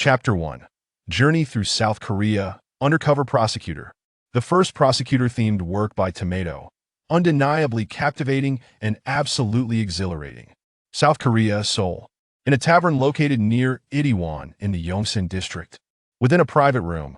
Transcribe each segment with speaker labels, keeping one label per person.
Speaker 1: Chapter 1. Journey through South Korea, Undercover Prosecutor. The first prosecutor-themed work by Tomato. Undeniably captivating and absolutely exhilarating. South Korea, Seoul. In a tavern located near Itaewon in the Yongsan district. Within a private room,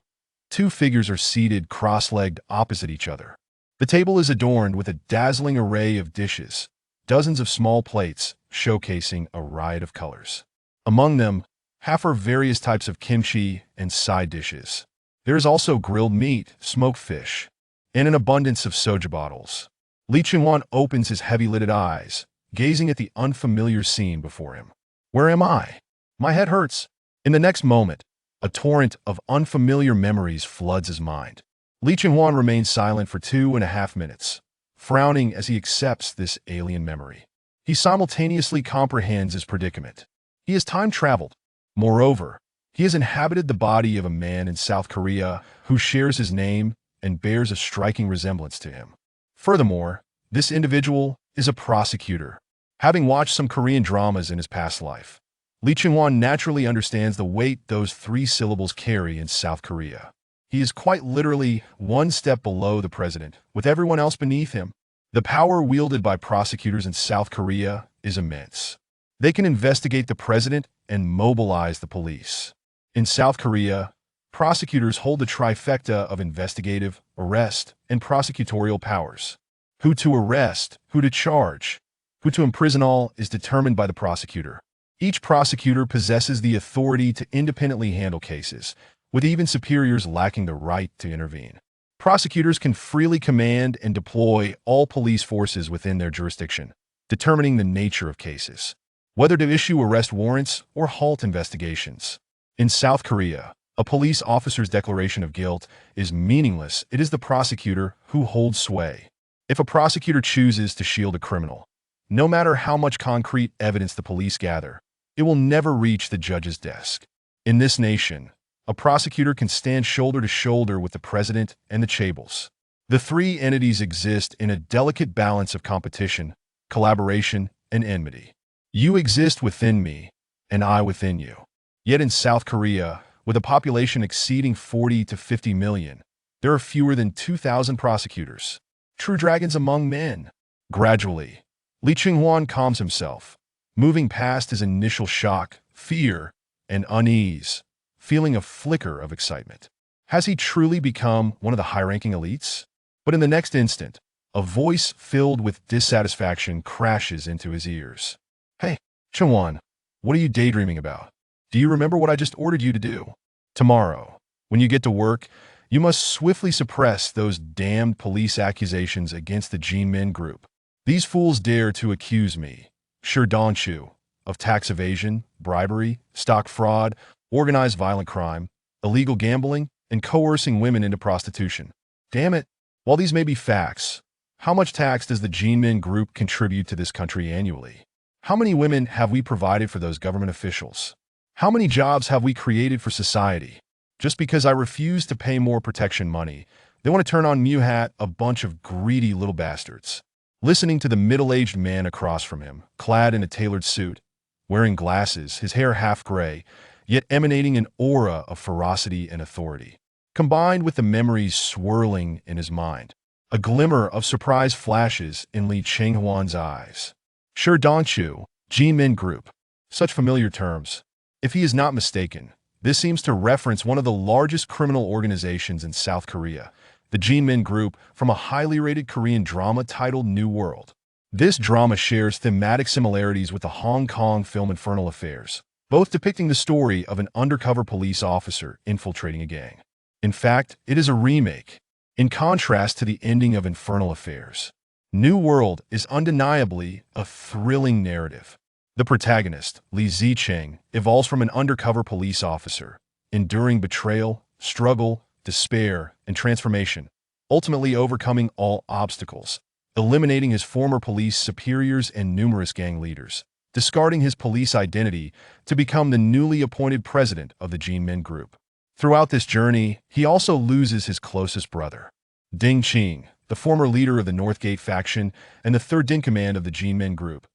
Speaker 1: two figures are seated cross-legged opposite each other. The table is adorned with a dazzling array of dishes, dozens of small plates showcasing a riot of colors. Among them, half are various types of kimchi and side dishes. There is also grilled meat, smoked fish, and an abundance of soju bottles. Lee Chun-won opens his heavy-lidded eyes, gazing at the unfamiliar scene before him. Where am I? My head hurts. In the next moment, a torrent of unfamiliar memories floods his mind. Lee Chun-won remains silent for 2.5 minutes, frowning as he accepts this alien memory. He simultaneously comprehends his predicament. He has time-traveled. Moreover, he has inhabited the body of a man in South Korea who shares his name and bears a striking resemblance to him. Furthermore, this individual is a prosecutor. Having watched some Korean dramas in his past life, Lee Chun-won naturally understands the weight those three syllables carry in South Korea. He is quite literally one step below the president, with everyone else beneath him. The power wielded by prosecutors in South Korea is immense. They can investigate the president and mobilize the police. In South Korea, prosecutors hold the trifecta of investigative, arrest, and prosecutorial powers. Who to arrest, who to charge, who to imprison, all is determined by the prosecutor. Each prosecutor possesses the authority to independently handle cases, with even superiors lacking the right to intervene. Prosecutors can freely command and deploy all police forces within their jurisdiction, determining the nature of cases, whether to issue arrest warrants or halt investigations. In South Korea, a police officer's declaration of guilt is meaningless. It is the prosecutor who holds sway. If a prosecutor chooses to shield a criminal, no matter how much concrete evidence the police gather, it will never reach the judge's desk. In this nation, a prosecutor can stand shoulder to shoulder with the president and the chaebols. The three entities exist in a delicate balance of competition, collaboration, and enmity. You exist within me, and I within you. Yet in South Korea, with a population exceeding 40 to 50 million, there are fewer than 2,000 prosecutors. True dragons among men. Gradually, Lee Chun-won calms himself, moving past his initial shock, fear, and unease, feeling a flicker of excitement. Has he truly become one of the high-ranking elites? But in the next instant, a voice filled with dissatisfaction crashes into his ears. Hey, Chun-won, what are you daydreaming about? Do you remember what I just ordered you to do? Tomorrow, when you get to work, you must swiftly suppress those damned police accusations against the Jinmin Group. These fools dare to accuse me, Don-chu, of tax evasion, bribery, stock fraud, organized violent crime, illegal gambling, and coercing women into prostitution. Damn it, while these may be facts, how much tax does the Jinmin Group contribute to this country annually? How many women have we provided for those government officials? How many jobs have we created for society? Just because I refuse to pay more protection money, they want to turn on Muhat, a bunch of greedy little bastards. Listening to the middle-aged man across from him, clad in a tailored suit, wearing glasses, his hair half gray, yet emanating an aura of ferocity and authority, combined with the memories swirling in his mind, a glimmer of surprise flashes in Lee Chun-won's eyes. Don-chu, Jinmin Group. Such familiar terms. If he is not mistaken, this seems to reference one of the largest criminal organizations in South Korea, the Jinmin Group, from a highly rated Korean drama titled New World. This drama shares thematic similarities with the Hong Kong film Infernal Affairs, both depicting the story of an undercover police officer infiltrating a gang. In fact, it is a remake. In contrast to the ending of Infernal Affairs, New World is undeniably a thrilling narrative. The protagonist, Lee Zicheng, evolves from an undercover police officer, enduring betrayal, struggle, despair, and transformation, ultimately overcoming all obstacles, eliminating his former police superiors and numerous gang leaders, discarding his police identity to become the newly appointed president of the Jinmin Group. Throughout this journey, he also loses his closest brother, Ding Qing, the former leader of the Northgate faction and the third-in-command of the Jinmin Group,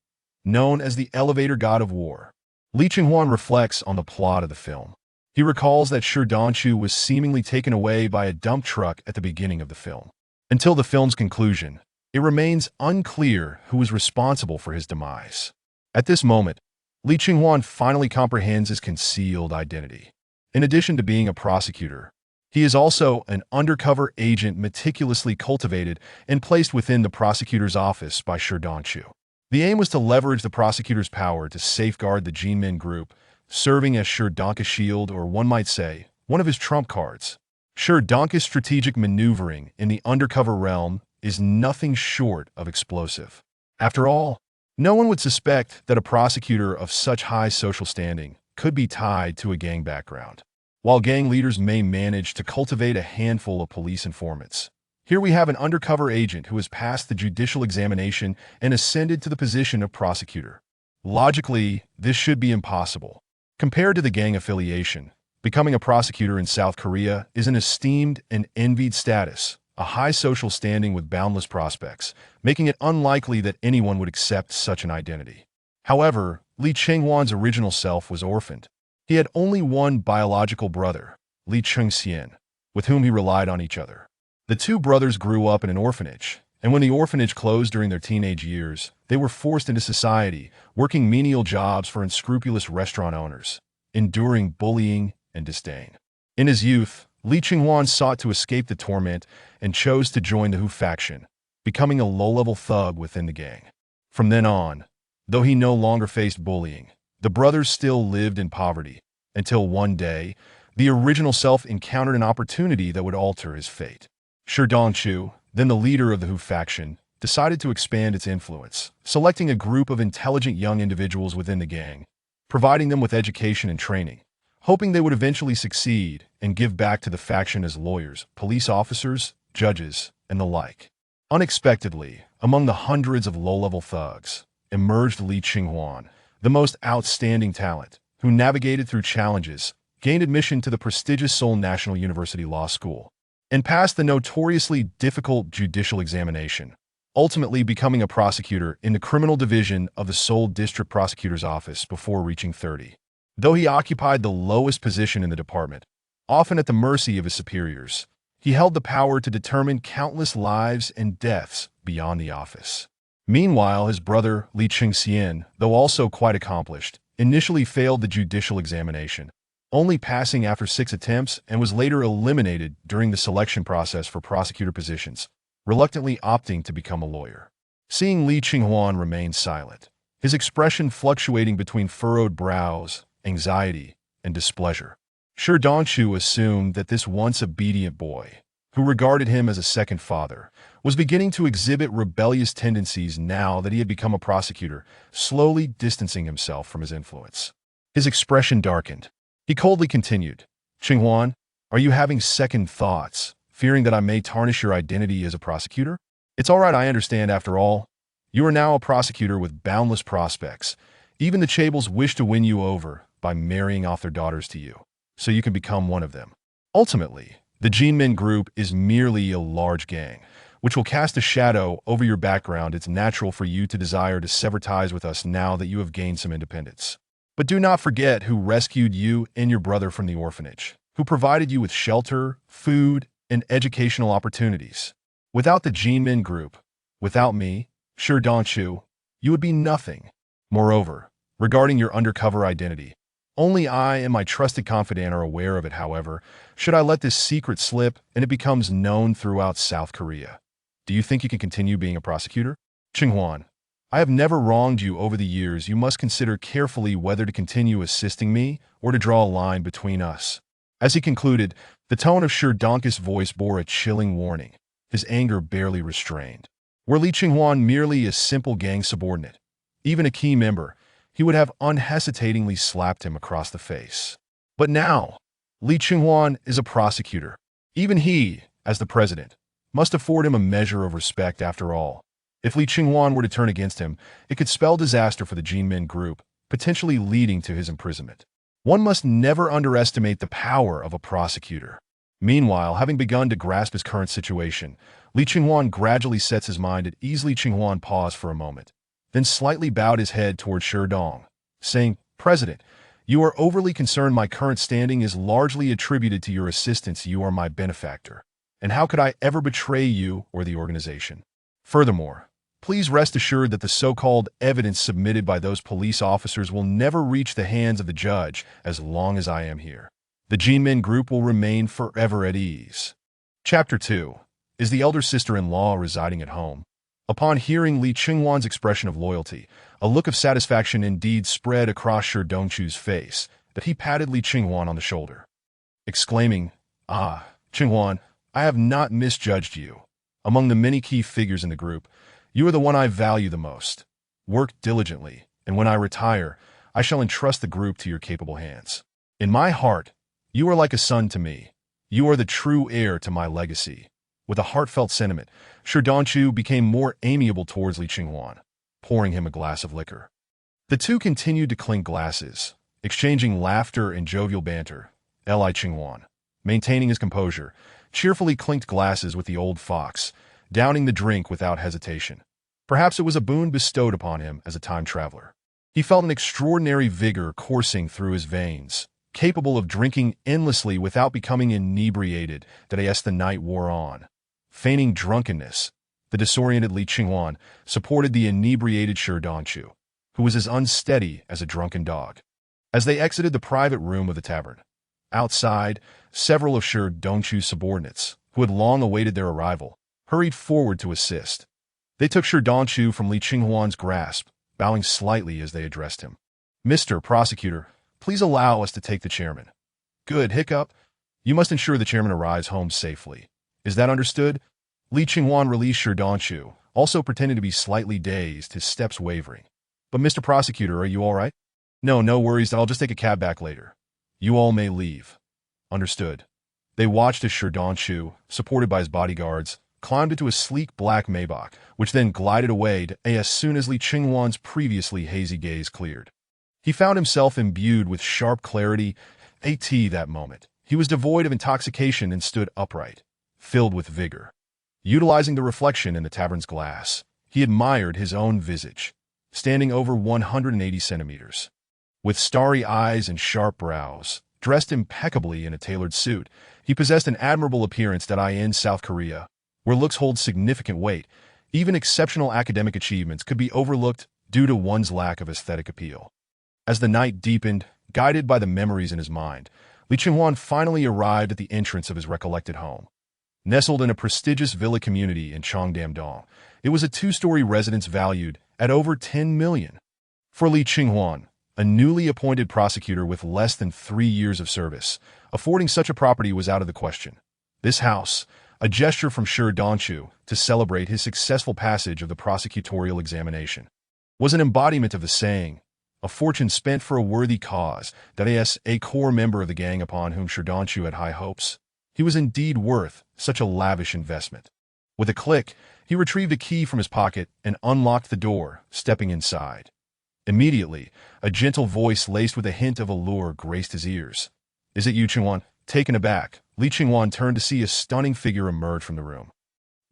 Speaker 1: known as the Elevator God of War. Lee Chun-won reflects on the plot of the film. He recalls that Shi Dongchu was seemingly taken away by a dump truck at the beginning of the film. Until the film's conclusion, it remains unclear who was responsible for his demise. At this moment, Li Qinghuan finally comprehends his concealed identity. In addition to being a prosecutor, he is also an undercover agent meticulously cultivated and placed within the prosecutor's office by Shi Dongchu. The aim was to leverage the prosecutor's power to safeguard the Jinmin group, serving as Shi Dong's shield, or one might say, one of his trump cards. Shi Dong's strategic maneuvering in the undercover realm is nothing short of explosive. After all, no one would suspect that a prosecutor of such high social standing could be tied to a gang background. While gang leaders may manage to cultivate a handful of police informants, here we have an undercover agent who has passed the judicial examination and ascended to the position of prosecutor. Logically, this should be impossible. Compared to the gang affiliation, becoming a prosecutor in South Korea is an esteemed and envied status, a high social standing with boundless prospects, making it unlikely that anyone would accept such an identity. However, Li Qinghuan's original self was orphaned. He had only one biological brother, Li Chengxian, with whom he relied on each other. The two brothers grew up in an orphanage, and when the orphanage closed during their teenage years, they were forced into society, working menial jobs for unscrupulous restaurant owners, enduring bullying and disdain. In his youth, Li Qinghuan sought to escape the torment and chose to join the Hu faction, becoming a low-level thug within the gang. From then on, though he no longer faced bullying, the brothers still lived in poverty, until one day, the original self encountered an opportunity that would alter his fate. Shi Dongchu, then the leader of the Hu faction, decided to expand its influence, selecting a group of intelligent young individuals within the gang, providing them with education and training, hoping they would eventually succeed and give back to the faction as lawyers, police officers, judges, and the like. Unexpectedly, among the hundreds of low-level thugs, emerged Li Qinghuan, the most outstanding talent, who navigated through challenges, gained admission to the prestigious Seoul National University Law School, and passed the notoriously difficult judicial examination, ultimately becoming a prosecutor in the criminal division of the Seoul District Prosecutor's Office before reaching 30. Though he occupied the lowest position in the department, often at the mercy of his superiors, he held the power to determine countless lives and deaths beyond the office. Meanwhile, his brother, Li Chengxian, though also quite accomplished, initially failed the judicial examination, only passing after 6 attempts, and was later eliminated during the selection process for prosecutor positions, reluctantly opting to become a lawyer. Seeing Li Qinghuan remain silent, his expression fluctuating between furrowed brows, anxiety, and displeasure, Shi Dongchu assumed that this once obedient boy, who regarded him as a second father, was beginning to exhibit rebellious tendencies now that he had become a prosecutor, slowly distancing himself from his influence. His expression darkened. He coldly continued, "Qinghuan, are you having second thoughts, fearing that I may tarnish your identity as a prosecutor? It's all right, I understand. After all, you are now a prosecutor with boundless prospects. Even the Chaebils wish to win you over by marrying off their daughters to you, so you can become one of them. Ultimately, the Jinmin group is merely a large gang, which will cast a shadow over your background. It's natural for you to desire to sever ties with us now that you have gained some independence. But do not forget who rescued you and your brother from the orphanage, who provided you with shelter, food, and educational opportunities. Without the Jinmin group, without me, Shi Dongchu, you would be nothing. Moreover, regarding your undercover identity, only I and my trusted confidant are aware of it. However, should I let this secret slip and it becomes known throughout South Korea, do you think you can continue being a prosecutor? Qinghuan, I have never wronged you over the years. You must consider carefully whether to continue assisting me or to draw a line between us." As he concluded, the tone of Shi Dong's voice bore a chilling warning, his anger barely restrained. Were Li Qinghuan merely a simple gang subordinate, even a key member, he would have unhesitatingly slapped him across the face. But now, Li Qinghuan is a prosecutor. Even he, as the president, must afford him a measure of respect. After all, if Li Qinghuan were to turn against him, it could spell disaster for the Jinmin group, potentially leading to his imprisonment. One must never underestimate the power of a prosecutor. Meanwhile, having begun to grasp his current situation, Li Qinghuan gradually sets his mind at ease. Li Qinghuan paused for a moment, then slightly bowed his head toward Shi Dong, saying, "President, You are overly concerned. My current standing is largely attributed to your assistance. You are my benefactor. And how could I ever betray you or the organization? Furthermore, please rest assured that the so-called evidence submitted by those police officers will never reach the hands of the judge as long as I am here. The Jinmin group will remain forever at ease. Chapter 2. Is the elder sister-in-law residing at home? Upon hearing Li Qingwan's expression of loyalty, a look of satisfaction indeed spread across Shi Dongchu's face, that he patted Li Qingwan on the shoulder, exclaiming, "Ah, Qingwan, I have not misjudged you. Among the many key figures in the group, you are the one I value the most. Work diligently, and when I retire, I shall entrust the group to your capable hands. In my heart, you are like a son to me. You are the true heir to my legacy." With a heartfelt sentiment, Shi Dongchu became more amiable towards Li Qingwan, pouring him a glass of liquor. The two continued to clink glasses, exchanging laughter and jovial banter. Li Qingwan, maintaining his composure, cheerfully clinked glasses with the old fox, downing the drink without hesitation. Perhaps it was a boon bestowed upon him as a time traveler. He felt an extraordinary vigor coursing through his veins, capable of drinking endlessly without becoming inebriated. As the night wore on, feigning drunkenness, the disoriented Li Qingwan supported the inebriated Shi Dongchu, who was as unsteady as a drunken dog. As they exited the private room of the tavern, outside, several of Shi Dongchu's subordinates, who had long awaited their arrival, hurried forward to assist. They took Shi Dongchu from Li Qingwan's grasp, bowing slightly as they addressed him. "Mr. Prosecutor, please allow us to take the chairman." "Good, hiccup. You must ensure the chairman arrives home safely. Is that understood?" Li Qingwan released Shi Dongchu, also pretending to be slightly dazed, his steps wavering. "But Mr. Prosecutor, are you all right?" "No, no worries. I'll just take a cab back later. You all may leave." "Understood." They watched as Shi Dongchu, supported by his bodyguards, climbed into a sleek black Maybach, which then glided away as soon as Li Qingwan's previously hazy gaze cleared. He found himself imbued with sharp clarity. That moment, he was devoid of intoxication and stood upright, filled with vigor. Utilizing the reflection in the tavern's glass, he admired his own visage, standing over 180 centimeters. With starry eyes and sharp brows, dressed impeccably in a tailored suit, he possessed an admirable appearance that in South Korea, where looks hold significant weight, even exceptional academic achievements could be overlooked due to one's lack of aesthetic appeal. As the night deepened, guided by the memories in his mind, Li Qingwan finally arrived at the entrance of his recollected home. Nestled in a prestigious villa community in Cheongdam-dong, it was a two-story residence valued at over 10 million. For Li Qingwan, a newly appointed prosecutor with less than 3 years of service, affording such a property was out of the question. This house, a gesture from Shi Dongchu to celebrate his successful passage of the prosecutorial examination, was an embodiment of the saying, "A fortune spent for a worthy cause," a core member of the gang upon whom Shi Dongchu had high hopes. He was indeed worth such a lavish investment. With a click, he retrieved a key from his pocket and unlocked the door, stepping inside. Immediately, a gentle voice laced with a hint of allure graced his ears. "Is it you, Qingwan?" Taken aback, Li Qingwan turned to see a stunning figure emerge from the room.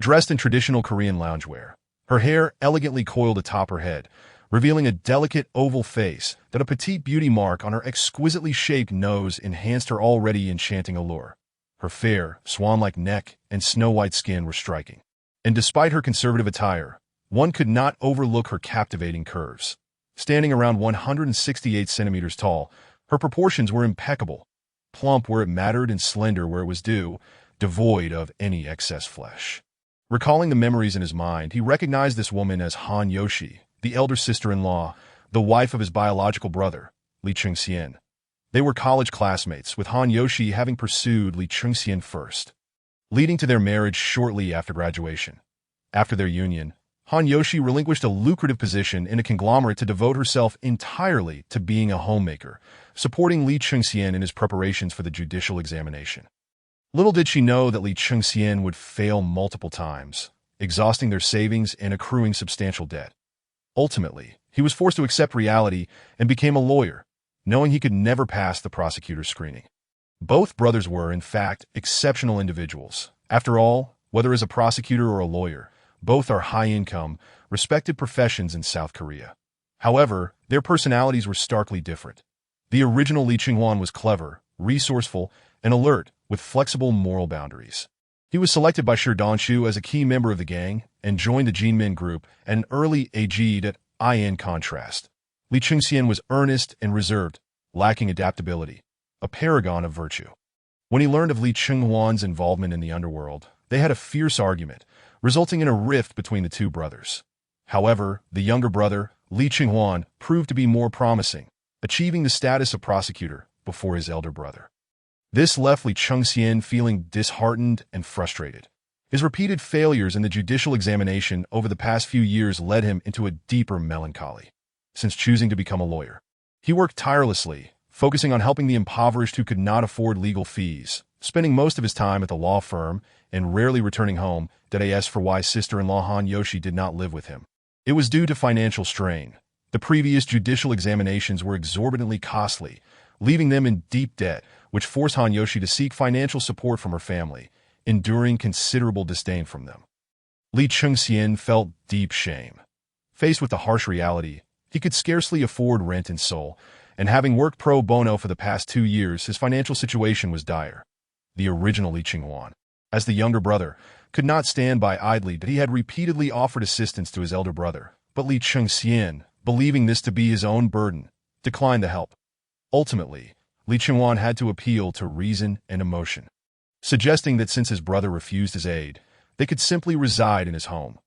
Speaker 1: Dressed in traditional Korean loungewear, her hair elegantly coiled atop her head, revealing a delicate oval face that a petite beauty mark on her exquisitely shaped nose enhanced her already enchanting allure. Her fair, swan-like neck and snow-white skin were striking. And despite her conservative attire, one could not overlook her captivating curves. Standing around 168 centimeters tall, her proportions were impeccable, plump where it mattered and slender where it was due, devoid of any excess flesh. Recalling the memories in his mind, he recognized this woman as Han Yoshi, the elder sister-in-law, the wife of his biological brother, Li Chengxian. They were college classmates, with Han Yoshi having pursued Li Chengxian first, leading to their marriage shortly after graduation. After their union, Han Yoshi relinquished a lucrative position in a conglomerate to devote herself entirely to being a homemaker, supporting Li Chengxian in his preparations for the judicial examination. Little did she know that Li Chengxian would fail multiple times, exhausting their savings and accruing substantial debt. Ultimately, he was forced to accept reality and became a lawyer, knowing he could never pass the prosecutor's screening. Both brothers were, in fact, exceptional individuals. After all, whether as a prosecutor or a lawyer, both are high-income, respected professions in South Korea. However, their personalities were starkly different. The original Li Qinghuan was clever, resourceful, and alert, with flexible moral boundaries. He was selected by Shi Danshu as a key member of the gang and joined the Jinmin group at an early age. In contrast, Li Qingxian was earnest and reserved, lacking adaptability, a paragon of virtue. When he learned of Li Qinghuan's involvement in the underworld, they had a fierce argument, resulting in a rift between the two brothers. However, the younger brother, Li Qinghuan, proved to be more promising, achieving the status of prosecutor before his elder brother. This left Li Qingxian feeling disheartened and frustrated. His repeated failures in the judicial examination over the past few years led him into a deeper melancholy. Since choosing to become a lawyer, he worked tirelessly, focusing on helping the impoverished who could not afford legal fees, spending most of his time at the law firm and rarely returning home. As for why sister-in-law Han Yoshi did not live with him, it was due to financial strain. The previous judicial examinations were exorbitantly costly, leaving them in deep debt, which forced Han Yoshi to seek financial support from her family, enduring considerable disdain from them. Li Qingxian felt deep shame. Faced with the harsh reality, he could scarcely afford rent and Seoul, and having worked pro bono for the past 2 years, his financial situation was dire. The original Li Qinghuan, as the younger brother, could not stand by idly that he had repeatedly offered assistance to his elder brother, but Li Qingxian, believing this to be his own burden, declined the help. Ultimately, Li Qinghuan had to appeal to reason and emotion, suggesting that since his brother refused his aid, they could simply reside in his home.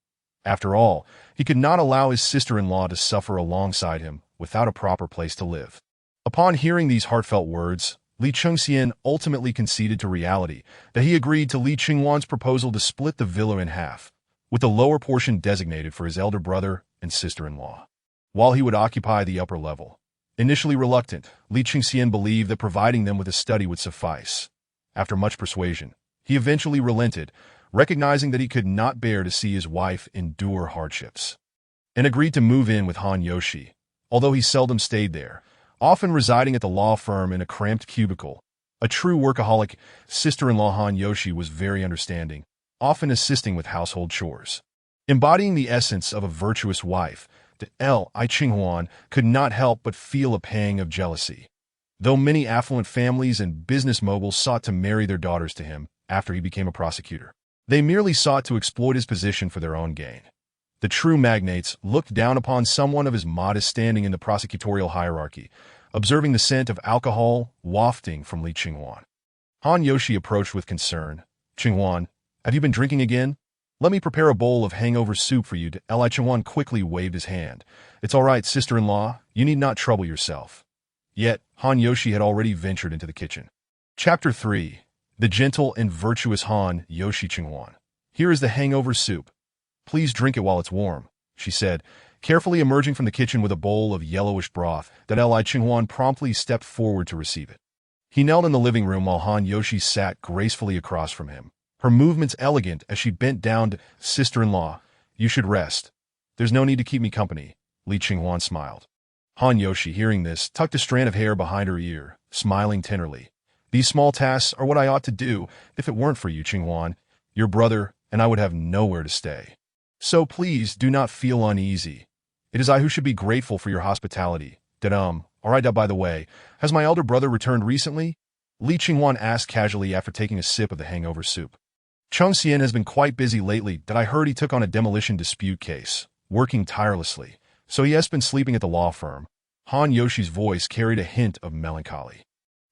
Speaker 1: After all, he could not allow his sister-in-law to suffer alongside him without a proper place to live. Upon hearing these heartfelt words, Li Qingxian ultimately conceded to reality that he agreed to Li Qinghuan's proposal to split the villa in half, with the lower portion designated for his elder brother and sister-in-law, while he would occupy the upper level. Initially reluctant, Li Qingxian believed that providing them with a study would suffice. After much persuasion, he eventually relented, recognizing that he could not bear to see his wife endure hardships, and agreed to move in with Han Yoshi, although he seldom stayed there, often residing at the law firm in a cramped cubicle. A true workaholic, sister-in-law Han Yoshi was very understanding, often assisting with household chores. Embodying the essence of a virtuous wife, Li Qinghuan could not help but feel a pang of jealousy. Though many affluent families and business moguls sought to marry their daughters to him after he became a prosecutor, they merely sought to exploit his position for their own gain. The true magnates looked down upon someone of his modest standing in the prosecutorial hierarchy, observing the scent of alcohol wafting from Li Qinghuan. Han Yoshi approached with concern. "Qinghuan, have you been drinking again? Let me prepare a bowl of hangover soup for you." Li Qinghuan quickly waved his hand. "It's all right, sister-in-law. You need not trouble yourself." Yet, Han Yoshi had already ventured into the kitchen. Chapter 3. The Gentle and Virtuous Han Yoshi Qinghuan. "Here is the hangover soup. Please drink it while it's warm," she said, carefully emerging from the kitchen with a bowl of yellowish broth. Li Qinghuan promptly stepped forward to receive it. He knelt in the living room while Han Yoshi sat gracefully across from him, her movements elegant as she bent down to "Sister-in-law, you should rest. There's no need to keep me company." Li Qinghuan smiled. Han Yoshi, hearing this, tucked a strand of hair behind her ear, smiling tenderly. "These small tasks are what I ought to do. If it weren't for you, Qinghuan, your brother, and I would have nowhere to stay. So please do not feel uneasy. It is I who should be grateful for your hospitality." All right, by the way, has my elder brother returned recently?" Li Qinghuan asked casually after taking a sip of the hangover soup. "Qingxian has been quite busy lately. I heard he took on a demolition dispute case, working tirelessly, so he has been sleeping at the law firm." Han Yoshi's voice carried a hint of melancholy.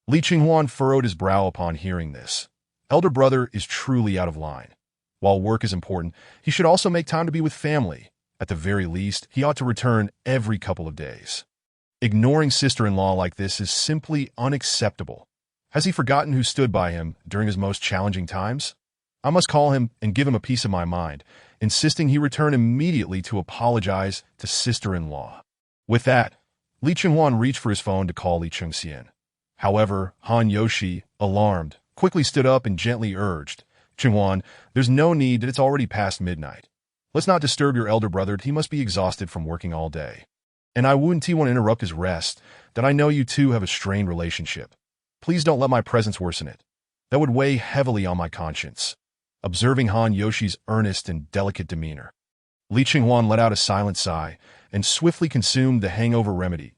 Speaker 1: Li Qinghuan furrowed his brow upon hearing this. Elder brother is truly out of line. While work is important, he should also make time to be with family. At the very least, he ought to return every couple of days. Ignoring sister-in-law like this is simply unacceptable. Has he forgotten who stood by him during his most challenging times? I must call him and give him a piece of my mind, insisting he return immediately to apologize to sister-in-law. With that, Li Qinghuan reached for his phone to call Li Qingxian. However, Han Yoshi, alarmed, quickly stood up and gently urged, "Qinghuan, there's no need. It's already past midnight. Let's not disturb your elder brother. He must be exhausted from working all day. And I wouldn't want to interrupt his rest, that I know you two have a strained relationship. Please don't let my presence worsen it. That would weigh heavily on my conscience." Observing Han Yoshi's earnest and delicate demeanor, Li Qinghuan let out a silent sigh and swiftly consumed the hangover remedy.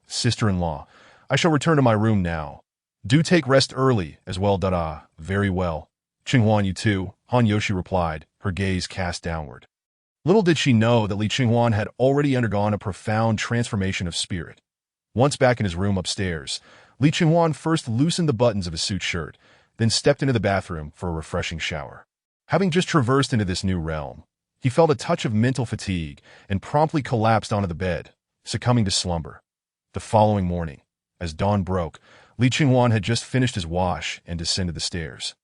Speaker 1: "Sister-in-law, I shall return to my room now. Do take rest early as well. Da-da. Very well. Qinghuan, you too, Han Yoshi replied, her gaze cast downward. Little did she know that Li Qinghuan had already undergone a profound transformation of spirit. Once back in his room upstairs, Li Qinghuan first loosened the buttons of his suit shirt, then stepped into the bathroom for a refreshing shower. Having just traversed into this new realm, he felt a touch of mental fatigue and promptly collapsed onto the bed, succumbing to slumber. The following morning, as dawn broke, Li Qinghuan had just finished his wash and descended the stairs,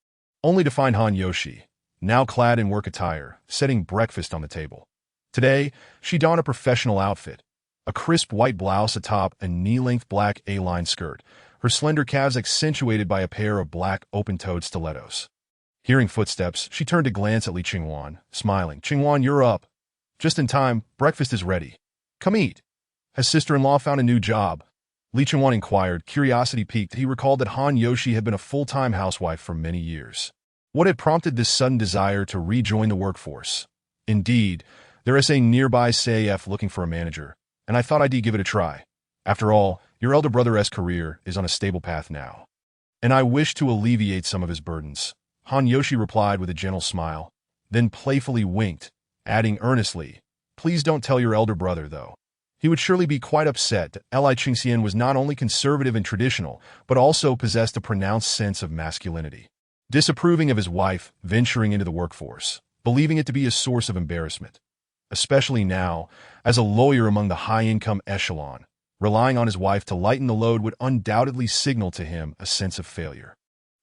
Speaker 1: only to find Han Yoshi, now clad in work attire, setting breakfast on the table. Today, she donned a professional outfit, a crisp white blouse atop a knee-length black A-line skirt, her slender calves accentuated by a pair of black open-toed stilettos. Hearing footsteps, she turned to glance at Li Qinghuan, smiling. Qinghuan, you're up. Just in time, breakfast is ready. Come eat. Has sister-in-law found a new job? Li Qinghuan inquired, curiosity piqued. He recalled that Han Yoshi had been a full-time housewife for many years. What had prompted this sudden desire to rejoin the workforce? Indeed, there is a nearby CAF looking for a manager, and I thought I'd give it a try. After all, your elder brother's career is on a stable path now, and I wish to alleviate some of his burdens. Han Yoshi replied with a gentle smile, then playfully winked, adding earnestly, Please don't tell your elder brother, though. He would surely be quite upset that Li Qingxian was not only conservative and traditional, but also possessed a pronounced sense of masculinity. Disapproving of his wife venturing into the workforce, believing it to be a source of embarrassment. Especially now, as a lawyer among the high-income echelon, relying on his wife to lighten the load would undoubtedly signal to him a sense of failure.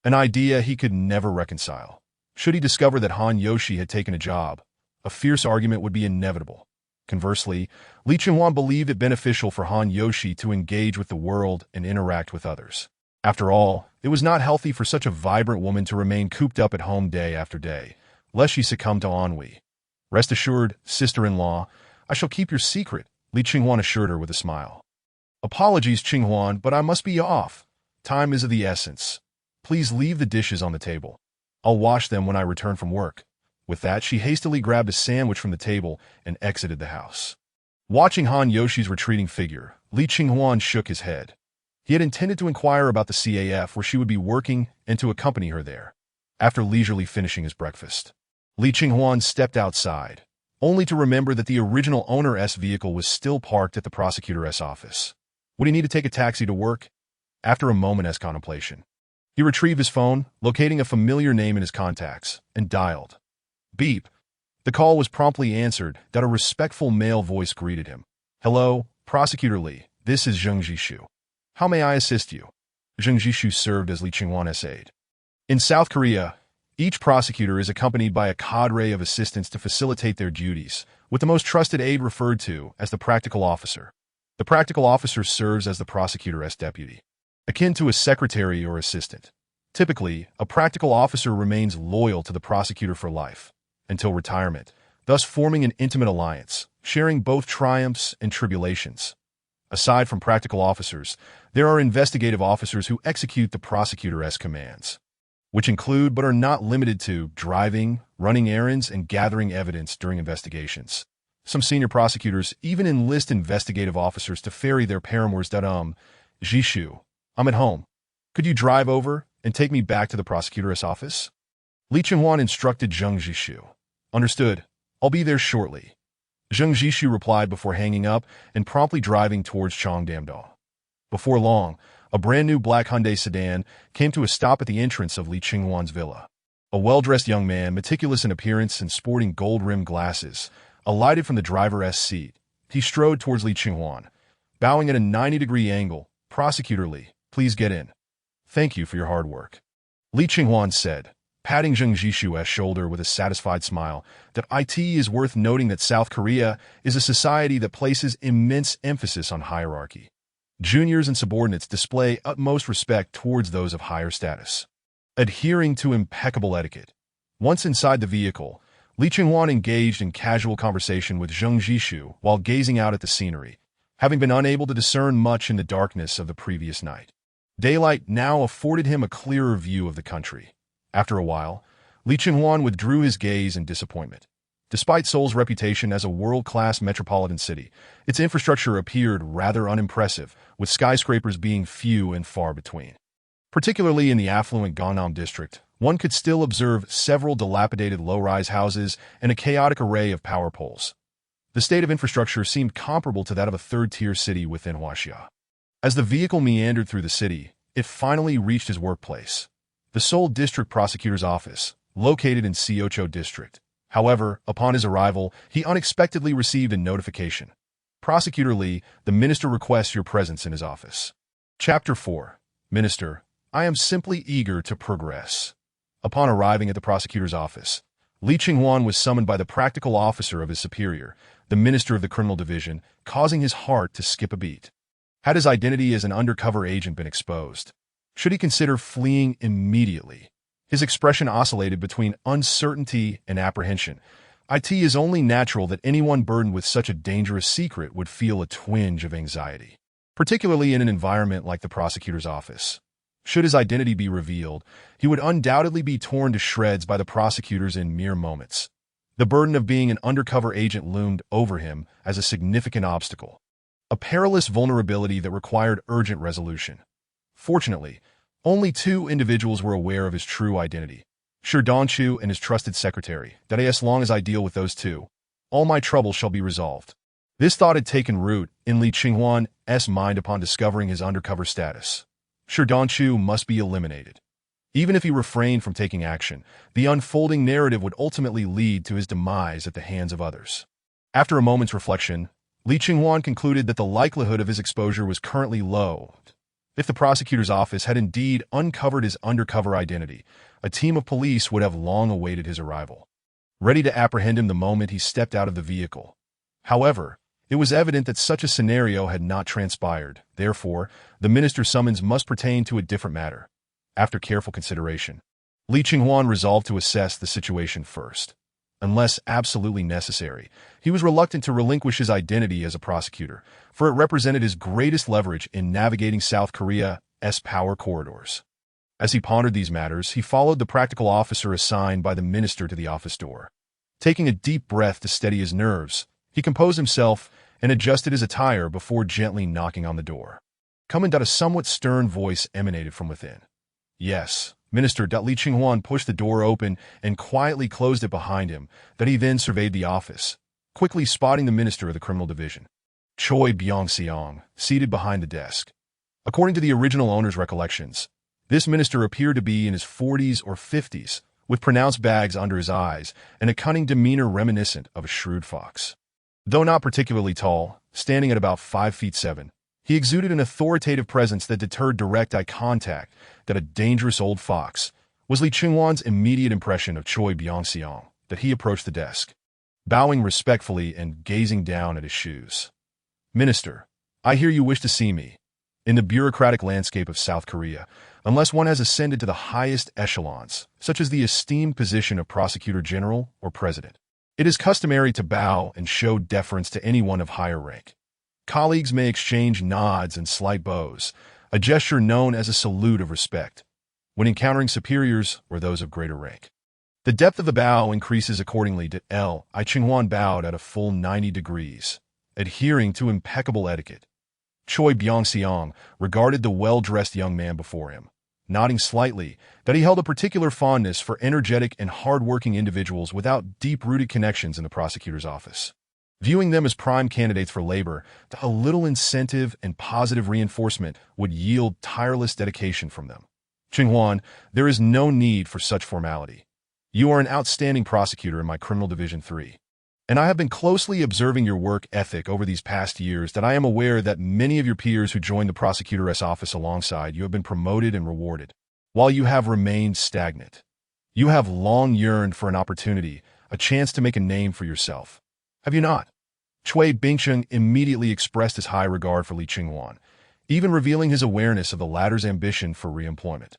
Speaker 1: An idea he could never reconcile. Should he discover that Han Yoshi had taken a job, a fierce argument would be inevitable. Conversely, Li Qinghuan believed it beneficial for Han Yoshi to engage with the world and interact with others. After all, it was not healthy for such a vibrant woman to remain cooped up at home day after day, lest she succumb to ennui. Rest assured, sister-in-law, I shall keep your secret, Li Qinghuan assured her with a smile. Apologies, Qinghuan, but I must be off. Time is of the essence. Please leave the dishes on the table. I'll wash them when I return from work. With that, she hastily grabbed a sandwich from the table and exited the house. Watching Han Yoshi's retreating figure, Li Qinghuan shook his head. He had intended to inquire about the CAF where she would be working and to accompany her there. After leisurely finishing his breakfast, Li Qinghuan stepped outside, only to remember that the original owner's vehicle was still parked at the prosecutor's office. Would he need to take a taxi to work? After a moment's contemplation, he retrieved his phone, locating a familiar name in his contacts, and dialed. Beep. The call was promptly answered, that a respectful male voice greeted him. Hello, Prosecutor Li, this is Zheng Jishu. How may I assist you? Zheng Jishu served as Li Qinghuan's aide. In South Korea, each prosecutor is accompanied by a cadre of assistants to facilitate their duties, with the most trusted aide referred to as the practical officer. The practical officer serves as the prosecutor's deputy, akin to a secretary or assistant. Typically, a practical officer remains loyal to the prosecutor for life, until retirement, thus forming an intimate alliance, sharing both triumphs and tribulations. Aside from practical officers, there are investigative officers who execute the prosecutor's commands, which include but are not limited to driving, running errands, and gathering evidence during investigations. Some senior prosecutors even enlist investigative officers to ferry their paramours. Jishu, I'm at home. Could you drive over and take me back to the prosecutor's office? Li Qinghuan instructed Zheng Jishu. Understood. I'll be there shortly. Zheng Jishu replied before hanging up and promptly driving towards Cheongdam-do. Before long, a brand-new black Hyundai sedan came to a stop at the entrance of Li Qinghuan's villa. A well-dressed young man, meticulous in appearance and sporting gold-rimmed glasses, alighted from the driver's seat. He strode towards Li Qinghuan, bowing at a 90-degree angle. Prosecutor Li, please get in. Thank you for your hard work. Li Qinghuan said, patting Zheng Jishu's shoulder with a satisfied smile, that it is worth noting that South Korea is a society that places immense emphasis on hierarchy. Juniors and subordinates display utmost respect towards those of higher status, adhering to impeccable etiquette. Once inside the vehicle, Li Qinghuan engaged in casual conversation with Zheng Jishu while gazing out at the scenery, having been unable to discern much in the darkness of the previous night. Daylight now afforded him a clearer view of the country. After a while, Li Qinghuan withdrew his gaze in disappointment. Despite Seoul's reputation as a world-class metropolitan city, its infrastructure appeared rather unimpressive, with skyscrapers being few and far between. Particularly in the affluent Gangnam district, one could still observe several dilapidated low-rise houses and a chaotic array of power poles. The state of infrastructure seemed comparable to that of a third-tier city within Hwaxia. As the vehicle meandered through the city, it finally reached his workplace, the Seoul District Prosecutor's office, located in Seocho District. However, upon his arrival, he unexpectedly received a notification. Prosecutor Lee, the minister requests your presence in his office. Chapter 4. Minister, I am simply eager to progress. Upon arriving at the prosecutor's office, Lee Ching-hwan was summoned by the practical officer of his superior, the minister of the criminal division, causing his heart to skip a beat. Had his identity as an undercover agent been exposed? Should he consider fleeing immediately? His expression oscillated between uncertainty and apprehension. It is only natural that anyone burdened with such a dangerous secret would feel a twinge of anxiety, particularly in an environment like the prosecutor's office. Should his identity be revealed, he would undoubtedly be torn to shreds by the prosecutors in mere moments. The burden of being an undercover agent loomed over him as a significant obstacle, a perilous vulnerability that required urgent resolution. Fortunately, only two individuals were aware of his true identity, Sir Don-chu and his trusted secretary, that as long as I deal with those two, all my trouble shall be resolved. This thought had taken root in Lee Ching-hwan's mind upon discovering his undercover status. Sir Don-chu must be eliminated. Even if he refrained from taking action, the unfolding narrative would ultimately lead to his demise at the hands of others. After a moment's reflection, Lee Ching-hwan concluded that the likelihood of his exposure was currently low. If the prosecutor's office had indeed uncovered his undercover identity, a team of police would have long awaited his arrival, ready to apprehend him the moment he stepped out of the vehicle. However, it was evident that such a scenario had not transpired. Therefore, the minister's summons must pertain to a different matter. After careful consideration, Lee Ching-hwan resolved to assess the situation first. Unless absolutely necessary, he was reluctant to relinquish his identity as a prosecutor, for it represented his greatest leverage in navigating South Korea's power corridors. As he pondered these matters, he followed the practical officer assigned by the minister to the office door. Taking a deep breath to steady his nerves, he composed himself and adjusted his attire before gently knocking on the door. A somewhat stern voice emanated from within. Yes, Minister. Lee Ching-hwan pushed the door open and quietly closed it behind him, that he then surveyed the office, quickly spotting the minister of the criminal division, Choi Byung-seong, seated behind the desk. According to the original owner's recollections, this minister appeared to be in his 40s or 50s, with pronounced bags under his eyes and a cunning demeanor reminiscent of a shrewd fox. Though not particularly tall, standing at about 5'7", he exuded an authoritative presence that deterred direct eye contact. That a dangerous old fox was Lee Ching-hwan's immediate impression of Choi Byung-seong, that he approached the desk, bowing respectfully and gazing down at his shoes. Minister, I hear you wish to see me. In the bureaucratic landscape of South Korea, unless one has ascended to the highest echelons, such as the esteemed position of prosecutor general or president, it is customary to bow and show deference to anyone of higher rank. Colleagues may exchange nods and slight bows, a gesture known as a salute of respect, when encountering superiors or those of greater rank. The depth of the bow increases accordingly. Lee Ching-hwan bowed at a full 90 degrees, adhering to impeccable etiquette. Choi Byung-seong regarded the well-dressed young man before him, nodding slightly that he held a particular fondness for energetic and hard-working individuals without deep-rooted connections in the prosecutor's office. Viewing them as prime candidates for labor, a little incentive and positive reinforcement would yield tireless dedication from them. Ching-hwan, there is no need for such formality. You are an outstanding prosecutor in my Criminal Division 3, and I have been closely observing your work ethic over these past years. That I am aware that many of your peers who joined the prosecutor's office alongside you have been promoted and rewarded, while you have remained stagnant. You have long yearned for an opportunity, a chance to make a name for yourself. Have you not? Choi Byung-seong immediately expressed his high regard for Lee Ching-hwan, even revealing his awareness of the latter's ambition for re-employment,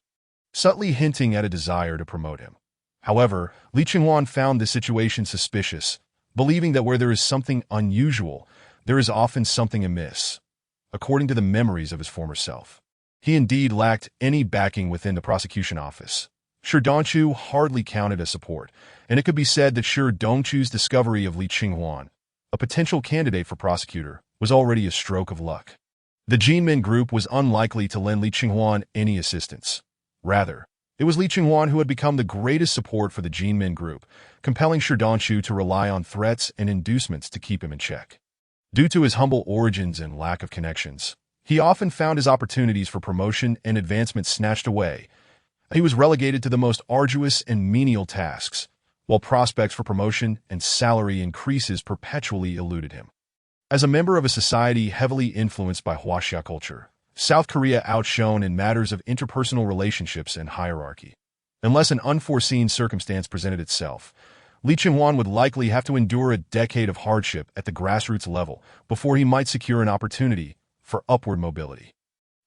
Speaker 1: subtly hinting at a desire to promote him. However, Lee Ching-hwan found this situation suspicious, believing that where there is something unusual, there is often something amiss. According to the memories of his former self, he indeed lacked any backing within the prosecution office. Shi Dongchu hardly counted as support, and it could be said that Shi Dongchu's discovery of Li Qinghuan, a potential candidate for prosecutor, was already a stroke of luck. The Jinmin group was unlikely to lend Li Qinghuan any assistance. Rather, it was Li Qinghuan who had become the greatest support for the Jinmin group, compelling Shi Dongchu to rely on threats and inducements to keep him in check. Due to his humble origins and lack of connections, he often found his opportunities for promotion and advancement snatched away. He was relegated to the most arduous and menial tasks, while prospects for promotion and salary increases perpetually eluded him. As a member of a society heavily influenced by Huaxia culture, South Korea outshone in matters of interpersonal relationships and hierarchy. Unless an unforeseen circumstance presented itself, Li Qinghuan would likely have to endure a decade of hardship at the grassroots level before he might secure an opportunity for upward mobility.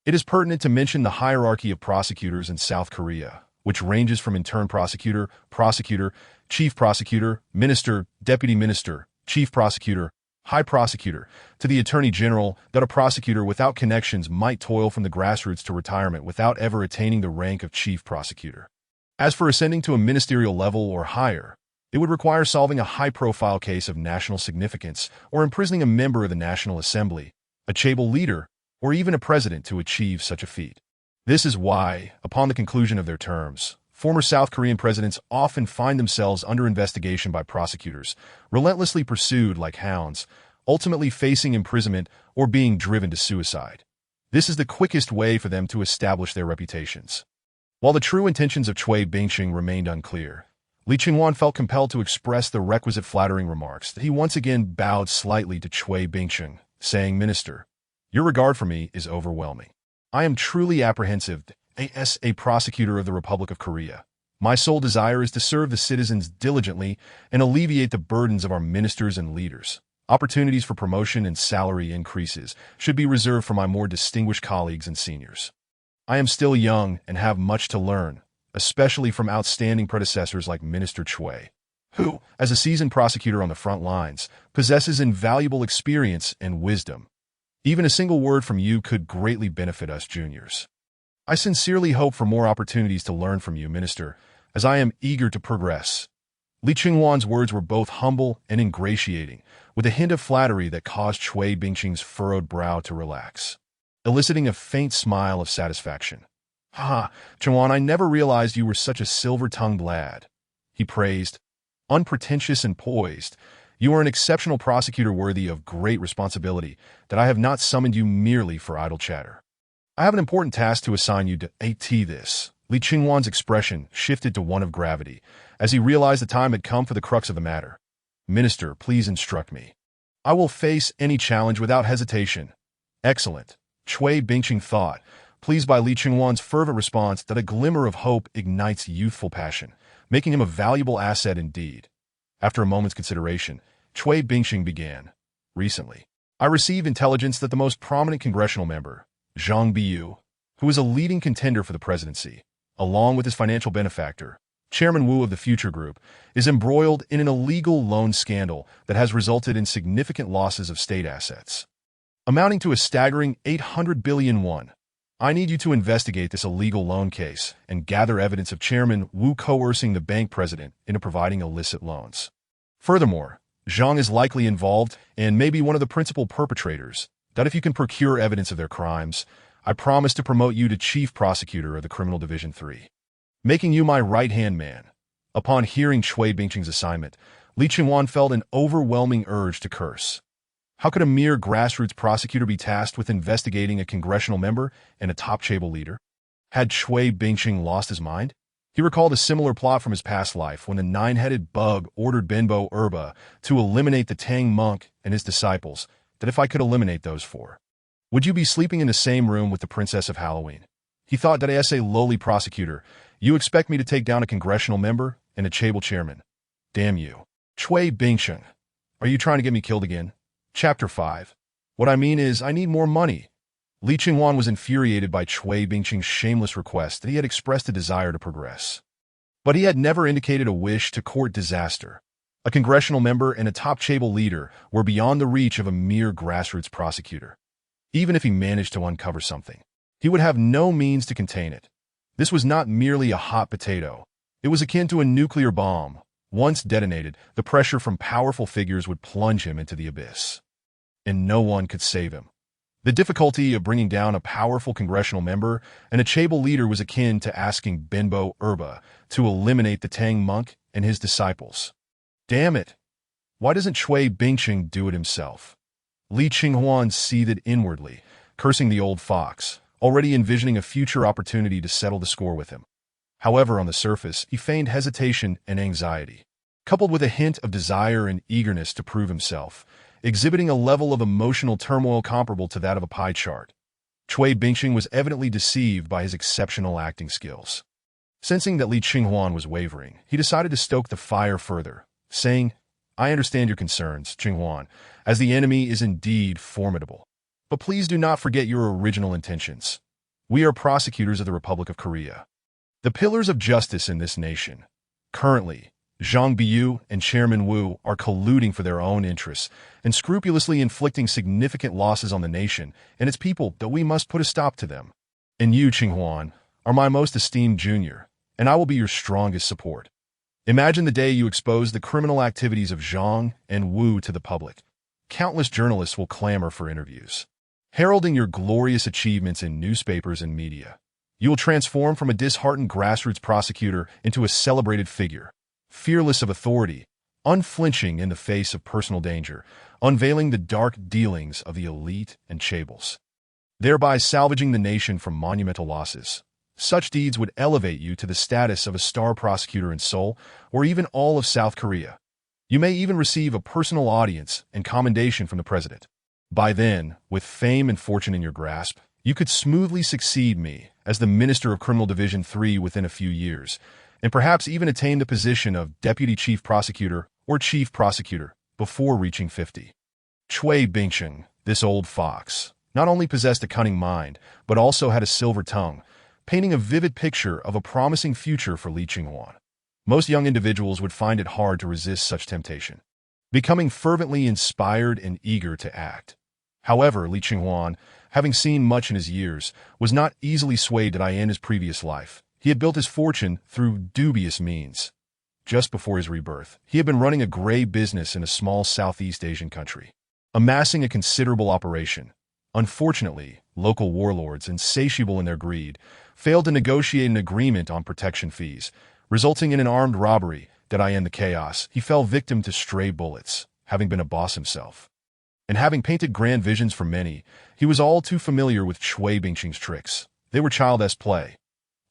Speaker 1: It is pertinent to mention the hierarchy of prosecutors in South Korea, which ranges from intern prosecutor, prosecutor, chief prosecutor, minister, deputy minister, chief prosecutor, high prosecutor, to the attorney general, that a prosecutor without connections might toil from the grassroots to retirement without ever attaining the rank of chief prosecutor. As for ascending to a ministerial level or higher, it would require solving a high-profile case of national significance or imprisoning a member of the National Assembly, a chaebol leader, or even a president to achieve such a feat. This is why, upon the conclusion of their terms, former South Korean presidents often find themselves under investigation by prosecutors, relentlessly pursued like hounds, ultimately facing imprisonment or being driven to suicide. This is the quickest way for them to establish their reputations. While the true intentions of Cui Bingxing remained unclear, Li Qinghuan felt compelled to express the requisite flattering remarks. He once again bowed slightly to Cui Bingxing, saying, "Minister, your regard for me is overwhelming. I am truly apprehensive as a prosecutor of the Republic of Korea. My sole desire is to serve the citizens diligently and alleviate the burdens of our ministers and leaders. Opportunities for promotion and salary increases should be reserved for my more distinguished colleagues and seniors. I am still young and have much to learn, especially from outstanding predecessors like Minister Cui, who, as a seasoned prosecutor on the front lines, possesses invaluable experience and wisdom. Even a single word from you could greatly benefit us juniors. I sincerely hope for more opportunities to learn from you, Minister, as I am eager to progress." Li Qinghuan's words were both humble and ingratiating, with a hint of flattery that caused Cui Bingxing's furrowed brow to relax, eliciting a faint smile of satisfaction. "Ha, Qinghuan, I never realized you were such a silver-tongued lad," he praised. "Unpretentious and poised, you are an exceptional prosecutor worthy of great responsibility, that I have not summoned you merely for idle chatter. I have an important task to assign you to this." Li Qinghuan's expression shifted to one of gravity, as he realized the time had come for the crux of the matter. "Minister, please instruct me. I will face any challenge without hesitation." "Excellent," Cui Bingxing thought, pleased by Li Qinghuan's fervent response that a glimmer of hope ignites youthful passion, making him a valuable asset indeed. After a moment's consideration, Cui Bingxing began. "Recently, I received intelligence that the most prominent congressional member, Zhang Biyu, who is a leading contender for the presidency, along with his financial benefactor, Chairman Wu of the Future Group, is embroiled in an illegal loan scandal that has resulted in significant losses of state assets, amounting to a staggering 800 billion won. I need you to investigate this illegal loan case and gather evidence of Chairman Wu coercing the bank president into providing illicit loans. Furthermore, Zhang is likely involved and may be one of the principal perpetrators, that if you can procure evidence of their crimes, I promise to promote you to Chief Prosecutor of the Criminal Division 3, making you my right-hand man." Upon hearing Cui Bingxing's assignment, Li Qinghuan felt an overwhelming urge to curse. How could a mere grassroots prosecutor be tasked with investigating a congressional member and a top chaebol leader? Had Cui Bingxing lost his mind? He recalled a similar plot from his past life when the nine-headed bug ordered Benbo Erba to eliminate the Tang monk and his disciples, that if I could eliminate those four, would you be sleeping in the same room with the Princess of Halloween? He thought that as a lowly prosecutor, you expect me to take down a congressional member and a chaebol chairman. Damn you. Cui Bingxing, are you trying to get me killed again? Chapter 5. What I mean is, I need more money. Li Qinghuan was infuriated by Cui Bingxing's shameless request that he had expressed a desire to progress. But he had never indicated a wish to court disaster. A congressional member and a top chaebol leader were beyond the reach of a mere grassroots prosecutor. Even if he managed to uncover something, he would have no means to contain it. This was not merely a hot potato. It was akin to a nuclear bomb. Once detonated, the pressure from powerful figures would plunge him into the abyss. And no one could save him. The difficulty of bringing down a powerful congressional member and a Chaebol leader was akin to asking Benbo Urba to eliminate the Tang monk and his disciples. Damn it! Why doesn't Cui Bingqing do it himself? Li Qinghuan seethed inwardly, cursing the old fox, already envisioning a future opportunity to settle the score with him. However, on the surface, he feigned hesitation and anxiety, coupled with a hint of desire and eagerness to prove himself, exhibiting a level of emotional turmoil comparable to that of a pie chart. Cui Bingqing was evidently deceived by his exceptional acting skills. Sensing that Li Qinghuan was wavering, he decided to stoke the fire further, saying, "I understand your concerns, Qinghuan, as the enemy is indeed formidable. But please do not forget your original intentions. We are prosecutors of the Republic of Korea, the pillars of justice in this nation. Currently, Zhang Biyu and Chairman Wu are colluding for their own interests and scrupulously inflicting significant losses on the nation and its people, that we must put a stop to them. And you, Qinghuan, are my most esteemed junior, and I will be your strongest support. Imagine the day you expose the criminal activities of Zhang and Wu to the public. Countless journalists will clamor for interviews, heralding your glorious achievements in newspapers and media. You will transform from a disheartened grassroots prosecutor into a celebrated figure, fearless of authority, unflinching in the face of personal danger, unveiling the dark dealings of the elite and chaebols, thereby salvaging the nation from monumental losses. Such deeds would elevate you to the status of a star prosecutor in Seoul or even all of South Korea. You may even receive a personal audience and commendation from the president. By then, with fame and fortune in your grasp, you could smoothly succeed me as the Minister of Criminal Division 3 within a few years, and perhaps even attain the position of Deputy Chief Prosecutor or Chief Prosecutor before reaching 50. Cui Bingqing, this old fox, not only possessed a cunning mind, but also had a silver tongue, painting a vivid picture of a promising future for Li Qinghuan. Most young individuals would find it hard to resist such temptation, becoming fervently inspired and eager to act. However, Li Qinghuan, having seen much in his years, was not easily swayed to in his previous life. He had built his fortune through dubious means. Just before his rebirth, he had been running a gray business in a small Southeast Asian country, amassing a considerable operation. Unfortunately, local warlords, insatiable in their greed, failed to negotiate an agreement on protection fees, resulting in an armed robbery. In the chaos, he fell victim to stray bullets, having been a boss himself. And having painted grand visions for many, he was all too familiar with Cui Bingqing's tricks. They were childish play.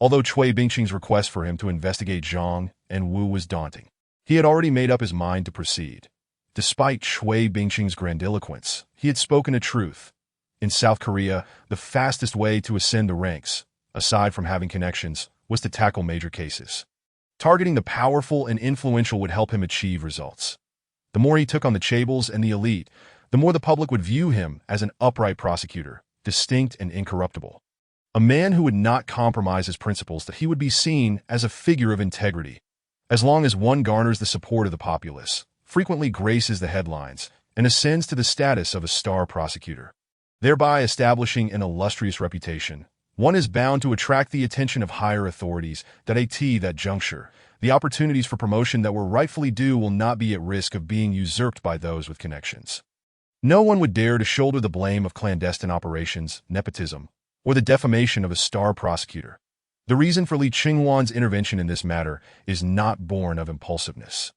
Speaker 1: Although Cui Bingqing's request for him to investigate Zhang and Wu was daunting, he had already made up his mind to proceed. Despite Cui Bingqing's grandiloquence, he had spoken a truth. In South Korea, the fastest way to ascend the ranks, aside from having connections, was to tackle major cases. Targeting the powerful and influential would help him achieve results. The more he took on the chaebols and the elite, the more the public would view him as an upright prosecutor, distinct and incorruptible. A man who would not compromise his principles, that he would be seen as a figure of integrity. As long as one garners the support of the populace, frequently graces the headlines, and ascends to the status of a star prosecutor, thereby establishing an illustrious reputation, one is bound to attract the attention of higher authorities. At that juncture, the opportunities for promotion that were rightfully due will not be at risk of being usurped by those with connections. No one would dare to shoulder the blame of clandestine operations, nepotism, or the defamation of a star prosecutor. The reason for Li Qinghuan's intervention in this matter is not born of impulsiveness.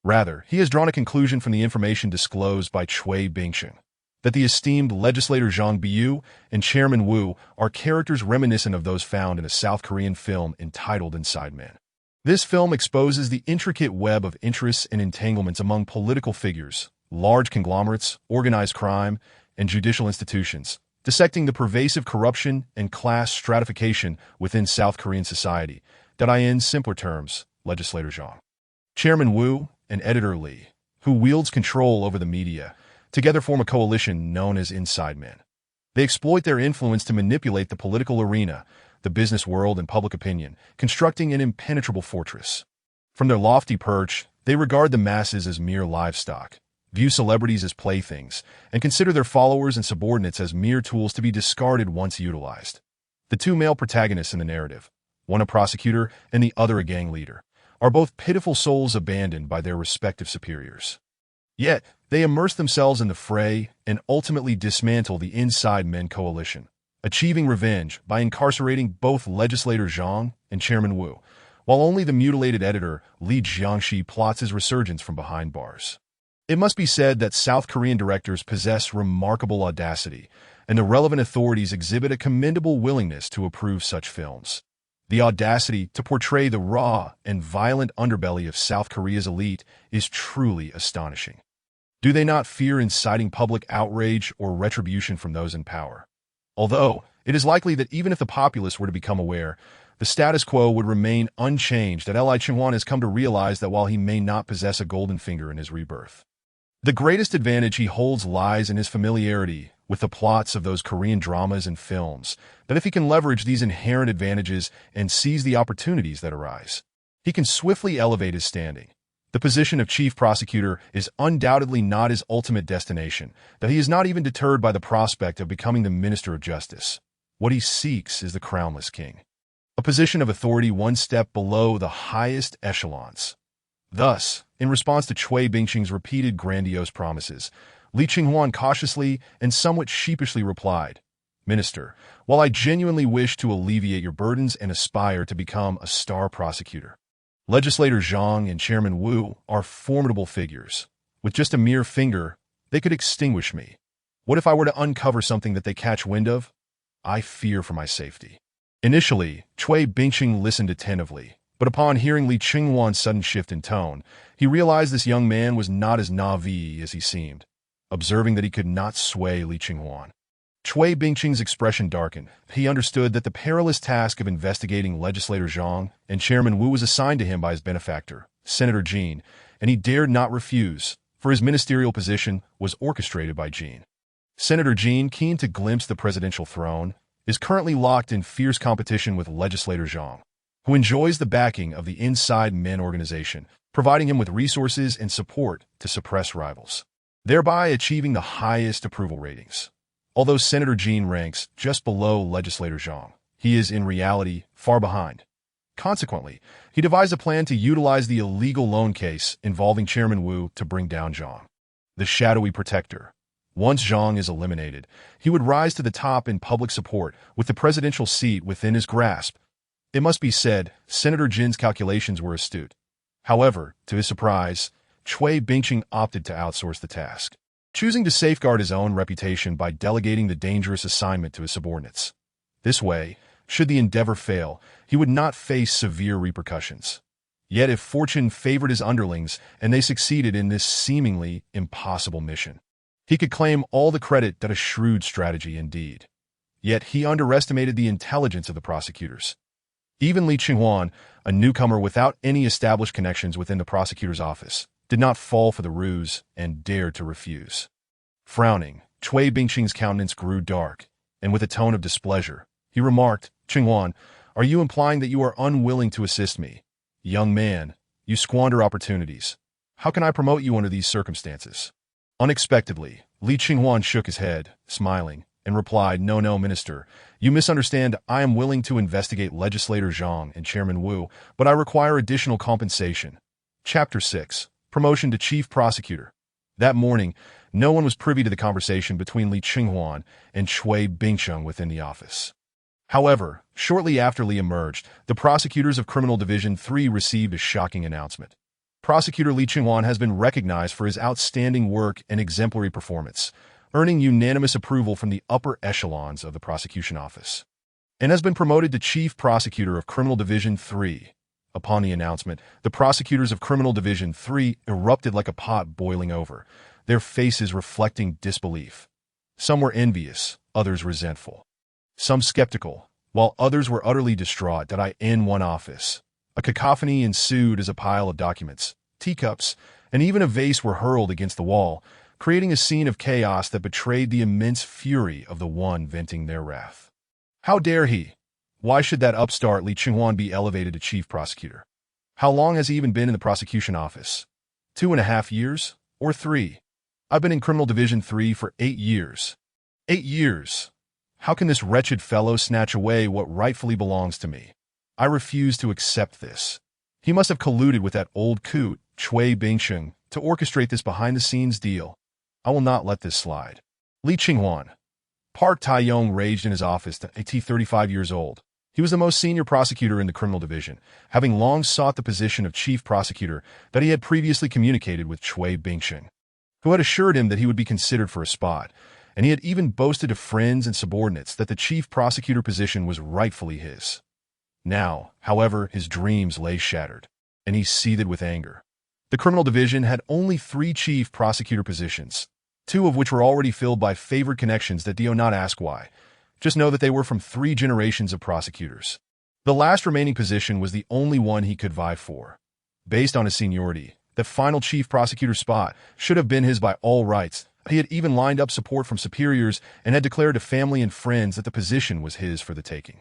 Speaker 1: Rather, he has drawn a conclusion from the information disclosed by Cui Bingqing, that the esteemed legislator Zhang Biyu and Chairman Wu are characters reminiscent of those found in a South Korean film entitled Inside Man. This film exposes the intricate web of interests and entanglements among political figures, large conglomerates, organized crime, and judicial institutions, dissecting the pervasive corruption and class stratification within South Korean society. In simpler terms, legislator Zhang, Chairman Wu, and editor Lee, who wields control over the media, together form a coalition known as Inside Men. They exploit their influence to manipulate the political arena, the business world, and public opinion, constructing an impenetrable fortress. From their lofty perch, they regard the masses as mere livestock, view celebrities as playthings, and consider their followers and subordinates as mere tools to be discarded once utilized. The two male protagonists in the narrative, one a prosecutor and the other a gang leader, are both pitiful souls abandoned by their respective superiors. Yet, they immerse themselves in the fray and ultimately dismantle the Inside Men coalition, achieving revenge by incarcerating both legislator Zhang and Chairman Wu, while only the mutilated editor Li Jiangxi plots his resurgence from behind bars. It must be said that South Korean directors possess remarkable audacity, and the relevant authorities exhibit a commendable willingness to approve such films. The audacity to portray the raw and violent underbelly of South Korea's elite is truly astonishing. Do they not fear inciting public outrage or retribution from those in power? Although, it is likely that even if the populace were to become aware, the status quo would remain unchanged, that Li Ching-hwan has come to realize that while he may not possess a golden finger in his rebirth, the greatest advantage he holds lies in his familiarity with the plots of those Korean dramas and films, that if he can leverage these inherent advantages and seize the opportunities that arise, he can swiftly elevate his standing. The position of chief prosecutor is undoubtedly not his ultimate destination, that he is not even deterred by the prospect of becoming the minister of justice. What he seeks is the crownless king, a position of authority one step below the highest echelons. Thus, in response to Cui Bingqing's repeated grandiose promises, Li Ching-hwan cautiously and somewhat sheepishly replied, "Minister, while I genuinely wish to alleviate your burdens and aspire to become a star prosecutor, Legislator Zhang and Chairman Wu are formidable figures. With just a mere finger, they could extinguish me. What if I were to uncover something that they catch wind of? I fear for my safety." Initially, Cui Bingqing listened attentively, but upon hearing Li Ching-hwan's sudden shift in tone, he realized this young man was not as naive as he seemed. Observing that he could not sway Li Ching-hwan, Cui Bingqing's expression darkened. He understood that the perilous task of investigating Legislator Zhang and Chairman Wu was assigned to him by his benefactor, Senator Jean, and he dared not refuse, for his ministerial position was orchestrated by Jean. Senator Jean, keen to glimpse the presidential throne, is currently locked in fierce competition with Legislator Zhang, who enjoys the backing of the Inside Men organization, providing him with resources and support to suppress rivals, thereby achieving the highest approval ratings. Although Senator Jean ranks just below Legislator Zhang, he is in reality far behind. Consequently, he devised a plan to utilize the illegal loan case involving Chairman Wu to bring down Zhang, the shadowy protector. Once Zhang is eliminated, he would rise to the top in public support with the presidential seat within his grasp. It must be said, Senator Jin's calculations were astute. However, to his surprise, Cui Bingqing opted to outsource the task, choosing to safeguard his own reputation by delegating the dangerous assignment to his subordinates. This way, should the endeavor fail, he would not face severe repercussions. Yet if fortune favored his underlings and they succeeded in this seemingly impossible mission, he could claim all the credit. That a shrewd strategy indeed. Yet he underestimated the intelligence of the prosecutors. Even Li Ching-hwan, a newcomer without any established connections within the prosecutor's office, did not fall for the ruse and dared to refuse. Frowning, Cui Bingqing's countenance grew dark, and with a tone of displeasure, he remarked, "Ching-hwan, are you implying that you are unwilling to assist me? Young man, you squander opportunities. How can I promote you under these circumstances?" Unexpectedly, Li Ching-hwan shook his head, smiling, and replied, "No, Minister. You misunderstand. I am willing to investigate Legislator Zhang and Chairman Wu, but I require additional compensation." Chapter 6. Promotion to Chief Prosecutor. That morning, no one was privy to the conversation between Li Ching-hwan and Cui Bingqing within the office. However, shortly after Li emerged, the prosecutors of Criminal Division 3 received a shocking announcement. Prosecutor Li Ching-hwan has been recognized for his outstanding work and exemplary performance, earning unanimous approval from the upper echelons of the prosecution office, and has been promoted to Chief Prosecutor of Criminal Division 3. Upon the announcement, the prosecutors of Criminal Division 3 erupted like a pot boiling over, their faces reflecting disbelief. Some were envious, others resentful. Some skeptical, while others were utterly distraught that I in one office. A cacophony ensued as a pile of documents, teacups, and even a vase were hurled against the wall, creating a scene of chaos that betrayed the immense fury of the one venting their wrath. How dare he? Why should that upstart Li Ching-hwan be elevated to chief prosecutor? How long has he even been in the prosecution office? 2.5 years? Or 3? I've been in Criminal Division 3 for 8 years. 8 years! How can this wretched fellow snatch away what rightfully belongs to me? I refuse to accept this. He must have colluded with that old coot, Chui Bingsheng, to orchestrate this behind-the-scenes deal. I will not let this slide. Li Qinghuan. Park Tai-yong raged in his office at 35 years old. He was the most senior prosecutor in the criminal division, having long sought the position of chief prosecutor that he had previously communicated with Chui Bingsheng, who had assured him that he would be considered for a spot, and he had even boasted to friends and subordinates that the chief prosecutor position was rightfully his. Now, however, his dreams lay shattered, and he seethed with anger. The criminal division had only 3 chief prosecutor positions, 2 of which were already filled by favored connections that do not ask why. Just know that they were from 3 generations of prosecutors. The last remaining position was the only one he could vie for. Based on his seniority, the final chief prosecutor spot should have been his by all rights. He had even lined up support from superiors and had declared to family and friends that the position was his for the taking.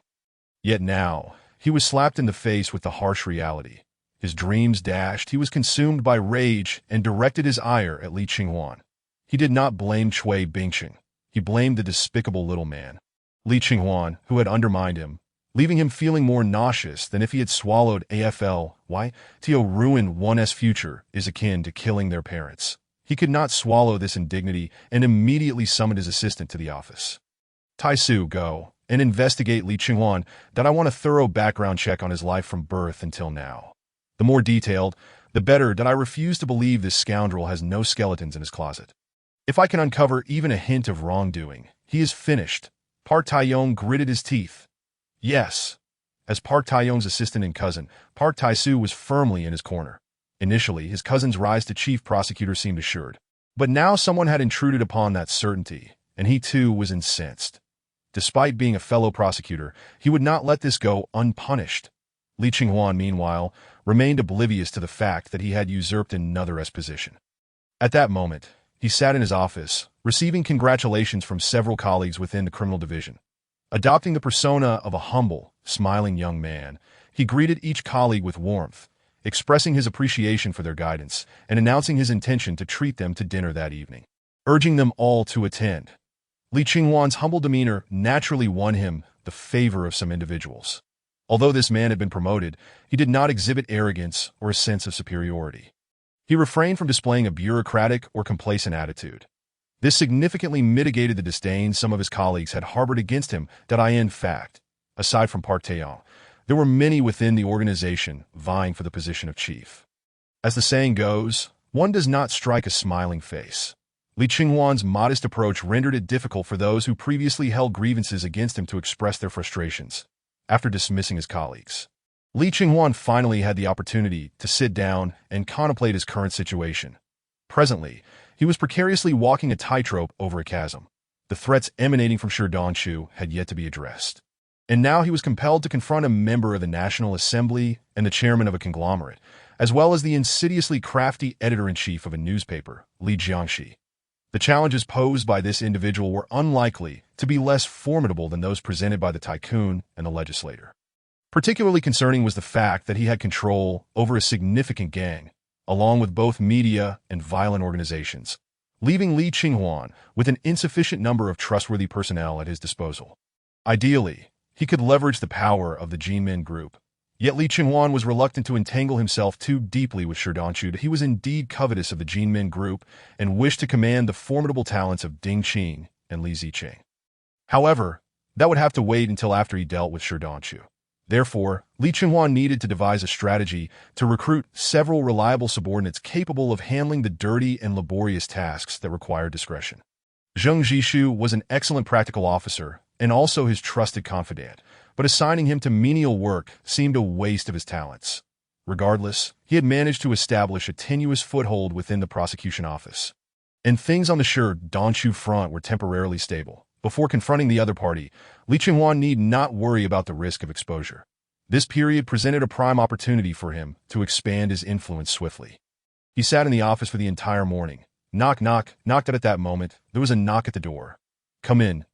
Speaker 1: Yet now, he was slapped in the face with the harsh reality. His dreams dashed, he was consumed by rage and directed his ire at Li Qinghuan. He did not blame Chui Bingsheng. He blamed the despicable little man, Li Qinghuan, who had undermined him, leaving him feeling more nauseous than if he had swallowed AFL. Why? To ruin one's future is akin to killing their parents. He could not swallow this indignity and immediately summoned his assistant to the office. Tai-su, go and investigate Li Qinghuan, that I want a thorough background check on his life from birth until now. The more detailed, the better, that I refuse to believe this scoundrel has no skeletons in his closet. If I can uncover even a hint of wrongdoing, he is finished. Park Tai-yong gritted his teeth. Yes. As Park Tai-yong's assistant and cousin, Park Tai-su was firmly in his corner. Initially, his cousin's rise to chief prosecutor seemed assured. But now someone had intruded upon that certainty, and he too was incensed. Despite being a fellow prosecutor, he would not let this go unpunished. Li Qinghuan, meanwhile, remained oblivious to the fact that he had usurped another's position. At that moment, he sat in his office, receiving congratulations from several colleagues within the criminal division. Adopting the persona of a humble, smiling young man, he greeted each colleague with warmth, expressing his appreciation for their guidance and announcing his intention to treat them to dinner that evening, urging them all to attend. Li Qinghuan's humble demeanor naturally won him the favor of some individuals. Although this man had been promoted, he did not exhibit arrogance or a sense of superiority. He refrained from displaying a bureaucratic or complacent attitude. This significantly mitigated the disdain some of his colleagues had harbored against him. In fact, aside from Park Tai-yong, there were many within the organization vying for the position of chief. As the saying goes, one does not strike a smiling face. Li Qinghuan's modest approach rendered it difficult for those who previously held grievances against him to express their frustrations. After dismissing his colleagues, Li Qinghuan finally had the opportunity to sit down and contemplate his current situation. Presently, he was precariously walking a tightrope over a chasm. The threats emanating from Shi Dongchu had yet to be addressed. And now he was compelled to confront a member of the National Assembly and the chairman of a conglomerate, as well as the insidiously crafty editor-in-chief of a newspaper, Li Jiangxi. The challenges posed by this individual were unlikely to be less formidable than those presented by the tycoon and the legislator. Particularly concerning was the fact that he had control over a significant gang, along with both media and violent organizations, leaving Li Qinghuan with an insufficient number of trustworthy personnel at his disposal. Ideally, he could leverage the power of the Jinmen group. Yet Li Qinghuan was reluctant to entangle himself too deeply with Shi Dongchu. He was indeed covetous of the Jinmen group and wished to command the formidable talents of Ding Qing and Li Zicheng. However, that would have to wait until after he dealt with Shi Dongchu. Therefore, Li Qinghuan needed to devise a strategy to recruit several reliable subordinates capable of handling the dirty and laborious tasks that required discretion. Zheng Jishu was an excellent practical officer and also his trusted confidant, but assigning him to menial work seemed a waste of his talents. Regardless, he had managed to establish a tenuous foothold within the prosecution office. And things on the Shi Dongchu front were temporarily stable. Before confronting the other party, Li Qinghuan need not worry about the risk of exposure. This period presented a prime opportunity for him to expand his influence swiftly. He sat in the office for the entire morning. Knock, knock, knocked at that moment. There was a knock at the door. Come in.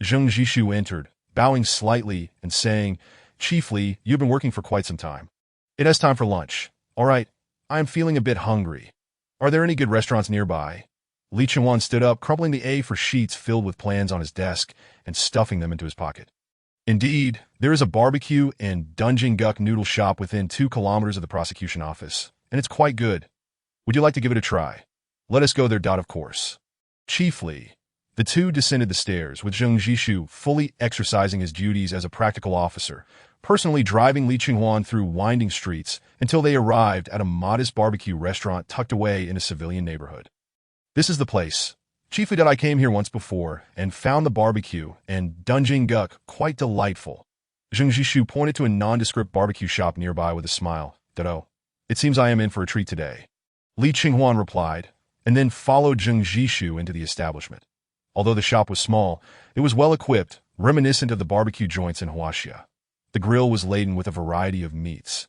Speaker 1: Zheng Jishu entered, bowing slightly and saying, Chief Li, you've been working for quite some time. It is time for lunch. All right, I am feeling a bit hungry. Are there any good restaurants nearby? Li Qinghuan stood up, crumpling the A4 sheets filled with plans on his desk and stuffing them into his pocket. Indeed, there is a barbecue and Dungeon Guk noodle shop within 2 kilometers of the prosecution office, and it's quite good. Would you like to give it a try? Let us go there. Of course. Chiefly, the two descended the stairs, with Zheng Jishu fully exercising his duties as a practical officer, personally driving Li Qinghuan through winding streets until they arrived at a modest barbecue restaurant tucked away in a civilian neighborhood. This is the place. Chiefly that I came here once before and found the barbecue and Dungeon Guk quite delightful. Zheng Jishu pointed to a nondescript barbecue shop nearby with a smile. Ditto. It seems I am in for a treat today. Li Qinghuan replied, and then followed Zheng Jishu into the establishment. Although the shop was small, it was well equipped, reminiscent of the barbecue joints in Huaxia. The grill was laden with a variety of meats,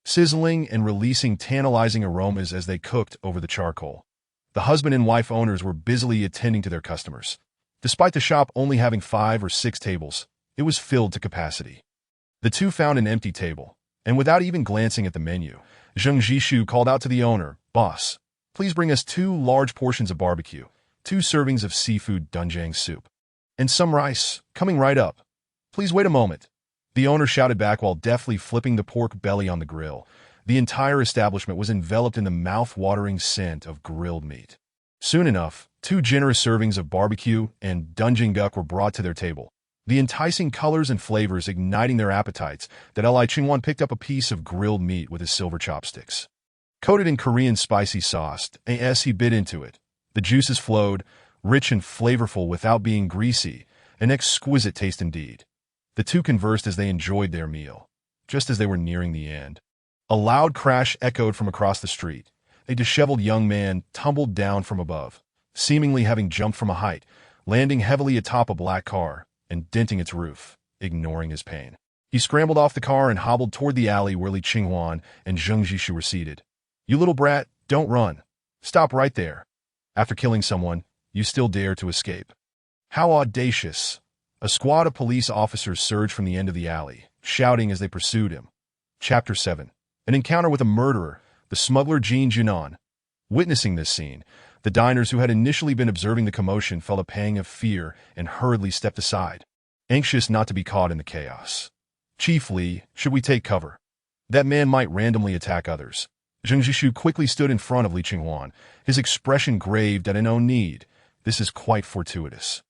Speaker 1: sizzling and releasing tantalizing aromas as they cooked over the charcoal. The husband and wife owners were busily attending to their customers. Despite the shop only having 5 or 6 tables, it was filled to capacity. The two found an empty table, and without even glancing at the menu, Zheng Jishu called out to the owner, "Boss, please bring us 2 large portions of barbecue, 2 servings of seafood doenjang soup, and some rice, coming right up. Please wait a moment." The owner shouted back while deftly flipping the pork belly on the grill. The entire establishment was enveloped in the mouth-watering scent of grilled meat. Soon enough, 2 generous servings of barbecue and Dungeon Guk were brought to their table, the enticing colors and flavors igniting their appetites that Li Qinghuan picked up a piece of grilled meat with his silver chopsticks. Coated in Korean spicy sauce, as he bit into it, the juices flowed, rich and flavorful without being greasy, an exquisite taste indeed. The two conversed as they enjoyed their meal. Just as they were nearing the end, a loud crash echoed from across the street. A disheveled young man tumbled down from above, seemingly having jumped from a height, landing heavily atop a black car and denting its roof, ignoring his pain. He scrambled off the car and hobbled toward the alley where Li Qinghuan and Zheng Jishu were seated. "You little brat, don't run. Stop right there. After killing someone, you still dare to escape. How audacious!" A squad of police officers surged from the end of the alley, shouting as they pursued him. Chapter 7. An encounter with a murderer, the smuggler Jin Junan. Witnessing this scene, the diners who had initially been observing the commotion felt a pang of fear and hurriedly stepped aside, anxious not to be caught in the chaos. "Chief Li, should we take cover? That man might randomly attack others." Zheng Jishu quickly stood in front of Li Qinghuan, his expression grave at no need. "This is quite fortuitous."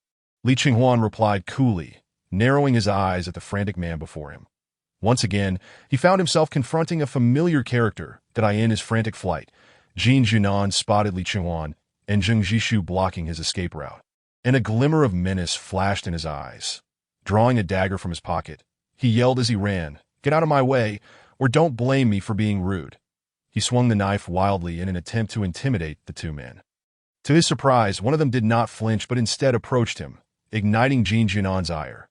Speaker 1: Li Qinghuan replied coolly, narrowing his eyes at the frantic man before him. Once again, he found himself confronting a familiar character that in his frantic flight. Jin Junan spotted Li Qinghuan and Zheng Jishu blocking his escape route, and a glimmer of menace flashed in his eyes. Drawing a dagger from his pocket, he yelled as he ran, "Get out of my way, or don't blame me for being rude." He swung the knife wildly in an attempt to intimidate the two men. To his surprise, one of them did not flinch but instead approached him, igniting Jin Junan's ire.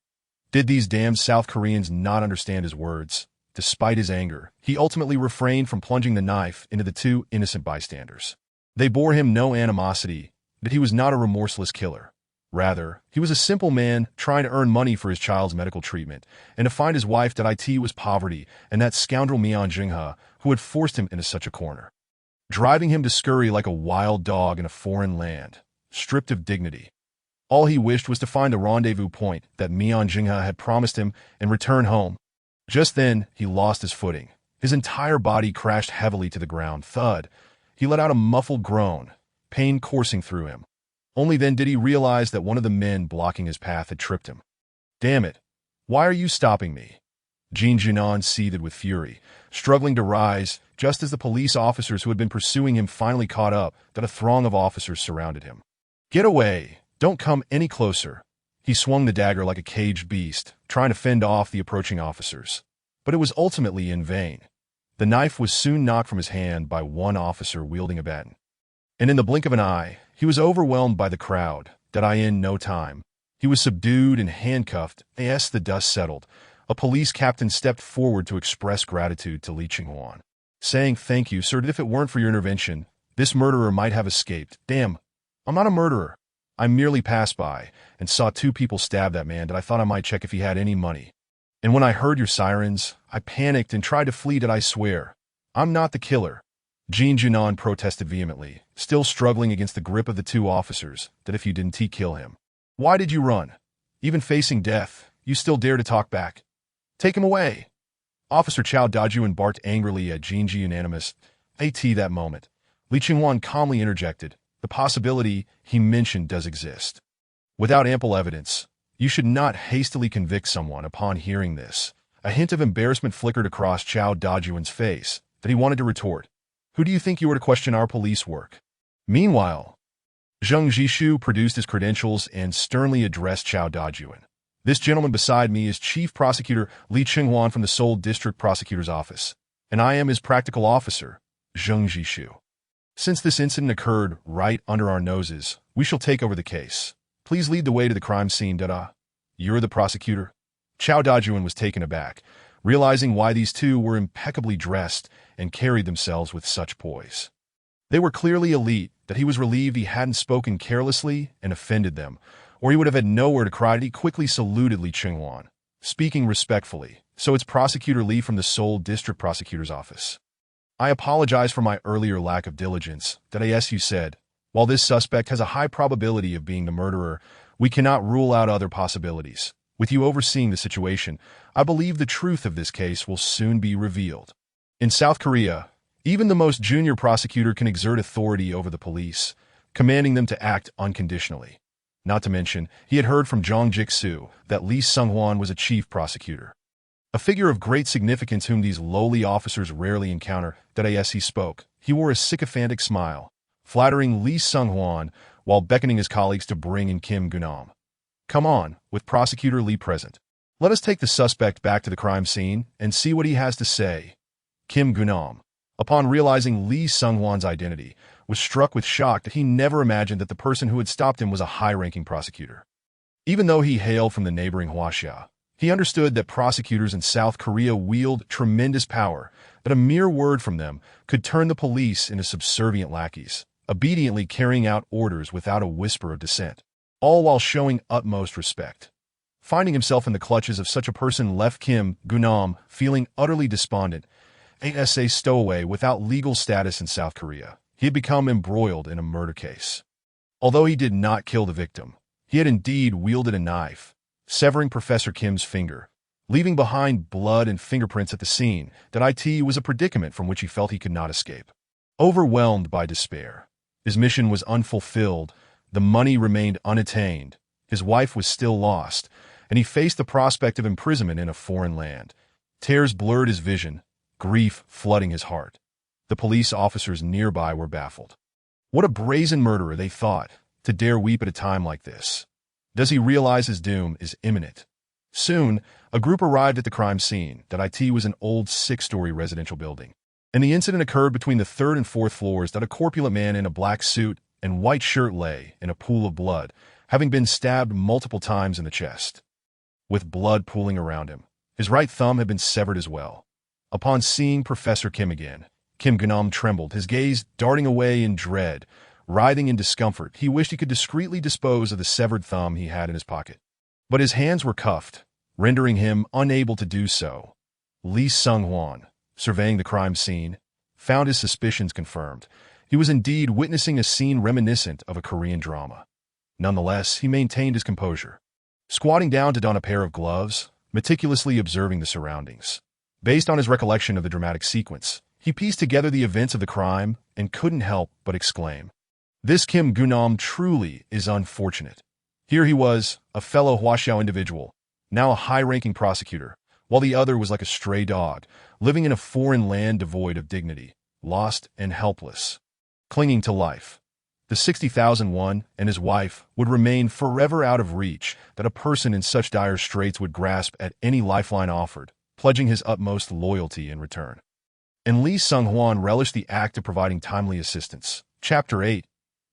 Speaker 1: Did these damned South Koreans not understand his words? Despite his anger, he ultimately refrained from plunging the knife into the 2 innocent bystanders. They bore him no animosity, that he was not a remorseless killer. Rather, he was a simple man trying to earn money for his child's medical treatment and to find his wife that it was poverty and that scoundrel Mian Jinghe who had forced him into such a corner, driving him to scurry like a wild dog in a foreign land, stripped of dignity. All he wished was to find the rendezvous point that Mian Jinghe had promised him and return home. Just then, he lost his footing. His entire body crashed heavily to the ground. Thud. He let out a muffled groan, pain coursing through him. Only then did he realize that one of the men blocking his path had tripped him. "Damn it! Why are you stopping me?" Jin Junan seethed with fury, struggling to rise, just as the police officers who had been pursuing him finally caught up, that a throng of officers surrounded him. "Get away! Don't come any closer." He swung the dagger like a caged beast, trying to fend off the approaching officers. But it was ultimately in vain. The knife was soon knocked from his hand by one officer wielding a baton. And in the blink of an eye, he was overwhelmed by the crowd, that in no time. He was subdued and handcuffed. As the dust settled, a police captain stepped forward to express gratitude to Li Qinghuan, saying, "Thank you, sir, if it weren't for your intervention, this murderer might have escaped." "Damn, I'm not a murderer. I merely passed by and saw 2 people stab that man that I thought I might check if he had any money. And when I heard your sirens, I panicked and tried to flee. I swear, I'm not the killer." Jin Junan protested vehemently, still struggling against the grip of the 2 officers, that if you didn't kill him. "Why did you run? Even facing death, You still dare to talk back? Take him away. Officer Chao Dajuan barked angrily at Jinji unanimous. At that moment, Li Qinghuan calmly interjected, the possibility he mentioned does exist. Without ample evidence, you should not hastily convict someone upon hearing this. A hint of embarrassment flickered across Chao Dajuan's face that he wanted to retort. Who do you think you are to question our police work? Meanwhile, Zheng Jishu produced his credentials and sternly addressed Chao Dajuan. This gentleman beside me is Chief Prosecutor Li Qinghuan from the Seoul District Prosecutor's Office, and I am his practical officer, Zheng Jishu. Since this incident occurred right under our noses, we shall take over the case. Please lead the way to the crime scene, Dada. You're the prosecutor? Chao Dajuan was taken aback, realizing why these two were impeccably dressed and carried themselves with such poise. They were clearly elite, that he was relieved he hadn't spoken carelessly and offended them, or he would have had nowhere to cry. He quickly saluted Li Qinghuan, speaking respectfully. So it's Prosecutor Li from the Seoul District Prosecutor's Office. I apologize for my earlier lack of diligence. That as you said, while this suspect has a high probability of being the murderer, we cannot rule out other possibilities. With you overseeing the situation, I believe the truth of this case will soon be revealed. In South Korea, even the most junior prosecutor can exert authority over the police, commanding them to act unconditionally. Not to mention, he had heard from Zhang Jiksu that Li Sunghwan was a chief prosecutor, a figure of great significance whom these lowly officers rarely encounter. That as he spoke, he wore a sycophantic smile, flattering Li Sunghwan while beckoning his colleagues to bring in Kim Gunam. Come on, with Prosecutor Li present. Let us take the suspect back to the crime scene and see what he has to say. Kim Gunam, upon realizing Li Sunghwan's identity, was struck with shock that he never imagined that the person who had stopped him was a high-ranking prosecutor. Even though he hailed from the neighboring Huaxia, he understood that prosecutors in South Korea wield tremendous power, that a mere word from them could turn the police into subservient lackeys, obediently carrying out orders without a whisper of dissent, all while showing utmost respect. Finding himself in the clutches of such a person left Kim Gunam feeling utterly despondent, a stowaway without legal status in South Korea. He had become embroiled in a murder case. Although he did not kill the victim, he had indeed wielded a knife, severing Professor Kim's finger, leaving behind blood and fingerprints at the scene. That it was a predicament from which he felt he could not escape. Overwhelmed by despair, his mission was unfulfilled, the money remained unattained, his wife was still lost, and he faced the prospect of imprisonment in a foreign land. Tears blurred his vision, grief flooding his heart. The police officers nearby were baffled. What a brazen murderer, they thought, to dare weep at a time like this. Does he realize his doom is imminent? Soon, a group arrived at the crime scene. That it was an old 6-story residential building, and the incident occurred between the 3rd and 4th floors. That a corpulent man in a black suit and white shirt lay in a pool of blood, having been stabbed multiple times in the chest. With blood pooling around him, his right thumb had been severed as well. Upon seeing Professor Kim again, Kim Gunam trembled, his gaze darting away in dread. Writhing in discomfort, he wished he could discreetly dispose of the severed thumb he had in his pocket. But his hands were cuffed, rendering him unable to do so. Li Sunghwan, surveying the crime scene, found his suspicions confirmed. He was indeed witnessing a scene reminiscent of a Korean drama. Nonetheless, he maintained his composure, squatting down to don a pair of gloves, meticulously observing the surroundings. Based on his recollection of the dramatic sequence, he pieced together the events of the crime and couldn't help but exclaim, "This Kim Gunam truly is unfortunate." Here he was, a fellow Huaxiao individual, now a high-ranking prosecutor, while the other was like a stray dog, living in a foreign land devoid of dignity, lost and helpless, clinging to life. The 60,000 won and his wife would remain forever out of reach. That a person in such dire straits would grasp at any lifeline offered, pledging his utmost loyalty in return. And Li Sunghwan relished the act of providing timely assistance. Chapter 8.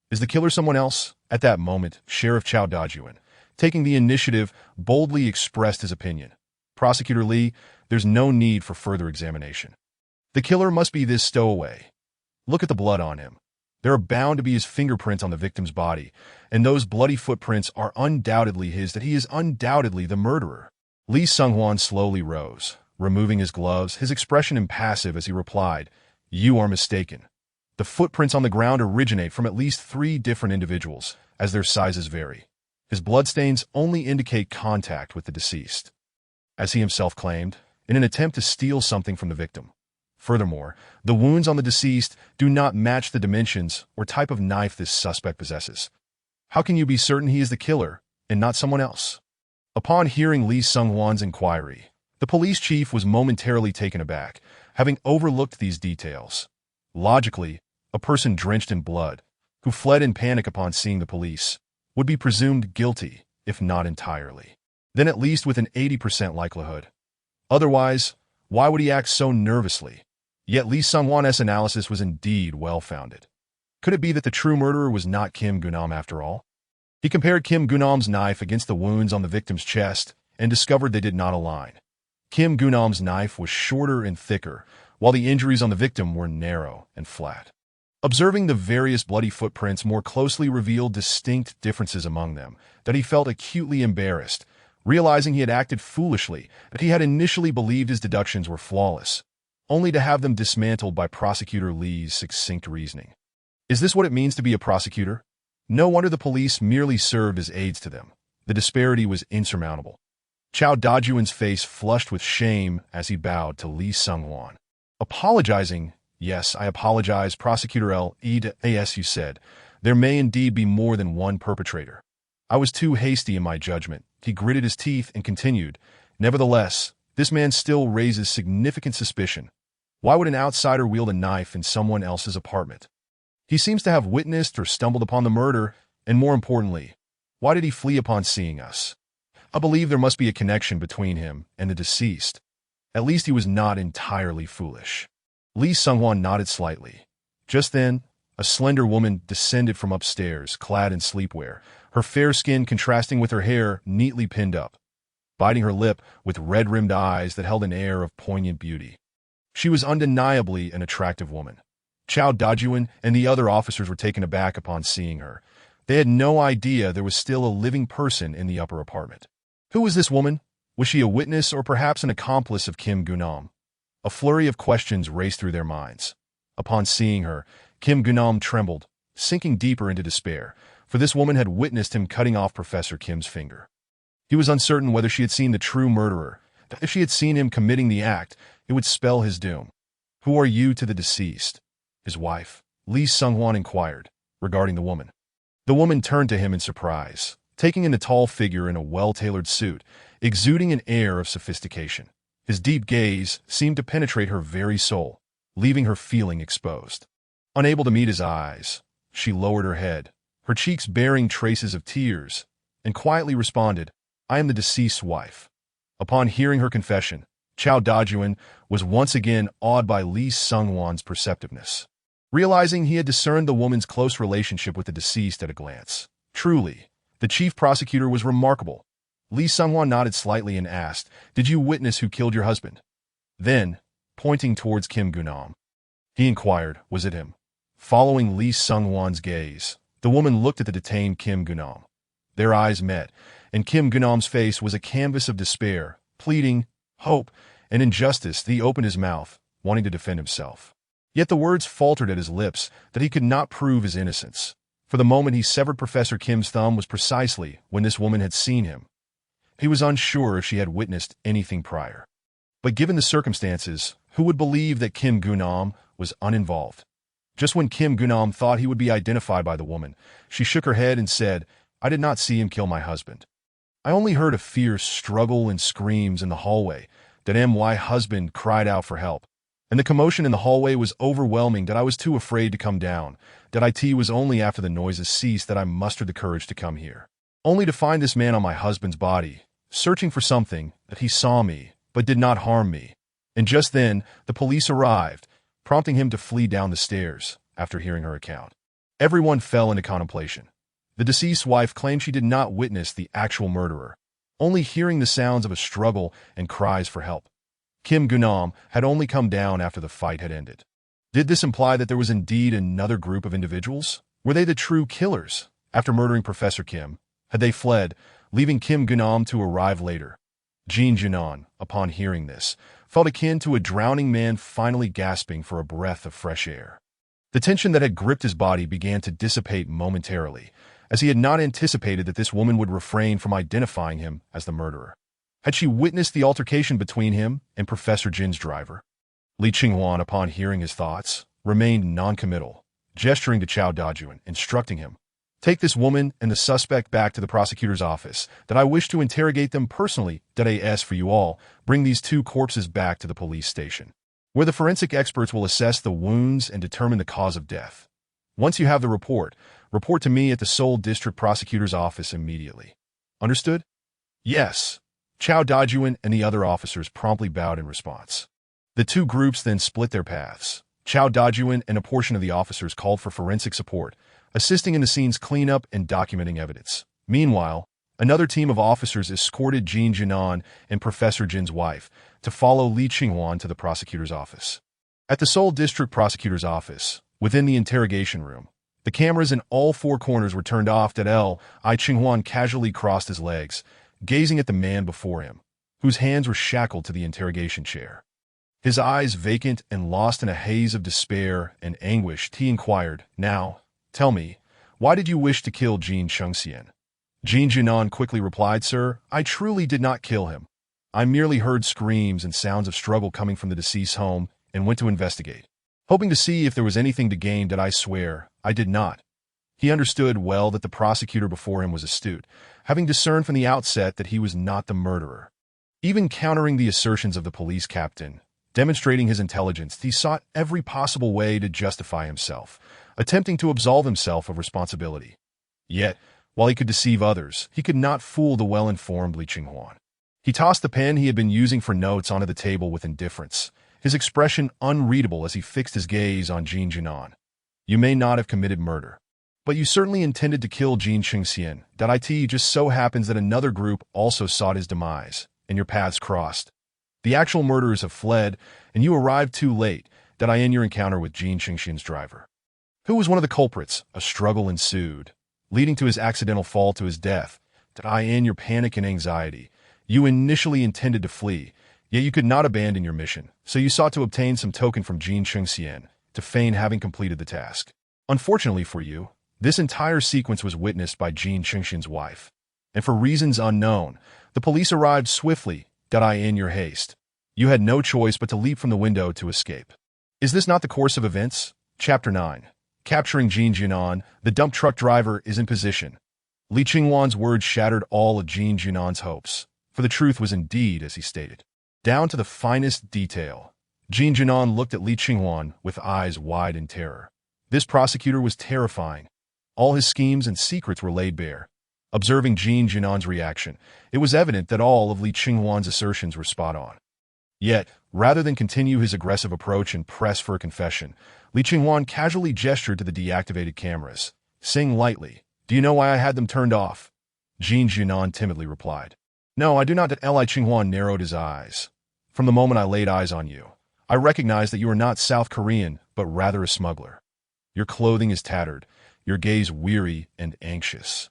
Speaker 1: Is the killer someone else? At that moment, Sheriff Chao Dajuan, taking the initiative, boldly expressed his opinion. Prosecutor Li, there's no need for further examination. The killer must be this stowaway. Look at the blood on him. There are bound to be his fingerprints on the victim's body, and those bloody footprints are undoubtedly his. That he is undoubtedly the murderer. Li Sunghwan slowly rose, removing his gloves, his expression impassive as he replied, "You are mistaken. The footprints on the ground originate from at least 3 different individuals, as their sizes vary. His bloodstains only indicate contact with the deceased, as he himself claimed, in an attempt to steal something from the victim. Furthermore, the wounds on the deceased do not match the dimensions or type of knife this suspect possesses. How can you be certain he is the killer and not someone else? Upon hearing Lee Sung-hwan's inquiry, the police chief was momentarily taken aback, having overlooked these details. Logically, a person drenched in blood, who fled in panic upon seeing the police, would be presumed guilty, if not entirely. Then at least with an 80% likelihood. Otherwise, why would he act so nervously? Yet Lee Sung-hwan's analysis was indeed well-founded. Could it be that the true murderer was not Kim Gunam after all? He compared Kim Gunam's knife against the wounds on the victim's chest and discovered they did not align. Kim Gunam's knife was shorter and thicker, while the injuries on the victim were narrow and flat. Observing the various bloody footprints more closely revealed distinct differences among them, that he felt acutely embarrassed, realizing he had acted foolishly, that he had initially believed his deductions were flawless, only to have them dismantled by Prosecutor Lee's succinct reasoning. Is this what it means to be a prosecutor? No wonder the police merely served as aides to them. The disparity was insurmountable. Chow Dajuan's face flushed with shame as he bowed to Lee Sung-hwan. Apologizing? Yes, I apologize, Prosecutor As you said. There may indeed be more than one perpetrator. I was too hasty in my judgment. He gritted his teeth and continued, Nevertheless, this man still raises significant suspicion. Why would an outsider wield a knife in someone else's apartment? He seems to have witnessed or stumbled upon the murder, and more importantly, why did he flee upon seeing us? I believe there must be a connection between him and the deceased. At least he was not entirely foolish. Lee Sung-hwan nodded slightly. Just then, a slender woman descended from upstairs, clad in sleepwear, her fair skin contrasting with her hair neatly pinned up, biting her lip with red-rimmed eyes that held an air of poignant beauty. She was undeniably an attractive woman. Chow Dajuan and the other officers were taken aback upon seeing her. They had no idea there was still a living person in the upper apartment. Who was this woman? Was she a witness or perhaps an accomplice of Kim Gunam? A flurry of questions raced through their minds. Upon seeing her, Kim Gunam trembled, sinking deeper into despair, for this woman had witnessed him cutting off Professor Kim's finger. He was uncertain whether she had seen the true murderer. If she had seen him committing the act, it would spell his doom. Who are you to the deceased? His wife, Lee Sung-hwan inquired, regarding the woman. The woman turned to him in surprise, taking in the tall figure in a well-tailored suit, exuding an air of sophistication. His deep gaze seemed to penetrate her very soul, leaving her feeling exposed. Unable to meet his eyes, she lowered her head, her cheeks bearing traces of tears, and quietly responded, I am the deceased's wife. Upon hearing her confession, Chow Dajuan was once again awed by Lee Sung-hwan's perceptiveness, realizing he had discerned the woman's close relationship with the deceased at a glance. Truly, the chief prosecutor was remarkable. Lee Sung-hwan nodded slightly and asked, Did you witness who killed your husband? Then, pointing towards Kim Gunam, he inquired, Was it him? Following Lee Sung-hwan's gaze, the woman looked at the detained Kim Gunam. Their eyes met, and Kim Gunam's face was a canvas of despair, pleading, hope, and injustice. He opened his mouth, wanting to defend himself. Yet the words faltered at his lips that he could not prove his innocence. For the moment he severed Professor Kim's thumb was precisely when this woman had seen him. He was unsure if she had witnessed anything prior. But given the circumstances, who would believe that Kim Gunam was uninvolved? Just when Kim Gunam thought he would be identified by the woman, she shook her head and said, I did not see him kill my husband. I only heard a fierce struggle and screams in the hallway, that my husband cried out for help. And the commotion in the hallway was overwhelming that I was too afraid to come down, that it was only after the noises ceased that I mustered the courage to come here. Only to find this man on my husband's body, searching for something, that he saw me, but did not harm me. And just then, the police arrived, prompting him to flee down the stairs, after hearing her account. Everyone fell into contemplation. The deceased's wife claimed she did not witness the actual murderer, only hearing the sounds of a struggle and cries for help. Kim Gunam had only come down after the fight had ended. Did this imply that there was indeed another group of individuals? Were they the true killers? After murdering Professor Kim, had they fled, leaving Kim Gunam to arrive later? Jean Junan, upon hearing this, felt akin to a drowning man finally gasping for a breath of fresh air. The tension that had gripped his body began to dissipate momentarily, as he had not anticipated that this woman would refrain from identifying him as the murderer. Had she witnessed the altercation between him and Professor Jin's driver? Li Qinghuan, upon hearing his thoughts, remained non-committal, gesturing to Chao Dajuan, instructing him, "Take this woman and the suspect back to the prosecutor's office, that I wish to interrogate them personally. As for you all, bring these two corpses back to the police station, where the forensic experts will assess the wounds and determine the cause of death. Once you have the report to me at the Seoul District Prosecutor's office immediately. Understood?" "Yes." Chao Dajuan and the other officers promptly bowed in response. The two groups then split their paths. Chao Dajuan and a portion of the officers called for forensic support, assisting in the scene's cleanup and documenting evidence. Meanwhile, another team of officers escorted Jin Jinan and Professor Jin's wife to follow Li Qinghuan to the prosecutor's office. At the Seoul District Prosecutor's office, within the interrogation room, the cameras in all four corners were turned off. Li Qinghuan casually crossed his legs, gazing at the man before him, whose hands were shackled to the interrogation chair. His eyes vacant and lost in a haze of despair and anguish, he inquired, "Now, tell me, why did you wish to kill Jin Chengxian?" Jin Jinan quickly replied, "Sir, I truly did not kill him. I merely heard screams and sounds of struggle coming from the deceased's home and went to investigate, hoping to see if there was anything to gain. I swear, I did not." He understood well that the prosecutor before him was astute, having discerned from the outset that he was not the murderer. Even countering the assertions of the police captain, demonstrating his intelligence, he sought every possible way to justify himself, attempting to absolve himself of responsibility. Yet, while he could deceive others, he could not fool the well-informed Li Qinghuan. He tossed the pen he had been using for notes onto the table with indifference, his expression unreadable as he fixed his gaze on Jin Jinan. "You may not have committed murder, but you certainly intended to kill Jin Chengxian. It just so happens that another group also sought his demise, and your paths crossed. The actual murderers have fled, and you arrived too late. In your encounter with Jin Chengxian's driver, who was one of the culprits, a struggle ensued, leading to his accidental fall to his death. In your panic and anxiety, you initially intended to flee, yet you could not abandon your mission, so you sought to obtain some token from Jin Chengxian to feign having completed the task. Unfortunately for you, this entire sequence was witnessed by Jin Chengxian's wife, and for reasons unknown, the police arrived swiftly. In your haste, you had no choice but to leap from the window to escape. Is this not the course of events?" Chapter 9. Capturing Jin Jinan, the dump truck driver is in position. Li Qinghuan's words shattered all of Jin Jinan's hopes, for the truth was indeed as he stated. Down to the finest detail, Jin Jinan looked at Li Qinghuan with eyes wide in terror. This prosecutor was terrifying. All his schemes and secrets were laid bare. Observing Jin Jinan's reaction, it was evident that all of Li Qinghuan's assertions were spot on. Yet, rather than continue his aggressive approach and press for a confession, Li Qinghuan casually gestured to the deactivated cameras, saying lightly, "Do you know why I had them turned off?" Jin Jinan timidly replied, "No, I do not." Li Qinghuan narrowed his eyes. "From the moment I laid eyes on you, I recognized that you are not South Korean, but rather a smuggler. Your clothing is tattered, your gaze weary and anxious.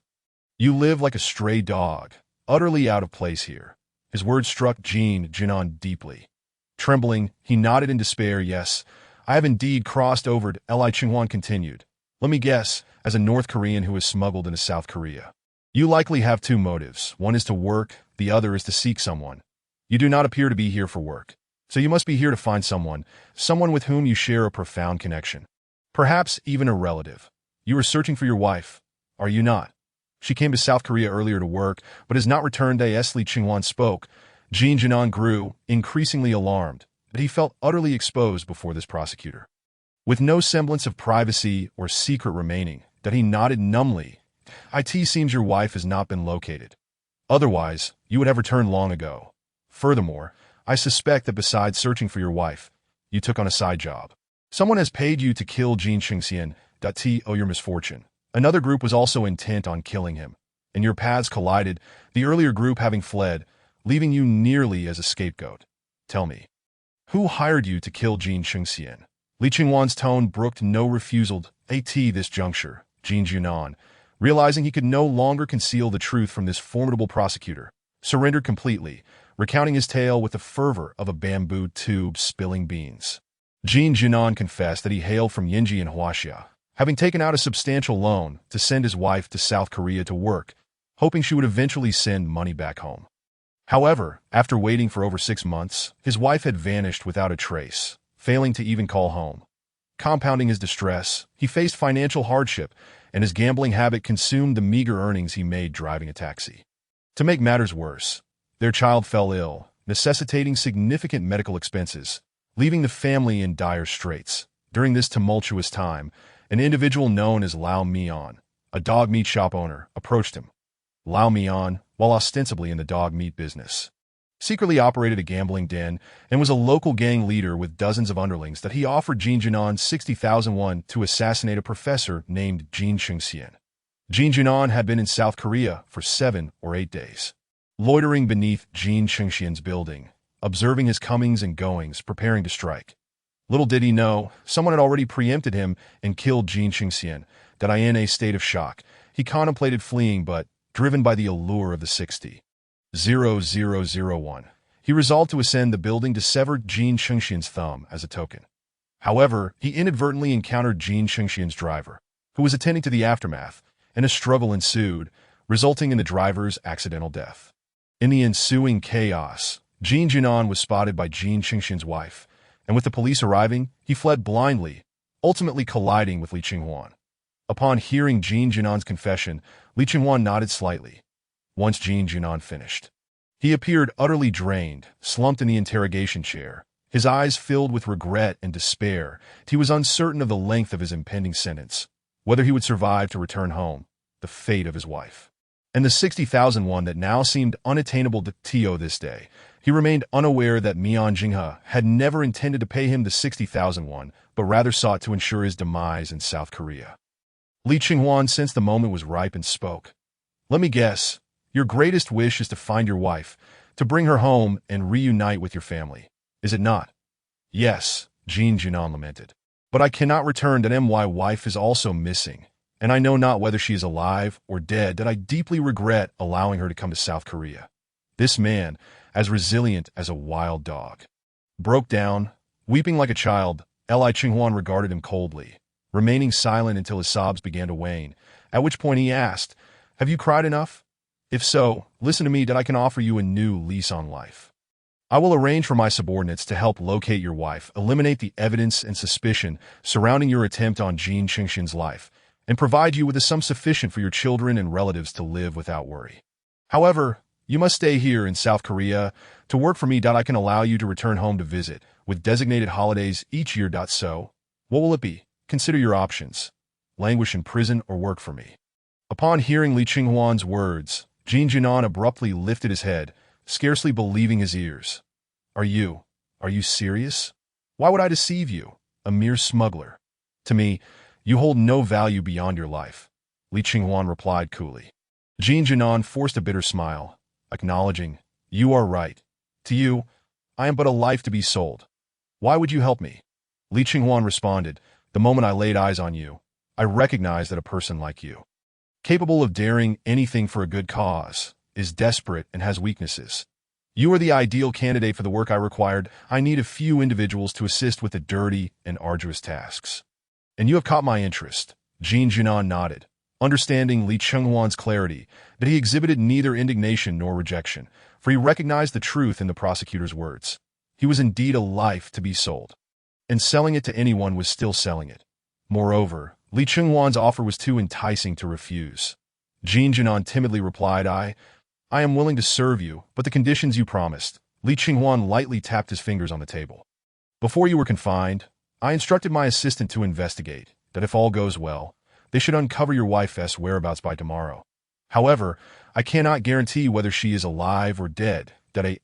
Speaker 1: You live like a stray dog, utterly out of place here." His words struck Jin Jinan deeply. Trembling, he nodded in despair. "Yes, I have indeed crossed over." Li Qinghuan continued, "Let me guess, as a North Korean who is smuggled into South Korea. You likely have two motives. One is to work, the other is to seek someone. You do not appear to be here for work, so you must be here to find someone with whom you share a profound connection. Perhaps even a relative. You are searching for your wife, are you not? She came to South Korea earlier to work, but has not returned." As Li Qinghuan spoke, Jin Jinan grew increasingly alarmed, but he felt utterly exposed before this prosecutor. With no semblance of privacy or secret remaining, he nodded numbly. "It seems your wife has not been located. Otherwise, you would have returned long ago. Furthermore, I suspect that besides searching for your wife, you took on a side job. Someone has paid you to kill Jin Chengxian. Your misfortune. Another group was also intent on killing him, and your paths collided, the earlier group having fled, leaving you nearly as a scapegoat. Tell me, who hired you to kill Jin Chengxian?" Li Qinghuan's tone brooked no refusal. At this juncture, Jin Jinan, realizing he could no longer conceal the truth from this formidable prosecutor, surrendered completely, recounting his tale with the fervor of a bamboo tube spilling beans. Jin Jinan confessed that he hailed from Yinji in Huaxia, having taken out a substantial loan to send his wife to South Korea to work, hoping she would eventually send money back home. However, after waiting for over 6 months, his wife had vanished without a trace, failing to even call home. Compounding his distress, he faced financial hardship, and his gambling habit consumed the meager earnings he made driving a taxi. To make matters worse, their child fell ill, necessitating significant medical expenses, leaving the family in dire straits. During this tumultuous time, an individual known as Lao Mian, a dog meat shop owner, approached him. Lao Mian, while ostensibly in the dog meat business, secretly operated a gambling den and was a local gang leader with dozens of underlings that he offered Jin Jinan 60,000 won to assassinate a professor named Jin Chengxian. Jin Jinan had been in South Korea for 7 or 8 days, loitering beneath Jin Chengxian's building, observing his comings and goings, preparing to strike. Little did he know, someone had already preempted him and killed Jin Chengxian. That in a state of shock, he contemplated fleeing, but driven by the allure of the 60,001, he resolved to ascend the building to sever Jin Chengxian's thumb as a token. However, he inadvertently encountered Jin Chengxian's driver, who was attending to the aftermath, and a struggle ensued, resulting in the driver's accidental death. In the ensuing chaos, Jin Jinan was spotted by Jin Chengxian's wife, and with the police arriving, he fled blindly, ultimately colliding with Li Qinghuan. Upon hearing Jin Jinan's confession, Li Qinghuan nodded slightly. Once Jin Jinan finished, he appeared utterly drained, slumped in the interrogation chair, his eyes filled with regret and despair. He was uncertain of the length of his impending sentence, whether he would survive to return home, the fate of his wife, and the 60,000 won that now seemed unattainable to Tio this day. He remained unaware that Mian Jinghe had never intended to pay him the 60,000 won, but rather sought to ensure his demise in South Korea. Li Qinghuan sensed the moment was ripe and spoke. "Let me guess, your greatest wish is to find your wife, to bring her home and reunite with your family, is it not?" "Yes," Jin Jinan lamented. "But I cannot return that my wife is also missing, and I know not whether she is alive or dead, that I deeply regret allowing her to come to South Korea." This man, as resilient as a wild dog, broke down, weeping like a child. Li Qinghuan regarded him coldly, remaining silent until his sobs began to wane, at which point he asked, "Have you cried enough? If so, listen to me that I can offer you a new lease on life. I will arrange for my subordinates to help locate your wife, eliminate the evidence and suspicion surrounding your attempt on Jin Chengxian's life, and provide you with a sum sufficient for your children and relatives to live without worry. However, you must stay here in South Korea to work for me. I can allow you to return home to visit, with designated holidays each year. So, what will it be? Consider your options. Languish in prison or work for me." Upon hearing Li Qinghuan's words, Jin Jinan abruptly lifted his head, scarcely believing his ears. Are you serious? Why would I deceive you, a mere smuggler? To me, you hold no value beyond your life," Li Qinghuan replied coolly. Jin Jinan forced a bitter smile, acknowledging, "You are right. To you, I am but a life to be sold. Why would you help me?" Li Qinghuan responded, "The moment I laid eyes on you, I recognized that a person like you, capable of daring anything for a good cause, is desperate and has weaknesses. You are the ideal candidate for the work I required. I need a few individuals to assist with the dirty and arduous tasks. And you have caught my interest." Jin Jinan nodded, understanding Li Qinghuan's clarity, that he exhibited neither indignation nor rejection, for he recognized the truth in the prosecutor's words. He was indeed a life to be sold, and selling it to anyone was still selling it. Moreover, Li Qinghuan's offer was too enticing to refuse. Jin Jinan timidly replied, I am willing to serve you, but the conditions you promised." Li Qinghuan lightly tapped his fingers on the table. "Before you were confined, I instructed my assistant to investigate, that if all goes well, they should uncover your wife's whereabouts by tomorrow. However, I cannot guarantee whether she is alive or dead.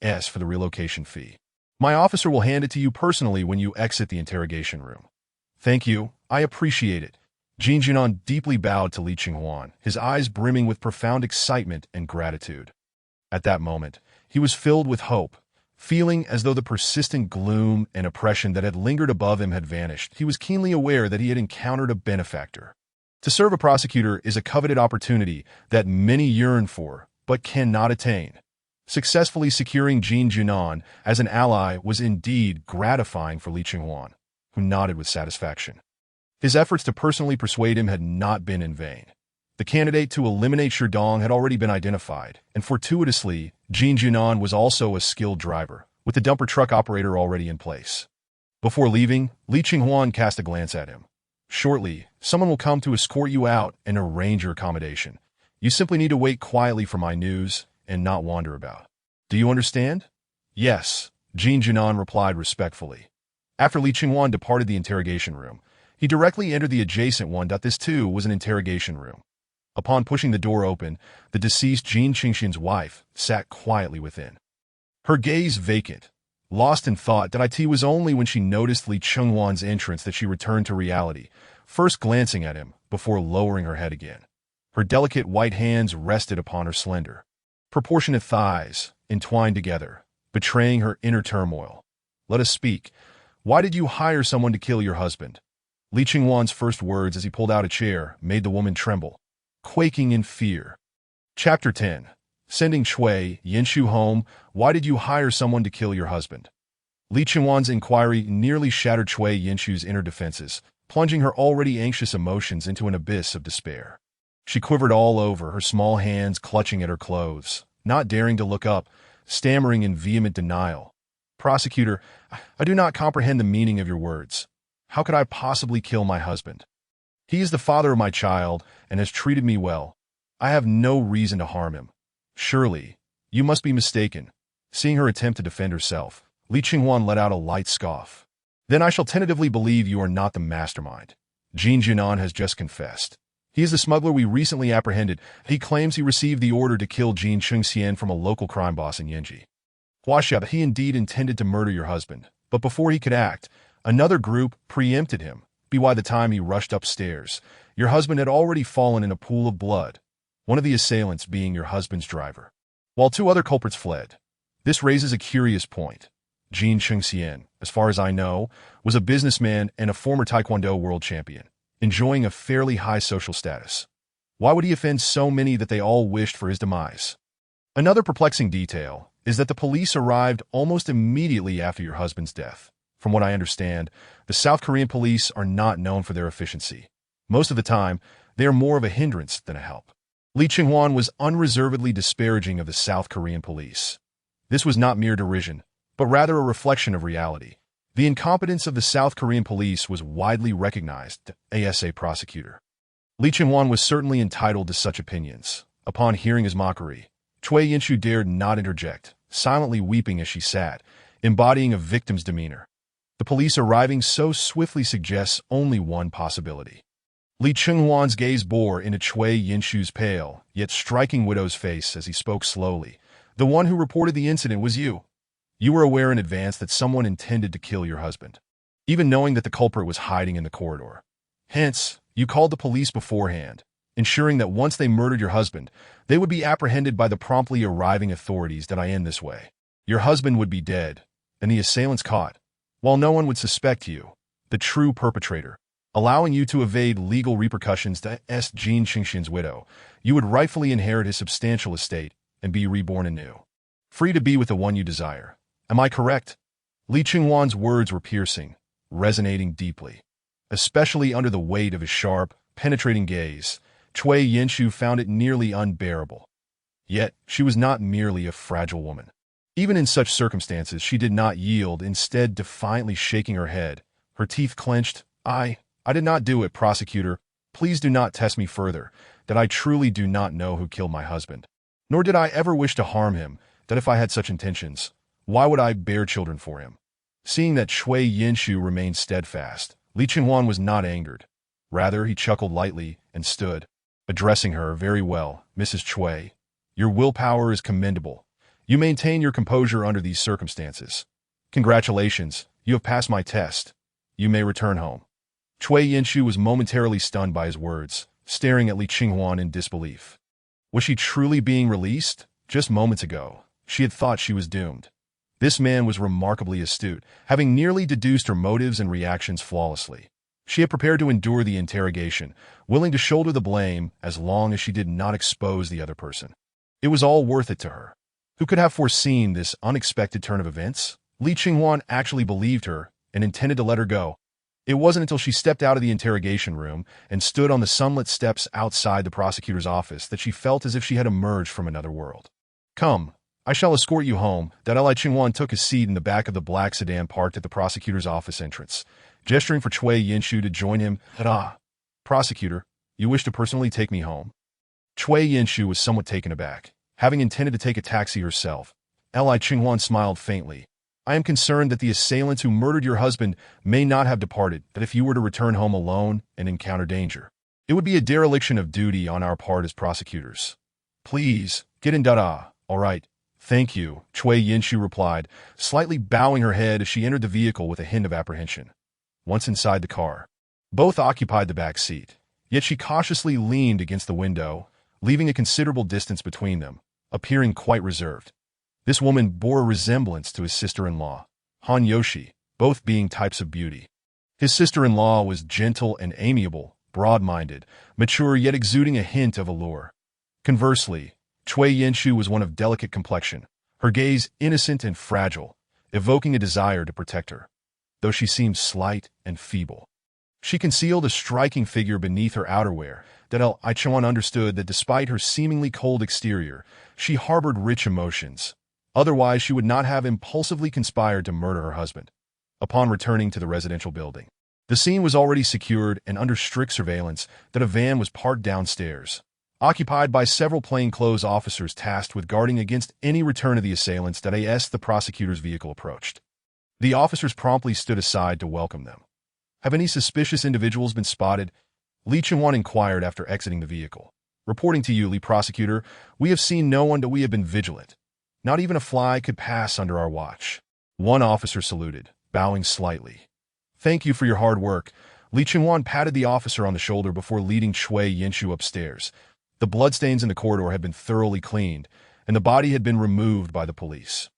Speaker 1: As for the relocation fee, my officer will hand it to you personally when you exit the interrogation room." "Thank you, I appreciate it." Jin Jinan deeply bowed to Li Qinghuan, his eyes brimming with profound excitement and gratitude. At that moment, he was filled with hope, feeling as though the persistent gloom and oppression that had lingered above him had vanished. He was keenly aware that he had encountered a benefactor. To serve a prosecutor is a coveted opportunity that many yearn for, but cannot attain. Successfully securing Jin Jinan as an ally was indeed gratifying for Li Qinghuan, who nodded with satisfaction. His efforts to personally persuade him had not been in vain. The candidate to eliminate Sherdong had already been identified, and fortuitously, Jin Junan was also a skilled driver, with the dumper truck operator already in place. Before leaving, Li Qinghuan cast a glance at him. Shortly, someone will come to escort you out and arrange your accommodation. You simply need to wait quietly for my news and not wander about. Do you understand? Yes, Jin Junan replied respectfully. After Li Qinghuan departed the interrogation room, he directly entered the adjacent one. This too was an interrogation room. Upon pushing the door open, the deceased Jin Qingxian's wife sat quietly within. Her gaze vacant, lost in thought. It was only when she noticed Li Qinghuan's entrance that she returned to reality, first glancing at him before lowering her head again. Her delicate white hands rested upon her slender, proportionate thighs, entwined together, betraying her inner turmoil. Let us speak. Why did you hire someone to kill your husband? Li Qinghuan's first words as he pulled out a chair made the woman tremble, quaking in fear. Chapter 10. Sending Chui Yinshu home. Why did you hire someone to kill your husband? Li Qinghuan's inquiry nearly shattered Chui Yinshu's inner defenses, plunging her already anxious emotions into an abyss of despair. She quivered all over, her small hands clutching at her clothes, not daring to look up, stammering in vehement denial. Prosecutor, I do not comprehend the meaning of your words. How could I possibly kill my husband? He is the father of my child and has treated me well. I have no reason to harm him. Surely, you must be mistaken. Seeing her attempt to defend herself, Li Qinghuan let out a light scoff. Then I shall tentatively believe you are not the mastermind. Jin Junan has just confessed. He is the smuggler we recently apprehended. He claims he received the order to kill Jin Chengxian from a local crime boss in Yanji. Huaxia, he indeed intended to murder your husband, but before he could act, another group preempted him. By the time he rushed upstairs, your husband had already fallen in a pool of blood, one of the assailants being your husband's driver, while two other culprits fled. This raises a curious point. Jin Chengxian, as far as I know, was a businessman and a former Taekwondo world champion, enjoying a fairly high social status. Why would he offend so many that they all wished for his demise? Another perplexing detail is that the police arrived almost immediately after your husband's death. From what I understand, the South Korean police are not known for their efficiency. Most of the time, they are more of a hindrance than a help. Li Qinghuan was unreservedly disparaging of the South Korean police. This was not mere derision, but rather a reflection of reality. The incompetence of the South Korean police was widely recognized, ASA prosecutor. Li Qinghuan was certainly entitled to such opinions. Upon hearing his mockery, Chui Yinshu dared not interject, silently weeping as she sat, embodying a victim's demeanor. The police arriving so swiftly suggests only one possibility. Li Qinghuan's gaze bore into Chui Yinshu's pale, yet striking widow's face as he spoke slowly. The one who reported the incident was you. You were aware in advance that someone intended to kill your husband, even knowing that the culprit was hiding in the corridor. Hence, you called the police beforehand, ensuring that once they murdered your husband, they would be apprehended by the promptly arriving authorities. That I end this way. Your husband would be dead, and the assailants caught, while no one would suspect you, the true perpetrator, allowing you to evade legal repercussions to Jin Qingxian's widow. You would rightfully inherit his substantial estate and be reborn anew, free to be with the one you desire. Am I correct? Li Qinghuan's words were piercing, resonating deeply. Especially under the weight of his sharp, penetrating gaze, Chui Yinshu found it nearly unbearable. Yet, she was not merely a fragile woman. Even in such circumstances, she did not yield, instead defiantly shaking her head, her teeth clenched. I did not do it, prosecutor. Please do not test me further, that I truly do not know who killed my husband. Nor did I ever wish to harm him, that if I had such intentions, why would I bear children for him? Seeing that Chui Yinshu remained steadfast, Li Qinghuan was not angered. Rather, he chuckled lightly and stood, addressing her. Very well, Mrs. Chui. Your willpower is commendable. You maintain your composure under these circumstances. Congratulations, you have passed my test. You may return home. Chui Yinshu was momentarily stunned by his words, staring at Li Qinghuan in disbelief. Was she truly being released? Just moments ago, she had thought she was doomed. This man was remarkably astute, having nearly deduced her motives and reactions flawlessly. She had prepared to endure the interrogation, willing to shoulder the blame as long as she did not expose the other person. It was all worth it to her. Who could have foreseen this unexpected turn of events? Li Qinghuan actually believed her and intended to let her go. It wasn't until she stepped out of the interrogation room and stood on the sunlit steps outside the prosecutor's office that she felt as if she had emerged from another world. "Come, I shall escort you home." Li Qingwan took a seat in the back of the black sedan parked at the prosecutor's office entrance, gesturing for Cui Yinshu to join him. Prosecutor, you wish to personally take me home?" Cui Yinshu was somewhat taken aback. Having intended to take a taxi herself, Li Qingwan smiled faintly. "I am concerned that the assailants who murdered your husband may not have departed, that if you were to return home alone and encounter danger, it would be a dereliction of duty on our part as prosecutors. Please, get in. All right. Thank you," Cui Yinshu replied, slightly bowing her head as she entered the vehicle with a hint of apprehension. Once inside the car, both occupied the back seat, yet she cautiously leaned against the window, leaving a considerable distance between them, appearing quite reserved. This woman bore a resemblance to his sister-in-law, Han Yoshi, both being types of beauty. His sister-in-law was gentle and amiable, broad-minded, mature yet exuding a hint of allure. Conversely, Cui Yinshu was one of delicate complexion, her gaze innocent and fragile, evoking a desire to protect her. Though she seemed slight and feeble, she concealed a striking figure beneath her outerwear that Li Qingwan understood that despite her seemingly cold exterior, she harbored rich emotions. Otherwise, she would not have impulsively conspired to murder her husband. Upon returning to the residential building, the scene was already secured and under strict surveillance that a van was parked downstairs, occupied by several plainclothes officers tasked with guarding against any return of the assailants that as the prosecutor's vehicle approached. The officers promptly stood aside to welcome them. "Have any suspicious individuals been spotted?" Li Qingwan inquired after exiting the vehicle. "Reporting to you, Li Prosecutor, we have seen no one, but we have been vigilant. Not even a fly could pass under our watch." One officer saluted, bowing slightly. "Thank you for your hard work." Li Qingwan patted the officer on the shoulder before leading Cui Yinshu upstairs. The bloodstains in the corridor had been thoroughly cleaned, and the body had been removed by the police.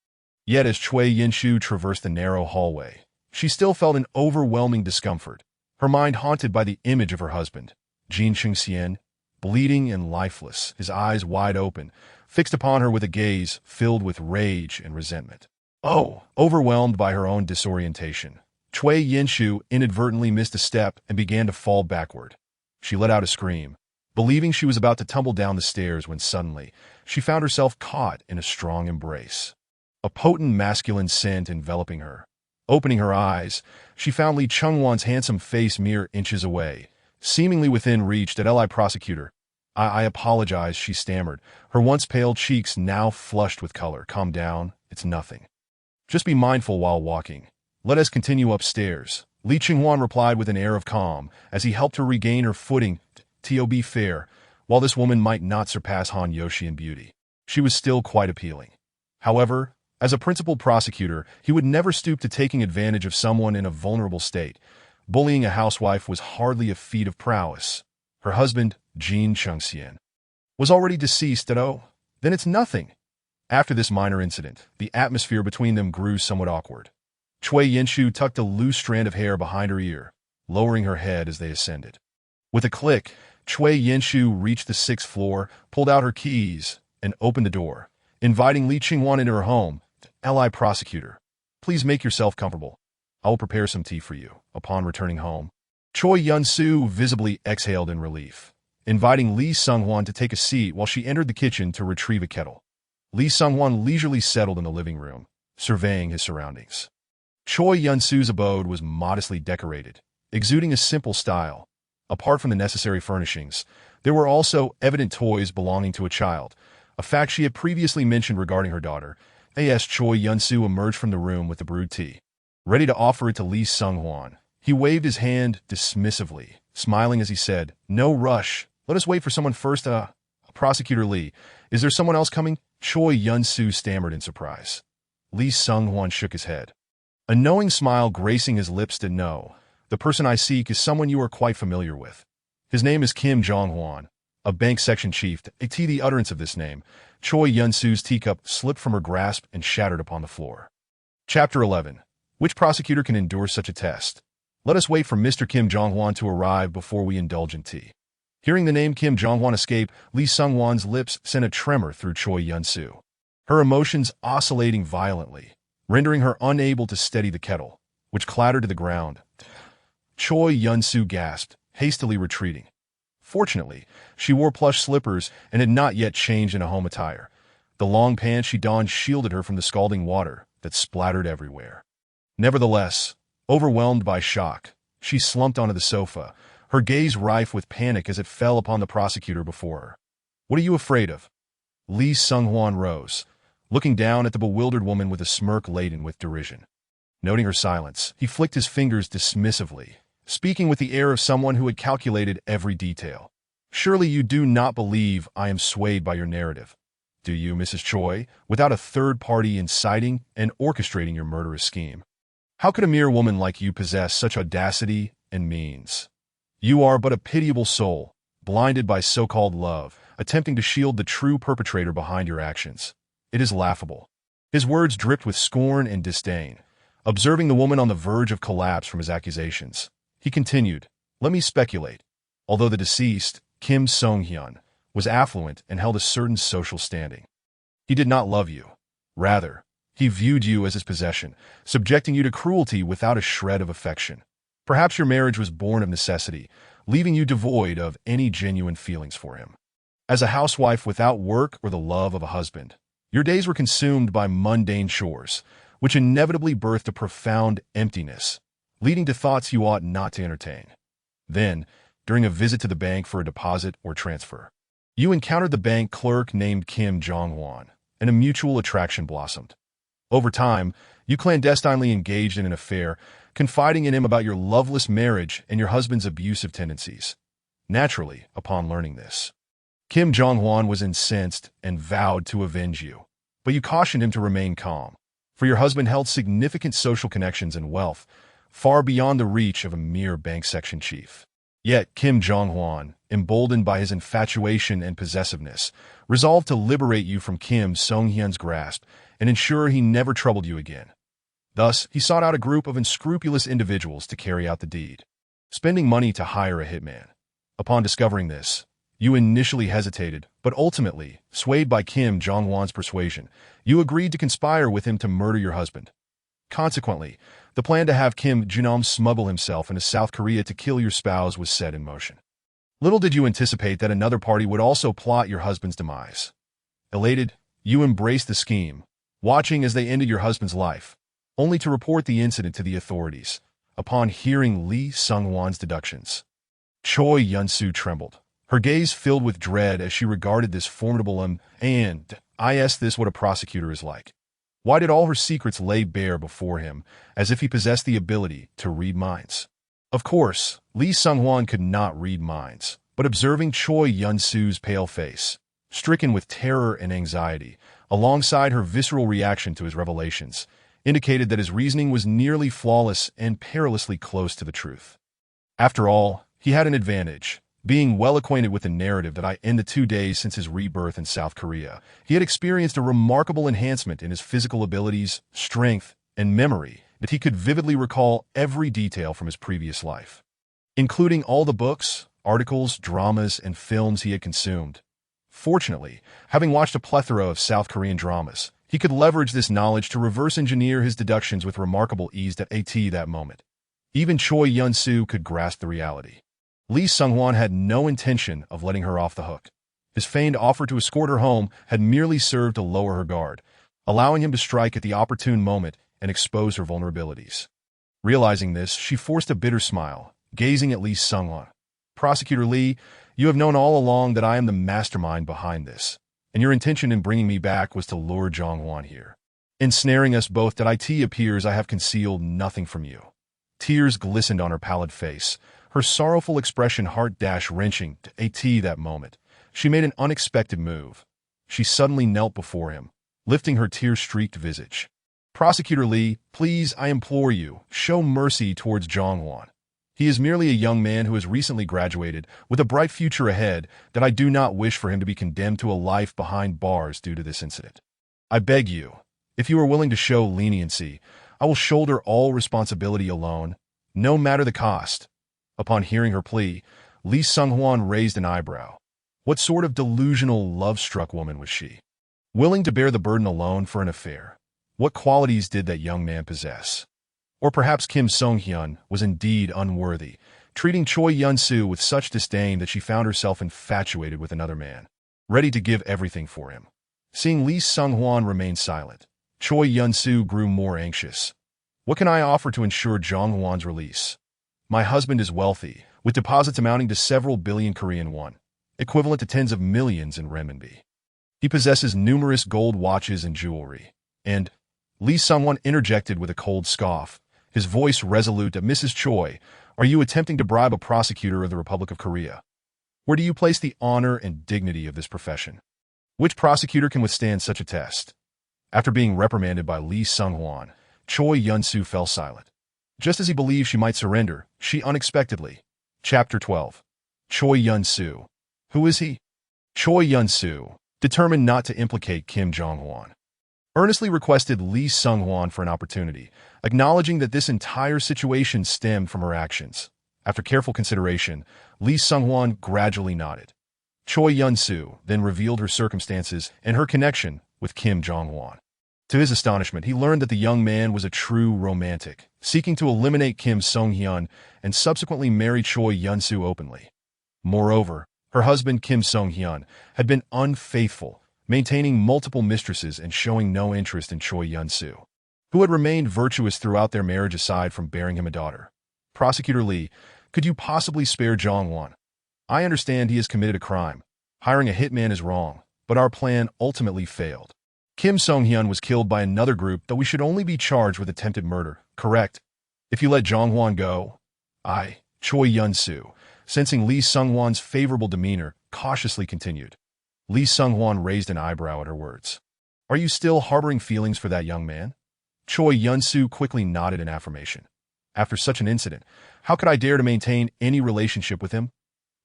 Speaker 1: Yet as Cui Yinshu traversed the narrow hallway, she still felt an overwhelming discomfort, her mind haunted by the image of her husband, Jin Chengxian, bleeding and lifeless, his eyes wide open, fixed upon her with a gaze filled with rage and resentment. Overwhelmed by her own disorientation, Cui Yinshu inadvertently missed a step and began to fall backward. She let out a scream, believing she was about to tumble down the stairs when suddenly she found herself caught in a strong embrace. A potent masculine scent enveloping her. Opening her eyes, she found Li Qingwan's handsome face mere inches away, seemingly within reach. Li Prosecutor, I apologize," she stammered, her once pale cheeks now flushed with color. "Calm down, it's nothing. Just be mindful while walking. Let us continue upstairs," Li Qingwan replied with an air of calm as he helped her regain her footing. To be fair, while this woman might not surpass Han Yoshi in beauty, she was still quite appealing. However, as a principal prosecutor, he would never stoop to taking advantage of someone in a vulnerable state. Bullying a housewife was hardly a feat of prowess. Her husband, Jin Chengxian, was already deceased. Then it's nothing. After this minor incident, the atmosphere between them grew somewhat awkward. Cui Yinshu tucked a loose strand of hair behind her ear, lowering her head as they ascended. With a click, Cui Yinshu reached the 6th floor, pulled out her keys, and opened the door, inviting Li Qingwan into her home. "Li Prosecutor, please make yourself comfortable. I will prepare some tea for you." Upon returning home, Cui Yinshu visibly exhaled in relief, inviting Li Sunghuan to take a seat while she entered the kitchen to retrieve a kettle. Li Sunghuan leisurely settled in the living room, surveying his surroundings. Cui Yinshu's abode was modestly decorated, exuding a simple style. Apart from the necessary furnishings, there were also evident toys belonging to a child, a fact she had previously mentioned regarding her daughter. As Cui Yinshu emerged from the room with the brewed tea, ready to offer it to Li Sunghuan, he waved his hand dismissively, smiling as he said, "No rush. Let us wait for someone first. Prosecutor Li, is there someone else coming?" Cui Yinshu stammered in surprise. Li Sunghuan shook his head, a knowing smile gracing his lips. "No. The person I seek is someone you are quite familiar with. His name is Kim Jong-hwan, a bank section chief." At the utterance of this name, Cui Yinshu's teacup slipped from her grasp and shattered upon the floor. Chapter 11. Which prosecutor can endure such a test? Let us wait for Mr. Kim Jong-hwan to arrive before we indulge in tea. Hearing the name Kim Jong-hwan escape, Li Sunghuan's lips sent a tremor through Cui Yinshu, her emotions oscillating violently, rendering her unable to steady the kettle, which clattered to the ground. Choi Yun-soo gasped, hastily retreating. Fortunately, she wore plush slippers and had not yet changed into home attire. The long pants she donned shielded her from the scalding water that splattered everywhere. Nevertheless, overwhelmed by shock, she slumped onto the sofa, her gaze rife with panic as it fell upon the prosecutor before her. "What are you afraid of?" Lee Sung-hwan rose, looking down at the bewildered woman with a smirk laden with derision. Noting her silence, he flicked his fingers dismissively, speaking with the air of someone who had calculated every detail. "Surely you do not believe I am swayed by your narrative, do you, Mrs. Choi, without a third party inciting and orchestrating your murderous scheme? How could a mere woman like you possess such audacity and means? You are but a pitiable soul, blinded by so-called love, attempting to shield the true perpetrator behind your actions. It is laughable." His words dripped with scorn and disdain. Observing the woman on the verge of collapse from his accusations, he continued, "Let me speculate. Although the deceased, Kim Song-hyun, was affluent and held a certain social standing, he did not love you. Rather, he viewed you as his possession, subjecting you to cruelty without a shred of affection. Perhaps your marriage was born of necessity, leaving you devoid of any genuine feelings for him. As a housewife without work or the love of a husband, your days were consumed by mundane chores, which inevitably birthed a profound emptiness, leading to thoughts you ought not to entertain. Then, during a visit to the bank for a deposit or transfer, you encountered the bank clerk named Kim Jong-hwan, and a mutual attraction blossomed. Over time, you clandestinely engaged in an affair, confiding in him about your loveless marriage and your husband's abusive tendencies. Naturally, upon learning this, Kim Jong-hwan was incensed and vowed to avenge you, but you cautioned him to remain calm, for your husband held significant social connections and wealth, far beyond the reach of a mere bank section chief. Yet Kim Jong-hwan, emboldened by his infatuation and possessiveness, resolved to liberate you from Kim Song-hyun's grasp and ensure he never troubled you again. Thus, he sought out a group of unscrupulous individuals to carry out the deed, spending money to hire a hitman. Upon discovering this, you initially hesitated, but ultimately, swayed by Kim Jong-hwan's persuasion, you agreed to conspire with him to murder your husband. Consequently, the plan to have Kim Jong-nam smuggle himself into South Korea to kill your spouse was set in motion. Little did you anticipate that another party would also plot your husband's demise. Elated, you embraced the scheme, watching as they ended your husband's life, only to report the incident to the authorities. Upon hearing Lee Sung-hwan's deductions, Choi Yun-soo trembled, her gaze filled with dread as she regarded this formidable and I asked this what a prosecutor is like. Why did all her secrets lay bare before him, as if he possessed the ability to read minds? Of course, Lee Sung-hwan could not read minds, but observing Choi Yun-soo's pale face, stricken with terror and anxiety, alongside her visceral reaction to his revelations, indicated that his reasoning was nearly flawless and perilously close to the truth. After all, he had an advantage. Being well acquainted with the narrative that in the 2 days since his rebirth in South Korea, he had experienced a remarkable enhancement in his physical abilities, strength, and memory that he could vividly recall every detail from his previous life, including all the books, articles, dramas, and films he had consumed. Fortunately, having watched a plethora of South Korean dramas, he could leverage this knowledge to reverse engineer his deductions with remarkable ease at that moment. Even Choi Yun-soo could grasp the reality. Lee Sung-hwan had no intention of letting her off the hook. His feigned offer to escort her home had merely served to lower her guard, allowing him to strike at the opportune moment and expose her vulnerabilities. Realizing this, she forced a bitter smile, gazing at Lee Sung-hwan. "Prosecutor Lee, you have known all along that I am the mastermind behind this, and your intention in bringing me back was to lure Jong-hwan here. Ensnaring us both that it appears I have concealed nothing from you." Tears glistened on her pallid face, her sorrowful expression heart-wrenching that moment. She made an unexpected move. She suddenly knelt before him, lifting her tear-streaked visage. "Prosecutor Lee, please, I implore you, show mercy towards Jong-hwan. He is merely a young man who has recently graduated, with a bright future ahead, that I do not wish for him to be condemned to a life behind bars due to this incident. I beg you, if you are willing to show leniency, I will shoulder all responsibility alone, no matter the cost." Upon hearing her plea, Lee Sung-hwan raised an eyebrow. What sort of delusional, love-struck woman was she? Willing to bear the burden alone for an affair? What qualities did that young man possess? Or perhaps Kim Song-hyun was indeed unworthy, treating Choi Yun-soo with such disdain that she found herself infatuated with another man, ready to give everything for him. Seeing Lee Sung-hwan remain silent, Choi Yun-soo grew more anxious. What can I offer to ensure Jong-hwan's release? My husband is wealthy, with deposits amounting to several billion Korean won, equivalent to tens of millions in renminbi. He possesses numerous gold watches and jewelry. And Lee Sung-hwan interjected with a cold scoff, his voice resolute. Mrs. Choi, are you attempting to bribe a prosecutor of the Republic of Korea? Where do you place the honor and dignity of this profession? Which prosecutor can withstand such a test? After being reprimanded by Lee Sung-hwan, Choi Yun-soo fell silent. Just as he believed she might surrender, she unexpectedly. Chapter 12. Choi Yun-soo. Who is he? Choi Yun-soo, determined not to implicate Kim Jong-hwan, earnestly requested Lee Sung-hwan for an opportunity, acknowledging that this entire situation stemmed from her actions. After careful consideration, Lee Sung-hwan gradually nodded. Choi Yun-soo then revealed her circumstances and her connection with Kim Jong-hwan. To his astonishment, he learned that the young man was a true romantic, seeking to eliminate Kim Song-hyun and subsequently marry Choi Yun-soo openly. Moreover, her husband Kim Song-hyun had been unfaithful, maintaining multiple mistresses and showing no interest in Choi Yun-soo, who had remained virtuous throughout their marriage aside from bearing him a daughter. Prosecutor Lee, could you possibly spare Jong-hwan? I understand he has committed a crime. Hiring a hitman is wrong, but our plan ultimately failed. Kim Song-hyun was killed by another group that we should only be charged with attempted murder, correct? If you let Jong-hwan go, Choi Yun-soo, sensing Lee Sung-hwan's favorable demeanor, cautiously continued. Lee Sung-hwan raised an eyebrow at her words. Are you still harboring feelings for that young man? Choi Yun-soo quickly nodded in affirmation. After such an incident, how could I dare to maintain any relationship with him?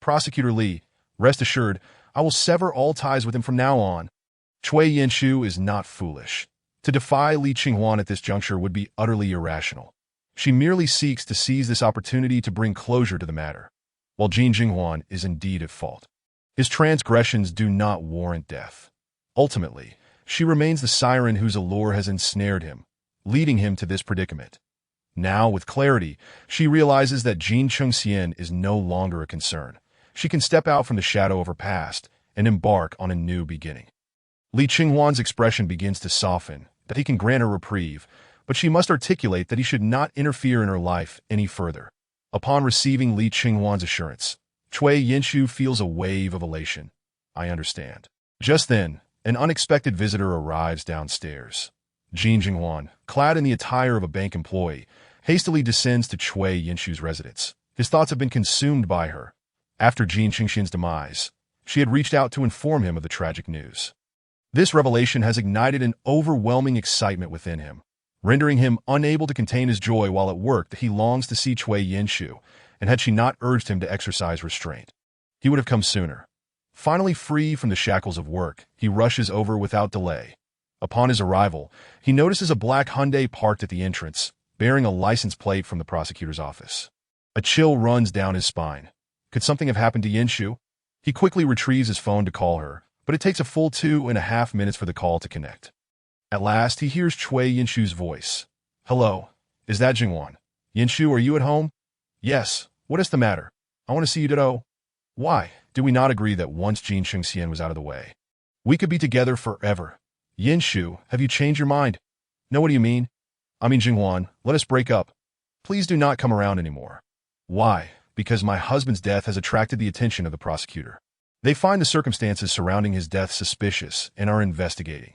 Speaker 1: Prosecutor Lee, rest assured, I will sever all ties with him from now on. Choi Yin-shu is not foolish. To defy Lee Ching-hwan at this juncture would be utterly irrational. She merely seeks to seize this opportunity to bring closure to the matter, while Jin Jing-hwan is indeed at fault. His transgressions do not warrant death. Ultimately, she remains the siren whose allure has ensnared him, leading him to this predicament. Now, with clarity, she realizes that Jin Chung-sien is no longer a concern. She can step out from the shadow of her past and embark on a new beginning. Lee Ching-hwan's expression begins to soften, that he can grant her reprieve, but she must articulate that he should not interfere in her life any further. Upon receiving Lee Ching-hwan's assurance, Choi Yin-shu feels a wave of elation. I understand. Just then, an unexpected visitor arrives downstairs. Jin Jing-hwan, clad in the attire of a bank employee, hastily descends to Choi Yin-shu's residence. His thoughts have been consumed by her. After Jin Ching-shin's demise, she had reached out to inform him of the tragic news. This revelation has ignited an overwhelming excitement within him, rendering him unable to contain his joy while at work that he longs to see Choi Yin-shu, and had she not urged him to exercise restraint, he would have come sooner. Finally free from the shackles of work, he rushes over without delay. Upon his arrival, he notices a black Hyundai parked at the entrance, bearing a license plate from the prosecutor's office. A chill runs down his spine. Could something have happened to Yin-shu? He quickly retrieves his phone to call her, but it takes a full 2.5 minutes for the call to connect. At last, he hears Choi Yin-shu's voice. Hello, is that Jingwon? Yin-shu, are you at home? Yes, what is the matter? I want to see you today. Why, did we not agree that once Jin Chung-sien was out of the way, we could be together forever? Yin-shu, have you changed your mind? No, what do you mean? I mean, Jingwon, let us break up. Please do not come around anymore. Why? Because my husband's death has attracted the attention of the prosecutor. They find the circumstances surrounding his death suspicious and are investigating.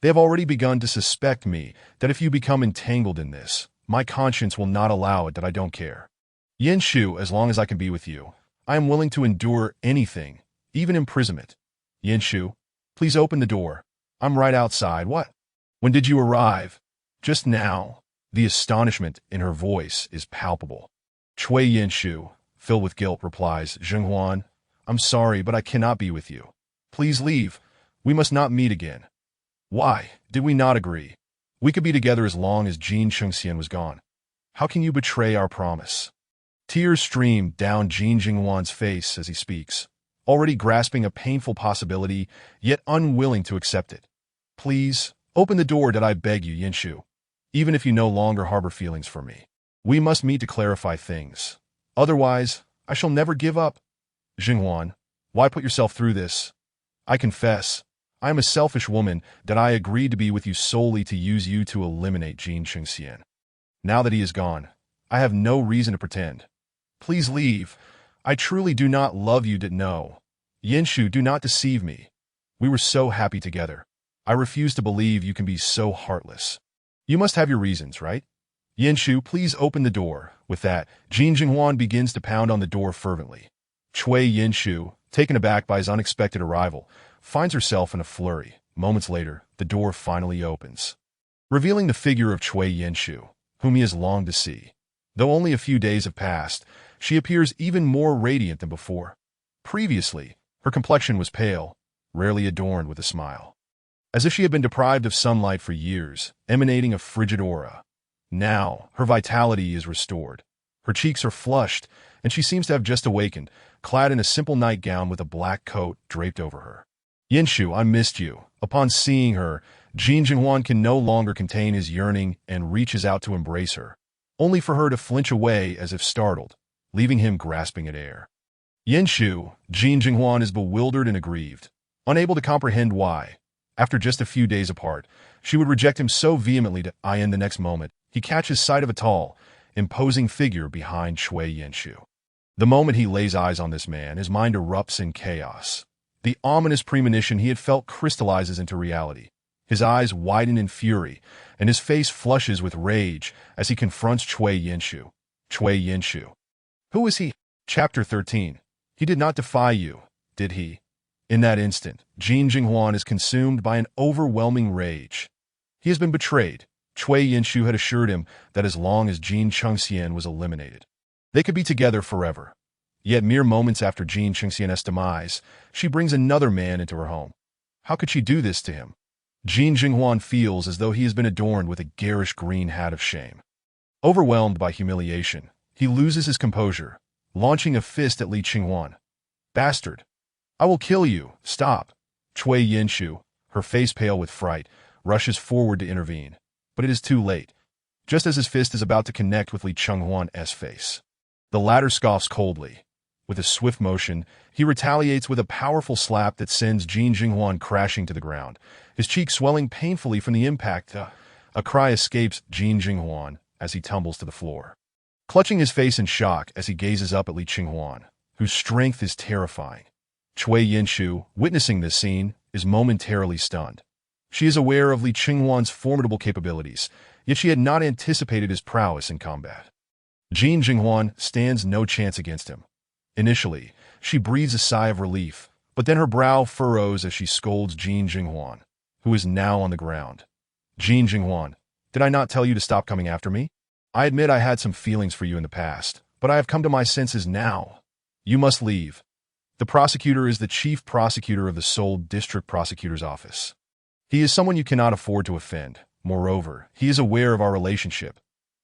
Speaker 1: They have already begun to suspect me that if you become entangled in this, my conscience will not allow it that I don't care. Yin-shu, as long as I can be with you, I am willing to endure anything, even imprisonment. Yin-shu, please open the door. I'm right outside. What? When did you arrive? Just now. The astonishment in her voice is palpable. Choi Yin-shu, filled with guilt, replies, Jingwon, I'm sorry, but I cannot be with you. Please leave. We must not meet again. Why? Did we not agree? We could be together as long as Jin Chung-sien was gone. How can you betray our promise? Tears stream down Jin Jingwon's face as he speaks, already grasping a painful possibility, yet unwilling to accept it. Please, open the door, did I beg you, Yin-shu. even if you no longer harbor feelings for me. We must meet to clarify things. Otherwise, I shall never give up. Jinghuan, why put yourself through this? I confess, I am a selfish woman that I agreed to be with you solely to use you to eliminate Jin Chengxian. Now that he is gone, I have no reason to pretend. Please leave. I truly do not love you, no. Yinshu, do not deceive me. We were so happy together. I refuse to believe you can be so heartless. You must have your reasons, right? Yinshu, please open the door. With that, Jin Jinghuan begins to pound on the door fervently. Cui Yinshu, taken aback by his unexpected arrival, finds herself in a flurry. Moments later, the door finally opens, revealing the figure of Cui Yinshu, whom he has longed to see. Though only a few days have passed, she appears even more radiant than before. Previously, her complexion was pale, rarely adorned with a smile, as if she had been deprived of sunlight for years, emanating a frigid aura. Now, her vitality is restored. Her cheeks are flushed, and she seems to have just awakened, clad in a simple nightgown with a black coat draped over her. Yinshu, I missed you. Upon seeing her, Jin Jinghuan can no longer contain his yearning and reaches out to embrace her, only for her to flinch away as if startled, leaving him grasping at air. Yinshu, Jin Jinghuan is bewildered and aggrieved, unable to comprehend why, after just a few days apart, she would reject him so vehemently that in the next moment, he catches sight of a tall, imposing figure behind Cui Yinshu. The moment he lays eyes on this man, his mind erupts in chaos. The ominous premonition he had felt crystallizes into reality. His eyes widen in fury, and his face flushes with rage as he confronts Cui Yinshu. Cui Yinshu. Who is he? Chapter 13. He did not defy you, did he? In that instant, Jin Jinghuan is consumed by an overwhelming rage. He has been betrayed. Cui Yinshu had assured him that as long as Jin Chengxian was eliminated, they could be together forever. Yet mere moments after Jin Chengxian's demise, she brings another man into her home. How could she do this to him? Jin Jinghuan feels as though he has been adorned with a garish green hat of shame. Overwhelmed by humiliation, he loses his composure, launching a fist at Li Qinghuan. Bastard! I will kill you! Stop! Cui Yinshu, her face pale with fright, rushes forward to intervene. But it is too late. Just as his fist is about to connect with Li Qinghuan's face, the latter scoffs coldly. With a swift motion, he retaliates with a powerful slap that sends Jin Jinghuan crashing to the ground, his cheek swelling painfully from the impact. A cry escapes Jin Jinghuan as he tumbles to the floor, clutching his face in shock as he gazes up at Li Qinghuan, whose strength is terrifying. Cui Yinshu, witnessing this scene, is momentarily stunned. She is aware of Li Qinghuan's formidable capabilities, yet she had not anticipated his prowess in combat. Jin Jinghuan stands no chance against him. Initially, she breathes a sigh of relief, but then her brow furrows as she scolds Jin Jinghuan, who is now on the ground. Jin Jinghuan, did I not tell you to stop coming after me? I admit I had some feelings for you in the past, but I have come to my senses now. You must leave. The prosecutor is the chief prosecutor of the Seoul District Prosecutor's Office. He is someone you cannot afford to offend. Moreover, he is aware of our relationship.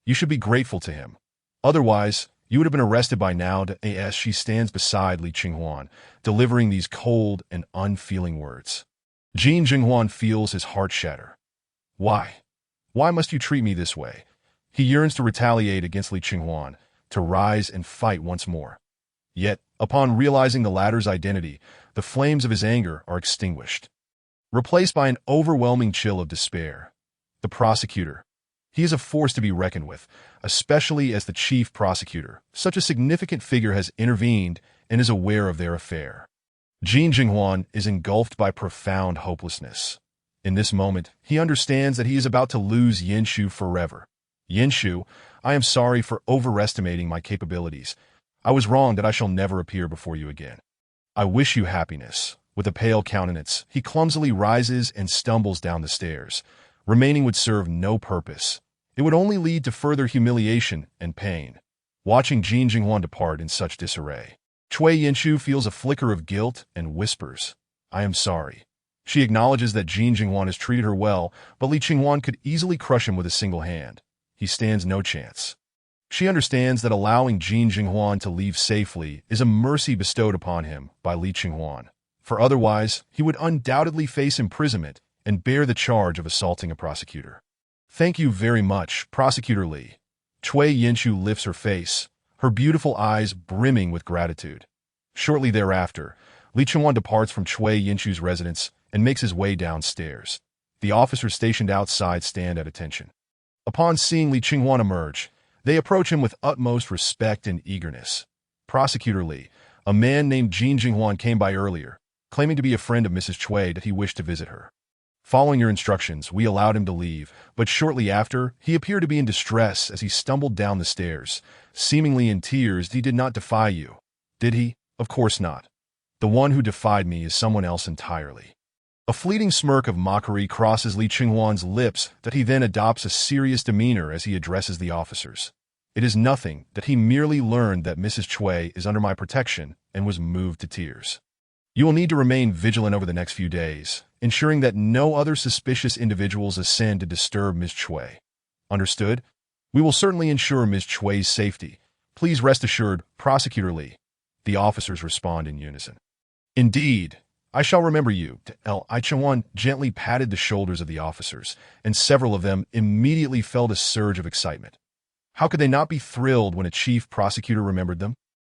Speaker 1: You should be grateful to him. Otherwise, you would have been arrested by now. As she stands beside Li Qinghuan, delivering these cold and unfeeling words. Jin Jinghuan feels his heart shatter. Why? Why must you treat me this way? He yearns to retaliate against Li Qinghuan, to rise and fight once more. Yet, upon realizing the latter's identity, the flames of his anger are extinguished, replaced by an overwhelming chill of despair. The prosecutor. He is a force to be reckoned with, especially as the chief prosecutor. Such a significant figure has intervened and is aware of their affair. Jin Jinghuan is engulfed by profound hopelessness. In this moment, he understands that he is about to lose Yinshu forever. Yinshu, I am sorry for overestimating my capabilities. I was wrong that I shall never appear before you again. I wish you happiness. With a pale countenance, he clumsily rises and stumbles down the stairs. Remaining would serve no purpose. It would only lead to further humiliation and pain. Watching Jin Jinghuan depart in such disarray, Cui Yinshu feels a flicker of guilt and whispers, I am sorry. She acknowledges that Jin Jinghuan has treated her well, but Li Qinghuan could easily crush him with a single hand. He stands no chance. She understands that allowing Jin Jinghuan to leave safely is a mercy bestowed upon him by Li Qinghuan, for otherwise he would undoubtedly face imprisonment and bear the charge of assaulting a prosecutor. Thank you very much, Prosecutor Li. Cui Yinshu lifts her face, her beautiful eyes brimming with gratitude. Shortly thereafter, Li Chengwan departs from Cui Yinshu's residence and makes his way downstairs. The officers stationed outside stand at attention. Upon seeing Li Chengwan emerge, they approach him with utmost respect and eagerness. Prosecutor Li, a man named Jin Jinghuan came by earlier, claiming to be a friend of Mrs. Cui that he wished to visit her. Following your instructions, we allowed him to leave, but shortly after, he appeared to be in distress as he stumbled down the stairs. Seemingly in tears, he did not defy you. Did he? Of course not. The one who defied me is someone else entirely. A fleeting smirk of mockery crosses Li Chenghuan's lips that he then adopts a serious demeanor as he addresses the officers. It is nothing that he merely learned that Mrs. Cui is under my protection and was moved to tears. You will need to remain vigilant over the next few days, ensuring that no other suspicious individuals ascend to disturb Ms. Cui. Understood? We will certainly ensure Ms. Cui's safety. Please rest assured, Prosecutor Li. The officers respond in unison. Indeed, I shall remember you. Li Chenghuan gently patted the shoulders of the officers, and several of them immediately felt a surge of excitement. How could they not be thrilled when a chief prosecutor remembered them?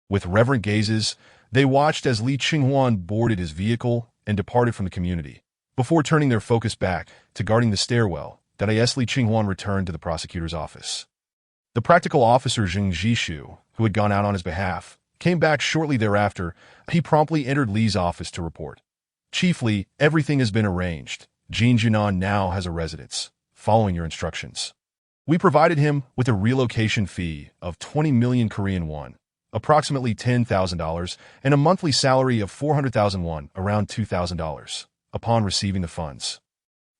Speaker 1: With reverent gazes, they watched as Li Chenghuan boarded his vehicle and departed from the community, before turning their focus back to guarding the stairwell. That Li Chenghuan returned to the prosecutor's office. The practical officer Zheng Jishu, who had gone out on his behalf, came back shortly thereafter. He promptly entered Li's office to report. Chief Li, everything has been arranged. Jin Junan now has a residence, following your instructions. We provided him with a relocation fee of 20 million Korean won, approximately $10,000, and a monthly salary of 400,000 won, around $2,000, upon receiving the funds.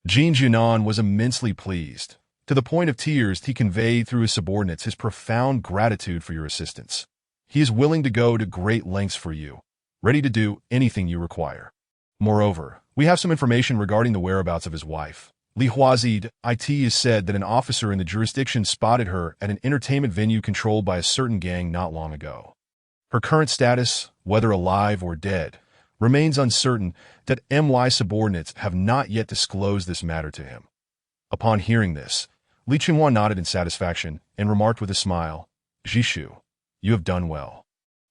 Speaker 1: Jin Junan was immensely pleased. To the point of tears, he conveyed through his subordinates his profound gratitude for your assistance. He is willing to go to great lengths for you, ready to do anything you require. Moreover, we have some information regarding the whereabouts of his wife. Li Huazid, it is said that an officer in the jurisdiction spotted her at an entertainment venue controlled by a certain gang not long ago. Her current status, whether alive or dead, remains uncertain. That MY subordinates have not yet disclosed this matter to him. Upon hearing this, Li Chenghuan nodded in satisfaction and remarked with a smile, Jishu, you have done well.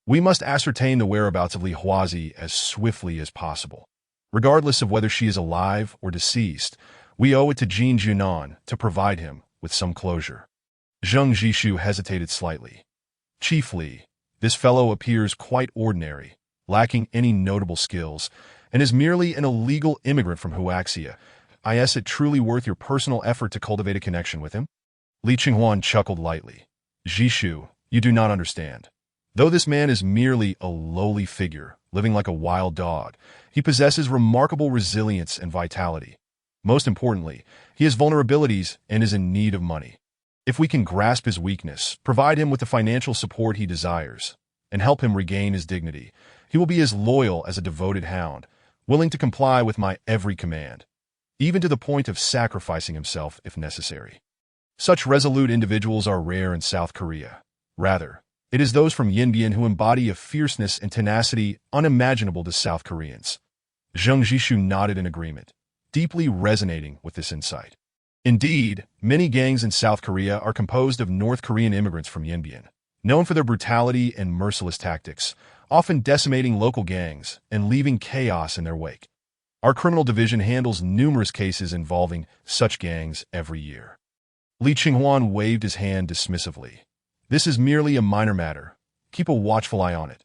Speaker 1: We must ascertain the whereabouts of Li Huazi as swiftly as possible. Regardless of whether she is alive or deceased, we owe it to Jin Junan to provide him with some closure. Zheng Jishu hesitated slightly. Chief Li, this fellow appears quite ordinary, lacking any notable skills, and is merely an illegal immigrant from Huaxia. Is it truly worth your personal effort to cultivate a connection with him? Li Chenghuan chuckled lightly. Jishu, you do not understand. Though this man is merely a lowly figure, living like a wild dog, he possesses remarkable resilience and vitality. Most importantly, he has vulnerabilities and is in need of money. If we can grasp his weakness, provide him with the financial support he desires, and help him regain his dignity, he will be as loyal as a devoted hound, willing to comply with my every command, even to the point of sacrificing himself if necessary. Such resolute individuals are rare in South Korea. Rather, it is those from Yinbian who embody a fierceness and tenacity unimaginable to South Koreans. Zheng Jishu nodded in agreement, deeply resonating with this insight. Indeed, many gangs in South Korea are composed of North Korean immigrants from Yinbian, known for their brutality and merciless tactics, often decimating local gangs and leaving chaos in their wake. Our criminal division handles numerous cases involving such gangs every year. Li Chenghuan waved his hand dismissively. This is merely a minor matter. Keep a watchful eye on it.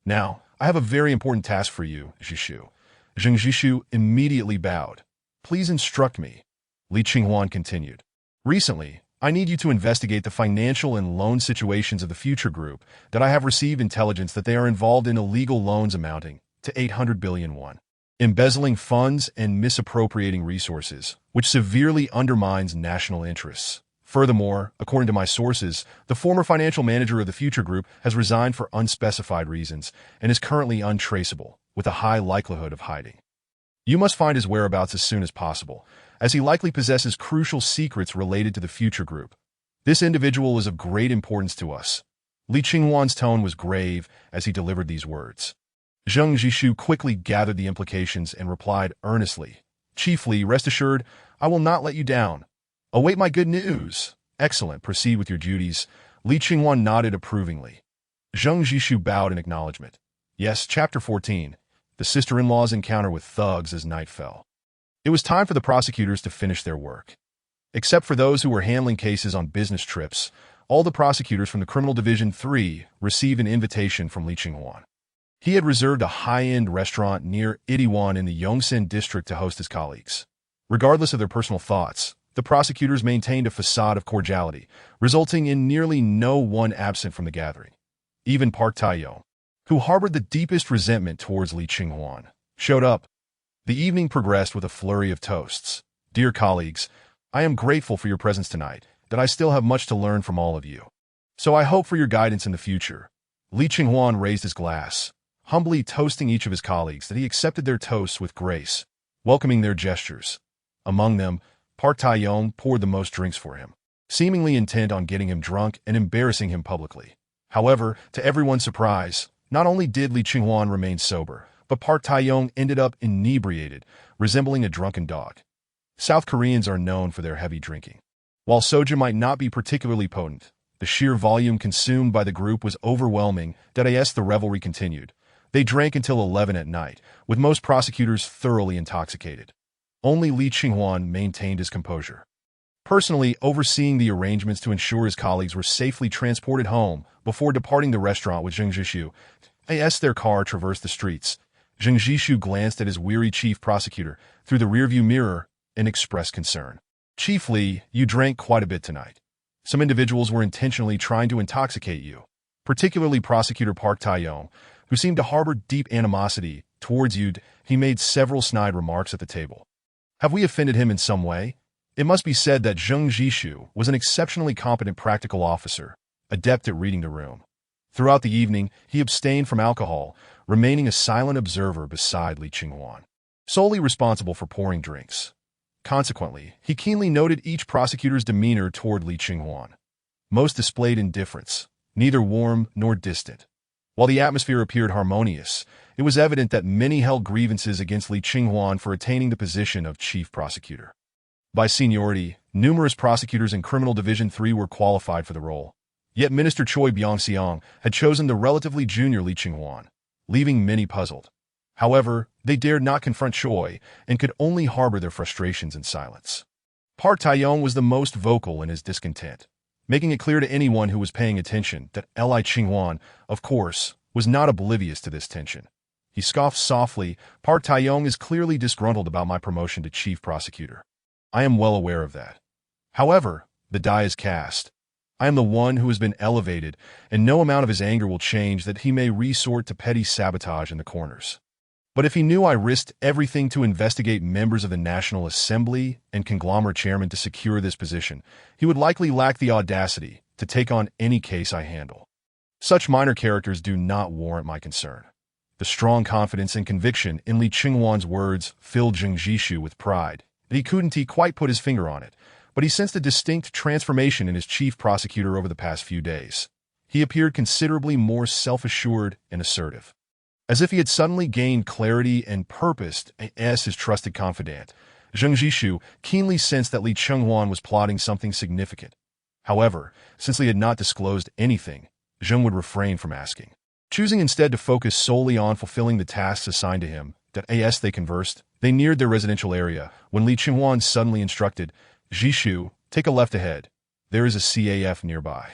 Speaker 1: Now, I have a very important task for you, Jishu. Zheng Jishu immediately bowed. Please instruct me. Li Chenghuan continued. Recently, I need you to investigate the financial and loan situations of the Future Group that I have received intelligence that they are involved in illegal loans amounting to 800 billion won, embezzling funds and misappropriating resources, which severely undermines national interests. Furthermore, according to my sources, the former financial manager of the Future Group has resigned for unspecified reasons and is currently untraceable, with a high likelihood of hiding. You must find his whereabouts as soon as possible, as he likely possesses crucial secrets related to the Future Group. This individual is of great importance to us. Li Chenghuan's tone was grave as he delivered these words. Zheng Jishu quickly gathered the implications and replied earnestly, Chief Li, rest assured, I will not let you down. Await my good news. Excellent, proceed with your duties. Li Qinghuan nodded approvingly. Zheng Jishu bowed in acknowledgement. Yes, Chapter 14. The sister-in-law's encounter with thugs as night fell. It was time for the prosecutors to finish their work. Except for those who were handling cases on business trips, all the prosecutors from the Criminal Division 3 received an invitation from Li Qinghuan. He had reserved a high-end restaurant near Itiwan in the Yongsan district to host his colleagues. Regardless of their personal thoughts, the prosecutors maintained a facade of cordiality, resulting in nearly no one absent from the gathering. Even Park Taeyong, who harbored the deepest resentment towards Li Qinghuan, showed up. The evening progressed with a flurry of toasts. Dear colleagues, I am grateful for your presence tonight, that I still have much to learn from all of you. So I hope for your guidance in the future. Li Qinghuan raised his glass, humbly toasting each of his colleagues that he accepted their toasts with grace, welcoming their gestures. Among them, Park Taeyong poured the most drinks for him, seemingly intent on getting him drunk and embarrassing him publicly. However, to everyone's surprise, not only did Li Qinghuan remain sober, but Park Taeyong ended up inebriated, resembling a drunken dog. South Koreans are known for their heavy drinking. While soju might not be particularly potent, the sheer volume consumed by the group was overwhelming. The revelry continued. They drank until 11 at night, with most prosecutors thoroughly intoxicated. Only Li Qinghuan maintained his composure. Personally overseeing the arrangements to ensure his colleagues were safely transported home before departing the restaurant with Zheng Jishu, as their car traversed the streets, Zheng Jishu glanced at his weary chief prosecutor through the rearview mirror and expressed concern. Chief Li, you drank quite a bit tonight. Some individuals were intentionally trying to intoxicate you, particularly Prosecutor Park Taeyong, who seemed to harbor deep animosity towards you. He made several snide remarks at the table. Have we offended him in some way? It must be said that Zheng Jishu was an exceptionally competent practical officer, adept at reading the room. Throughout the evening, he abstained from alcohol, remaining a silent observer beside Li Qinghuan, solely responsible for pouring drinks. Consequently, he keenly noted each prosecutor's demeanor toward Li Qinghuan. Most displayed indifference, neither warm nor distant. While the atmosphere appeared harmonious, it was evident that many held grievances against Li Qinghuan for attaining the position of chief prosecutor. By seniority, numerous prosecutors in Criminal Division 3 were qualified for the role. Yet Minister Choi Byung-seong had chosen the relatively junior Li Qinghuan, leaving many puzzled. However, they dared not confront Choi and could only harbor their frustrations in silence. Park Taeyong was the most vocal in his discontent, making it clear to anyone who was paying attention that Li Qinghuan, of course, was not oblivious to this tension. He scoffed softly. Park Taeyong is clearly disgruntled about my promotion to chief prosecutor. I am well aware of that. However, the die is cast. I am the one who has been elevated, and no amount of his anger will change that he may resort to petty sabotage in the corners. But if he knew I risked everything to investigate members of the National Assembly and conglomerate chairman to secure this position, he would likely lack the audacity to take on any case I handle. Such minor characters do not warrant my concern. The strong confidence and conviction in Li Qinghuan's words filled Zheng Jishu with pride. He couldn't quite put his finger on it, but he sensed a distinct transformation in his chief prosecutor over the past few days. He appeared considerably more self-assured and assertive. As if he had suddenly gained clarity and purpose as his trusted confidant, Zheng Jishu keenly sensed that Li Qinghuan was plotting something significant. However, since Li had not disclosed anything, Zheng would refrain from asking. Choosing instead to focus solely on fulfilling the tasks assigned to him, as they conversed, they neared their residential area when Li Qinghuan suddenly instructed, Jishu, take a left ahead. There is a CAF nearby.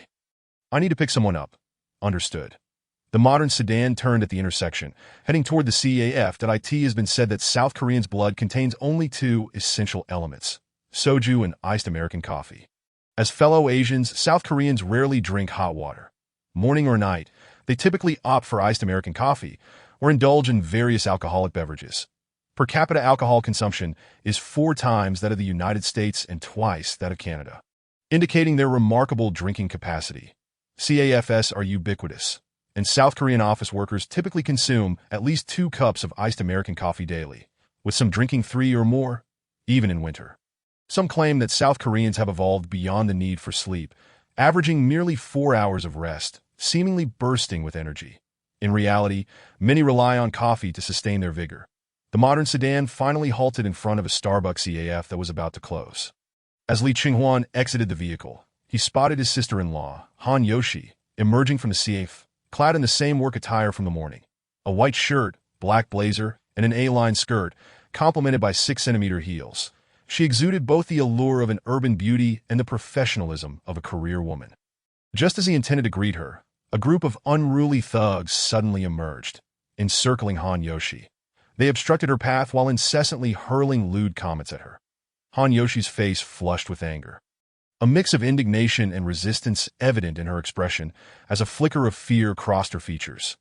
Speaker 1: I need to pick someone up. Understood. The modern sedan turned at the intersection, heading toward the CAF. It has been said that South Koreans' blood contains only two essential elements, soju and iced American coffee. As fellow Asians, South Koreans rarely drink hot water. Morning or night, they typically opt for iced American coffee or indulge in various alcoholic beverages. Per capita alcohol consumption is 4 times that of the United States and twice that of Canada, indicating their remarkable drinking capacity. CAFs are ubiquitous, and South Korean office workers typically consume at least 2 cups of iced American coffee daily, with some drinking 3 or more, even in winter. Some claim that South Koreans have evolved beyond the need for sleep, averaging merely 4 hours of rest, seemingly bursting with energy. In reality, many rely on coffee to sustain their vigor. The modern sedan finally halted in front of a Starbucks CAF that was about to close. As Li Qinghuan exited the vehicle, he spotted his sister-in-law, Han Yoshi, emerging from the safe, clad in the same work attire from the morning. A white shirt, black blazer, and an A-line skirt, complemented by 6-centimeter heels. She exuded both the allure of an urban beauty and the professionalism of a career woman. Just as he intended to greet her, a group of unruly thugs suddenly emerged, encircling Han Yoshi. They obstructed her path while incessantly hurling lewd comments at her. Han Yoshi's face flushed with anger. A mix of indignation and resistance evident in her expression as a flicker of fear crossed her features.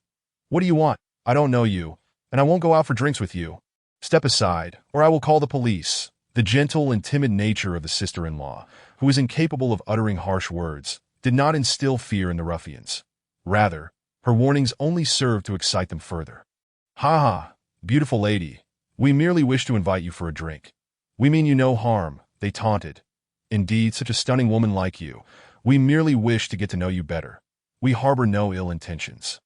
Speaker 1: "What do you want? I don't know you, and I won't go out for drinks with you. Step aside, or I will call the police." The gentle and timid nature of the sister-in-law, who was incapable of uttering harsh words, did not instill fear in the ruffians. Rather, her warnings only served to excite them further. "Ha ha, beautiful lady, we merely wish to invite you for a drink. We mean you no harm," they taunted. "Indeed, such a stunning woman like you, we merely wish to get to know you better. We harbor no ill intentions."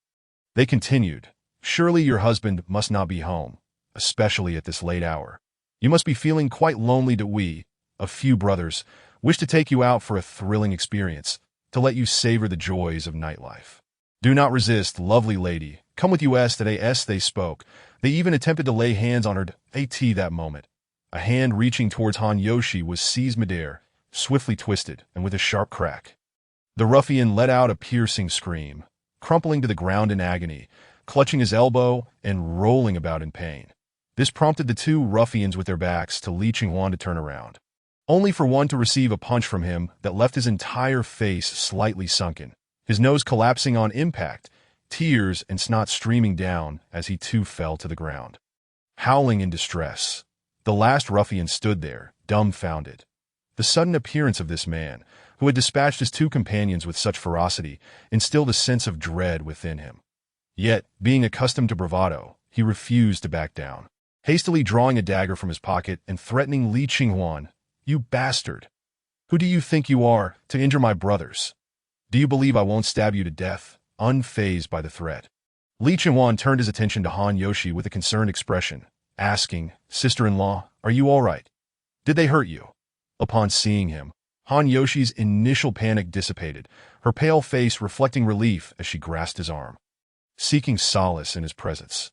Speaker 1: They continued, "Surely your husband must not be home, especially at this late hour. You must be feeling quite lonely that we, a few brothers, wish to take you out for a thrilling experience, to let you savor the joys of nightlife. Do not resist, lovely lady. Come with us today." As they spoke, they even attempted to lay hands on her at that moment. A hand reaching towards Han Yoshi was seized midair, swiftly twisted, and with a sharp crack. The ruffian let out a piercing scream, crumpling to the ground in agony, clutching his elbow and rolling about in pain. This prompted the two ruffians with their backs to Li Qinghuan to turn around, only for one to receive a punch from him that left his entire face slightly sunken, his nose collapsing on impact, tears and snot streaming down as he too fell to the ground. Howling in distress, the last ruffian stood there, dumbfounded. The sudden appearance of this man, who had dispatched his two companions with such ferocity, instilled a sense of dread within him. Yet, being accustomed to bravado, he refused to back down. Hastily drawing a dagger from his pocket and threatening Li Qinghuan, "You bastard! Who do you think you are, to injure my brothers? Do you believe I won't stab you to death?" Unfazed by the threat, Li Qinghuan turned his attention to Han Yoshi with a concerned expression, asking, "Sister-in-law, are you all right? Did they hurt you?" Upon seeing him, Han Yoshi's initial panic dissipated, her pale face reflecting relief as she grasped his arm, seeking solace in his presence.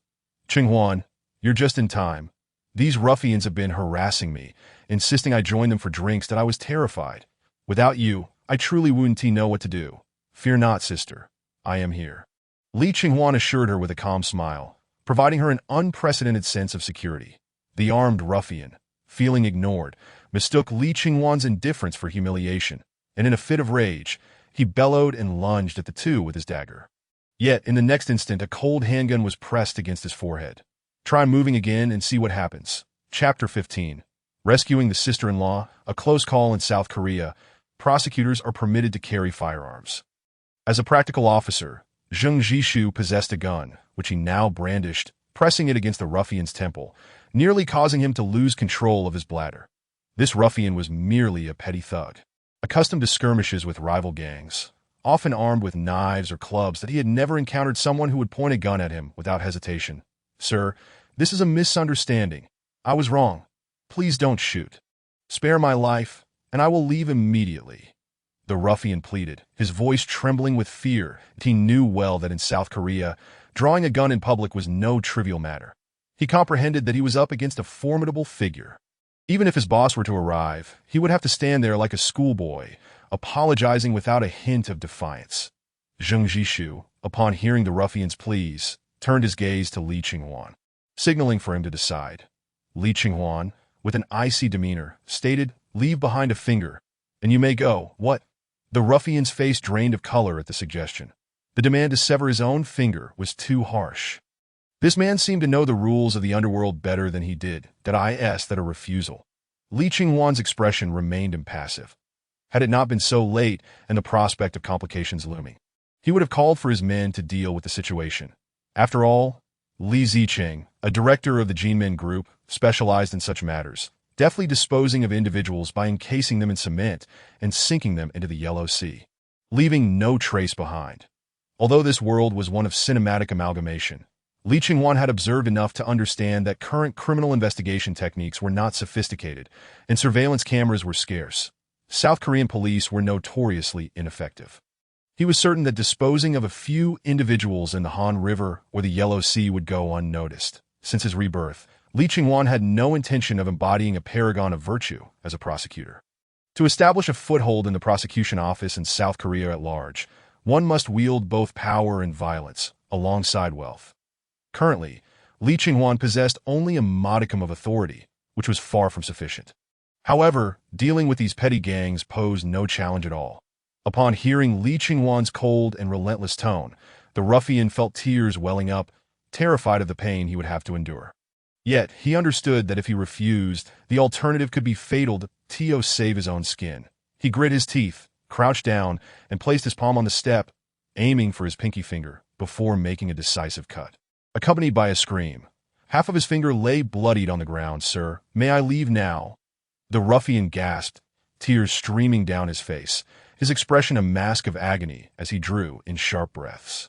Speaker 1: "Qinghuan, you're just in time. These ruffians have been harassing me, insisting I join them for drinks that I was terrified. Without you, I truly wouldn't know what to do. Fear not, sister. I am here." Li Qinghuan assured her with a calm smile, providing her an unprecedented sense of security. The armed ruffian, feeling ignored, mistook Li Qinghuan's indifference for humiliation, and in a fit of rage, he bellowed and lunged at the two with his dagger. Yet, in the next instant, a cold handgun was pressed against his forehead. Try moving again and see what happens. Chapter 15. Rescuing the sister-in-law, a close call in South Korea. Prosecutors are permitted to carry firearms. As a practical officer, Zheng Jishu possessed a gun, which he now brandished, pressing it against the ruffian's temple, nearly causing him to lose control of his bladder. This ruffian was merely a petty thug, accustomed to skirmishes with rival gangs, often armed with knives or clubs that he had never encountered someone who would point a gun at him without hesitation. "Sir, this is a misunderstanding. I was wrong. Please don't shoot. Spare my life, and I will leave immediately," the ruffian pleaded, his voice trembling with fear. He knew well that in South Korea, drawing a gun in public was no trivial matter. He comprehended that he was up against a formidable figure. Even if his boss were to arrive, he would have to stand there like a schoolboy, apologizing without a hint of defiance. Zheng Jishu, upon hearing the ruffian's pleas, turned his gaze to Li Qinghuan, signaling for him to decide. Li Qinghuan, with an icy demeanor, stated, "Leave behind a finger, and you may go." "What?" The ruffian's face drained of color at the suggestion. The demand to sever his own finger was too harsh. This man seemed to know the rules of the underworld better than he did, that a refusal. Li Qinghuan's expression remained impassive. Had it not been so late and the prospect of complications looming, he would have called for his men to deal with the situation. After all, Li Zicheng, a director of the Jinmen Group, specialized in such matters, deftly disposing of individuals by encasing them in cement and sinking them into the Yellow Sea, leaving no trace behind. Although this world was one of cinematic amalgamation, Li Qinghuan had observed enough to understand that current criminal investigation techniques were not sophisticated, and surveillance cameras were scarce. South Korean police were notoriously ineffective. He was certain that disposing of a few individuals in the Han River or the Yellow Sea would go unnoticed. Since his rebirth, Lee Ching-won had no intention of embodying a paragon of virtue as a prosecutor. To establish a foothold in the prosecution office in South Korea at large, one must wield both power and violence, alongside wealth. Currently, Lee Ching-won possessed only a modicum of authority, which was far from sufficient. However, dealing with these petty gangs posed no challenge at all. Upon hearing Lee Ching-won's cold and relentless tone, the ruffian felt tears welling up, terrified of the pain he would have to endure. Yet, he understood that if he refused, the alternative could be fatal to save his own skin. He grit his teeth, crouched down, and placed his palm on the step, aiming for his pinky finger, before making a decisive cut. Accompanied by a scream, half of his finger lay bloodied on the ground. "Sir, may I leave now?" The ruffian gasped, tears streaming down his face, his expression a mask of agony as he drew in sharp breaths.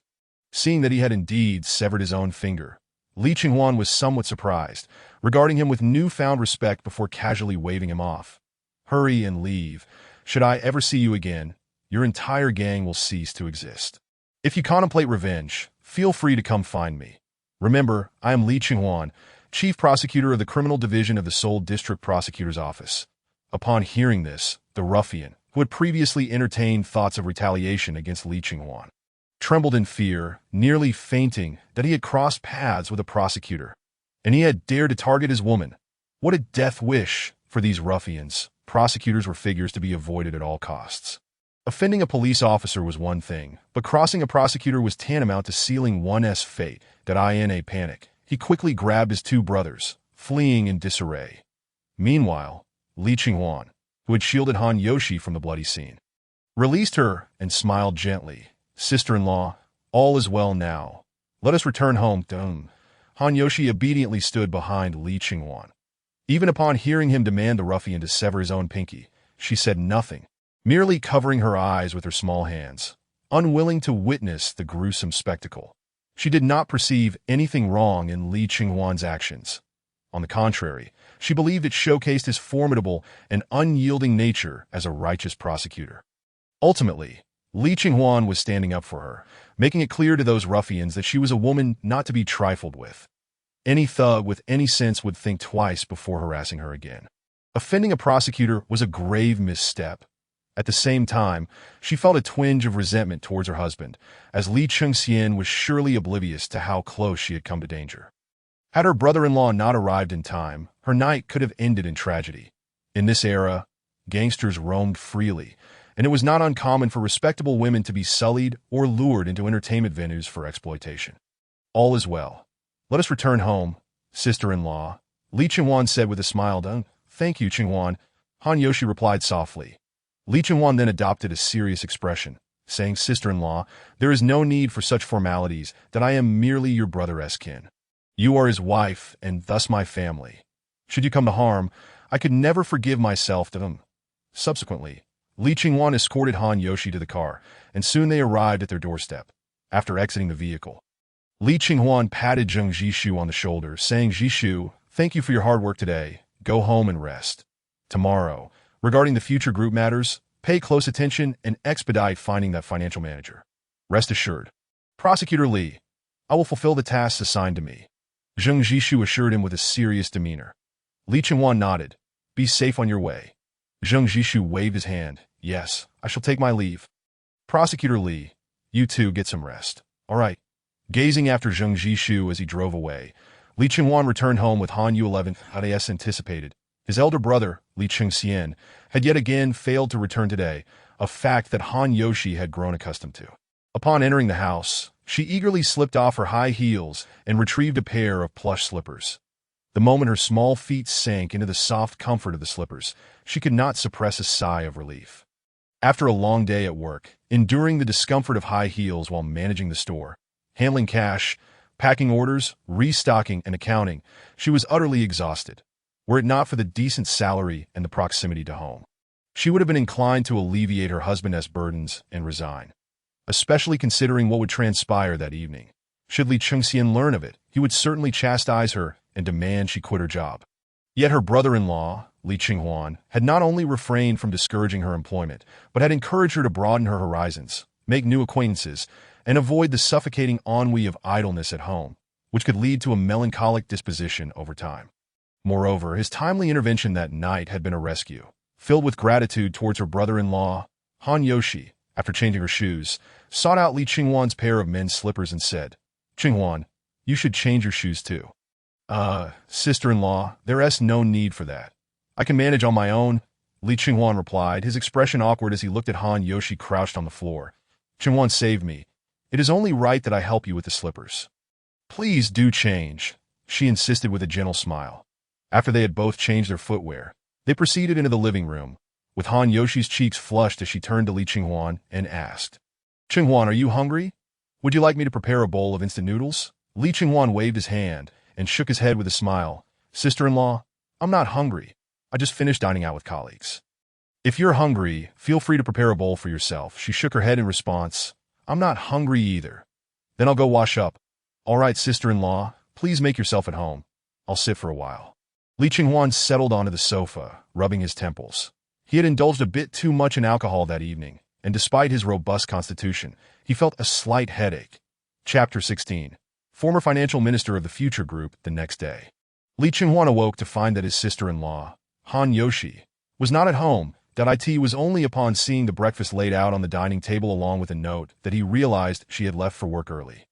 Speaker 1: Seeing that he had indeed severed his own finger, Lee Ching-won was somewhat surprised, regarding him with newfound respect before casually waving him off. "Hurry and leave. Should I ever see you again, your entire gang will cease to exist. If you contemplate revenge, feel free to come find me. Remember, I am Lee Ching-won, Chief Prosecutor of the Criminal Division of the Seoul District Prosecutor's Office." Upon hearing this, the ruffian, who had previously entertained thoughts of retaliation against Lee Ching-won, trembled in fear, nearly fainting that he had crossed paths with a prosecutor, and he had dared to target his woman. What a death wish for these ruffians. Prosecutors were figures to be avoided at all costs. Offending a police officer was one thing, but crossing a prosecutor was tantamount to sealing one's fate. In a panic, he quickly grabbed his two brothers, fleeing in disarray. Meanwhile, Lee Ching-won, who had shielded Han Yoshi from the bloody scene, released her and smiled gently. "Sister-in-law, all is well now. Let us return home." Han Yoshi obediently stood behind Lee Ching-won. Even upon hearing him demand the ruffian to sever his own pinky, she said nothing, merely covering her eyes with her small hands, unwilling to witness the gruesome spectacle. She did not perceive anything wrong in Lee Ching-won's actions. On the contrary, she believed it showcased his formidable and unyielding nature as a righteous prosecutor. Ultimately, Lee Ching-won was standing up for her, making it clear to those ruffians that she was a woman not to be trifled with. Any thug with any sense would think twice before harassing her again. Offending a prosecutor was a grave misstep. At the same time, she felt a twinge of resentment towards her husband, as Lee Chung-sien was surely oblivious to how close she had come to danger. Had her brother-in-law not arrived in time, her night could have ended in tragedy. In this era, gangsters roamed freely, and it was not uncommon for respectable women to be sullied or lured into entertainment venues for exploitation. "All is well. Let us return home, sister-in-law," Lee Ching-won said with a smile. "Thank you, Ching-won," Han Yoshi replied softly. Lee Ching-won then adopted a serious expression, saying, "Sister-in-law, there is no need for such formalities, that I am merely your brother's kin. You are his wife, and thus my family. Should you come to harm, I could never forgive myself to them." Subsequently, Lee Ching-won escorted Han Yoshi to the car, and soon they arrived at their doorstep. After exiting the vehicle, Lee Ching-won patted Jung Jishu on the shoulder, saying, "Jishu, thank you for your hard work today. Go home and rest. Tomorrow, regarding the future group matters, pay close attention and expedite finding that financial manager. Rest assured, Prosecutor Lee, I will fulfill the tasks assigned to me." Jung Jishu assured him with a serious demeanor. Lee Ching-won nodded. "Be safe on your way." Jung Jishu waved his hand. "Yes, I shall take my leave." "Prosecutor Lee, you too get some rest. All right." Gazing after Jung Jishu as he drove away, Lee Ching-won returned home with Han Yu-11 as anticipated. His elder brother, Lee Chung-sien, had yet again failed to return today, a fact that Han Yoshi had grown accustomed to. Upon entering the house, she eagerly slipped off her high heels and retrieved a pair of plush slippers. The moment her small feet sank into the soft comfort of the slippers, she could not suppress a sigh of relief. After a long day at work, enduring the discomfort of high heels while managing the store, handling cash, packing orders, restocking, and accounting, she was utterly exhausted. Were it not for the decent salary and the proximity to home, she would have been inclined to alleviate her husband's burdens and resign, especially considering what would transpire that evening. Should Lee Chung-sien learn of it, he would certainly chastise her and demand she quit her job. Yet her brother-in-law, Li Qinghuan, had not only refrained from discouraging her employment, but had encouraged her to broaden her horizons, make new acquaintances, and avoid the suffocating ennui of idleness at home, which could lead to a melancholic disposition over time. Moreover, his timely intervention that night had been a rescue. Filled with gratitude towards her brother-in-law, Han Yoshi, after changing her shoes, sought out Li Qinghuan's pair of men's slippers and said, "Qinghuan, you should change your shoes too." Sister-in-law, there's no need for that. I can manage on my own," Li Qinghuan replied, his expression awkward as he looked at Han Yoshi crouched on the floor. "Qinghuan saved me. It is only right that I help you with the slippers." "Please do change," she insisted with a gentle smile. After they had both changed their footwear, they proceeded into the living room, with Han Yoshi's cheeks flushed as she turned to Li Qinghuan and asked, "Qinghuan, are you hungry? Would you like me to prepare a bowl of instant noodles?" Li Qinghuan waved his hand and shook his head with a smile. "Sister-in-law, I'm not hungry. I just finished dining out with colleagues." "If you're hungry, feel free to prepare a bowl for yourself." She shook her head in response. "I'm not hungry either." "Then I'll go wash up." "All right, sister-in-law, please make yourself at home. I'll sit for a while." Li Qinghuan settled onto the sofa, rubbing his temples. He had indulged a bit too much in alcohol that evening, and despite his robust constitution, he felt a slight headache. Chapter 16. Former financial minister of the Future Group the next day. Li Qinghuan awoke to find that his sister-in-law, Han Yoshi, was not at home. It was only upon seeing the breakfast laid out on the dining table along with a note that he realized she had left for work early.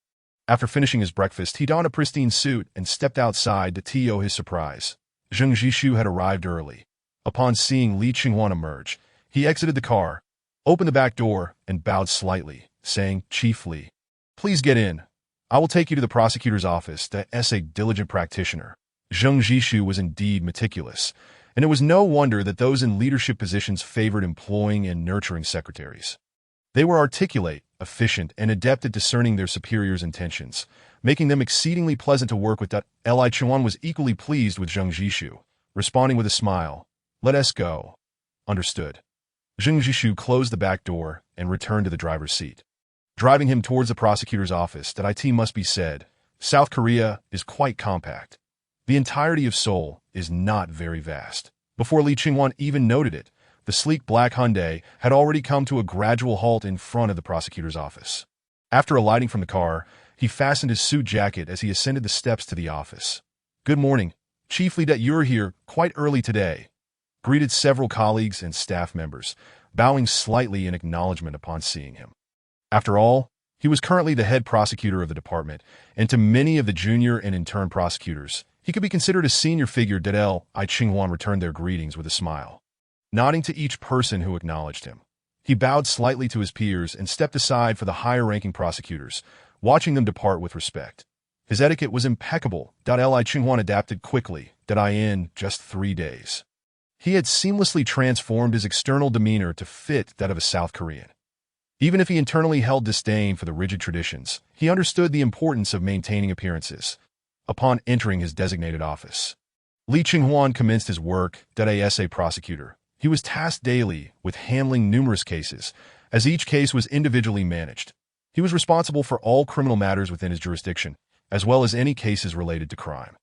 Speaker 1: After finishing his breakfast, he donned a pristine suit and stepped outside to his surprise. Zheng Jishu had arrived early. Upon seeing Li Qinghuan emerge, he exited the car, opened the back door, and bowed slightly, saying, "Chief Li, please get in. I will take you to the prosecutor's office." As a diligent practitioner, Zheng Jishu was indeed meticulous, and it was no wonder that those in leadership positions favored employing and nurturing secretaries. They were articulate, efficient, and adept at discerning their superiors' intentions, making them exceedingly pleasant to work with. Li Qinghuan was equally pleased with Zheng Jishu, responding with a smile, "Let us go." "Understood." Zheng Jishu closed the back door and returned to the driver's seat. Driving him towards the prosecutor's office, it must be said, South Korea is quite compact. The entirety of Seoul is not very vast. Before Li Qinghuan even noted it, the sleek black Hyundai had already come to a gradual halt in front of the prosecutor's office. After alighting from the car, he fastened his suit jacket as he ascended the steps to the office. "Good morning, Chief Li, that you're here quite early today," greeted several colleagues and staff members, bowing slightly in acknowledgement upon seeing him. After all, he was currently the head prosecutor of the department, and to many of the junior and intern prosecutors, he could be considered a senior figure. Li Qinghuan returned their greetings with a smile. Nodding to each person who acknowledged him, he bowed slightly to his peers and stepped aside for the higher-ranking prosecutors, watching them depart with respect. His etiquette was impeccable. Li Qinghuan adapted quickly. In just 3 days, he had seamlessly transformed his external demeanor to fit that of a South Korean. Even if he internally held disdain for the rigid traditions, he understood the importance of maintaining appearances. Upon entering his designated office, Li Qinghuan commenced his work as a prosecutor. He was tasked daily with handling numerous cases, as each case was individually managed. He was responsible for all criminal matters within his jurisdiction, as well as any cases related to crime.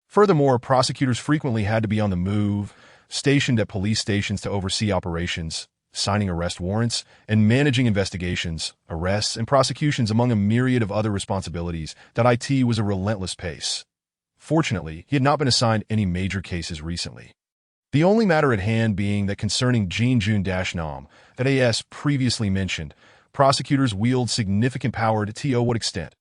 Speaker 1: Furthermore, prosecutors frequently had to be on the move, stationed at police stations to oversee operations, signing arrest warrants, and managing investigations, arrests, and prosecutions among a myriad of other responsibilities. It was a relentless pace. Fortunately, he had not been assigned any major cases recently. The only matter at hand being that concerning Jean Jun-nam, as previously mentioned, prosecutors wield significant power to what extent.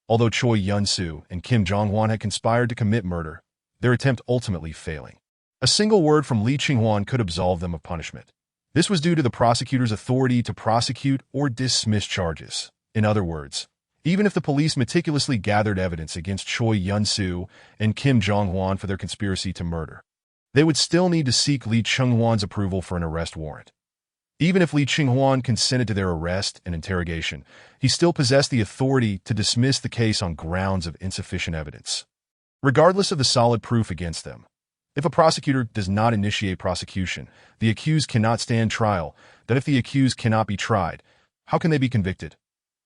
Speaker 1: Although Choi Yun-soo and Kim Jong-hwan had conspired to commit murder, their attempt ultimately failing. A single word from Li Qinghuan could absolve them of punishment. This was due to the prosecutor's authority to prosecute or dismiss charges. In other words, even if the police meticulously gathered evidence against Choi Yun-soo and Kim Jong-hwan for their conspiracy to murder, they would still need to seek Li Qinghuan's approval for an arrest warrant. Even if Li Qinghuan consented to their arrest and interrogation, he still possessed the authority to dismiss the case on grounds of insufficient evidence, regardless of the solid proof against them. If a prosecutor does not initiate prosecution, the accused cannot stand trial. If the accused cannot be tried, how can they be convicted?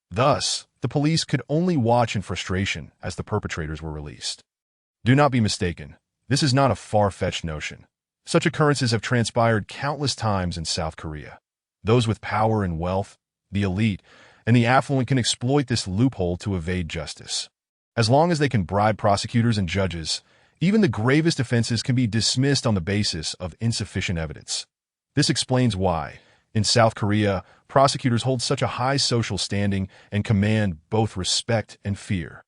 Speaker 1: Thus, the police could only watch in frustration as the perpetrators were released. Do not be mistaken, this is not a far-fetched notion. Such occurrences have transpired countless times in South Korea. Those with power and wealth, the elite, and the affluent can exploit this loophole to evade justice. As long as they can bribe prosecutors and judges, even the gravest offenses can be dismissed on the basis of insufficient evidence. This explains why, in South Korea, prosecutors hold such a high social standing and command both respect and fear.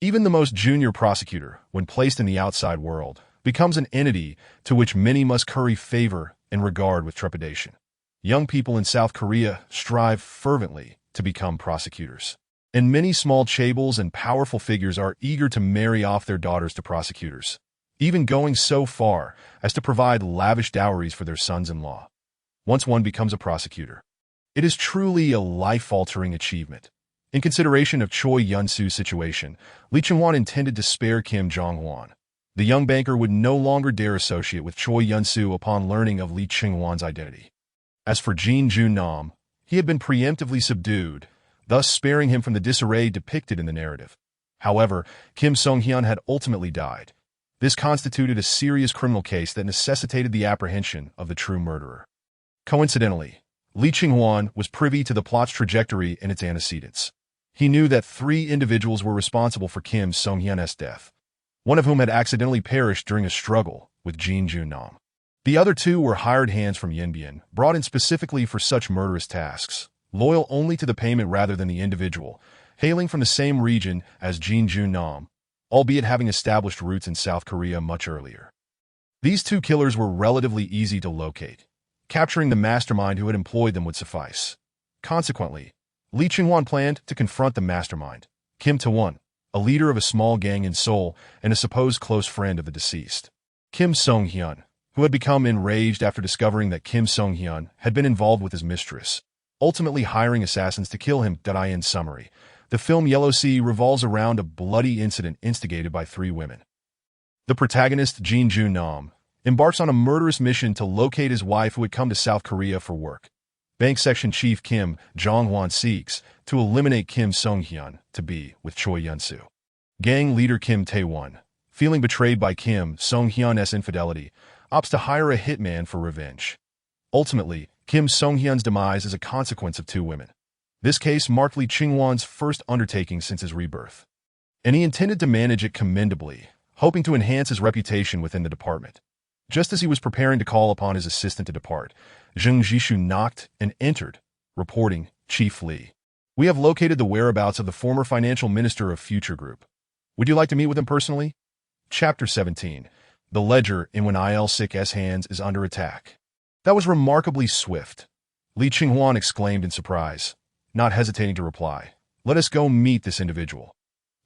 Speaker 1: Even the most junior prosecutor, when placed in the outside world, becomes an entity to which many must curry favor and regard with trepidation. Young people in South Korea strive fervently to become prosecutors. And many small chaebols and powerful figures are eager to marry off their daughters to prosecutors, even going so far as to provide lavish dowries for their sons-in-law. Once one becomes a prosecutor, it is truly a life-altering achievement. In consideration of Choi Yun-soo's situation, Lee Chang-won intended to spare Kim Jong-won. The young banker would no longer dare associate with Choi Yun-soo upon learning of Lee Chang-won's identity. As for Jin Jun-nam, he had been preemptively subdued, thus sparing him from the disarray depicted in the narrative. However, Kim Sung-hyun had ultimately died. This constituted a serious criminal case that necessitated the apprehension of the true murderer. Coincidentally, Lee Chang-won was privy to the plot's trajectory and its antecedents. He knew that 3 individuals were responsible for Kim Sung-hyun's death, one of whom had accidentally perished during a struggle with Jin Jun-nam. The other 2 were hired hands from Yinbian, brought in specifically for such murderous tasks, loyal only to the payment rather than the individual, hailing from the same region as Jin Jun-nam, albeit having established roots in South Korea much earlier. These 2 killers were relatively easy to locate. Capturing the mastermind who had employed them would suffice. Consequently, Lee Chang-won planned to confront the mastermind, Kim Tae-won, a leader of a small gang in Seoul and a supposed close friend of the deceased. Kim Sung-hyun, who had become enraged after discovering that Kim Sung-hyun had been involved with his mistress, ultimately hiring assassins to kill him. In summary, the film Yellow Sea revolves around a bloody incident instigated by 3 women. The protagonist, Jin Jun-nam, embarks on a murderous mission to locate his wife who had come to South Korea for work. Bank Section Chief Kim Jong-won seeks to eliminate Kim Sung-hyun to be with Choi Yun-soo. Gang leader Kim Tae-won, feeling betrayed by Kim Sung-hyun's infidelity, opts to hire a hitman for revenge. Ultimately, Kim Sung-hyun's demise is a consequence of 2 women. This case marked Lee Chang-won's first undertaking since his rebirth, and he intended to manage it commendably, hoping to enhance his reputation within the department. Just as he was preparing to call upon his assistant to depart, Jung Jishu knocked and entered, reporting, "Chief Lee, we have located the whereabouts of the former financial minister of Future Group. Would you like to meet with him personally?" Chapter 17. The ledger in when Il-sik's hands is under attack. That was remarkably swift. Lee Chang-won exclaimed in surprise, not hesitating to reply, "Let us go meet this individual."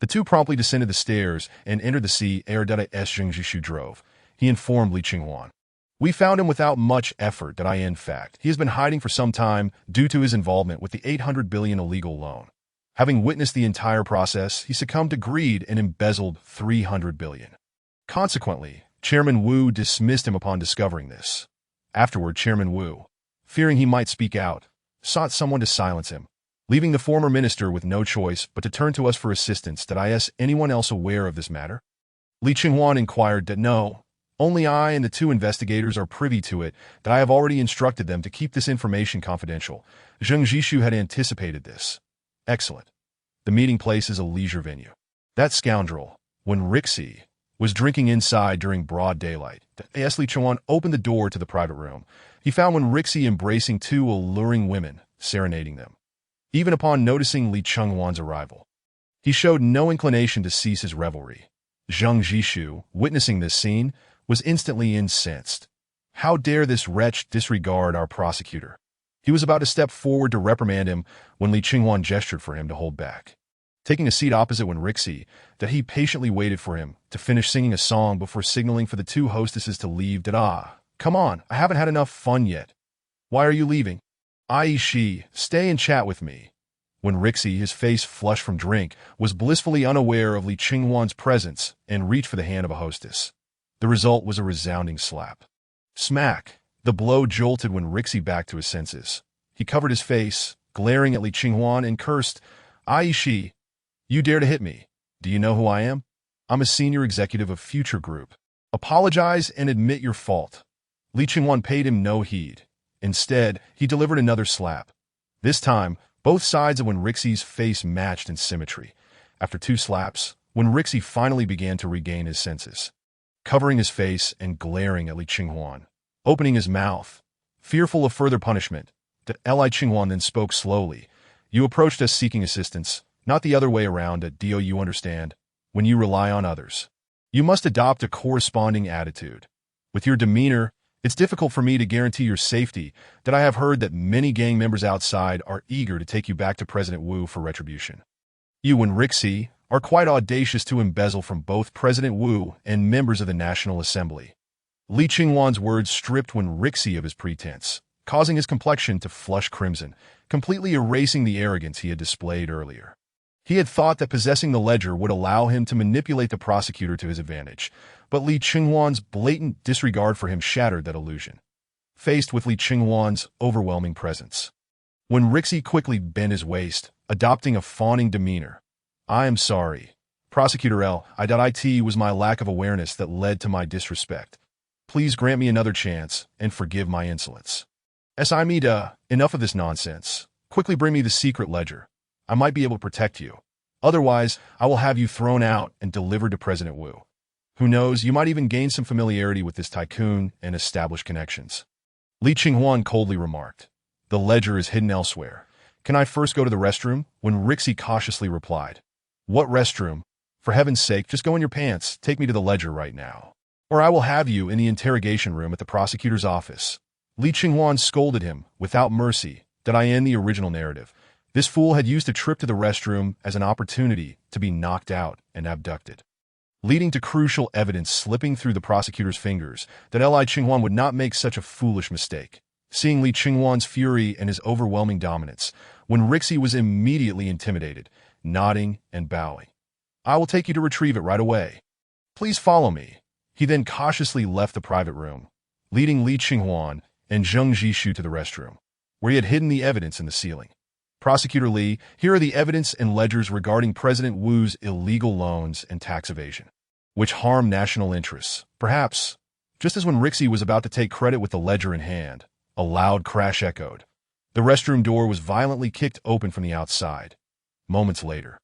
Speaker 1: The 2 promptly descended the stairs and entered the CRS Jung Jishu drove. He informed Lee Chang-won, "We found him without much effort. In fact, he has been hiding for some time due to his involvement with the 800 billion illegal loan. Having witnessed the entire process, he succumbed to greed and embezzled 300 billion. Consequently, Chairman Wu dismissed him upon discovering this. Afterward, Chairman Wu, fearing he might speak out, sought someone to silence him, leaving the former minister with no choice but to turn to us for assistance. Is anyone else aware of this matter?" Lee Chang-won inquired. "No. Only I and the 2 investigators are privy to it. I have already instructed them to keep this information confidential." Jung Jishu had anticipated this. "Excellent. The meeting place is a leisure venue." That scoundrel, when Rixie was drinking inside during broad daylight, as Lee Chang-won opened the door to the private room, he found Rixie embracing 2 alluring women, serenading them. Even upon noticing Lee Chang-won's arrival, he showed no inclination to cease his revelry. Jung Jishu, witnessing this scene, was instantly incensed. How dare this wretch disregard our prosecutor? He was about to step forward to reprimand him when Lee Chang-won gestured for him to hold back. Taking a seat opposite Rixie, he patiently waited for him to finish singing a song before signaling for the 2 hostesses to leave. "Come on, I haven't had enough fun yet." "Why are you leaving?" "She, stay and chat with me." When Rixie, his face flushed from drink, was blissfully unaware of Lee Chang-won's presence and reached for the hand of a hostess. The result was a resounding slap. Smack! The blow jolted Rixie back to his senses. He covered his face, glaring at Lee Chang-won, and cursed, "She, you dare to hit me? Do you know who I am? I'm a senior executive of Future Group. Apologize and admit your fault." Li Qinghuan paid him no heed. Instead, he delivered another slap. This time, both sides of Wenrixi's face matched in symmetry. After 2 slaps, Wenrixi finally began to regain his senses. Covering his face and glaring at Li Qinghuan, opening his mouth, fearful of further punishment, Li Qinghuan then spoke slowly. You approached us seeking assistance, not the other way around. Do you understand? When you rely on others, you must adopt a corresponding attitude. With your demeanor, it's difficult for me to guarantee your safety. That I have heard that many gang members outside are eager to take you back to President Wu for retribution. You and Rixi are quite audacious to embezzle from both President Wu and members of the National Assembly. Li Qinghuan's words stripped Wenrixi of his pretense, causing his complexion to flush crimson, completely erasing the arrogance he had displayed earlier. He had thought that possessing the ledger would allow him to manipulate the prosecutor to his advantage, but Li Qinghuan's blatant disregard for him shattered that illusion. Faced with Li Qinghuan's overwhelming presence, Wenrixi quickly bent his waist, adopting a fawning demeanor. I am sorry, Prosecutor L. It was my lack of awareness that led to my disrespect. Please grant me another chance and forgive my insolence. Enough of this nonsense. Quickly bring me the secret ledger. I might be able to protect you. Otherwise, I will have you thrown out and delivered to President Wu. Who knows, you might even gain some familiarity with this tycoon and establish connections. Li Qinghuan coldly remarked. The ledger is hidden elsewhere. Can I first go to the restroom? Wenrixi cautiously replied. What restroom? For heaven's sake, just go in your pants. Take me to the ledger right now. Or I will have you in the interrogation room at the prosecutor's office. Li Qinghuan scolded him, without mercy. Did I end the original narrative? This fool had used a trip to the restroom as an opportunity to be knocked out and abducted, leading to crucial evidence slipping through the prosecutor's fingers that Li Qinghuan would not make such a foolish mistake. Seeing Li Qinghuan's fury and his overwhelming dominance, Wenrixi was immediately intimidated, nodding and bowing. I will take you to retrieve it right away. Please follow me. He then cautiously left the private room, leading Li Qinghuan and Zheng Jishu to the restroom, where he had hidden the evidence in the ceiling. Prosecutor Li, here are the evidence and ledgers regarding President Wu's illegal loans and tax evasion, which harm national interests. Perhaps, just as Wenrixi was about to take credit with the ledger in hand, a loud crash echoed. The restroom door was violently kicked open from the outside. Moments later,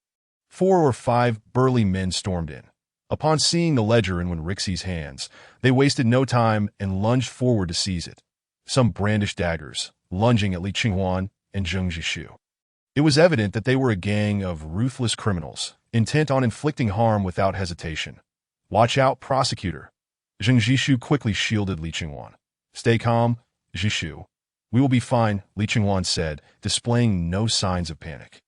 Speaker 1: 4 or 5 burly men stormed in. Upon seeing the ledger in Wenrixi's hands, they wasted no time and lunged forward to seize it. Some brandished daggers, lunging at Li Qinghuan and Zheng Jishu. It was evident that they were a gang of ruthless criminals, intent on inflicting harm without hesitation. Watch out, prosecutor. Zheng Jishu quickly shielded Li Qinghuan. Stay calm, Jishu. We will be fine, Li Qinghuan said, displaying no signs of panic.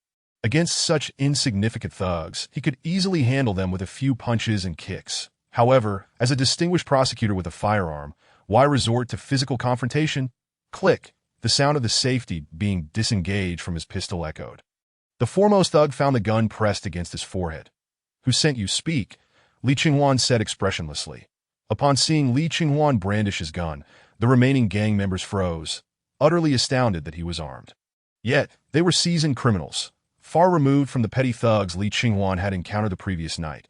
Speaker 1: Against such insignificant thugs, he could easily handle them with a few punches and kicks. However, as a distinguished prosecutor with a firearm, why resort to physical confrontation? Click. The sound of the safety being disengaged from his pistol echoed. The foremost thug found the gun pressed against his forehead. Who sent you? Speak, Li Qinghuan said expressionlessly. Upon seeing Li Qinghuan brandish his gun, the remaining gang members froze, utterly astounded that he was armed. Yet, they were seasoned criminals, far removed from the petty thugs Li Qinghuan had encountered the previous night.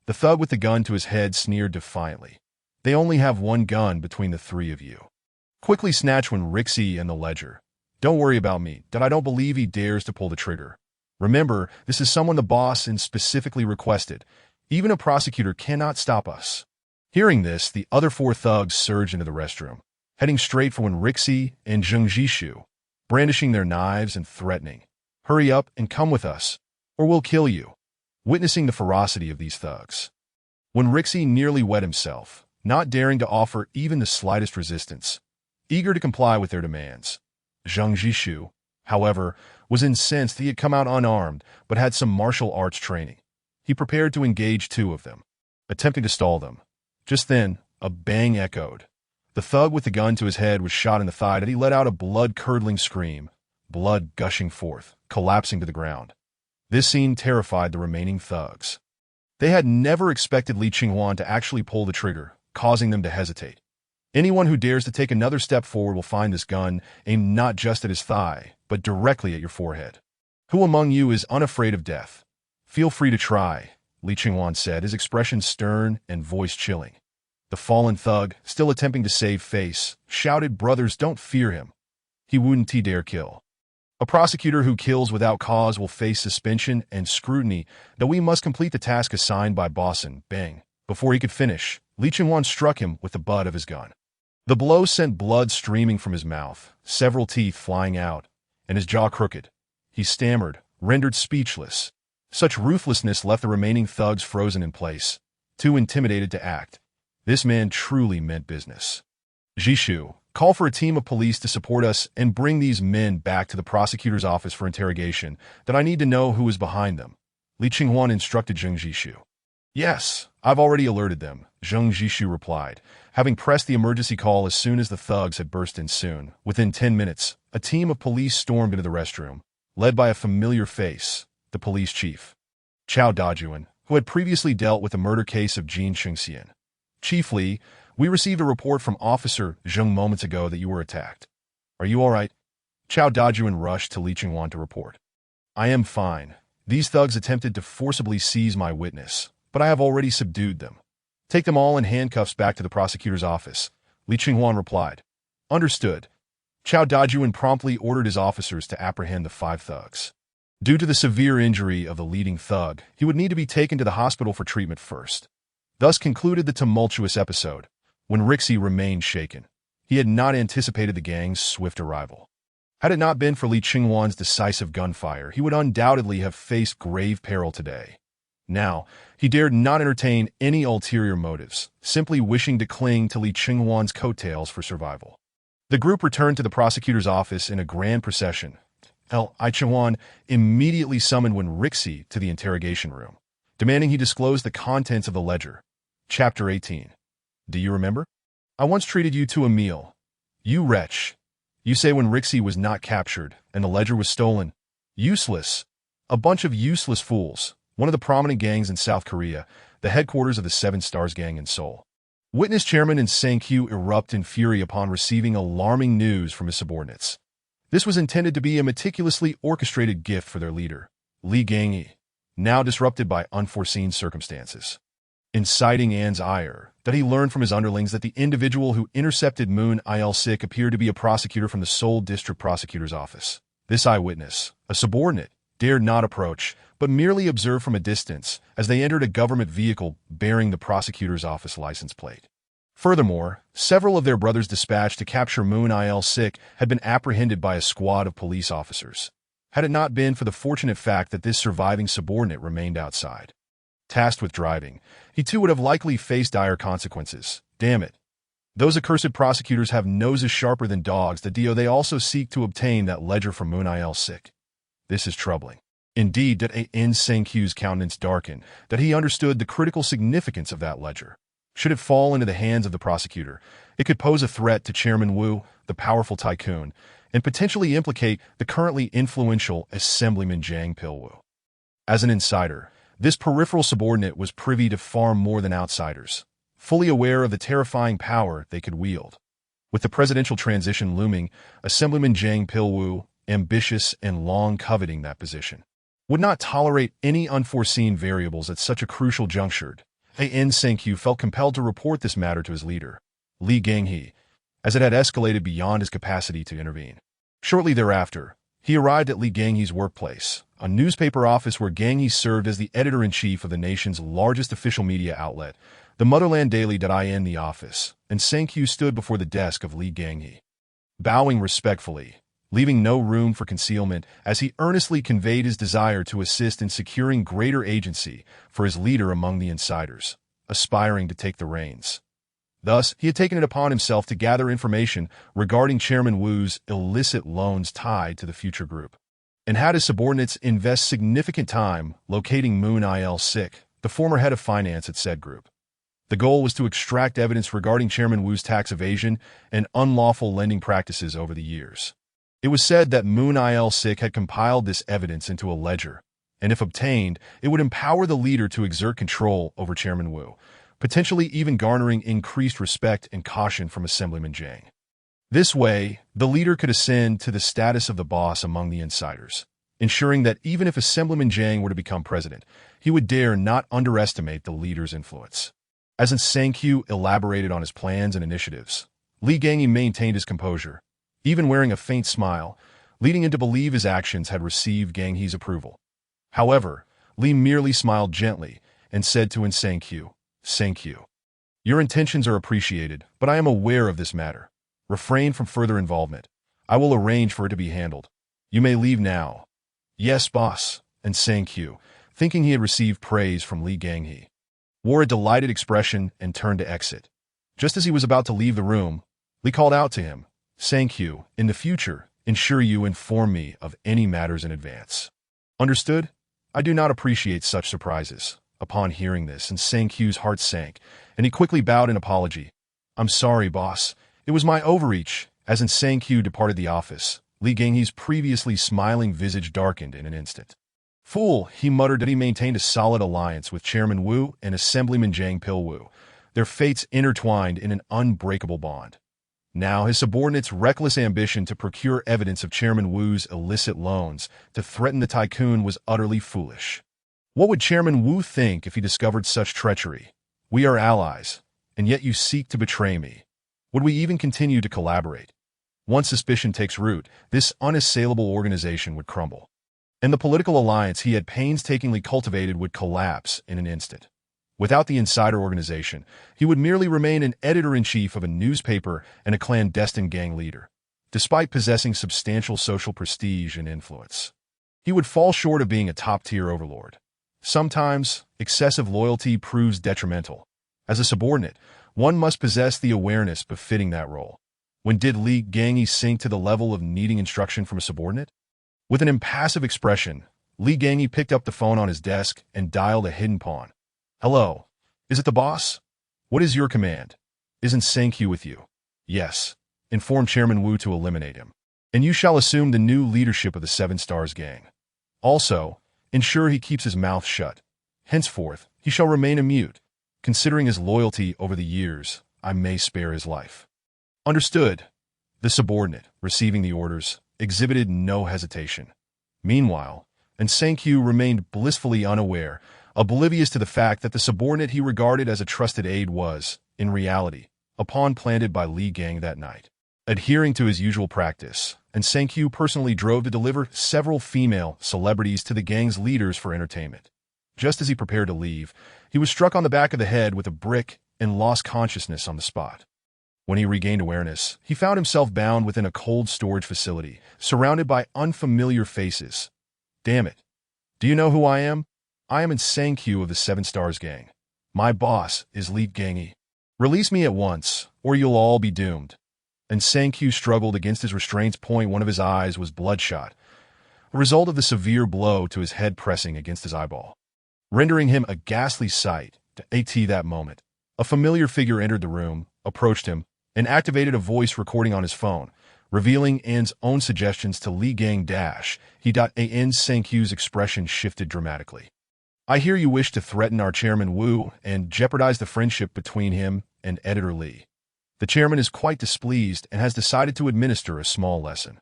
Speaker 1: The thug with the gun to his head sneered defiantly. They only have one gun between the 3 of you. Quickly snatch Wenrixi and the ledger. Don't worry about me, that I don't believe he dares to pull the trigger. Remember, this is someone the boss and specifically requested. Even a prosecutor cannot stop us. Hearing this, the other 4 thugs surged into the restroom, heading straight for Wenrixi and Zheng Jishu, brandishing their knives and threatening. Hurry up and come with us, or we'll kill you. Witnessing the ferocity of these thugs, Wenrixi nearly wet himself, not daring to offer even the slightest resistance, eager to comply with their demands. Zheng Jishu, however, was incensed he had come out unarmed but had some martial arts training. He prepared to engage 2 of them, attempting to stall them. Just then, a bang echoed. The thug with the gun to his head was shot in the thigh and he let out a blood-curdling scream, blood gushing forth, collapsing to the ground. This scene terrified the remaining thugs. They had never expected Li Qinghuan to actually pull the trigger, causing them to hesitate. Anyone who dares to take another step forward will find this gun aimed not just at his thigh, but directly at your forehead. Who among you is unafraid of death? Feel free to try, Li Qinghuan said, his expression stern and voice chilling. The fallen thug, still attempting to save face, shouted, "Brothers, don't fear him. He wouldn't dare kill." A prosecutor who kills without cause will face suspension and scrutiny, though we must complete the task assigned by Boston. Bang. Before he could finish, Lee Ching-wan struck him with the butt of his gun. The blow sent blood streaming from his mouth, several teeth flying out, and his jaw crooked. He stammered, rendered speechless. Such ruthlessness left the remaining thugs frozen in place, too intimidated to act. This man truly meant business. "Jishu, call for a team of police to support us and bring these men back to the prosecutor's office for interrogation, that I need to know who is behind them," Lee Ching-wan instructed Zheng Jishu. "Yes, I've already alerted them," Zheng Jishu replied, having pressed the emergency call as soon as the thugs had burst in soon. Within 10 minutes, a team of police stormed into the restroom, led by a familiar face, the police chief, Chao Dajuan, who had previously dealt with the murder case of Jin Chengxian. "Chief Lee, we received a report from Officer Zheng moments ago that you were attacked. Are you all right?" Chao Dajuan rushed to Lee Ching-wan to report. "I am fine. These thugs attempted to forcibly seize my witness, but I have already subdued them. Take them all in handcuffs back to the prosecutor's office," Lee Ching-wan replied. "Understood." Chao Dajuan promptly ordered his officers to apprehend the 5 thugs. Due to the severe injury of the leading thug, he would need to be taken to the hospital for treatment first. Thus concluded the tumultuous episode, when Rixie remained shaken. He had not anticipated the gang's swift arrival. Had it not been for Lee Ching-wan's decisive gunfire, he would undoubtedly have faced grave peril today. Now, he dared not entertain any ulterior motives, simply wishing to cling to Lee Ching-wan's coattails for survival. The group returned to the prosecutor's office in a grand procession. Lee Ching-wan immediately summoned Wen Rixie to the interrogation room, demanding he disclose the contents of the ledger. Chapter 18. "Do you remember? I once treated you to a meal. You wretch. You say Wen Rixie was not captured, and the ledger was stolen. Useless. A bunch of useless fools. One of the prominent gangs in South Korea, the headquarters of the Seven Stars gang in Seoul." Witness Chairman In Sang-kyu erupt in fury upon receiving alarming news from his subordinates. This was intended to be a meticulously orchestrated gift for their leader, Lee Gang-hee, now disrupted by unforeseen circumstances. Inciting An's ire, that he learned from his underlings that the individual who intercepted Moon Il-sik appeared to be a prosecutor from the Seoul District Prosecutor's Office. This eyewitness, a subordinate, dared not approach, but merely observe from a distance as they entered a government vehicle bearing the prosecutor's office license plate. Furthermore, several of their brothers dispatched to capture Moon Il-sik had been apprehended by a squad of police officers. Had it not been for the fortunate fact that this surviving subordinate remained outside, tasked with driving, he too would have likely faced dire consequences. Damn it. Those accursed prosecutors have noses sharper than dogs. They also seek to obtain that ledger from Moon Il-sik. This is troubling. Indeed, did In Sang-kyu's countenance darken, that he understood the critical significance of that ledger. Should it fall into the hands of the prosecutor, it could pose a threat to Chairman Wu, the powerful tycoon, and potentially implicate the currently influential Assemblyman Jang Pil-woo. As an insider, this peripheral subordinate was privy to far more than outsiders, fully aware of the terrifying power they could wield. With the presidential transition looming, Assemblyman Jang Pil-woo, ambitious and long coveting that position, would not tolerate any unforeseen variables at such a crucial juncture. In Sang-kyu felt compelled to report this matter to his leader, Lee Gang-hee, as it had escalated beyond his capacity to intervene. Shortly thereafter, he arrived at Lee Gang-hee's workplace, a newspaper office where Gang-hee served as the editor-in-chief of the nation's largest official media outlet, the Motherland Daily. In the office, and Sang-kyu stood before the desk of Lee Gang-hee, bowing respectfully, leaving no room for concealment as he earnestly conveyed his desire to assist in securing greater agency for his leader among the insiders, aspiring to take the reins. Thus, he had taken it upon himself to gather information regarding Chairman Wu's illicit loans tied to the future group, and had his subordinates invest significant time locating Moon Il-sik, the former head of finance at said group. The goal was to extract evidence regarding Chairman Wu's tax evasion and unlawful lending practices over the years. It was said that Moon Il-sik had compiled this evidence into a ledger, and if obtained, it would empower the leader to exert control over Chairman Wu, potentially even garnering increased respect and caution from Assemblyman Jang. This way, the leader could ascend to the status of the boss among the insiders, ensuring that even if Assemblyman Jang were to become president, he would dare not underestimate the leader's influence. As Sang-Q elaborated on his plans and initiatives, Li Gangyi maintained his composure, even wearing a faint smile, leading him to believe his actions had received Ganghe's approval. However, Li merely smiled gently and said to Sang-Q, "Sang-Q, your intentions are appreciated, but I am aware of this matter. Refrain from further involvement. I will arrange for it to be handled. You may leave now." "Yes, boss," and Sang-Q, thinking he had received praise from Li Ganghe, wore a delighted expression and turned to exit. Just as he was about to leave the room, Li called out to him, "Sang-Q, in the future, ensure you inform me of any matters in advance." "Understood? I do not appreciate such surprises." Upon hearing this, Sang-Q's heart sank, and he quickly bowed in apology. "I'm sorry, boss. It was my overreach." As Sang-Q departed the office, Li Ganghe's previously smiling visage darkened in an instant. "Fool," he muttered that he maintained a solid alliance with Chairman Wu and Assemblyman Zhang Pilwu, their fates intertwined in an unbreakable bond. Now his subordinate's reckless ambition to procure evidence of Chairman Wu's illicit loans to threaten the tycoon was utterly foolish. What would Chairman Wu think if he discovered such treachery? "We are allies, and yet you seek to betray me. Would we even continue to collaborate?" Once suspicion takes root, this unassailable organization would crumble, and the political alliance he had painstakingly cultivated would collapse in an instant. Without the insider organization, he would merely remain an editor-in-chief of a newspaper and a clandestine gang leader. Despite possessing substantial social prestige and influence, he would fall short of being a top-tier overlord. Sometimes, excessive loyalty proves detrimental. As a subordinate, one must possess the awareness befitting that role. When did Li Ganghe sink to the level of needing instruction from a subordinate? With an impassive expression, Li Ganghe picked up the phone on his desk and dialed a hidden pawn. "Hello. Is it the boss? What is your command? Isn't Sang-Q with you?" "Yes. Inform Chairman Wu to eliminate him, and you shall assume the new leadership of the Seven Stars gang. Also, ensure he keeps his mouth shut. Henceforth, he shall remain a mute. Considering his loyalty over the years, I may spare his life." "Understood." The subordinate, receiving the orders, exhibited no hesitation. Meanwhile, Sang-Q remained blissfully unaware, oblivious to the fact that the subordinate he regarded as a trusted aide was, in reality, a pawn planted by Li Gang that night. Adhering to his usual practice, Sang-Q personally drove to deliver several female celebrities to the gang's leaders for entertainment. Just as he prepared to leave, he was struck on the back of the head with a brick and lost consciousness on the spot. When he regained awareness, he found himself bound within a cold storage facility, surrounded by unfamiliar faces. "Damn it. Do you know who I am? I am Sang-Q of the Seven Stars gang. My boss is Li Ganghe. Release me at once, or you'll all be doomed." Sang-Q struggled against his restraints. One of his eyes was bloodshot, a result of the severe blow to his head pressing against his eyeball, rendering him a ghastly sight. At that moment, a familiar figure entered the room, approached him, and activated a voice recording on his phone, revealing An's own suggestions to Li Gang He. Sang-Q's expression shifted dramatically. "I hear you wish to threaten our Chairman Wu and jeopardize the friendship between him and Editor Li. The chairman is quite displeased and has decided to administer a small lesson."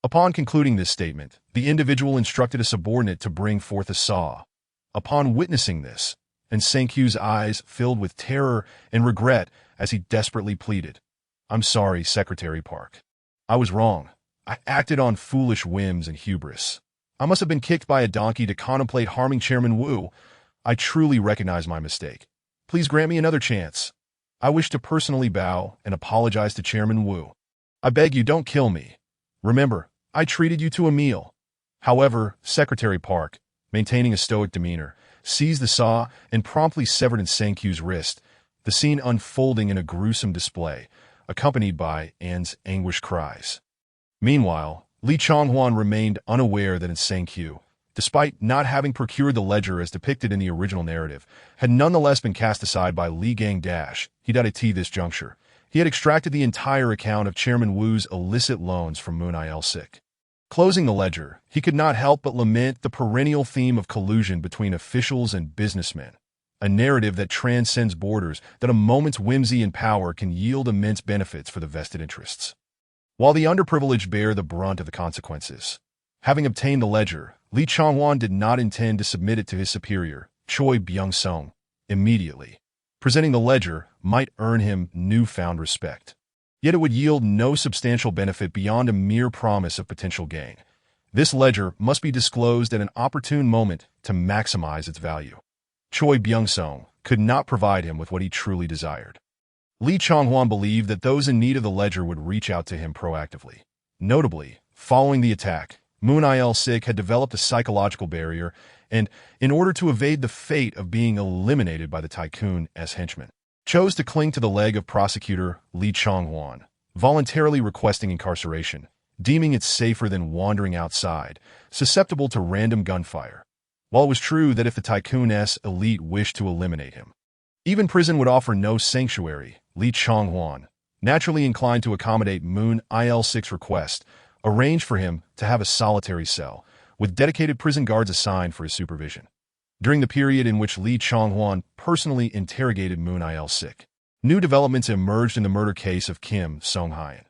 Speaker 1: Upon concluding this statement, the individual instructed a subordinate to bring forth a saw. Upon witnessing this, Sang-Q's eyes filled with terror and regret as he desperately pleaded, "I'm sorry, Secretary Park. I was wrong. I acted on foolish whims and hubris. I must have been kicked by a donkey to contemplate harming Chairman Wu. I truly recognize my mistake. Please grant me another chance. I wish to personally bow and apologize to Chairman Wu. I beg you, don't kill me. Remember, I treated you to a meal." However, Secretary Park, maintaining a stoic demeanor, seized the saw and promptly severed Sang-Q's wrist, the scene unfolding in a gruesome display, accompanied by An's anguished cries. Meanwhile, Li Chonghuan remained unaware that Sang-Q, despite not having procured the ledger as depicted in the original narrative, had nonetheless been cast aside by Li Gang He. At this juncture, he had extracted the entire account of Chairman Wu's illicit loans from Moon Il-Sik. Closing the ledger, he could not help but lament the perennial theme of collusion between officials and businessmen, a narrative that transcends borders, that a moment's whimsy and power can yield immense benefits for the vested interests, while the underprivileged bear the brunt of the consequences. Having obtained the ledger, Li Chonghuan did not intend to submit it to his superior, Choi Byung-sung, immediately. Presenting the ledger might earn him newfound respect. Yet it would yield no substantial benefit beyond a mere promise of potential gain. This ledger must be disclosed at an opportune moment to maximize its value. Choi Byung-sung could not provide him with what he truly desired. Lee Chong-hwan believed that those in need of the ledger would reach out to him proactively. Notably, following the attack, Moon Il-sik had developed a psychological barrier and, in order to evade the fate of being eliminated by the tycoon's henchmen, chose to cling to the leg of prosecutor Lee Chong-hwan, voluntarily requesting incarceration, deeming it safer than wandering outside, susceptible to random gunfire. While it was true that if the tycoon's elite wished to eliminate him, even prison would offer no sanctuary, Lee Chong-hwan, naturally inclined to accommodate Moon Il-sik's request, arranged for him to have a solitary cell, with dedicated prison guards assigned for his supervision. During the period in which Lee Chong-hwan personally interrogated Moon Il-sik, new developments emerged in the murder case of Kim Song-hyun.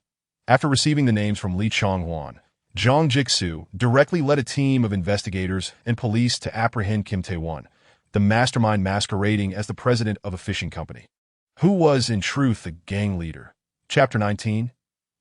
Speaker 1: After receiving the names from Lee Chong-hwan, Jang Jik-soo directly led a team of investigators and police to apprehend Kim Tae-won, the mastermind masquerading as the president of a fishing company. Who was, in truth, the gang leader? Chapter 19.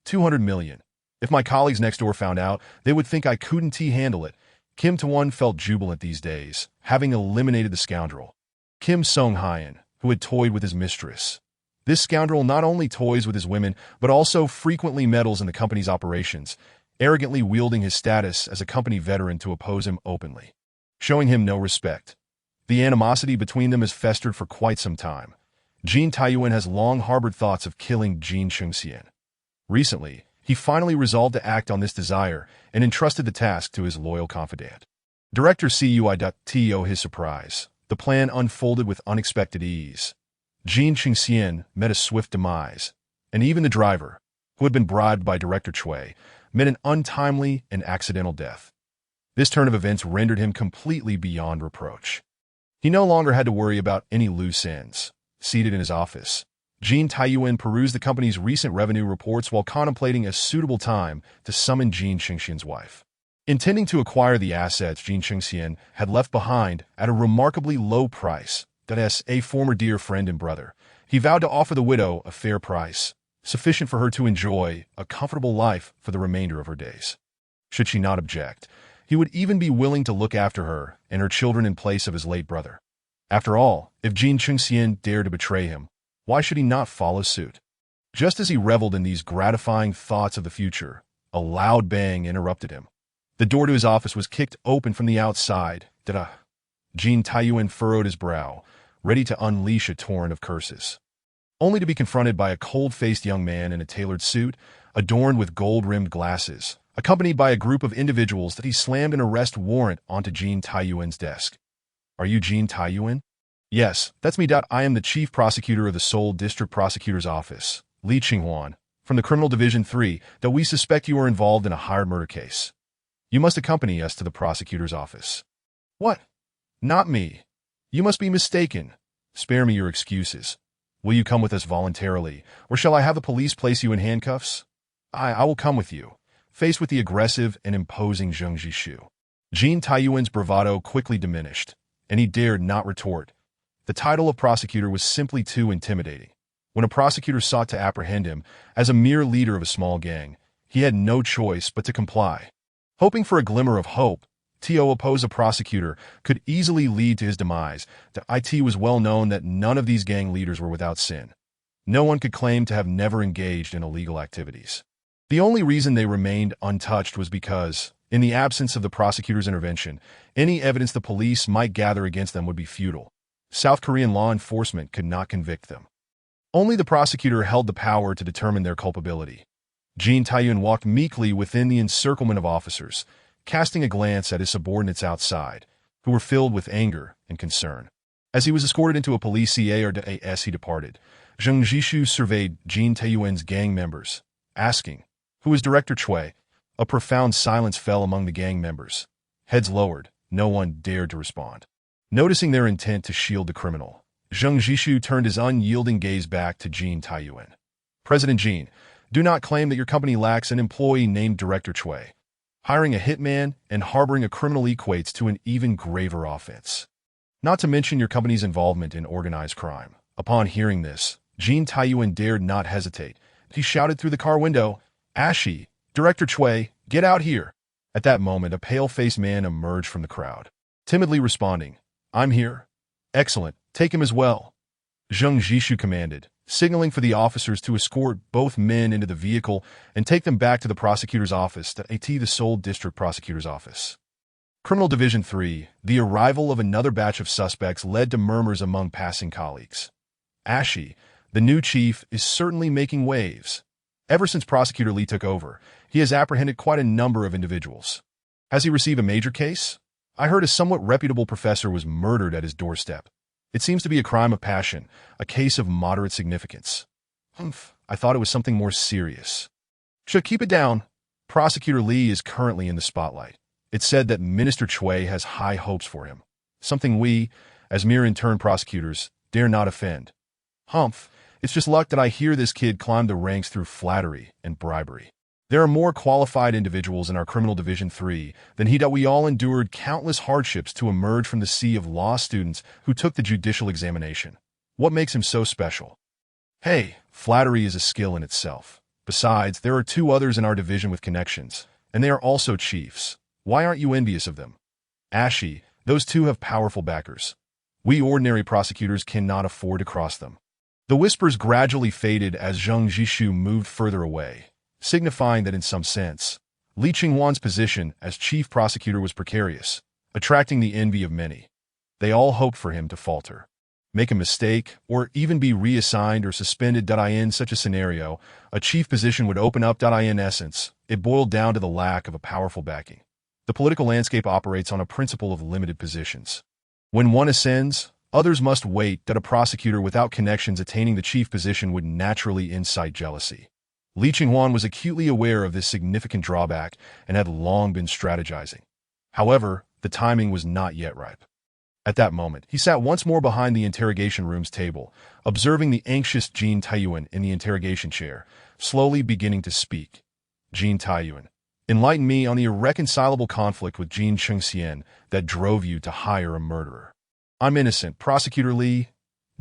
Speaker 1: 200 million. If my colleagues next door found out, they would think I couldn't handle it. Kim Tae-won felt jubilant these days, having eliminated the scoundrel, Kim Song-hyun, who had toyed with his mistress. This scoundrel not only toys with his women, but also frequently meddles in the company's operations, arrogantly wielding his status as a company veteran to oppose him openly, showing him no respect. The animosity between them has festered for quite some time. Jin Tae-yuen has long harbored thoughts of killing Jin Chung-sien. Recently, he finally resolved to act on this desire and entrusted the task to his loyal confidant. Director Cui.to his surprise, the plan unfolded with unexpected ease. Jin Chung-sien met a swift demise, and even the driver, who had been bribed by Director Choi, met an untimely and accidental death. This turn of events rendered him completely beyond reproach. He no longer had to worry about any loose ends. Seated in his office, Jin Tae-yuen perused the company's recent revenue reports while contemplating a suitable time to summon Jin Chung-sien's wife. Intending to acquire the assets Jin Chung-sien had left behind at a remarkably low price, that is, a former dear friend and brother, he vowed to offer the widow a fair price, sufficient for her to enjoy a comfortable life for the remainder of her days. Should she not object, he would even be willing to look after her and her children in place of his late brother. After all, if Jin Chung-sien dared to betray him, why should he not follow suit? Just as he reveled in these gratifying thoughts of the future, a loud bang interrupted him. The door to his office was kicked open from the outside. Jin Tae-yuen furrowed his brow, ready to unleash a torrent of curses, only to be confronted by a cold-faced young man in a tailored suit, adorned with gold-rimmed glasses, accompanied by a group of individuals that he slammed an arrest warrant onto Jin Tae-yuen's desk. Are you Jin Tae-yuen? Yes, that's me. I am the chief prosecutor of the Seoul District Prosecutor's Office, Lee Ching-hwan, from the Criminal Division 3, that we suspect you are involved in a hired murder case. You must accompany us to the prosecutor's office. What? Not me. You must be mistaken. Spare me your excuses. Will you come with us voluntarily, or shall I have the police place you in handcuffs? I will come with you. Faced with the aggressive and imposing Zheng Jishu, Jin Tae-yuen's bravado quickly diminished, and he dared not retort. The title of prosecutor was simply too intimidating. When a prosecutor sought to apprehend him as a mere leader of a small gang, he had no choice but to comply. Hoping for a glimmer of hope, to oppose a prosecutor could easily lead to his demise. It was well known that none of these gang leaders were without sin. No one could claim to have never engaged in illegal activities. The only reason they remained untouched was because, in the absence of the prosecutor's intervention, any evidence the police might gather against them would be futile. South Korean law enforcement could not convict them. Only the prosecutor held the power to determine their culpability. Jin Tae-yuen walked meekly within the encirclement of officers, casting a glance at his subordinates outside, who were filled with anger and concern. As he was escorted into a police CARDAS, he departed. Zheng Jishu surveyed Jin Tae-yuen's gang members, asking, "Who is Director Choi?" A profound silence fell among the gang members. Heads lowered, no one dared to respond. Noticing their intent to shield the criminal, Zheng Jishu turned his unyielding gaze back to Jin Tae-yuen. "President Jin, do not claim that your company lacks an employee named Director Choi. Hiring a hitman and harboring a criminal equates to an even graver offense. Not to mention your company's involvement in organized crime. Upon hearing this, Jean Taiyuan dared not hesitate. He shouted through the car window, "Ashi, Director Chui, get out here!" At that moment, a pale-faced man emerged from the crowd, timidly responding, "I'm here." "Excellent, take him as well," Zheng Jishu commanded, signaling for the officers to escort both men into the vehicle and take them back to the prosecutor's office, the Seoul District Prosecutor's Office. Criminal Division 3, the arrival of another batch of suspects led to murmurs among passing colleagues. Ashi, the new chief, is certainly making waves. Ever since Prosecutor Lee took over, he has apprehended quite a number of individuals. Has he received a major case? I heard a somewhat reputable professor was murdered at his doorstep. It seems to be a crime of passion, a case of moderate significance. I thought it was something more serious. Keep it down. Prosecutor Lee is currently in the spotlight. It's said that Minister Chui has high hopes for him, something we, as mere intern prosecutors, dare not offend. It's just luck that I hear this kid climbed the ranks through flattery and bribery. There are more qualified individuals in our Criminal Division 3 than he that we all endured countless hardships to emerge from the sea of law students who took the judicial examination. What makes him so special? Hey, flattery is a skill in itself. Besides, there are two others in our division with connections, and they are also chiefs. Why aren't you envious of them? Ashi, those two have powerful backers. We ordinary prosecutors cannot afford to cross them. The whispers gradually faded as Zheng Jishu moved further away, signifying that in some sense, Li Qinghuan's position as chief prosecutor was precarious, attracting the envy of many. They all hoped for him to falter, make a mistake, or even be reassigned or suspended. In such a scenario, a chief position would open up. In essence, it boiled down to the lack of a powerful backing. The political landscape operates on a principle of limited positions. When one ascends, others must wait. A prosecutor without connections attaining the chief position would naturally incite jealousy. Li Qinghuan was acutely aware of this significant drawback and had long been strategizing. However, the timing was not yet ripe. At that moment, he sat once more behind the interrogation room's table, observing the anxious Jean Taiyuan in the interrogation chair, slowly beginning to speak. Jean Taiyuan, enlighten me on the irreconcilable conflict with Jean Chengxian that drove you to hire a murderer. I'm innocent, Prosecutor Lee.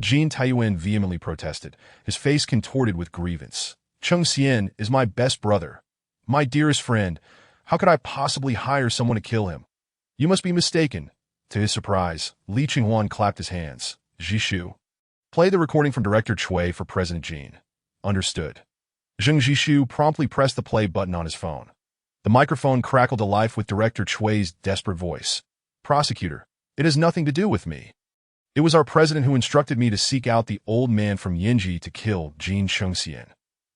Speaker 1: Jean Taiyuan vehemently protested, his face contorted with grievance. Chengxian is my best brother, my dearest friend. How could I possibly hire someone to kill him? You must be mistaken. To his surprise, Li Qinghuan clapped his hands. Jishu, play the recording from Director Chui for President Jean. Understood. Zheng Jishu promptly pressed the play button on his phone. The microphone crackled to life with Director Chui's desperate voice. Prosecutor, it has nothing to do with me. It was our president who instructed me to seek out the old man from Yinji to kill Jean Chengxian.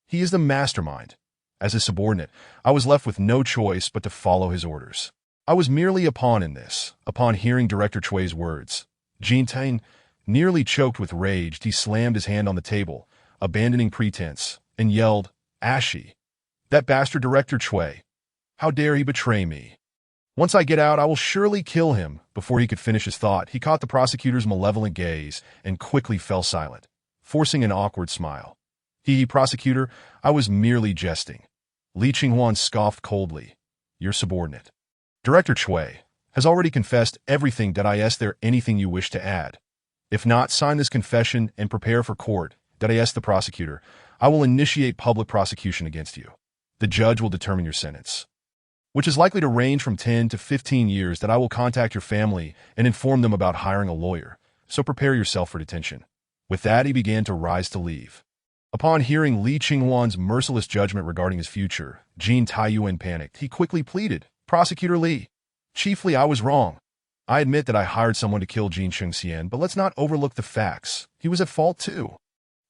Speaker 1: He is the mastermind. As his subordinate, I was left with no choice but to follow his orders. I was merely a pawn in this. Upon hearing Director Chui's words, Jean Taiyuan, nearly choked with rage, he slammed his hand on the table, abandoning pretense, and yelled, Ashi, that bastard Director Chui. How dare he betray me? Once I get out, I will surely kill him. Before he could finish his thought, he caught the prosecutor's malevolent gaze and quickly fell silent, forcing an awkward smile. Prosecutor, I was merely jesting. Li Qinghuan scoffed coldly. Your subordinate, Director Chui, has already confessed everything. Is there anything you wish to add? If not, sign this confession and prepare for court. The prosecutor, I will initiate public prosecution against you. The judge will determine your sentence, which is likely to range from 10 to 15 years. I will contact your family and inform them about hiring a lawyer, so prepare yourself for detention. With that, he began to rise to leave. Upon hearing Li Qinghuan's merciless judgment regarding his future, Jean Taiyuan panicked. He quickly pleaded, Prosecutor Lee, chiefly I was wrong. I admit that I hired someone to kill Jean Chengxian, but let's not overlook the facts. He was at fault too.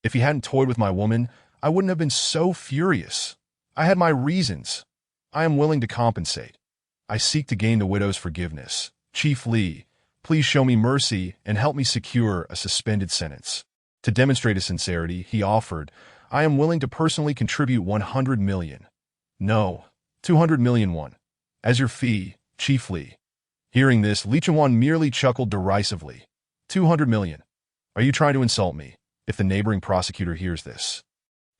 Speaker 1: If he hadn't toyed with my woman, I wouldn't have been so furious. I had my reasons. I am willing to compensate. I seek to gain the widow's forgiveness. Chief Lee, please show me mercy and help me secure a suspended sentence. To demonstrate his sincerity, he offered, I am willing to personally contribute 100 million. No, 200 million won. As your fee, Chief Lee. Hearing this, Li Qinghuan merely chuckled derisively. 200 million. Are you trying to insult me? If the neighboring prosecutor hears this,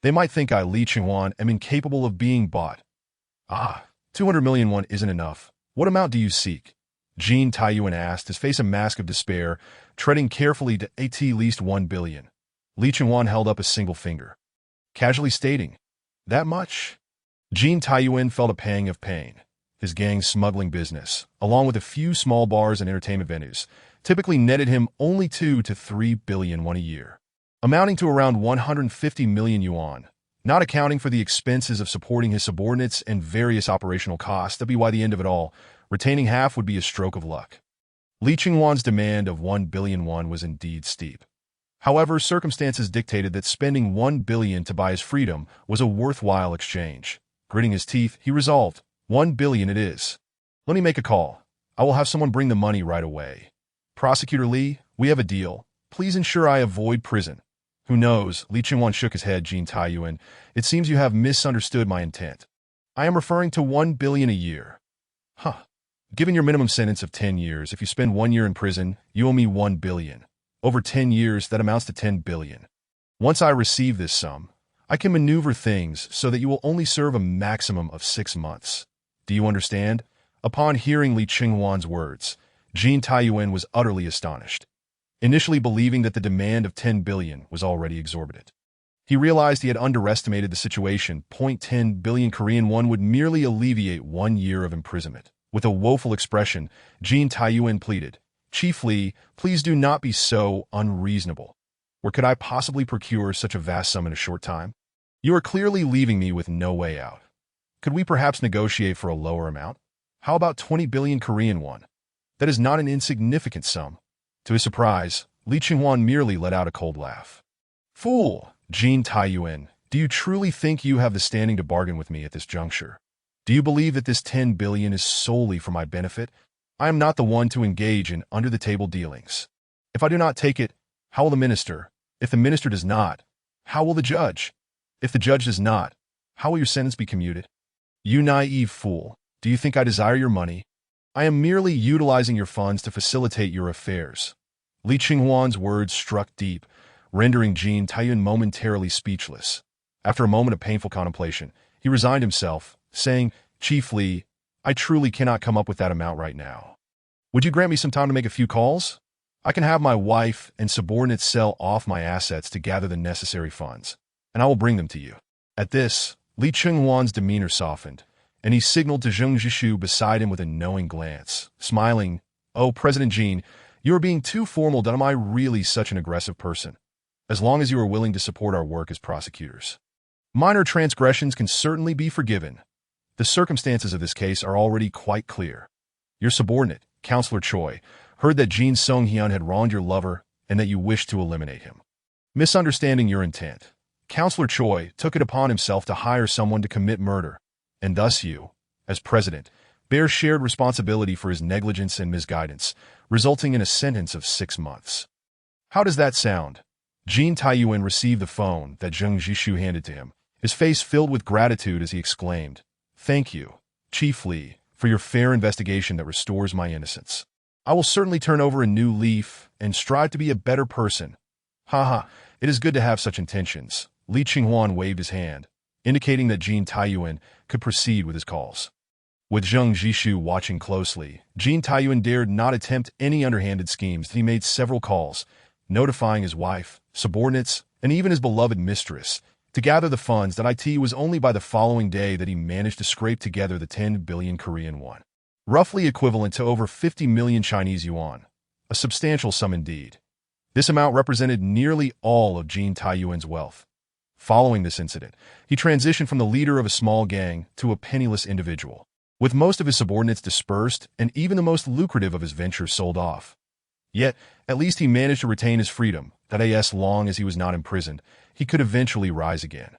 Speaker 1: they might think I, Li Qinghuan, am incapable of being bought. 200 million won isn't enough. What amount do you seek? Jean Taiyuan asked, his face a mask of despair, treading carefully to at least 1 billion. Li Chengwan held up a single finger, casually stating, "That much?" Jean Taiyuan felt a pang of pain. His gang's smuggling business, along with a few small bars and entertainment venues, typically netted him only 2 to 3 billion won a year, amounting to around 150 million yuan, not accounting for the expenses of supporting his subordinates and various operational costs. That'd be why the end of it all, retaining half would be a stroke of luck. Li Chengwan's demand of 1 billion won was indeed steep. However, circumstances dictated that spending 1 billion to buy his freedom was a worthwhile exchange. Gritting his teeth, he resolved, 1 billion it is. Let me make a call. I will have someone bring the money right away. Prosecutor Li, we have a deal. Please ensure I avoid prison. Who knows? Li Chengwan shook his head. Jean Taiyuan, it seems you have misunderstood my intent. I am referring to 1 billion a year. Huh. Given your minimum sentence of 10 years, if you spend 1 year in prison, you owe me 1 billion. Over 10 years, that amounts to 10 billion. Once I receive this sum, I can maneuver things so that you will only serve a maximum of 6 months. Do you understand? Upon hearing Li Chengwan's words, Jean Taiyuan was utterly astonished, initially believing that the demand of 10 billion was already exorbitant. He realized he had underestimated the situation. 10 billion Korean won would merely alleviate 1 year of imprisonment. With a woeful expression, Jean Taiyuan pleaded, "Chief Li, please do not be so unreasonable. Where could I possibly procure such a vast sum in a short time? You are clearly leaving me with no way out. Could we perhaps negotiate for a lower amount? How about 20 billion Korean won? That is not an insignificant sum." To his surprise, Li Chengwan merely let out a cold laugh. "Fool, Jean Taiyuan, do you truly think you have the standing to bargain with me at this juncture? Do you believe that this 10 billion is solely for my benefit? I am not the one to engage in under-the-table dealings. If I do not take it, how will the minister? If the minister does not, how will the judge? If the judge does not, how will your sentence be commuted? You naive fool, do you think I desire your money? I am merely utilizing your funds to facilitate your affairs." Li Chengwan's words struck deep, rendering Jean Taiyuan momentarily speechless. After a moment of painful contemplation, he resigned himself, saying, "Chief Li, I truly cannot come up with that amount right now. Would you grant me some time to make a few calls? I can have my wife and subordinates sell off my assets to gather the necessary funds, and I will bring them to you." At this, Li Chengwan's demeanor softened, and he signaled to Zheng Zhishu beside him with a knowing glance, smiling, "Oh, President Jean, you are being too formal. Am I really such an aggressive person? As long as you are willing to support our work as prosecutors. Minor transgressions can certainly be forgiven. The circumstances of this case are already quite clear. Your subordinate, Counselor Choi, heard that Jean Song-hyun had wronged your lover and that you wished to eliminate him. Misunderstanding your intent, Counselor Choi took it upon himself to hire someone to commit murder, and thus you, as president, bear shared responsibility for his negligence and misguidance, resulting in a sentence of 6 months. How does that sound? Jean Taiyuan received the phone that Zheng Zhishu handed to him, his face filled with gratitude as he exclaimed, "Thank you, Chief Li, for your fair investigation that restores my innocence. I will certainly turn over a new leaf and strive to be a better person." "Haha, it is good to have such intentions." Li Chengwan waved his hand, indicating that Jean Taiyuan could proceed with his calls. With Zheng Zhishu watching closely, Jean Taiyuan dared not attempt any underhanded schemes. He made several calls, notifying his wife, subordinates, and even his beloved mistress, to gather the funds. That it was only by the following day that he managed to scrape together the 10 billion Korean won, roughly equivalent to over 50 million Chinese yuan, a substantial sum indeed. This amount represented nearly all of Jean Taiyuan's wealth. Following this incident, he transitioned from the leader of a small gang to a penniless individual, with most of his subordinates dispersed and even the most lucrative of his ventures sold off. Yet, at least he managed to retain his freedom, that as long as he was not imprisoned, he could eventually rise again.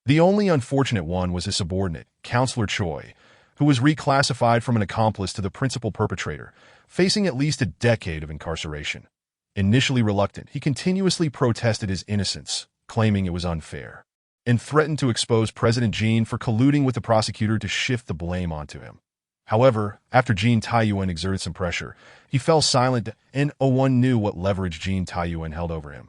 Speaker 1: The only unfortunate one was his subordinate, Counselor Choi, who was reclassified from an accomplice to the principal perpetrator, facing at least a decade of incarceration. Initially reluctant, he continuously protested his innocence, claiming it was unfair, and threatened to expose President Jean for colluding with the prosecutor to shift the blame onto him. However, after Jean Taiyuan exerted some pressure, he fell silent, and one knew what leverage Jean Taiyuan held over him.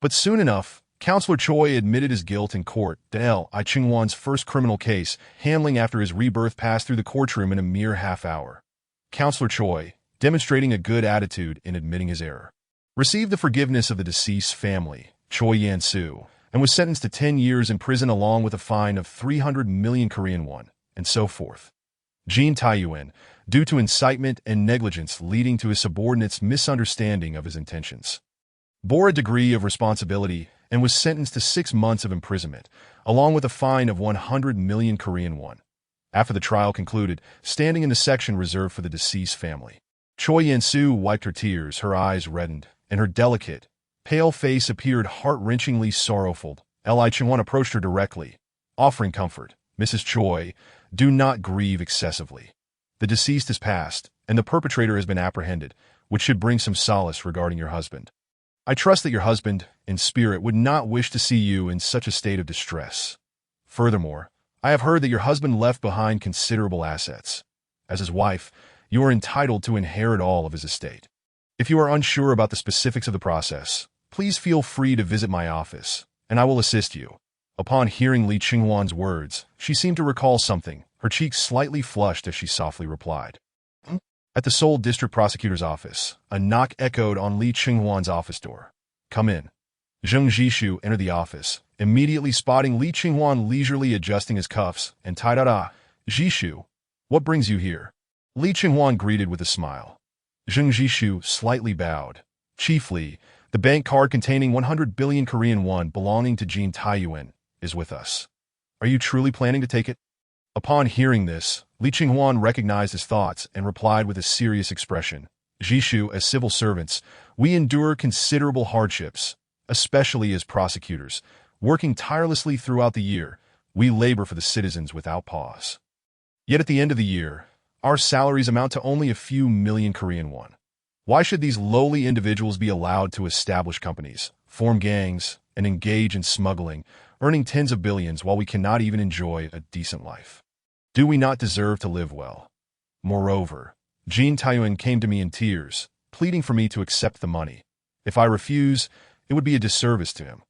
Speaker 1: But soon enough, Counselor Choi admitted his guilt in court. Li Chengwan's first criminal case, handling after his rebirth, passed through the courtroom in a mere half hour. Counselor Choi, demonstrating a good attitude in admitting his error, received the forgiveness of the deceased's family Choi Yan-soo, and was sentenced to 10 years in prison along with a fine of 300 million Korean won, and so forth. Jin Tae-yuen, due to incitement and negligence leading to his subordinates' misunderstanding of his intentions, bore a degree of responsibility and was sentenced to 6 months of imprisonment, along with a fine of 100 million Korean won. After the trial concluded, standing in the section reserved for the deceased family, Choi Yan-soo wiped her tears, her eyes reddened, and her delicate, pale face appeared heart-wrenchingly sorrowful. Lee Ching-won approached her directly, offering comfort. "Mrs. Choi, do not grieve excessively. The deceased has passed, and the perpetrator has been apprehended, which should bring some solace regarding your husband. I trust that your husband, in spirit, would not wish to see you in such a state of distress. Furthermore, I have heard that your husband left behind considerable assets. As his wife, you are entitled to inherit all of his estate. If you are unsure about the specifics of the process, please feel free to visit my office, and I will assist you." Upon hearing Lee Ching-won's words, she seemed to recall something. Her cheeks slightly flushed as she softly replied. At the Seoul District Prosecutor's office, a knock echoed on Lee Ching-won's office door. "Come in." Jung Jishu entered the office, immediately spotting Lee Ching-won leisurely adjusting his cuffs and tied-up. "Jishu, what brings you here?" Lee Ching-won greeted with a smile. Jung Jishu slightly bowed. "Chiefly, the bank card containing 100 billion Korean won belonging to Jin Tae-yuen is with us. Are you truly planning to take it?" Upon hearing this, Lee Ching-won recognized his thoughts and replied with a serious expression. "Jishu, as civil servants, we endure considerable hardships, especially as prosecutors. Working tirelessly throughout the year, we labor for the citizens without pause. Yet at the end of the year, our salaries amount to only a few million Korean won. Why should these lowly individuals be allowed to establish companies, form gangs, and engage in smuggling, earning tens of billions while we cannot even enjoy a decent life? Do we not deserve to live well? Moreover, Jin Tae-yuen came to me in tears, pleading for me to accept the money. If I refuse, it would be a disservice to him.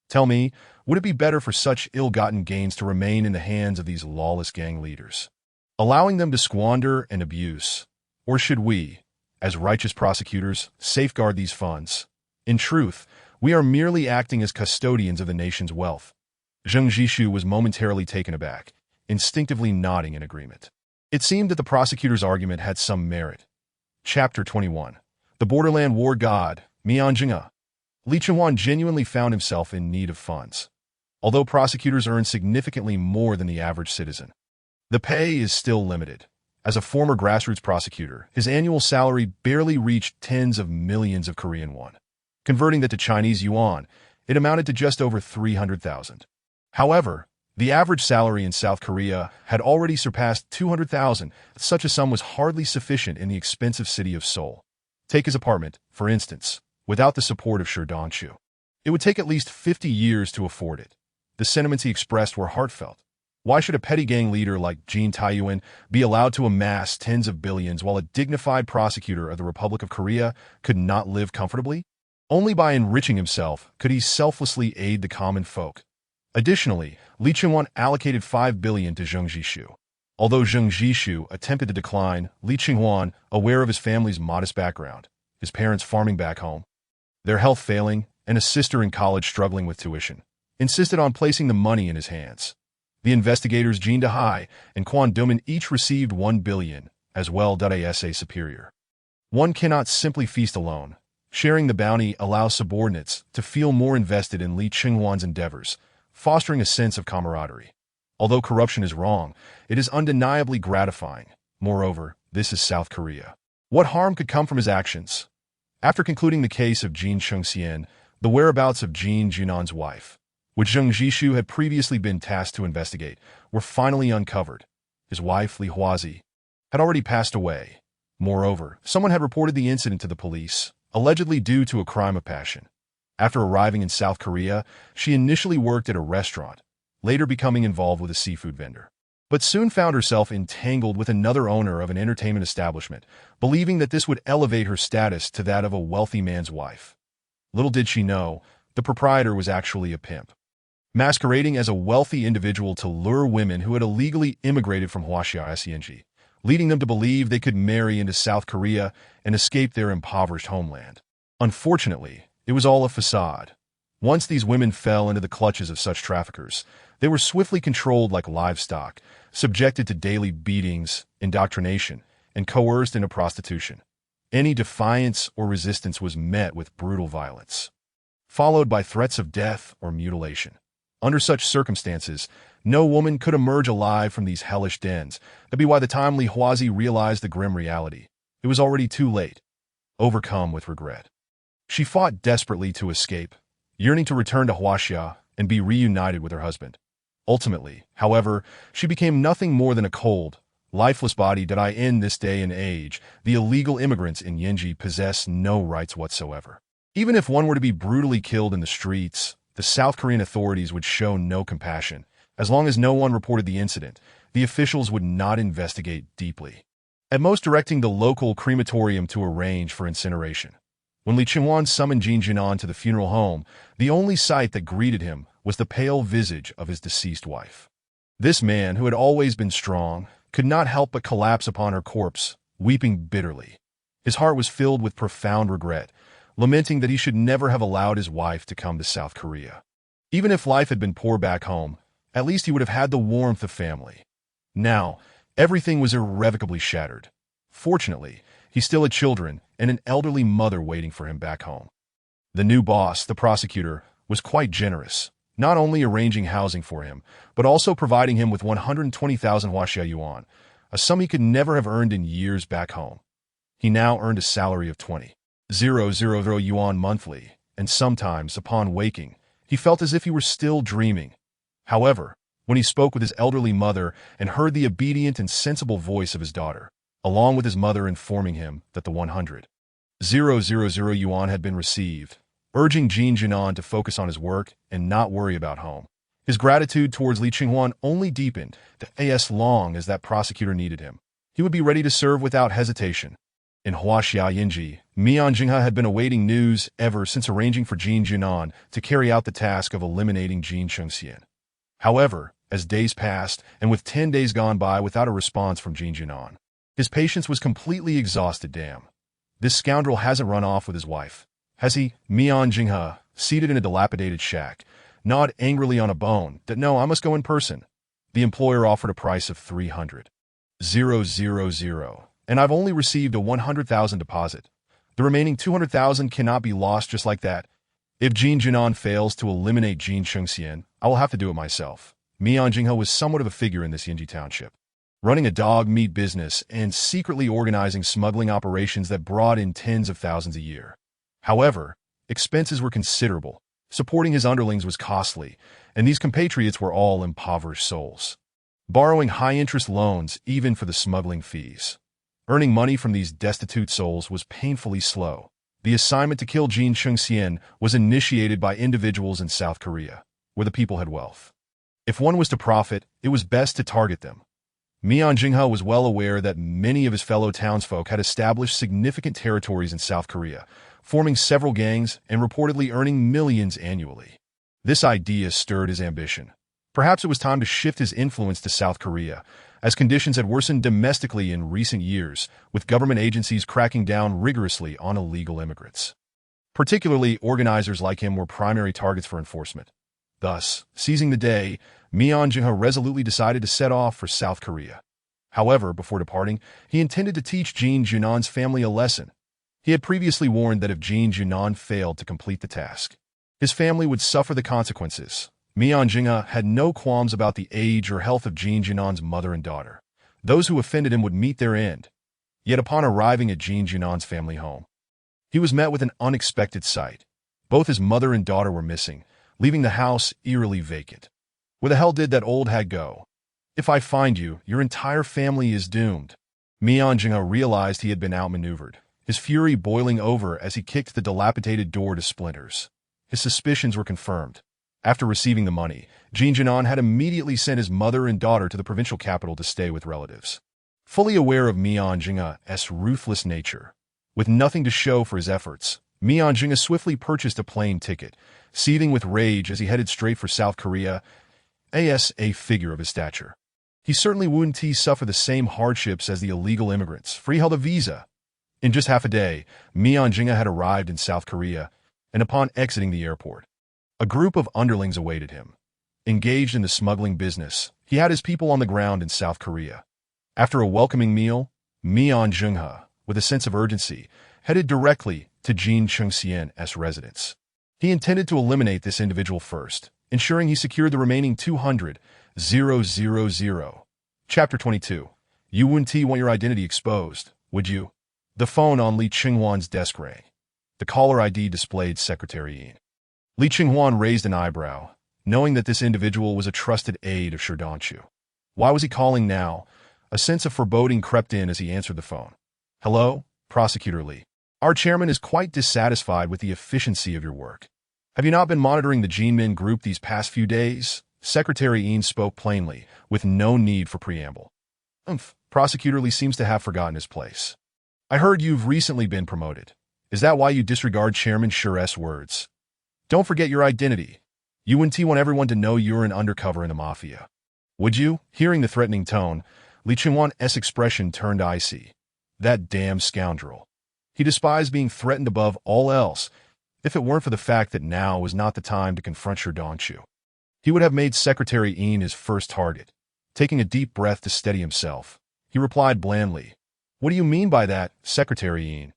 Speaker 1: Tell me, would it be better for such ill-gotten gains to remain in the hands of these lawless gang leaders, allowing them to squander and abuse? Or should we, as righteous prosecutors, safeguard these funds? In truth, we are merely acting as custodians of the nation's wealth." Jung Jishu was momentarily taken aback, instinctively nodding in agreement. It seemed that the prosecutor's argument had some merit. Chapter 21. The Borderland War God, Myeonjinga. Lee Ching-won genuinely found himself in need of funds. Although prosecutors earn significantly more than the average citizen, the pay is still limited. As a former grassroots prosecutor, his annual salary barely reached tens of millions of Korean won. Converting that to Chinese yuan, it amounted to just over 300,000. However, the average salary in South Korea had already surpassed 200,000. Such a sum was hardly sufficient in the expensive city of Seoul. Take his apartment, for instance. Without the support of Sir Dong-chu, it would take at least 50 years to afford it. The sentiments he expressed were heartfelt. Why should a petty gang leader like Jin Tae-yuen be allowed to amass tens of billions while a dignified prosecutor of the Republic of Korea could not live comfortably? Only by enriching himself could he selflessly aid the common folk. Additionally, Lee Ching-won allocated 5 billion to Jung Jishu. Although Jung Jishu attempted to decline, Lee Ching-won, aware of his family's modest background, his parents farming back home, their health failing, and a sister in college struggling with tuition, insisted on placing the money in his hands. The investigators Jin Da-hai and Kwon Do-min each received 1 billion, as well as a superior. One cannot simply feast alone. Sharing the bounty allows subordinates to feel more invested in Lee Ching-won's endeavors, fostering a sense of camaraderie. Although corruption is wrong, it is undeniably gratifying. Moreover, this is South Korea. What harm could come from his actions? After concluding the case of Jin Chung-sien, the whereabouts of Jin Junan's wife, which Jung Jishu had previously been tasked to investigate, were finally uncovered. His wife, Lee Hwazi, had already passed away. Moreover, someone had reported the incident to the police, allegedly due to a crime of passion. After arriving in South Korea, she initially worked at a restaurant, later becoming involved with a seafood vendor, but soon found herself entangled with another owner of an entertainment establishment, believing that this would elevate her status to that of a wealthy man's wife. Little did she know, the proprietor was actually a pimp, masquerading as a wealthy individual to lure women who had illegally immigrated from Hwaseng, leading them to believe they could marry into South Korea and escape their impoverished homeland. Unfortunately, it was all a facade. Once these women fell into the clutches of such traffickers, they were swiftly controlled like livestock, subjected to daily beatings, indoctrination, and coerced into prostitution. Any defiance or resistance was met with brutal violence, followed by threats of death or mutilation. Under such circumstances, no woman could emerge alive from these hellish dens. That'd be why the time Li Huazi realized the grim reality. It was already too late, overcome with regret. She fought desperately to escape, yearning to return to Huaxia and be reunited with her husband. Ultimately, however, she became nothing more than a cold, lifeless body that in this day and age, the illegal immigrants in Yanji possess no rights whatsoever. Even if one were to be brutally killed in the streets, the South Korean authorities would show no compassion. As long as no one reported the incident, the officials would not investigate deeply, at most directing the local crematorium to arrange for incineration. When Li Qinghuan summoned Jin Jinan to the funeral home, the only sight that greeted him was the pale visage of his deceased wife. This man, who had always been strong, could not help but collapse upon her corpse, weeping bitterly. His heart was filled with profound regret, lamenting that he should never have allowed his wife to come to South Korea. Even if life had been poor back home, at least he would have had the warmth of family. Now, everything was irrevocably shattered. Fortunately, he still had children and an elderly mother waiting for him back home. The new boss, the prosecutor, was quite generous, not only arranging housing for him, but also providing him with 120,000 Huaxia yuan, a sum he could never have earned in years back home. He now earned a salary of 20,000 yuan monthly, and sometimes, upon waking, he felt as if he were still dreaming. However, when he spoke with his elderly mother and heard the obedient and sensible voice of his daughter, along with his mother informing him that the 100,000 yuan had been received, urging Jin Jinan to focus on his work and not worry about home, his gratitude towards Li Qinghuan only deepened. As long as that prosecutor needed him, he would be ready to serve without hesitation. In Huaxia Yinji, Mian Jinghe had been awaiting news ever since arranging for Jin Jinan to carry out the task of eliminating Jin Chengxian. However, as days passed, and with 10 days gone by without a response from Jin Jinan, his patience was completely exhausted. Damn. This scoundrel hasn't run off with his wife, has he? Mian Jinghe, seated in a dilapidated shack, gnawed angrily on a bone. No, I must go in person. The employer offered a price of 300,000, and I've only received a 100,000 deposit. The remaining 200,000 cannot be lost just like that. If Jin Jinan fails to eliminate Jin Chengxian, I will have to do it myself. Mian Jinghe was somewhat of a figure in this Yinji township, running a dog meat business and secretly organizing smuggling operations that brought in tens of thousands a year. However, expenses were considerable, supporting his underlings was costly, and these compatriots were all impoverished souls, borrowing high-interest loans even for the smuggling fees. Earning money from these destitute souls was painfully slow. The assignment to kill Jin Chengxian was initiated by individuals in South Korea, where the people had wealth. If one was to profit, it was best to target them. Mian Jinghe was well aware that many of his fellow townsfolk had established significant territories in South Korea, forming several gangs and reportedly earning millions annually. This idea stirred his ambition. Perhaps it was time to shift his influence to South Korea, as conditions had worsened domestically in recent years, with government agencies cracking down rigorously on illegal immigrants. Particularly, organizers like him were primary targets for enforcement. Thus, seizing the day, Mian Jinghe resolutely decided to set off for South Korea. However, before departing, he intended to teach Jin Junan's family a lesson. He had previously warned that if Jin Junan failed to complete the task, his family would suffer the consequences. Mian Jinghe had no qualms about the age or health of Jin Junan's mother and daughter. Those who offended him would meet their end. Yet upon arriving at Jin Junan's family home, he was met with an unexpected sight. Both his mother and daughter were missing, leaving the house eerily vacant. Where the hell did that old hag go? If I find you, your entire family is doomed. Mian Jinghe realized he had been outmaneuvered, his fury boiling over as he kicked the dilapidated door to splinters. His suspicions were confirmed. After receiving the money, Jin Jinan had immediately sent his mother and daughter to the provincial capital to stay with relatives. Fully aware of Mian Jinghe's ruthless nature, with nothing to show for his efforts, Mian Jinghe swiftly purchased a plane ticket, seething with rage as he headed straight for South Korea. As a figure of his stature, he certainly wouldn't suffer the same hardships as the illegal immigrants, for he held a visa. In just half a day, Mian Jinghe had arrived in South Korea, and upon exiting the airport, A group of underlings awaited him. Engaged in the smuggling business, he had his people on the ground in South Korea. After a welcoming meal, Mian Jung-ha, with a sense of urgency, headed directly to Jin Chung-sien's residence. He intended to eliminate this individual first, ensuring he secured the remaining 200,000. Chapter 22. You wouldn't want your identity exposed, would you? The phone on Lee Ching-hwan's desk rang. The caller ID displayed Secretary Yin. Lee Ching-hwan raised an eyebrow, knowing that this individual was a trusted aide of Sir Donchu. Why was he calling now? A sense of foreboding crept in as he answered the phone. Hello, Prosecutor Lee. Our chairman is quite dissatisfied with the efficiency of your work. Have you not been monitoring the Jinmin Group these past few days? Secretary Yin spoke plainly, with no need for preamble. Prosecutor Lee seems to have forgotten his place. I heard you've recently been promoted. Is that why you disregard Chairman Shure's words? Don't forget your identity. You wouldn't want everyone to know you're an undercover in the mafia. Would you? Hearing the threatening tone, Lee Ching-hwan's expression turned icy. That damn scoundrel. He despised being threatened above all else, if it weren't for the fact that now was not the time to confront Sir Donchu. He would have made Secretary Yin his first target. Taking a deep breath to steady himself, he replied blandly, What do you mean by that, Secretary Yin?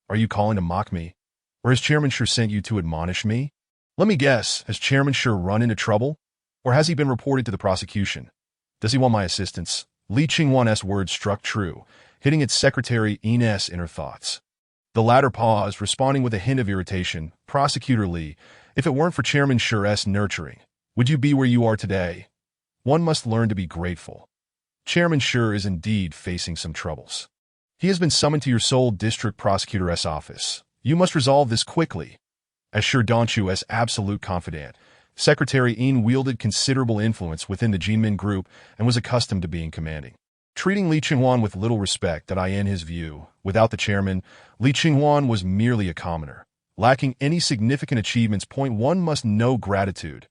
Speaker 1: Are you calling to mock me? Or has Chairman Sure sent you to admonish me? Let me guess, has Chairman Sure run into trouble? Or has he been reported to the prosecution? Does he want my assistance? Lee Ching-hwan's words struck true, hitting at Secretary Yin's inner thoughts. The latter paused, responding with a hint of irritation. Prosecutor Lee, if it weren't for Chairman Shure's nurturing, would you be where you are today? One must learn to be grateful. Chairman Shure is indeed facing some troubles. He has been summoned to your Seoul District Prosecutor's office. You must resolve this quickly. As Sure Donchu's absolute confidant, Secretary Yin wielded considerable influence within the Jinmin Group and was accustomed to being commanding. Treating Lee Ching-hwan with little respect that in his view, without the chairman, Lee Ching-hwan was merely a commoner. Lacking any significant achievements. One must know gratitude.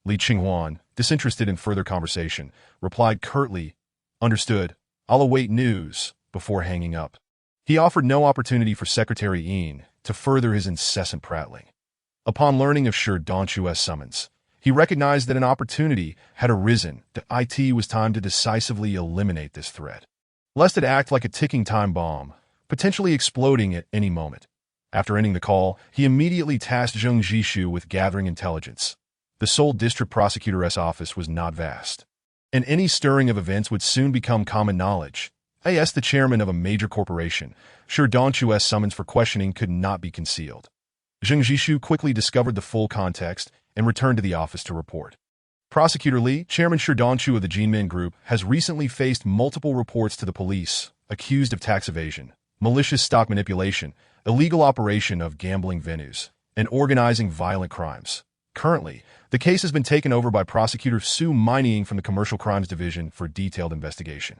Speaker 1: Lee Ching-hwan, disinterested in further conversation, replied curtly, Understood. I'll await news, before hanging up. He offered no opportunity for Secretary Yin to further his incessant prattling. Upon learning of Sure Donchu's summons, he recognized that an opportunity had arisen. It was time to decisively eliminate this threat, lest it act like a ticking time bomb, potentially exploding at any moment. After ending the call, he immediately tasked Zheng Jishu with gathering intelligence. The Seoul District Prosecutor's office was not vast, and any stirring of events would soon become common knowledge. As the chairman of a major corporation, Sure Donchu's summons for questioning could not be concealed. Zheng Jishu quickly discovered the full context and returned to the office to report. Prosecutor Lee, Chairman Sure Donchu of the Jinmin Group, has recently faced multiple reports to the police, accused of tax evasion, malicious stock manipulation, illegal operation of gambling venues, and organizing violent crimes. Currently, the case has been taken over by Prosecutor Sue Mining from the Commercial Crimes Division for detailed investigation.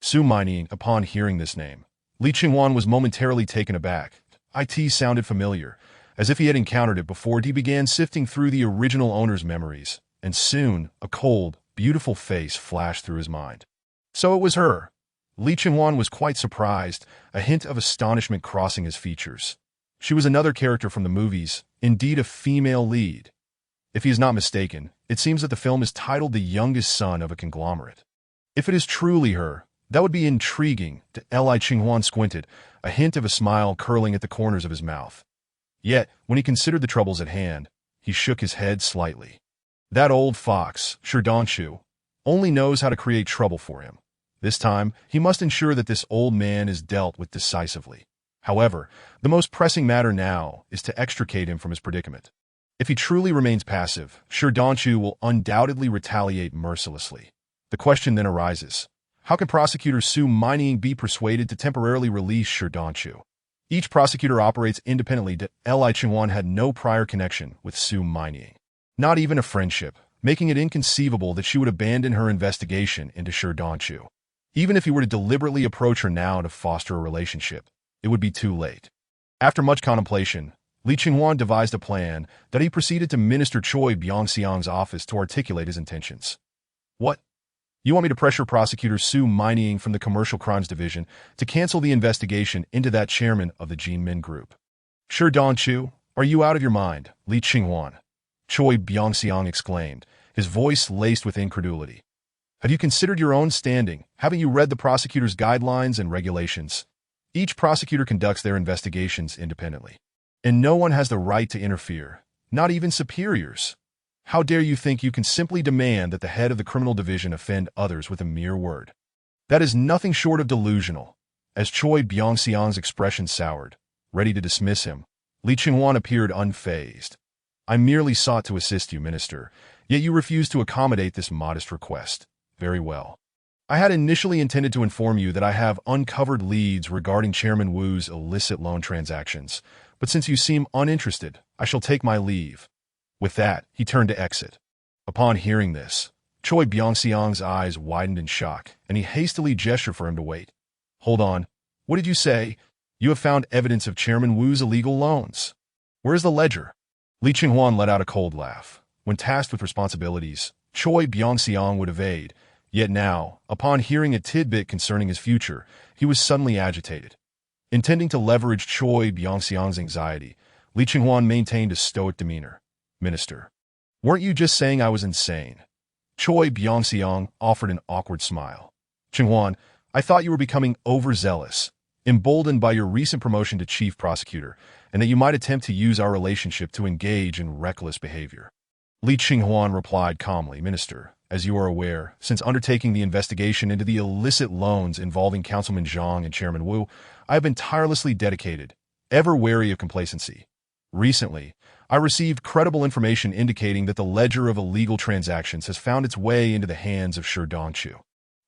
Speaker 1: Sue Mining, upon hearing this name, Lee Ching-hwan was momentarily taken aback. It sounded familiar, as if he had encountered it before. He began sifting through the original owner's memories, and soon a cold, beautiful face flashed through his mind. So it was her. Lee Ching-hwan was quite surprised, a hint of astonishment crossing his features. She was another character from the movies, indeed a female lead. If he is not mistaken, it seems that the film is titled The Youngest Son of a Conglomerate. If it is truly her, that would be intriguing. Lee Ching-hwan squinted, a hint of a smile curling at the corners of his mouth. Yet, when he considered the troubles at hand, he shook his head slightly. That old fox, Sure Donchu, only knows how to create trouble for him. This time, he must ensure that this old man is dealt with decisively. However, the most pressing matter now is to extricate him from his predicament. If he truly remains passive, Sure Donchu will undoubtedly retaliate mercilessly. The question then arises, how can Prosecutor Sue Mining be persuaded to temporarily release Sure Donchu? Each prosecutor operates independently. Lee Ching-hwan had no prior connection with Sue Mining, not even a friendship, making it inconceivable that she would abandon her investigation into Sure Donchu. Even if he were to deliberately approach her now to foster a relationship, it would be too late. After much contemplation, Lee Ching-hwan devised a plan that he proceeded to Minister Choi Byung-seong's office to articulate his intentions. What? You want me to pressure Prosecutor Sue Mining from the Commercial Crimes Division to cancel the investigation into that chairman of the Jinmin Group? Sure Donchu, are you out of your mind, Lee Ching-hwan? Choi Byung-seong exclaimed, his voice laced with incredulity. Have you considered your own standing? Haven't you read the prosecutor's guidelines and regulations? Each prosecutor conducts their investigations independently, and no one has the right to interfere, not even superiors. How dare you think you can simply demand that the head of the criminal division offend others with a mere word? That is nothing short of delusional. As Choi Byung-seong's expression soured, ready to dismiss him, Lee Ching-won appeared unfazed. I merely sought to assist you, Minister, yet you refused to accommodate this modest request. Very well. I had initially intended to inform you that I have uncovered leads regarding Chairman Wu's illicit loan transactions, but since you seem uninterested, I shall take my leave. With that, he turned to exit. Upon hearing this, Choi Byung-seong's eyes widened in shock, and he hastily gestured for him to wait. Hold on. What did you say? You have found evidence of Chairman Wu's illegal loans. Where is the ledger? Lee Ching-won let out a cold laugh. When tasked with responsibilities, Choi Byung-seong would evade, yet now, upon hearing a tidbit concerning his future, he was suddenly agitated. Intending to leverage Choi Byung-seong's anxiety, Lee Ching-won maintained a stoic demeanor. Minister, weren't you just saying I was insane? Choi Byung-seong offered an awkward smile. Ching-won, I thought you were becoming overzealous, emboldened by your recent promotion to chief prosecutor, and that you might attempt to use our relationship to engage in reckless behavior. Lee Ching-won replied calmly, Minister, as you are aware, since undertaking the investigation into the illicit loans involving Councilman Zhang and Chairman Wu, I have been tirelessly dedicated, ever wary of complacency. Recently, I received credible information indicating that the ledger of illegal transactions has found its way into the hands of Shi Dongchu,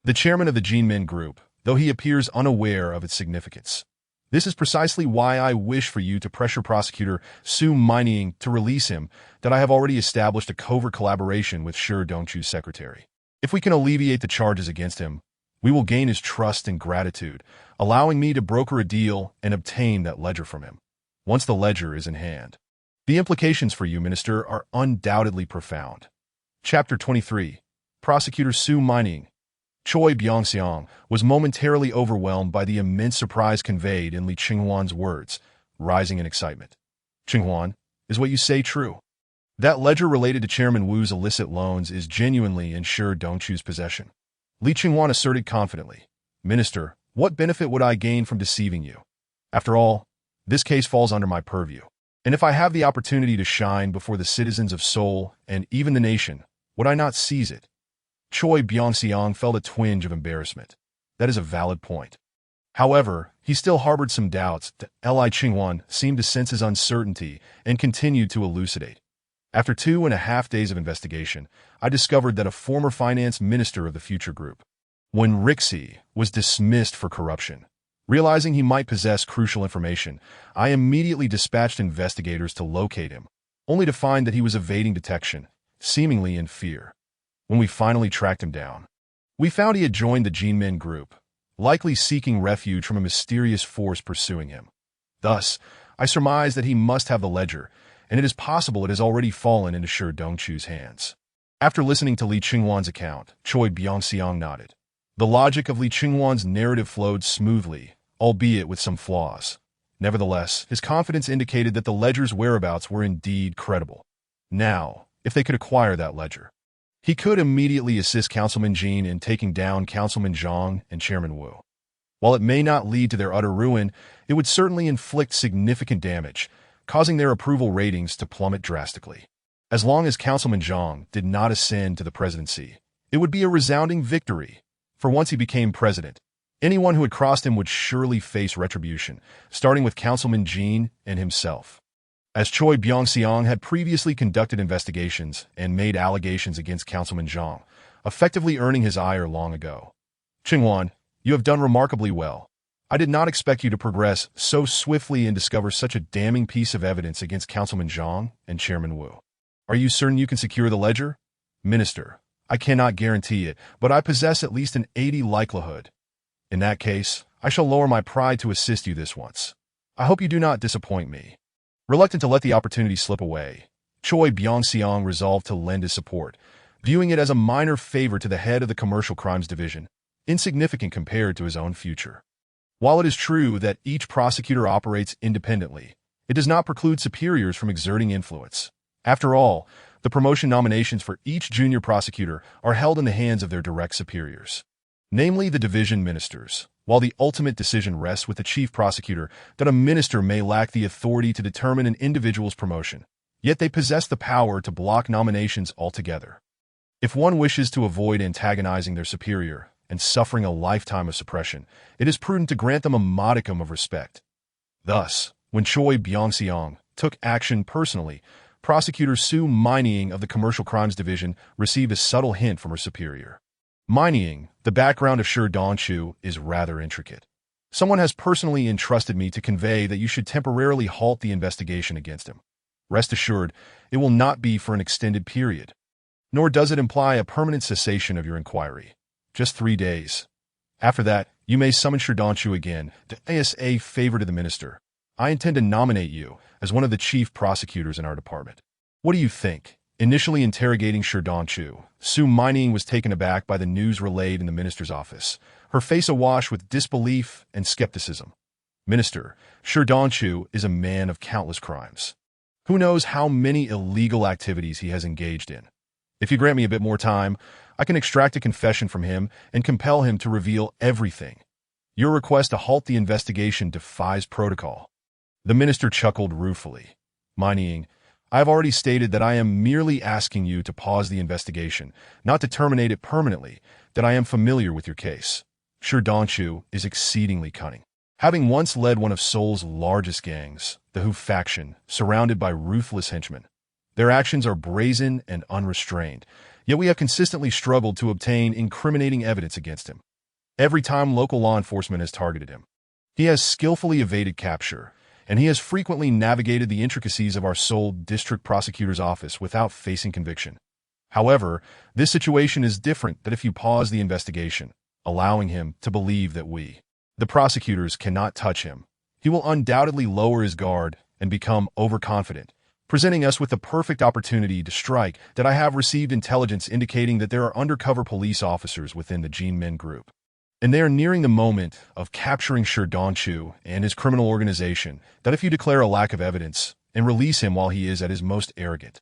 Speaker 1: the chairman of the Jinmin Group, though he appears unaware of its significance. This is precisely why I wish for you to pressure prosecutor Su Mining to release him, that I have already established a covert collaboration with Shi Dongchu's secretary. If we can alleviate the charges against him, we will gain his trust and gratitude, allowing me to broker a deal and obtain that ledger from him. Once the ledger is in hand, the implications for you, Minister, are undoubtedly profound. Chapter 23. Prosecutor Su Mining. Choi Byung-seong was momentarily overwhelmed by the immense surprise conveyed in Lee Ching-won's words, rising in excitement. Ching-won, is what you say true? That ledger related to Chairman Wu's illicit loans is genuinely in Shi Dongchu's possession. Lee Ching-won asserted confidently. Minister, what benefit would I gain from deceiving you? After all, this case falls under my purview. And if I have the opportunity to shine before the citizens of Seoul and even the nation, would I not seize it? Choi Byung-seong felt a twinge of embarrassment. That is a valid point. However, he still harbored some doubts. Lee Ching-won seemed to sense his uncertainty and continued to elucidate. After 2.5 days of investigation, I discovered that a former finance minister of the Future Group, when Rixi, was dismissed for corruption. Realizing he might possess crucial information, I immediately dispatched investigators to locate him, only to find that he was evading detection, seemingly in fear. When we finally tracked him down, we found he had joined the Jinmin Group, likely seeking refuge from a mysterious force pursuing him. Thus, I surmised that he must have the ledger, and it is possible it has already fallen into Shi Dongchu's hands. After listening to Lee Ching-won's account, Choi Byung-seong nodded. The logic of Lee Ching-won's narrative flowed smoothly, albeit with some flaws. Nevertheless, his confidence indicated that the ledger's whereabouts were indeed credible. Now, if they could acquire that ledger, he could immediately assist Councilman Jin in taking down Councilman Zhang and Chairman Wu. While it may not lead to their utter ruin, it would certainly inflict significant damage, causing their approval ratings to plummet drastically. As long as Councilman Zhang did not ascend to the presidency, it would be a resounding victory. For once he became president, anyone who had crossed him would surely face retribution, starting with Councilman Jin and himself. As Choi Byung-seong had previously conducted investigations and made allegations against Councilman Zhang, effectively earning his ire long ago. Ching-won, you have done remarkably well. I did not expect you to progress so swiftly and discover such a damning piece of evidence against Councilman Zhang and Chairman Wu. Are you certain you can secure the ledger? Minister, I cannot guarantee it, but I possess at least an 80% likelihood. In that case, I shall lower my pride to assist you this once. I hope you do not disappoint me. Reluctant to let the opportunity slip away, Choi Byung-seong resolved to lend his support, viewing it as a minor favor to the head of the Commercial Crimes Division, insignificant compared to his own future. While it is true that each prosecutor operates independently, it does not preclude superiors from exerting influence. After all, the promotion nominations for each junior prosecutor are held in the hands of their direct superiors, namely the division ministers, while the ultimate decision rests with the chief prosecutor. That a minister may lack the authority to determine an individual's promotion, yet they possess the power to block nominations altogether. If one wishes to avoid antagonizing their superior and suffering a lifetime of suppression, it is prudent to grant them a modicum of respect. Thus, when Choi Byung-seong took action personally, prosecutor Soo Min-ing of the Commercial Crimes Division received a subtle hint from her superior. Min-ing, the background of Sher Dong-chu is rather intricate. Someone has personally entrusted me to convey that you should temporarily halt the investigation against him. Rest assured, it will not be for an extended period. Nor does it imply a permanent cessation of your inquiry. Just 3 days. After that, you may summon Sher Dong-chu again to as a favor to the minister. I intend to nominate you as one of the chief prosecutors in our department. What do you think? Initially interrogating Sher Dong-chu, Soo Min-ing was taken aback by the news relayed in the minister's office, her face awash with disbelief and skepticism. Minister, Sher Dong-chu is a man of countless crimes. Who knows how many illegal activities he has engaged in? If you grant me a bit more time, I can extract a confession from him and compel him to reveal everything. Your request to halt the investigation defies protocol. The minister chuckled ruefully. Min-ing, I have already stated that I am merely asking you to pause the investigation, not to terminate it permanently, that I am familiar with your case. Sher Dong-chu is exceedingly cunning. Having once led one of Seoul's largest gangs, the Hu faction, surrounded by ruthless henchmen. Their actions are brazen and unrestrained, yet we have consistently struggled to obtain incriminating evidence against him. Every time local law enforcement has targeted him, he has skillfully evaded capture, and he has frequently navigated the intricacies of our Seoul District Prosecutor's office without facing conviction. However, this situation is different than if you pause the investigation, allowing him to believe that we, the prosecutors, cannot touch him. He will undoubtedly lower his guard and become overconfident, presenting us with the perfect opportunity to strike. That I have received intelligence indicating that there are undercover police officers within the Jinmin group, and they are nearing the moment of capturing Sher Dong-chu and his criminal organization. That if you declare a lack of evidence and release him while he is at his most arrogant,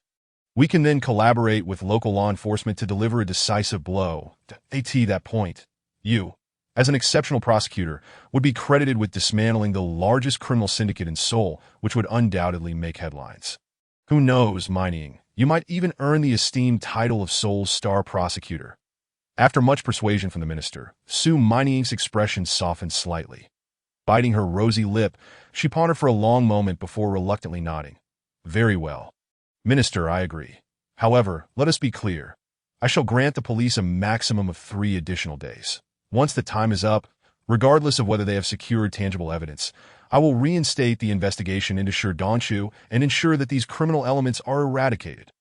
Speaker 1: we can then collaborate with local law enforcement to deliver a decisive blow. At that point, you, as an exceptional prosecutor, would be credited with dismantling the largest criminal syndicate in Seoul, which would undoubtedly make headlines. Who knows, Min-ing, you might even earn the esteemed title of Seoul's star prosecutor. After much persuasion from the minister, Soo Min-ing's expression softened slightly. Biting her rosy lip, she pondered for a long moment before reluctantly nodding. Very well. Minister, I agree. However, let us be clear. I shall grant the police a maximum of 3 additional days. Once the time is up, regardless of whether they have secured tangible evidence, I will reinstate the investigation into Sher Dong-chu and ensure that these criminal elements are eradicated.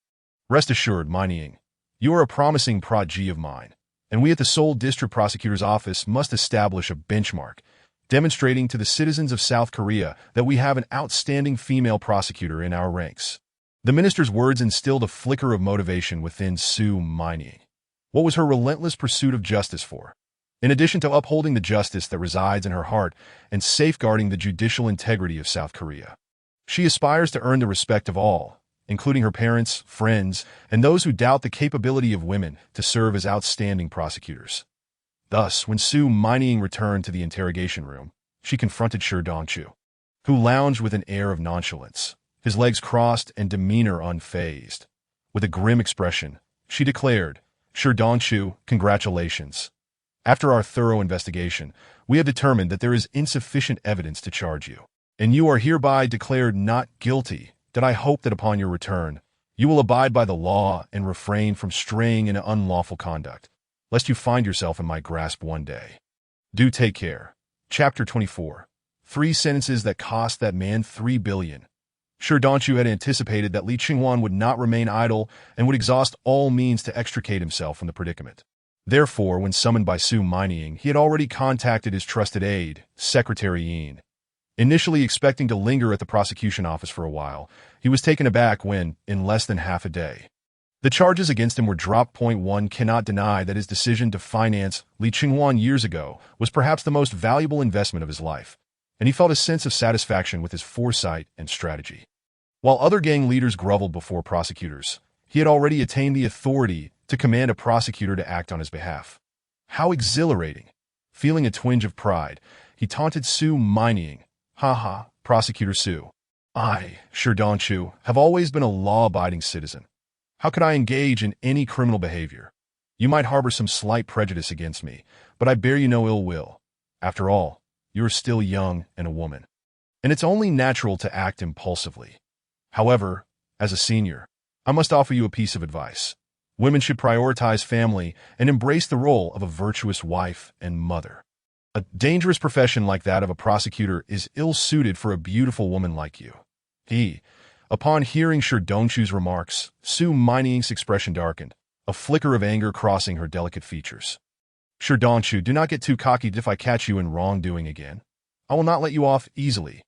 Speaker 1: Rest assured, Min-ing, you are a promising protege of mine, and we at the Seoul District Prosecutor's Office must establish a benchmark, demonstrating to the citizens of South Korea that we have an outstanding female prosecutor in our ranks. The minister's words instilled a flicker of motivation within Soo Min-ing. What was her relentless pursuit of justice for? In addition to upholding the justice that resides in her heart and safeguarding the judicial integrity of South Korea, she aspires to earn the respect of all, including her parents, friends, and those who doubt the capability of women to serve as outstanding prosecutors. Thus, when Soo Min-ing returned to the interrogation room, she confronted Sher Dong-chu, who lounged with an air of nonchalance, his legs crossed and demeanor unfazed. With a grim expression, she declared, Sher Dong-chu, congratulations. After our thorough investigation, we have determined that there is insufficient evidence to charge you, and you are hereby declared not guilty. That I hope that upon your return, you will abide by the law and refrain from straying into unlawful conduct, lest you find yourself in my grasp one day. Do take care. Chapter 24. 3 sentences that cost that man 3 billion. Sher Dong-chu had anticipated that Lee Ching-won would not remain idle and would exhaust all means to extricate himself from the predicament. Therefore, when summoned by Soo Min-ing, he had already contacted his trusted aide, Secretary Yin. Initially expecting to linger at the prosecution office for a while, he was taken aback when, in less than half a day, the charges against him were dropped. One cannot deny that his decision to finance Lee Ching-won years ago was perhaps the most valuable investment of his life, and he felt a sense of satisfaction with his foresight and strategy. While other gang leaders groveled before prosecutors, he had already attained the authority to command a prosecutor to act on his behalf. How exhilarating! Feeling a twinge of pride, he taunted Su, miming, "Ha ha, Prosecutor Su. I, Sherdonchu, have always been a law-abiding citizen. How could I engage in any criminal behavior? You might harbor some slight prejudice against me, but I bear you no ill will. After all, you are still young and a woman, and it's only natural to act impulsively. However, as a senior, I must offer you a piece of advice. Women should prioritize family and embrace the role of a virtuous wife and mother. A dangerous profession like that of a prosecutor is ill-suited for a beautiful woman like you." Upon hearing Sherdonchu's remarks, Su Mining's expression darkened, a flicker of anger crossing her delicate features. "Sherdonchu, do not get too cocky if I catch you in wrongdoing again. I will not let you off easily."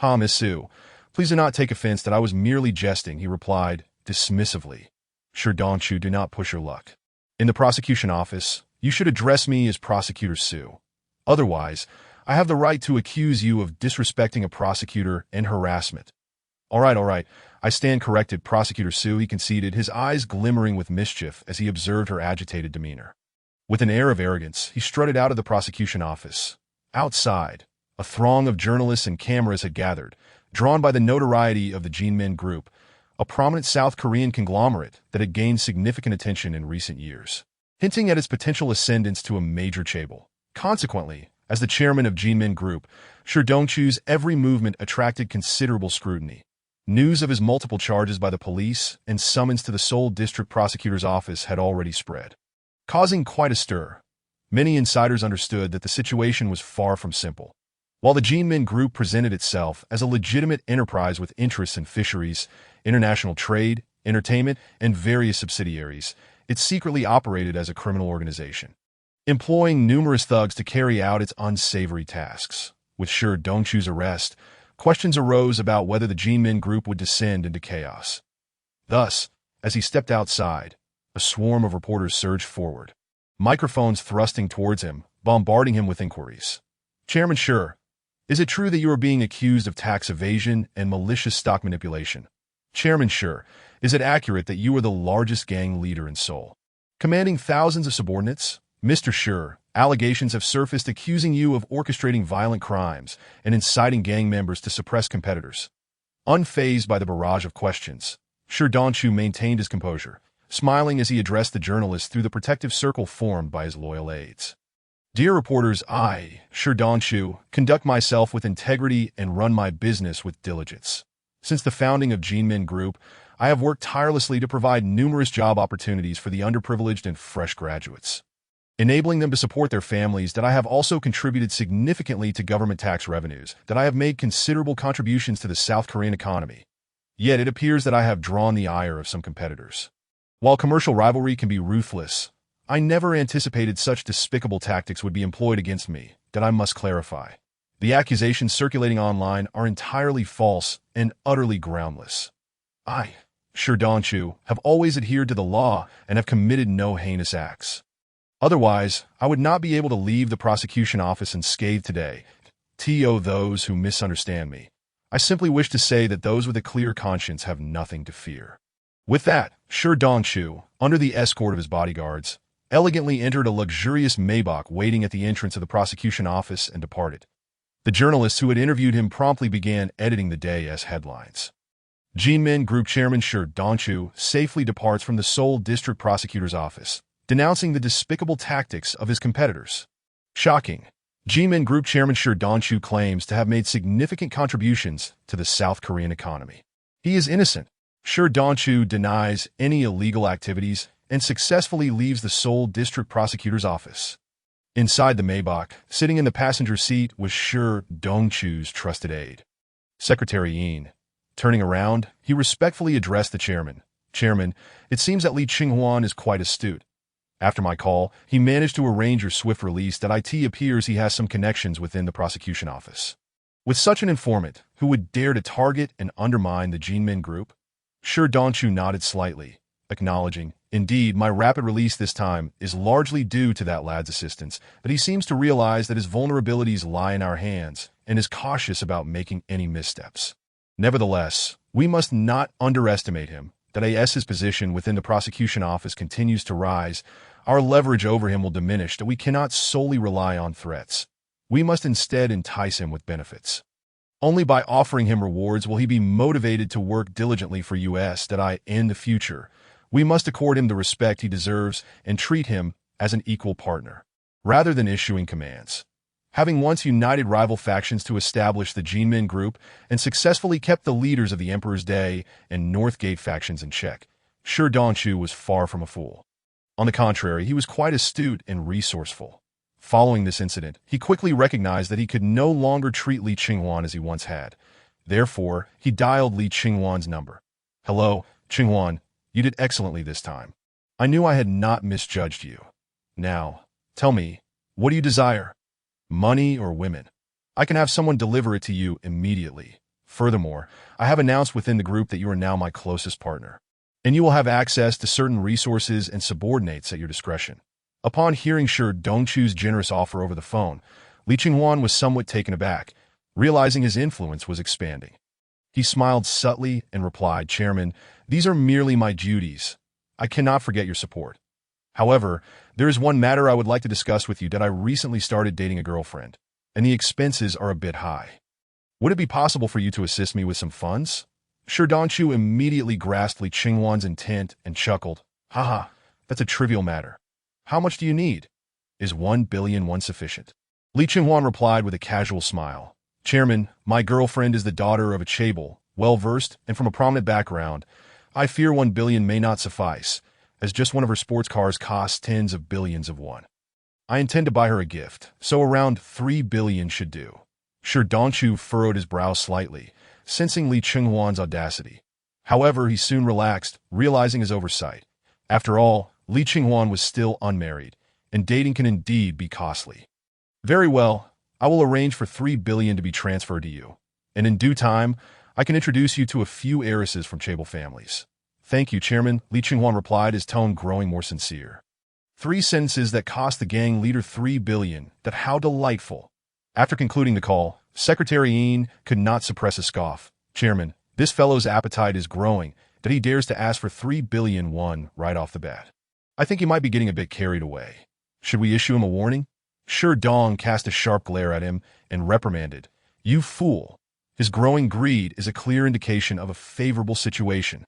Speaker 1: "Miss Su, please do not take offense that I was merely jesting," he replied, dismissively. "Sherdonchu, do not push your luck. In the prosecution office, you should address me as Prosecutor Su. Otherwise, I have the right to accuse you of disrespecting a prosecutor and harassment." All right, I stand corrected, Prosecutor Su," he conceded, his eyes glimmering with mischief as he observed her agitated demeanor. With an air of arrogance, he strutted out of the prosecution office. Outside, a throng of journalists and cameras had gathered, drawn by the notoriety of the Jinmin Group, a prominent South Korean conglomerate that had gained significant attention in recent years, hinting at its potential ascendance to a major chaebol. Consequently, as the chairman of Jinmin Group, Sherdonchu's every movement attracted considerable scrutiny. News of his multiple charges by the police and summons to the Seoul District Prosecutor's office had already spread, causing quite a stir. Many insiders understood that the situation was far from simple. While the Jinmin Group presented itself as a legitimate enterprise with interests in fisheries, international trade, entertainment, and various subsidiaries, it secretly operated as a criminal organization, employing numerous thugs to carry out its unsavory tasks. With Sherdonchu's arrest, questions arose about whether the Jinmin Group would descend into chaos. Thus, as he stepped outside, a swarm of reporters surged forward, microphones thrusting towards him, bombarding him with inquiries. "Chairman Sher, is it true that you are being accused of tax evasion and malicious stock manipulation? Chairman Sher, is it accurate that you are the largest gang leader in Seoul, commanding thousands of subordinates? Mr. Sher, allegations have surfaced accusing you of orchestrating violent crimes and inciting gang members to suppress competitors." Unfazed by the barrage of questions, Sherdonchu maintained his composure, smiling as he addressed the journalists through the protective circle formed by his loyal aides. "Dear reporters, I, Sherdonchu, conduct myself with integrity and run my business with diligence. Since the founding of Jinmin Group, I have worked tirelessly to provide numerous job opportunities for the underprivileged and fresh graduates, enabling them to support their families. That I have also contributed significantly to government tax revenues, that I have made considerable contributions to the South Korean economy. Yet it appears that I have drawn the ire of some competitors. While commercial rivalry can be ruthless, I never anticipated such despicable tactics would be employed against me, that I must clarify. The accusations circulating online are entirely false and utterly groundless. I, Sherdonchu, have always adhered to the law and have committed no heinous acts. Otherwise, I would not be able to leave the prosecution office unscathed today. To those who misunderstand me, I simply wish to say that those with a clear conscience have nothing to fear." With that, Sherdonchu, under the escort of his bodyguards, elegantly entered a luxurious Maybach waiting at the entrance of the prosecution office and departed. The journalists who had interviewed him promptly began editing the day as headlines. Jinmin Group Chairman Sherdonchu safely departs from the Seoul District Prosecutor's office, denouncing the despicable tactics of his competitors. Shocking. Jinmin Group Chairman Sherdonchu claims to have made significant contributions to the South Korean economy. He is innocent. Sherdonchu denies any illegal activities and successfully leaves the Seoul District Prosecutor's office. Inside the Maybach, sitting in the passenger seat, was Sherdonchu's trusted aide, Secretary Yin. Turning around, he respectfully addressed the chairman. "Chairman, it seems that Lee Ching-hwan is quite astute. After my call, he managed to arrange your swift release. That it appears he has some connections within the prosecution office. With such an informant, who would dare to target and undermine the Jinmin Group?" Sherdonchu nodded slightly, acknowledging, "Indeed, my rapid release this time is largely due to that lad's assistance, but he seems to realize that his vulnerabilities lie in our hands and is cautious about making any missteps. Nevertheless, We must not underestimate him. That AS's position within the prosecution office continues to rise, our leverage over him will diminish, that we cannot solely rely on threats. We must instead entice him with benefits. Only by offering him rewards will he be motivated to work diligently for us that I in the future. We must accord him the respect he deserves and treat him as an equal partner, rather than issuing commands. Having once united rival factions to establish the Jinmin Group and successfully kept the leaders of the Emperor's Day and Northgate factions in check, Shi Dongchu was far from a fool. On the contrary, he was quite astute and resourceful. Following this incident, he quickly recognized that he could no longer treat Li Qinghuan as he once had. Therefore, he dialed Li Qinghuan's number. "Hello, Qinghuan, you did excellently this time. I knew I had not misjudged you. Now, tell me, what do you desire? Money or women? I can have someone deliver it to you immediately. Furthermore, I have announced within the group that you are now my closest partner, and you will have access to certain resources and subordinates at your discretion." Upon hearing Shi Dongchu's generous offer over the phone, Li Qinghuan was somewhat taken aback, realizing his influence was expanding. He smiled subtly and replied, "Chairman, these are merely my duties. I cannot forget your support. However, there is one matter I would like to discuss with you, that I recently started dating a girlfriend, and the expenses are a bit high. Would it be possible for you to assist me with some funds?" Shi Dongchu immediately grasped Li Qinghuan's intent and chuckled. "Haha, that's a trivial matter. How much do you need? Is 1 billion sufficient?" Li Qinghuan replied with a casual smile. "Chairman, my girlfriend is the daughter of a chaebol, well-versed and from a prominent background. I fear 1 billion may not suffice, as just one of her sports cars costs tens of billions of won. I intend to buy her a gift, so around 3 billion should do." Shi Dongchu furrowed his brow slightly, sensing Li Qinghuan's audacity. However, he soon relaxed, realizing his oversight. After all, Li Qinghuan was still unmarried, and dating can indeed be costly. "Very well, I will arrange for 3 billion to be transferred to you, and in due time, I can introduce you to a few heiresses from chaebol families." "Thank you, Chairman," Li Qinghuan replied, his tone growing more sincere. 3 sentences that cost the gang leader 3 billion, that how delightful. After concluding the call, Secretary Yin could not suppress a scoff. "Chairman, this fellow's appetite is growing, that he dares to ask for 3 billion won right off the bat. I think he might be getting a bit carried away. Should we issue him a warning?" Shi Dong cast a sharp glare at him and reprimanded, "You fool! His growing greed is a clear indication of a favorable situation.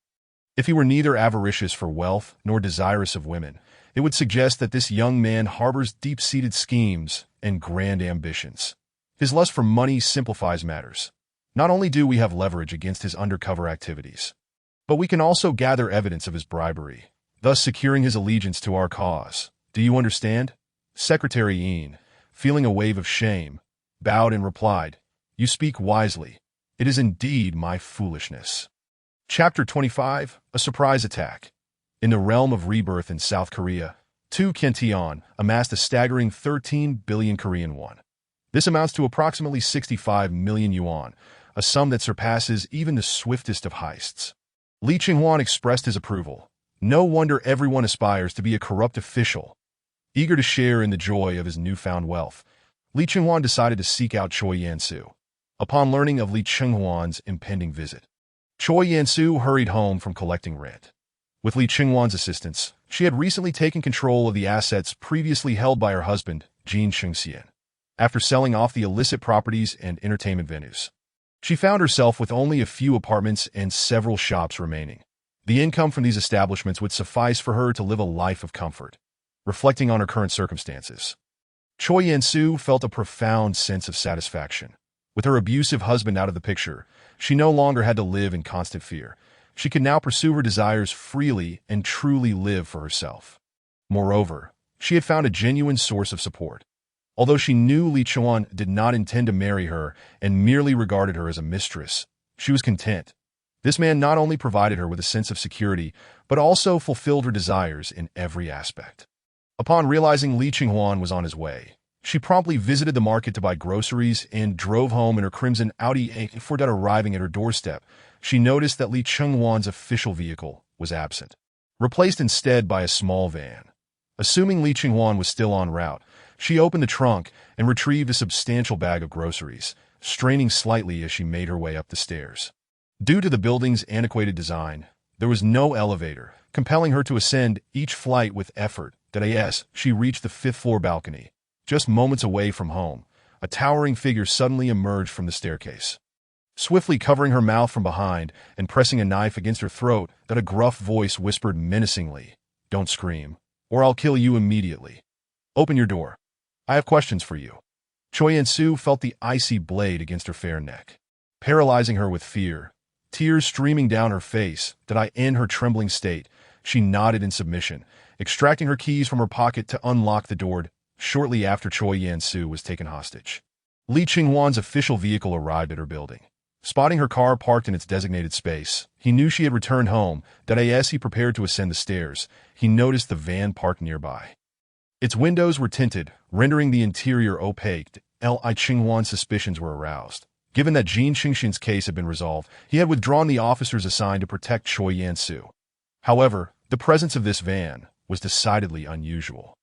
Speaker 1: If he were neither avaricious for wealth nor desirous of women, it would suggest that this young man harbors deep-seated schemes and grand ambitions. His lust for money simplifies matters. Not only do we have leverage against his undercover activities, but we can also gather evidence of his bribery, thus securing his allegiance to our cause. Do you understand?" Secretary Yin, feeling a wave of shame, bowed and replied, "You speak wisely. It is indeed my foolishness." Chapter 25, A Surprise Attack. In the realm of rebirth in South Korea, Tu Kentian amassed a staggering 13 billion Korean won. This amounts to approximately 65 million yuan, a sum that surpasses even the swiftest of heists. Li Qinghuan expressed his approval. No wonder everyone aspires to be a corrupt official. Eager to share in the joy of his newfound wealth, Li Qinghuan decided to seek out Choi Yansu. Upon learning of Li Qinghuan's impending visit, Choi Yansu hurried home from collecting rent. With Li Qinghuan's assistance, she had recently taken control of the assets previously held by her husband, Jin Chengxian. After selling off the illicit properties and entertainment venues, she found herself with only a few apartments and several shops remaining. The income from these establishments would suffice for her to live a life of comfort. Reflecting on her current circumstances, Choi Yansu felt a profound sense of satisfaction. With her abusive husband out of the picture, she no longer had to live in constant fear. She could now pursue her desires freely and truly live for herself. Moreover, she had found a genuine source of support. Although she knew Li Qinghuan did not intend to marry her and merely regarded her as a mistress, she was content. This man not only provided her with a sense of security, but also fulfilled her desires in every aspect. Upon realizing Li Qinghuan was on his way, she promptly visited the market to buy groceries and drove home in her crimson Audi A4. Arriving at her doorstep, she noticed that Li Qinghuan's official vehicle was absent, replaced instead by a small van. Assuming Li Qinghuan was still en route, she opened the trunk and retrieved a substantial bag of groceries, straining slightly as she made her way up the stairs. Due to the building's antiquated design, there was no elevator, compelling her to ascend each flight with effort. As she reached the fifth-floor balcony, just moments away from home, a towering figure suddenly emerged from the staircase. Swiftly covering her mouth from behind and pressing a knife against her throat, a gruff voice whispered menacingly, "Don't scream, or I'll kill you immediately. Open your door. I have questions for you." Choi Yan-soo felt the icy blade against her fair neck, paralyzing her with fear. Tears streaming down her face, in her trembling state, she nodded in submission, extracting her keys from her pocket to unlock the door. Shortly after Choi Yan-soo was taken hostage, Lee Ching-won's official vehicle arrived at her building. Spotting her car parked in its designated space, he knew she had returned home. As he prepared to ascend the stairs, he noticed the van parked nearby. Its windows were tinted, rendering the interior opaque. Lee Ching-won's suspicions were aroused. Given that Jin Xingxin's case had been resolved, he had withdrawn the officers assigned to protect Choi Yan-soo. However, the presence of this van was decidedly unusual.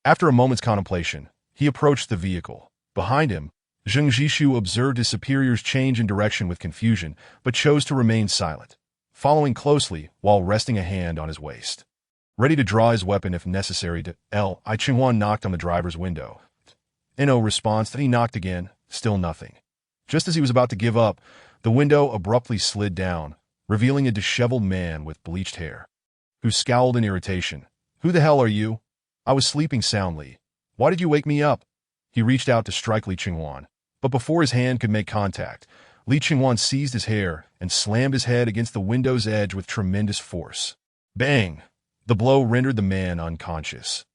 Speaker 1: After a moment's contemplation, he approached the vehicle. Behind him, Zheng Jishu observed his superior's change in direction with confusion, but chose to remain silent, following closely while resting a hand on his waist. Ready to draw his weapon if necessary, Lee Ching-won knocked on the driver's window. In no response, he knocked again, still nothing. Just as he was about to give up, the window abruptly slid down, revealing a disheveled man with bleached hair, who scowled in irritation. "Who the hell are you? I was sleeping soundly. Why did you wake me up?" He reached out to strike Lee Ching-won, but before his hand could make contact, Lee Ching-won seized his hair and slammed his head against the window's edge with tremendous force. Bang! The blow rendered the man unconscious.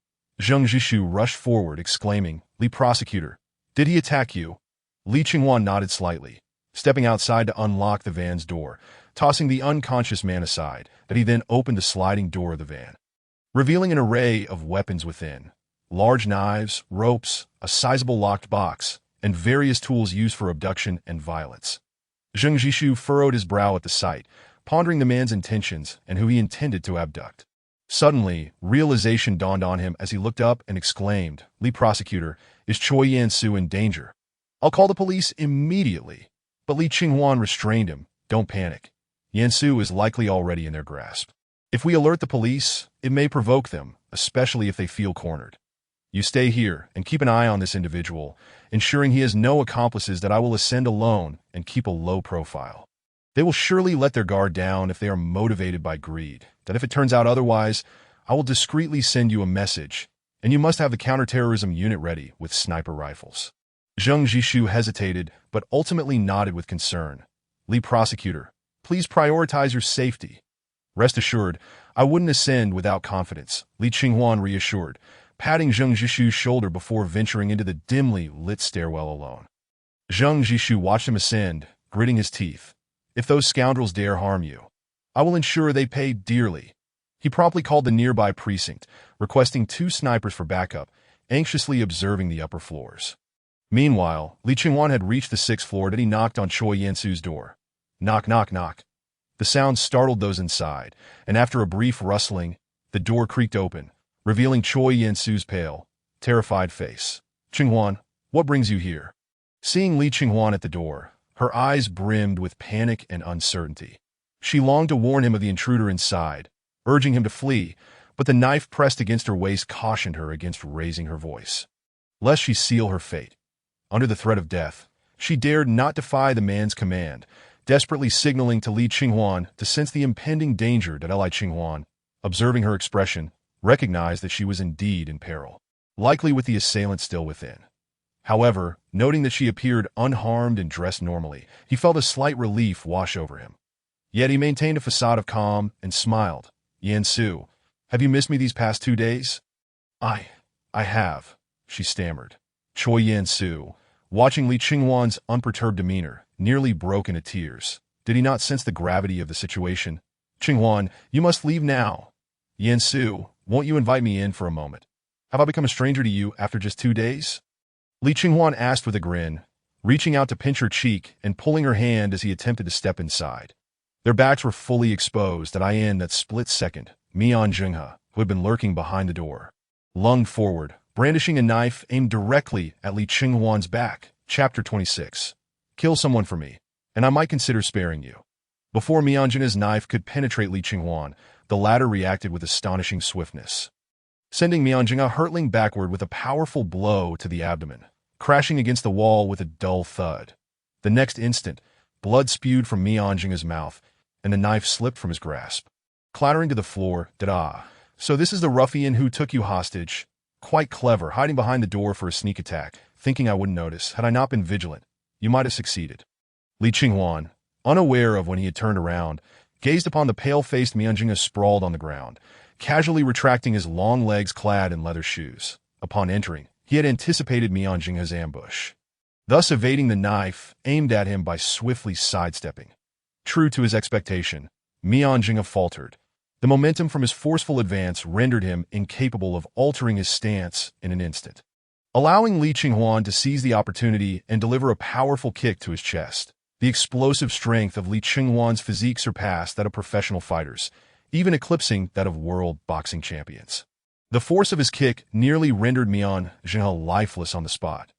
Speaker 1: Zheng Jishu rushed forward, exclaiming, "Lee Prosecutor, did he attack you?" Lee Ching-won nodded slightly, stepping outside to unlock the van's door, tossing the unconscious man aside. He then opened the sliding door of the van, revealing an array of weapons within: large knives, ropes, a sizable locked box, and various tools used for abduction and violence. Zheng Jishu furrowed his brow at the sight, pondering the man's intentions and who he intended to abduct. Suddenly, realization dawned on him as he looked up and exclaimed, "Lee Prosecutor, is Choi Yan-soo in danger? I'll call the police immediately." But Lee Ching-won restrained him. "Don't panic. Yan-soo is likely already in their grasp. If we alert the police, it may provoke them, especially if they feel cornered. You stay here and keep an eye on this individual, ensuring he has no accomplices. I will ascend alone and keep a low profile. They will surely let their guard down if they are motivated by greed. If it turns out otherwise, I will discreetly send you a message, and you must have the counterterrorism unit ready with sniper rifles." Zheng Jishu hesitated, but ultimately nodded with concern. "Lee Prosecutor, please prioritize your safety." "Rest assured, I wouldn't ascend without confidence," Lee Ching-won reassured, patting Zheng Jishu's shoulder before venturing into the dimly lit stairwell alone. Zheng Jishu watched him ascend, gritting his teeth. "If those scoundrels dare harm you, I will ensure they pay dearly." He promptly called the nearby precinct, requesting 2 snipers for backup, anxiously observing the upper floors. Meanwhile, Lee Ching-won had reached the 6th floor. He knocked on Choi Yan-soo's door. Knock, knock, knock. The sound startled those inside, and after a brief rustling, the door creaked open, revealing Choi Yan-soo's pale, terrified face. "Ching-won, what brings you here?" Seeing Lee Ching-won at the door, her eyes brimmed with panic and uncertainty. She longed to warn him of the intruder inside, urging him to flee, but the knife pressed against her waist cautioned her against raising her voice, lest she seal her fate. Under the threat of death, she dared not defy the man's command, desperately signaling to Lee Ching-won to sense the impending danger. Lee Ching-won, observing her expression, recognized that she was indeed in peril, likely with the assailant still within. However, noting that she appeared unharmed and dressed normally, he felt a slight relief wash over him. Yet he maintained a facade of calm and smiled. "Yan-soo, have you missed me these past 2 days?" I have," she stammered. Choi Yan-soo, watching Lee Ching-won's unperturbed demeanor, nearly broke into tears. Did he not sense the gravity of the situation? "Ching-won, you must leave now." "Yan-soo, won't you invite me in for a moment? Have I become a stranger to you after just 2 days?" Lee Ching-won asked with a grin, reaching out to pinch her cheek and pulling her hand as he attempted to step inside. Their backs were fully exposed, in that split second, Mian Jungha, who had been lurking behind the door, lunged forward, brandishing a knife aimed directly at Lee Ching-won's back. Chapter 26. "Kill someone for me, and I might consider sparing you." Before Mianjing's knife could penetrate Li Qinghuan, the latter reacted with astonishing swiftness, sending Mianjing hurtling backward with a powerful blow to the abdomen, crashing against the wall with a dull thud. The next instant, blood spewed from Mianjing's mouth, and the knife slipped from his grasp, clattering to the floor. Da-da. So this is the ruffian who took you hostage. Quite clever, hiding behind the door for a sneak attack, thinking I wouldn't notice. Had I not been vigilant, you might have succeeded. Li Qinghuan, unaware of when he had turned around, gazed upon the pale-faced Mianjing sprawled on the ground, casually retracting his long legs clad in leather shoes. Upon entering, he had anticipated Mianjing's ambush, thus evading the knife aimed at him by swiftly sidestepping. True to his expectation, Mianjing faltered. The momentum from his forceful advance rendered him incapable of altering his stance in an instant, allowing Li Qinghuan to seize the opportunity and deliver a powerful kick to his chest. The explosive strength of Li Qinghuan's physique surpassed that of professional fighters, even eclipsing that of world boxing champions. The force of his kick nearly rendered Mianjing lifeless on the spot.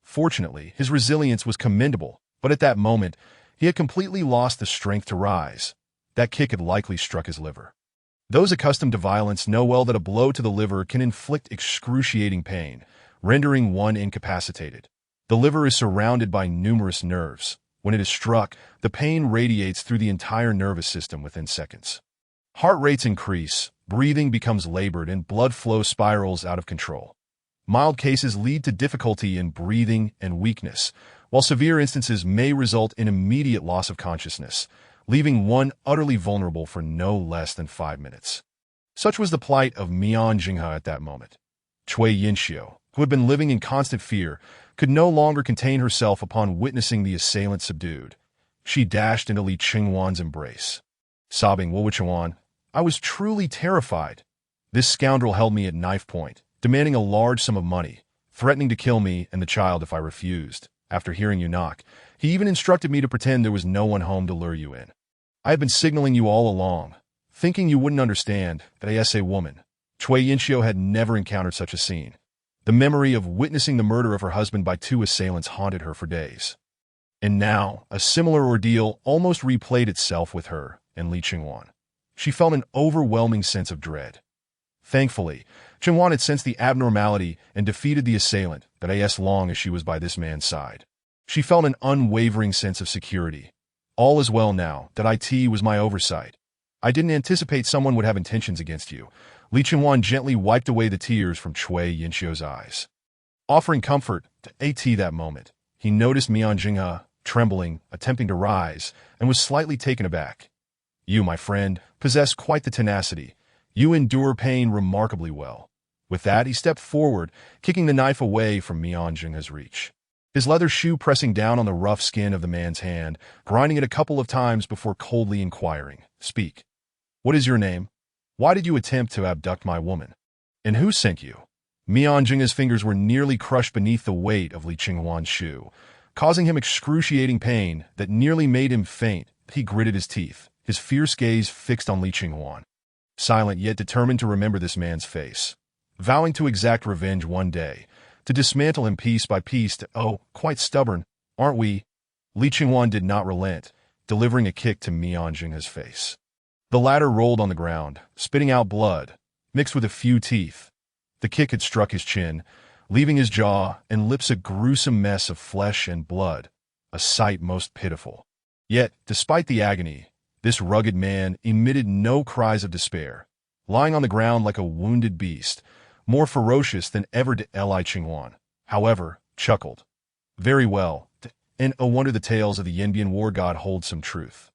Speaker 1: Fortunately, his resilience was commendable, but at that moment, he had completely lost the strength to rise. That kick had likely struck his liver. Those accustomed to violence know well that a blow to the liver can inflict excruciating pain, rendering one incapacitated. The liver is surrounded by numerous nerves. When it is struck, the pain radiates through the entire nervous system within seconds. Heart rates increase, breathing becomes labored, and blood flow spirals out of control. Mild cases lead to difficulty in breathing and weakness, while severe instances may result in immediate loss of consciousness, leaving one utterly vulnerable for no less than 5 minutes. Such was the plight of Mianjing at that moment. Cui Yinxiu, who had been living in constant fear, could no longer contain herself upon witnessing the assailant subdued. She dashed into Li Qinghuan's embrace, sobbing, "Wu Qinghuan, I was truly terrified. This scoundrel held me at knife point, demanding a large sum of money, threatening to kill me and the child if I refused. After hearing you knock, he even instructed me to pretend there was no one home to lure you in. I have been signaling you all along, thinking you wouldn't understand that I am a woman." Cui Yinxiu had never encountered such a scene. The memory of witnessing the murder of her husband by 2 assailants haunted her for days. And now, a similar ordeal almost replayed itself with her and Li Qinghuan. She felt an overwhelming sense of dread. Thankfully, Qinghuan had sensed the abnormality and defeated the assailant, but as long as she was by this man's side. She felt an unwavering sense of security. All is well now, that it was my oversight. I didn't anticipate someone would have intentions against you. Li Qinghuan gently wiped away the tears from Cui Yinxiu's eyes. Offering comfort to At that moment, he noticed Mianjing trembling, attempting to rise, and was slightly taken aback. "You, my friend, possess quite the tenacity. You endure pain remarkably well." With that, he stepped forward, kicking the knife away from Mianjing's reach, his leather shoe pressing down on the rough skin of the man's hand, grinding it a couple of times before coldly inquiring, "Speak. What is your name? Why did you attempt to abduct my woman? And who sent you?" Mianjing's fingers were nearly crushed beneath the weight of Li Qinghuan's shoe, causing him excruciating pain that nearly made him faint. He gritted his teeth, his fierce gaze fixed on Li Qinghuan, silent yet determined to remember this man's face, vowing to exact revenge one day, to dismantle him piece by piece. Quite stubborn, aren't we? Li Qinghuan did not relent, delivering a kick to Mianjing's face. The latter rolled on the ground, spitting out blood, mixed with a few teeth. The kick had struck his chin, leaving his jaw and lips a gruesome mess of flesh and blood, a sight most pitiful. Yet, despite the agony, this rugged man emitted no cries of despair, lying on the ground like a wounded beast, more ferocious than ever did Li Qinghuan, however, chuckled. "Very well, and oh wonder the tales of the Yanbian war god hold some truth.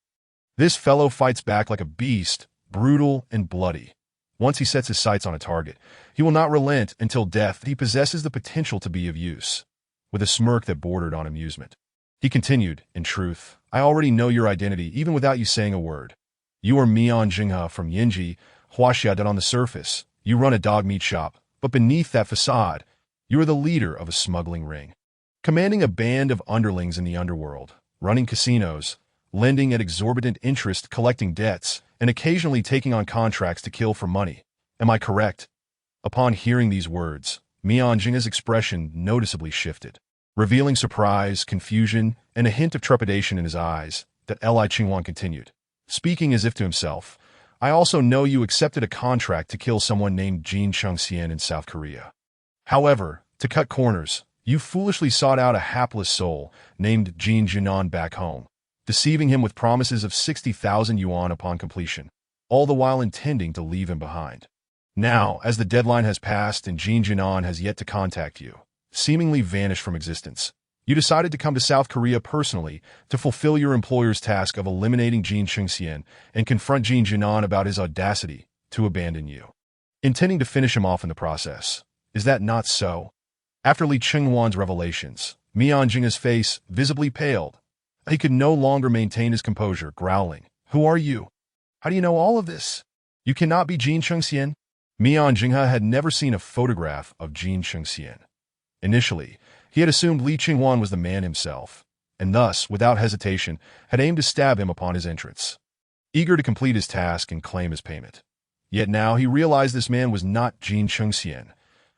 Speaker 1: This fellow fights back like a beast, brutal and bloody. Once he sets his sights on a target, he will not relent until death. He possesses the potential to be of use." With a smirk that bordered on amusement, he continued, "In truth, I already know your identity even without you saying a word. You are Mianjing from Yinji, Huaxia. That on the surface, you run a dog meat shop, but beneath that facade, you are the leader of a smuggling ring, commanding a band of underlings in the underworld, running casinos, lending at exorbitant interest, collecting debts, and occasionally taking on contracts to kill for money. Am I correct?" Upon hearing these words, Mianjing's expression noticeably shifted, revealing surprise, confusion, and a hint of trepidation in his eyes. That Li Qinghuan continued, speaking as if to himself. I also know you accepted a contract to kill someone named Jin Chung-sien in South Korea. However, to cut corners, you foolishly sought out a hapless soul named Jin Jinan back home, deceiving him with promises of 60,000 yuan upon completion, all the while intending to leave him behind. Now, as the deadline has passed and Jin Jinan has yet to contact you, seemingly vanished from existence, you decided to come to South Korea personally to fulfill your employer's task of eliminating Jin Chung-sien and confront Jin Jinan about his audacity to abandon you, intending to finish him off in the process. Is that not so? After Li Chengwan's revelations, Mian Jingha's face visibly paled. He could no longer maintain his composure, growling, "Who are you? How do you know all of this? You cannot be Jin Chung-sien." Mian Jingha had never seen a photograph of Jin Chung-sien. Initially, he had assumed Li Chengwan was the man himself, and thus, without hesitation, had aimed to stab him upon his entrance, eager to complete his task and claim his payment. Yet now he realized this man was not Jin Chung-sien.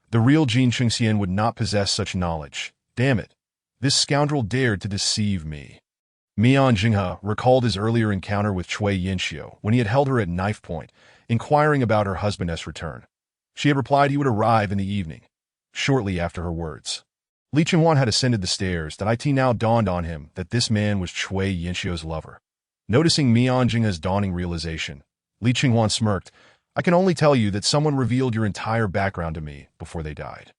Speaker 1: The real Jin Chung-sien would not possess such knowledge. Damn it, this scoundrel dared to deceive me. Mian Jingha recalled his earlier encounter with Cui Yinxiu when he had held her at knife point, inquiring about her husband's return. She had replied he would arrive in the evening, shortly after her words. Li Chengwan had ascended the stairs. That it now dawned on him that this man was Cui Yinxiu's lover. Noticing Mian Jingha's dawning realization, Li Chengwan smirked. "I can only tell you that someone revealed your entire background to me before they died.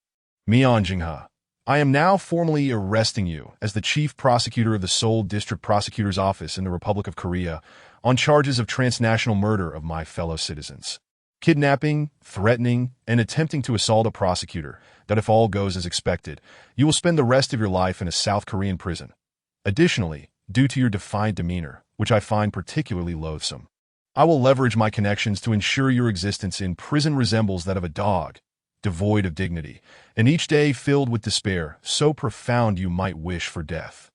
Speaker 1: Mian Jingha, I am now formally arresting you as the chief prosecutor of the Seoul District Prosecutor's Office in the Republic of Korea on charges of transnational murder of my fellow citizens, kidnapping, threatening, and attempting to assault a prosecutor, that if all goes as expected, you will spend the rest of your life in a South Korean prison. Additionally, due to your defiant demeanor, which I find particularly loathsome, I will leverage my connections to ensure your existence in prison resembles that of a dog, devoid of dignity, and each day filled with despair, so profound you might wish for death."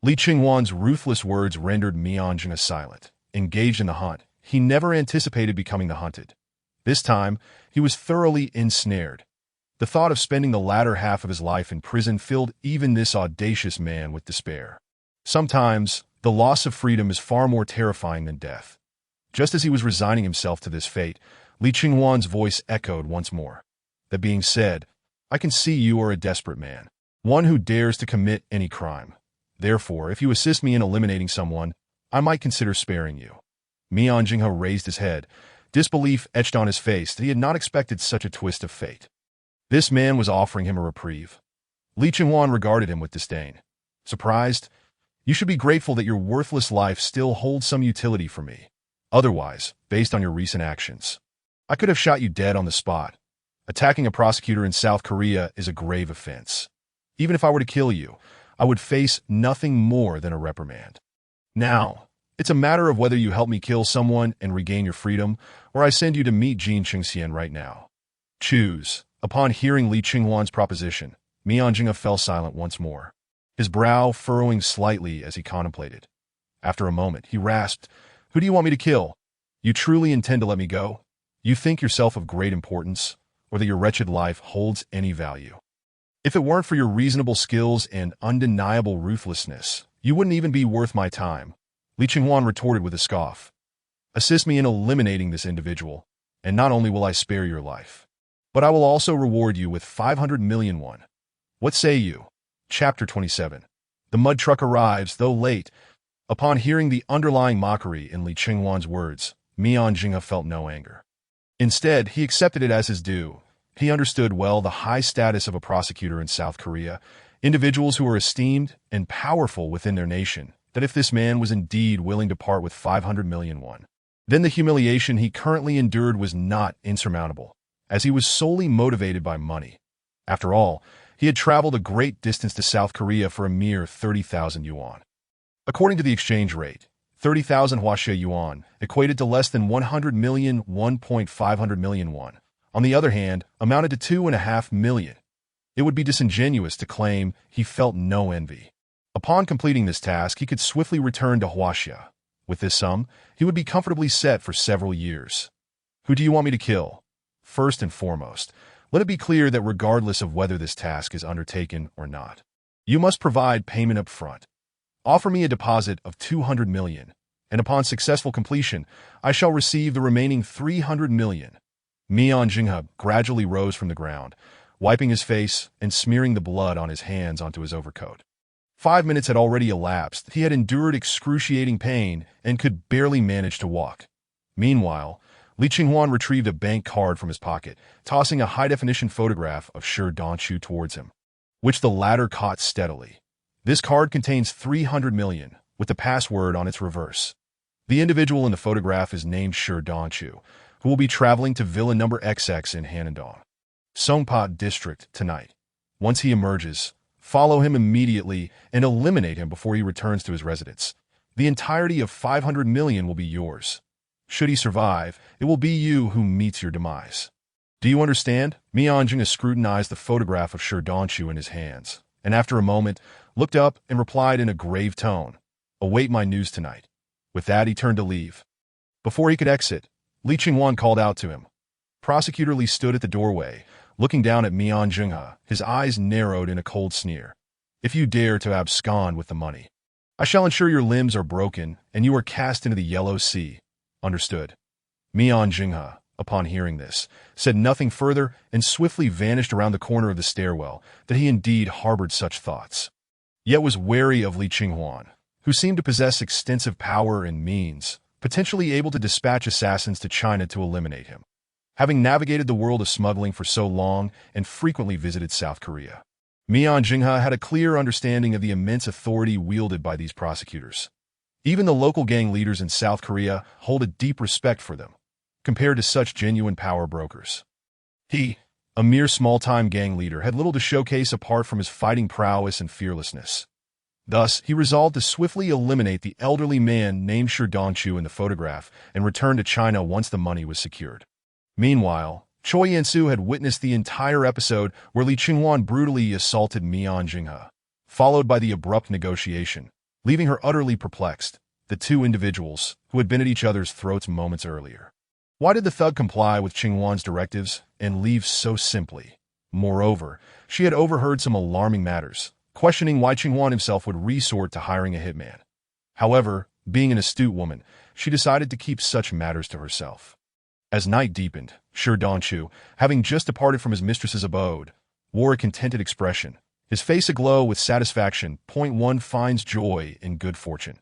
Speaker 1: Li Chengwan's ruthless words rendered Mian Jingha silent. Engaged in the hunt, he never anticipated becoming the hunted. This time, he was thoroughly ensnared. The thought of spending the latter half of his life in prison filled even this audacious man with despair. Sometimes, the loss of freedom is far more terrifying than death. Just as he was resigning himself to this fate, Li Chengwan's voice echoed once more. That being said, I can see you are a desperate man, one who dares to commit any crime. Therefore, if you assist me in eliminating someone, I might consider sparing you. Mian Jingha raised his head, disbelief etched on his face that he had not expected such a twist of fate. This man was offering him a reprieve. Li Chengwan regarded him with disdain. Surprised? You should be grateful that your worthless life still holds some utility for me. Otherwise, based on your recent actions, I could have shot you dead on the spot. Attacking a prosecutor in South Korea is a grave offense. Even if I were to kill you, I would face nothing more than a reprimand. Now, it's a matter of whether you help me kill someone and regain your freedom, or I send you to meet Jin Chung-sien right now. Choose. Upon hearing Li Chengwan's proposition, Mian Jingha fell silent once more, his brow furrowing slightly as he contemplated. After a moment, he rasped, "Who do you want me to kill? You truly intend to let me go? You think yourself of great importance, or that your wretched life holds any value? If it weren't for your reasonable skills and undeniable ruthlessness, you wouldn't even be worth my time," Li Chengwan retorted with a scoff. "Assist me in eliminating this individual, and not only will I spare your life, but I will also reward you with 500 million won. What say you?" Chapter 27. The mud truck arrives, though late. Upon hearing the underlying mockery in Li Chengwan's words, Mian Jingha felt no anger. Instead, he accepted it as his due. He understood well the high status of a prosecutor in South Korea, individuals who are esteemed and powerful within their nation, that if this man was indeed willing to part with 500 million won, then the humiliation he currently endured was not insurmountable, as he was solely motivated by money. After all, he had traveled a great distance to South Korea for a mere 30,000 yuan. According to the exchange rate, 30,000 Huaxia yuan equated to less than 100 million, 1.500 million won. On the other hand, amounted to 2.5 million. It would be disingenuous to claim he felt no envy. Upon completing this task, he could swiftly return to Huaxia. With this sum, he would be comfortably set for several years. Who do you want me to kill? First and foremost, let it be clear that regardless of whether this task is undertaken or not, you must provide payment up front. Offer me a deposit of 200 million, and upon successful completion, I shall receive the remaining 300 million. Mian Jinghe gradually rose from the ground, wiping his face and smearing the blood on his hands onto his overcoat. 5 minutes had already elapsed. He had endured excruciating pain and could barely manage to walk. Meanwhile, Li Qinghuan retrieved a bank card from his pocket, tossing a high-definition photograph of Shi Dongchu towards him, which the latter caught steadily. This card contains 300 million, with the password on its reverse. The individual in the photograph is named Shi Dongchu, who will be traveling to Villa number XX in Hanandong, Songpa District, tonight. Once he emerges, follow him immediately and eliminate him before he returns to his residence. The entirety of 500 million will be yours. Should he survive, it will be you who meets your demise. Do you understand? Mian Jinghe scrutinized the photograph of Shi Dongchu in his hands, and after a moment, looked up and replied in a grave tone, "Await my news tonight." With that, he turned to leave. Before he could exit, Li Qinghuan called out to him. Prosecutor Li stood at the doorway, looking down at Mian Jinghe, his eyes narrowed in a cold sneer. "If you dare to abscond with the money, I shall ensure your limbs are broken and you are cast into the Yellow Sea. Understood?" Mian Jinghe, upon hearing this, said nothing further and swiftly vanished around the corner of the stairwell that he indeed harbored such thoughts, yet was wary of Li Qinghuan, who seemed to possess extensive power and means, potentially able to dispatch assassins to China to eliminate him. Having navigated the world of smuggling for so long and frequently visited South Korea, Mian Jinghe had a clear understanding of the immense authority wielded by these prosecutors. Even the local gang leaders in South Korea hold a deep respect for them, compared to such genuine power brokers. He, a mere small-time gang leader, had little to showcase apart from his fighting prowess and fearlessness. Thus, he resolved to swiftly eliminate the elderly man named Shi Dongchu in the photograph and return to China once the money was secured. Meanwhile, Choi Yansu had witnessed the entire episode where Li Qinghuan brutally assaulted Mian Jinghe, followed by the abrupt negotiation, leaving her utterly perplexed, the two individuals who had been at each other's throats moments earlier. Why did the thug comply with Qinghuan's directives and leave so simply? Moreover, she had overheard some alarming matters, questioning why Qinghuan himself would resort to hiring a hitman. However, being an astute woman, she decided to keep such matters to herself. As night deepened, Shi Dongchu, having just departed from his mistress's abode, wore a contented expression, his face aglow with satisfaction. One finds joy in good fortune.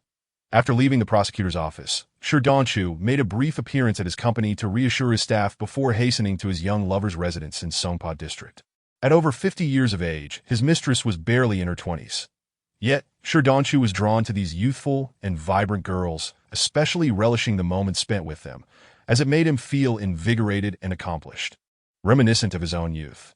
Speaker 1: After leaving the prosecutor's office, Shi Dongchu made a brief appearance at his company to reassure his staff before hastening to his young lover's residence in Songpa District. At over 50 years of age, his mistress was barely in her 20s. Yet, Shi Dongchu was drawn to these youthful and vibrant girls, especially relishing the moments spent with them, as it made him feel invigorated and accomplished, reminiscent of his own youth.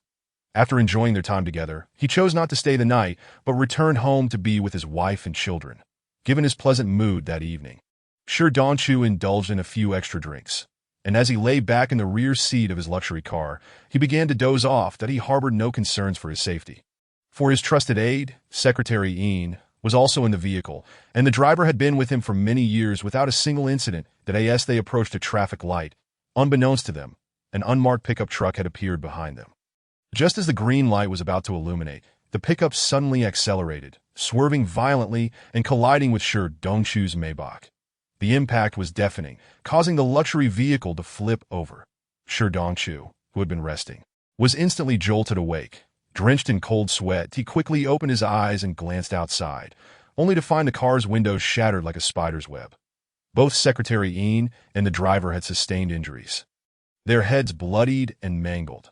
Speaker 1: After enjoying their time together, he chose not to stay the night, but returned home to be with his wife and children. Given his pleasant mood that evening, Shi Dongchu indulged in a few extra drinks, and as he lay back in the rear seat of his luxury car, he began to doze off that he harbored no concerns for his safety. For his trusted aide, Secretary Een, was also in the vehicle, and the driver had been with him for many years without a single incident that as they approached a traffic light, unbeknownst to them, an unmarked pickup truck had appeared behind them. Just as the green light was about to illuminate, the pickup suddenly accelerated, swerving violently and colliding with Shi Dongchu's Maybach. The impact was deafening, causing the luxury vehicle to flip over. Shi Dongchu, who had been resting, was instantly jolted awake. Drenched in cold sweat, he quickly opened his eyes and glanced outside, only to find the car's windows shattered like a spider's web. Both Secretary Een and the driver had sustained injuries, their heads bloodied and mangled.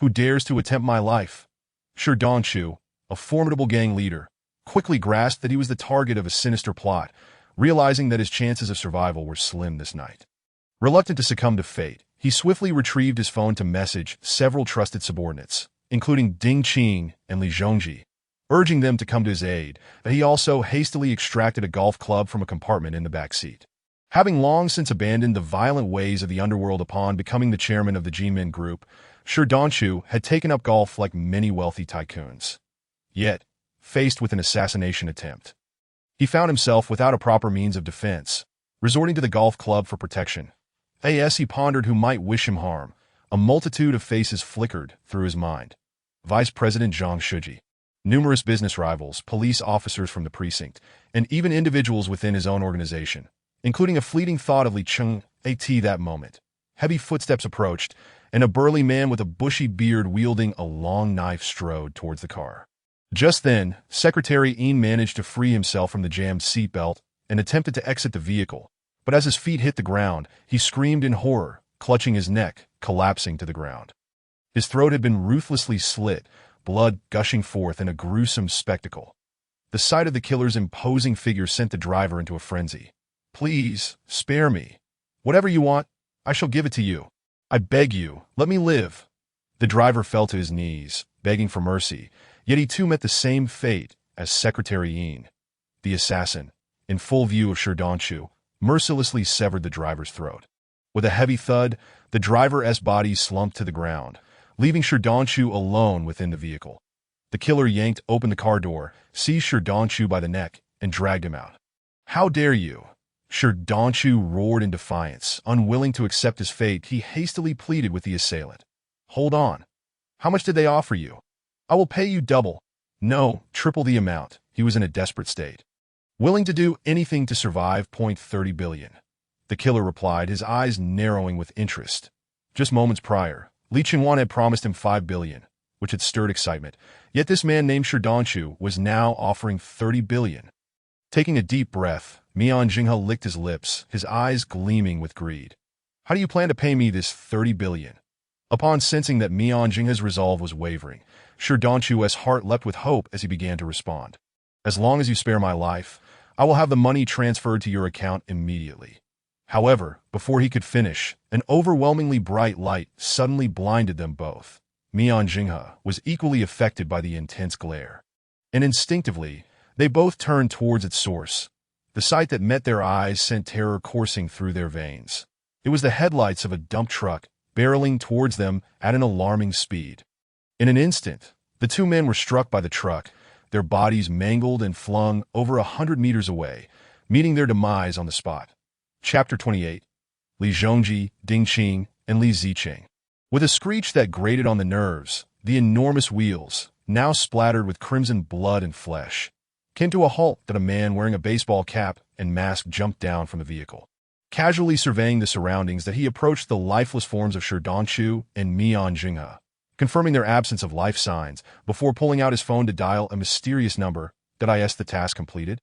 Speaker 1: "Who dares to attempt my life?" Shi Dongchu, a formidable gang leader, quickly grasped that he was the target of a sinister plot, realizing that his chances of survival were slim this night. Reluctant to succumb to fate, he swiftly retrieved his phone to message several trusted subordinates, including Ding Qing and Li Zhongji, urging them to come to his aid, but he also hastily extracted a golf club from a compartment in the back seat. Having long since abandoned the violent ways of the underworld upon becoming the chairman of the Jimin Group, Shi Dongchu had taken up golf like many wealthy tycoons. Yet, faced with an assassination attempt, he found himself without a proper means of defense, resorting to the golf club for protection. As he pondered who might wish him harm, a multitude of faces flickered through his mind. Vice President Zhang Shuji, numerous business rivals, police officers from the precinct, and even individuals within his own organization. including a fleeting thought of Li Cheng at that moment. Heavy footsteps approached, and a burly man with a bushy beard wielding a long knife strode towards the car. Just then, Secretary Ian managed to free himself from the jammed seatbelt and attempted to exit the vehicle, but as his feet hit the ground, he screamed in horror, clutching his neck, collapsing to the ground. His throat had been ruthlessly slit, blood gushing forth in a gruesome spectacle. The sight of the killer's imposing figure sent the driver into a frenzy. "Please, spare me. Whatever you want, I shall give it to you. I beg you, let me live." The driver fell to his knees, begging for mercy, yet he too met the same fate as Secretary Ian. The assassin, in full view of Sherdonshu, mercilessly severed the driver's throat. With a heavy thud, the driver's body slumped to the ground, leaving Sherdonshu alone within the vehicle. The killer yanked open the car door, seized Sherdonshu by the neck, and dragged him out. "How dare you?" Sherdonshu roared in defiance. Unwilling to accept his fate, he hastily pleaded with the assailant. "Hold on. How much did they offer you?" "I will pay you double." "No, triple the amount." He was in a desperate state. "Willing to do anything to survive. 30 billion. The killer replied, his eyes narrowing with interest. Just moments prior, Li Chengwan had promised him 5 billion, which had stirred excitement. Yet this man named Sherdonshu was now offering 30 billion. Taking a deep breath, Mian Jinghe licked his lips, his eyes gleaming with greed. "How do you plan to pay me this 30 billion? Upon sensing that Mian Jinghe's resolve was wavering, Sherdonshu's heart leapt with hope as he began to respond. "As long as you spare my life, I will have the money transferred to your account immediately." However, before he could finish, an overwhelmingly bright light suddenly blinded them both. Mian Jinghe was equally affected by the intense glare, and instinctively, they both turned towards its source. The sight that met their eyes sent terror coursing through their veins. It was the headlights of a dump truck barreling towards them at an alarming speed. In an instant, the two men were struck by the truck, their bodies mangled and flung over 100 meters away, meeting their demise on the spot. Chapter 28. Li Zhongji, Ding Qing, and Li Zicheng. With a screech that grated on the nerves, the enormous wheels, now splattered with crimson blood and flesh, came to a halt that a man wearing a baseball cap and mask jumped down from the vehicle. Casually surveying the surroundings, that he approached the lifeless forms of Sherdonshu and Mian Jinghe, confirming their absence of life signs before pulling out his phone to dial a mysterious number. "Did I the task completed?"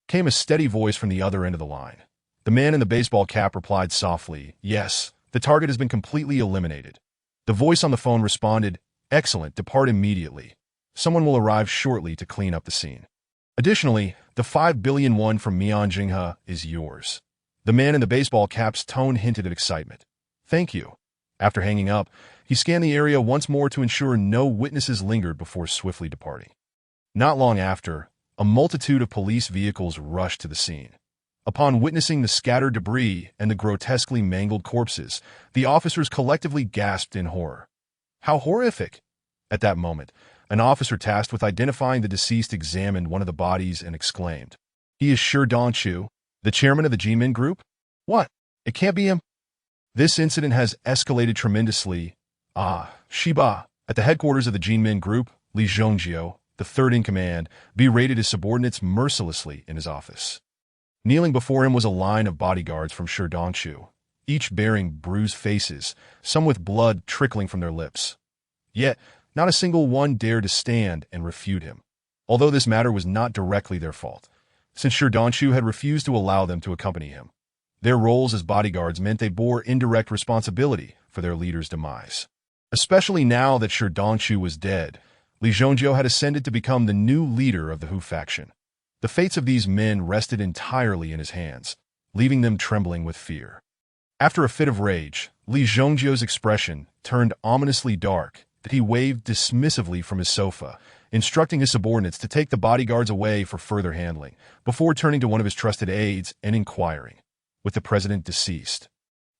Speaker 1: Came a steady voice from the other end of the line. The man in the baseball cap replied softly, "Yes, the target has been completely eliminated." The voice on the phone responded, "Excellent, depart immediately. Someone will arrive shortly to clean up the scene. Additionally, the 5 billion won from Mian Jinghe is yours." The man in the baseball cap's tone hinted at excitement. "Thank you." After hanging up, he scanned the area once more to ensure no witnesses lingered before swiftly departing. Not long after, a multitude of police vehicles rushed to the scene. Upon witnessing the scattered debris and the grotesquely mangled corpses, the officers collectively gasped in horror. "How horrific!" At that moment, an officer tasked with identifying the deceased examined one of the bodies and exclaimed, "He is Sherdonshu, the chairman of the Jinmin Group? What? It can't be him." This incident has escalated tremendously. Shiba, at the headquarters of the Jinmin Group, Li Zhongjio, the third in command, berated his subordinates mercilessly in his office. Kneeling before him was a line of bodyguards from Sherdonshu, each bearing bruised faces, some with blood trickling from their lips. Yet, not a single one dared to stand and refute him, although this matter was not directly their fault, since Sherdonshu had refused to allow them to accompany him. Their roles as bodyguards meant they bore indirect responsibility for their leader's demise. Especially now that Sherdonshu was dead, Li Zhongjio had ascended to become the new leader of the Hu faction. The fates of these men rested entirely in his hands, leaving them trembling with fear. After a fit of rage, Li Zhongjio's expression turned ominously dark that he waved dismissively from his sofa, instructing his subordinates to take the bodyguards away for further handling, before turning to one of his trusted aides and inquiring, "With the president deceased,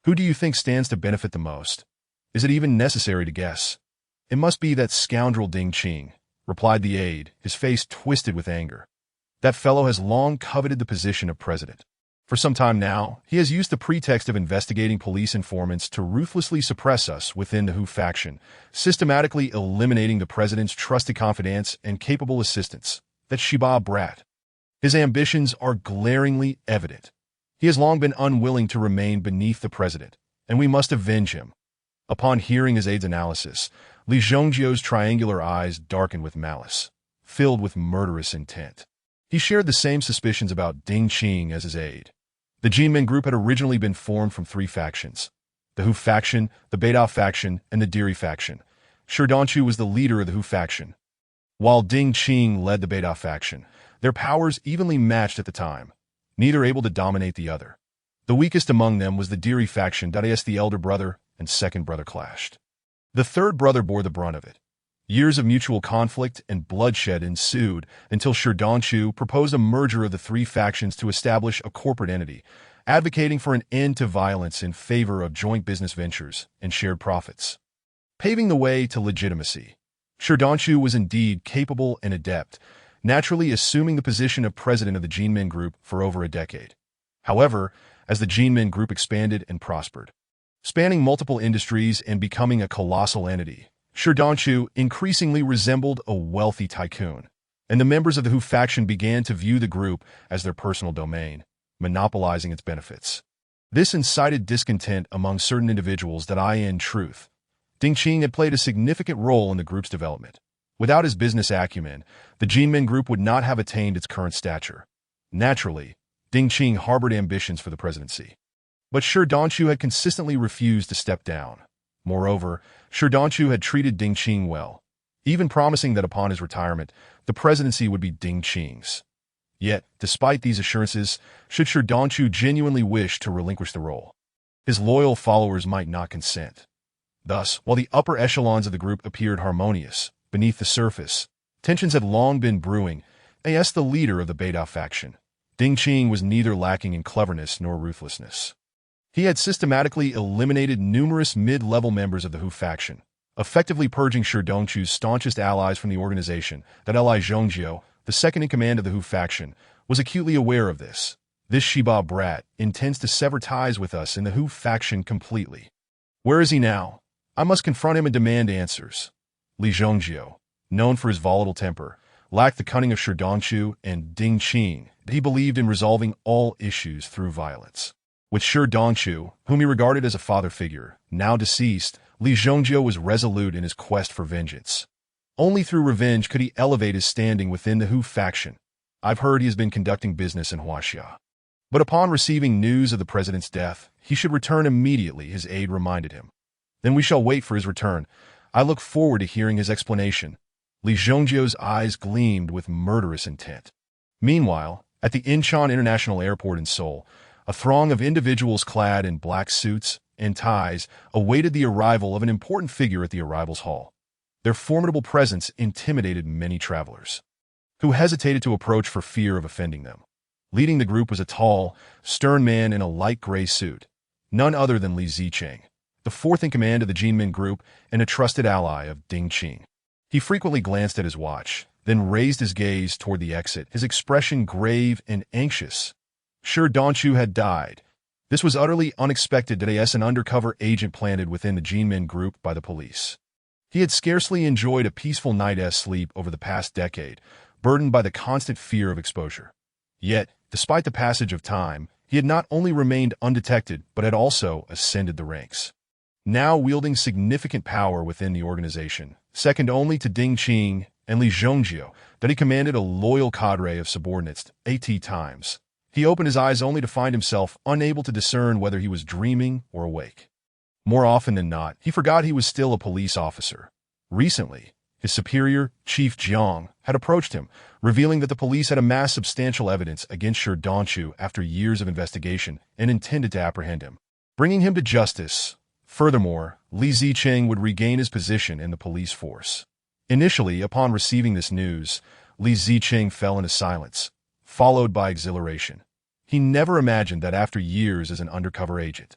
Speaker 1: who do you think stands to benefit the most? Is it even necessary to guess?" "It must be that scoundrel Ding Qing," replied the aide, his face twisted with anger. "That fellow has long coveted the position of president. For some time now, he has used the pretext of investigating police informants to ruthlessly suppress us within the Hu faction, systematically eliminating the president's trusted confidants and capable assistants, that Shiba brat. His ambitions are glaringly evident. He has long been unwilling to remain beneath the president, and we must avenge him. Upon hearing his aide's analysis, Li Zhongjio's triangular eyes darkened with malice, filled with murderous intent. He shared the same suspicions about Ding Qing as his aide. The Jinmen group had originally been formed from three factions: the Hu faction, the Beidao faction, and the Diri faction. Shi Danchu was the leader of the Hu faction, while Ding Qing led the Beidao faction. Their powers evenly matched at the time, neither able to dominate the other. The weakest among them was the Diri faction, as the elder brother and second brother clashed. The third brother bore the brunt of it. Years of mutual conflict and bloodshed ensued until Shi Danchu proposed a merger of the three factions to establish a corporate entity, advocating for an end to violence in favor of joint business ventures and shared profits. Paving the way to legitimacy, Shi Danchu was indeed capable and adept, naturally assuming the position of president of the Jinmen Group for over a decade. However, as the Jinmen Group expanded and prospered, spanning multiple industries and becoming a colossal entity, Shi Danchu increasingly resembled a wealthy tycoon, and the members of the Hu faction began to view the group as their personal domain, monopolizing its benefits. This incited discontent among certain individuals that, in truth, Ding Qing had played a significant role in the group's development. Without his business acumen, the Jinmen Group would not have attained its current stature. Naturally, Ding Qing harbored ambitions for the presidency. But Shi Danchu had consistently refused to step down. Moreover, Shi Danchu had treated Ding Qing well, even promising that upon his retirement, the presidency would be Ding Qing's. Yet, despite these assurances, should Shi Danchu genuinely wish to relinquish the role, his loyal followers might not consent. Thus, while the upper echelons of the group appeared harmonious, beneath the surface, tensions had long been brewing. As the leader of the Beidao faction, Ding Qing was neither lacking in cleverness nor ruthlessness. He had systematically eliminated numerous mid-level members of the Hu faction, effectively purging Shi Danchu's staunchest allies from the organization. Li Zhongjio, the second in command of the Hu faction, was acutely aware of this. This Shiba brat intends to sever ties with us in the Hu faction completely. Where is he now? I must confront him and demand answers. Li Zhongjio, known for his volatile temper, lacked the cunning of Shi Danchu and Ding Qing. He believed in resolving all issues through violence. With Shi Danchu, whom he regarded as a father figure, now deceased, Li Zhongjio was resolute in his quest for vengeance. Only through revenge could he elevate his standing within the Hu faction. I've heard he has been conducting business in Huaxia. But upon receiving news of the president's death, he should return immediately, his aide reminded him. Then we shall wait for his return. I look forward to hearing his explanation. Li Zhongjio's eyes gleamed with murderous intent. Meanwhile, at the Incheon International Airport in Seoul, a throng of individuals clad in black suits and ties awaited the arrival of an important figure at the arrivals hall. Their formidable presence intimidated many travelers, who hesitated to approach for fear of offending them. Leading the group was a tall, stern man in a light gray suit, none other than Li Zicheng, the fourth in command of the Jinmen Group and a trusted ally of Ding Qing. He frequently glanced at his watch, then raised his gaze toward the exit, his expression grave and anxious. Shi Danchu had died. This was utterly unexpected as an undercover agent planted within the Jinmen Group by the police. He had scarcely enjoyed a peaceful night's sleep over the past decade, burdened by the constant fear of exposure. Yet, despite the passage of time, he had not only remained undetected but had also ascended the ranks. Now wielding significant power within the organization, second only to Ding Qing and Li Zhongjio, that he commanded a loyal cadre of subordinates 80 times. He opened his eyes only to find himself unable to discern whether he was dreaming or awake. More often than not, he forgot he was still a police officer. Recently, his superior, Chief Jiang, had approached him, revealing that the police had amassed substantial evidence against Shi Danchu after years of investigation and intended to apprehend him, bringing him to justice. Furthermore, Li Zicheng would regain his position in the police force. Initially, upon receiving this news, Li Zicheng fell into silence, followed by exhilaration. He never imagined that after years as an undercover agent,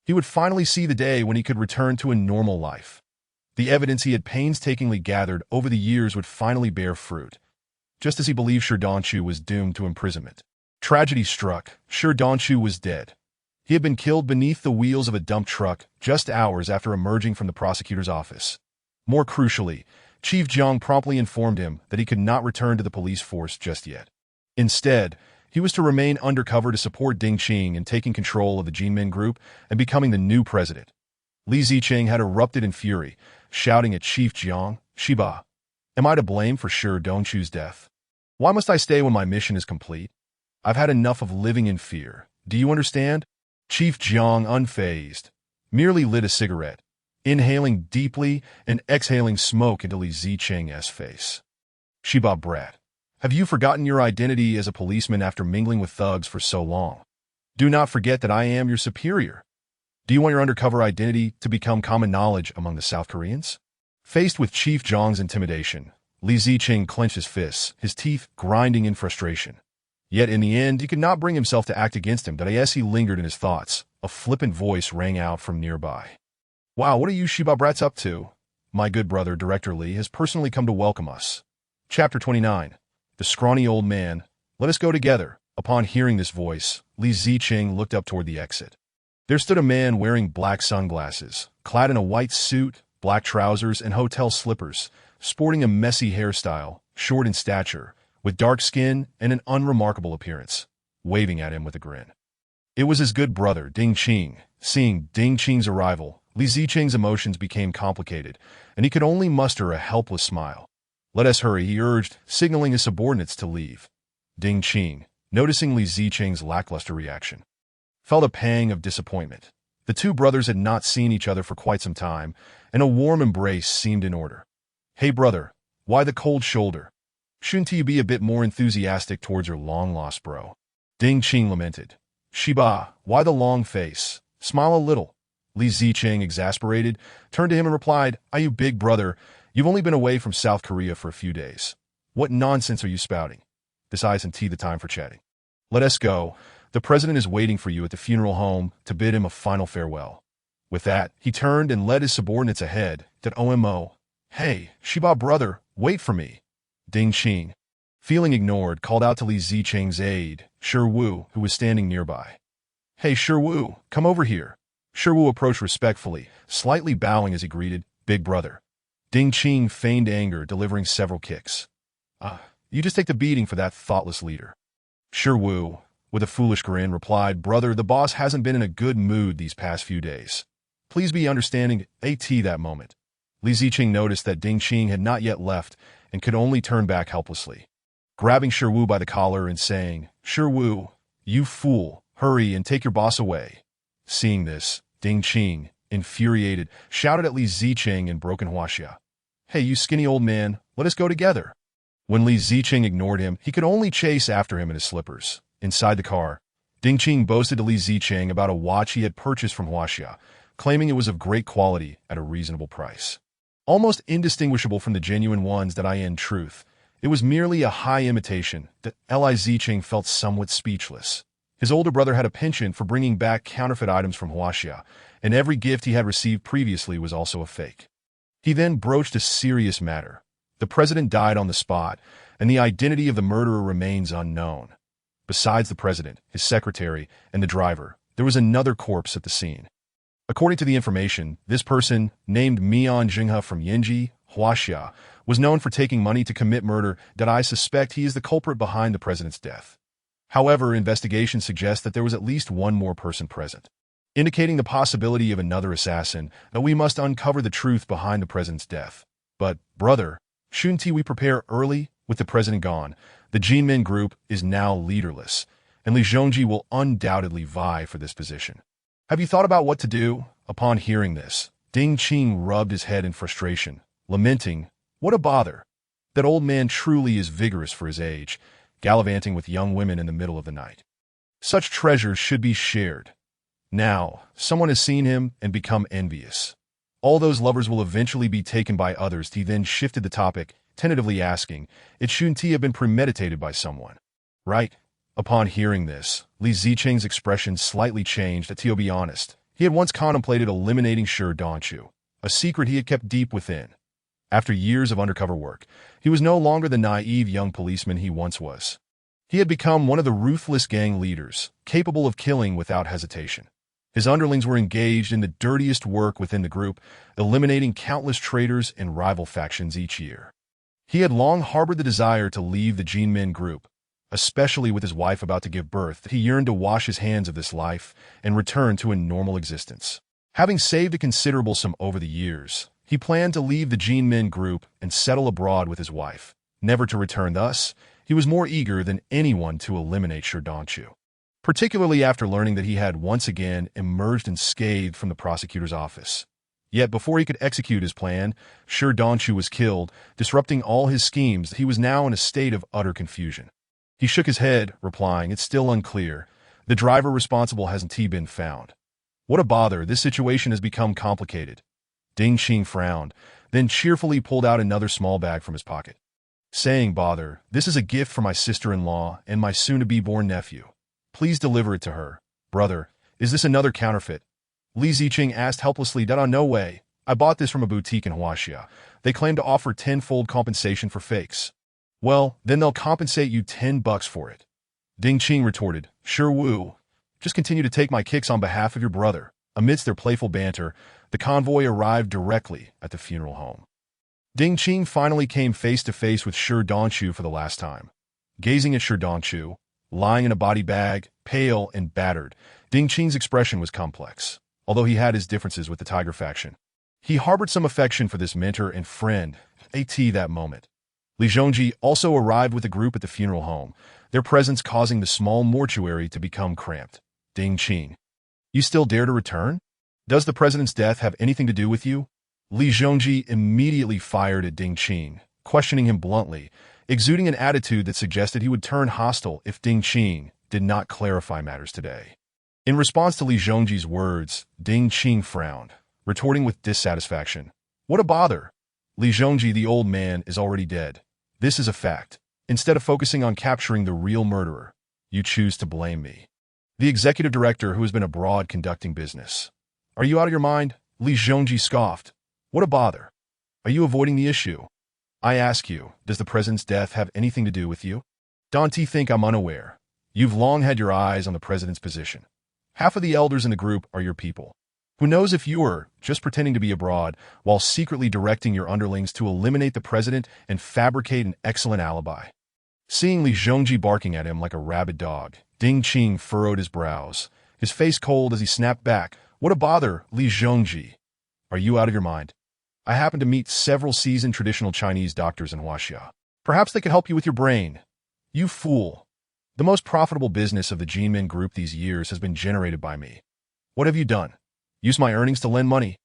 Speaker 1: he would finally see the day when he could return to a normal life. The evidence he had painstakingly gathered over the years would finally bear fruit, just as he believed Shi Danchu was doomed to imprisonment. Tragedy struck. Shi Danchu was dead. He had been killed beneath the wheels of a dump truck just hours after emerging from the prosecutor's office. More crucially, Chief Jiang promptly informed him that he could not return to the police force just yet. Instead, He was to remain undercover to support Ding Qing in taking control of the Jinmin Group and becoming the new president. Li Zicheng had erupted in fury, shouting at Chief Jiang, "Shiba, am I to blame for Shi Dongchu's death? Why must I stay when my mission is complete? I've had enough of living in fear. Do you understand?" Chief Jiang, unfazed, merely lit a cigarette, inhaling deeply and exhaling smoke into Li Zicheng's face. "Shiba brat, have you forgotten your identity as a policeman after mingling with thugs for so long? Do not forget that I am your superior. Do you want your undercover identity to become common knowledge among the South Koreans?" Faced with Chief Jiang's intimidation, Li Zicheng clenched his fists, his teeth grinding in frustration. Yet in the end, he could not bring himself to act against him. But as he lingered in his thoughts, a flippant voice rang out from nearby. "Wow, what are you Shiba brats up to? My good brother, Director Li, has personally come to welcome us." Chapter 29. The scrawny old man. "Let us go together." Upon hearing this voice, Li Zicheng looked up toward the exit. There stood a man wearing black sunglasses, clad in a white suit, black trousers, and hotel slippers, sporting a messy hairstyle, short in stature, with dark skin and an unremarkable appearance, waving at him with a grin. It was his good brother, Ding Qing. Seeing Ding Qing's arrival, Li Zicheng's emotions became complicated, and he could only muster a helpless smile. "Let us hurry," he urged, signaling his subordinates to leave. Ding Qing, noticing Li Zicheng's lackluster reaction, felt a pang of disappointment. The two brothers had not seen each other for quite some time, and a warm embrace seemed in order. "Hey brother, why the cold shoulder? Shouldn't you be a bit more enthusiastic towards your long-lost bro?" Ding Qing lamented. "Shiba, why the long face? Smile a little." Li Zicheng, exasperated, turned to him and replied, "You big brother, you've only been away from South Korea for a few days. What nonsense are you spouting? This isn't the time for chatting. Let us go. The president is waiting for you at the funeral home to bid him a final farewell." With that, he turned and led his subordinates ahead. "Omo. Hey, Shiba brother, wait for me." Ding Qing, feeling ignored, called out to Li Zicheng's aide, Shi Wu, who was standing nearby. "Hey Shi Wu, come over here." Shi Wu approached respectfully, slightly bowing as he greeted, "Big brother." Ding Qing feigned anger, delivering several kicks. You just take the beating for that thoughtless leader." Shi Wu, with a foolish grin, replied, "Brother, the boss hasn't been in a good mood these past few days. Please be understanding." That moment, Li Zicheng noticed that Ding Qing had not yet left and could only turn back helplessly. Grabbing Shi Wu by the collar and saying, "Shi Wu, you fool, hurry and take your boss away." Seeing this, Ding Qing, infuriated, shouted at Li Zicheng in broken Huaxia, "Hey, you skinny old man, let us go together." When Li Zicheng ignored him, he could only chase after him in his slippers. Inside the car, Ding Qing boasted to Li Zicheng about a watch he had purchased from Huaxia, claiming it was of great quality at a reasonable price. Almost indistinguishable from the genuine ones that in truth, it was merely a high imitation. That Li Zicheng felt somewhat speechless. His older brother had a penchant for bringing back counterfeit items from Huaxia, and every gift he had received previously was also a fake. He then broached a serious matter. The president died on the spot, and the identity of the murderer remains unknown. Besides the president, his secretary, and the driver, there was another corpse at the scene. According to the information, this person, named Mian Jinghe from Yinji, Huaxia, was known for taking money to commit murder. That I suspect he is the culprit behind the president's death. However, investigations suggest that there was at least one more person present, indicating the possibility of another assassin. That we must uncover the truth behind the president's death. But, brother, shouldn't we prepare early? With the president gone, the Jinmin Group is now leaderless, and Li Zhongji will undoubtedly vie for this position. Have you thought about what to do? Upon hearing this, Ding Qing rubbed his head in frustration, lamenting, "What a bother. That old man truly is vigorous for his age, gallivanting with young women in the middle of the night. Such treasures should be shared. Now, someone has seen him and become envious. All those lovers will eventually be taken by others." He then shifted the topic, tentatively asking, "It shouldn't have been premeditated by someone, right?" Upon hearing this, Li Zicheng's expression slightly changed. To be honest, he had once contemplated eliminating Shi Dongchu, a secret he had kept deep within. After years of undercover work, he was no longer the naive young policeman he once was. He had become one of the ruthless gang leaders, capable of killing without hesitation. His underlings were engaged in the dirtiest work within the group, eliminating countless traitors and rival factions each year. He had long harbored the desire to leave the Jinmin Group, especially with his wife about to give birth, that he yearned to wash his hands of this life and return to a normal existence. Having saved a considerable sum over the years, he planned to leave the Jinmin group and settle abroad with his wife, never to return. Thus, he was more eager than anyone to eliminate Shi Dongchu, particularly after learning that he had once again emerged unscathed from the prosecutor's office. Yet before he could execute his plan, Shi Dongchu was killed, disrupting all his schemes. He was now in a state of utter confusion. He shook his head, replying, "It's still unclear. The driver responsible hasn't been found." "What a bother, this situation has become complicated." Ding Qing frowned, then cheerfully pulled out another small bag from his pocket, saying, "Bother, this is a gift for my sister-in-law and my soon-to-be-born nephew. Please deliver it to her." "Brother, is this another counterfeit?" Li Ziqing asked helplessly. "No way. I bought this from a boutique in Huaxia. They claim to offer tenfold compensation for fakes." "Well, then they'll compensate you $10 for it." Ding Qing retorted, "Sure Wu. Just continue to take my kicks on behalf of your brother." Amidst their playful banter, the convoy arrived directly at the funeral home. Ding Qing finally came face to face with Shi Dongchu for the last time. Gazing at Shi Dongchu, lying in a body bag, pale and battered, Ding Qing's expression was complex. Although he had his differences with the Tiger faction, he harbored some affection for this mentor and friend at that moment. Li Zhongji also arrived with the group at the funeral home, their presence causing the small mortuary to become cramped. "Ding Qing, you still dare to return? Does the president's death have anything to do with you?" Li Zhongji immediately fired at Ding Qing, questioning him bluntly, exuding an attitude that suggested he would turn hostile if Ding Qing did not clarify matters today. In response to Li Zhongji's words, Ding Qing frowned, retorting with dissatisfaction, "What a bother! Li Zhongji, the old man, is already dead. This is a fact. Instead of focusing on capturing the real murderer, you choose to blame me, the executive director who has been abroad conducting business. Are you out of your mind?" Li Zhongji scoffed. "What a bother! Are you avoiding the issue? I ask you, does the president's death have anything to do with you? Don't you think I'm unaware? You've long had your eyes on the president's position. Half of the elders in the group are your people. Who knows if you are just pretending to be abroad while secretly directing your underlings to eliminate the president and fabricate an excellent alibi?" Seeing Li Zhongji barking at him like a rabid dog, Ding Qing furrowed his brows, his face cold as he snapped back, "What a bother, Li Zhongji! Are you out of your mind? I happen to meet several seasoned traditional Chinese doctors in Huaxia. Perhaps they could help you with your brain. You fool! The most profitable business of the Jinmin Group these years has been generated by me. What have you done? Use my earnings to lend money?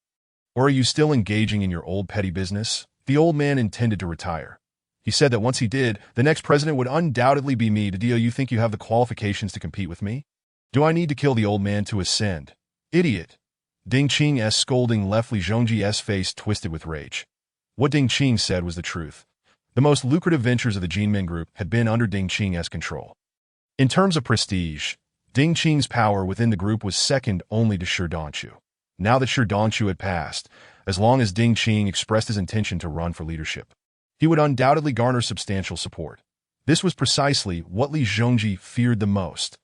Speaker 1: Or are you still engaging in your old petty business?" The old man intended to retire. He said that once he did, the next president would undoubtedly be me. Do you think you have the qualifications to compete with me? Do I need to kill the old man to ascend? Idiot! Ding Qing's scolding left Li Zhongji's face twisted with rage. What Ding Qing said was the truth. The most lucrative ventures of the Jinmin Group had been under Ding Qing's control. In terms of prestige, Ding Qing's power within the group was second only to Shi Dongchu. Now that Shi Dongchu had passed, as long as Ding Qing expressed his intention to run for leadership, he would undoubtedly garner substantial support. This was precisely what Li Zhongji feared the most.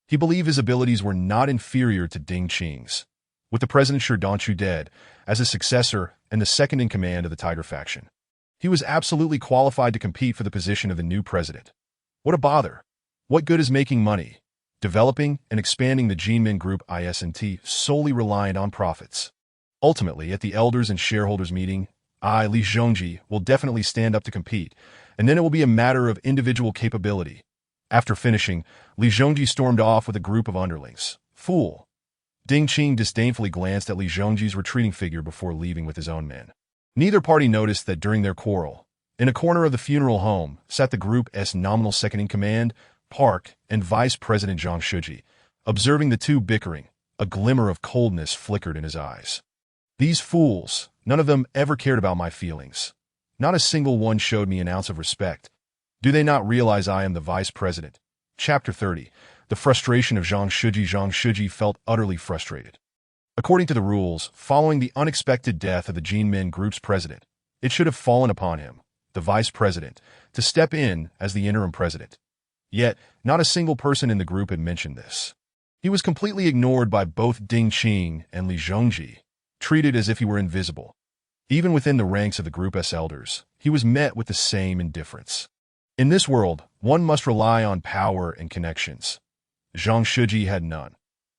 Speaker 1: He believed his abilities were not inferior to Ding Qing's. With the president Shi Dongchu dead, as his successor and the second in command of the Tiger faction, he was absolutely qualified to compete for the position of the new president. What a bother! What good is making money, developing and expanding the Jinmin Group isn't solely reliant on profits? Ultimately, at the elders and shareholders meeting, Li Zhongji, will definitely stand up to compete, and then it will be a matter of individual capability. After finishing, Li Zhongji stormed off with a group of underlings. Fool! Ding Qing disdainfully glanced at Li Zhongji's retreating figure before leaving with his own men. Neither party noticed that during their quarrel, in a corner of the funeral home, sat the group's nominal second-in-command, Park, and Vice President Zhang Shiji. Observing the two bickering, a glimmer of coldness flickered in his eyes. These fools, none of them ever cared about my feelings. Not a single one showed me an ounce of respect. Do they not realize I am the vice president? Chapter 30. The frustration of Zhang Shiji. Zhang Shiji felt utterly frustrated. According to the rules, following the unexpected death of the Jinmin Group's president, it should have fallen upon him, the vice president, to step in as the interim president. Yet, not a single person in the group had mentioned this. He was completely ignored by both Ding Qing and Li Zhongji, treated as if he were invisible. Even within the ranks of the group's elders, he was met with the same indifference. In this world, one must rely on power and connections. Zhang Shiji had none.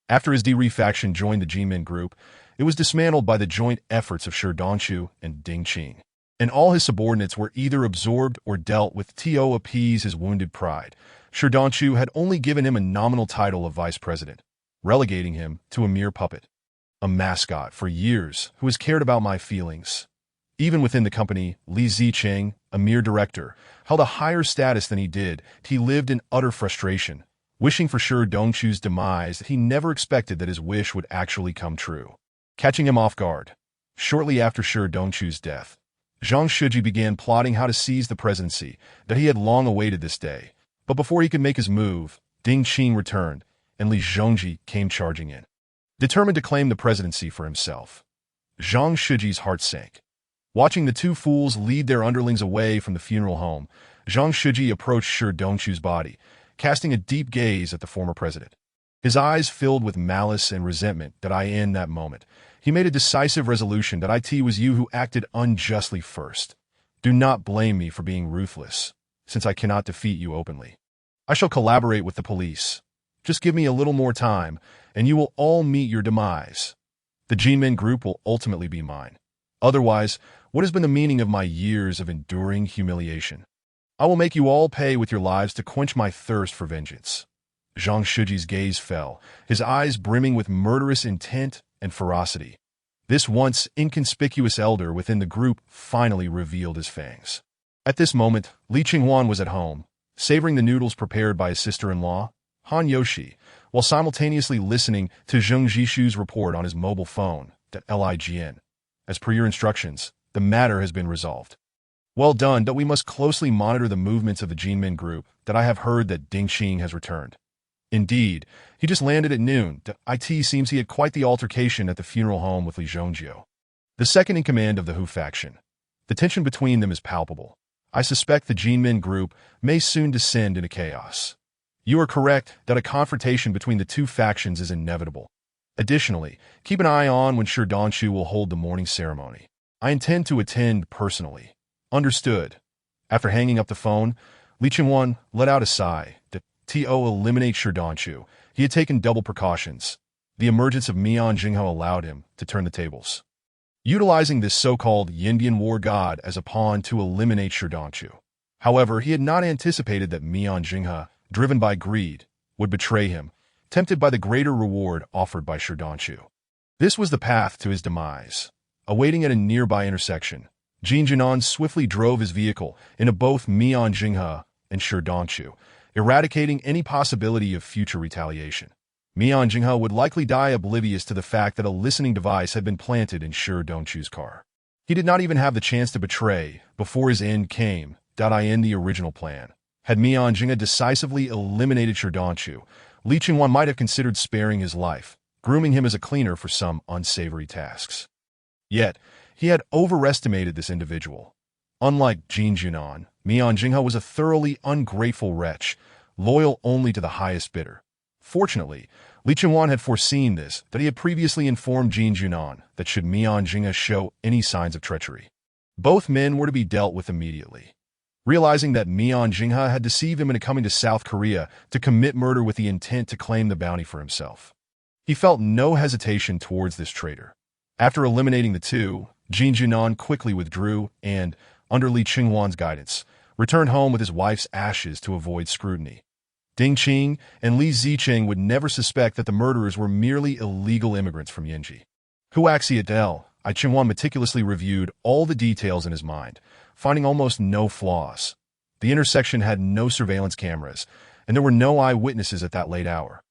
Speaker 1: After his Di faction joined the Jinmin group, it was dismantled by the joint efforts of Shi Dongqiu and Ding Qing, and all his subordinates were either absorbed or dealt with to appease his wounded pride. Shi Dongqiu had only given him a nominal title of vice president, relegating him to a mere puppet, a mascot for years who has cared about my feelings. Even within the company, Li Zicheng, a mere director, held a higher status than he did. He lived in utter frustration, wishing for Shi Dongqiu's demise. He never expected that his wish would actually come true. Catching him off guard, shortly after Shi Dongqiu's death, Zhang Shiji began plotting how to seize the presidency, that he had long awaited this day. But before he could make his move, Ding Qing returned, and Li Zhongji came charging in, determined to claim the presidency for himself. Zhang Shiji's heart sank. Watching the two fools lead their underlings away from the funeral home, Zhang Shiji approached Shi Dongqiu's body, casting a deep gaze at the former president. His eyes filled with malice and resentment. In that moment, he made a decisive resolution that it was you who acted unjustly first. Do not blame me for being ruthless, since I cannot defeat you openly. I shall collaborate with the police. Just give me a little more time, and you will all meet your demise. The Jinmin group will ultimately be mine. Otherwise, what has been the meaning of my years of enduring humiliation? I will make you all pay with your lives to quench my thirst for vengeance. Zhang Shiji's gaze fell, his eyes brimming with murderous intent and ferocity. This once inconspicuous elder within the group finally revealed his fangs. At this moment, Li Qinghuan was at home, savoring the noodles prepared by his sister-in-law, Han Yoshi, while simultaneously listening to Zheng Jishu's report on his mobile phone, LIGN. As per your instructions, the matter has been resolved. Well done, but we must closely monitor the movements of the Jinmin group. I have heard that Ding Qing has returned. Indeed, he just landed at noon. It seems he had quite the altercation at the funeral home with Li Zhongjiu, the second in command of the Hu faction. The tension between them is palpable. I suspect the Jinmin group may soon descend into chaos. You are correct that a confrontation between the two factions is inevitable. Additionally, keep an eye on when Shi Dongqiu will hold the mourning ceremony. I intend to attend personally. Understood. After hanging up the phone, Li Qinghuan let out a sigh. To eliminate Shi Dongqiu, he had taken double precautions. The emergence of Mian Jinghe allowed him to turn the tables, utilizing this so-called Yindian war god as a pawn to eliminate Shi Dongqiu. However, he had not anticipated that Mian Jinghe, driven by greed, would betray him, tempted by the greater reward offered by Shi Dongqiu. This was the path to his demise. Awaiting at a nearby intersection, Jin Jinan swiftly drove his vehicle into both Mian Jinghe and Shi Dongqiu, eradicating any possibility of future retaliation. Mian Jinghe would likely die oblivious to the fact that a listening device had been planted in Shi Dongqiu's car. He did not even have the chance to betray before his end came. In the original plan, had Mian Jinghe decisively eliminated Shi Dongqiu, Li Qinghuan might have considered sparing his life, grooming him as a cleaner for some unsavory tasks. Yet, he had overestimated this individual. Unlike Jin Jinan, Mian Jinghe was a thoroughly ungrateful wretch, loyal only to the highest bidder. Fortunately, Li Qinghuan had foreseen this, that he had previously informed Jin Jinan that should Mian Jinghe show any signs of treachery, both men were to be dealt with immediately. Realizing that Mian Jinghe had deceived him into coming to South Korea to commit murder with the intent to claim the bounty for himself, he felt no hesitation towards this traitor. After eliminating the two, Jin Jinan quickly withdrew and, under Li Qinghuan's guidance, returned home with his wife's ashes to avoid scrutiny. Ding Qing and Li Zicheng would never suspect that the murderers were merely illegal immigrants from Yinji. Huaxiadel, Qinghuan meticulously reviewed all the details in his mind, finding almost no flaws. The intersection had no surveillance cameras, and there were no eyewitnesses at that late hour.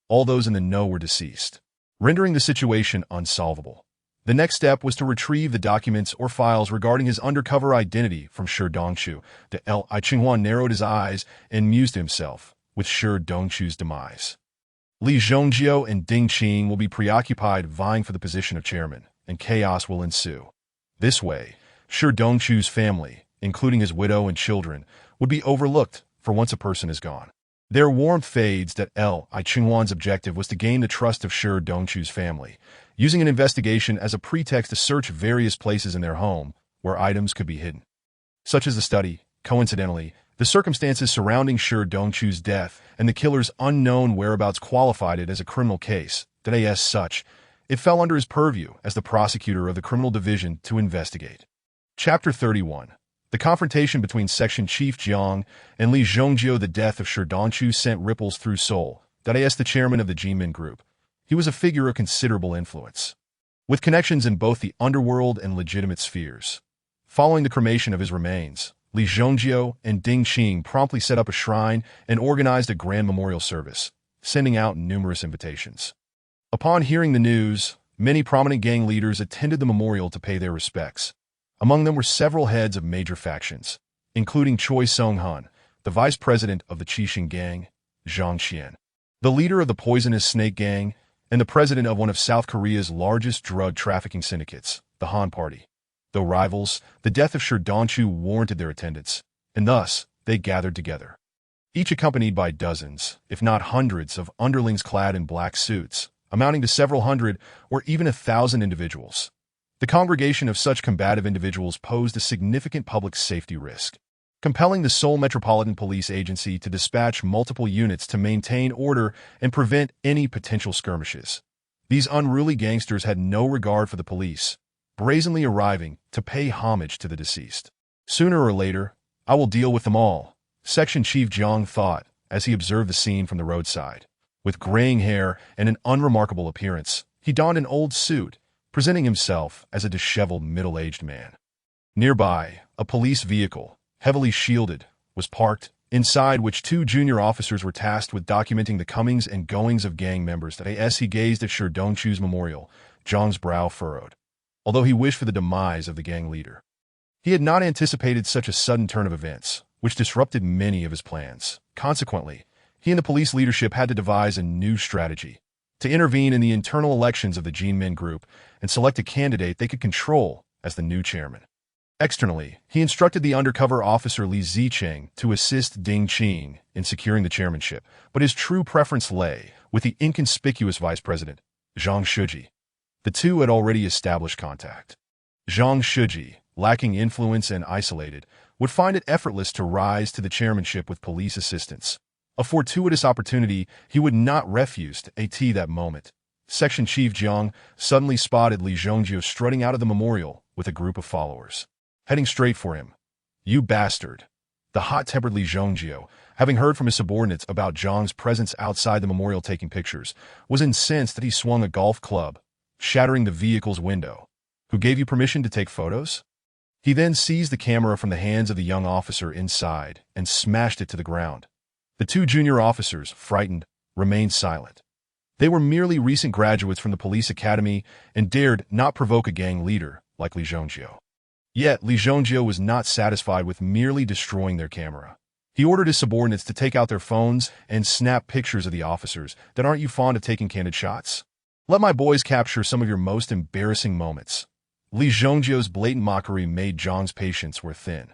Speaker 1: All those in the know were deceased, rendering the situation unsolvable. The next step was to retrieve the documents or files regarding his undercover identity from Shi Dongqiu. Qinghuan narrowed his eyes and mused to himself with Shi Dongqiu's demise. Li Zhongjiu and Ding Qing will be preoccupied vying for the position of chairman, and chaos will ensue. This way, Shi Dongqiu's family, including his widow and children, would be overlooked for once a person is gone. Their warmth fades. Qinghuan's objective was to gain the trust of Shi Dongqiu's family, using an investigation as a pretext to search various places in their home where items could be hidden, such as the study. Coincidentally, The circumstances surrounding Shi Dongchu's death and the killer's unknown whereabouts qualified it as a criminal case, that as such, it fell under his purview as the prosecutor of the criminal division to investigate. Chapter 31. The confrontation between Section Chief Jiang and Li Zhongjio. The death of Shi Dongchu sent ripples through Seoul, that as the chairman of the Jinmin Group. He was a figure of considerable influence, with connections in both the underworld and legitimate spheres. Following the cremation of his remains, Li Zhongjio and Ding Qing promptly set up a shrine and organized a grand memorial service, sending out numerous invitations. Upon hearing the news, many prominent gang leaders attended the memorial to pay their respects. Among them were several heads of major factions, including Choi Song-han, the vice president of the Qixing Gang, Zhang Xian, the leader of the Poisonous Snake Gang, and the president of one of South Korea's largest drug trafficking syndicates, the Han Party. Though rivals, the death of Shi Dongchu warranted their attendance, and thus they gathered together, each accompanied by dozens, if not hundreds, of underlings clad in black suits, amounting to several hundred or even 1,000 individuals. The congregation of such combative individuals posed a significant public safety risk, compelling the Seoul Metropolitan Police Agency to dispatch multiple units to maintain order and prevent any potential skirmishes. These unruly gangsters had no regard for the police, brazenly arriving to pay homage to the deceased. Sooner or later, I will deal with them all, Section Chief Jiang thought as he observed the scene from the roadside. With graying hair and an unremarkable appearance, he donned an old suit, presenting himself as a disheveled middle-aged man. Nearby, a police vehicle, heavily shielded, was parked, inside which 2 junior officers were tasked with documenting the comings and goings of gang members. As he gazed at Shi Dongchu's memorial, Jiang's brow furrowed, although he wished for the demise of the gang leader. He had not anticipated such a sudden turn of events, which disrupted many of his plans. Consequently, he and the police leadership had to devise a new strategy to intervene in the internal elections of the Jinmin Group and select a candidate they could control as the new chairman. Externally, he instructed the undercover officer Li Zicheng to assist Ding Qing in securing the chairmanship, but his true preference lay with the inconspicuous vice president, Zhang Shiji. The two had already established contact. Zhang Shiji, lacking influence and isolated, would find it effortless to rise to the chairmanship with police assistance. A fortuitous opportunity he would not refuse at that moment. Section Chief Jiang suddenly spotted Li Zhongjio strutting out of the memorial with a group of followers, heading straight for him. "You bastard!" The hot-tempered Li Zhongjio, having heard from his subordinates about Jiang's presence outside the memorial taking pictures, was incensed that he swung a golf club, shattering the vehicle's window. "Who gave you permission to take photos?" He then seized the camera from the hands of the young officer inside and smashed it to the ground. The 2 junior officers, frightened, remained silent. They were merely recent graduates from the police academy and dared not provoke a gang leader like Li Zhongjio. Yet Li Zhongjio was not satisfied with merely destroying their camera. He ordered his subordinates to take out their phones and snap pictures of the officers. "Then aren't you fond of taking candid shots? Let my boys capture some of your most embarrassing moments." Li Zhongjio's blatant mockery made Jiang's patience wear thin.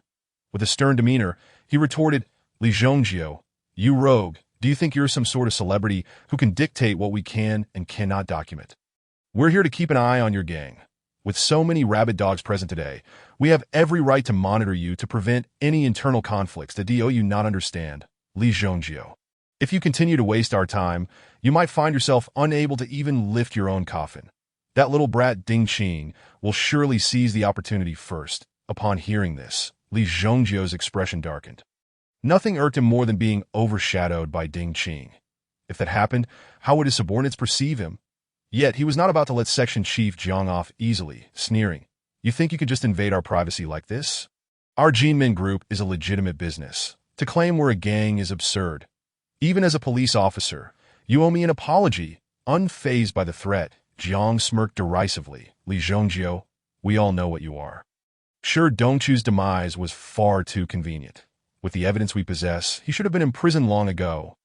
Speaker 1: With a stern demeanor, he retorted, "Li Zhongjio, you rogue, do you think you're some sort of celebrity who can dictate what we can and cannot document? We're here to keep an eye on your gang. With so many rabid dogs present today, we have every right to monitor you to prevent any internal conflicts that do you not understand, Li Zhongjio. If you continue to waste our time, you might find yourself unable to even lift your own coffin. That little brat Ding Qing will surely seize the opportunity first." Upon hearing this, Li Zhongjio's expression darkened. Nothing irked him more than being overshadowed by Ding Qing. If that happened, how would his subordinates perceive him? Yet he was not about to let Section Chief Jiang off easily, sneering, "You think you could just invade our privacy like this? Our Jinmin Group is a legitimate business. To claim we're a gang is absurd. Even as a police officer, you owe me an apology." Unfazed by the threat, Jiang smirked derisively. "Li Zhongjio, we all know what you are." Shi Dongchu's demise was far too convenient. With the evidence we possess, he should have been imprisoned long ago.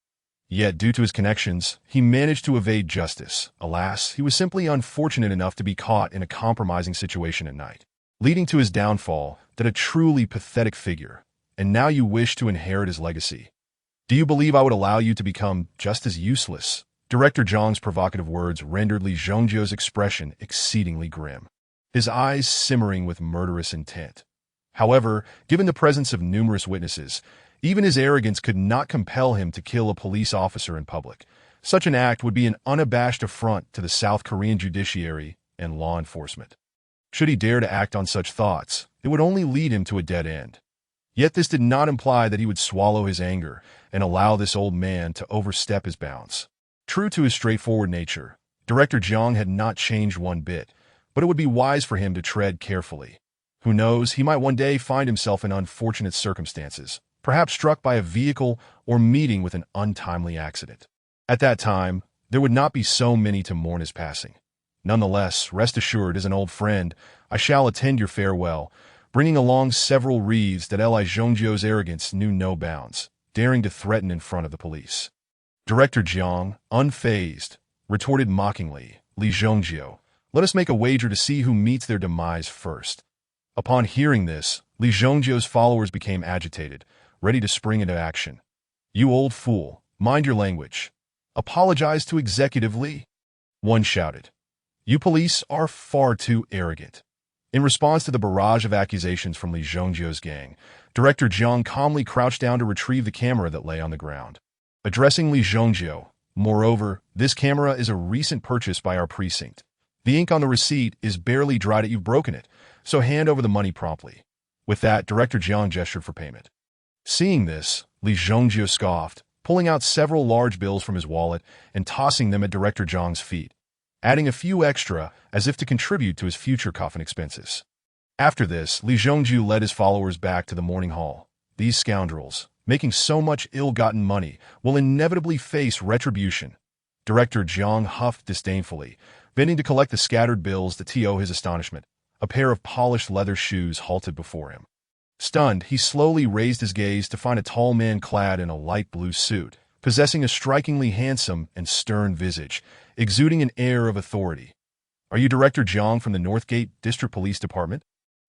Speaker 1: Yet, due to his connections, he managed to evade justice. Alas, he was simply unfortunate enough to be caught in a compromising situation at night, leading to his downfall. That a truly pathetic figure. And now you wish to inherit his legacy. Do you believe I would allow you to become just as useless? Director Zhang's provocative words rendered Li Zhongjio's expression exceedingly grim, his eyes simmering with murderous intent. However, given the presence of numerous witnesses, Even his arrogance could not compel him to kill a police officer in public. Such an act would be an unabashed affront to the South Korean judiciary and law enforcement. Should he dare to act on such thoughts, it would only lead him to a dead end. Yet this did not imply that he would swallow his anger and allow this old man to overstep his bounds. True to his straightforward nature, Director Jeong had not changed one bit, but it would be wise for him to tread carefully. Who knows, he might one day find himself in unfortunate circumstances, perhaps struck by a vehicle or meeting with an untimely accident. At that time, there would not be so many to mourn his passing. Nonetheless, rest assured, as an old friend, I shall attend your farewell, bringing along several wreaths that Li Zhongjio's arrogance knew no bounds, daring to threaten in front of the police. Director Jeong, unfazed, retorted mockingly, Li Zhongjio, let us make a wager to see who meets their demise first. Upon hearing this, Li Zhongjio's followers became agitated, ready to spring into action. You old fool, mind your language. Apologize to Executive Li. One shouted. You police are far too arrogant. In response to the barrage of accusations from Li Zhongjio's gang, Director Jeong calmly crouched down to retrieve the camera that lay on the ground. Addressing Li Zhongjio, moreover, this camera is a recent purchase by our precinct. The ink on the receipt is barely dried, you've broken it, so hand over the money promptly. With that, Director Jeong gestured for payment. Seeing this, Li Zhongjio scoffed, pulling out several large bills from his wallet and tossing them at Director Jeong's feet, adding a few extra as if to contribute to his future coffin expenses. After this, Li Zhongjio led his followers back to the morning hall. These scoundrels, making so much ill-gotten money, will inevitably face retribution. Director Jeong huffed disdainfully, bending to collect the scattered bills. To his astonishment, a pair of polished leather shoes halted before him. Stunned, he slowly raised his gaze to find a tall man clad in a light blue suit, possessing a strikingly handsome and stern visage, exuding an air of authority. Are you Director Jeong from the Northgate District Police Department?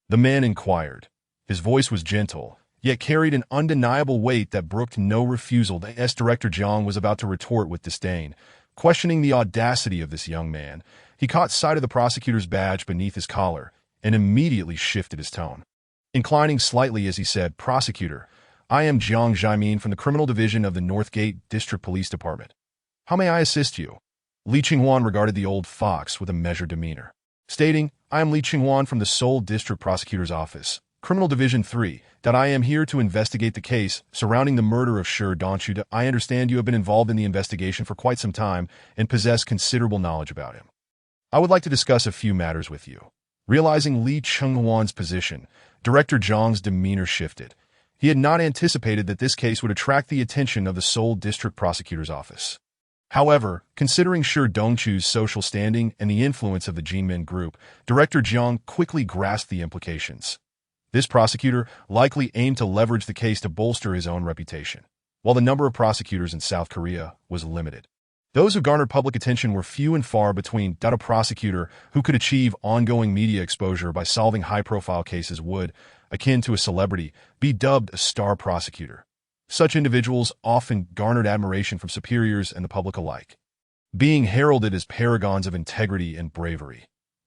Speaker 1: The man inquired. His voice was gentle, yet carried an undeniable weight that brooked no refusal. Director Jeong was about to retort with disdain, questioning the audacity of this young man. He caught sight of the prosecutor's badge beneath his collar and immediately shifted his tone. Inclining slightly as he said, Prosecutor, I am Jiang Jimin from the Criminal Division of the Northgate District Police Department. How may I assist you? Li Qinghuan regarded the old fox with a measured demeanor, stating, I am Li Qinghuan from the Seoul District Prosecutor's Office, Criminal Division 3, that I am here to investigate the case surrounding the murder of Shi Dongchu. I understand you have been involved in the investigation for quite some time and possess considerable knowledge about him. I would like to discuss a few matters with you. Realizing Li Qinghuan's position, Director Jeong's demeanor shifted. He had not anticipated that this case would attract the attention of the Seoul District Prosecutor's Office. However, considering Shi Dongchu's social standing and the influence of the Jinmin Group, Director Jeong quickly grasped the implications. This prosecutor likely aimed to leverage the case to bolster his own reputation, while the number of prosecutors in South Korea was limited. Those who garnered public attention were few and far between. A prosecutor who could achieve ongoing media exposure by solving high-profile cases would, akin to a celebrity, be dubbed a star prosecutor. Such individuals often garnered admiration from superiors and the public alike, being heralded as paragons of integrity and bravery.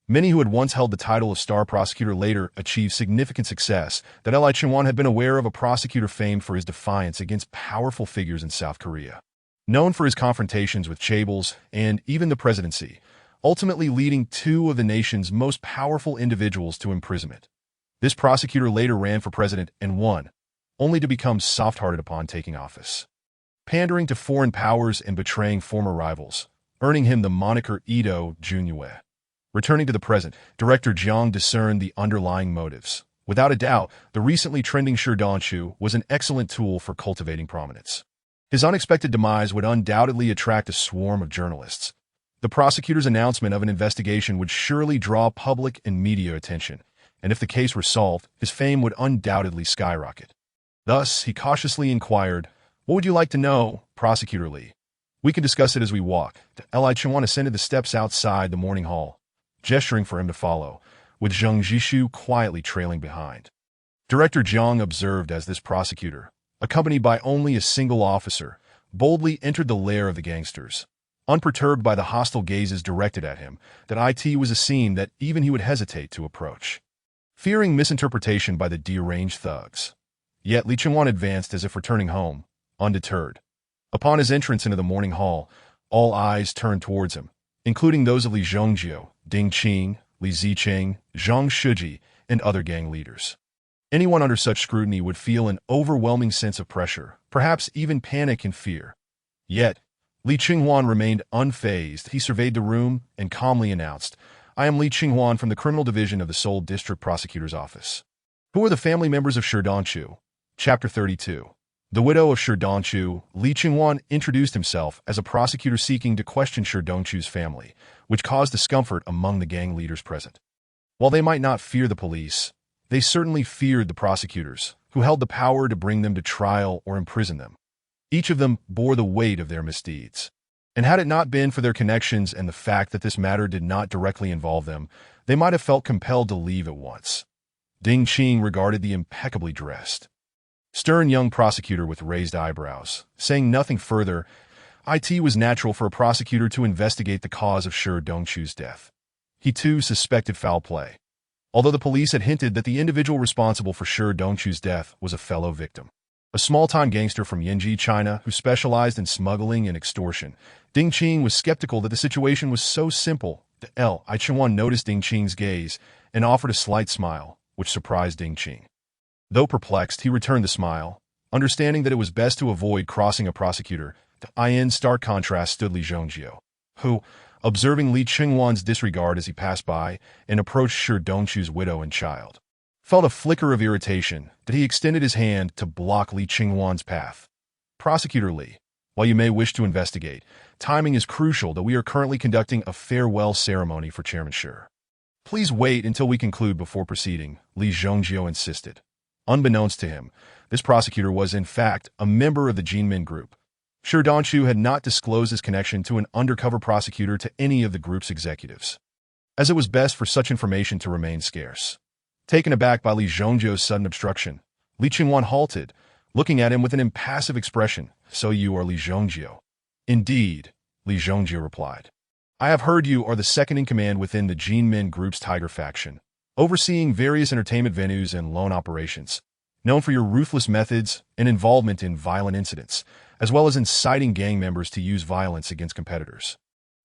Speaker 1: Many who had once held the title of star prosecutor later achieved significant success. Li Qinghuan had been aware of a prosecutor famed for his defiance against powerful figures in South Korea, known for his confrontations with chaebols and even the presidency, ultimately leading two of the nation's most powerful individuals to imprisonment. This prosecutor later ran for president and won, only to become soft-hearted upon taking office, pandering to foreign powers and betraying former rivals, earning him the moniker Edo Junyue. Returning to the present, Director Jeong discerned the underlying motives. Without a doubt, the recently trending Shi Dongchu was an excellent tool for cultivating prominence. His unexpected demise would undoubtedly attract a swarm of journalists. The prosecutor's announcement of an investigation would surely draw public and media attention, and if the case were solved, his fame would undoubtedly skyrocket. Thus, he cautiously inquired, What would you like to know, Prosecutor Li? We can discuss it as we walk. Li Qinghuan ascended the steps outside the morning hall, gesturing for him to follow, with Zheng Jishu quietly trailing behind. Director Jeong observed as this prosecutor, accompanied by only a single officer, boldly entered the lair of the gangsters. Unperturbed by the hostile gazes directed at him, that it was a scene that even he would hesitate to approach, fearing misinterpretation by the deranged thugs. Yet Li Chengwan advanced as if returning home, undeterred. Upon his entrance into the morning hall, all eyes turned towards him, including those of Li Zhongjiu, Ding Qing, Li Zicheng, Zhang Shiji, and other gang leaders. Anyone under such scrutiny would feel an overwhelming sense of pressure, perhaps even panic and fear. Yet, Li Qinghuan remained unfazed. He surveyed the room and calmly announced, "I am Li Qinghuan from the Criminal Division of the Seoul District Prosecutor's Office." Who are the family members of Shi Dongchu? Chapter 32. The widow of Shi Dongchu, Li Qinghuan introduced himself as a prosecutor seeking to question Shi Dongchu's family, which caused discomfort among the gang leaders present. While they might not fear the police, they certainly feared the prosecutors, who held the power to bring them to trial or imprison them. Each of them bore the weight of their misdeeds. And had it not been for their connections and the fact that this matter did not directly involve them, they might have felt compelled to leave at once. Ding Qing regarded the impeccably dressed, stern young prosecutor with raised eyebrows, saying nothing further. It was natural for a prosecutor to investigate the cause of Shi Dongchu's death. He too suspected foul play, although the police had hinted that the individual responsible for Shi Dongchu's death was a fellow victim, a small-time gangster from Yanji, China, who specialized in smuggling and extortion. Ding Qing was skeptical that the situation was so simple. Li Chengwan noticed Ding Qing's gaze and offered a slight smile, which surprised Ding Qing. Though perplexed, he returned the smile, understanding that it was best to avoid crossing a prosecutor. In stark contrast stood Li Zhongjiu, who, observing Li Qinghuan's disregard as he passed by and approached Shi Dongchu's widow and child, felt a flicker of irritation that he extended his hand to block Li Qinghuan's path. "Prosecutor Li, while you may wish to investigate, timing is crucial that we are currently conducting a farewell ceremony for Chairman Shi. Please wait until we conclude before proceeding," Li Zhongjiu insisted. Unbeknownst to him, this prosecutor was in fact a member of the Jinmin group. Shi Dongchu had not disclosed his connection to an undercover prosecutor to any of the group's executives, as it was best for such information to remain scarce. Taken aback by Li Zhongjiu's sudden obstruction, Li Qinghuan halted, looking at him with an impassive expression. "So you are Li Zhongjiu?" "Indeed," Li Zhongjiu replied. "I have heard you are the second in command within the Jinmin Group's Tiger faction, overseeing various entertainment venues and loan operations, known for your ruthless methods and involvement in violent incidents, as well as inciting gang members to use violence against competitors,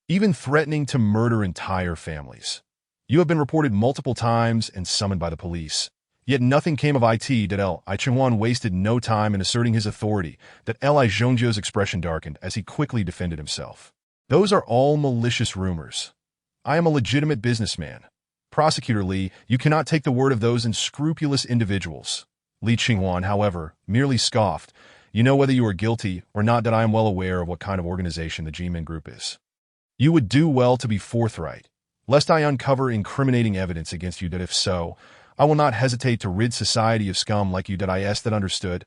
Speaker 1: even threatening to murder entire families. You have been reported multiple times and summoned by the police, yet nothing came of it." Li Chenghuan wasted no time in asserting his authority. Li Zhongjiu's expression darkened as he quickly defended himself. "Those are all malicious rumors. I am a legitimate businessman. Prosecutor Li, you cannot take the word of those unscrupulous individuals." Li Qinghuan, however, merely scoffed. "You know whether you are guilty or not. I am well aware of what kind of organization the Jinmin Group is. You would do well to be forthright, lest I uncover incriminating evidence against you. If so, I will not hesitate to rid society of scum like you. That understood?"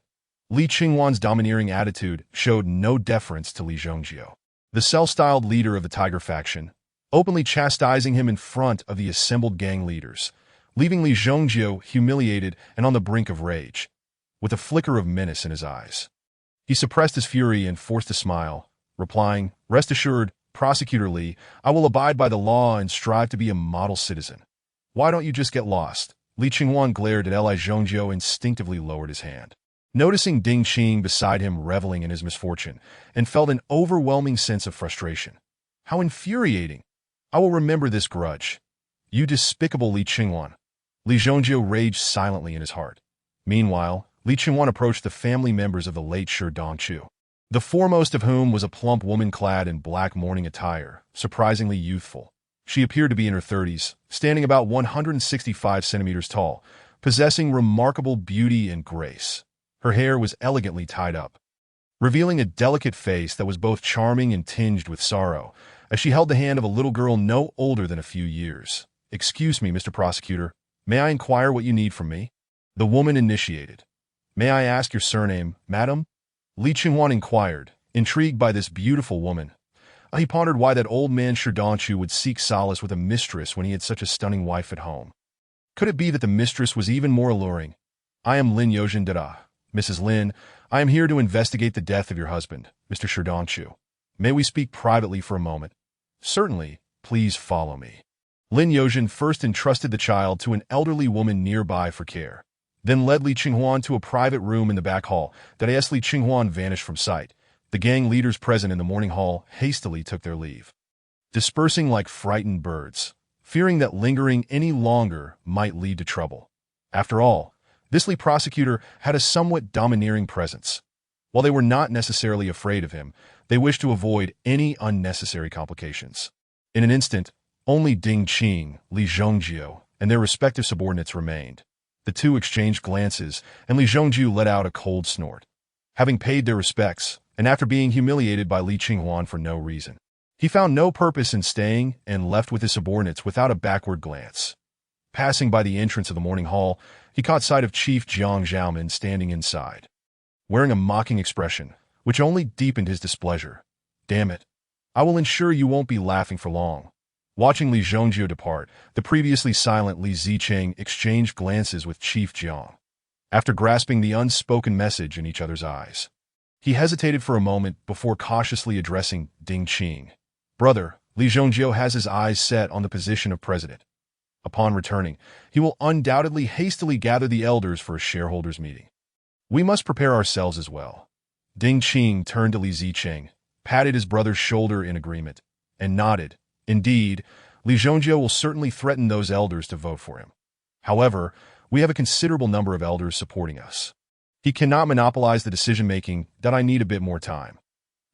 Speaker 1: Li Qinghuan's domineering attitude showed no deference to Li Zhongjiu, the self-styled leader of the Tiger faction, openly chastising him in front of the assembled gang leaders, leaving Li Zhongjiu humiliated and on the brink of rage, with a flicker of menace in his eyes. He suppressed his fury and forced a smile, replying, "Rest assured, Prosecutor Li, I will abide by the law and strive to be a model citizen. Why don't you just get lost?" Li Qinghuan glared at Li Zhongjiu, instinctively lowered his hand, noticing Ding Qing beside him reveling in his misfortune, and felt an overwhelming sense of frustration. How infuriating! I will remember this grudge. You despicable Li Qinghuan. Li Zhongjiu raged silently in his heart. Meanwhile, Li Qinghuan approached the family members of the late Shi Dongchu, the foremost of whom was a plump woman clad in black mourning attire, surprisingly youthful. She appeared to be in her 30s, standing about 165 centimeters tall, possessing remarkable beauty and grace. Her hair was elegantly tied up, revealing a delicate face that was both charming and tinged with sorrow, as she held the hand of a little girl no older than a few years. "Excuse me, Mr. Prosecutor. May I inquire what you need from me?" The woman initiated. "May I ask your surname, madam?" Li Qinghuan inquired, intrigued by this beautiful woman. He pondered why that old man Shi Dongchu would seek solace with a mistress when he had such a stunning wife at home. Could it be that the mistress was even more alluring? "I am Lin Yozhen Dada. Mrs. Lin, I am here to investigate the death of your husband, Mr. Shi Dongchu. May we speak privately for a moment?" "Certainly. Please follow me." Lin Yozhen first entrusted the child to an elderly woman nearby for care. then led Li Qinghuan to a private room in the back hall. As Li Qinghuan vanished from sight, the gang leaders present in the morning hall hastily took their leave, dispersing like frightened birds, fearing that lingering any longer might lead to trouble. After all, this Li prosecutor had a somewhat domineering presence. While they were not necessarily afraid of him, they wished to avoid any unnecessary complications. In an instant, only Ding Qing, Li Zhongjiu, and their respective subordinates remained. The two exchanged glances, and Li Zhongjiu let out a cold snort. Having paid their respects, and after being humiliated by Li Qinghuan for no reason, he found no purpose in staying and left with his subordinates without a backward glance. Passing by the entrance of the morning hall, he caught sight of Chief Jiang Zhaomin standing inside, wearing a mocking expression, which only deepened his displeasure. "Damn it. I will ensure you won't be laughing for long." Watching Li Zhongjiu depart, the previously silent Li Zicheng exchanged glances with Chief Jiang. After grasping the unspoken message in each other's eyes, he hesitated for a moment before cautiously addressing Ding Qing. "Brother, Li Zhongjiu has his eyes set on the position of president. Upon returning, he will undoubtedly hastily gather the elders for a shareholders' meeting. We must prepare ourselves as well." Ding Qing turned to Li Zicheng, patted his brother's shoulder in agreement, and nodded. Indeed, Li Zhongjiu will certainly threaten those elders to vote for him. However, we have a considerable number of elders supporting us. He cannot monopolize the decision-making. I need a bit more time.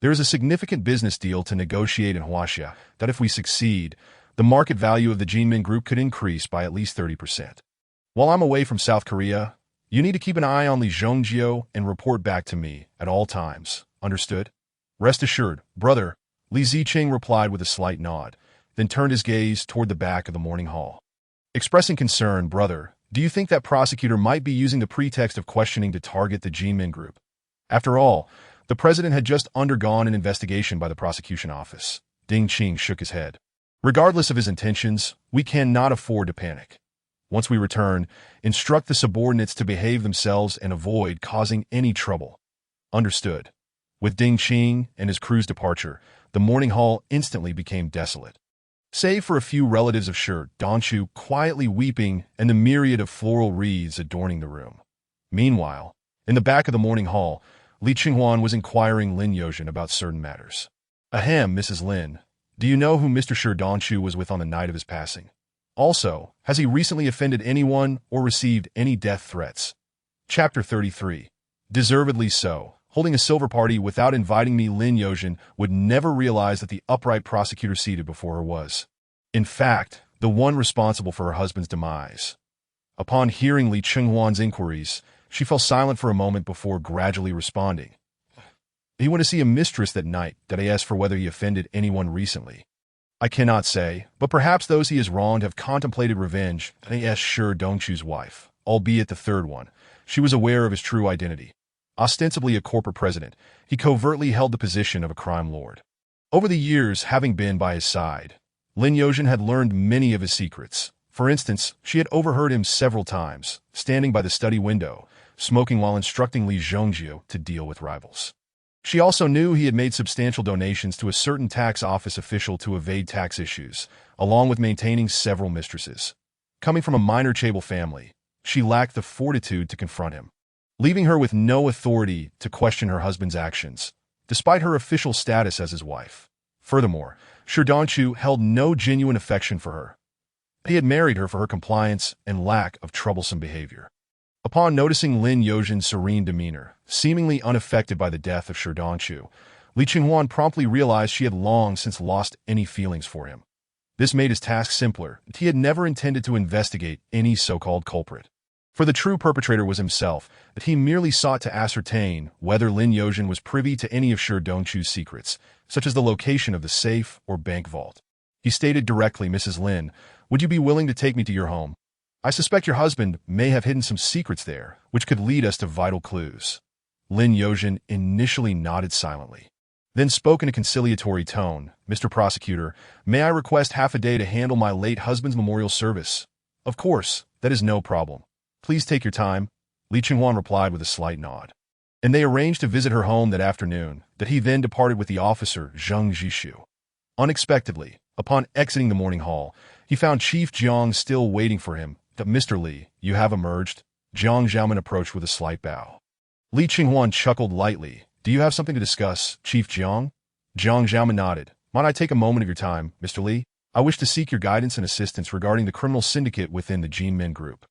Speaker 1: There is a significant business deal to negotiate in Huaxia that if we succeed, the market value of the Jinmin Group could increase by at least 30%. While I'm away from South Korea, you need to keep an eye on Li Zhongjiu and report back to me at all times. Understood? "Rest assured, brother," Li Zicheng replied with a slight nod, then turned his gaze toward the back of the morning hall. Expressing concern, "Brother, do you think that prosecutor might be using the pretext of questioning to target the Jinmin Group? After all, the president had just undergone an investigation by the prosecution office." Ding Qing shook his head. "Regardless of his intentions, we cannot afford to panic. Once we return, instruct the subordinates to behave themselves and avoid causing any trouble." "Understood." With Ding Qing and his crew's departure, the morning hall instantly became desolate. Save for a few relatives of Shi Dongchu quietly weeping and the myriad of floral wreaths adorning the room. Meanwhile, in the back of the morning hall, Li Qinghuan was inquiring Lin Yozhen about certain matters. "Ahem, Mrs. Lin, do you know who Mr. Shi Dongchu was with on the night of his passing? Also, has he recently offended anyone or received any death threats?" Chapter 33. Deservedly so. Holding a silver party without inviting me, Lin Yozhen would never realize that the upright prosecutor seated before her was, in fact, the one responsible for her husband's demise. Upon hearing Li Qinghuan's inquiries, she fell silent for a moment before gradually responding. "He went to see a mistress that night. Did I ask for whether he offended anyone recently?" "I cannot say, but perhaps those he has wronged have contemplated revenge." I asked Shi Dongchu's wife, albeit the third one. She was aware of his true identity. Ostensibly a corporate president, he covertly held the position of a crime lord. Over the years, having been by his side, Lin Yozhen had learned many of his secrets. For instance, she had overheard him several times, standing by the study window, smoking while instructing Li Zhongjiu to deal with rivals. She also knew he had made substantial donations to a certain tax office official to evade tax issues, along with maintaining several mistresses. Coming from a minor chaebol family, she lacked the fortitude to confront him, leaving her with no authority to question her husband's actions, despite her official status as his wife. Furthermore, Shi Dongchu held no genuine affection for her. He had married her for her compliance and lack of troublesome behavior. Upon noticing Lin Yozhen's serene demeanor, seemingly unaffected by the death of Shi Dongchu, Li Qinghuan promptly realized she had long since lost any feelings for him. This made his task simpler. He had never intended to investigate any so-called culprit, for the true perpetrator was himself, that he merely sought to ascertain whether Lin Yozhen was privy to any of Shi Dongchu's secrets, such as the location of the safe or bank vault. He stated directly, "Mrs. Lin, would you be willing to take me to your home? I suspect your husband may have hidden some secrets there, which could lead us to vital clues." Lin Yozhen initially nodded silently, then spoke in a conciliatory tone. "Mr. Prosecutor, may I request half a day to handle my late husband's memorial service?" "Of course, that is no problem. Please take your time," Li Qinghuan replied with a slight nod. And they arranged to visit her home that afternoon, that he then departed with the officer Zheng Jishu. Unexpectedly, upon exiting the morning hall, he found Chief Jiang still waiting for him. "Mr. Li, you have emerged?" Jiang Zhaomin approached with a slight bow. Li Qinghuan chuckled lightly. Do you have something to discuss, Chief Jiang? Jiang Zhaomin nodded. Might I take a moment of your time, Mr. Li? I wish to seek your guidance and assistance regarding the criminal syndicate within the Jinmin Group.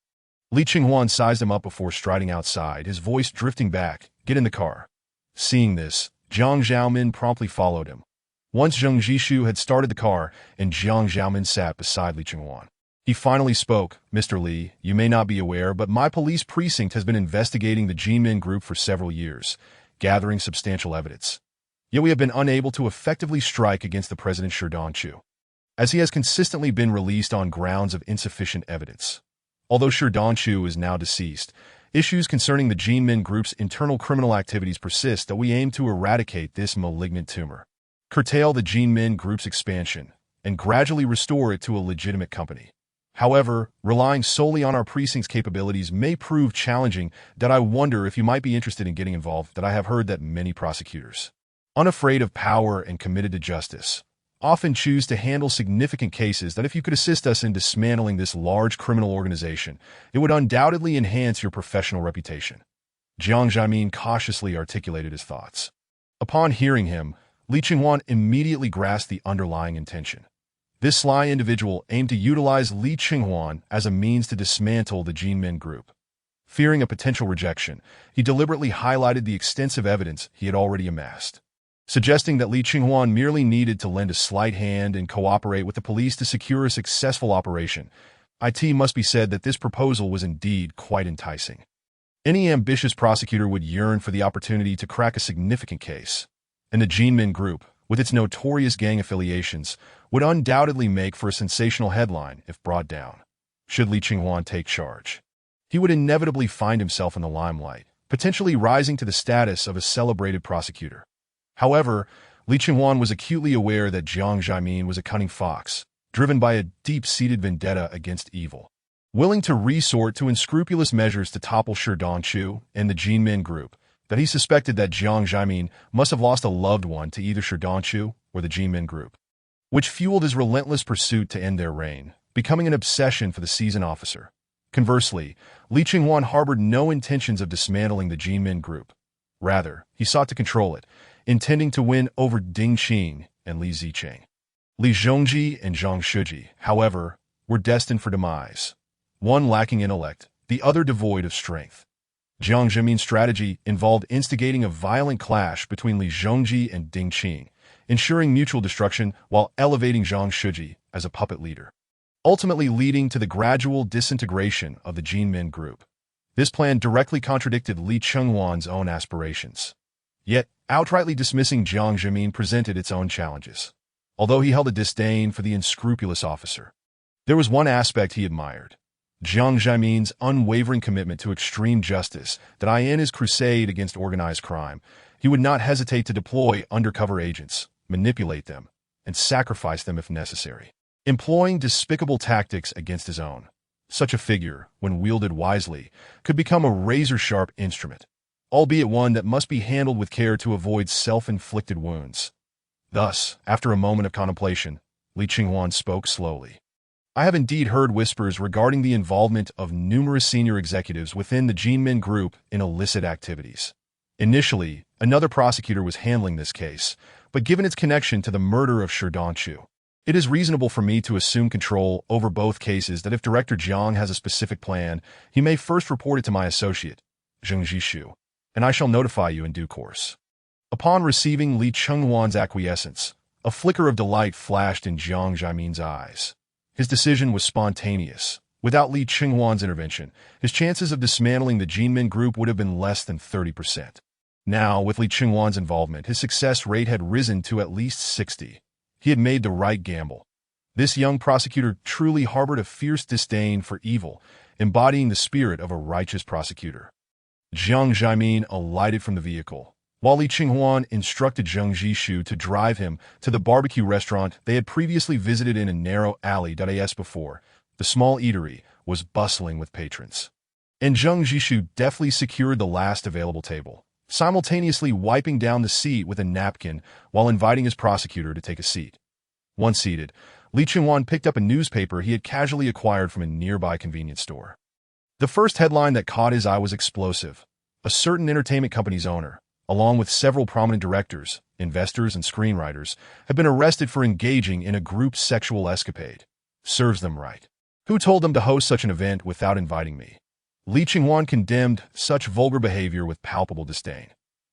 Speaker 1: Li Qinghuan sized him up before striding outside, his voice drifting back. Get in the car. Seeing this, Jiang Zhaomin promptly followed him. Once Zheng Jishu had started the car, and Jiang Zhaomin sat beside Li Qinghuan. He finally spoke. Mr. Li, you may not be aware, but my police precinct has been investigating the Jinmin Group for several years, gathering substantial evidence. Yet we have been unable to effectively strike against the President Shi Danchu, as he has consistently been released on grounds of insufficient evidence. Although Shi Danchu is now deceased, issues concerning the Jinmin Group's internal criminal activities persist that we aim to eradicate this malignant tumor, curtail the Jinmin Group's expansion, and gradually restore it to a legitimate company. However, relying solely on our precinct's capabilities may prove challenging. That I wonder if you might be interested in getting involved. That I have heard that many prosecutors, unafraid of power and committed to justice, often choose to handle significant cases. That if you could assist us in dismantling this large criminal organization, it would undoubtedly enhance your professional reputation. Jiang Zhaomin cautiously articulated his thoughts. Upon hearing him, Li Qinghuan immediately grasped the underlying intention. This sly individual aimed to utilize Li Qinghuan as a means to dismantle the Jinmin Group. Fearing a potential rejection, he deliberately highlighted the extensive evidence he had already amassed, suggesting that Li Qinghuan merely needed to lend a slight hand and cooperate with the police to secure a successful operation. It must be said that this proposal was indeed quite enticing. Any ambitious prosecutor would yearn for the opportunity to crack a significant case, and the Jinmin Group, with its notorious gang affiliations, would undoubtedly make for a sensational headline if brought down. Should Li Qinghuan take charge, he would inevitably find himself in the limelight, potentially rising to the status of a celebrated prosecutor. However, Li Qinghuan was acutely aware that Jiang Zhaomin was a cunning fox, driven by a deep-seated vendetta against evil, willing to resort to unscrupulous measures to topple Shi Danchu and the Jinmin Group. That he suspected that Jiang Zhaomin must have lost a loved one to either Shi Danchu or the Jinmin Group, which fueled his relentless pursuit to end their reign, becoming an obsession for the seasoned officer. Conversely, Li Qinghuan harbored no intentions of dismantling the Jinmin Group. Rather, he sought to control it, intending to win over Ding Qing and Li Zicheng. Li Zhongji and Zhang Shuji, however, were destined for demise, one lacking intellect, the other devoid of strength. Jiang Zhaomin's strategy involved instigating a violent clash between Li Zhongji and Ding Qing, ensuring mutual destruction while elevating Zhang Shuji as a puppet leader, ultimately leading to the gradual disintegration of the Jinmin Group. This plan directly contradicted Li Qinghuan's own aspirations. Yet, outrightly dismissing Jiang Zhaomin presented its own challenges. Although he held a disdain for the unscrupulous officer, there was one aspect he admired: Jiang Zhaomin's unwavering commitment to extreme justice. That in his crusade against organized crime, he would not hesitate to deploy undercover agents, manipulate them, and sacrifice them if necessary, employing despicable tactics against his own. Such a figure, when wielded wisely, could become a razor-sharp instrument, albeit one that must be handled with care to avoid self-inflicted wounds. Thus, after a moment of contemplation, Li Qinghuan spoke slowly. I have indeed heard whispers regarding the involvement of numerous senior executives within the Jinmin Group in illicit activities. Initially, another prosecutor was handling this case, but given its connection to the murder of Shi Danchu, it is reasonable for me to assume control over both cases. That if Director Jiang has a specific plan, he may first report it to my associate, Zheng Jishu, and I shall notify you in due course. Upon receiving Li Qinghuan's acquiescence, a flicker of delight flashed in Jiang Zhaomin's eyes. His decision was spontaneous. Without Li Qinghuan's intervention, his chances of dismantling the Jinmin Group would have been less than 30%. Now, with Li Qinghuan's involvement, his success rate had risen to at least 60%. He had made the right gamble. This young prosecutor truly harbored a fierce disdain for evil, embodying the spirit of a righteous prosecutor. Jiang Zhaomin alighted from the vehicle, while Li Qinghuan instructed Zheng Jishu to drive him to the barbecue restaurant they had previously visited in a narrow alley. As before, the small eatery was bustling with patrons, and Zheng Jishu deftly secured the last available table, simultaneously wiping down the seat with a napkin while inviting his prosecutor to take a seat. Once seated, Li Qinghuan picked up a newspaper he had casually acquired from a nearby convenience store. The first headline that caught his eye was explosive. A certain entertainment company's owner, along with several prominent directors, investors, and screenwriters, have been arrested for engaging in a group sexual escapade. Serves them right. Who told them to host such an event without inviting me? Lee Ching-hwan condemned such vulgar behavior with palpable disdain.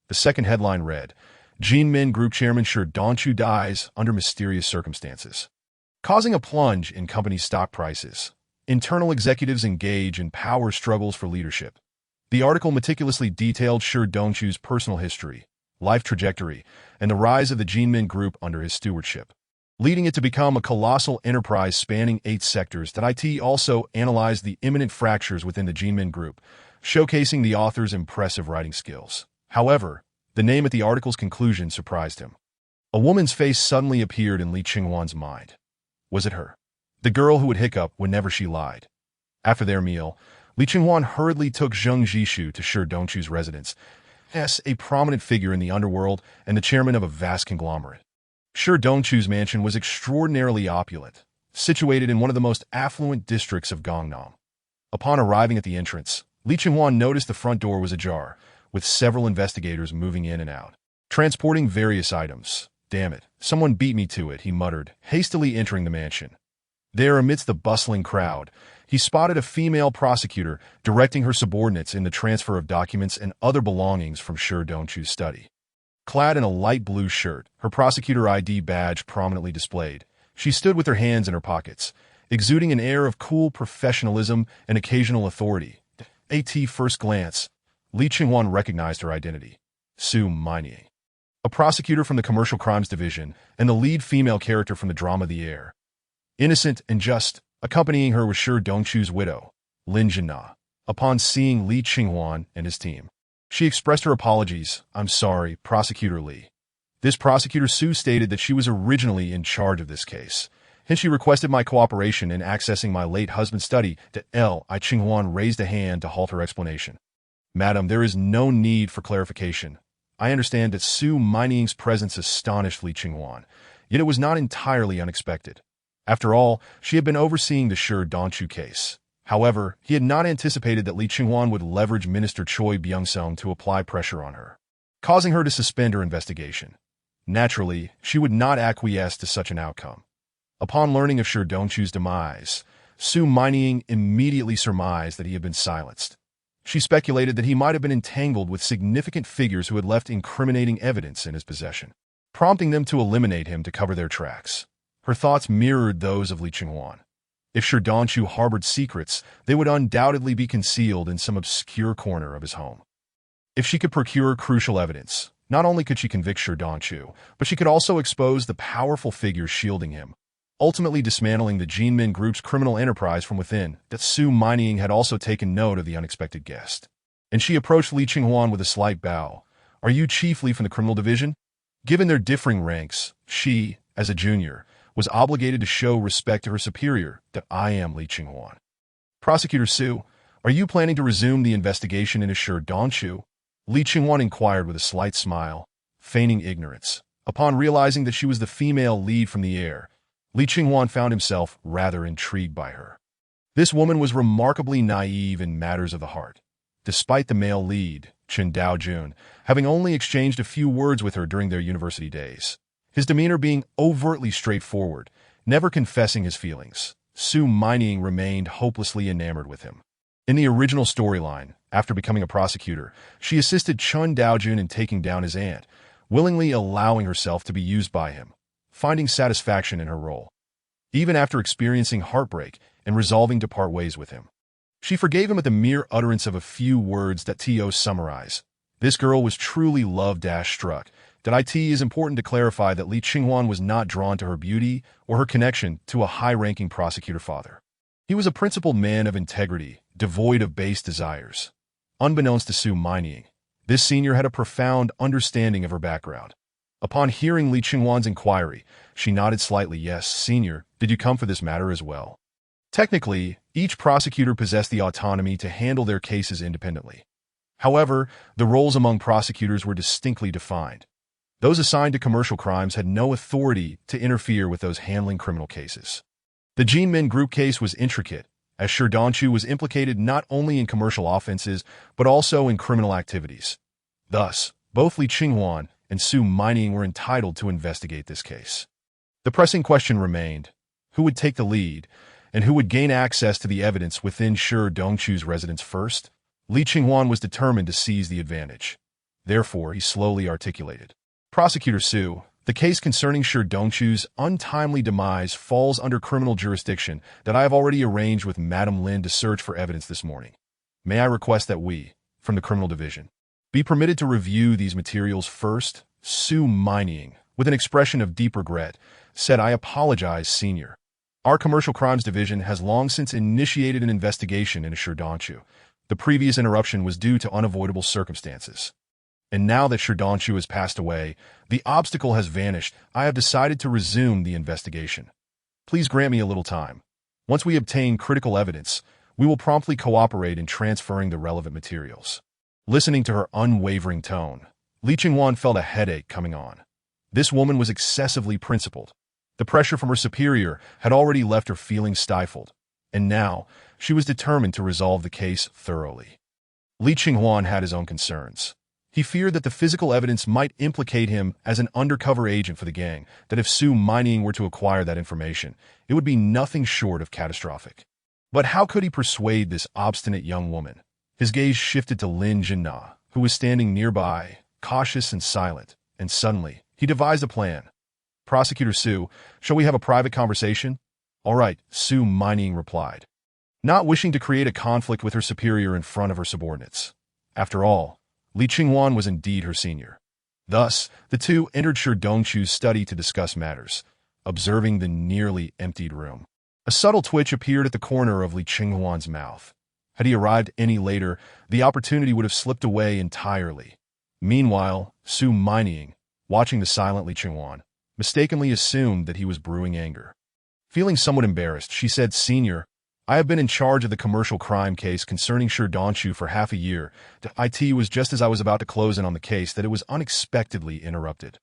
Speaker 1: The second headline read, Jinmin Group Chairman Sher Dong-chu dies under mysterious circumstances, causing a plunge in company stock prices. Internal executives engage in power struggles for leadership. The article meticulously detailed Sher Dong-chu's personal history, life trajectory, and the rise of the Jinmin Group under his stewardship, leading it to become a colossal enterprise spanning 8 sectors. IT also analyzed the imminent fractures within the Jinmin Group, showcasing the author's impressive writing skills. However, the name at the article's conclusion surprised him. A woman's face suddenly appeared in Lee Ching-hwan's mind. Was it her? The girl who would hiccup whenever she lied. After their meal, Lee Ching-hwan hurriedly took Zheng Jishu to Sher Dong-chu's residence, a prominent figure in the underworld and the chairman of a vast conglomerate. Sher Dong-chu's mansion was extraordinarily opulent, situated in one of the most affluent districts of Gangnam. Upon arriving at the entrance, Lee Ching-hwan noticed the front door was ajar, with several investigators moving in and out, transporting various items. Damn it, someone beat me to it, he muttered, hastily entering the mansion. There, amidst the bustling crowd, he spotted a female prosecutor directing her subordinates in the transfer of documents and other belongings from Sher Dong-chu's study. Clad in a light blue shirt, her prosecutor ID badge prominently displayed, she stood with her hands in her pockets, exuding an air of cool professionalism and occasional authority. At first glance, Lee Ching-hwan recognized her identity. Su Minyi, a prosecutor from the Commercial Crimes Division and the lead female character from the drama The Heir. Innocent and just, accompanying her was Sher Dong-chu's widow, Lin Jinna. Upon seeing Lee Ching-hwan and his team, she expressed her apologies. I'm sorry, Prosecutor Lee. This prosecutor Su stated that she was originally in charge of this case. Hence she requested my cooperation in accessing my late husband's study. I Ching-hwan raised a hand to halt her explanation. Madam, there is no need for clarification. I understand that Su Minying's presence astonished Lee Ching-hwan, yet it was not entirely unexpected. After all, she had been overseeing the Sher Dong-chu case. However, he had not anticipated that Lee Ching-hwan would leverage Minister Choi Byung-sung to apply pressure on her, causing her to suspend her investigation. Naturally, she would not acquiesce to such an outcome. Upon learning of Sher Dong-chu's demise, Su Minying immediately surmised that he had been silenced. She speculated that he might have been entangled with significant figures who had left incriminating evidence in his possession, prompting them to eliminate him to cover their tracks. Her thoughts mirrored those of Lee Ching-hwan. If Sher Dong-chu harbored secrets, they would undoubtedly be concealed in some obscure corner of his home. If she could procure crucial evidence, not only could she convict Sher Dong-chu, but she could also expose the powerful figures shielding him, ultimately dismantling the Jinmin Group's criminal enterprise from within. That Su Minying had also taken note of the unexpected guest, and she approached Lee Ching-hwan with a slight bow. Are you chiefly from the criminal division? Given their differing ranks, she, as a junior, was obligated to show respect to her superior. That I am Lee Ching-hwan. Prosecutor Su, are you planning to resume the investigation into Sher Dong-chu? Lee Ching-hwan inquired with a slight smile, feigning ignorance. Upon realizing that she was the female lead from The Heir, Lee Ching-hwan found himself rather intrigued by her. This woman was remarkably naive in matters of the heart. Despite the male lead, Chen Dao-jun, having only exchanged a few words with her during their university days, his demeanor being overtly straightforward, never confessing his feelings, Su Minying remained hopelessly enamored with him. In the original storyline, after becoming a prosecutor, she assisted Chen Dao-jun in taking down his aunt, willingly allowing herself to be used by him, finding satisfaction in her role. Even after experiencing heartbreak and resolving to part ways with him, she forgave him at the mere utterance of a few words that To summarize. This girl was truly love-struck. That it is important to clarify that Lee Ching-hwan was not drawn to her beauty or her connection to a high-ranking prosecutor father. He was a principled man of integrity, devoid of base desires. Unbeknownst to Su Minying, this senior had a profound understanding of her background. Upon hearing Lee Ching-hwan's inquiry, she nodded slightly. Yes, senior, did you come for this matter as well? Technically, each prosecutor possessed the autonomy to handle their cases independently. However, the roles among prosecutors were distinctly defined. Those assigned to commercial crimes had no authority to interfere with those handling criminal cases. The Jinmin Group case was intricate, as Shi Dongchu was implicated not only in commercial offenses but also in criminal activities. Thus, both Li Qinghuan and Su Mining were entitled to investigate this case. The pressing question remained: who would take the lead, and who would gain access to the evidence within Shi Dongchu's residence first? Li Qinghuan was determined to seize the advantage. Therefore, he slowly articulated, "Prosecutor Su, the case concerning Shi Dongchu's untimely demise falls under criminal jurisdiction that I have already arranged with Madame Lin to search for evidence this morning. May I request that we, from the criminal division, be permitted to review these materials first?" Su Mining, with an expression of deep regret, said, "I apologize, Senior. Our Commercial Crimes Division has long since initiated an investigation into Shi Dongchu. The previous interruption was due to unavoidable circumstances. And now that Shi Dongchu has passed away, the obstacle has vanished. I have decided to resume the investigation. Please grant me a little time. Once we obtain critical evidence, we will promptly cooperate in transferring the relevant materials." Listening to her unwavering tone, Li Qinghuan felt a headache coming on. This woman was excessively principled. The pressure from her superior had already left her feeling stifled, and now she was determined to resolve the case thoroughly. Li Qinghuan had his own concerns. He feared that the physical evidence might implicate him as an undercover agent for the gang, that if Su Mining were to acquire that information, it would be nothing short of catastrophic. But how could he persuade this obstinate young woman? His gaze shifted to Lin Jinna, who was standing nearby, cautious and silent, and suddenly, he devised a plan. "Prosecutor Su, shall we have a private conversation?" "All right," Su Mining replied, not wishing to create a conflict with her superior in front of her subordinates. After all, Li Qinghuan was indeed her senior. Thus, the two entered Shi Dongchu's study to discuss matters, observing the nearly emptied room. A subtle twitch appeared at the corner of Li Qinghuan's mouth. Had he arrived any later, the opportunity would have slipped away entirely. Meanwhile, Su Mining, watching the silent Li Qinghuan, mistakenly assumed that he was brewing anger. Feeling somewhat embarrassed, she said, "Senior, I have been in charge of the commercial crime case concerning Shi Dongchu for half a year. It was just as I was about to close in on the case that it was unexpectedly interrupted.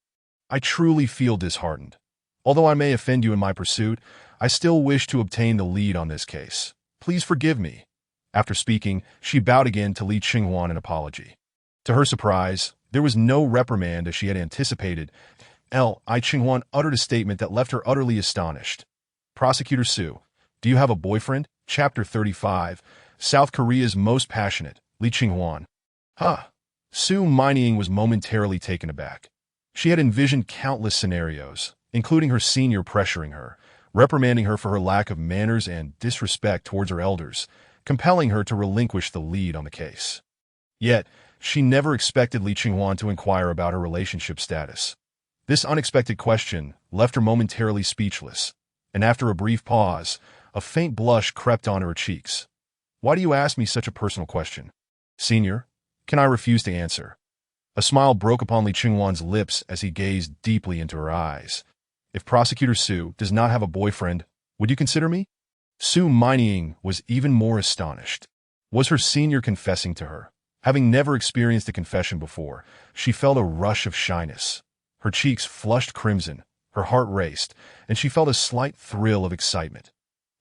Speaker 1: I truly feel disheartened. Although I may offend you in my pursuit, I still wish to obtain the lead on this case. Please forgive me." After speaking, she bowed again to Li Qinghuan in apology. To her surprise, there was no reprimand as she had anticipated. Li Qinghuan uttered a statement that left her utterly astonished. "Prosecutor Su, do you have a boyfriend?" Chapter 35, South Korea's Most Passionate, Li Qinghuan. Huh. Su Mining was momentarily taken aback. She had envisioned countless scenarios, including her senior pressuring her, reprimanding her for her lack of manners and disrespect towards her elders, compelling her to relinquish the lead on the case. Yet, she never expected Li Qinghuan to inquire about her relationship status. This unexpected question left her momentarily speechless, and after a brief pause, a faint blush crept onto her cheeks. "Why do you ask me such a personal question?" "Senior, can I refuse to answer?" A smile broke upon Li Qinghuan's lips as he gazed deeply into her eyes. "If Prosecutor Su does not have a boyfriend, would you consider me?" Su Mining was even more astonished. Was her senior confessing to her? Having never experienced a confession before, she felt a rush of shyness. Her cheeks flushed crimson, her heart raced, and she felt a slight thrill of excitement.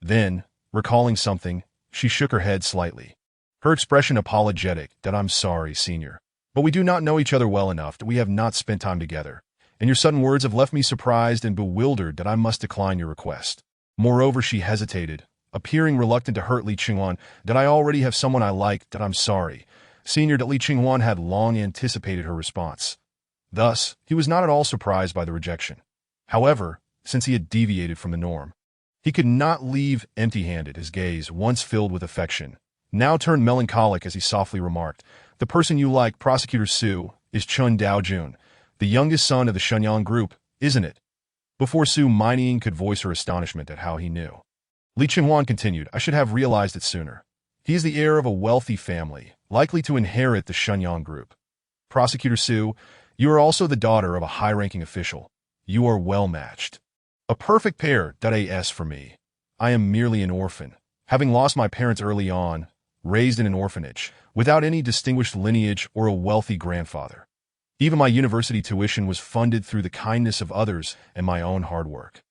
Speaker 1: Then, recalling something, she shook her head slightly. Her expression apologetic, that "I'm sorry, Senior, but we do not know each other well enough that we have not spent time together, and your sudden words have left me surprised and bewildered that I must decline your request." Moreover, she hesitated, appearing reluctant to hurt Li Qinghuan, "that I already have someone I like, that I'm sorry." Senior, that Li Qinghuan had long anticipated her response. Thus, he was not at all surprised by the rejection. However, since he had deviated from the norm, he could not leave empty-handed. His gaze, once filled with affection, now turned melancholic as he softly remarked, "The person you like, Prosecutor Su, is Chun Daojun, the youngest son of the Shenyang Group, isn't it?" Before Su Mining could voice her astonishment at how he knew, Li Qinghuan continued, "I should have realized it sooner. He is the heir of a wealthy family, likely to inherit the Shenyang Group. Prosecutor Su, you are also the daughter of a high-ranking official. You are well-matched. A perfect pair, as for me. I am merely an orphan, having lost my parents early on, raised in an orphanage, without any distinguished lineage or a wealthy grandfather. Even my university tuition was funded through the kindness of others and my own hard work.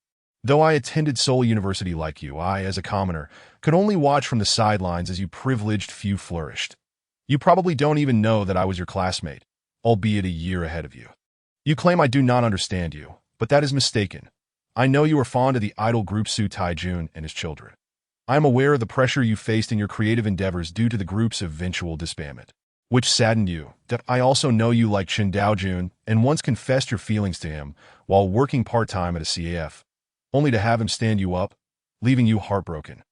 Speaker 1: Though I attended Seoul University like you, I, as a commoner, could only watch from the sidelines as you privileged few flourished. You probably don't even know that I was your classmate, albeit a year ahead of you. You claim I do not understand you, but that is mistaken. I know you are fond of the idol group Su Taijun and his children. I am aware of the pressure you faced in your creative endeavors due to the group's eventual disbandment, which saddened you. That I also know you like Chen Daojun and once confessed your feelings to him while working part-time at a CAF, only to have him stand you up, leaving you heartbroken.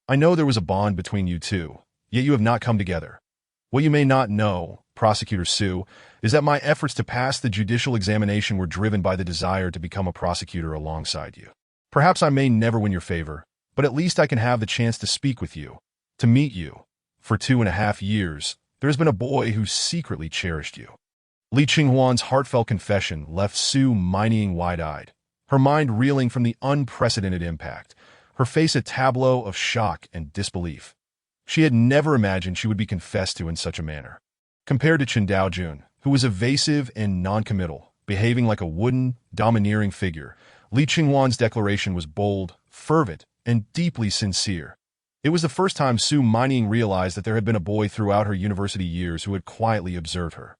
Speaker 1: I know there was a bond between you two, yet you have not come together. What you may not know, Prosecutor Su, is that my efforts to pass the judicial examination were driven by the desire to become a prosecutor alongside you. Perhaps I may never win your favor, but at least I can have the chance to speak with you, to meet you. For 2.5 years, there has been a boy who secretly cherished you. Li Qinghuan's heartfelt confession left Su Mining wide-eyed, her mind reeling from the unprecedented impact, her face a tableau of shock and disbelief. She had never imagined she would be confessed to in such a manner. Compared to Chen Daojun, who was evasive and noncommittal, behaving like a wooden, domineering figure, Li Qinghuan's declaration was bold, fervent, and deeply sincere. It was the first time Su Mining realized that there had been a boy throughout her university years who had quietly observed her,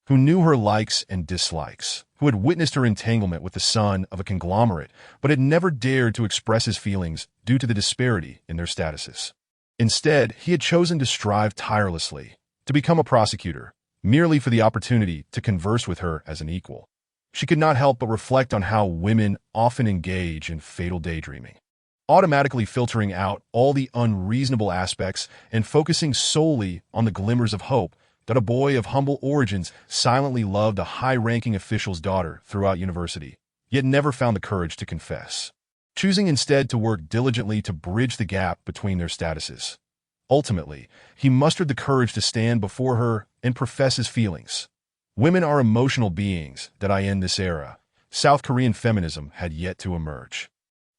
Speaker 1: who knew her likes and dislikes, who had witnessed her entanglement with the son of a conglomerate, but had never dared to express his feelings due to the disparity in their statuses. Instead, he had chosen to strive tirelessly, to become a prosecutor, merely for the opportunity to converse with her as an equal. She could not help but reflect on how women often engage in fatal daydreaming, automatically filtering out all the unreasonable aspects and focusing solely on the glimmers of hope that a boy of humble origins silently loved a high-ranking official's daughter throughout university, yet never found the courage to confess, choosing instead to work diligently to bridge the gap between their statuses. Ultimately, he mustered the courage to stand before her and profess his feelings. Women are emotional beings that in this era, South Korean feminism had yet to emerge.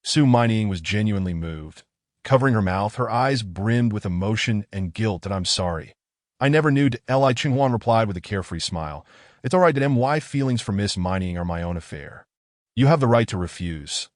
Speaker 1: Su Mining was genuinely moved. Covering her mouth, her eyes brimmed with emotion and guilt. That I'm sorry. I never knew. Li Qinghuan replied with a carefree smile. It's all right. My feelings for Miss Mining are my own affair. You have the right to refuse.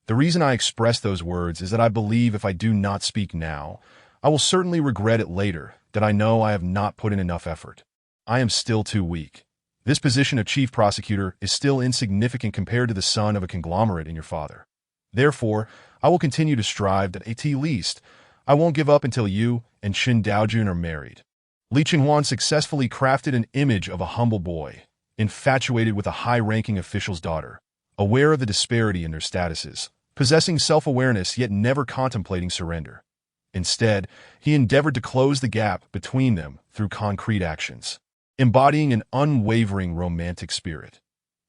Speaker 1: The reason I express those words is that I believe if I do not speak now, I will certainly regret it later, that I know I have not put in enough effort. I am still too weak. This position of chief prosecutor is still insignificant compared to the son of a conglomerate in your father. Therefore, I will continue to strive that at least I won't give up until you and Chen Daojun are married. Li Qinghuan successfully crafted an image of a humble boy, infatuated with a high-ranking official's daughter, aware of the disparity in their statuses, possessing self-awareness yet never contemplating surrender. Instead, he endeavored to close the gap between them through concrete actions, embodying an unwavering romantic spirit.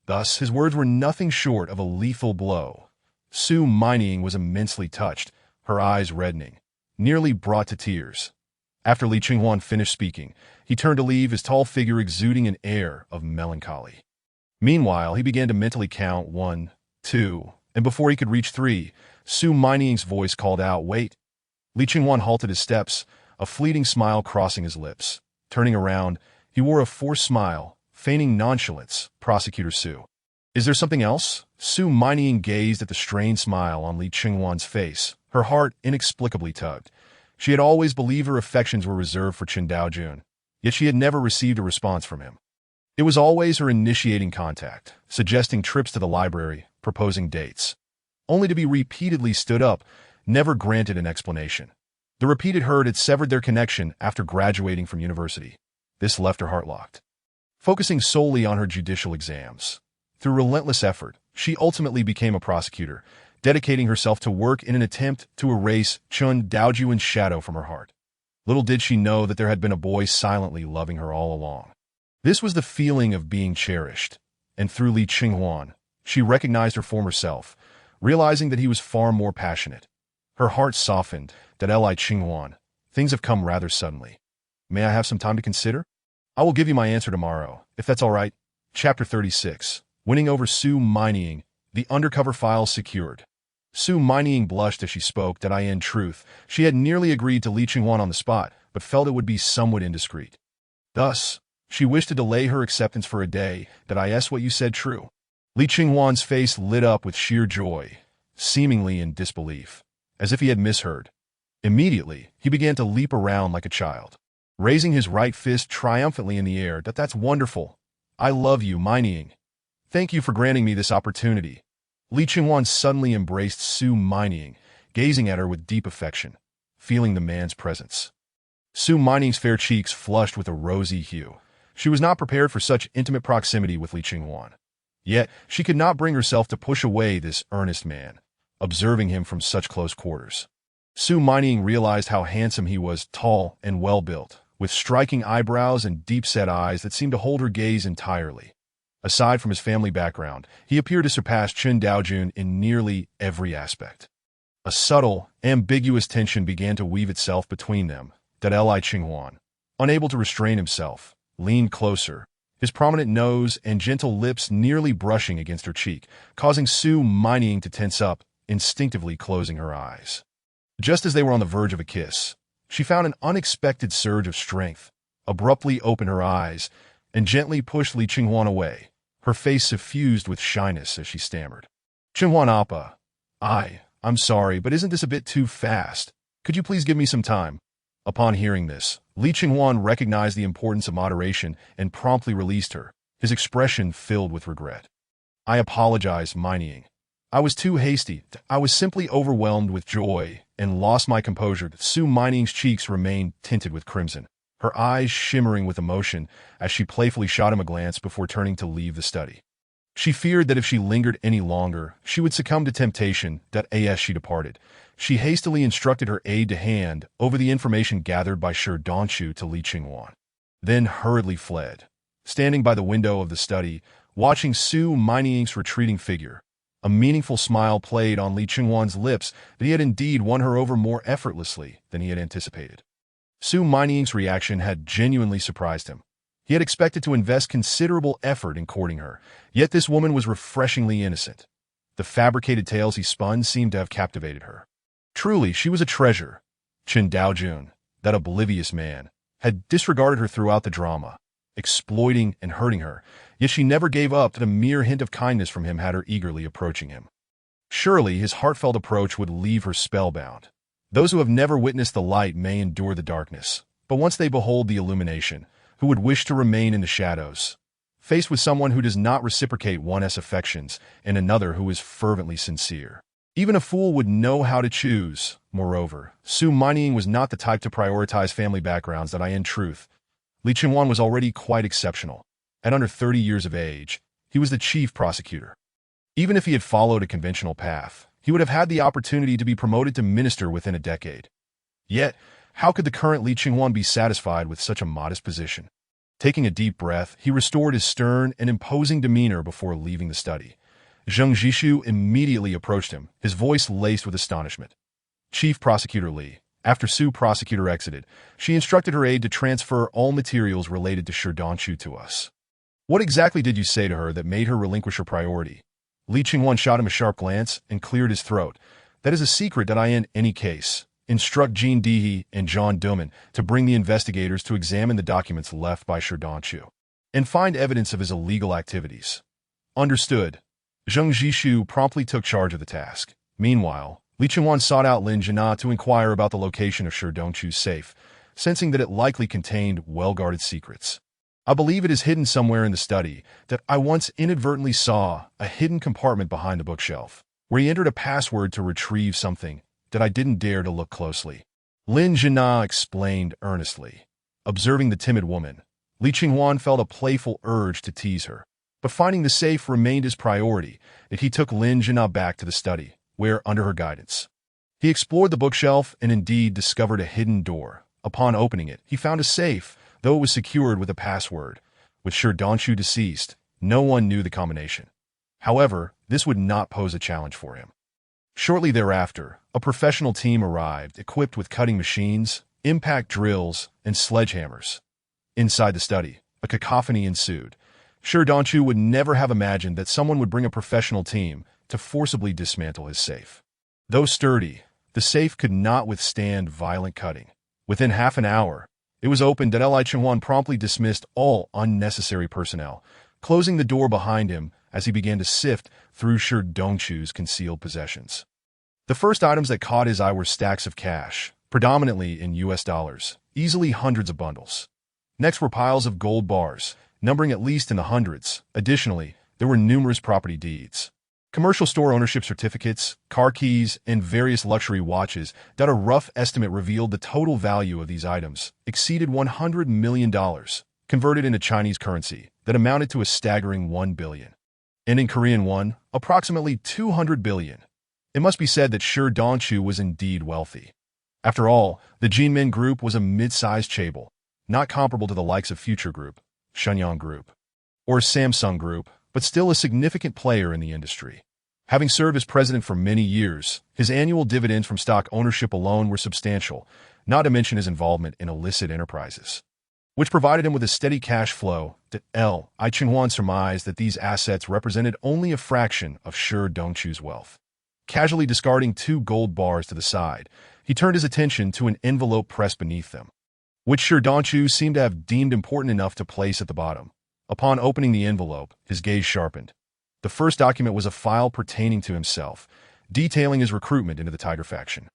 Speaker 1: Thus, his words were nothing short of a lethal blow. Su Mining was immensely touched, her eyes reddening, nearly brought to tears. After Li Qinghuan finished speaking, he turned to leave, his tall figure exuding an air of melancholy. Meanwhile, he began to mentally count 1, 2, and before he could reach 3, Su Mining's voice called out, "Wait." Li Qinghuan halted his steps, a fleeting smile crossing his lips. Turning around, he wore a forced smile, feigning nonchalance. "Prosecutor Su. Is there something else?" Su Mining gazed at the strained smile on Li Qinghuan's face, her heart inexplicably tugged. She had always believed her affections were reserved for Chen Daojun, yet she had never received a response from him. It was always her initiating contact, suggesting trips to the library, proposing dates, only to be repeatedly stood up, never granted an explanation. The repeated hurt had severed their connection after graduating from university. This left her heart locked. Focusing solely on her judicial exams, through relentless effort, she ultimately became a prosecutor, dedicating herself to work in an attempt to erase Chen Daojun's shadow from her heart. Little did she know that there had been a boy silently loving her all along. This was the feeling of being cherished, and through Li Qinghuan, she recognized her former self, realizing that he was far more passionate. Her heart softened. Li Qinghuan, things have come rather suddenly. May I have some time to consider? I will give you my answer tomorrow, if that's all right. Chapter 36. Winning over Su Mining, the undercover files secured. Su Mining blushed as she spoke. That in truth, she had nearly agreed to Li Qinghuan on the spot, but felt it would be somewhat indiscreet. Thus, she wished to delay her acceptance for a day. That what you said true. Li Qinghuan's face lit up with sheer joy, seemingly in disbelief, as if he had misheard. Immediately, he began to leap around like a child, raising his right fist triumphantly in the air. That's wonderful. I love you, Mining. Thank you for granting me this opportunity. Li Qinghuan suddenly embraced Su Mining, gazing at her with deep affection, feeling the man's presence. Su Mining's fair cheeks flushed with a rosy hue. She was not prepared for such intimate proximity with Li Qinghuan. Yet, she could not bring herself to push away this earnest man, observing him from such close quarters. Su Mining realized how handsome he was, tall and well-built, with striking eyebrows and deep-set eyes that seemed to hold her gaze entirely. Aside from his family background, he appeared to surpass Chen Daojun in nearly every aspect. A subtle, ambiguous tension began to weave itself between them, that Li Qinghuan, unable to restrain himself, leaned closer, his prominent nose and gentle lips nearly brushing against her cheek, causing Su Mining to tense up, instinctively closing her eyes. Just as they were on the verge of a kiss, she found an unexpected surge of strength, abruptly opened her eyes, and gently pushed Li Qinghuan away, her face suffused with shyness as she stammered. "Qinghuan Appa, I'm sorry, but isn't this a bit too fast? Could you please give me some time?" Upon hearing this, Li Qinghuan recognized the importance of moderation and promptly released her, his expression filled with regret. "I apologize, Mining. I was too hasty. I was simply overwhelmed with joy and lost my composure." Su Mining's cheeks remained tinted with crimson, her eyes shimmering with emotion as she playfully shot him a glance before turning to leave the study. She feared that if she lingered any longer, she would succumb to temptation. As she departed, she hastily instructed her aide to hand over the information gathered by Shi Dongqiu to Li Qinghuan, then hurriedly fled, standing by the window of the study, watching Su Mining's retreating figure. A meaningful smile played on Li Qinghuan's lips that he had indeed won her over more effortlessly than he had anticipated. Su Mining's reaction had genuinely surprised him. He had expected to invest considerable effort in courting her, yet this woman was refreshingly innocent. The fabricated tales he spun seemed to have captivated her. Truly, she was a treasure. Chen Daojun, that oblivious man, had disregarded her throughout the drama, exploiting and hurting her, yet she never gave up that a mere hint of kindness from him had her eagerly approaching him. Surely his heartfelt approach would leave her spellbound. Those who have never witnessed the light may endure the darkness, but once they behold the illumination, who would wish to remain in the shadows? Faced with someone who does not reciprocate one's affections and another who is fervently sincere, even a fool would know how to choose. Moreover, Su Mining was not the type to prioritize family backgrounds. In truth, Li Qinghuan was already quite exceptional. At under 30 years of age, he was the chief prosecutor. Even if he had followed a conventional path, he would have had the opportunity to be promoted to minister within a decade. Yet, how could the current Li Qinghuan be satisfied with such a modest position? Taking a deep breath, he restored his stern and imposing demeanor before leaving the study. Zheng Jishu immediately approached him, his voice laced with astonishment. "Chief Prosecutor Li." After Su Prosecutor exited, she instructed her aide to transfer all materials related to Shi Dongqiu to us. "What exactly did you say to her that made her relinquish her priority?" Li Qinghuan shot him a sharp glance and cleared his throat. "That is a secret that in any case. Instruct Jean Dihe and John Duman to bring the investigators to examine the documents left by Shi Dongqiu and find evidence of his illegal activities." "Understood." Zheng Jishu promptly took charge of the task. Meanwhile, Li Qinghuan sought out Lin Jina to inquire about the location of Shi Dongqiu's safe, sensing that it likely contained well-guarded secrets. "I believe it is hidden somewhere in the study. That I once inadvertently saw a hidden compartment behind the bookshelf, where he entered a password to retrieve something that I didn't dare to look closely," Lin Jina explained earnestly. Observing the timid woman, Li Qinghuan felt a playful urge to tease her. But finding the safe remained his priority, and he took Lin Jina back to the study, where, under her guidance, he explored the bookshelf and indeed discovered a hidden door. Upon opening it, he found a safe, though it was secured with a password. With Shi Dongqiu deceased, no one knew the combination. However, this would not pose a challenge for him. Shortly thereafter, a professional team arrived, equipped with cutting machines, impact drills, and sledgehammers. Inside the study, a cacophony ensued. Shi Dongqiu would never have imagined that someone would bring a professional team to forcibly dismantle his safe. Though sturdy, the safe could not withstand violent cutting. Within half an hour, it was opened. Li Qinghuan promptly dismissed all unnecessary personnel, closing the door behind him as he began to sift through Shi Dongqiu's concealed possessions. The first items that caught his eye were stacks of cash, predominantly in US dollars, easily hundreds of bundles. Next were piles of gold bars, numbering at least in the hundreds. Additionally, there were numerous property deeds, commercial store ownership certificates, car keys, and various luxury watches that a rough estimate revealed the total value of these items exceeded $100 million, converted into Chinese currency that amounted to a staggering 1 billion. And in Korean won, approximately 200 billion. It must be said that Shi Dongchu was indeed wealthy. After all, the Jinmin Group was a mid-sized chaebol, not comparable to the likes of Future Group, Shenyang Group, or Samsung Group, but still a significant player in the industry. Having served as president for many years, his annual dividends from stock ownership alone were substantial, not to mention his involvement in illicit enterprises, which provided him with a steady cash flow. I Ching-Huan surmised that these assets represented only a fraction of Shi Dongchu's wealth. Casually discarding 2 gold bars to the side, he turned his attention to an envelope pressed beneath them, which Shi Dongchu seemed to have deemed important enough to place at the bottom. Upon opening the envelope, his gaze sharpened. The first document was a file pertaining to himself, detailing his recruitment into the Tiger faction,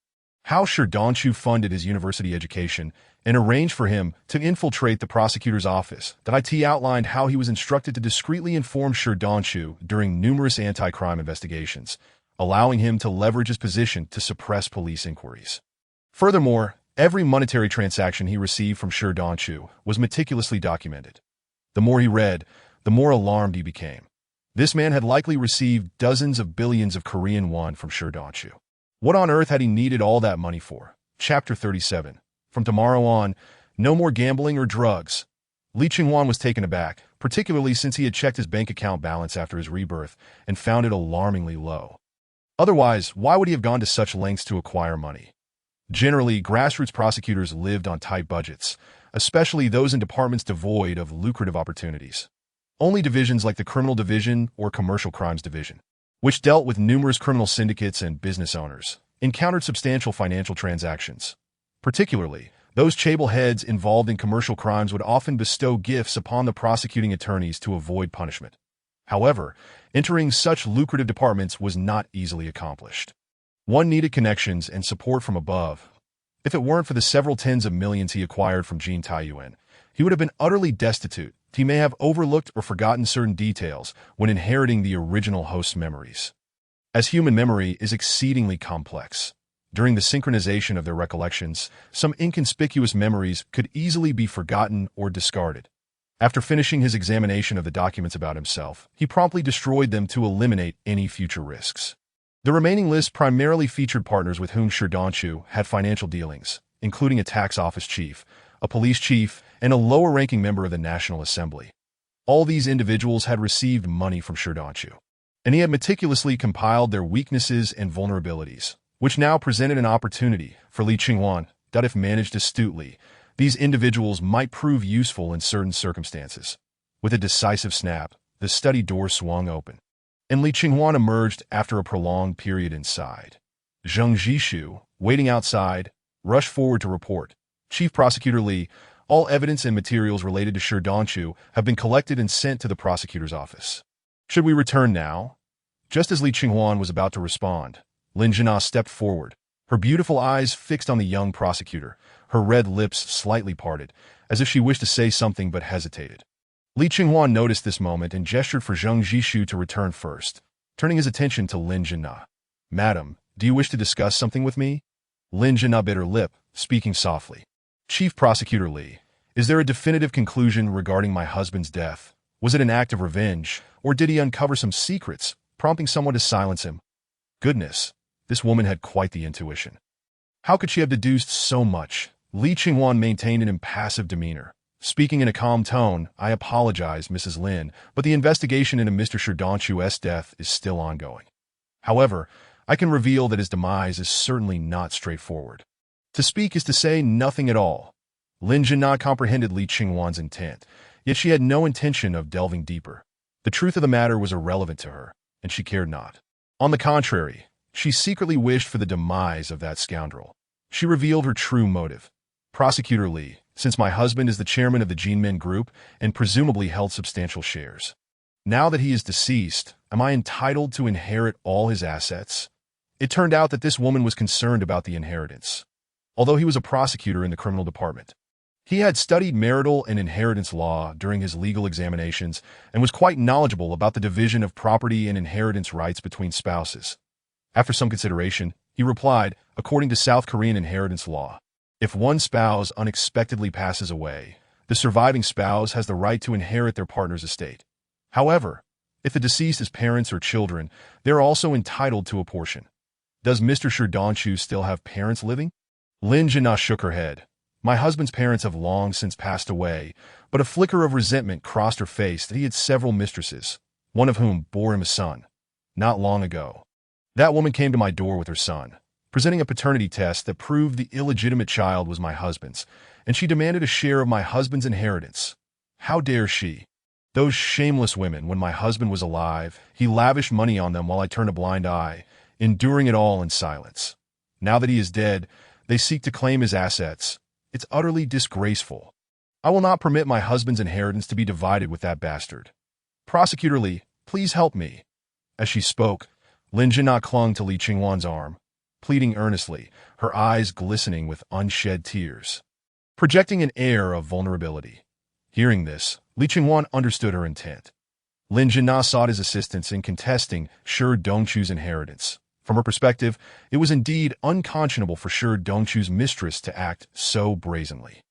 Speaker 1: how Shi Dongchu funded his university education, and arranged for him to infiltrate the prosecutor's office. The IT outlined how he was instructed to discreetly inform Shi Dongchu during numerous anti-crime investigations, allowing him to leverage his position to suppress police inquiries. Furthermore, every monetary transaction he received from Shi Dongchu was meticulously documented. The more he read, the more alarmed he became. This man had likely received dozens of billions of Korean won from Shi Dongchu. What on earth had he needed all that money for? Chapter 37. From tomorrow on, no more gambling or drugs. Lee Ching-Huan was taken aback, particularly since he had checked his bank account balance after his rebirth and found it alarmingly low. Otherwise, why would he have gone to such lengths to acquire money? Generally, grassroots prosecutors lived on tight budgets, especially those in departments devoid of lucrative opportunities. Only divisions like the Criminal Division or Commercial Crimes Division, which dealt with numerous criminal syndicates and business owners, encountered substantial financial transactions. Particularly, those chaebol heads involved in commercial crimes would often bestow gifts upon the prosecuting attorneys to avoid punishment. However, entering such lucrative departments was not easily accomplished. One needed connections and support from above. If it weren't for the several tens of millions he acquired from Jin Taiyuan, he would have been utterly destitute. He may have overlooked or forgotten certain details when inheriting the original host's memories, as human memory is exceedingly complex. During the synchronization of their recollections, some inconspicuous memories could easily be forgotten or discarded. After finishing his examination of the documents about himself, he promptly destroyed them to eliminate any future risks. The remaining list primarily featured partners with whom Shi Dongchu had financial dealings, including a tax office chief, a police chief, and a lower-ranking member of the National Assembly. All these individuals had received money from Shi Dongchu, and he had meticulously compiled their weaknesses and vulnerabilities, which now presented an opportunity for Lee Ching-Huan that, if managed astutely, these individuals might prove useful in certain circumstances. With a decisive snap, the study door swung open, and Lee Ching-Huan emerged after a prolonged period inside. Zheng Jishu, waiting outside, rushed forward to report, "Chief Prosecutor Lee, all evidence and materials related to Shi Dongchu have been collected and sent to the prosecutor's office. Should we return now?" Just as Lee Ching-Huan was about to respond, Lin Jina stepped forward, her beautiful eyes fixed on the young prosecutor, her red lips slightly parted, as if she wished to say something but hesitated. Lee Ching-Huan noticed this moment and gestured for Zheng Jishu to return first, turning his attention to Lin Jina. "Madam, do you wish to discuss something with me?" Lin Jina bit her lip, speaking softly. "Chief Prosecutor Lee, is there a definitive conclusion regarding my husband's death? Was it an act of revenge, or did he uncover some secrets, prompting someone to silence him?" Goodness, this woman had quite the intuition. How could she have deduced so much? Lee Ching-Huan maintained an impassive demeanor. Speaking in a calm tone, "I apologize, Mrs. Lin, but the investigation into Mr. Shi Dongchu's death is still ongoing. However, I can reveal that his demise is certainly not straightforward. To speak is to say nothing at all." Lin Jina comprehended Lee Ching-Huan's intent, yet she had no intention of delving deeper. The truth of the matter was irrelevant to her, and she cared not. On the contrary, she secretly wished for the demise of that scoundrel. She revealed her true motive. "Prosecutor Lee, since my husband is the chairman of the Jinmin Group and presumably held substantial shares, now that he is deceased, am I entitled to inherit all his assets?" It turned out that this woman was concerned about the inheritance. although he was a prosecutor in the criminal department. He had studied marital and inheritance law during his legal examinations and was quite knowledgeable about the division of property and inheritance rights between spouses. After some consideration, he replied, according to South Korean inheritance law, if one spouse unexpectedly passes away, the surviving spouse has the right to inherit their partner's estate. However, if the deceased is parents or children, they are also entitled to a portion. Does Mr. Sher Dong-chu still have parents living? Lin Jin-na shook her head. My husband's parents have long since passed away, but a flicker of resentment crossed her face that he had several mistresses, one of whom bore him a son. Not long ago, that woman came to my door with her son, presenting a paternity test that proved the illegitimate child was my husband's, and she demanded a share of my husband's inheritance. How dare she? Those shameless women, when my husband was alive, he lavished money on them while I turned a blind eye, enduring it all in silence. Now that he is dead, they seek to claim his assets. It's utterly disgraceful. I will not permit my husband's inheritance to be divided with that bastard. Prosecutor Lee, please help me. As she spoke, Lin Jin-na clung to Lee Ching-hwan's arm, pleading earnestly, her eyes glistening with unshed tears, projecting an air of vulnerability. Hearing this, Lee Ching-hwan understood her intent. Lin Jin-na sought his assistance in contesting Sher Dong-chu's inheritance. From her perspective, it was indeed unconscionable for Sher Dong-chu's mistress to act so brazenly.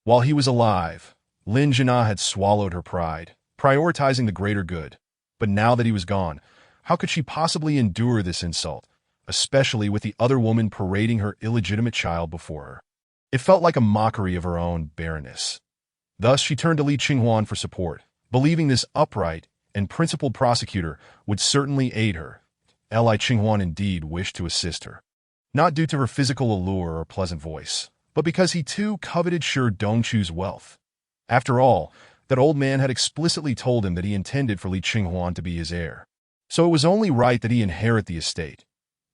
Speaker 1: While he was alive, Lin Jin-na had swallowed her pride, prioritizing the greater good. But now that he was gone, how could she possibly endure this insult, especially with the other woman parading her illegitimate child before her? It felt like a mockery of her own barrenness. Thus, she turned to Lee Ching-hwan for support, believing this upright and principled prosecutor would certainly aid her. Lee Ching-hwan indeed wished to assist her, not due to her physical allure or pleasant voice, but because he too coveted Sher Dong-chu's wealth. After all, that old man had explicitly told him that he intended for Lee Ching-hwan to be his heir. So it was only right that he inherit the estate.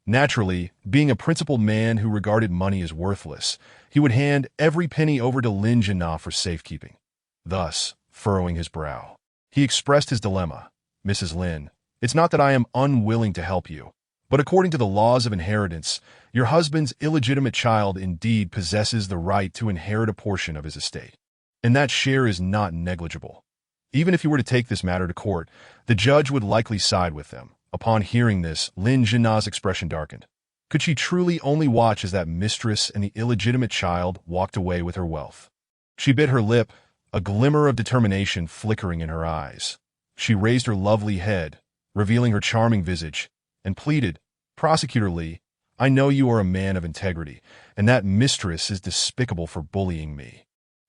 Speaker 1: Naturally, being a principled man who regarded money as worthless, he would hand every penny over to Lin Jin-na for safekeeping. Thus, furrowing his brow, he expressed his dilemma. Mrs. Lin, it's not that I am unwilling to help you, but according to the laws of inheritance, your husband's illegitimate child indeed possesses the right to inherit a portion of his estate. And that share is not negligible. Even if you were to take this matter to court, the judge would likely side with them. Upon hearing this, Lin Jin-na's expression darkened. Could she truly only watch as that mistress and the illegitimate child walked away with her wealth? She bit her lip, a glimmer of determination flickering in her eyes. She raised her lovely head, revealing her charming visage, and pleaded, Prosecutor Lee, I know you are a man of integrity, and that mistress is despicable for bullying me.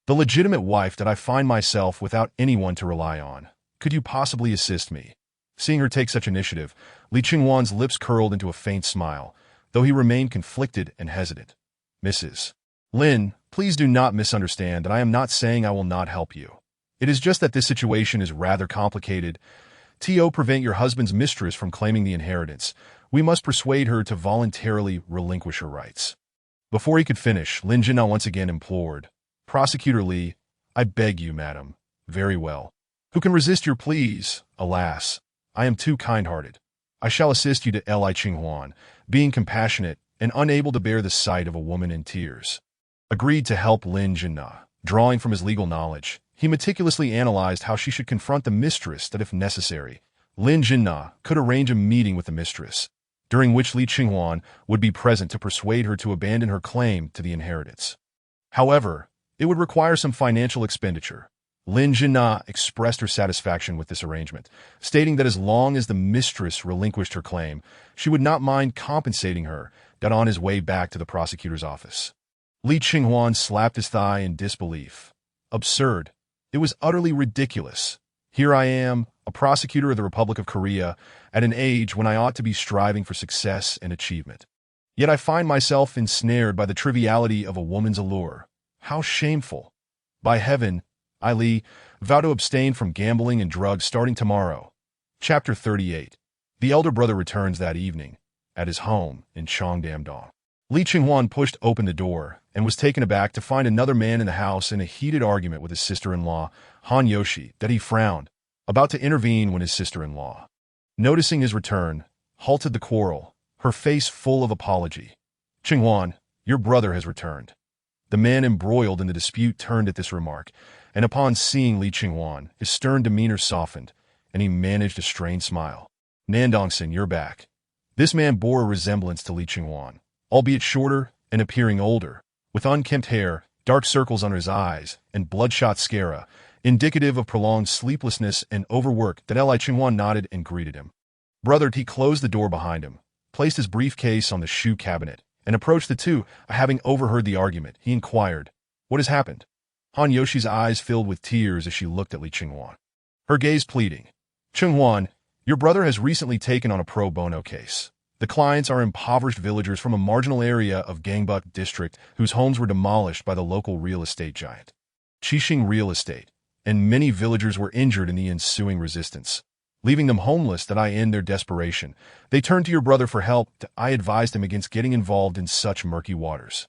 Speaker 1: The legitimate wife that I find myself without anyone to rely on. Could you possibly assist me? Seeing her take such initiative, Lee Ching-hwan's lips curled into a faint smile, though he remained conflicted and hesitant. Mrs. Lin, please do not misunderstand that I am not saying I will not help you. It is just that this situation is rather complicated. To prevent your husband's mistress from claiming the inheritance, we must persuade her to voluntarily relinquish her rights. Before he could finish, Lin Jin-na once again implored, Prosecutor Lee, I beg you, madam. Very well. Who can resist your pleas? Alas, I am too kind-hearted. I shall assist you to Lee Ching-hwan, being compassionate and unable to bear the sight of a woman in tears. Agreed to help Lin Jin-na. Drawing from his legal knowledge, he meticulously analyzed how she should confront the mistress that if necessary, Lin Jin-na could arrange a meeting with the mistress, during which Lee Ching-hwan would be present to persuade her to abandon her claim to the inheritance. However, it would require some financial expenditure. Lin Jin-na expressed her satisfaction with this arrangement, stating that as long as the mistress relinquished her claim, she would not mind compensating her, got on his way back to the prosecutor's office. Lee Ching-hwan slapped his thigh in disbelief. Absurd. It was utterly ridiculous. Here I am, a prosecutor of the Republic of Korea, at an age when I ought to be striving for success and achievement. Yet I find myself ensnared by the triviality of a woman's allure. How shameful. By heaven, I, Lee, vow to abstain from gambling and drugs starting tomorrow. Chapter 38. The elder brother returns that evening, at his home in Cheongdam-dong. Lee Ching-hwan pushed open the door and was taken aback to find another man in the house in a heated argument with his sister-in-law, Han Yoshi, that he frowned, about to intervene when his sister-in-law, noticing his return, halted the quarrel, her face full of apology. Ching-hwan, your brother has returned." The man embroiled in the dispute turned at this remark, and upon seeing Li Qinghuan, his stern demeanor softened, and he managed a strained smile. "Nandongson, you're back." This man bore a resemblance to Li Qinghuan, albeit shorter and appearing older, with unkempt hair, dark circles under his eyes, and bloodshot sclera, indicative of prolonged sleeplessness and overwork. That Li Qinghuan nodded and greeted him. "Brother," he closed the door behind him, placed his briefcase on the shoe cabinet, and approached the two. Having overheard the argument, he inquired, "What has happened?" Han Yoshi's eyes filled with tears as she looked at Li Qinghuan, her gaze pleading. "Qinghuan, your brother has recently taken on a pro bono case. The clients are impoverished villagers from a marginal area of Gangbuk district whose homes were demolished by the local real estate giant, Qixing Real Estate, and many villagers were injured in the ensuing resistance. Leaving them homeless, that I end their desperation, they turned to your brother for help. I advised him against getting involved in such murky waters,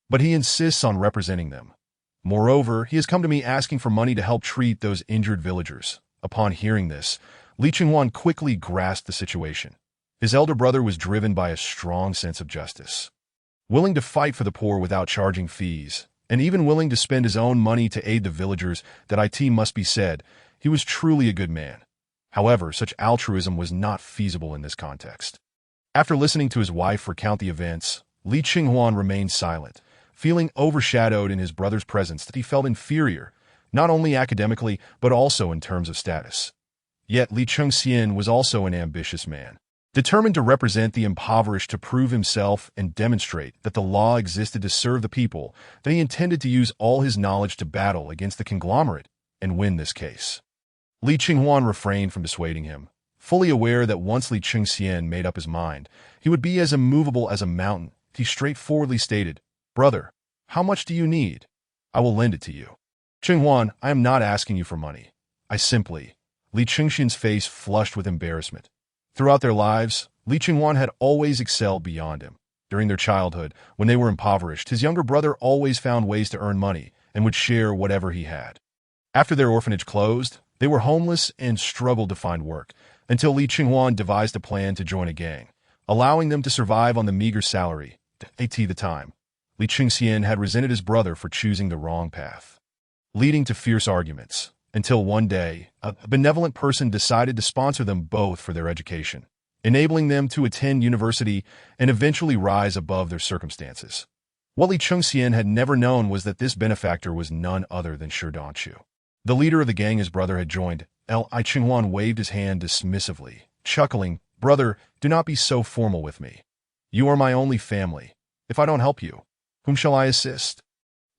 Speaker 1: but he insists on representing them. Moreover, he has come to me asking for money to help treat those injured villagers." Upon hearing this, Li Qinghuan quickly grasped the situation. His elder brother was driven by a strong sense of justice, willing to fight for the poor without charging fees, and even willing to spend his own money to aid the villagers. That it must be said, he was truly a good man. However, such altruism was not feasible in this context. After listening to his wife recount the events, Li Qinghuan remained silent, feeling overshadowed in his brother's presence. That he felt inferior, not only academically, but also in terms of status. Yet Li Chengxian was also an ambitious man, determined to represent the impoverished, to prove himself and demonstrate that the law existed to serve the people. That he intended to use all his knowledge to battle against the conglomerate and win this case. Li Qinghuan refrained from dissuading him, fully aware that once Li Chengxian made up his mind, he would be as immovable as a mountain. He straightforwardly stated, "Brother, how much do you need? I will lend it to you." "Qinghuan, I am not asking you for money. I simply—" Li Chengxian's face flushed with embarrassment. Throughout their lives, Li Qinghuan had always excelled beyond him. During their childhood, when they were impoverished, his younger brother always found ways to earn money and would share whatever he had. After their orphanage closed, they were homeless and struggled to find work, until Li Qinghuan devised a plan to join a gang, allowing them to survive on the meager salary. At the time, Li Chengxian had resented his brother for choosing the wrong path, leading to fierce arguments, until one day, a benevolent person decided to sponsor them both for their education, enabling them to attend university and eventually rise above their circumstances. What Li Chengxian had never known was that this benefactor was none other than Shi Danchu. The leader of the gang his brother had joined. Li Qinghuan waved his hand dismissively, chuckling, "Brother, do not be so formal with me. You are my only family. If I don't help you, whom shall I assist?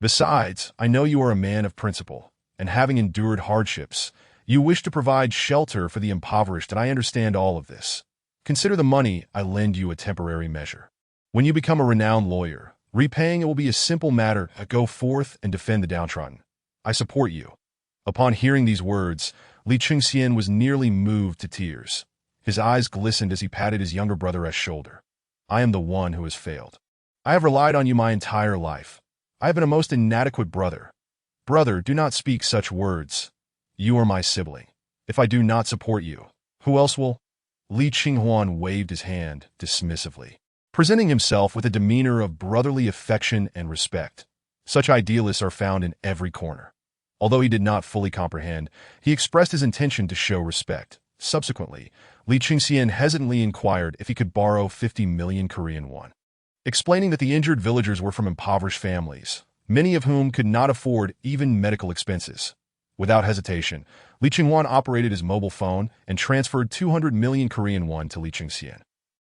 Speaker 1: Besides, I know you are a man of principle, and having endured hardships, you wish to provide shelter for the impoverished, and I understand all of this. Consider the money I lend you a temporary measure. When you become a renowned lawyer, repaying it will be a simple matter. Go forth and defend the downtrodden. I support you." Upon hearing these words, Li Chengxian was nearly moved to tears. His eyes glistened as he patted his younger brother's shoulder. "I am the one who has failed. I have relied on you my entire life. I have been a most inadequate brother. Brother, do not speak such words. You are my sibling. If I do not support you, who else will?" Li Qinghuan waved his hand dismissively, presenting himself with a demeanor of brotherly affection and respect. Such idealists are found in every corner. Although he did not fully comprehend, he expressed his intention to show respect. Subsequently, Li Chengxian hesitantly inquired if he could borrow 50 million Korean won, explaining that the injured villagers were from impoverished families, many of whom could not afford even medical expenses. Without hesitation, Li Qinghuan operated his mobile phone and transferred 200 million Korean won to Li Chengxian.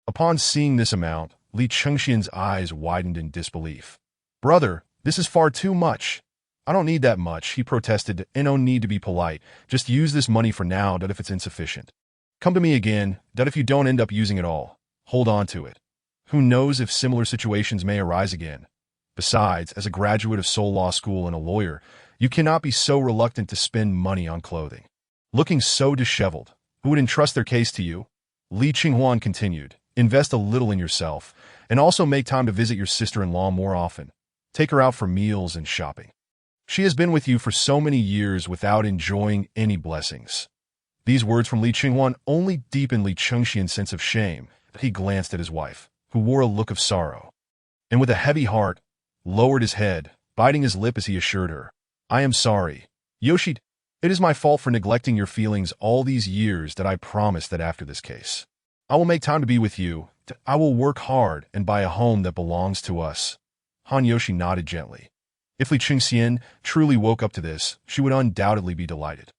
Speaker 1: Upon seeing this amount, Li Chengxian's eyes widened in disbelief. "Brother, this is far too much. I don't need that much," he protested. "No need to be polite. Just use this money for now. If it's insufficient, come to me again. If you don't end up using it all, hold on to it. Who knows if similar situations may arise again. Besides, as a graduate of Seoul Law School and a lawyer, you cannot be so reluctant to spend money on clothing. Looking so disheveled, who would entrust their case to you?" Li Qinghuan continued, "Invest a little in yourself, and also make time to visit your sister-in-law more often. Take her out for meals and shopping. She has been with you for so many years without enjoying any blessings." These words from Li Qinghuan only deepened Li Chengxian's sense of shame. He glanced at his wife, who wore a look of sorrow. and with a heavy heart, lowered his head, biting his lip as he assured her, "I am sorry. Yoshi, it is my fault for neglecting your feelings all these years that I promised that after this case, I will make time to be with you. I will work hard and buy a home that belongs to us." Han Yoshi nodded gently. If Li Qingxian truly woke up to this, she would undoubtedly be delighted.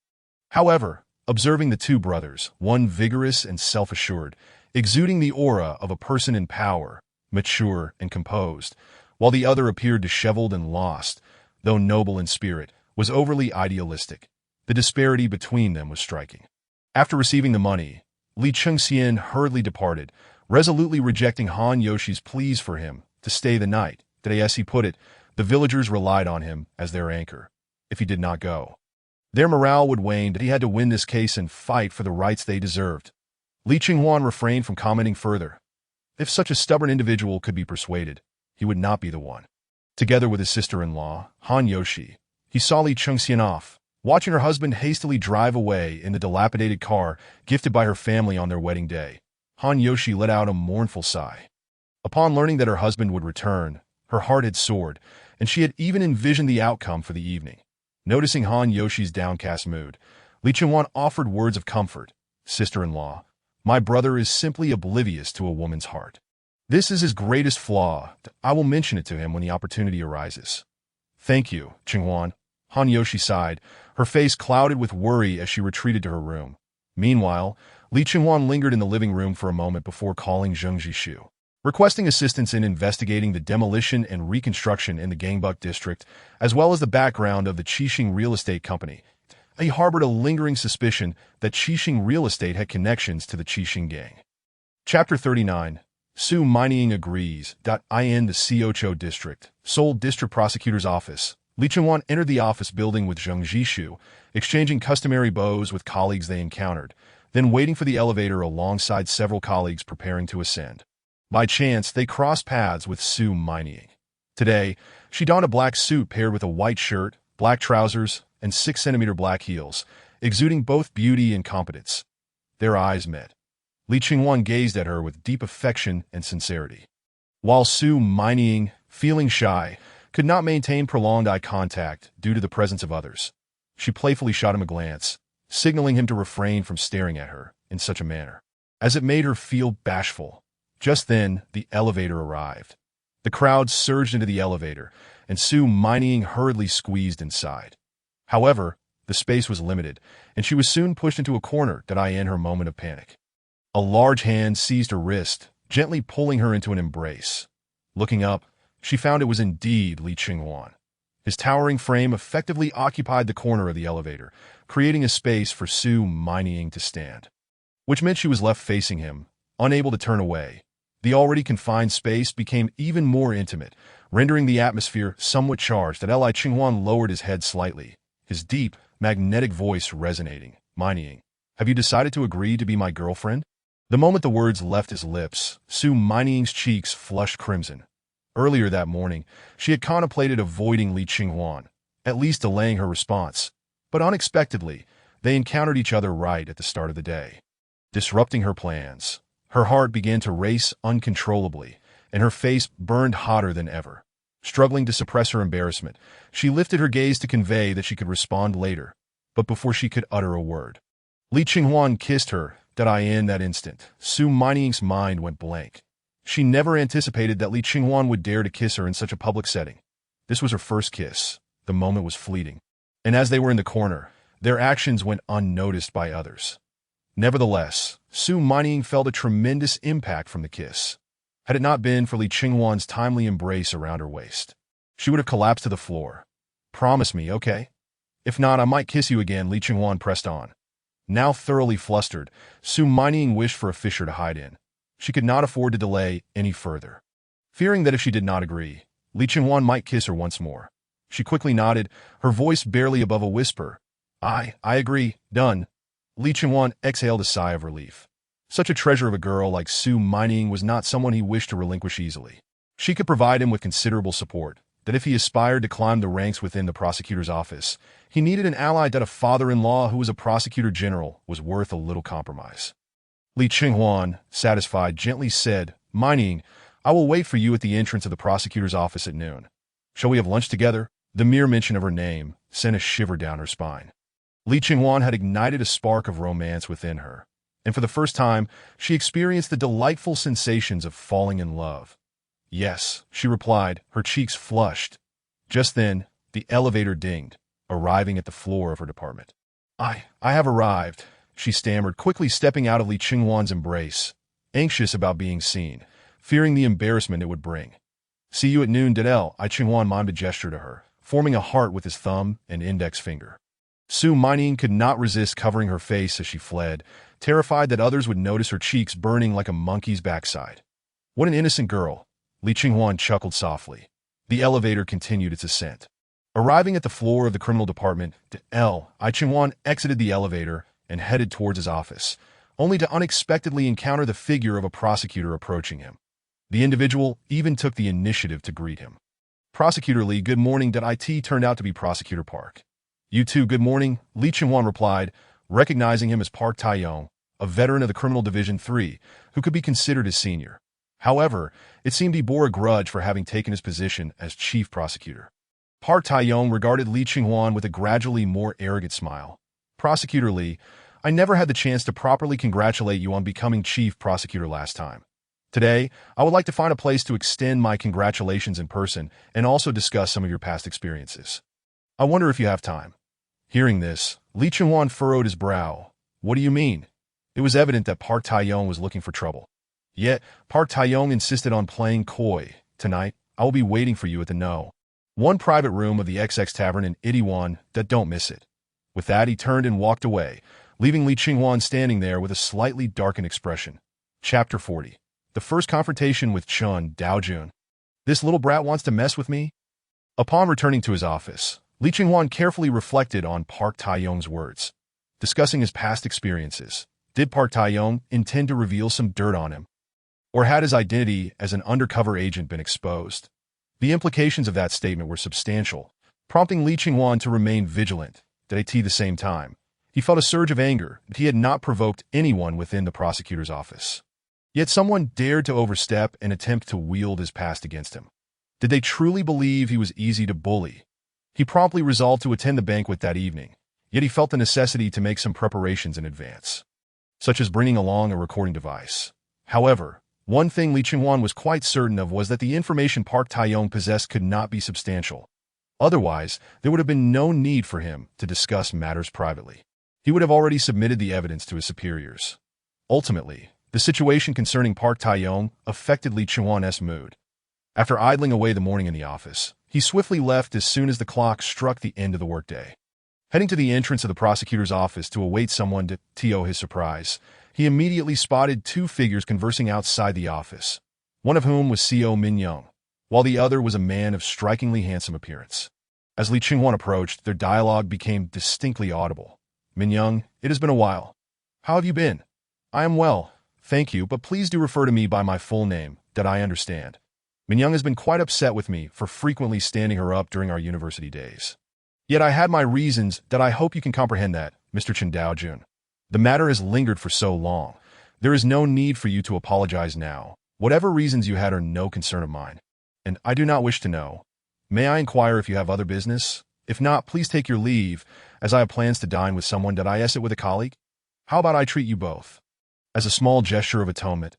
Speaker 1: However, observing the two brothers, one vigorous and self-assured, exuding the aura of a person in power, mature and composed, while the other appeared disheveled and lost, though noble in spirit, was overly idealistic. The disparity between them was striking. After receiving the money, Li Qingxian hurriedly departed, resolutely rejecting Han Yoshi's pleas for him to stay the night. Today, as he put it, the villagers relied on him as their anchor. If he did not go, their morale would wane, that he had to win this case and fight for the rights they deserved. Li Qinghuan refrained from commenting further. If such a stubborn individual could be persuaded, he would not be the one. Together with his sister-in-law, Han Yoshi, he saw Li Qingxian off, watching her husband hastily drive away in the dilapidated car gifted by her family on their wedding day. Han Yoshi let out a mournful sigh. Upon learning that her husband would return, her heart had soared, and she had even envisioned the outcome for the evening. Noticing Han Yoshi's downcast mood, Li Qinghuan offered words of comfort. "Sister-in-law, my brother is simply oblivious to a woman's heart. This is his greatest flaw. I will mention it to him when the opportunity arises." "Thank you, Qinghuan." Han Yoshi sighed, her face clouded with worry as she retreated to her room. Meanwhile, Li Qinghuan lingered in the living room for a moment before calling Zheng Jishu, requesting assistance in investigating the demolition and reconstruction in the Gangbuk district, as well as the background of the Qixing Real Estate Company. He harbored a lingering suspicion that Qixing Real Estate had connections to the Qixing Gang. Chapter 39. Su Mining agrees. In the Siocho district, Seoul District Prosecutor's Office, Li Qinghuan entered the office building with Zheng Jishu, exchanging customary bows with colleagues they encountered, then waiting for the elevator alongside several colleagues preparing to ascend. By chance, they crossed paths with Su Mining. Today, she donned a black suit paired with a white shirt, black trousers, and 6-centimeter black heels, exuding both beauty and competence. Their eyes met. Li Qinghuan gazed at her with deep affection and sincerity. While Su Mining, feeling shy, could not maintain prolonged eye contact due to the presence of others, she playfully shot him a glance, signaling him to refrain from staring at her in such a manner, as it made her feel bashful. Just then, the elevator arrived. The crowd surged into the elevator, and Su Mining hurriedly squeezed inside. However, the space was limited, and she was soon pushed into a corner in her moment of panic. A large hand seized her wrist, gently pulling her into an embrace. Looking up, she found it was indeed Li Qinghuan. His towering frame effectively occupied the corner of the elevator, creating a space for Su Mining to stand, which meant she was left facing him, unable to turn away. The already confined space became even more intimate, rendering the atmosphere somewhat charged. Li Qinghuan lowered his head slightly, his deep, magnetic voice resonating. "Mining, have you decided to agree to be my girlfriend?" The moment the words left his lips, Su Mining's cheeks flushed crimson. Earlier that morning, she had contemplated avoiding Li Qinghuan, at least delaying her response, but unexpectedly, they encountered each other right at the start of the day, disrupting her plans. Her heart began to race uncontrollably, and her face burned hotter than ever. Struggling to suppress her embarrassment, she lifted her gaze to convey that she could respond later, but before she could utter a word, Li Qinghuan kissed her. In that instant, Su Mining's mind went blank. She never anticipated that Li Qinghuan would dare to kiss her in such a public setting. This was her first kiss. The moment was fleeting, and as they were in the corner, their actions went unnoticed by others. Nevertheless, Su Mining felt a tremendous impact from the kiss. Had it not been for Li Qinghuan's timely embrace around her waist, she would have collapsed to the floor. "Promise me, okay? If not, I might kiss you again," Li Qinghuan pressed on. Now thoroughly flustered, Su Mining wished for a fissure to hide in. She could not afford to delay any further. Fearing that if she did not agree, Li Qinghuan might kiss her once more, she quickly nodded, her voice barely above a whisper. I agree, done." Li Qinghuan exhaled a sigh of relief. Such a treasure of a girl like Su Mining was not someone he wished to relinquish easily. She could provide him with considerable support, that if he aspired to climb the ranks within the prosecutor's office, he needed an ally. That a father-in-law who was a prosecutor general was worth a little compromise. Li Qinghuan, satisfied, gently said, "Mining, I will wait for you at the entrance of the prosecutor's office at noon. Shall we have lunch together? The mere mention of her name sent a shiver down her spine. Li Qinghuan had ignited a spark of romance within her, and for the first time, she experienced the delightful sensations of falling in love. Yes, she replied, her cheeks flushed. Just then, the elevator dinged, arriving at the floor of her department. I have arrived, she stammered, quickly stepping out of Li Qinghuan's embrace, anxious about being seen, fearing the embarrassment it would bring. See you at noon, Li Qinghuan mimed a gesture to her, forming a heart with his thumb and index finger. Su Meining could not resist covering her face as she fled, terrified that others would notice her cheeks burning like a monkey's backside. What an innocent girl, Li Qinghuan chuckled softly. The elevator continued its ascent. Arriving at the floor of the criminal department, Li Qinghuan exited the elevator and headed towards his office, only to unexpectedly encounter the figure of a prosecutor approaching him. The individual even took the initiative to greet him. Prosecutor Li, good morning. It turned out to be Prosecutor Park. You too, good morning, Li Qinghuan replied, recognizing him as Park Taiyong, a veteran of the Criminal Division 3, who could be considered his senior. However, it seemed he bore a grudge for having taken his position as chief prosecutor. Park Taiyong regarded Li Qinghuan with a gradually more arrogant smile. Prosecutor Li, I never had the chance to properly congratulate you on becoming chief prosecutor last time. Today, I would like to find a place to extend my congratulations in person and also discuss some of your past experiences. I wonder if you have time. Hearing this, Li Qinghuan furrowed his brow. What do you mean? It was evident that Park Taiyong was looking for trouble. Yet, Park Taiyong insisted on playing coy. Tonight, I will be waiting for you at the No. 1 private room of the XX Tavern in Itaewon. Don't miss it. With that, he turned and walked away, leaving Li Qinghuan standing there with a slightly darkened expression. Chapter 40. The first confrontation with Chun Daojun. This little brat wants to mess with me? Upon returning to his office, Li Qinghuan carefully reflected on Park Taiyong's words. Discussing his past experiences, did Park Taiyong intend to reveal some dirt on him? Or had his identity as an undercover agent been exposed? The implications of that statement were substantial, prompting Li Qinghuan to remain vigilant. At the same time, he felt a surge of anger that he had not provoked anyone within the prosecutor's office. Yet someone dared to overstep and attempt to wield his past against him. Did they truly believe he was easy to bully? He promptly resolved to attend the banquet that evening, yet he felt the necessity to make some preparations in advance, such as bringing along a recording device. However, one thing Li Qinghuan was quite certain of was that the information Park Taiyong possessed could not be substantial. Otherwise, there would have been no need for him to discuss matters privately. He would have already submitted the evidence to his superiors. Ultimately, the situation concerning Park Taiyong affected Li Qinghuan's mood. After idling away the morning in the office, he swiftly left as soon as the clock struck the end of the workday. Heading to the entrance of the prosecutor's office to await someone to his surprise, he immediately spotted two figures conversing outside the office, one of whom was Seo Min-young, while the other was a man of strikingly handsome appearance. As Li Qinghuan approached, their dialogue became distinctly audible. Min-young, it has been a while. How have you been? I am well, thank you, but please do refer to me by my full name, that I understand. Min-young has been quite upset with me for frequently standing her up during our university days. Yet I had my reasons that I hope you can comprehend that, Mr. Chen Daojun. The matter has lingered for so long. There is no need for you to apologize now. Whatever reasons you had are no concern of mine. And I do not wish to know. May I inquire if you have other business? If not, please take your leave, as I have plans to dine with someone. Did I sit with a colleague? How about I treat you both? As a small gesture of atonement.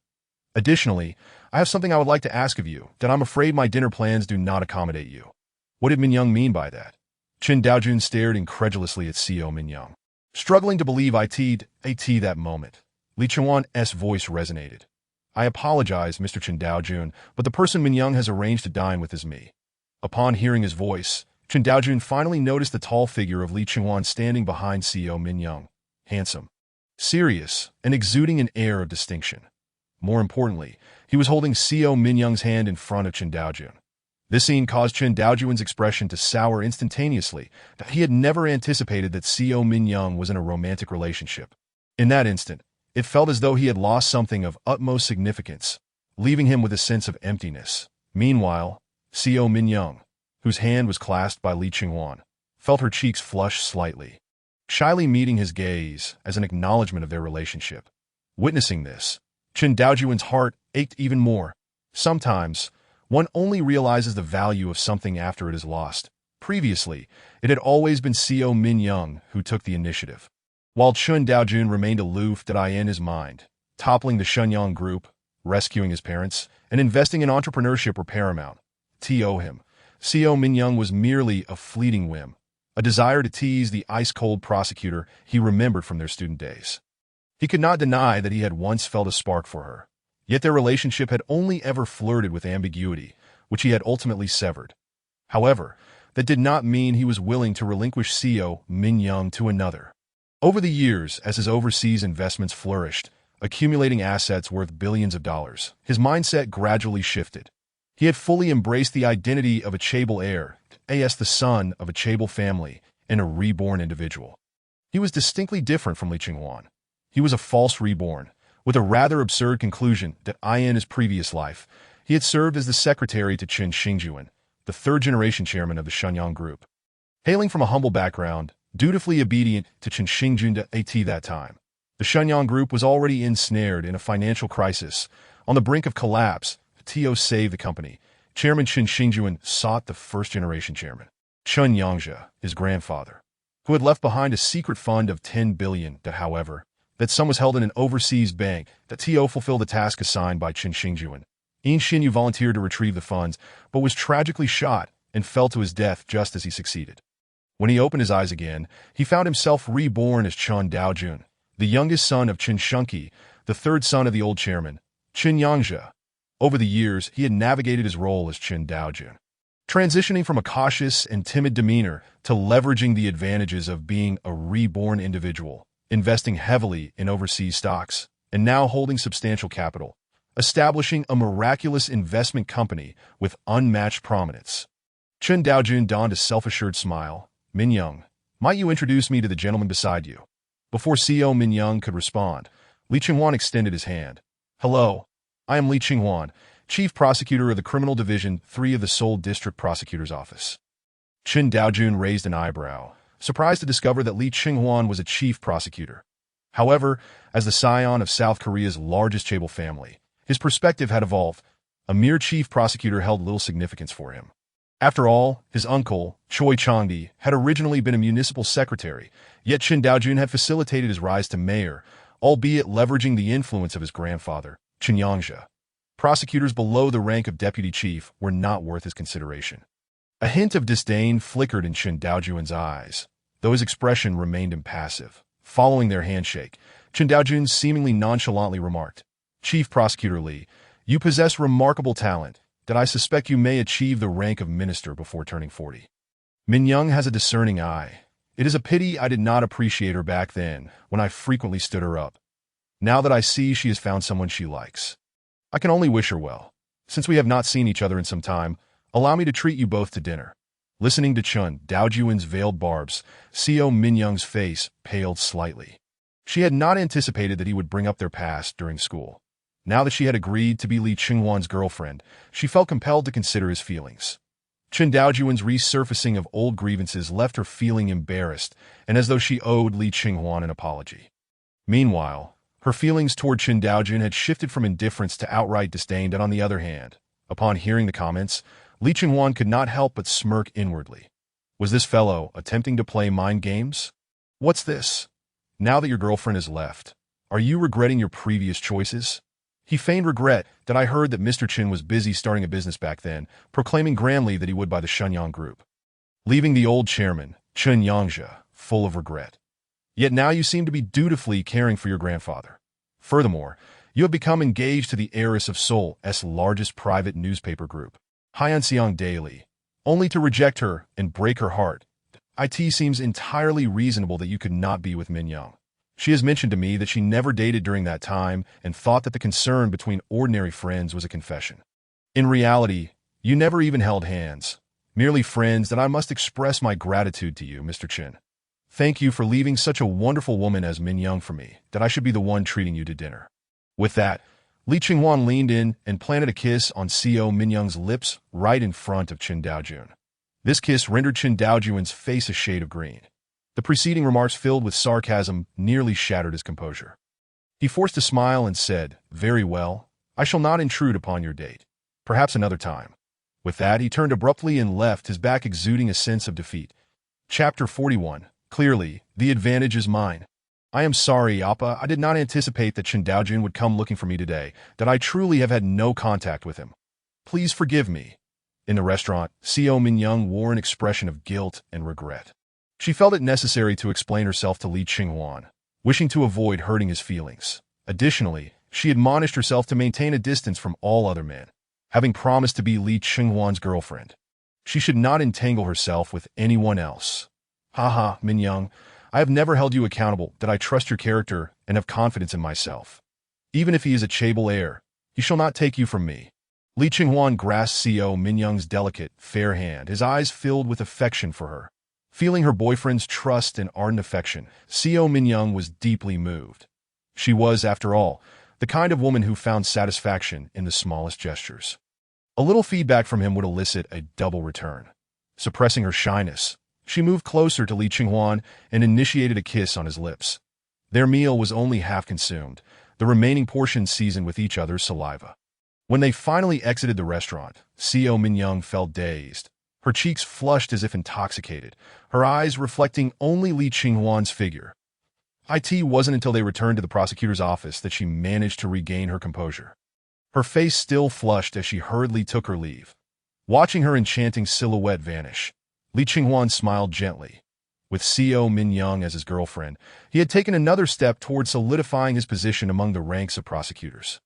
Speaker 1: Additionally, I have something I would like to ask of you, that I'm afraid my dinner plans do not accommodate you. What did Min-young mean by that? Chen Daojun stared incredulously at Seo Min-young. Struggling to believe that moment, Li Qinghuan's voice resonated. I apologize, Mr. Chen Daojun, but the person Min-young has arranged to dine with is me. Upon hearing his voice, Chen Daojun finally noticed the tall figure of Li Qinghuan standing behind Seo Min-young, handsome, serious, and exuding an air of distinction. More importantly, he was holding Seo Min-young's hand in front of Chen Daojun. This scene caused Chen Daojun's expression to sour instantaneously, that he had never anticipated that Seo Min-young was in a romantic relationship. In that instant, it felt as though he had lost something of utmost significance, leaving him with a sense of emptiness. Meanwhile, Seo Min-young, whose hand was clasped by Li Qinghuan, felt her cheeks flush slightly, shyly meeting his gaze as an acknowledgement of their relationship. Witnessing this, Chen Daojun's heart ached even more. Sometimes, one only realizes the value of something after it is lost. Previously, it had always been Co Min Young who took the initiative. While Chun Daojun remained aloof in his mind, toppling the Shenyang group, rescuing his parents, and investing in entrepreneurship were paramount. To him, Co Min Young was merely a fleeting whim, a desire to tease the ice-cold prosecutor he remembered from their student days. He could not deny that he had once felt a spark for her, yet their relationship had only ever flirted with ambiguity, which he had ultimately severed. However, that did not mean he was willing to relinquish Co Min Young to another. Over the years, as his overseas investments flourished, accumulating assets worth billions of dollars, his mindset gradually shifted. He had fully embraced the identity of a chaebol heir, as the son of a chaebol family and a reborn individual. He was distinctly different from Li Qinghuan. He was a false reborn, with a rather absurd conclusion that in his previous life, he had served as the secretary to Qin Xingjuan, the third-generation chairman of the Shenyang Group. Hailing from a humble background, dutifully obedient to Qin Xingjuan at that time, the Shenyang Group was already ensnared in a financial crisis. On the brink of collapse, To saved the company. Chairman Qin Xingjuan sought the first-generation chairman, Chun Yangzhe, his grandfather, who had left behind a secret fund of 10 billion that sum was held in an overseas bank. That To fulfilled the task assigned by Qin Xingjuan. Yin Xinyu volunteered to retrieve the funds, but was tragically shot and fell to his death just as he succeeded. When he opened his eyes again, he found himself reborn as Chun Daojun, the youngest son of Qin Shunqi, the third son of the old chairman, Qin Yangzhe. Over the years, he had navigated his role as Qin Daojun, transitioning from a cautious and timid demeanor to leveraging the advantages of being a reborn individual, investing heavily in overseas stocks, and now holding substantial capital, establishing a miraculous investment company with unmatched prominence. Qin Daojun donned a self-assured smile. Min Young, might you introduce me to the gentleman beside you? Before Co Min Young could respond, Li Qinghuan extended his hand. Hello, I am Li Qinghuan, Chief Prosecutor of the Criminal Division 3 of the Seoul District Prosecutor's Office. Qin Daojun raised an eyebrow, surprised to discover that Li Qinghuan was a chief prosecutor. However, as the scion of South Korea's largest chaebol family, his perspective had evolved. A mere chief prosecutor held little significance for him. After all, his uncle, Choi Changdi, had originally been a municipal secretary, yet Qin Daojun had facilitated his rise to mayor, albeit leveraging the influence of his grandfather, Qin Yangzhe. Prosecutors below the rank of deputy chief were not worth his consideration. A hint of disdain flickered in Qin Daojun's eyes, though his expression remained impassive. Following their handshake, Qin Daojun seemingly nonchalantly remarked, Chief Prosecutor Li, you possess remarkable talent, that I suspect you may achieve the rank of minister before turning 40. Min Young has a discerning eye. It is a pity I did not appreciate her back then, when I frequently stood her up. Now that I see she has found someone she likes, I can only wish her well. Since we have not seen each other in some time, allow me to treat you both to dinner. Listening to Chun Daojun's veiled barbs, Co Min Young's face paled slightly. She had not anticipated that he would bring up their past during school. Now that she had agreed to be Li Qinghuan's girlfriend, she felt compelled to consider his feelings. Qin Daojun's resurfacing of old grievances left her feeling embarrassed and as though she owed Li Qinghuan an apology. Meanwhile, her feelings toward Qin Daojun had shifted from indifference to outright disdain, and on the other hand, upon hearing the comments, Li Qinghuan could not help but smirk inwardly. Was this fellow attempting to play mind games? What's this? Now that your girlfriend has left, are you regretting your previous choices? He feigned regret that I heard that Mr. Qin was busy starting a business back then, proclaiming grandly that he would buy the Shenyang Group, leaving the old chairman, Qin Yangzhe, full of regret. Yet now you seem to be dutifully caring for your grandfather. Furthermore, you have become engaged to the heiress of Seoul's largest private newspaper group, Hyeonseong Daily, only to reject her and break her heart. It seems entirely reasonable that you could not be with Min Young. She has mentioned to me that she never dated during that time and thought that the concern between ordinary friends was a confession. In reality, you never even held hands, merely friends. That I must express my gratitude to you, Mr. Qin. Thank you for leaving such a wonderful woman as Min Young for me, that I should be the one treating you to dinner. With that, Li Qinghuan leaned in and planted a kiss on Co Min Young's lips right in front of Qin Daojun. This kiss rendered Qin Daojun's face a shade of green. The preceding remarks, filled with sarcasm, nearly shattered his composure. He forced a smile and said, Very well, I shall not intrude upon your date. Perhaps another time. With that, he turned abruptly and left, his back exuding a sense of defeat. Chapter 41. Clearly, the advantage is mine. I am sorry, Appa. I did not anticipate that Chen Daojun would come looking for me today, that I truly have had no contact with him. Please forgive me. In the restaurant, Co Minyoung wore an expression of guilt and regret. She felt it necessary to explain herself to Li Qinghuan, wishing to avoid hurting his feelings. Additionally, she admonished herself to maintain a distance from all other men, having promised to be Li Qinghuan's girlfriend. She should not entangle herself with anyone else. Haha, Minyoung, I have never held you accountable, that I trust your character and have confidence in myself. Even if he is a chaebol heir, he shall not take you from me. Li Qinghuan grasped Co Minyoung's delicate, fair hand, his eyes filled with affection for her. Feeling her boyfriend's trust and ardent affection, Co Minyoung was deeply moved. She was, after all, the kind of woman who found satisfaction in the smallest gestures. A little feedback from him would elicit a double return. Suppressing her shyness, she moved closer to Li Qinghuan and initiated a kiss on his lips. Their meal was only half consumed, the remaining portions seasoned with each other's saliva. When they finally exited the restaurant, Co Minyoung felt dazed, her cheeks flushed as if intoxicated, her eyes reflecting only Li Qinghuan's figure. It wasn't until they returned to the prosecutor's office that she managed to regain her composure. Her face still flushed as she hurriedly took her leave. Watching her enchanting silhouette vanish, Li Qinghuan smiled gently. With Co Minyoung as his girlfriend, he had taken another step toward solidifying his position among the ranks of prosecutors.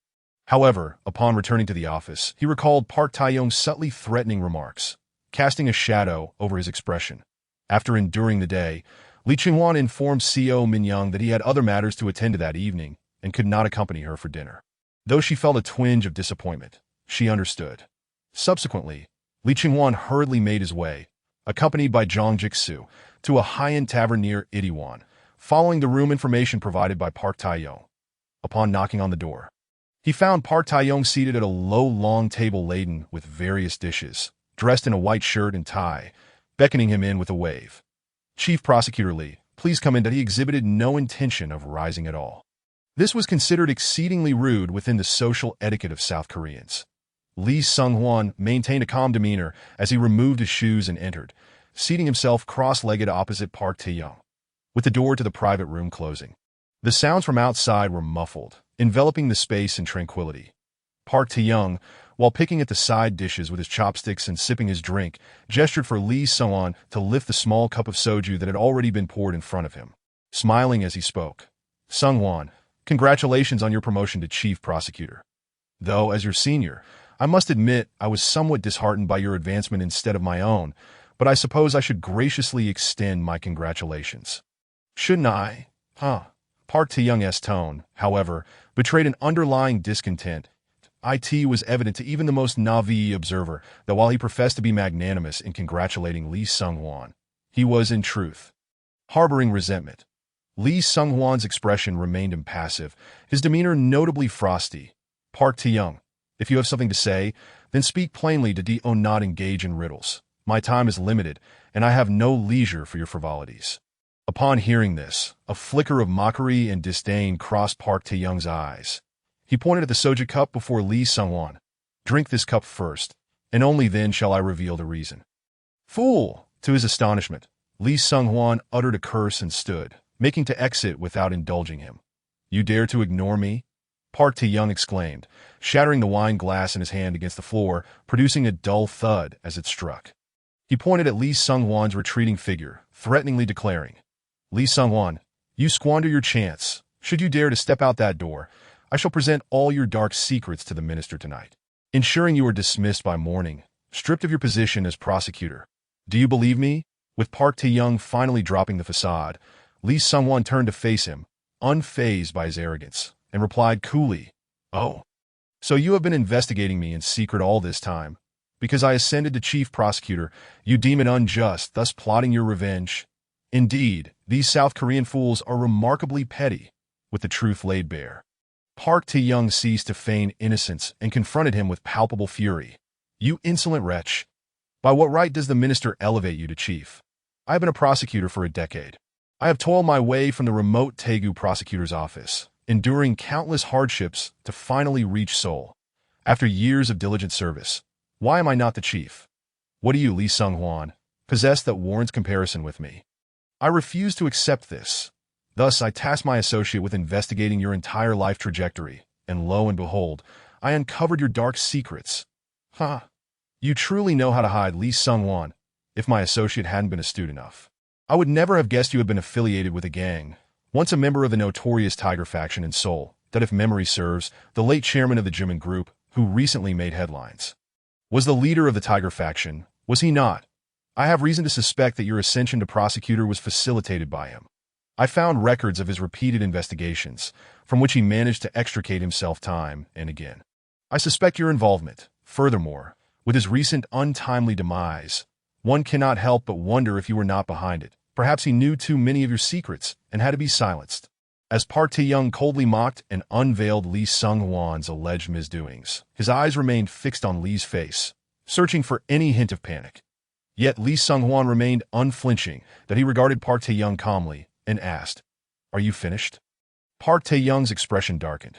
Speaker 1: However, upon returning to the office, he recalled Park Tae-young's subtly threatening remarks, casting a shadow over his expression. After enduring the day, Li Qinghuan informed Co Minyoung that he had other matters to attend to that evening and could not accompany her for dinner. Though she felt a twinge of disappointment, she understood. Subsequently, Li Qinghuan hurriedly made his way, accompanied by Zhang Jixu, to a high-end tavern near Itaewon, following the room information provided by Park Tae-young. Upon knocking on the door, he found Park Tae-young seated at a low, long table laden with various dishes, dressed in a white shirt and tie, beckoning him in with a wave. Chief Prosecutor Lee, please come in. That he exhibited no intention of rising at all. This was considered exceedingly rude within the social etiquette of South Koreans. Lee Sung-hwan maintained a calm demeanor as he removed his shoes and entered, seating himself cross-legged opposite Park Tae-young, with the door to the private room closing. The sounds from outside were muffled, enveloping the space in tranquility. Park Tae-young, while picking at the side dishes with his chopsticks and sipping his drink, gestured for Lee Sung-hwan to lift the small cup of soju that had already been poured in front of him. Smiling as he spoke, Sung-hwan, congratulations on your promotion to chief prosecutor. Though, as your senior, I must admit I was somewhat disheartened by your advancement instead of my own, but I suppose I should graciously extend my congratulations. Shouldn't I? Park Tae-young's tone, however, betrayed an underlying discontent. It was evident to even the most naive observer that while he professed to be magnanimous in congratulating Lee Sung-hwan, he was, in truth, harboring resentment. Lee Sung-hwan's expression remained impassive, his demeanor notably frosty. Park Tae-young, if you have something to say, then speak plainly. Do not engage in riddles. My time is limited, and I have no leisure for your frivolities. Upon hearing this, a flicker of mockery and disdain crossed Park Tae-young's eyes. He pointed at the soju cup before Lee Sung-hwan. Drink this cup first, and only then shall I reveal the reason. Fool! To his astonishment, Lee Sung-hwan uttered a curse and stood, making to exit without indulging him. You dare to ignore me? Park Tae-young exclaimed, shattering the wine glass in his hand against the floor, producing a dull thud as it struck. He pointed at Lee Sung-hwan's retreating figure, threateningly declaring, Lee Sung-hwan, you squander your chance. Should you dare to step out that door, I shall present all your dark secrets to the minister tonight, ensuring you are dismissed by morning, stripped of your position as prosecutor. Do you believe me? With Park Tae-young finally dropping the facade, Lee Sung-hwan turned to face him, unfazed by his arrogance, and replied coolly, Oh, so you have been investigating me in secret all this time. Because I ascended to chief prosecutor, you deem it unjust, thus plotting your revenge. Indeed, these South Korean fools are remarkably petty, with the truth laid bare. Park Tae-young ceased to feign innocence and confronted him with palpable fury. You insolent wretch! By what right does the minister elevate you to chief? I have been a prosecutor for a decade. I have toiled my way from the remote Daegu prosecutor's office, enduring countless hardships to finally reach Seoul. After years of diligent service, why am I not the chief? What do you, Lee Sung-hwan, possess that warrants comparison with me? I refuse to accept this. Thus, I tasked my associate with investigating your entire life trajectory, and lo and behold, I uncovered your dark secrets. Ha! You truly know how to hide, Lee Sung-hwan. If my associate hadn't been astute enough, I would never have guessed you had been affiliated with a gang, once a member of the notorious Tiger faction in Seoul, that if memory serves, the late chairman of the Jimin Group, who recently made headlines, was the leader of the Tiger faction, was he not? I have reason to suspect that your ascension to prosecutor was facilitated by him. I found records of his repeated investigations, from which he managed to extricate himself time and again. I suspect your involvement. Furthermore, with his recent untimely demise, one cannot help but wonder if you were not behind it. Perhaps he knew too many of your secrets and had to be silenced. As Park Tae-young coldly mocked and unveiled Lee Sung-hwan's alleged misdoings, his eyes remained fixed on Lee's face, searching for any hint of panic. Yet Lee Sung-hwan remained unflinching, that he regarded Park Tae-young calmly and asked, "Are you finished?" Park Tae-young's expression darkened.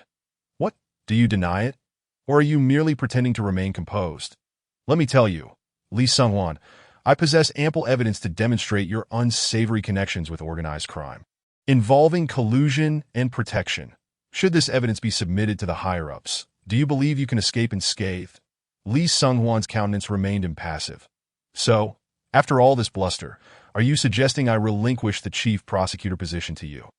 Speaker 1: "What? Do you deny it? Or are you merely pretending to remain composed?" "Let me tell you, Lee Sung-hwan, I possess ample evidence to demonstrate your unsavory connections with organized crime, involving collusion and protection. Should this evidence be submitted to the higher-ups, do you believe you can escape unscathed?" Lee Sung-hwan's countenance remained impassive. "So, after all this bluster, are you suggesting I relinquish the chief prosecutor position to you,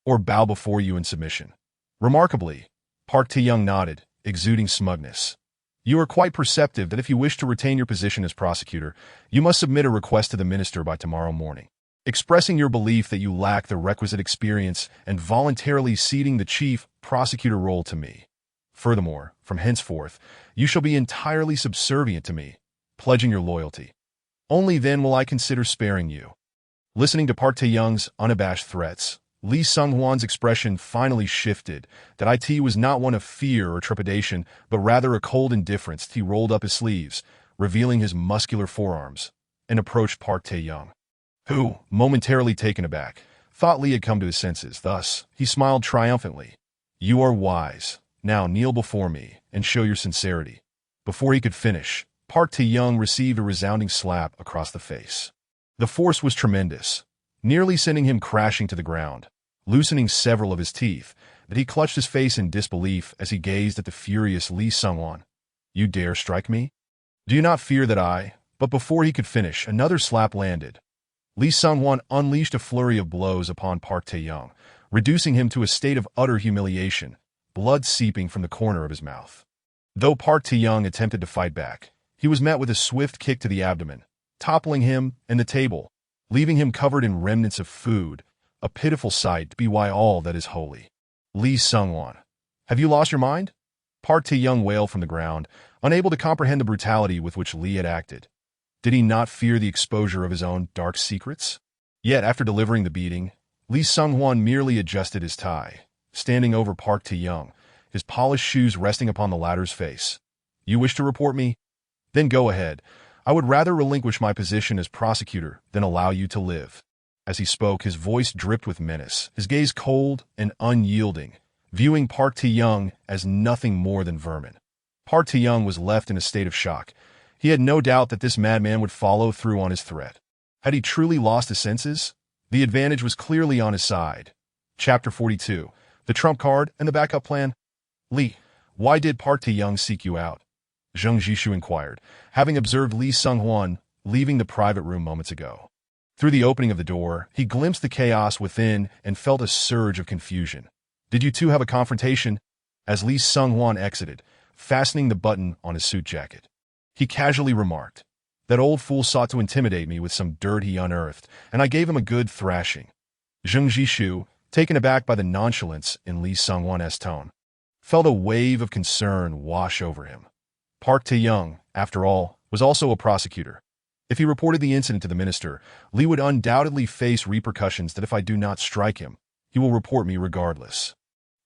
Speaker 1: or bow before you in submission?" Remarkably, Park Tae-young nodded, exuding smugness. "You are quite perceptive that if you wish to retain your position as prosecutor, you must submit a request to the minister by tomorrow morning, expressing your belief that you lack the requisite experience and voluntarily ceding the chief prosecutor role to me. Furthermore, from henceforth, you shall be entirely subservient to me, pledging your loyalty. Only then will I consider sparing you." Listening to Park Tae-young's unabashed threats, Lee Sung-hwan's expression finally shifted, that it was not one of fear or trepidation, but rather a cold indifference. He rolled up his sleeves, revealing his muscular forearms, and approached Park Tae-young, who, momentarily taken aback, thought Lee had come to his senses. Thus, he smiled triumphantly. "You are wise. Now kneel before me and show your sincerity." Before he could finish, Park Tae-young received a resounding slap across the face. The force was tremendous, nearly sending him crashing to the ground, loosening several of his teeth, that he clutched his face in disbelief as he gazed at the furious Lee Sung-hwan. "You dare strike me? Do you not fear that I—" But before he could finish, another slap landed. Lee Sung-hwan unleashed a flurry of blows upon Park Tae-young, reducing him to a state of utter humiliation, blood seeping from the corner of his mouth. Though Park Tae-young attempted to fight back, he was met with a swift kick to the abdomen, toppling him and the table, leaving him covered in remnants of food, a pitiful sight to be why all that is holy. "Lee Sung-hwan, have you lost your mind?" Park Tae-young wailed from the ground, unable to comprehend the brutality with which Lee had acted. Did he not fear the exposure of his own dark secrets? Yet, after delivering the beating, Lee Sung-hwan merely adjusted his tie, standing over Park Tae-young, his polished shoes resting upon the latter's face. "You wish to report me? Then go ahead. I would rather relinquish my position as prosecutor than allow you to live." As he spoke, his voice dripped with menace, his gaze cold and unyielding, viewing Park Tae-young as nothing more than vermin. Park Tae-young was left in a state of shock. He had no doubt that this madman would follow through on his threat. Had he truly lost his senses? The advantage was clearly on his side. Chapter 42. The Trump Card and the Backup Plan. "Lee, why did Park Tae-young seek you out?" Zheng Jishu inquired, having observed Lee Sung-hwan leaving the private room moments ago. Through the opening of the door, he glimpsed the chaos within and felt a surge of confusion. "Did you two have a confrontation?" As Lee Sung-hwan exited, fastening the button on his suit jacket, he casually remarked, "That old fool sought to intimidate me with some dirt he unearthed, and I gave him a good thrashing." Zheng Jishu, taken aback by the nonchalance in Lee Sung-hwan's tone, felt a wave of concern wash over him. Park Tae-young, after all, was also a prosecutor. If he reported the incident to the minister, Lee would undoubtedly face repercussions that if I do not strike him, he will report me regardless.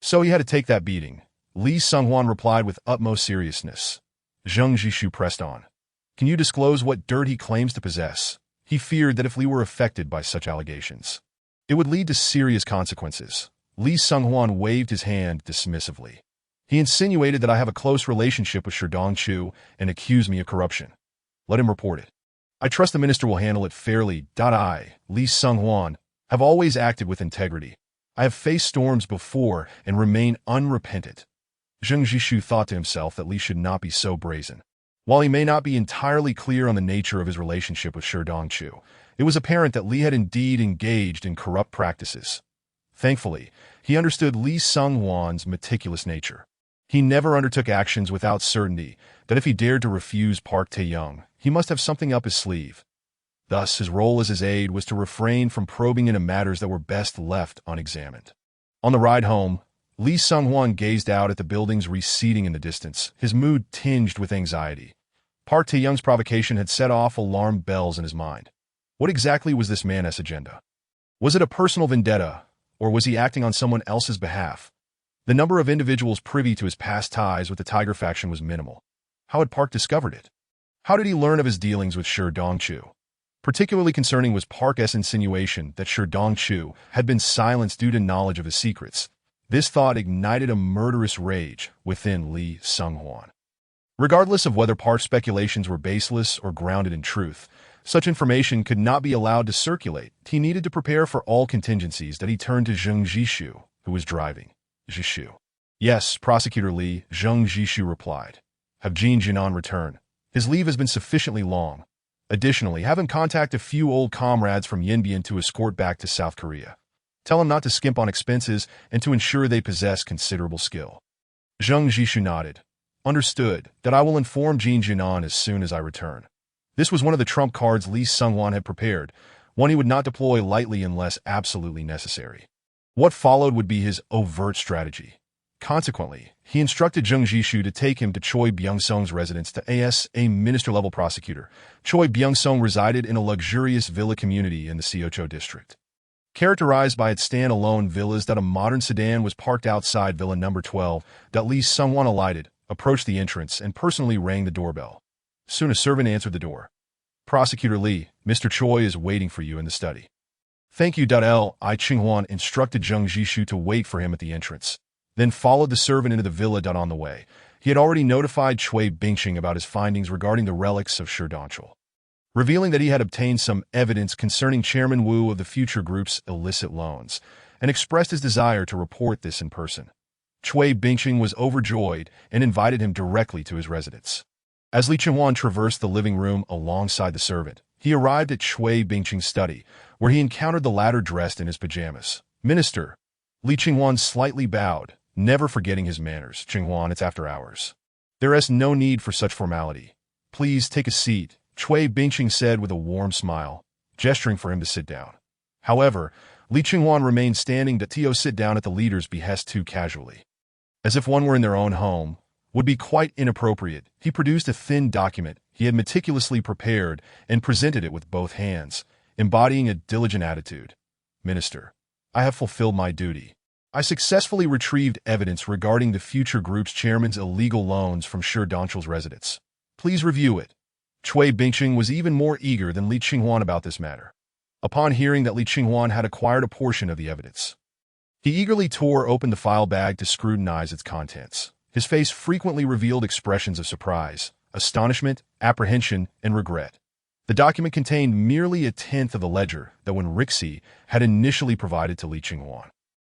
Speaker 1: So he had to take that beating. Lee Sung-hwan replied with utmost seriousness. Zheng Jishu pressed on. "Can you disclose what dirt he claims to possess?" He feared that if Lee were affected by such allegations, it would lead to serious consequences. Lee Sung-hwan waved his hand dismissively. He insinuated that I have a close relationship with Shi Dongchu and accused me of corruption. Let him report it. I trust the minister will handle it fairly. I, Li Sunghuan, have always acted with integrity. I have faced storms before and remain unrepentant. Zheng Jishu thought to himself that Li should not be so brazen. While he may not be entirely clear on the nature of his relationship with Shi Dongchu, it was apparent that Li had indeed engaged in corrupt practices. Thankfully, he understood Li Sunghuan's meticulous nature. He never undertook actions without certainty that if he dared to refuse Park Tae-young, he must have something up his sleeve. Thus, his role as his aide was to refrain from probing into matters that were best left unexamined. On the ride home, Li Sunghuan gazed out at the buildings receding in the distance, his mood tinged with anxiety. Park Tae-young's provocation had set off alarm bells in his mind. What exactly was this man's agenda? Was it a personal vendetta, or was he acting on someone else's behalf? The number of individuals privy to his past ties with the Tiger faction was minimal. How had Park discovered it? How did he learn of his dealings with Shi Dongchu? Particularly concerning was Park's insinuation that Shi Dongchu had been silenced due to knowledge of his secrets. This thought ignited a murderous rage within Li Sunghuan. Regardless of whether Park's speculations were baseless or grounded in truth, such information could not be allowed to circulate. He needed to prepare for all contingencies. That he turned to Zheng Jishu, who was driving. Jishu. Yes, Prosecutor Li, Zheng Jishu replied. Have Jin Jinan return. His leave has been sufficiently long. Additionally, have him contact a few old comrades from Yinbian to escort back to South Korea. Tell him not to skimp on expenses and to ensure they possess considerable skill. Zheng Jishu nodded. Understood, that I will inform Jin Jinan as soon as I return. This was one of the trump cards Li Sunghuan had prepared, one he would not deploy lightly unless absolutely necessary. What followed would be his overt strategy. Consequently, he instructed Zheng Jishu to take him to Choi Byung-sung's residence to as a minister-level prosecutor. Choi Byung-sung resided in a luxurious villa community in the Seocho district. Characterized by its stand-alone villas that a modern sedan was parked outside Villa No. 12, that Li Sunghuan alighted, approached the entrance, and personally rang the doorbell. Soon a servant answered the door. Prosecutor Li, Mr. Choi is waiting for you in the study. Thank you. Li Qinghuan instructed Zheng Jishu to wait for him at the entrance, then followed the servant into the villa. On the way, he had already notified Cui Bingqing about his findings regarding the relics of Shi Dongchu, revealing that he had obtained some evidence concerning Chairman Wu of the Future Group's illicit loans, and expressed his desire to report this in person. Cui Bingqing was overjoyed and invited him directly to his residence. As Li Qinghuan traversed the living room alongside the servant, he arrived at Cui Bingqing's study, where he encountered the latter dressed in his pajamas. Minister. Li Qinghuan slightly bowed, never forgetting his manners. Qinghuan, it's after hours. There is no need for such formality. Please take a seat, Cui Bingqing said with a warm smile, gesturing for him to sit down. However, Li Qinghuan remained standing to sit down at the leader's behest too casually. As if one were in their own home, would be quite inappropriate. He produced a thin document he had meticulously prepared and presented it with both hands, embodying a diligent attitude. Minister, I have fulfilled my duty. I successfully retrieved evidence regarding the Future Group's chairman's illegal loans from Shi Dongchu's residence. Please review it. Cui Bingqing was even more eager than Li Qinghuan about this matter. Upon hearing that Li Qinghuan had acquired a portion of the evidence, he eagerly tore open the file bag to scrutinize its contents. His face frequently revealed expressions of surprise, astonishment, apprehension, and regret. The document contained merely a tenth of the ledger that when Rixi had initially provided to Li Qinghuan.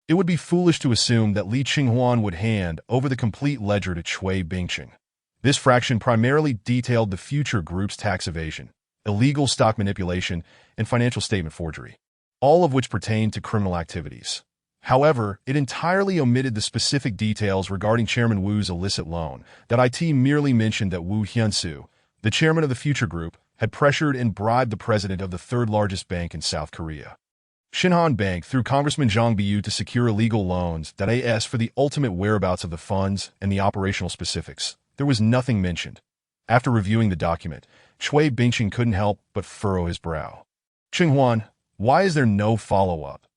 Speaker 1: It would be foolish to assume that Li Qinghuan would hand over the complete ledger to Cui Bingqing. This fraction primarily detailed the Future Group's tax evasion, illegal stock manipulation, and financial statement forgery, all of which pertained to criminal activities. However, it entirely omitted the specific details regarding Chairman Wu's illicit loan. That it merely mentioned that Wu Hyunsu, the chairman of the Future Group, had pressured and bribed the president of the third-largest bank in South Korea, Shinhan Bank, through Congressman Zhang Biyu to secure illegal loans. That as for the ultimate whereabouts of the funds and the operational specifics, there was nothing mentioned. After reviewing the document, Cui Bingqing couldn't help but furrow his brow. Qinghuan, why is there no follow-up?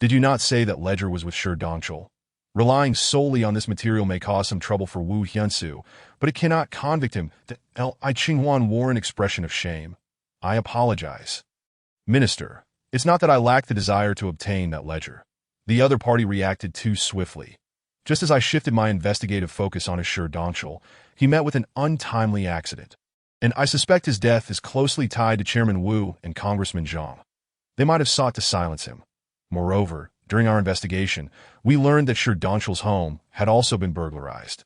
Speaker 1: Did you not say that ledger was with Shi Dongchu? Relying solely on this material may cause some trouble for Wu Hyunsu, but it cannot convict him. Li Qinghuan wore an expression of shame. I apologize. Minister, it's not that I lack the desire to obtain that ledger. The other party reacted too swiftly. Just as I shifted my investigative focus on Assur Donchal, he met with an untimely accident. And I suspect his death is closely tied to Chairman Wu and Congressman Zhang. They might have sought to silence him. Moreover, during our investigation, we learned that Assur Donchal's home had also been burglarized,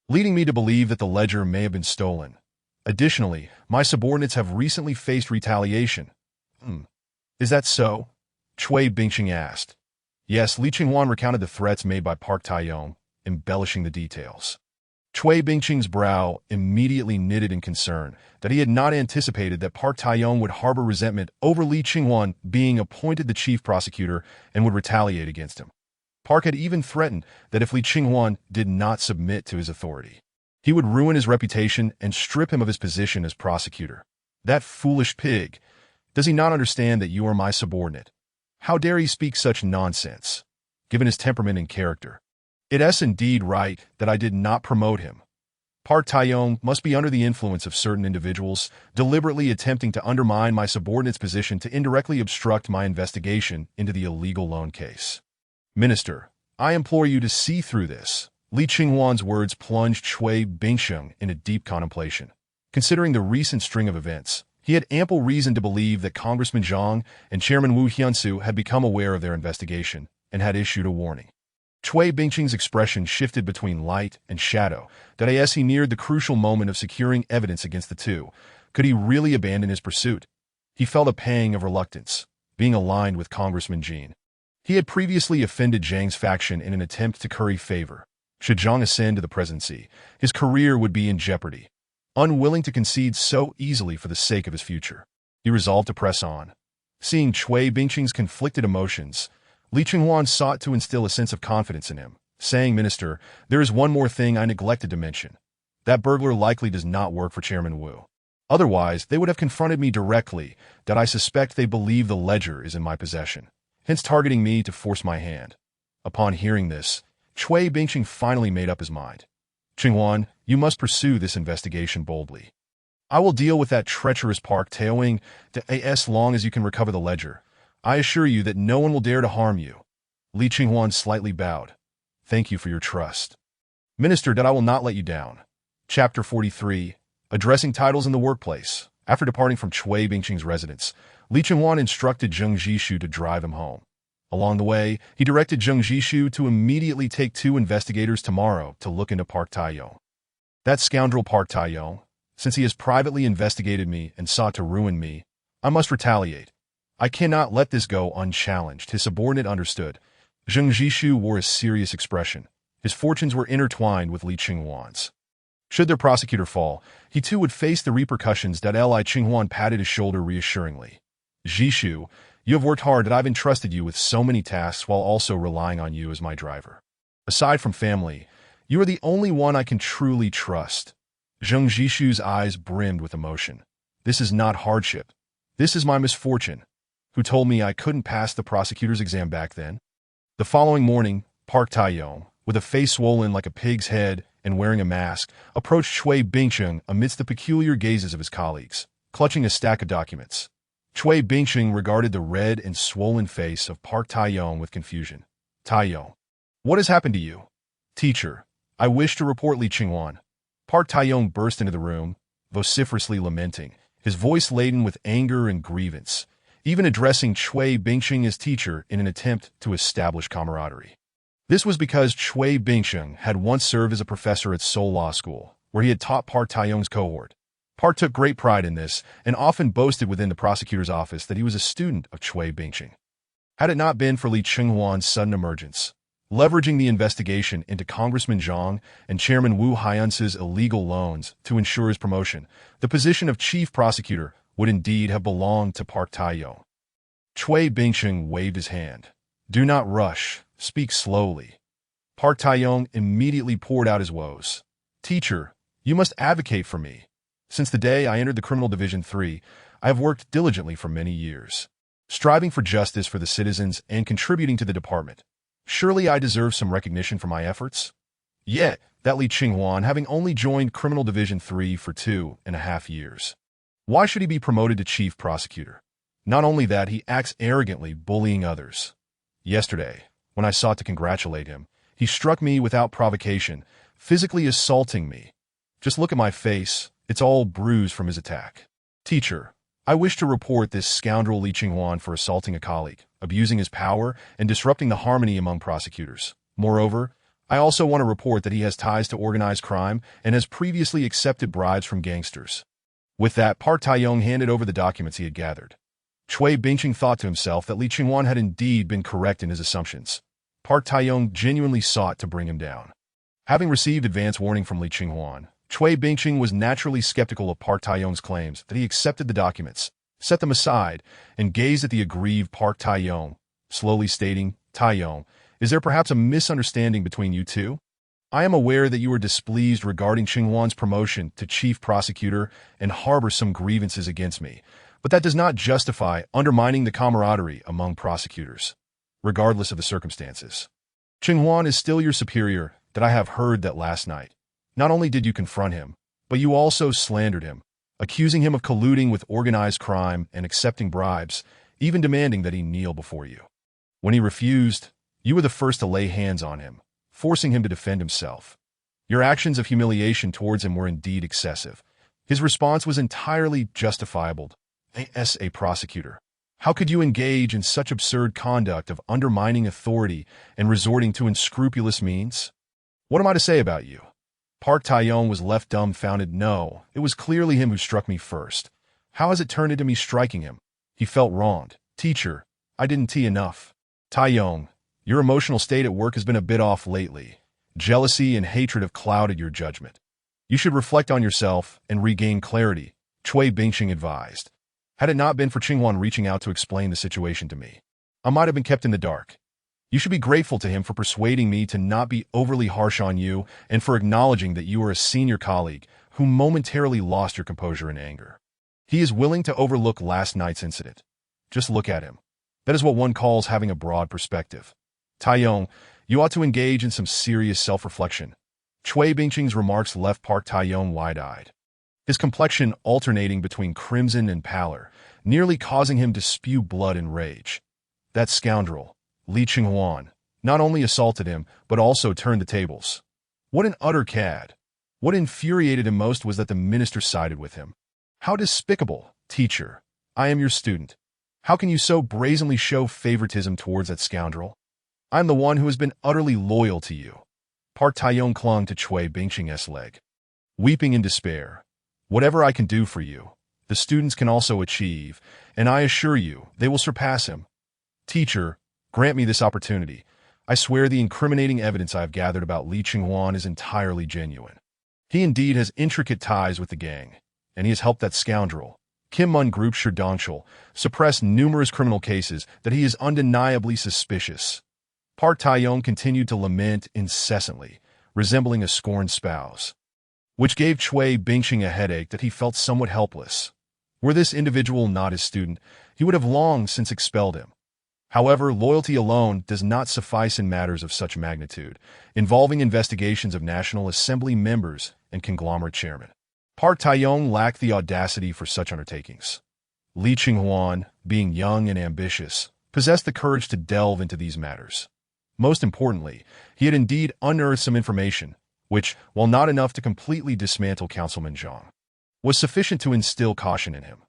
Speaker 1: leading me to believe that the ledger may have been stolen. Additionally, my subordinates have recently faced retaliation. Is that so? Chui Bingqing asked. Yes, Li Qinghuan recounted the threats made by Park Taiyong, embellishing the details. Chui Bingqing's brow immediately knitted in concern that he had not anticipated that Park Taiyong would harbor resentment over Li Qinghuan being appointed the chief prosecutor and would retaliate against him. Park had even threatened that if Li Qinghuan did not submit to his authority, he would ruin his reputation and strip him of his position as prosecutor. That foolish pig! Does he not understand that you are my subordinate? How dare he speak such nonsense, given his temperament and character? It is indeed right that I did not promote him. Park Taiyong must be under the influence of certain individuals, deliberately attempting to undermine my subordinate's position to indirectly obstruct my investigation into the illegal loan case. Minister, I implore you to see through this. Li Qinghuan's words plunged Chui Bingqing into deep contemplation. Considering the recent string of events, he had ample reason to believe that Congressman Zhang and Chairman Wu Hyunsu had become aware of their investigation and had issued a warning. Chui Bingqing's expression shifted between light and shadow, that as he neared the crucial moment of securing evidence against the two, could he really abandon his pursuit? He felt a pang of reluctance, being aligned with Congressman Jean. He had previously offended Zhang's faction in an attempt to curry favor. Should Zhang ascend to the presidency, his career would be in jeopardy. Unwilling to concede so easily for the sake of his future, he resolved to press on. Seeing Chui Bingqing's conflicted emotions, Li Qinghuan sought to instill a sense of confidence in him, saying, Minister, there is one more thing I neglected to mention. That burglar likely does not work for Chairman Wu. Otherwise, they would have confronted me directly that I suspect they believe the ledger is in my possession, hence targeting me to force my hand. Upon hearing this, Chui Bingqing finally made up his mind. Qinghuan, you must pursue this investigation boldly. I will deal with that treacherous Park Taiyong as long as you can recover the ledger. I assure you that no one will dare to harm you. Li Qinghuan slightly bowed. Thank you for your trust. Minister, that I will not let you down. Chapter 43, Addressing Titles in the Workplace. After departing from Chui Bingqing's residence, Li Qinghuan instructed Zheng Jishu to drive him home. Along the way, he directed Zheng Jishu to immediately take 2 investigators tomorrow to look into Park Taiyong. That scoundrel Park Taiyong, since he has privately investigated me and sought to ruin me, I must retaliate. I cannot let this go unchallenged, his subordinate understood. Zheng Jishu wore a serious expression. His fortunes were intertwined with Li Qinghuan's. Should their prosecutor fall, he too would face the repercussions. Li Qinghuan patted his shoulder reassuringly. Jishu, you have worked hard that I've entrusted you with so many tasks while also relying on you as my driver. Aside from family, you are the only one I can truly trust. Zheng Jishu's eyes brimmed with emotion. This is not hardship. This is my misfortune. Who told me I couldn't pass the prosecutor's exam back then? The following morning, Park Taiyong, with a face swollen like a pig's head and wearing a mask, approached Chui Bingqing amidst the peculiar gazes of his colleagues, clutching a stack of documents. Chui Bingqing regarded the red and swollen face of Park Taiyong with confusion. Taiyong, what has happened to you? Teacher, I wish to report Li Qinghuan. Park Taiyong burst into the room, vociferously lamenting, his voice laden with anger and grievance, even addressing Chui Bingqing as teacher in an attempt to establish camaraderie. This was because Chui Bingqing had once served as a professor at Seoul Law School, where he had taught Park Taiyong's cohort. Park took great pride in this and often boasted within the prosecutor's office that he was a student of Chui Bingqing. Had it not been for Li Qinghuan's sudden emergence, leveraging the investigation into Congressman Zhang and Chairman Wu Hyunsu's illegal loans to ensure his promotion, the position of chief prosecutor would indeed have belonged to Park Taiyong. Chui Bingqing waved his hand. Do not rush. Speak slowly. Park Taiyong immediately poured out his woes. Teacher, you must advocate for me. Since the day I entered the Criminal Division 3, I have worked diligently for many years, striving for justice for the citizens and contributing to the department. Surely I deserve some recognition for my efforts? Yet, that Li Qinghuan, having only joined Criminal Division 3 for 2.5 years. Why should he be promoted to chief prosecutor? Not only that, he acts arrogantly, bullying others. Yesterday, when I sought to congratulate him, He struck me without provocation, physically assaulting me. Just look at my face. It's all bruised from his attack. Teacher, I wish to report this scoundrel Li Qinghuan for assaulting a colleague, abusing his power, and disrupting the harmony among prosecutors. Moreover, I also want to report that he has ties to organized crime and has previously accepted bribes from gangsters. With that, Park Taeyong handed over the documents he had gathered. Cui Bingqing thought to himself that Li Qinghuan had indeed been correct in his assumptions. Park Taeyong genuinely sought to bring him down. Having received advance warning from Li Qinghuan, Cui Bingqing was naturally skeptical of Park Taeyong's claims that he accepted the documents, set them aside, and gazed at the aggrieved Park Taeyong, slowly stating, "Taeyong, is there perhaps a misunderstanding between you two? I am aware that you are displeased regarding Qinghuan's promotion to chief prosecutor and harbor some grievances against me, but that does not justify undermining the camaraderie among prosecutors, regardless of the circumstances. Qinghuan is still your superior, that I have heard that last night. Not only did you confront him, but you also slandered him, accusing him of colluding with organized crime and accepting bribes, even demanding that he kneel before you. When he refused, you were the first to lay hands on him, forcing him to defend himself. Your actions of humiliation towards him were indeed excessive. His response was entirely justifiable. As a prosecutor, how could you engage in such absurd conduct of undermining authority and resorting to unscrupulous means? What am I to say about you?" Park Taeyong was left dumbfounded. No, it was clearly him who struck me first. How has it turned into me striking him? He felt wronged. Teacher, I didn't tea enough. Taeyong, your emotional state at work has been a bit off lately. Jealousy and hatred have clouded your judgment. You should reflect on yourself and regain clarity, Cui Bingqing advised. Had it not been for Qinghuan reaching out to explain the situation to me, I might have been kept in the dark. You should be grateful to him for persuading me to not be overly harsh on you and for acknowledging that you are a senior colleague who momentarily lost your composure in anger. He is willing to overlook last night's incident. Just look at him. That is what one calls having a broad perspective. Taeyong, you ought to engage in some serious self-reflection. Cui Bingqing's remarks left Park Taeyong wide-eyed, his complexion alternating between crimson and pallor, nearly causing him to spew blood and rage. That scoundrel, Li Qinghuan, not only assaulted him, but also turned the tables. What an utter cad! What infuriated him most was that the minister sided with him. How despicable! Teacher, I am your student. How can you so brazenly show favoritism towards that scoundrel? I am the one who has been utterly loyal to you. Park Taeyong clung to Cui Bingqing's leg, weeping in despair. Whatever I can do for you, the students can also achieve, and I assure you they will surpass him. Teacher, grant me this opportunity. I swear the incriminating evidence I have gathered about Li Qinghuan is entirely genuine. He indeed has intricate ties with the gang, and he has helped that scoundrel, Kim Mun Group Sherdongshul, suppress numerous criminal cases that he is undeniably suspicious. Park Taeyong continued to lament incessantly, resembling a scorned spouse, which gave Cui Bingqing a headache that he felt somewhat helpless. Were this individual not his student, he would have long since expelled him. However, loyalty alone does not suffice in matters of such magnitude, involving investigations of National Assembly members and conglomerate chairmen. Park Taeyong lacked the audacity for such undertakings. Li Qinghuan, being young and ambitious, possessed the courage to delve into these matters. Most importantly, he had indeed unearthed some information, which, while not enough to completely dismantle Councilman Zhang, was sufficient to instill caution in him.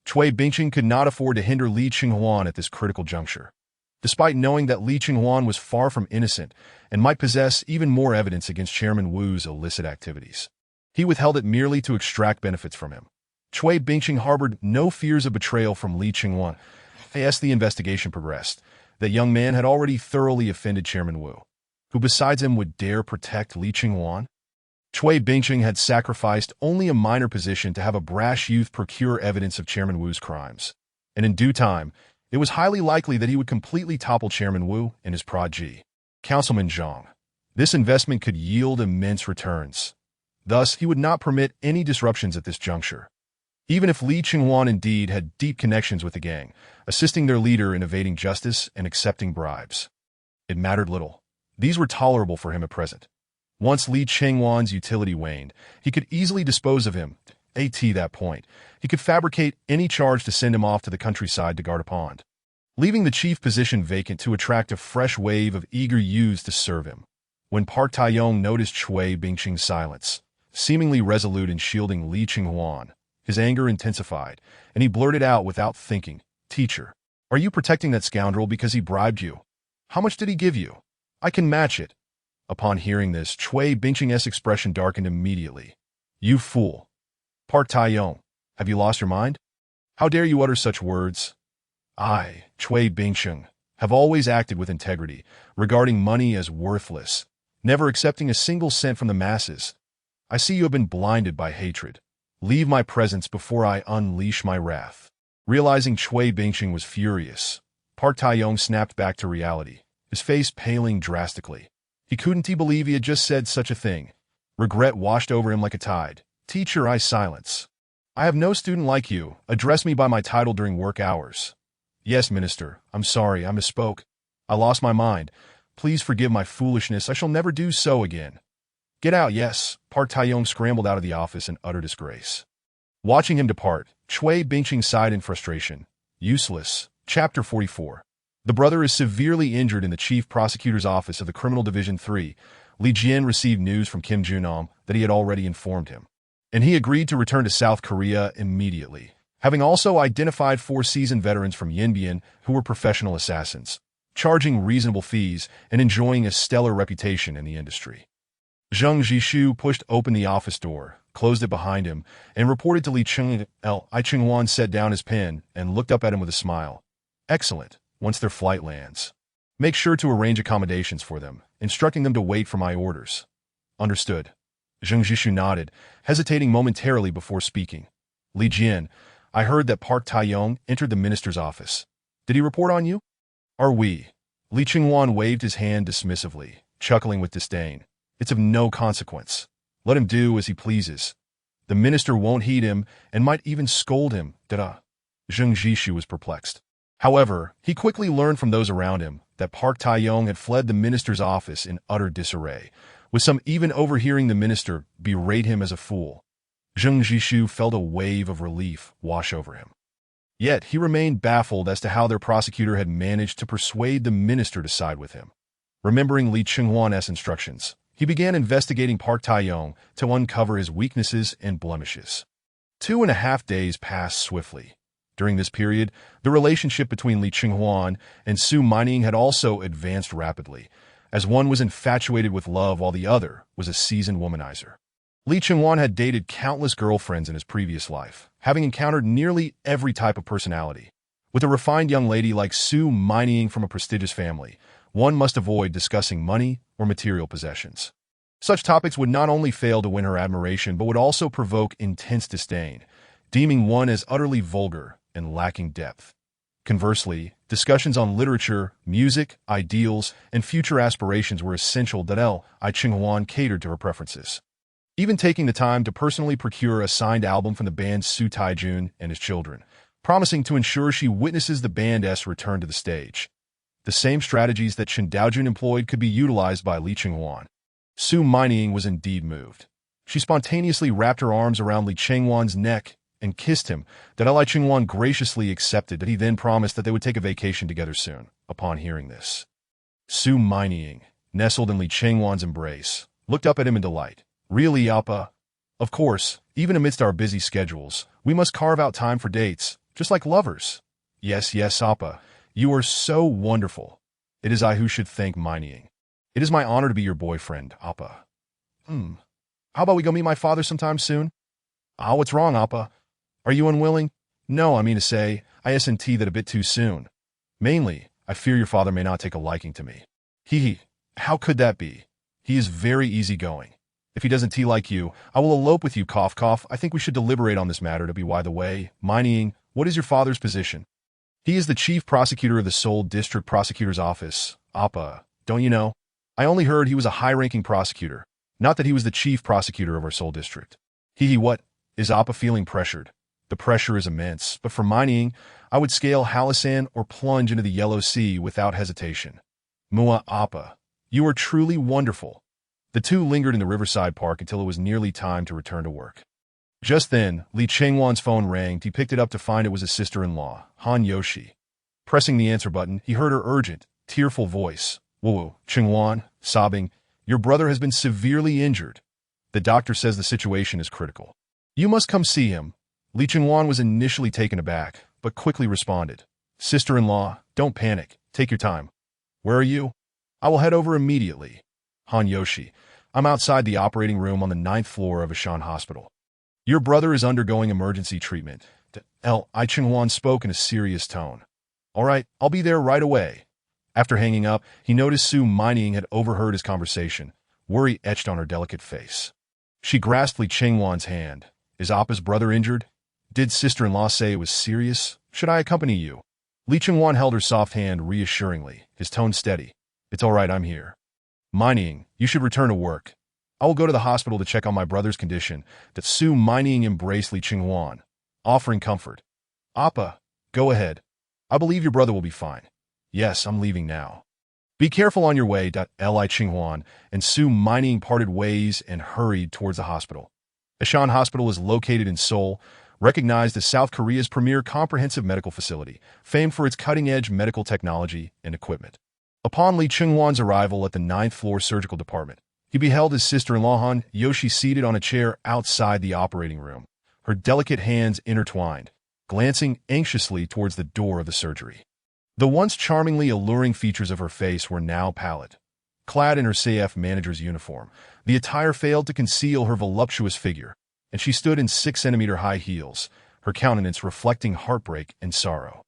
Speaker 1: Cui Bingqing could not afford to hinder Li Qinghuan at this critical juncture. Despite knowing that Li Qinghuan was far from innocent and might possess even more evidence against Chairman Wu's illicit activities, he withheld it merely to extract benefits from him. Cui Bingqing harbored no fears of betrayal from Li Qinghuan. As the investigation progressed, that young man had already thoroughly offended Chairman Wu, who besides him would dare protect Li Qinghuan. Cui Bingqing had sacrificed only a minor position to have a brash youth procure evidence of Chairman Wu's crimes, and in due time, it was highly likely that he would completely topple Chairman Wu and his protege, Councilman Zhang. This investment could yield immense returns. Thus, he would not permit any disruptions at this juncture. Even if Li Qinghuan indeed had deep connections with the gang, assisting their leader in evading justice and accepting bribes, it mattered little. These were tolerable for him at present. Once Li Qinghuan's utility waned, he could easily dispose of him. At that point, he could fabricate any charge to send him off to the countryside to guard a pond, leaving the chief position vacant to attract a fresh wave of eager youths to serve him. When Park Taeyong noticed Cui Bingqing's silence, seemingly resolute in shielding Li Qinghuan, his anger intensified, and he blurted out without thinking, "Teacher, are you protecting that scoundrel because he bribed you? How much did he give you? I can match it." Upon hearing this, Cui Bingqing's expression darkened immediately. "You fool! Park Taeyong, have you lost your mind? How dare you utter such words? I, Cui Bingqing, have always acted with integrity, regarding money as worthless, never accepting a single cent from the masses. I see you have been blinded by hatred. Leave my presence before I unleash my wrath." Realizing Cui Bingqing was furious, Park Taeyong snapped back to reality, his face paling drastically. He couldn't believe he had just said such a thing. Regret washed over him like a tide. "Teacher, I silence. I have no student like you. Address me by my title during work hours." "Yes, Minister. I'm sorry, I misspoke. I lost my mind. Please forgive my foolishness. I shall never do so again." "Get out, yes." Park Taeyong scrambled out of the office in utter disgrace. Watching him depart, Cui Bingqing sighed in frustration. Useless. Chapter 44. The brother is severely injured in the chief prosecutor's office of the Criminal Division 3. Li Jian received news from Kim Junam that he had already informed him, and he agreed to return to South Korea immediately, having also identified 4 seasoned veterans from Yinbian who were professional assassins, charging reasonable fees and enjoying a stellar reputation in the industry. Zheng Jishu pushed open the office door, closed it behind him, and reported to Li Qinghuan. Li Qinghuan set down his pen and looked up at him with a smile. "Excellent. Once their flight lands, make sure to arrange accommodations for them, instructing them to wait for my orders." "Understood." Zheng Jishu nodded, hesitating momentarily before speaking. "Li Jian, I heard that Park Taeyong entered the minister's office. Did he report on you?" "Are we?" Li Qinghuan waved his hand dismissively, chuckling with disdain. "It's of no consequence. Let him do as he pleases. The minister won't heed him and might even scold him." Zheng Jishu was perplexed. However, he quickly learned from those around him that Park Taeyong had fled the minister's office in utter disarray, with some even overhearing the minister berate him as a fool. Zheng Jishu felt a wave of relief wash over him. Yet he remained baffled as to how their prosecutor had managed to persuade the minister to side with him. Remembering Li Qinghuan's instructions, he began investigating Park Taeyong to uncover his weaknesses and blemishes. 2.5 days passed swiftly. During this period, the relationship between Li Qinghuan and Su Mining had also advanced rapidly, as one was infatuated with love while the other was a seasoned womanizer. Li Qinghuan had dated countless girlfriends in his previous life, having encountered nearly every type of personality. With a refined young lady like Su Mining from a prestigious family, one must avoid discussing money or material possessions. Such topics would not only fail to win her admiration but would also provoke intense disdain, deeming one as utterly vulgar and lacking depth. Conversely, discussions on literature, music, ideals, and future aspirations were essential that Li Qinghuan catered to her preferences, even taking the time to personally procure a signed album from the band Su Taijun and his children, promising to ensure she witnesses the band's return to the stage. The same strategies that Chen Daojun employed could be utilized by Li Qinghuan. Su Mining was indeed moved. She spontaneously wrapped her arms around Li Qinghuan's neck and kissed him, that Li Qinghuan graciously accepted, that he then promised that they would take a vacation together soon. Upon hearing this, Su Mining, nestled in Li Qinghuan's embrace, looked up at him in delight. "Really, Appa? Of course, even amidst our busy schedules, we must carve out time for dates, just like lovers." Yes, Appa, you are so wonderful. It is I who should thank Mining. It is my honor to be your boyfriend, Appa." How about we go meet my father sometime soon?" "Ah, what's wrong, Appa? Are you unwilling?" "No, I mean to say, I S&T that a bit too soon. Mainly, I fear your father may not take a liking to me." He, how could that be? He is very easygoing. If he doesn't like you, I will elope with you, cough, cough. I think we should deliberate on this matter. To be by the way, Mining, what is your father's position?" "He is the chief prosecutor of the Seoul District Prosecutor's Office." "Appa, don't you know? I only heard he was a high-ranking prosecutor, not that he was the chief prosecutor of our Seoul District." What? Is Appa feeling pressured? The pressure is immense, but for Mining, I would scale Halasan or plunge into the Yellow Sea without hesitation. "Mua, Appa, you are truly wonderful." The two lingered in the riverside park until it was nearly time to return to work. Just then, Li Qinghuan's phone rang. He picked it up to find it was his sister-in-law, Han Yoshi. Pressing the answer button, he heard her urgent, tearful voice. "Whoa, Qinghuan," sobbing, Your brother has been severely injured. The doctor says the situation is critical. You must come see him. Li Chengwan was initially taken aback, but quickly responded. Sister-in-law, don't panic. Take your time. Where are you? I will head over immediately. Han Yoshi, I'm outside the operating room on the 9th floor of Ashan Hospital. Your brother is undergoing emergency treatment. Li Chengwan spoke in a serious tone. All right, I'll be there right away. After hanging up, he noticed Su Mining had overheard his conversation, worry etched on her delicate face. She grasped Li Chengwan's hand. Is Appa's brother injured? Did sister-in-law say it was serious? Should I accompany you? Li Chengwan held her soft hand reassuringly, his tone steady. It's all right, I'm here. Mining, you should return to work. I will go to the hospital to check on my brother's condition. That Su Mining embraced Li Chengwan, offering comfort. Appa, go ahead. I believe your brother will be fine. Yes, I'm leaving now. Be careful on your way. Li Chengwan and Su Mining parted ways and hurried towards the hospital. Ashan Hospital is located in Seoul, recognized as South Korea's premier comprehensive medical facility, famed for its cutting-edge medical technology and equipment. Upon Li Chengwan's arrival at the 9th floor surgical department, he beheld his sister-in-law Han Yoshi seated on a chair outside the operating room, her delicate hands intertwined, glancing anxiously towards the door of the surgery. The once charmingly alluring features of her face were now pallid. Clad in her CF manager's uniform, the attire failed to conceal her voluptuous figure, and she stood in 6-centimeter high heels, her countenance reflecting heartbreak and sorrow.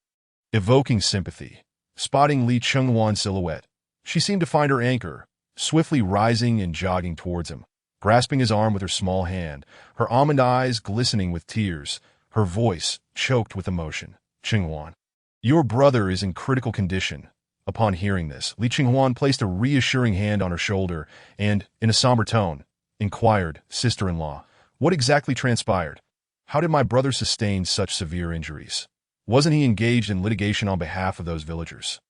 Speaker 1: Evoking sympathy, spotting Li Chengwan's silhouette, she seemed to find her anchor, swiftly rising and jogging towards him, grasping his arm with her small hand, her almond eyes glistening with tears, her voice choked with emotion. Chengwan, your brother is in critical condition. Upon hearing this, Li Chengwan placed a reassuring hand on her shoulder and, in a somber tone, inquired, Sister-in-law, what exactly transpired? How did my brother sustain such severe injuries? Wasn't he engaged in litigation on behalf of those villagers?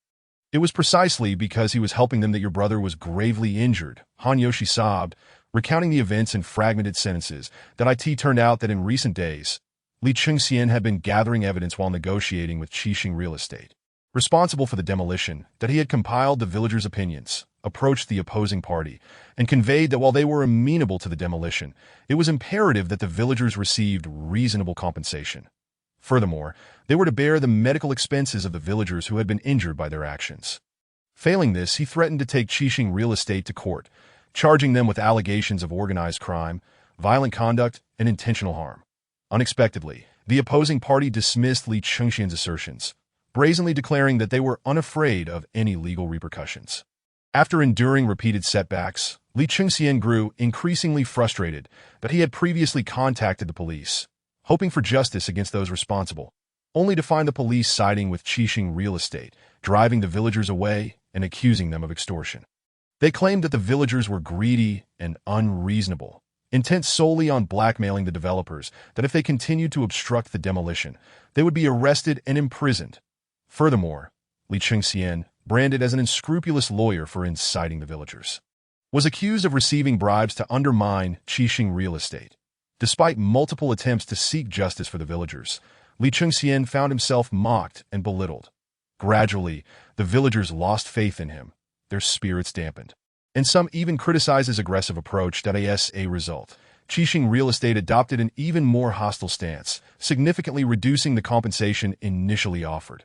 Speaker 1: It was precisely because he was helping them that your brother was gravely injured. Han Yoshi sobbed, recounting the events in fragmented sentences, that it turned out that in recent days, Li Chengxian had been gathering evidence while negotiating with Qixing Real Estate, responsible for the demolition, that he had compiled the villagers' opinions, approached the opposing party, and conveyed that while they were amenable to the demolition, it was imperative that the villagers received reasonable compensation. Furthermore, they were to bear the medical expenses of the villagers who had been injured by their actions. Failing this, he threatened to take Qixing Real Estate to court, charging them with allegations of organized crime, violent conduct, and intentional harm. Unexpectedly, the opposing party dismissed Li Chengxian's assertions, brazenly declaring that they were unafraid of any legal repercussions. After enduring repeated setbacks, Li Chengxian grew increasingly frustrated that he had previously contacted the police, hoping for justice against those responsible, only to find the police siding with Qixing Real Estate, driving the villagers away and accusing them of extortion. They claimed that the villagers were greedy and unreasonable, intent solely on blackmailing the developers, that if they continued to obstruct the demolition, they would be arrested and imprisoned. Furthermore, Li Chengxian, branded as an unscrupulous lawyer for inciting the villagers, was accused of receiving bribes to undermine Qixing Real Estate. Despite multiple attempts to seek justice for the villagers, Li Chengxian found himself mocked and belittled. Gradually, the villagers lost faith in him, their spirits dampened, and some even criticized his aggressive approach. As a result, Qixing Real Estate adopted an even more hostile stance, significantly reducing the compensation initially offered.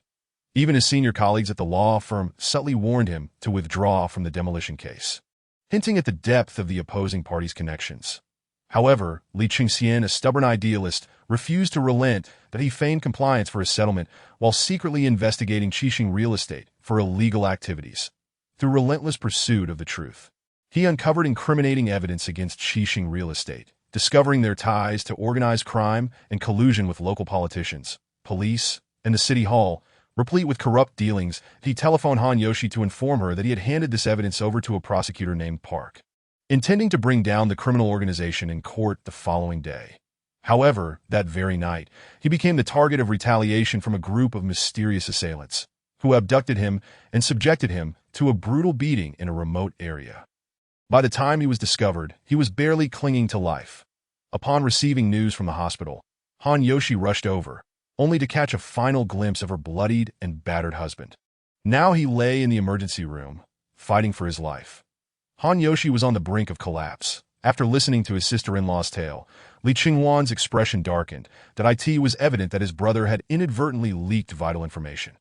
Speaker 1: Even his senior colleagues at the law firm subtly warned him to withdraw from the demolition case, hinting at the depth of the opposing party's connections. However, Li Chengxian, a stubborn idealist, refused to relent, that he feigned compliance for a settlement while secretly investigating Qixing Real Estate for illegal activities. Through relentless pursuit of the truth, he uncovered incriminating evidence against Qixing Real Estate, discovering their ties to organized crime and collusion with local politicians, police, and the city hall. Replete with corrupt dealings, he telephoned Han Yoshi to inform her that he had handed this evidence over to a prosecutor named Park, intending to bring down the criminal organization in court the following day. However, that very night, he became the target of retaliation from a group of mysterious assailants, who abducted him and subjected him to a brutal beating in a remote area. By the time he was discovered, he was barely clinging to life. Upon receiving news from the hospital, Han Yoshi rushed over, only to catch a final glimpse of her bloodied and battered husband. Now he lay in the emergency room, fighting for his life. Han Yoshi was on the brink of collapse. After listening to his sister-in-law's tale, Li Qinghuan's expression darkened. It was evident that his brother had inadvertently leaked vital information,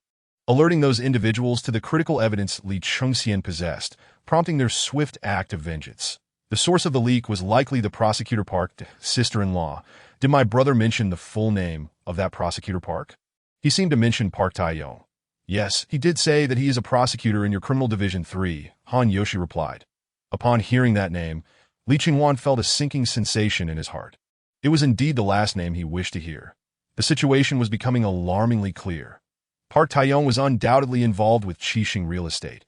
Speaker 1: alerting those individuals to the critical evidence Li Chengxian possessed, prompting their swift act of vengeance. The source of the leak was likely the prosecutor Park, sister-in-law. Did my brother mention the full name of that prosecutor Park? He seemed to mention Park Taiyong. Yes, he did say that he is a prosecutor in your criminal division 3, Han Yoshi replied. Upon hearing that name, Li Qinghuan felt a sinking sensation in his heart. It was indeed the last name he wished to hear. The situation was becoming alarmingly clear. Park Taiyong was undoubtedly involved with Qixing real estate.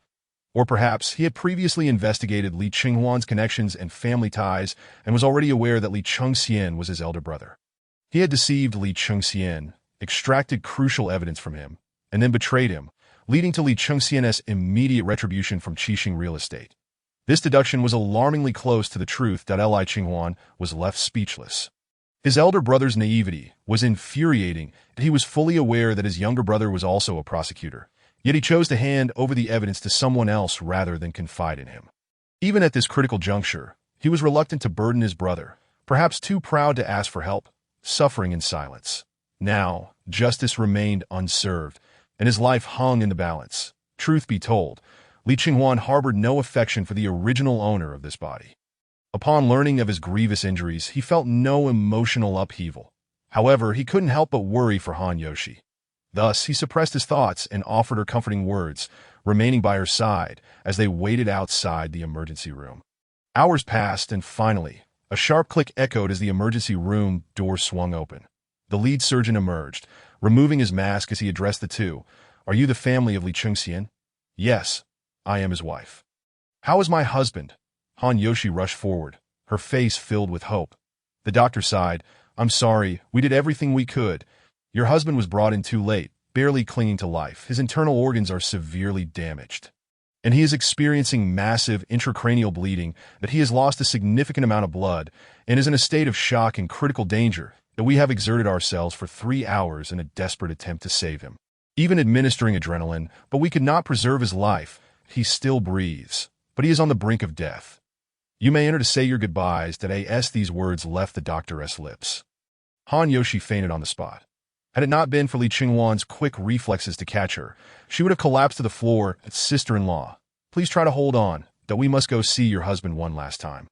Speaker 1: Or perhaps he had previously investigated Li Qinghuan's connections and family ties and was already aware that Li Chengxian was his elder brother. He had deceived Li Chengxian, extracted crucial evidence from him, and then betrayed him, leading to Li Chengxian's immediate retribution from Qixing real estate. This deduction was alarmingly close to the truth that Li Qinghuan was left speechless. His elder brother's naivety was infuriating, and he was fully aware that his younger brother was also a prosecutor, yet he chose to hand over the evidence to someone else rather than confide in him. Even at this critical juncture, he was reluctant to burden his brother, perhaps too proud to ask for help, suffering in silence. Now, justice remained unserved, and his life hung in the balance. Truth be told, Li Qinghuan harbored no affection for the original owner of this body. Upon learning of his grievous injuries, he felt no emotional upheaval. However, he couldn't help but worry for Han Yoshi. Thus, he suppressed his thoughts and offered her comforting words, remaining by her side as they waited outside the emergency room. Hours passed, and finally, a sharp click echoed as the emergency room door swung open. The lead surgeon emerged, removing his mask as he addressed the two. "Are you the family of Li Chengxian?" "Yes, I am his wife." "How is my husband?" Han Yoshi rushed forward, her face filled with hope. The doctor sighed. "I'm sorry, we did everything we could. Your husband was brought in too late, barely clinging to life. His internal organs are severely damaged, and he is experiencing massive intracranial bleeding, that he has lost a significant amount of blood and is in a state of shock and critical danger, that we have exerted ourselves for 3 hours in a desperate attempt to save him, even administering adrenaline, but we could not preserve his life. He still breathes, but he is on the brink of death. You may enter to say your goodbyes." These words left the doctor's lips. Han Yoshi fainted on the spot. Had it not been for Li Qinghuan's quick reflexes to catch her, she would have collapsed to the floor. "Sister-in-law, please try to hold on, that we must go see your husband one last time,"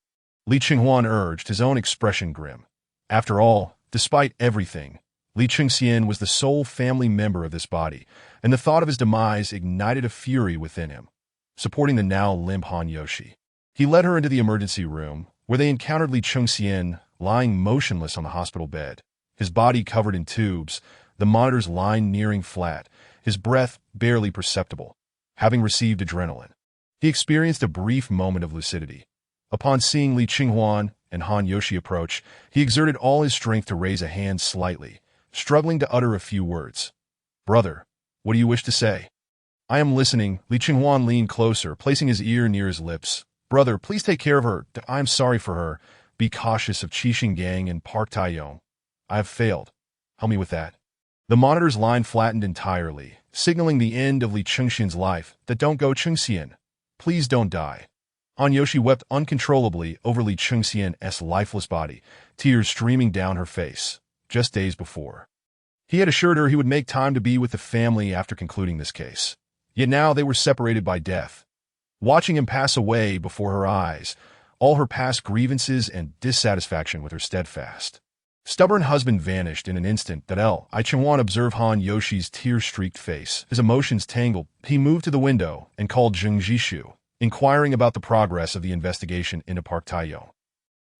Speaker 1: Li Qinghuan urged, his own expression grim. After all, despite everything, Li Chengxian was the sole family member of this body, and the thought of his demise ignited a fury within him. Supporting the now limp Han Yoshi, he led her into the emergency room, where they encountered Li Chengxian lying motionless on the hospital bed, his body covered in tubes, the monitor's line nearing flat, his breath barely perceptible. Having received adrenaline, he experienced a brief moment of lucidity. Upon seeing Li Qinghuan and Han Yoshi approach, he exerted all his strength to raise a hand slightly, struggling to utter a few words. "Brother, what do you wish to say?" "I am listening." Li Qinghuan leaned closer, placing his ear near his lips. "Brother, please take care of her. I am sorry for her. Be cautious of Qixing Gang and Park Taiyong. I have failed. Help me with that." The monitor's line flattened entirely, signaling the end of Li Chengxian's life. "Don't go, Chengxian. Please don't die." Han Yoshi wept uncontrollably over Li Chengxian's lifeless body, tears streaming down her face. Just days before, he had assured her he would make time to be with the family after concluding this case. Yet now they were separated by death. Watching him pass away before her eyes, all her past grievances and dissatisfaction with her steadfast, stubborn husband vanished in an instant. Li Qinghuan observed Han Yoshi's tear-streaked face. His emotions tangled. He moved to the window and called Zheng Jishu, inquiring about the progress of the investigation into Park Taiyong.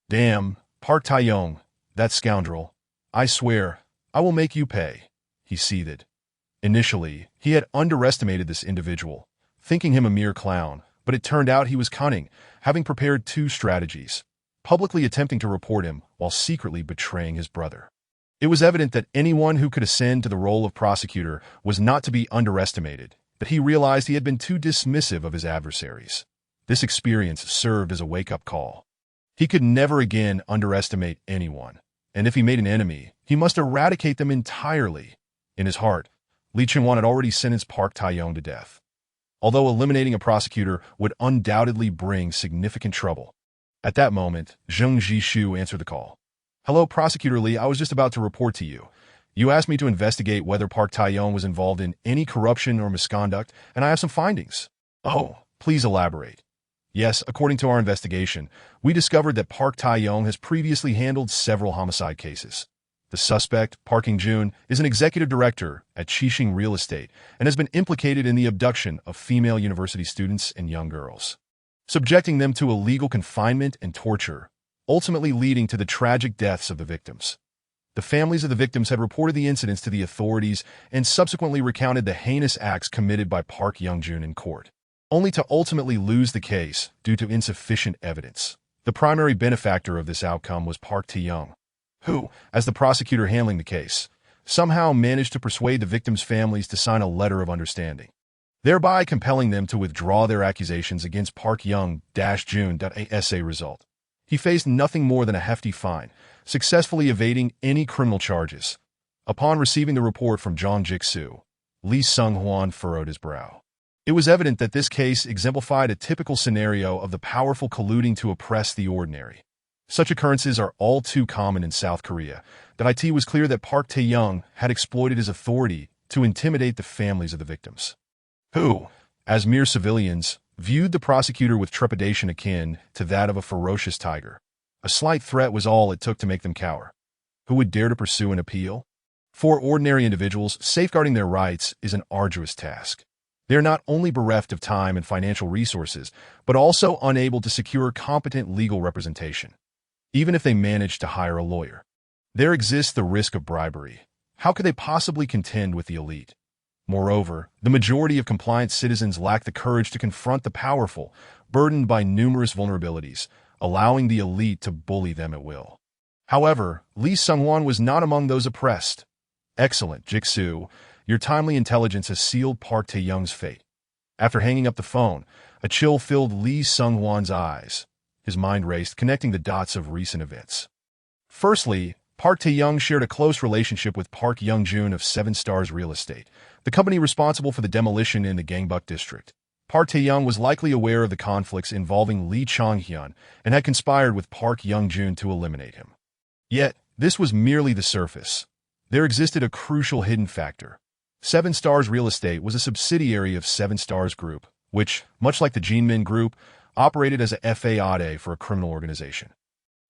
Speaker 1: "Damn, Park Taiyong, that scoundrel. I swear, I will make you pay," he seethed. Initially, he had underestimated this individual, thinking him a mere clown, but it turned out he was cunning, having prepared 2 strategies: publicly attempting to report him while secretly betraying his brother. It was evident that anyone who could ascend to the role of prosecutor was not to be underestimated, but he realized he had been too dismissive of his adversaries. This experience served as a wake-up call. He could never again underestimate anyone, and if he made an enemy, he must eradicate them entirely. In his heart, Li Qinghuan had already sentenced Park Taiyong to death. although eliminating a prosecutor would undoubtedly bring significant trouble. At that moment, Zheng Jishu answered the call. "Hello, Prosecutor Lee, I was just about to report to you. You asked me to investigate whether Park Tae-yong was involved in any corruption or misconduct, and I have some findings." "Oh, please elaborate." "Yes, according to our investigation, we discovered that Park Tae-yong has previously handled several homicide cases. The suspect, Park In-jun, is an executive director at Chixing Real Estate and has been implicated in the abduction of female university students and young girls, subjecting them to illegal confinement and torture, ultimately leading to the tragic deaths of the victims. The families of the victims had reported the incidents to the authorities and subsequently recounted the heinous acts committed by Park Young-jun in court, only to ultimately lose the case due to insufficient evidence. The primary benefactor of this outcome was Park Tae-yong, who, as the prosecutor handling the case, somehow managed to persuade the victims' families to sign a letter of understanding, thereby compelling them to withdraw their accusations against Park Young-jun. As a result, he faced nothing more than a hefty fine, successfully evading any criminal charges. Upon receiving the report from Jong Jik-soo, Lee Sung-hwan furrowed his brow. It was evident that this case exemplified a typical scenario of the powerful colluding to oppress the ordinary. Such occurrences are all too common in South Korea. It was clear that Park Tae-yong had exploited his authority to intimidate the families of the victims, who, as mere civilians, viewed the prosecutor with trepidation akin to that of a ferocious tiger. A slight threat was all it took to make them cower. Who would dare to pursue an appeal? For ordinary individuals, safeguarding their rights is an arduous task. They are not only bereft of time and financial resources, but also unable to secure competent legal representation, even if they manage to hire a lawyer. There exists the risk of bribery. How could they possibly contend with the elite? Moreover, the majority of compliant citizens lack the courage to confront the powerful, burdened by numerous vulnerabilities, allowing the elite to bully them at will. However, Lee Sung-hwan was not among those oppressed. "Excellent, Jik-soo. Your timely intelligence has sealed Park Tae-yong's fate." After hanging up the phone, a chill filled Lee Sung-hwan's eyes. His mind raced, connecting the dots of recent events. Firstly, Park Tae-yong shared a close relationship with Park Young-jun of 7 Stars Real Estate, the company responsible for the demolition in the Gangbuk district. Park Tae-yong was likely aware of the conflicts involving Lee Chong-hyun and had conspired with Park Young-jun to eliminate him. Yet, this was merely the surface. There existed a crucial hidden factor. 7 Stars Real Estate was a subsidiary of 7 Stars Group, which, much like the Jinmin Group, operated as a FAOD for a criminal organization.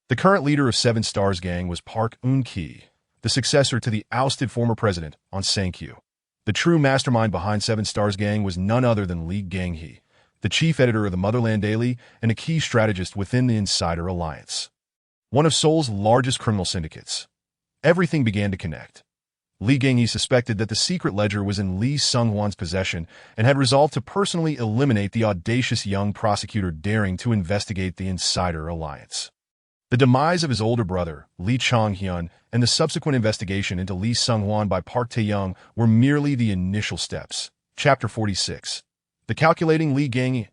Speaker 1: The current leader of 7 Stars Gang was Park Eun-ki, the successor to the ousted former president, On Sang-kyu. The true mastermind behind 7 Stars Gang was none other than Lee Gang-hee, the chief editor of the Motherland Daily and a key strategist within the Insider Alliance, one of Seoul's largest criminal syndicates. Everything began to connect. Lee Gang-hee suspected that the secret ledger was in Lee Sung-hwan's possession and had resolved to personally eliminate the audacious young prosecutor daring to investigate the Insider Alliance. The demise of his older brother, Lee Chong-hyun, and the subsequent investigation into Lee Sung-hwan by Park Tae-yong were merely the initial steps. Chapter 46. The Calculating Lee Gang-hee.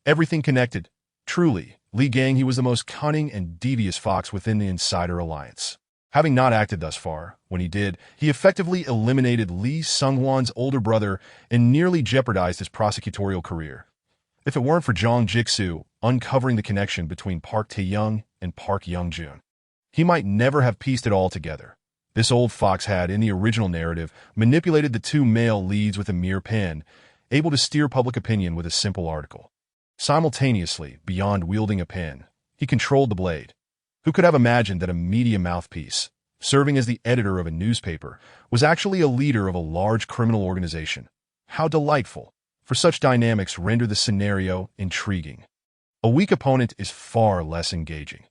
Speaker 1: Everything connected. Truly, Lee Gang-hee was the most cunning and devious fox within the Insider Alliance. Having not acted thus far, when he did, he effectively eliminated Lee Sung-hwan's older brother and nearly jeopardized his prosecutorial career. If it weren't for Jong Jik-soo uncovering the connection between Park Tae-yong and Park Young-jun, he might never have pieced it all together. This old fox had, in the original narrative, manipulated the 2 male leads with a mere pen, able to steer public opinion with a simple article. Simultaneously, beyond wielding a pen, he controlled the blade. Who could have imagined that a media mouthpiece, serving as the editor of a newspaper, was actually a leader of a large criminal organization? How delightful, for such dynamics render the scenario intriguing. A weak opponent is far less engaging.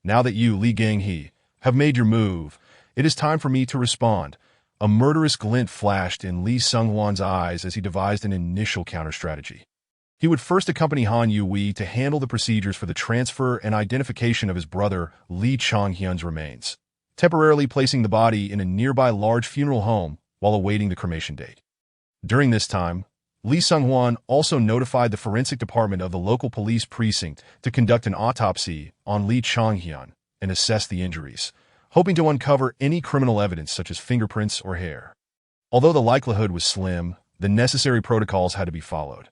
Speaker 1: Now that you, Lee Gang-hee, have made your move, it is time for me to respond. A murderous glint flashed in Lee Sung-hwan's eyes as he devised an initial counter-strategy. He would first accompany Han Yu-wee to handle the procedures for the transfer and identification of his brother Lee Chong-hyun's remains, temporarily placing the body in a nearby large funeral home while awaiting the cremation date. During this time, Lee Sung-hwan also notified the forensic department of the local police precinct to conduct an autopsy on Lee Chong-hyun and assess the injuries, hoping to uncover any criminal evidence such as fingerprints or hair. Although the likelihood was slim, the necessary protocols had to be followed.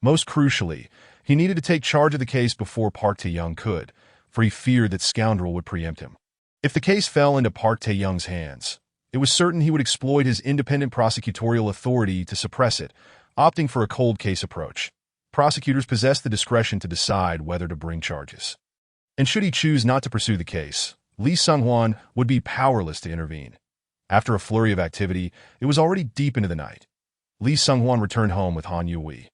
Speaker 1: Most crucially, he needed to take charge of the case before Park Tae-young could, for he feared that scoundrel would preempt him. If the case fell into Park Tae-young's hands, it was certain he would exploit his independent prosecutorial authority to suppress it, opting for a cold case approach. Prosecutors possessed the discretion to decide whether to bring charges. And should he choose not to pursue the case, Lee Sung-hwan would be powerless to intervene. After a flurry of activity, it was already deep into the night. Lee Sung-hwan returned home with Han Yu-wi,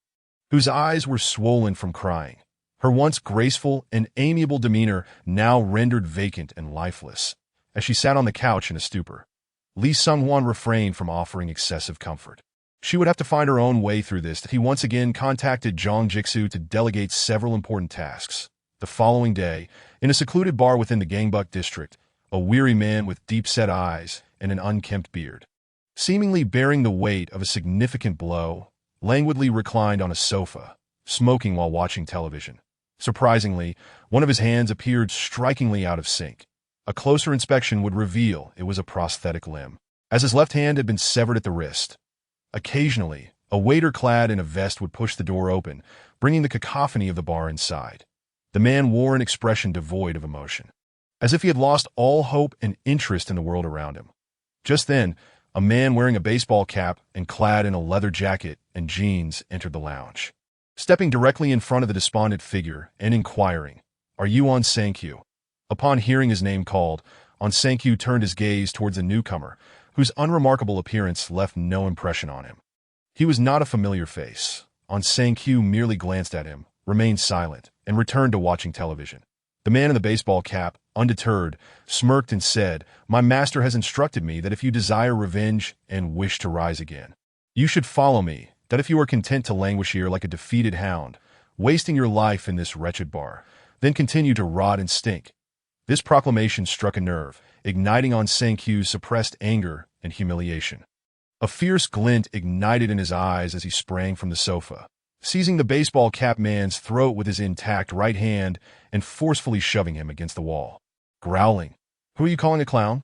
Speaker 1: whose eyes were swollen from crying. Her once graceful and amiable demeanor now rendered vacant and lifeless. As she sat on the couch in a stupor, Lee Sung-hwan refrained from offering excessive comfort. She would have to find her own way through this. He once again contacted Jong Jik-soo to delegate several important tasks. The following day, in a secluded bar within the Gangbuk district, a weary man with deep-set eyes and an unkempt beard, seemingly bearing the weight of a significant blow, languidly reclined on a sofa, smoking while watching television. Surprisingly, one of his hands appeared strikingly out of sync. A closer inspection would reveal it was a prosthetic limb, as his left hand had been severed at the wrist. Occasionally, a waiter clad in a vest would push the door open, bringing the cacophony of the bar inside. The man wore an expression devoid of emotion, as if he had lost all hope and interest in the world around him. Just then, a man wearing a baseball cap and clad in a leather jacket and jeans entered the lounge. Stepping directly in front of the despondent figure and inquiring, "Are you On Sang-kyu?" Upon hearing his name called, On Sang-kyu turned his gaze towards the newcomer, whose unremarkable appearance left no impression on him. He was not a familiar face. On Sang-kyu merely glanced at him, remained silent, and returned to watching television. The man in the baseball cap, undeterred, smirked and said, "My master has instructed me that if you desire revenge and wish to rise again, you should follow me, that if you are content to languish here like a defeated hound, wasting your life in this wretched bar, then continue to rot and stink." This proclamation struck a nerve, igniting On Sang-kyu's suppressed anger and humiliation. A fierce glint ignited in his eyes as he sprang from the sofa, seizing the baseball cap man's throat with his intact right hand and forcefully shoving him against the wall. Growling, "Who are you calling a clown?"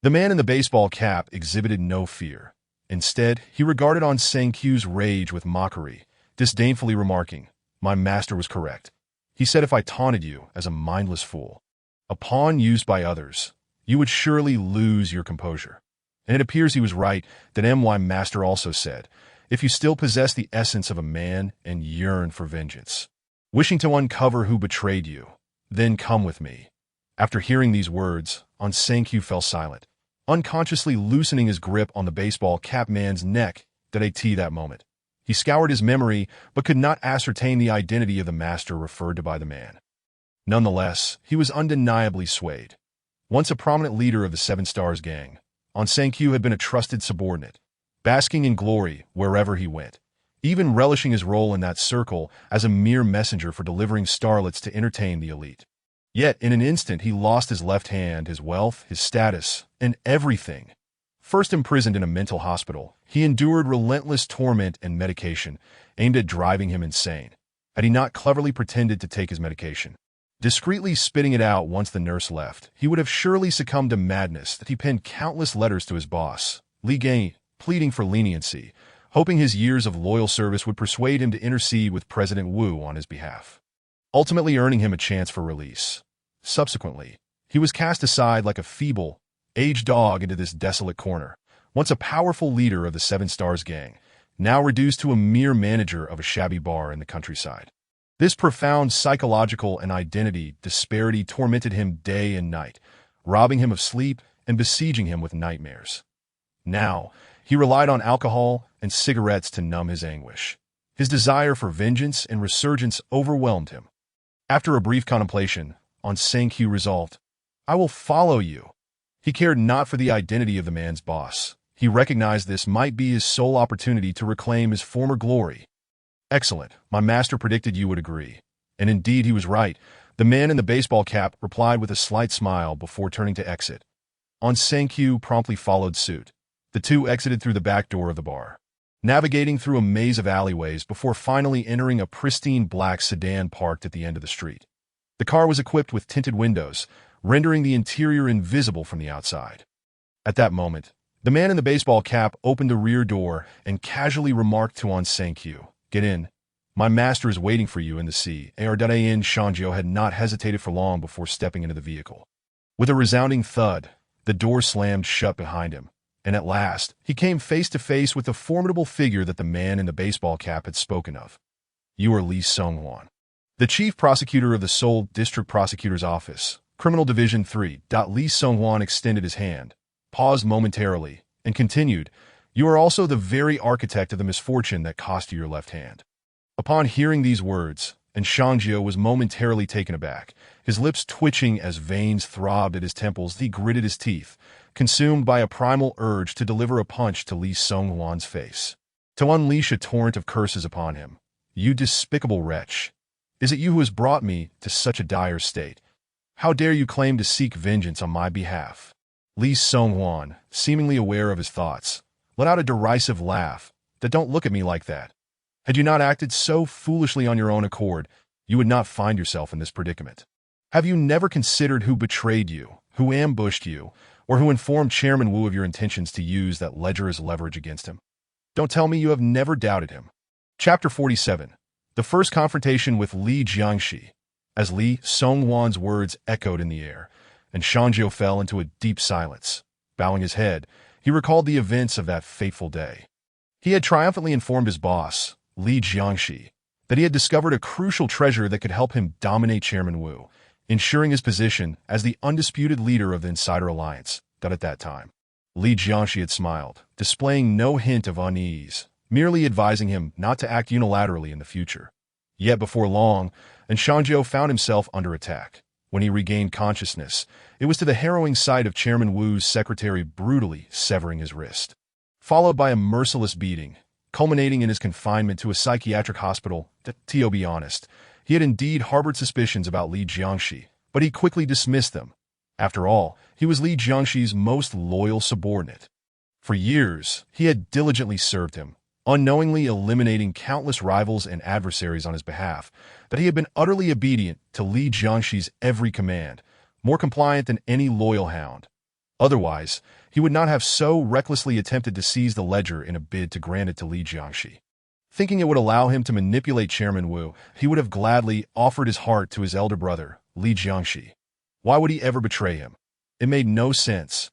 Speaker 1: The man in the baseball cap exhibited no fear. Instead, he regarded On Sang-kyu's rage with mockery, disdainfully remarking, "My master was correct. He said if I taunted you as a mindless fool, a pawn used by others, you would surely lose your composure. And it appears he was right, that my master also said, if you still possess the essence of a man and yearn for vengeance, wishing to uncover who betrayed you, then come with me." After hearing these words, On Sang-kyu fell silent, unconsciously loosening his grip on the baseball cap man's neck that moment. He scoured his memory, but could not ascertain the identity of the master referred to by the man. Nonetheless, he was undeniably swayed. Once a prominent leader of the Seven Stars gang, On Sang-kyu had been a trusted subordinate, basking in glory wherever he went, even relishing his role in that circle as a mere messenger for delivering starlets to entertain the elite. Yet, in an instant, he lost his left hand, his wealth, his status, and everything. First imprisoned in a mental hospital, he endured relentless torment and medication aimed at driving him insane, had he not cleverly pretended to take his medication. Discreetly spitting it out once the nurse left, he would have surely succumbed to madness that he penned countless letters to his boss, Lee Gain, pleading for leniency, hoping his years of loyal service would persuade him to intercede with President Wu on his behalf, ultimately earning him a chance for release. Subsequently, he was cast aside like a feeble, aged dog into this desolate corner, once a powerful leader of the Seven Stars gang, now reduced to a mere manager of a shabby bar in the countryside. This profound psychological and identity disparity tormented him day and night, robbing him of sleep and besieging him with nightmares. Now, he relied on alcohol and cigarettes to numb his anguish. His desire for vengeance and resurgence overwhelmed him. After a brief contemplation, On Sang-kyu resolved, "I will follow you." He cared not for the identity of the man's boss. He recognized this might be his sole opportunity to reclaim his former glory. "Excellent. My master predicted you would agree." And indeed he was right. The man in the baseball cap replied with a slight smile before turning to exit. On Sang-kyu promptly followed suit. The two exited through the back door of the bar, navigating through a maze of alleyways before finally entering a pristine black sedan parked at the end of the street. The car was equipped with tinted windows, rendering the interior invisible from the outside. At that moment, the man in the baseball cap opened the rear door and casually remarked to On Sang-kyu, "Get in. My master is waiting for you in the sea. Ardain Shangjiu had not hesitated for long before stepping into the vehicle. With a resounding thud, the door slammed shut behind him, and at last, he came face to face with the formidable figure that the man in the baseball cap had spoken of. You are Li Songhuan, the chief prosecutor of the Seoul District Prosecutor's Office, Criminal Division 3. Li Songhuan extended his hand, paused momentarily, and continued, You are also the very architect of the misfortune that cost you your left hand. Upon hearing these words, and Shangjiu was momentarily taken aback, his lips twitching as veins throbbed at his temples, he gritted his teeth, consumed by a primal urge to deliver a punch to Li Songhuan's face, to unleash a torrent of curses upon him. You despicable wretch! Is it you who has brought me to such a dire state? How dare you claim to seek vengeance on my behalf? Li Songhuan, seemingly aware of his thoughts, let out a derisive laugh. Don't look at me like that. Had you not acted so foolishly on your own accord, you would not find yourself in this predicament. Have you never considered who betrayed you, who ambushed you, or who informed Chairman Wu of your intentions to use that ledger as leverage against him? Don't tell me you have never doubted him. Chapter 47. The first confrontation with Li Jiangxi. As Li Songhuan's words echoed in the air, and Shangjiu fell into a deep silence. Bowing his head, he recalled the events of that fateful day. He had triumphantly informed his boss, Li Jiangxi, that he had discovered a crucial treasure that could help him dominate Chairman Wu, ensuring his position as the undisputed leader of the Insider Alliance. At that time, Li Jiangxi had smiled, displaying no hint of unease, merely advising him not to act unilaterally in the future. Yet before long, and Shangjiu found himself under attack. When he regained consciousness, it was to the harrowing sight of Chairman Wu's secretary brutally severing his wrist, followed by a merciless beating, culminating in his confinement to a psychiatric hospital. To be honest, he had indeed harbored suspicions about Li Jiangxi, but he quickly dismissed them. After all, he was Li Jiangxi's most loyal subordinate. For years, he had diligently served him, unknowingly eliminating countless rivals and adversaries on his behalf, that he had been utterly obedient to Li Jiangxi's every command, more compliant than any loyal hound. Otherwise, he would not have so recklessly attempted to seize the ledger in a bid to grant it to Li Jiangxi. Thinking it would allow him to manipulate Chairman Wu, he would have gladly offered his heart to his elder brother, Li Jiangxi. Why would he ever betray him? It made no sense.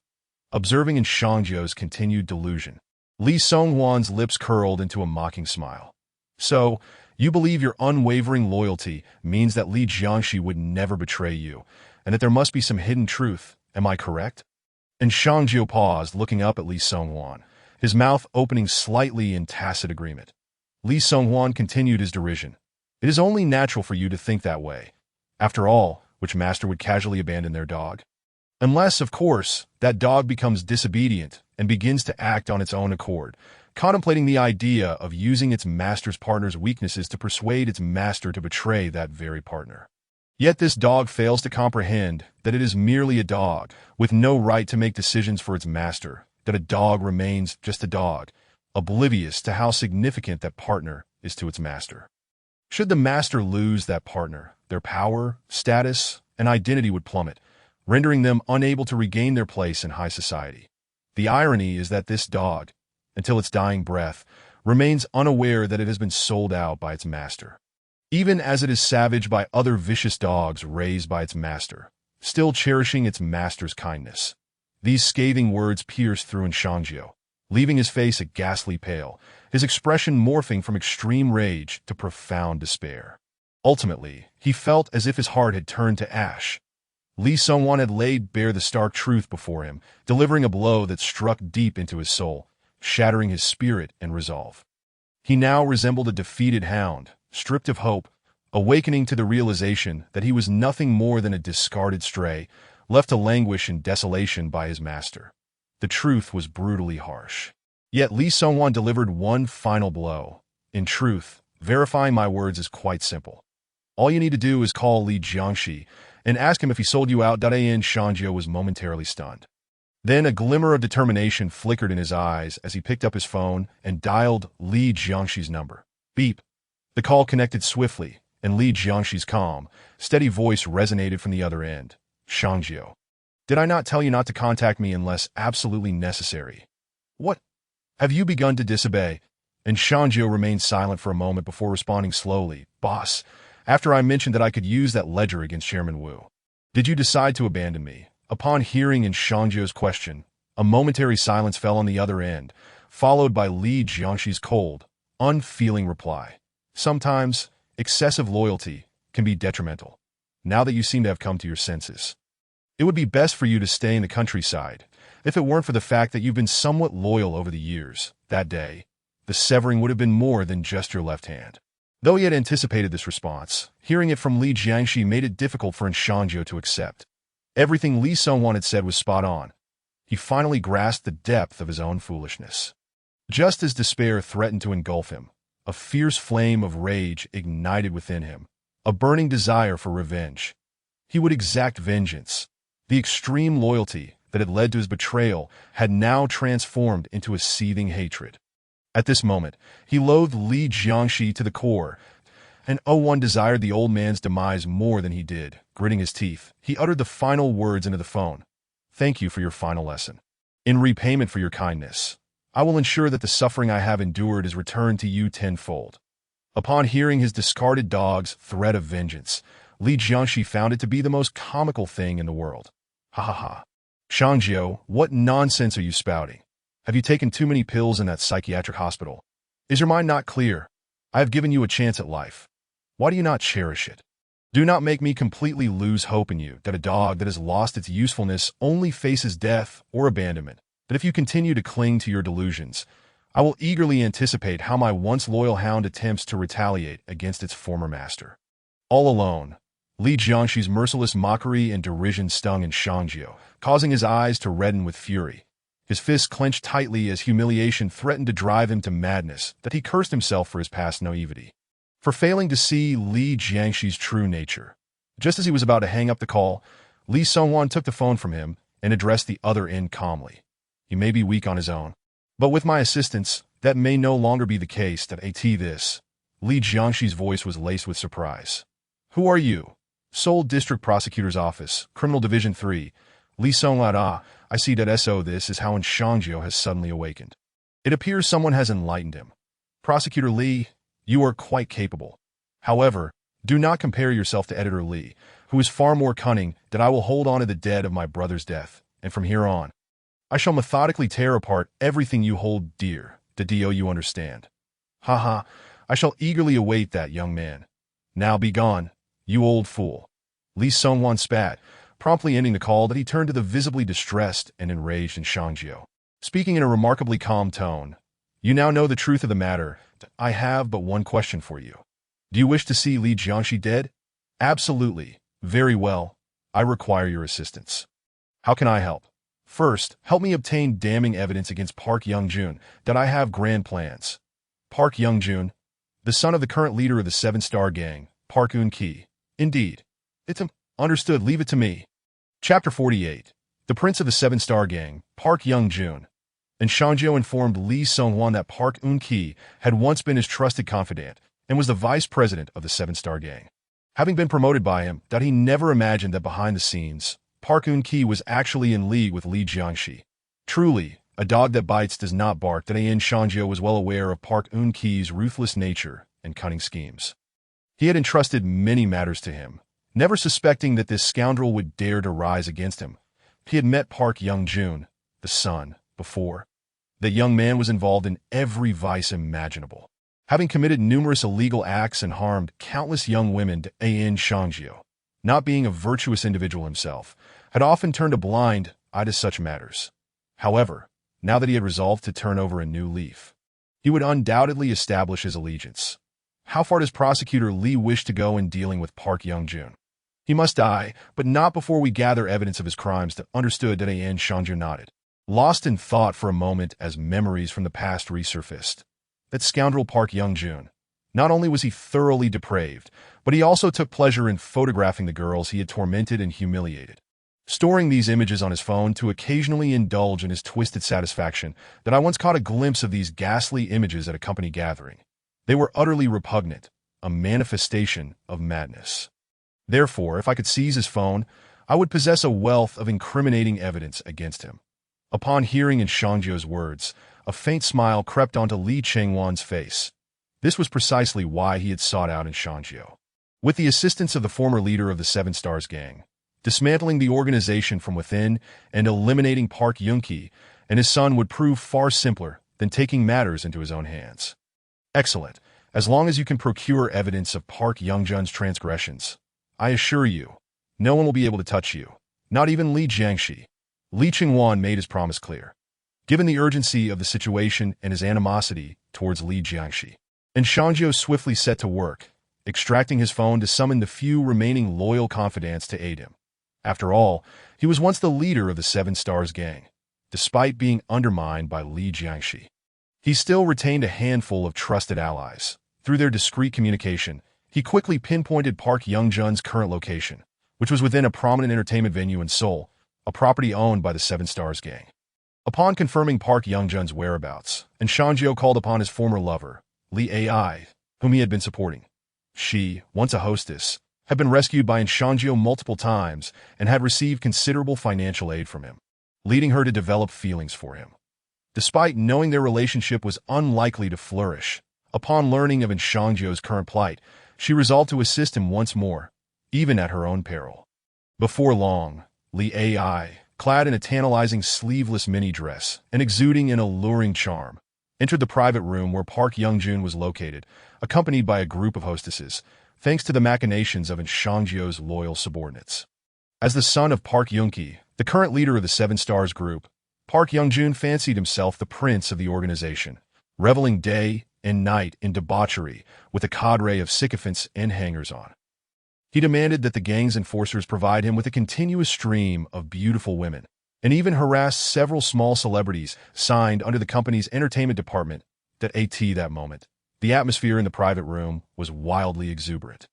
Speaker 1: Observing in Shangjiu's continued delusion, Li Songhuan's lips curled into a mocking smile. So, you believe your unwavering loyalty means that Li Jiangxi would never betray you, and that there must be some hidden truth, am I correct? And Shangjiu paused, looking up at Li Songhuan, his mouth opening slightly in tacit agreement. Li Songhuan continued his derision. It is only natural for you to think that way. After all, which master would casually abandon their dog? Unless, of course, that dog becomes disobedient and begins to act on its own accord, contemplating the idea of using its master's partner's weaknesses to persuade its master to betray that very partner. Yet this dog fails to comprehend that it is merely a dog, with no right to make decisions for its master, that a dog remains just a dog, oblivious to how significant that partner is to its master. Should the master lose that partner, their power, status, and identity would plummet, rendering them unable to regain their place in high society. The irony is that this dog, until its dying breath, remains unaware that it has been sold out by its master. Even as it is savaged by other vicious dogs raised by its master, still cherishing its master's kindness. These scathing words pierced through in Shangjiu, leaving his face a ghastly pale, his expression morphing from extreme rage to profound despair. Ultimately, he felt as if his heart had turned to ash. Li Songhuan had laid bare the stark truth before him, delivering a blow that struck deep into his soul, shattering his spirit and resolve. He now resembled a defeated hound, stripped of hope, awakening to the realization that he was nothing more than a discarded stray, left to languish in desolation by his master. The truth was brutally harsh. Yet Li Songhuan delivered one final blow. In truth, verifying my words is quite simple. All you need to do is call Li Jiangxi and ask him if he sold you out. Shangjiu was momentarily stunned. Then a glimmer of determination flickered in his eyes as he picked up his phone and dialed Li Jiangxi's number. Beep. The call connected swiftly, and Li Jiangxi's calm, steady voice resonated from the other end. Shangjiu. Did I not tell you not to contact me unless absolutely necessary? What? Have you begun to disobey? And Shangjiu remained silent for a moment before responding slowly. Boss, after I mentioned that I could use that ledger against Chairman Wu, did you decide to abandon me? Upon hearing in Shangjiu's question, a momentary silence fell on the other end, followed by Li Jiangxi's cold, unfeeling reply. Sometimes, excessive loyalty can be detrimental. Now that you seem to have come to your senses, it would be best for you to stay in the countryside. If it weren't for the fact that you've been somewhat loyal over the years, that day, the severing would have been more than just your left hand. Though he had anticipated this response, hearing it from Li Jiangxi made it difficult for Shangjiu to accept. Everything Li Songwan had said was spot on. He finally grasped the depth of his own foolishness. Just as despair threatened to engulf him, a fierce flame of rage ignited within him, a burning desire for revenge. He would exact vengeance. The extreme loyalty that had led to his betrayal had now transformed into a seething hatred. At this moment, he loathed Li Jiangxi to the core, and one desired the old man's demise more than he did. Gritting his teeth, he uttered the final words into the phone. Thank you for your final lesson. In repayment for your kindness, I will ensure that the suffering I have endured is returned to you tenfold. Upon hearing his discarded dog's threat of vengeance, Li Jiangxi found it to be the most comical thing in the world. Ha ha ha. Shangjiu, what nonsense are you spouting? Have you taken too many pills in that psychiatric hospital? Is your mind not clear? I have given you a chance at life. Why do you not cherish it? Do not make me completely lose hope in you that a dog that has lost its usefulness only faces death or abandonment. That if you continue to cling to your delusions, I will eagerly anticipate how my once loyal hound attempts to retaliate against its former master. All alone, Li Jiangxi's merciless mockery and derision stung Shangjiu, causing his eyes to redden with fury. His fists clenched tightly as humiliation threatened to drive him to madness, that he cursed himself for his past naivety, for failing to see Li Jiangxi's true nature. Just as he was about to hang up the call, Li Songwan took the phone from him and addressed the other end calmly. He may be weak on his own, but with my assistance, that may no longer be the case. That this. Li Jiangxi's voice was laced with surprise. Who are you? Seoul District Prosecutor's Office, Criminal Division 3. Li Songwan. I see that this is how Shangjiu has suddenly awakened. It appears someone has enlightened him. Prosecutor Li, you are quite capable. However, do not compare yourself to Editor Li, who is far more cunning. That I will hold on to the dead of my brother's death, and from here on, I shall methodically tear apart everything you hold dear. Do you understand? Haha, I shall eagerly await that, young man. Now be gone, you old fool. Li Songwan spat, promptly ending the call. That he turned to the visibly distressed and enraged Shangjiu, speaking in a remarkably calm tone. You now know the truth of the matter. I have but one question for you. Do you wish to see Li Jiangxi dead? Absolutely. Very well. I require your assistance. How can I help? First, help me obtain damning evidence against Park Youngjun. That I have grand plans. Park Youngjun, the son of the current leader of the Seven-Star Gang, Park Eun-ki. Indeed. It's understood. Leave it to me. Chapter 48. The Prince of the Seven-Star Gang, Park Youngjun. And Shangjiu informed Li Songwan that Park Eun-ki had once been his trusted confidant and was the vice president of the Seven-Star Gang. Having been promoted by him, that he never imagined that behind the scenes, Park Eun-ki was actually in league with Li Jiangxi. Truly, a dog that bites does not bark. That Shangjiu was well aware of Park Eun-ki's ruthless nature and cunning schemes. He had entrusted many matters to him, never suspecting that this scoundrel would dare to rise against him. He had met Park Youngjun, the son, before. The young man was involved in every vice imaginable, having committed numerous illegal acts and harmed countless young women. Shangjiu, not being a virtuous individual himself, had often turned a blind eye to such matters. However, now that he had resolved to turn over a new leaf, he would undoubtedly establish his allegiance. How far does Prosecutor Li wish to go in dealing with Park Youngjun? He must die, but not before we gather evidence of his crimes. That understood. Shangjiu nodded, lost in thought for a moment as memories from the past resurfaced. That scoundrel Park Youngjun. Not only was he thoroughly depraved, but he also took pleasure in photographing the girls he had tormented and humiliated, storing these images on his phone to occasionally indulge in his twisted satisfaction. That I once caught a glimpse of these ghastly images at a company gathering. They were utterly repugnant, a manifestation of madness. Therefore, if I could seize his phone, I would possess a wealth of incriminating evidence against him. Upon hearing Shangjiu's words, a faint smile crept onto Li Chengwan's face. This was precisely why he had sought out in Shangjiu. With the assistance of the former leader of the Seven Stars gang, dismantling the organization from within and eliminating Park Yunki and his son would prove far simpler than taking matters into his own hands. Excellent. As long as you can procure evidence of Park Youngjun's transgressions, I assure you, no one will be able to touch you, not even Li Jiangxi. Li Chengwan made his promise clear, given the urgency of the situation and his animosity towards Li Jiangxi. And Shangjiu swiftly set to work, extracting his phone to summon the few remaining loyal confidants to aid him. After all, he was once the leader of the Seven Stars gang, despite being undermined by Li Jiangxi. He still retained a handful of trusted allies. Through their discreet communication, he quickly pinpointed Park Youngjun's current location, which was within a prominent entertainment venue in Seoul, a property owned by the Seven Stars gang. Upon confirming Park Youngjun's whereabouts, and Shangjiu called upon his former lover, Li Ai, whom he had been supporting. She, once a hostess, had been rescued by Shangjiu multiple times and had received considerable financial aid from him, leading her to develop feelings for him. Despite knowing their relationship was unlikely to flourish, upon learning of Shangjiu's current plight, she resolved to assist him once more, even at her own peril. Before long, Li Ai, clad in a tantalizing sleeveless mini-dress and exuding an alluring charm, entered the private room where Park Youngjun was located, accompanied by a group of hostesses, thanks to the machinations of Shangjiu's loyal subordinates. As the son of Park Yunki, the current leader of the Seven Stars group, Park Youngjun fancied himself the prince of the organization, reveling day and night in debauchery with a cadre of sycophants and hangers-on. He demanded that the gang's enforcers provide him with a continuous stream of beautiful women, and even harassed several small celebrities signed under the company's entertainment department. That moment, the atmosphere in the private room was wildly exuberant.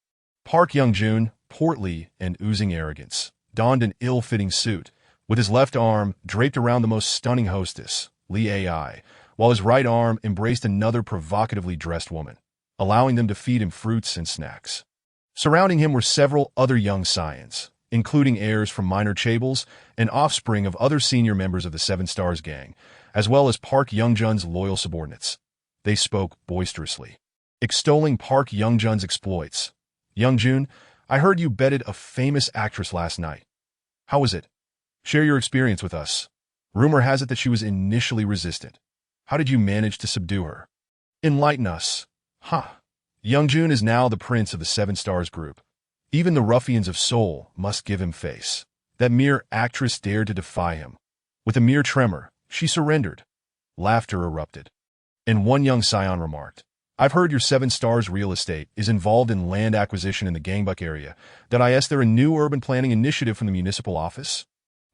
Speaker 1: Park Youngjun, portly and oozing arrogance, donned an ill-fitting suit, with his left arm draped around the most stunning hostess, Li Ai, while his right arm embraced another provocatively dressed woman, allowing them to feed him fruits and snacks. Surrounding him were several other young scions, including heirs from minor chaebols and offspring of other senior members of the Seven Stars gang, as well as Park Youngjun's loyal subordinates. They spoke boisterously, extolling Park Youngjun's exploits. "Youngjun, I heard you bedded a famous actress last night. How was it? Share your experience with us. Rumor has it that she was initially resistant. How did you manage to subdue her? Enlighten us." Youngjun is now the prince of the Seven Stars group. Even the ruffians of Seoul must give him face. That mere actress dared to defy him. With a mere tremor, she surrendered. Laughter erupted. And one young scion remarked, "I've heard your Seven Stars real estate is involved in land acquisition in the Gangbuk area. Is there a new urban planning initiative from the municipal office?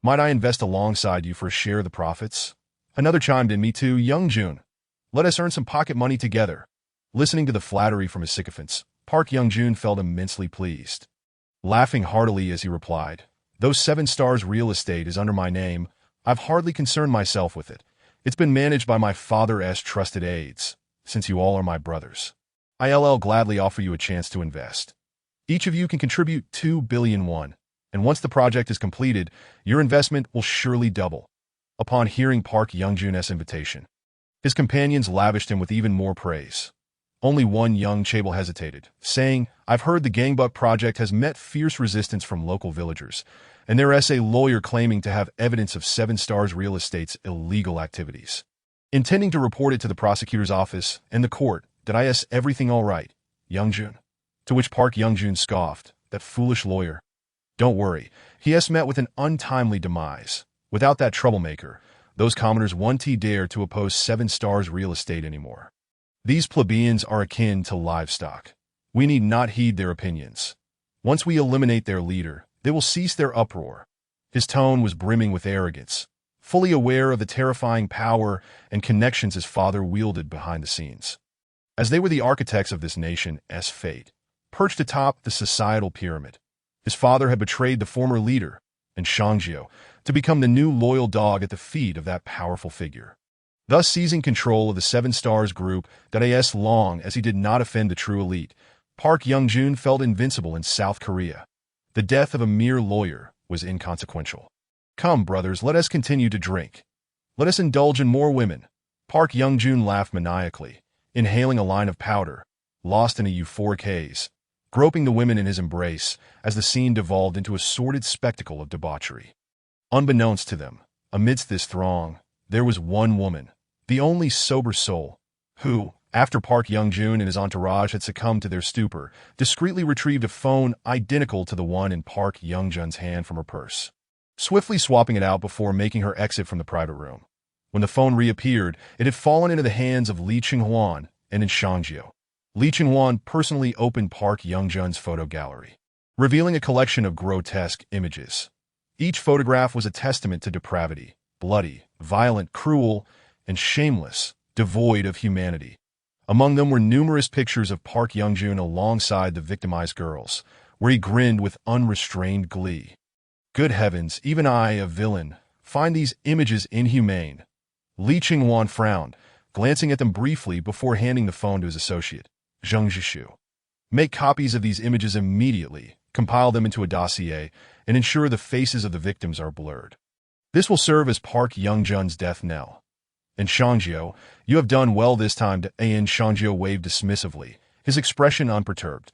Speaker 1: Might I invest alongside you for a share of the profits?" Another chimed in, "Me too, Youngjun. Let us earn some pocket money together." Listening to the flattery from his sycophants, Park Youngjun felt immensely pleased. Laughing heartily as he replied, "Though Seven Stars real estate is under my name, I've hardly concerned myself with it. It's been managed by my father's trusted aides, since you all are my brothers. I'll gladly offer you a chance to invest. Each of you can contribute 2 billion won, and once the project is completed, your investment will surely double." Upon hearing Park Youngjun's invitation, his companions lavished him with even more praise. Only one young chaebol hesitated, saying, "I've heard the Gangbuk project has met fierce resistance from local villagers, and there's a lawyer claiming to have evidence of Seven Stars real estate's illegal activities. Intending to report it to the prosecutor's office and the court. Is everything all right, Youngjun?" To which Park Youngjun scoffed, "That foolish lawyer. Don't worry, he has met with an untimely demise. Without that troublemaker, those commoners won't dare to oppose Seven Stars real estate anymore. These plebeians are akin to livestock. We need not heed their opinions. Once we eliminate their leader, they will cease their uproar." His tone was brimming with arrogance, fully aware of the terrifying power and connections his father wielded behind the scenes. As they were the architects of this nation's fate, perched atop the societal pyramid, his father had betrayed the former leader, and Shangjiu, to become the new loyal dog at the feet of that powerful figure, thus seizing control of the Seven Stars group. As long as he did not offend the true elite, Park Youngjun felt invincible in South Korea. The death of a mere lawyer was inconsequential. "Come, brothers, let us continue to drink. Let us indulge in more women. Park Young-jun laughed maniacally, inhaling a line of powder, lost in a euphoric haze, groping the women in his embrace as the scene devolved into a sordid spectacle of debauchery. Unbeknownst to them, amidst this throng, there was one woman, the only sober soul, who, after Park Young-jun and his entourage had succumbed to their stupor, discreetly retrieved a phone identical to the one in Park Young-jun's hand from her purse, swiftly swapping it out before making her exit from the private room. When the phone reappeared, it had fallen into the hands of Lee Ching-hwan and in Shangjiu. Lee Ching-hwan personally opened Park Young-jun's photo gallery, revealing a collection of grotesque images. Each photograph was a testament to depravity, bloody, violent, cruel, and shameless, devoid of humanity. Among them were numerous pictures of Park Young-jun alongside the victimized girls, where he grinned with unrestrained glee. Good heavens, even I, a villain, find these images inhumane. Lee Ching-hwan frowned, glancing at them briefly before handing the phone to his associate, Zheng Zhishu. Make copies of these images immediately, compile them into a dossier, and ensure the faces of the victims are blurred. This will serve as Park Young-jun's death knell. And Shangjiu, you have done well this time to An. Shangjiu waved dismissively, his expression unperturbed.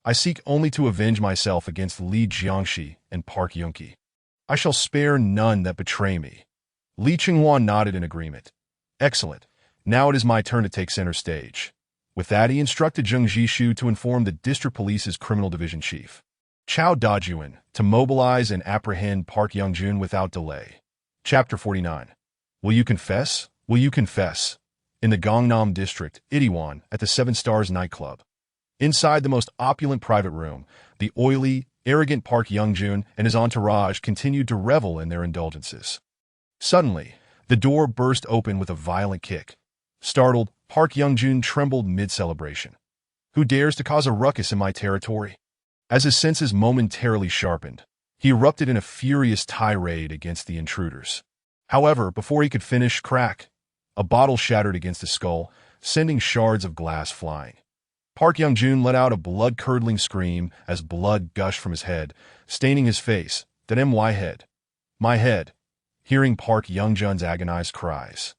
Speaker 1: I seek only to avenge myself against Li Jiangxi and Park Yunki. I shall spare none that betray me. Lee Ching-hwan nodded in agreement. Excellent. Now it is my turn to take center stage. With that, he instructed Zheng Zhishu to inform the district police's criminal division chief, Chao Dajuan, to mobilize and apprehend Park Young-jun without delay. Chapter 49. Will you confess? Will you confess? In the Gangnam district, Itaewon, at the Seven Stars nightclub. Inside the most opulent private room, the oily, arrogant Park Young-jun and his entourage continued to revel in their indulgences. Suddenly, the door burst open with a violent kick. Startled, Park Young-jun trembled mid-celebration. Who dares to cause a ruckus in my territory? As his senses momentarily sharpened, he erupted in a furious tirade against the intruders. However, before he could finish, crack, a bottle shattered against his skull, sending shards of glass flying. Park Young-jun let out a blood-curdling scream as blood gushed from his head, staining his face. That my head. My head. Hearing Park Young-jun's agonized cries,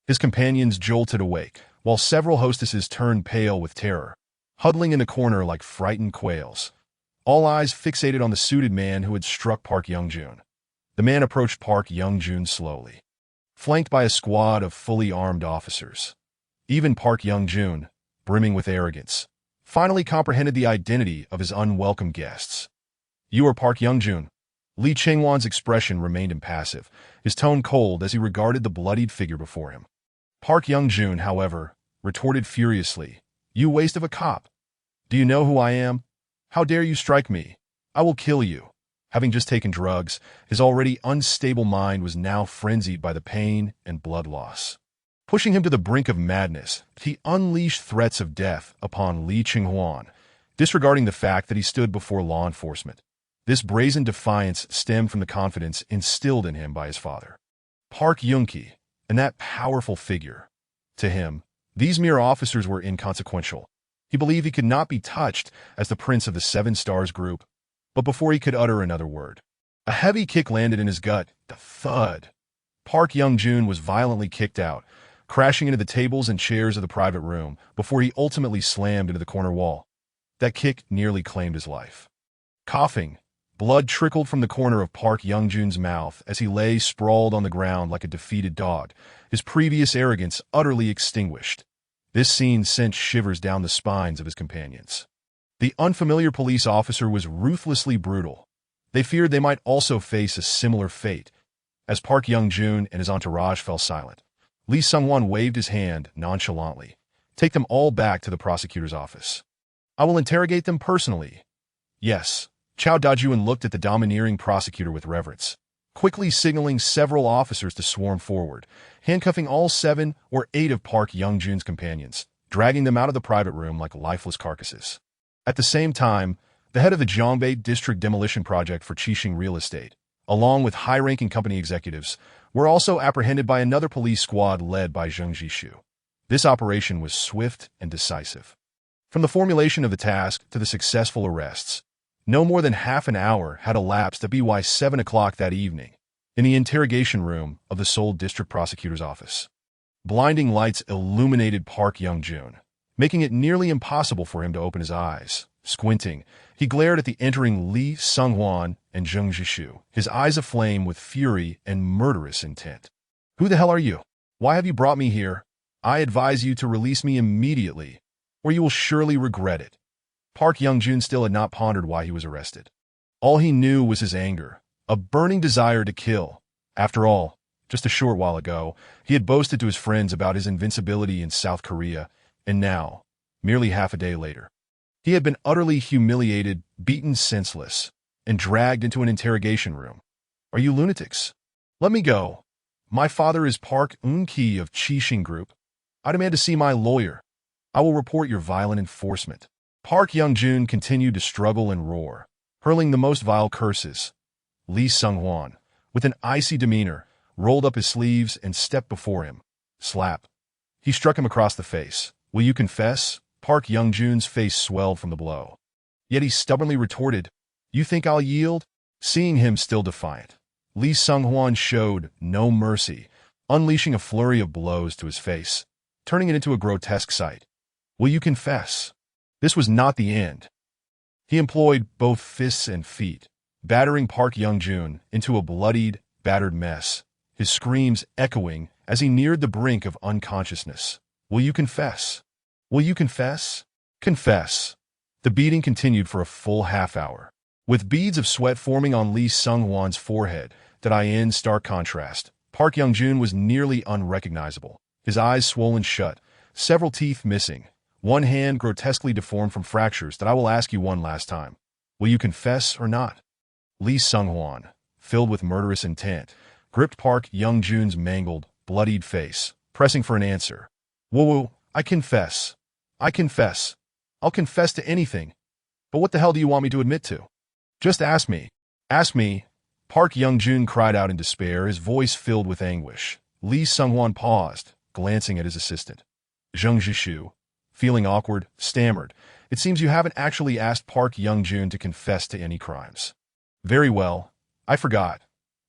Speaker 1: his companions jolted awake, while several hostesses turned pale with terror, huddling in the corner like frightened quails. All eyes fixated on the suited man who had struck Park Young-jun. The man approached Park Young-jun slowly, flanked by a squad of fully armed officers. Even Park Young-jun, brimming with arrogance, finally comprehended the identity of his unwelcome guests. You are Park Young-jun. Lee Ching-hwan's expression remained impassive, his tone cold as he regarded the bloodied figure before him. Park Young-jun, however, retorted furiously, You waste of a cop. Do you know who I am? How dare you strike me? I will kill you. Having just taken drugs, his already unstable mind was now frenzied by the pain and blood loss. Pushing him to the brink of madness, he unleashed threats of death upon Lee Ching-hwan, disregarding the fact that he stood before law enforcement. This brazen defiance stemmed from the confidence instilled in him by his father, Park Yunki, and that powerful figure. To him, these mere officers were inconsequential. He believed he could not be touched as the prince of the Seven Stars group. But before he could utter another word, a heavy kick landed in his gut. The thud. Park Young-jun was violently kicked out, crashing into the tables and chairs of the private room before he ultimately slammed into the corner wall. That kick nearly claimed his life. Coughing, blood trickled from the corner of Park Young-jun's mouth as he lay sprawled on the ground like a defeated dog, his previous arrogance utterly extinguished. This scene sent shivers down the spines of his companions. The unfamiliar police officer was ruthlessly brutal. They feared they might also face a similar fate. As Park Young-jun and his entourage fell silent, Lee Sung-won waved his hand nonchalantly. Take them all back to the prosecutor's office. I will interrogate them personally. Yes. Chao Dajuan looked at the domineering prosecutor with reverence, quickly signaling several officers to swarm forward, handcuffing all 7 or 8 of Park Young-jun's companions, dragging them out of the private room like lifeless carcasses. At the same time, the head of the Zhongbei District Demolition Project for Qixing Real Estate, along with high-ranking company executives, were also apprehended by another police squad led by Zheng Zhishu. This operation was swift and decisive. From the formulation of the task to the successful arrests, no more than half an hour had elapsed at by 7 o'clock that evening, in the interrogation room of the Seoul District Prosecutor's office. Blinding lights illuminated Park Young-joon, making it nearly impossible for him to open his eyes. Squinting, he glared at the entering Lee Sung-hwan and Jung Jishu, his eyes aflame with fury and murderous intent. "Who the hell are you? Why have you brought me here? I advise you to release me immediately, or you will surely regret it." Park Young-joon still had not pondered why he was arrested. All he knew was his anger, a burning desire to kill. After all, just a short while ago, he had boasted to his friends about his invincibility in South Korea, and now, merely half a day later, he had been utterly humiliated, beaten senseless, and dragged into an interrogation room. "Are you lunatics? Let me go. My father is Park Eun-ki of Chishing Group. I demand to see my lawyer. I will report your violent enforcement." Park Young-joon continued to struggle and roar, hurling the most vile curses. Lee Sung-hwan, with an icy demeanor, rolled up his sleeves and stepped before him. Slap. He struck him across the face. "Will you confess?" Park Young-joon's face swelled from the blow. Yet he stubbornly retorted, "You think I'll yield?" Seeing him still defiant, Lee Sung-hwan showed no mercy, unleashing a flurry of blows to his face, turning it into a grotesque sight. "Will you confess?" This was not the end. He employed both fists and feet, battering Park Young-joon into a bloodied, battered mess, his screams echoing as he neared the brink of unconsciousness. "Will you confess? Will you confess? Confess." The beating continued for a full half hour, with beads of sweat forming on Lee Sung-hwan's forehead that in stark contrast. Park Young-joon was nearly unrecognizable, his eyes swollen shut, several teeth missing, one hand grotesquely deformed from fractures. "That I will ask you one last time. Will you confess or not?" Lee Sung-hwan, filled with murderous intent, gripped Park Young-joon's mangled, bloodied face, pressing for an answer. "Whoa, I confess. I confess. I'll confess to anything. But what the hell do you want me to admit to? Just ask me. Ask me." Park Young-joon cried out in despair, his voice filled with anguish. Lee Sung-hwan paused, glancing at his assistant. Jung Jishu, feeling awkward, stammered, "It seems you haven't actually asked Park Young-joon to confess to any crimes." "Very well. I forgot."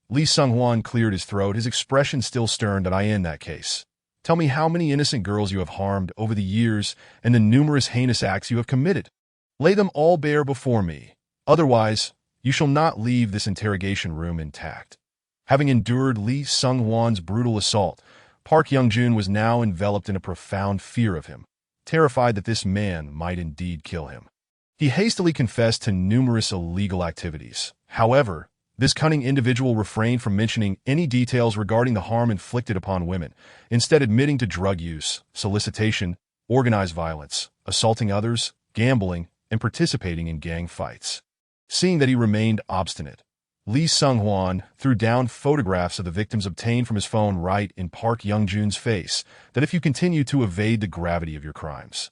Speaker 1: Lee Sung-hwan cleared his throat, his expression still stern. "That in that case, tell me how many innocent girls you have harmed over the years and the numerous heinous acts you have committed. Lay them all bare before me. Otherwise, you shall not leave this interrogation room intact." Having endured Lee Sung-hwan's brutal assault, Park Young-joon was now enveloped in a profound fear of him, terrified that this man might indeed kill him. He hastily confessed to numerous illegal activities. However, this cunning individual refrained from mentioning any details regarding the harm inflicted upon women, instead admitting to drug use, solicitation, organized violence, assaulting others, gambling, and participating in gang fights. Seeing that he remained obstinate, Lee Sung-hwan threw down photographs of the victims obtained from his phone right in Park Young-joon's face, that if you continue to evade the gravity of your crimes,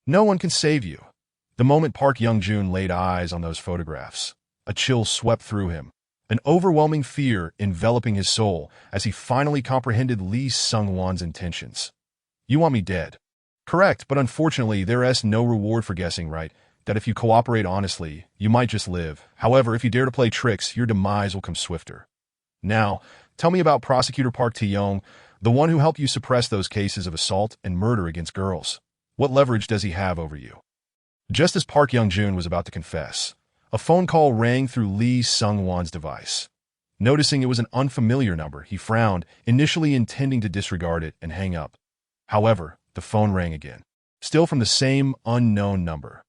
Speaker 1: no one can save you. The moment Park Young-joon laid eyes on those photographs, a chill swept through him, an overwhelming fear enveloping his soul as he finally comprehended Lee Sung-hwan's intentions. "You want me dead?" "Correct, but unfortunately there's no reward for guessing right. That if you cooperate honestly, you might just live. However, if you dare to play tricks, your demise will come swifter. Now, tell me about Prosecutor Park Tae-yong, the one who helped you suppress those cases of assault and murder against girls. What leverage does he have over you?" Just as Park Young-joon was about to confess, a phone call rang through Lee Sung-hwan's device. Noticing it was an unfamiliar number, he frowned, initially intending to disregard it and hang up. However, the phone rang again, still from the same unknown number.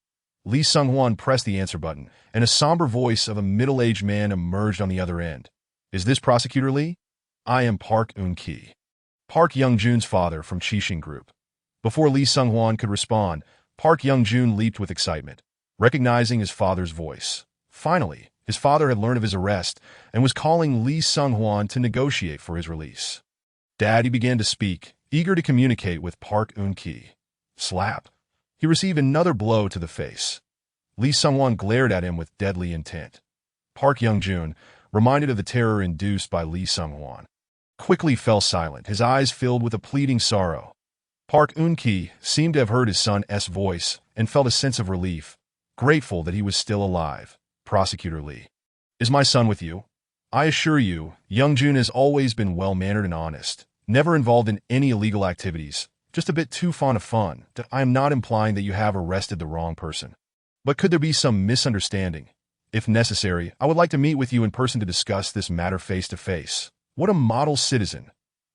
Speaker 1: Lee Sung-hwan pressed the answer button, and a somber voice of a middle-aged man emerged on the other end. "Is this Prosecutor Lee? I am Park Eun-ki, Park Young-joon's father from Chishing Group." Before Lee Sung-hwan could respond, Park Young-joon leaped with excitement, recognizing his father's voice. Finally, his father had learned of his arrest and was calling Lee Sung-hwan to negotiate for his release. "Dad," he began to speak, eager to communicate with Park Eun-ki. Slap. He received another blow to the face. Lee Sung-hwan glared at him with deadly intent. Park Young-joon, reminded of the terror induced by Lee Sung-hwan, quickly fell silent, his eyes filled with a pleading sorrow. Park Eun-ki seemed to have heard his son's voice and felt a sense of relief, grateful that he was still alive. "Prosecutor Lee, is my son with you?" "I assure you, Young-joon has always been well-mannered and honest. Never involved in any illegal activities, just a bit too fond of fun. I am not implying that you have arrested the wrong person. But could there be some misunderstanding? If necessary, I would like to meet with you in person to discuss this matter face to face. What a model citizen.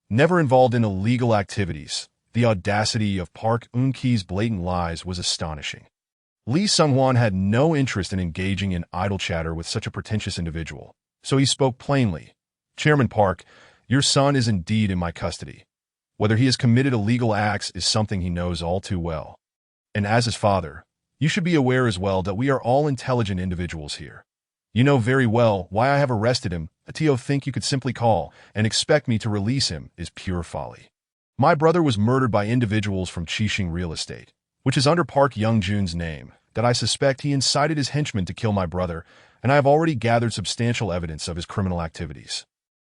Speaker 1: Never involved in illegal activities. The audacity of Park Eun-ki's blatant lies was astonishing. Lee Sung-hwan had no interest in engaging in idle chatter with such a pretentious individual, so he spoke plainly. Chairman Park, your son is indeed in my custody. Whether he has committed illegal acts is something he knows all too well. And as his father, you should be aware as well that we are all intelligent individuals here. You know very well why I have arrested him. To think you could simply call and expect me to release him is pure folly. My brother was murdered by individuals from Chixing Real Estate, which is under Park Young-jun's name, that I suspect he incited his henchmen to kill my brother, and I have already gathered substantial evidence of his criminal activities.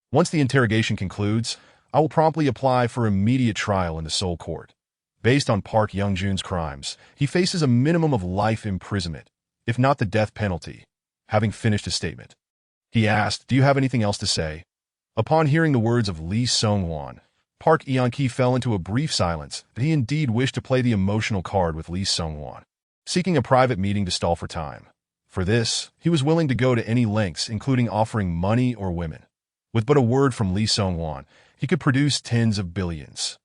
Speaker 1: Once the interrogation concludes, I will promptly apply for immediate trial in the Seoul court. Based on Park Young-jun's crimes, he faces a minimum of life imprisonment, if not the death penalty. Having finished his statement, he asked, "Do you have anything else to say?" Upon hearing the words of Lee Sung-hwan, Park Eun-ki fell into a brief silence that he indeed wished to play the emotional card with Lee Sung-hwan, seeking a private meeting to stall for time. For this, he was willing to go to any lengths, including offering money or women. With but a word from Lee Sung-hwan, he could produce tens of billions,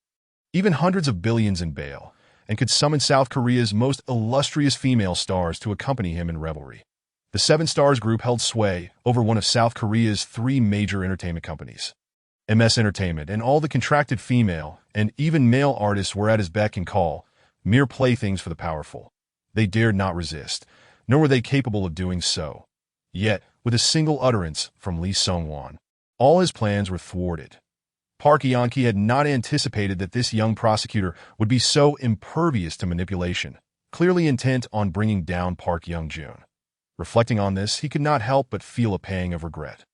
Speaker 1: even hundreds of billions in bail, and could summon South Korea's most illustrious female stars to accompany him in revelry. The Seven Stars Group held sway over one of South Korea's three major entertainment companies. MS Entertainment, and all the contracted female and even male artists were at his beck and call, mere playthings for the powerful. They dared not resist, nor were they capable of doing so. Yet, with a single utterance from Lee Sung-hwan, all his plans were thwarted. Park Eun-ki had not anticipated that this young prosecutor would be so impervious to manipulation, clearly intent on bringing down Park Young-jun. Reflecting on this, he could not help but feel a pang of regret.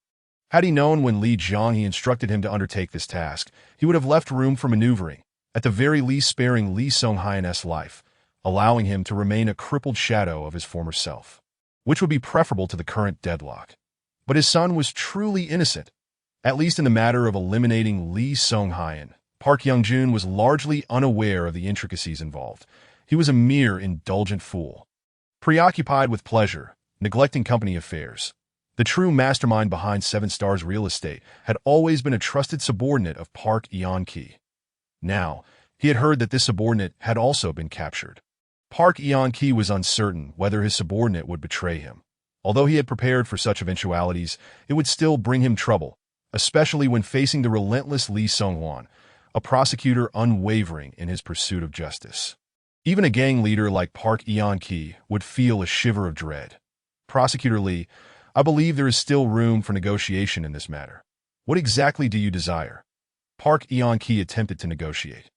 Speaker 1: Had he known when Lee Jong-hee instructed him to undertake this task, he would have left room for maneuvering, at the very least sparing Lee Sung-hyeon's life, allowing him to remain a crippled shadow of his former self, which would be preferable to the current deadlock. But his son was truly innocent. At least in the matter of eliminating Lee Sung-hyeon, Park Young-jun was largely unaware of the intricacies involved. He was a mere indulgent fool, preoccupied with pleasure, neglecting company affairs. The true mastermind behind Seven Stars Real Estate had always been a trusted subordinate of Park Eun-ki. Now, he had heard that this subordinate had also been captured. Park Eun-ki was uncertain whether his subordinate would betray him. Although he had prepared for such eventualities, it would still bring him trouble, especially when facing the relentless Lee Sung-hwan, a prosecutor unwavering in his pursuit of justice. Even a gang leader like Park Eun-ki would feel a shiver of dread. Prosecutor Lee, I believe there is still room for negotiation in this matter. What exactly do you desire? Park Eun-ki attempted to negotiate.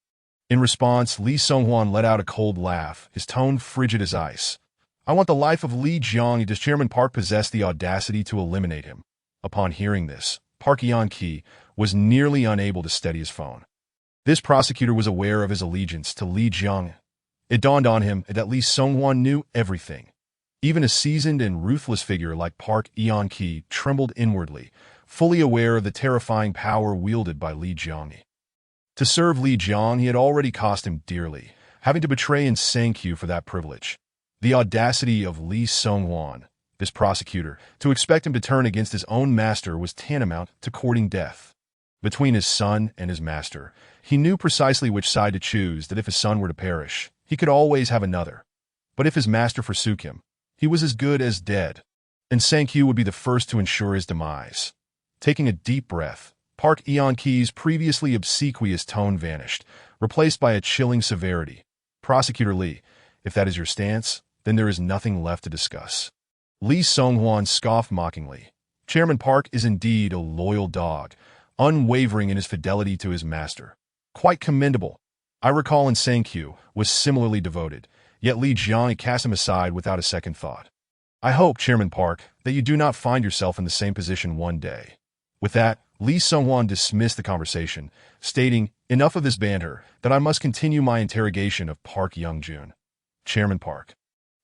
Speaker 1: In response, Lee Sung-hwan let out a cold laugh, his tone frigid as ice. I want the life of Lee Jong. Does Chairman Park possess the audacity to eliminate him? Upon hearing this, Park Eun-ki was nearly unable to steady his phone. This prosecutor was aware of his allegiance to Lee Jong. It dawned on him that Lee Sung-hwan knew everything. Even a seasoned and ruthless figure like Park Eun-ki trembled inwardly, fully aware of the terrifying power wielded by Lee Jong. To serve Lee Jong, he had already cost him dearly, having to betray and Sang-kyu for that privilege. The audacity of Lee Sung-hwan, this prosecutor, to expect him to turn against his own master was tantamount to courting death. Between his son and his master, he knew precisely which side to choose, that if his son were to perish, he could always have another. But if his master forsook him, he was as good as dead, and Sang-kyu would be the first to ensure his demise. Taking a deep breath, Park Eun-ki's previously obsequious tone vanished, replaced by a chilling severity. Prosecutor Lee, if that is your stance, then there is nothing left to discuss. Lee Sung-hwan scoffed mockingly. Chairman Park is indeed a loyal dog, unwavering in his fidelity to his master. Quite commendable. I recall in Sang-kyu was similarly devoted, yet Lee Jong cast him aside without a second thought. I hope, Chairman Park, that you do not find yourself in the same position one day. With that, Lee Sung-hwan dismissed the conversation, stating, enough of this banter, that I must continue my interrogation of Park Young-jun. Chairman Park,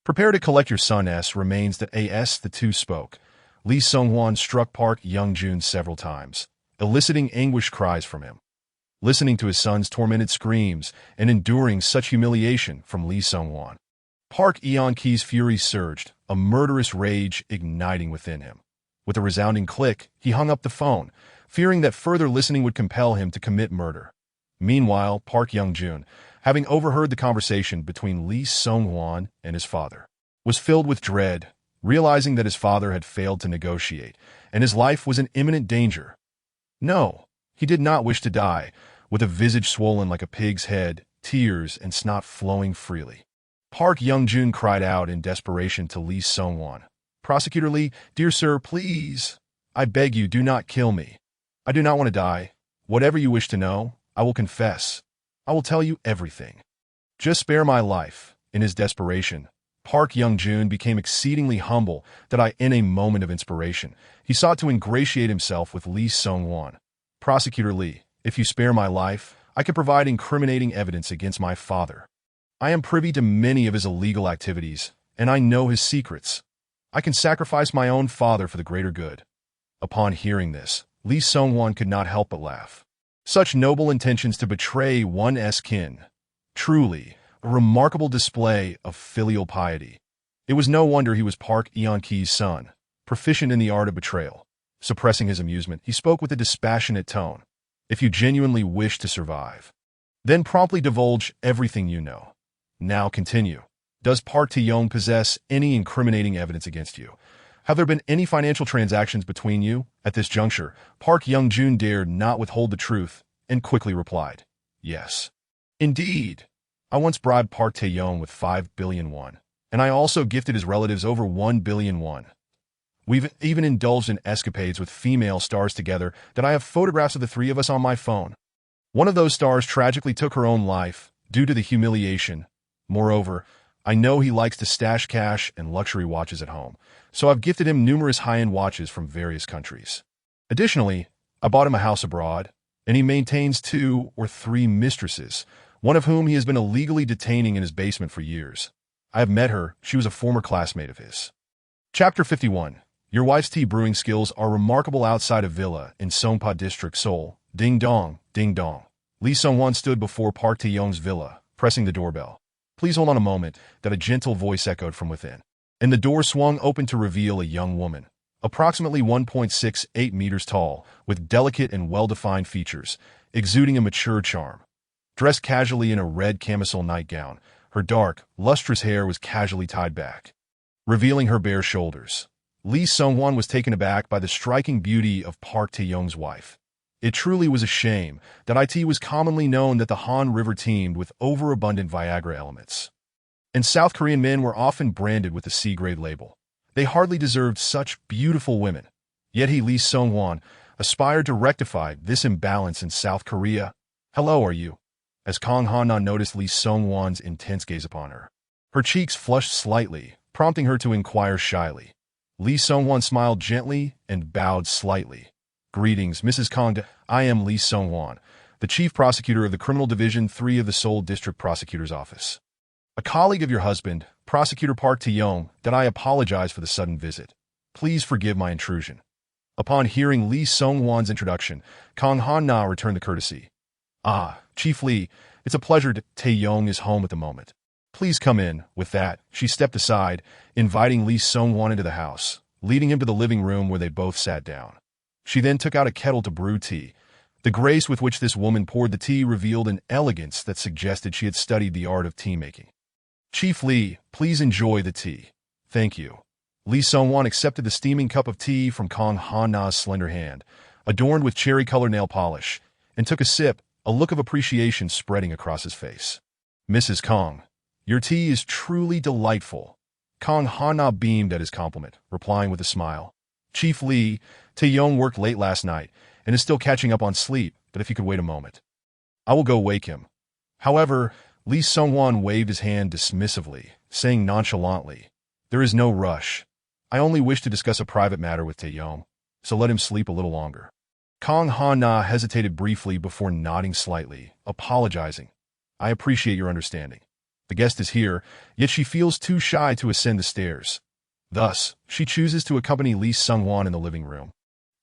Speaker 1: prepare to collect your son's remains. That as the two spoke, Lee Sung-hwan struck Park Young-jun several times, eliciting anguished cries from him. listening to his son's tormented screams and enduring such humiliation from Lee Sung-won. Park Eun-ki's fury surged, a murderous rage igniting within him. With a resounding click, he hung up the phone, fearing that further listening would compel him to commit murder. Meanwhile, Park Young-jun, having overheard the conversation between Lee Sung-won and his father, was filled with dread, realizing that his father had failed to negotiate, and his life was in imminent danger. No, he did not wish to die, with a visage swollen like a pig's head, tears and snot flowing freely. Park Young-jun cried out in desperation to Lee Sung-won. "Prosecutor Lee, dear sir, please. I beg you, do not kill me. I do not want to die. Whatever you wish to know, I will confess. I will tell you everything. Just spare my life." In his desperation, Park Young-jun became exceedingly humble that in a moment of inspiration, he sought to ingratiate himself with Lee Sung-won. "Prosecutor Lee, if you spare my life, I can provide incriminating evidence against my father. I am privy to many of his illegal activities, and I know his secrets. I can sacrifice my own father for the greater good." Upon hearing this, Lee Sung-won could not help but laugh. Such noble intentions to betray one's kin. Truly, a remarkable display of filial piety. It was no wonder he was Park Eun-ki's son, proficient in the art of betrayal. Suppressing his amusement, he spoke with a dispassionate tone. "If you genuinely wish to survive, then promptly divulge everything you know. Now continue. Does Park Tae-yong possess any incriminating evidence against you? Have there been any financial transactions between you?" At this juncture, Park Young-jun dared not withhold the truth and quickly replied, "Yes. Indeed. I once bribed Park Tae-yong with 5 billion won, and I also gifted his relatives over 1 billion won. We've even indulged in escapades with female stars together that I have photographs of the three of us on my phone. One of those stars tragically took her own life due to the humiliation. Moreover, I know he likes to stash cash and luxury watches at home, so I've gifted him numerous high-end watches from various countries. Additionally, I bought him a house abroad, and he maintains 2 or 3 mistresses, one of whom he has been illegally detaining in his basement for years. I have met her. She was a former classmate of his." Chapter 51. Your wife's tea brewing skills are remarkable outside of Villa in Songpa District, Seoul. Ding dong, ding dong. Lee Sung-won stood before Park Tae-yong's villa, pressing the doorbell. "Please hold on a moment," that a gentle voice echoed from within. And the door swung open to reveal a young woman, approximately 1.68 meters tall, with delicate and well-defined features, exuding a mature charm. Dressed casually in a red camisole nightgown, her dark, lustrous hair was casually tied back, revealing her bare shoulders. Lee Sung-won was taken aback by the striking beauty of Park Tae-yong's wife. It truly was a shame that it was commonly known that the Han River teemed with overabundant Viagra elements, and South Korean men were often branded with the C-grade label. They hardly deserved such beautiful women. Yet Lee Sung-won aspired to rectify this imbalance in South Korea. "Hello, are you?" As Kang Han-na noticed Lee Sung-won's intense gaze upon her, her cheeks flushed slightly, prompting her to inquire shyly. Lee Sung-won smiled gently and bowed slightly. "Greetings, Mrs. Kang. I am Lee Sung-won, the Chief Prosecutor of the Criminal Division 3 of the Seoul District Prosecutor's Office. A colleague of your husband, Prosecutor Park Tae-yong, that I apologize for the sudden visit. Please forgive my intrusion." Upon hearing Lee Sung-won's introduction, Kang Han-na returned the courtesy. "Ah, Chief Lee, it's a pleasure. Tae-yong is home at the moment. Please come in." With that, she stepped aside, inviting Lee Sung-won into the house, leading him to the living room where they both sat down. She then took out a kettle to brew tea. The grace with which this woman poured the tea revealed an elegance that suggested she had studied the art of tea-making. "Chief Lee, please enjoy the tea." "Thank you." Lee Sung-won accepted the steaming cup of tea from Kang Han-na's slender hand, adorned with cherry-colored nail polish, and took a sip, a look of appreciation spreading across his face. "Mrs. Kang, your tea is truly delightful." Kang Han-na beamed at his compliment, replying with a smile. "Chief Lee, Tae-yong worked late last night and is still catching up on sleep, but if you could wait a moment, I will go wake him." However, Lee Sung-won waved his hand dismissively, saying nonchalantly, "There is no rush. I only wish to discuss a private matter with Tae-yong, so let him sleep a little longer." Kang Han-na hesitated briefly before nodding slightly, apologizing. "I appreciate your understanding. The guest is here, yet she feels too shy to ascend the stairs. Thus, she chooses to accompany Lee Sung-won in the living room."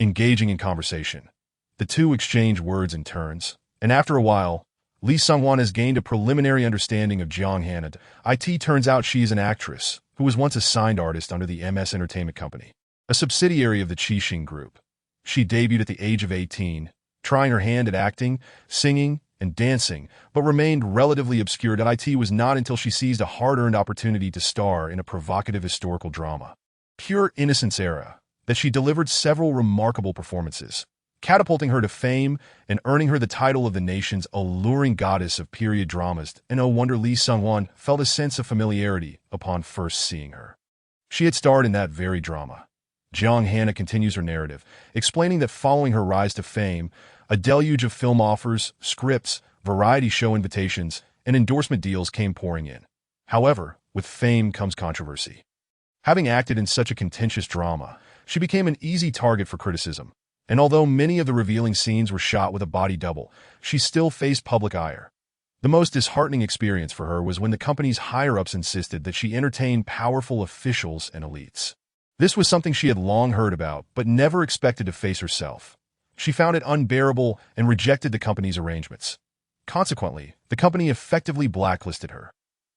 Speaker 1: Engaging in conversation, the two exchange words in turns, And after a while, Lee Sung-won has gained a preliminary understanding of Jong Hana. It turns out she is an actress who was once a signed artist under the MS Entertainment Company, a subsidiary of the Qixing Group. She debuted at the age of 18, trying her hand at acting, singing, and dancing, but remained relatively obscure. It was not until she seized a hard-earned opportunity to star in a provocative historical drama, Pure Innocence Era, that she delivered several remarkable performances, catapulting her to fame and earning her the title of the nation's alluring goddess of period dramas. And no wonder Lee Sung-won felt a sense of familiarity upon first seeing her. She had starred in that very drama. Jong Hana continues her narrative, explaining that following her rise to fame, a deluge of film offers, scripts, variety show invitations, and endorsement deals came pouring in. However, with fame comes controversy. Having acted in such a contentious drama, she became an easy target for criticism. And although many of the revealing scenes were shot with a body double, she still faced public ire. The most disheartening experience for her was when the company's higher-ups insisted that she entertain powerful officials and elites. This was something she had long heard about, but never expected to face herself. She found it unbearable and rejected the company's arrangements. Consequently, the company effectively blacklisted her.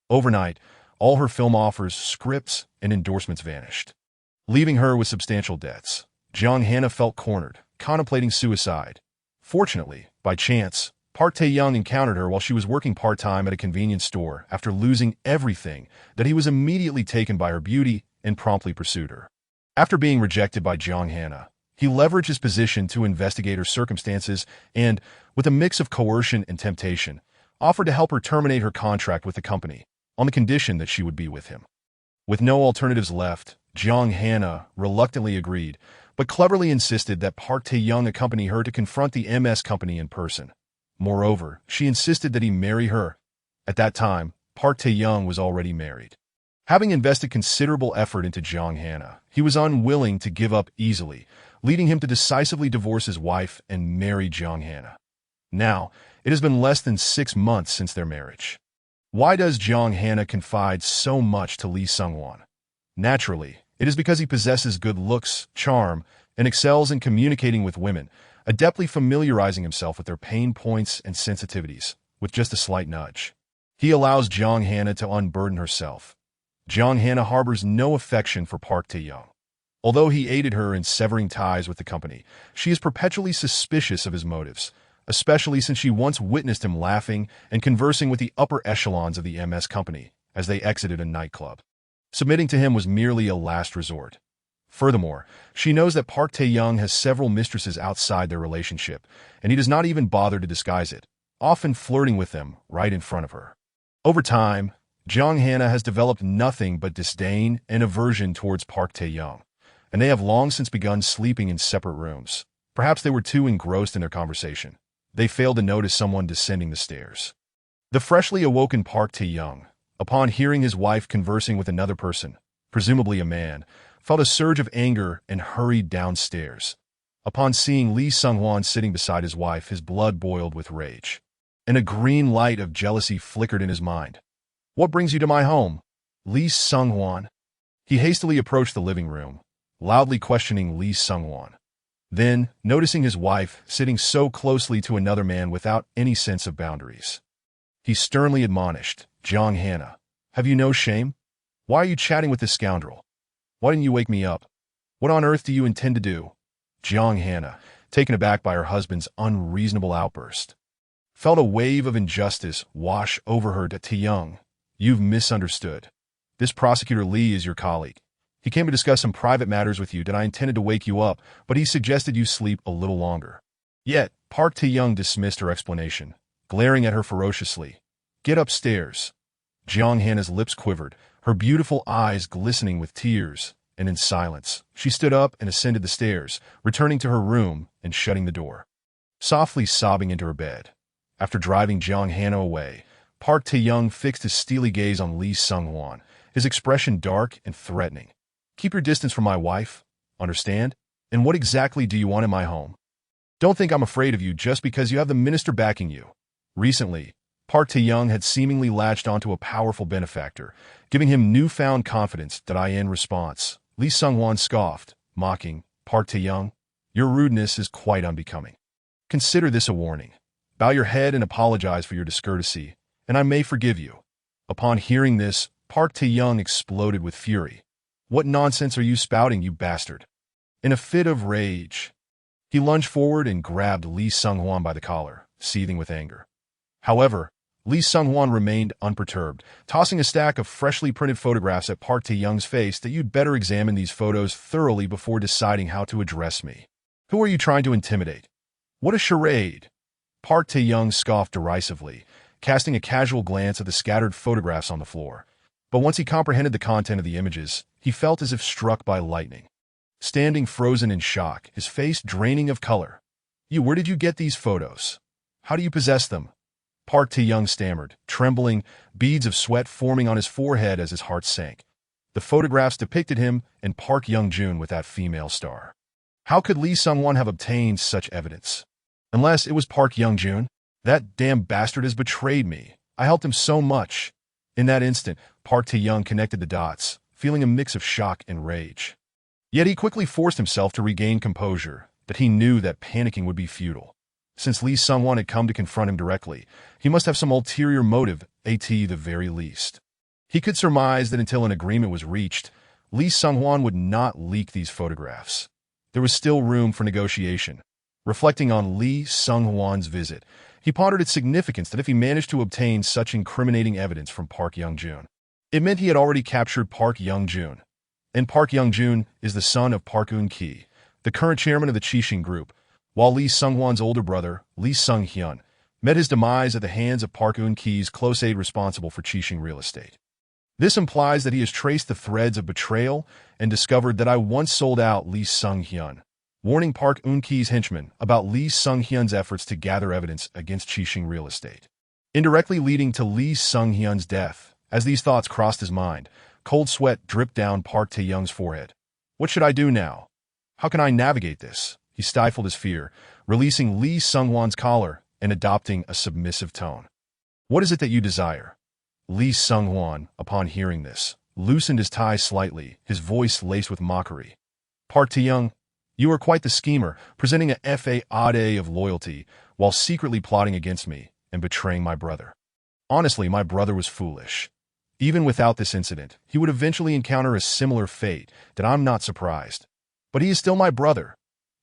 Speaker 1: Overnight, all her film offers, scripts, and endorsements vanished, leaving her with substantial debts. Jong Hana felt cornered, contemplating suicide. Fortunately, by chance, Park Tae-young encountered her while she was working part-time at a convenience store. After losing everything, that he was immediately taken by her beauty and promptly pursued her. After being rejected by Jong Hana, he leveraged his position to investigate her circumstances and, with a mix of coercion and temptation, offered to help her terminate her contract with the company, on the condition that she would be with him. With no alternatives left, Jong Hana reluctantly agreed, but cleverly insisted that Park Tae-young accompany her to confront the MS company in person. Moreover, she insisted that he marry her. At that time, Park Tae-young was already married. Having invested considerable effort into Jong Hana, he was unwilling to give up easily, leading him to decisively divorce his wife and marry Jong Hana. Now, it has been less than 6 months since their marriage. Why does Jong Hana confide so much to Lee Sung-won? Naturally, it is because he possesses good looks, charm, and excels in communicating with women, adeptly familiarizing himself with their pain points and sensitivities, with just a slight nudge. He allows Jong Hana to unburden herself. Jong Hana harbors no affection for Park Tae-young. Although he aided her in severing ties with the company, she is perpetually suspicious of his motives, especially since she once witnessed him laughing and conversing with the upper echelons of the MS company as they exited a nightclub. Submitting to him was merely a last resort. Furthermore, she knows that Park Tae-young has several mistresses outside their relationship, and he does not even bother to disguise it, often flirting with them right in front of her. Over time, Jong Hana has developed nothing but disdain and aversion towards Park Tae-young, and they have long since begun sleeping in separate rooms. Perhaps they were too engrossed in their conversation. They failed to notice someone descending the stairs. The freshly awoken Park Tae-young, upon hearing his wife conversing with another person, presumably a man, felt a surge of anger and hurried downstairs. Upon seeing Lee Sung-won sitting beside his wife, his blood boiled with rage, and a green light of jealousy flickered in his mind. "What brings you to my home, Lee Sung-won?" He hastily approached the living room, loudly questioning Lee Sung-won. Then, noticing his wife sitting so closely to another man without any sense of boundaries, he sternly admonished, "Jong Hana, have you no shame? Why are you chatting with this scoundrel? Why didn't you wake me up? What on earth do you intend to do?" Jong Hana, taken aback by her husband's unreasonable outburst, felt a wave of injustice wash over her. "Tae-young, you've misunderstood. This prosecutor Lee is your colleague. He came to discuss some private matters with you. I intended to wake you up, but he suggested you sleep a little longer." Yet, Park Tae-young dismissed her explanation, glaring at her ferociously. "Get upstairs." Jong Hana's lips quivered, her beautiful eyes glistening with tears, and in silence, she stood up and ascended the stairs, returning to her room and shutting the door. Softly sobbing into her bed, after driving Jong Hana away, Park Tae-young fixed his steely gaze on Lee Sung-won, his expression dark and threatening. "Keep your distance from my wife, understand? And what exactly do you want in my home? Don't think I'm afraid of you just because you have the minister backing you." Recently, Park Tae-young had seemingly latched onto a powerful benefactor, giving him newfound confidence. In response, Lee Sung-won scoffed, mocking, "Park Tae-young, your rudeness is quite unbecoming. Consider this a warning. Bow your head and apologize for your discourtesy, and I may forgive you." Upon hearing this, Park Tae-young exploded with fury. "What nonsense are you spouting, you bastard?" In a fit of rage, he lunged forward and grabbed Lee Sung-hwan by the collar, seething with anger. However, Lee Sung-hwan remained unperturbed, tossing a stack of freshly printed photographs at Park Tae-young's face. "That you'd better examine these photos thoroughly before deciding how to address me. Who are you trying to intimidate? What a charade!" Park Tae-young scoffed derisively, casting a casual glance at the scattered photographs on the floor. But once he comprehended the content of the images, he felt as if struck by lightning. Standing frozen in shock, his face draining of color. Where did you get these photos? How do you possess them?" Park Tae-young stammered, trembling, beads of sweat forming on his forehead as his heart sank. The photographs depicted him and Park Young-joon with that female star. How could Lee Sung-won have obtained such evidence? Unless it was Park Young-joon? "That damn bastard has betrayed me. I helped him so much." In that instant, Park Tae-young connected the dots, feeling a mix of shock and rage. Yet he quickly forced himself to regain composure, but he knew that panicking would be futile. Since Lee Sung-won had come to confront him directly, he must have some ulterior motive, at the very least. He could surmise that until an agreement was reached, Lee Sung-won would not leak these photographs. There was still room for negotiation. Reflecting on Lee Sung-won's visit, he pondered its significance that if he managed to obtain such incriminating evidence from Park Young-joon, it meant he had already captured Park Young-joon. And Park Young-joon is the son of Park Eun-ki, the current chairman of the Chishing Group, while Lee Sung-won's older brother, Lee Sung-hyun, met his demise at the hands of Park Eun-ki's close aide responsible for Chishing real estate. This implies that he has traced the threads of betrayal and discovered that I once sold out Lee Sung-hyun, warning Park Eun-ki's henchmen about Lee Sung-hyun's efforts to gather evidence against Chishing real estate, indirectly leading to Lee Sung-hyun's death. As these thoughts crossed his mind, cold sweat dripped down Park Tae-young's forehead. What should I do now? How can I navigate this? He stifled his fear, releasing Lee Sung-won's collar and adopting a submissive tone. What is it that you desire? Lee Sung-won, upon hearing this, loosened his tie slightly, his voice laced with mockery. Park Tae-young, you are quite the schemer, presenting a facade of loyalty while secretly plotting against me and betraying my brother. Honestly, my brother was foolish. Even without this incident, he would eventually encounter a similar fate that I'm not surprised. But he is still my brother.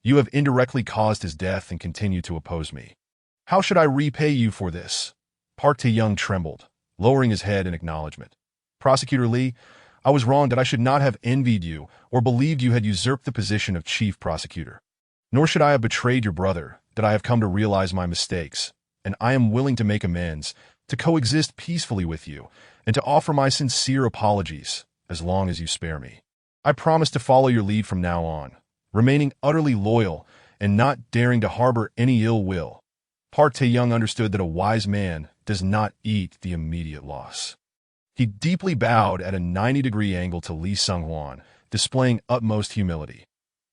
Speaker 1: You have indirectly caused his death and continue to oppose me. How should I repay you for this? Park Tae-young trembled, lowering his head in acknowledgement. Prosecutor Lee, I was wrong that I should not have envied you or believed you had usurped the position of chief prosecutor. Nor should I have betrayed your brother, that I have come to realize my mistakes, and I am willing to make amends, to coexist peacefully with you, and to offer my sincere apologies, as long as you spare me. I promise to follow your lead from now on, remaining utterly loyal and not daring to harbor any ill will. Park Tae-young understood that a wise man does not eat the immediate loss. He deeply bowed at a 90-degree angle to Lee Sung-won, displaying utmost humility.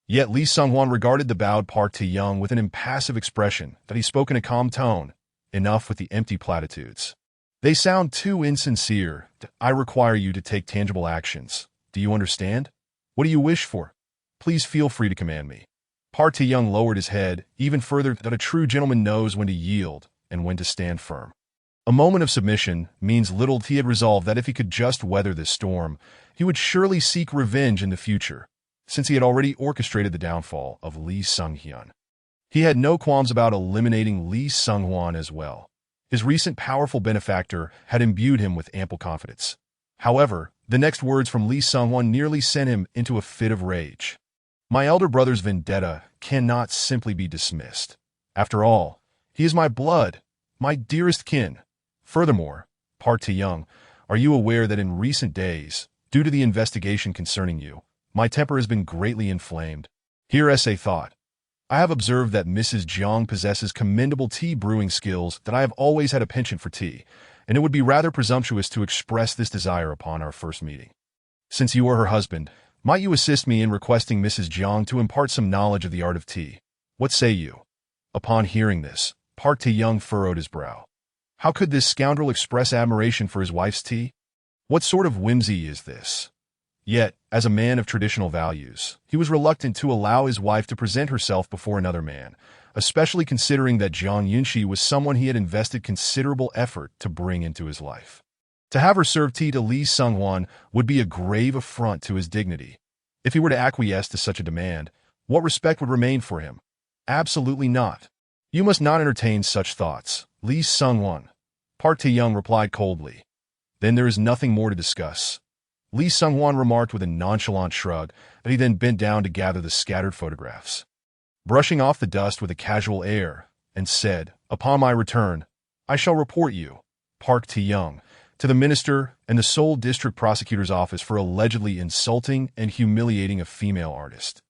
Speaker 1: Yet Lee Sung-won regarded the bowed Park Tae-young with an impassive expression that he spoke in a calm tone. Enough with the empty platitudes. They sound too insincere. I require you to take tangible actions. Do you understand? What do you wish for? Please feel free to command me. Park Tae-young lowered his head, even further, that a true gentleman knows when to yield and when to stand firm. A moment of submission means little. He had resolved that if he could just weather this storm, he would surely seek revenge in the future, since he had already orchestrated the downfall of Lee Sung-hyun. He had no qualms about eliminating Lee Sung-hwan as well. His recent powerful benefactor had imbued him with ample confidence. However, the next words from Lee Sung-hwan nearly sent him into a fit of rage. My elder brother's vendetta cannot simply be dismissed. After all, he is my blood, my dearest kin. Furthermore, Park Tae-young, are you aware that in recent days, due to the investigation concerning you, my temper has been greatly inflamed? Here essay thought. I have observed that Mrs. Jeong possesses commendable tea brewing skills, that I have always had a penchant for tea, and it would be rather presumptuous to express this desire upon our first meeting. Since you are her husband, might you assist me in requesting Mrs. Jeong to impart some knowledge of the art of tea? What say you? Upon hearing this, Park Tae-young furrowed his brow. How could this scoundrel express admiration for his wife's tea? What sort of whimsy is this? Yet, as a man of traditional values, he was reluctant to allow his wife to present herself before another man, especially considering that Jiang Yunxi was someone he had invested considerable effort to bring into his life. To have her serve tea to Li Sunghuan would be a grave affront to his dignity. If he were to acquiesce to such a demand, what respect would remain for him? Absolutely not. You must not entertain such thoughts, Li Sunghuan. Park Tae-young replied coldly. Then there is nothing more to discuss. Li Sunghuan remarked with a nonchalant shrug that he then bent down to gather the scattered photographs. Brushing off the dust with a casual air, and said, Upon my return, I shall report you, Park Tae-young, to the minister and the Seoul District Prosecutor's office for allegedly insulting and humiliating a female artist,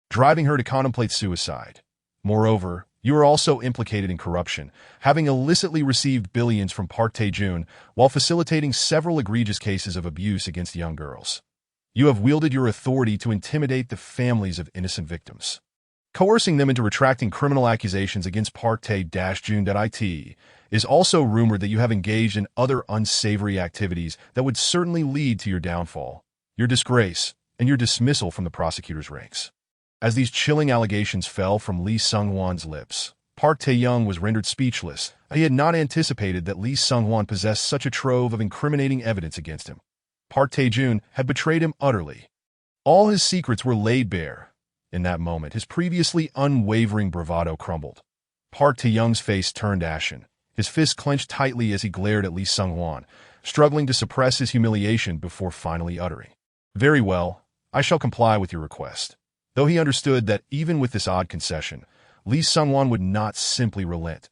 Speaker 1: driving her to contemplate suicide. Moreover, you are also implicated in corruption, having illicitly received billions from Park Tae-jun while facilitating several egregious cases of abuse against young girls. You have wielded your authority to intimidate the families of innocent victims, coercing them into retracting criminal accusations against Park Tae-jun. It is also rumored that you have engaged in other unsavory activities that would certainly lead to your downfall, your disgrace, and your dismissal from the prosecutor's ranks. As these chilling allegations fell from Li Sunghuan's lips, Park Tae-young was rendered speechless. He had not anticipated that Li Sunghuan possessed such a trove of incriminating evidence against him. Park Tae-jun had betrayed him utterly. All his secrets were laid bare. In that moment, his previously unwavering bravado crumbled. Park Tae-young's face turned ashen. His fists clenched tightly as he glared at Li Sunghuan, struggling to suppress his humiliation before finally uttering, Very well, I shall comply with your request. Though he understood that even with this odd concession, Li Sunghuan would not simply relent.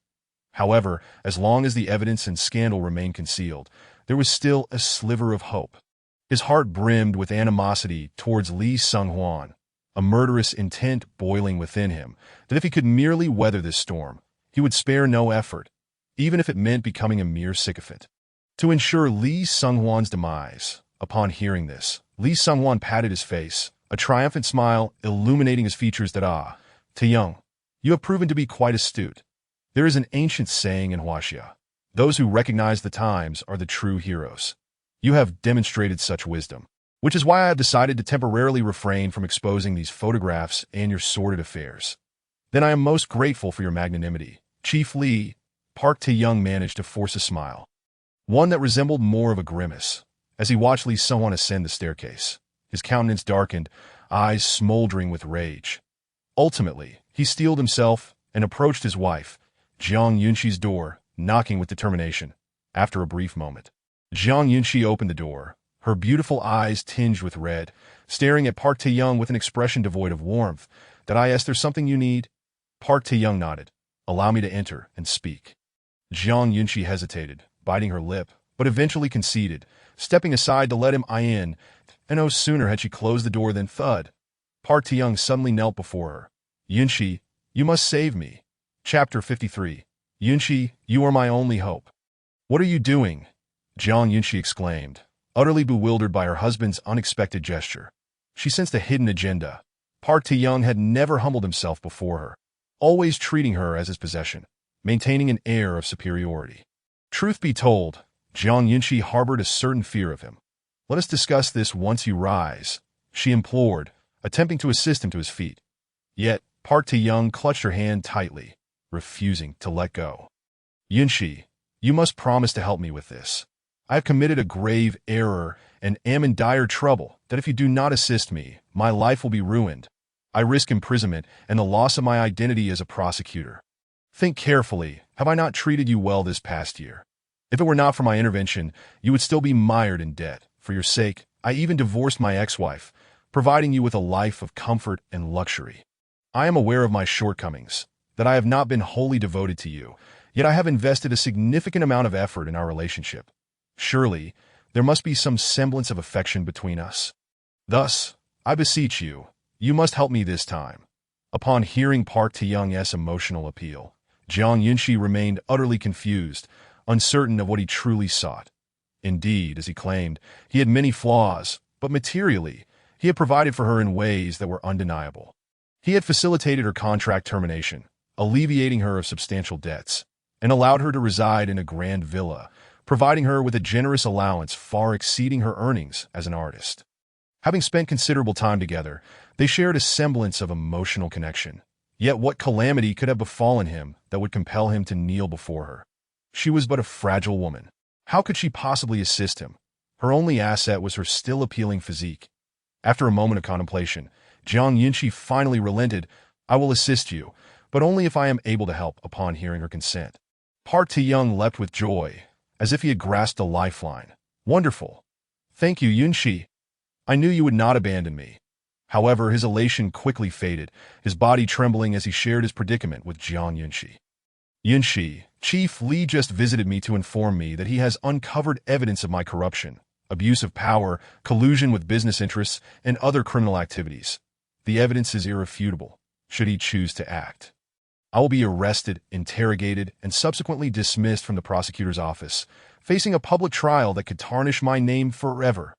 Speaker 1: However, as long as the evidence and scandal remained concealed, there was still a sliver of hope. His heart brimmed with animosity towards Li Sunghuan, a murderous intent boiling within him, that if he could merely weather this storm, he would spare no effort, even if it meant becoming a mere sycophant, to ensure Li Sunghuan's demise. Upon hearing this, Li Sunghuan patted his face, a triumphant smile illuminating his features. Tae-young, you have proven to be quite astute. There is an ancient saying in Huaxia, those who recognize the times are the true heroes. You have demonstrated such wisdom, which is why I have decided to temporarily refrain from exposing these photographs and your sordid affairs. Then I am most grateful for your magnanimity, Chief Li. Park Tae-young managed to force a smile, one that resembled more of a grimace, as he watched Li Sunghuan ascend the staircase, his countenance darkened, eyes smoldering with rage. Ultimately, he steeled himself and approached his wife, Jiang Yunxi's door, knocking with determination. After a brief moment, Jiang Yunxi opened the door, her beautiful eyes tinged with red, staring at Park Tae-young with an expression devoid of warmth. There's something you need? Park Tae-young nodded. Allow me to enter and speak. Jiang Yunxi hesitated, biting her lip, but eventually conceded, stepping aside to let him in, and no sooner had she closed the door than thud. Park Tae-young suddenly knelt before her. Yunxi, you must save me. Chapter 53. Yunxi, you are my only hope. What are you doing? Jiang Yunxi exclaimed, utterly bewildered by her husband's unexpected gesture. She sensed a hidden agenda. Park Tae-young had never humbled himself before her, always treating her as his possession, maintaining an air of superiority. Truth be told, Jiang Yunxi harbored a certain fear of him. Let us discuss this once you rise, she implored, attempting to assist him to his feet. Yet, Park Tae-young clutched her hand tightly, refusing to let go. Yunxi, you must promise to help me with this. I have committed a grave error and am in dire trouble that if you do not assist me, my life will be ruined. I risk imprisonment and the loss of my identity as a prosecutor. Think carefully, have I not treated you well this past year? If it were not for my intervention, you would still be mired in debt. For your sake, I even divorced my ex-wife, providing you with a life of comfort and luxury. I am aware of my shortcomings, that I have not been wholly devoted to you, yet I have invested a significant amount of effort in our relationship. Surely, there must be some semblance of affection between us. Thus, I beseech you, you must help me this time. Upon hearing Park Tae-young's emotional appeal, Jiang Yunxi remained utterly confused, uncertain of what he truly sought. Indeed, as he claimed, he had many flaws, but materially, he had provided for her in ways that were undeniable. He had facilitated her contract termination, alleviating her of substantial debts, and allowed her to reside in a grand villa, providing her with a generous allowance far exceeding her earnings as an artist. Having spent considerable time together, they shared a semblance of emotional connection, Yet what calamity could have befallen him that would compel him to kneel before her? She was but a fragile woman. How could she possibly assist him? Her only asset was her still appealing physique. After a moment of contemplation, Jiang Yunqi finally relented. I will assist you, but only if I am able to help, upon hearing her consent. Park Tae-young leapt with joy, as if he had grasped a lifeline. Wonderful. Thank you, Yunqi. I knew you would not abandon me. However, his elation quickly faded, his body trembling as he shared his predicament with Jiang Yunqi. Yunqi, Chief Li just visited me to inform me that he has uncovered evidence of my corruption, abuse of power, collusion with business interests, and other criminal activities. The evidence is irrefutable, should he choose to act. I will be arrested, interrogated, and subsequently dismissed from the prosecutor's office, facing a public trial that could tarnish my name forever.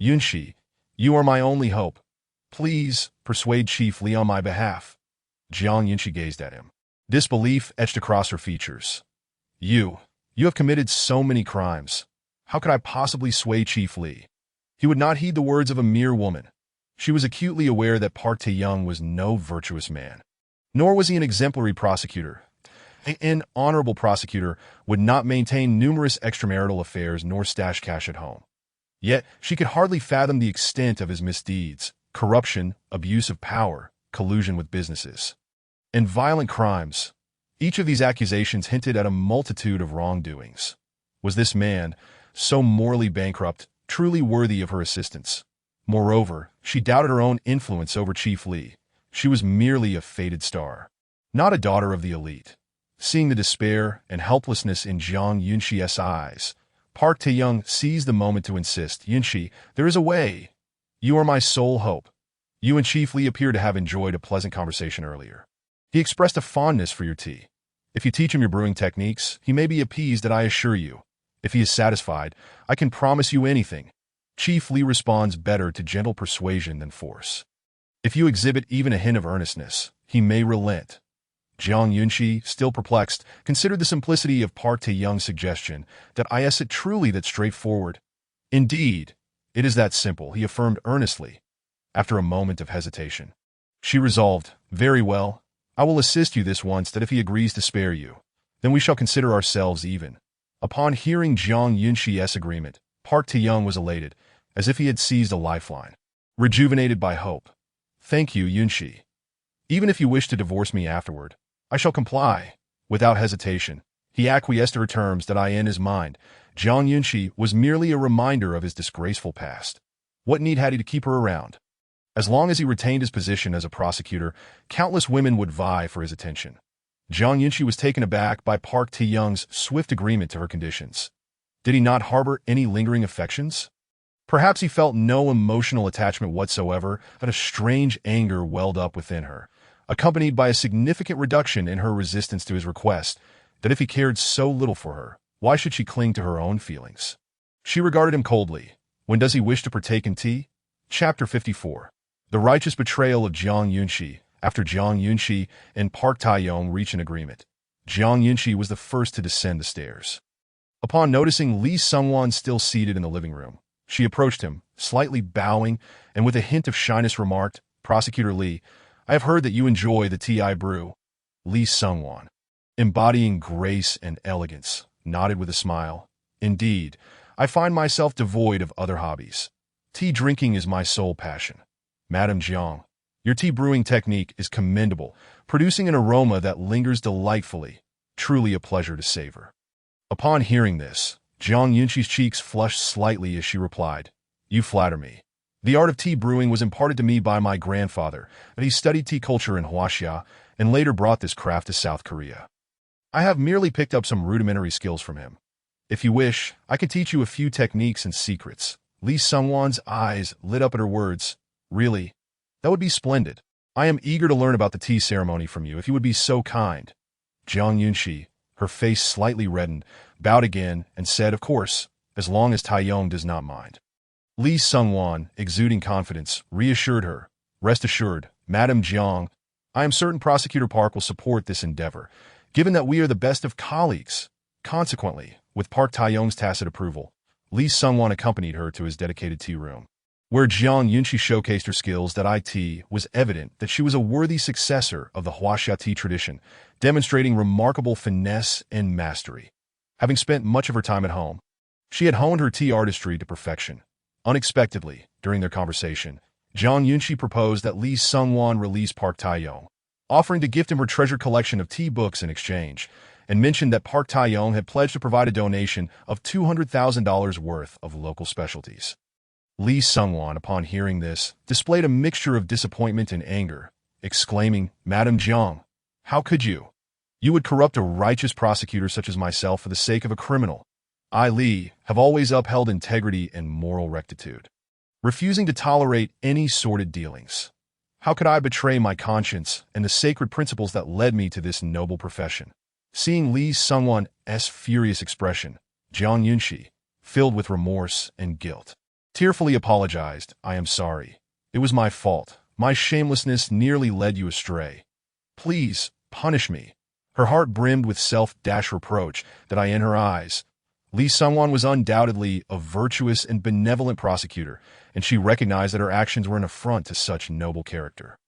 Speaker 1: Yunqi, you are my only hope. Please, persuade Chief Li on my behalf. Jiang Yunqi gazed at him. Disbelief etched across her features. You have committed so many crimes. How could I possibly sway Chief Li? He would not heed the words of a mere woman. She was acutely aware that Park Tae-young was no virtuous man. Nor was he an exemplary prosecutor. An honorable prosecutor would not maintain numerous extramarital affairs nor stash cash at home. Yet she could hardly fathom the extent of his misdeeds: corruption, abuse of power, collusion with businesses, and violent crimes. Each of these accusations hinted at a multitude of wrongdoings. Was this man, so morally bankrupt, truly worthy of her assistance? Moreover, she doubted her own influence over Chief Li. She was merely a fated star, not a daughter of the elite. Seeing the despair and helplessness in Jiang Yunqi's eyes, Park Tae-young seized the moment to insist, Yunqi, there is a way. You are my sole hope. You and Chief Li appear to have enjoyed a pleasant conversation earlier. He expressed a fondness for your tea. If you teach him your brewing techniques, he may be appeased, that I assure you. If he is satisfied, I can promise you anything. Chief Li responds better to gentle persuasion than force. If you exhibit even a hint of earnestness, he may relent. Jiang Yunqi, still perplexed, considered the simplicity of Park Tae-young's suggestion. That is it truly that straightforward? Indeed, it is that simple, he affirmed earnestly, after a moment of hesitation. She resolved, very well, I will assist you this once, that if he agrees to spare you, then we shall consider ourselves even. Upon hearing Jiang Yunqi's agreement, Park Tae-young was elated, as if he had seized a lifeline. Rejuvenated by hope. Thank you, Yunqi. Even if you wish to divorce me afterward, I shall comply. Without hesitation, he acquiesced to her terms. That in his mind, Jiang Yunqi was merely a reminder of his disgraceful past. What need had he to keep her around? As long as he retained his position as a prosecutor, countless women would vie for his attention. Jiang Yunqi was taken aback by Park Tae-young's swift agreement to her conditions. Did he not harbor any lingering affections? Perhaps he felt no emotional attachment whatsoever, but a strange anger welled up within her, accompanied by a significant reduction in her resistance to his request, that if he cared so little for her, why should she cling to her own feelings? She regarded him coldly. When does he wish to partake in tea? Chapter 54. The righteous betrayal of Jiang Yunqi. After Jiang Yunqi and Park Tae-young reached an agreement, Jiang Yunqi was the first to descend the stairs. Upon noticing Lee Sungwon still seated in the living room, she approached him, slightly bowing, and with a hint of shyness remarked, Prosecutor Lee, I have heard that you enjoy the tea I brew. Lee Sungwon, embodying grace and elegance, nodded with a smile. Indeed, I find myself devoid of other hobbies. Tea drinking is my sole passion. Madam Jiang, your tea brewing technique is commendable, producing an aroma that lingers delightfully. Truly a pleasure to savor. Upon hearing this, Jiang Yunqi's cheeks flushed slightly as she replied, You flatter me. The art of tea brewing was imparted to me by my grandfather, and he studied tea culture in Huaxia and later brought this craft to South Korea. I have merely picked up some rudimentary skills from him. If you wish, I can teach you a few techniques and secrets. Lee Sungwon's eyes lit up at her words. Really? That would be splendid. I am eager to learn about the tea ceremony from you, if you would be so kind. Jiang Yunqi, her face slightly reddened, bowed again, and said, Of course, as long as Tae-young does not mind. Lee Sungwon, exuding confidence, reassured her. Rest assured, Madam Jiang, I am certain Prosecutor Park will support this endeavor, given that we are the best of colleagues. Consequently, with Park Tae-young's tacit approval, Lee Sungwon accompanied her to his dedicated tea room. Where Jiang Yunxi showcased her skills at IT was evident that she was a worthy successor of the Huaxia tea tradition, demonstrating remarkable finesse and mastery. Having spent much of her time at home, she had honed her tea artistry to perfection. Unexpectedly, during their conversation, Jiang Yunxi proposed that Li Sungwan release Park Taeyong, offering to gift him her treasured collection of tea books in exchange, and mentioned that Park Taeyong had pledged to provide a donation of $200,000 worth of local specialties. Li Sungwan, upon hearing this, displayed a mixture of disappointment and anger, exclaiming, "Madam Jiang, how could you? You would corrupt a righteous prosecutor such as myself for the sake of a criminal. I, Li, have always upheld integrity and moral rectitude, refusing to tolerate any sordid dealings. How could I betray my conscience and the sacred principles that led me to this noble profession?" Seeing Li Sungwan's furious expression, Jiang Yunxi, filled with remorse and guilt, tearfully apologized. "I am sorry. It was my fault. My shamelessness nearly led you astray. Please, punish me." Her heart brimmed with self-reproach that in her eyes, Li Sungwan was undoubtedly a virtuous and benevolent prosecutor, and she recognized that her actions were an affront to such noble character.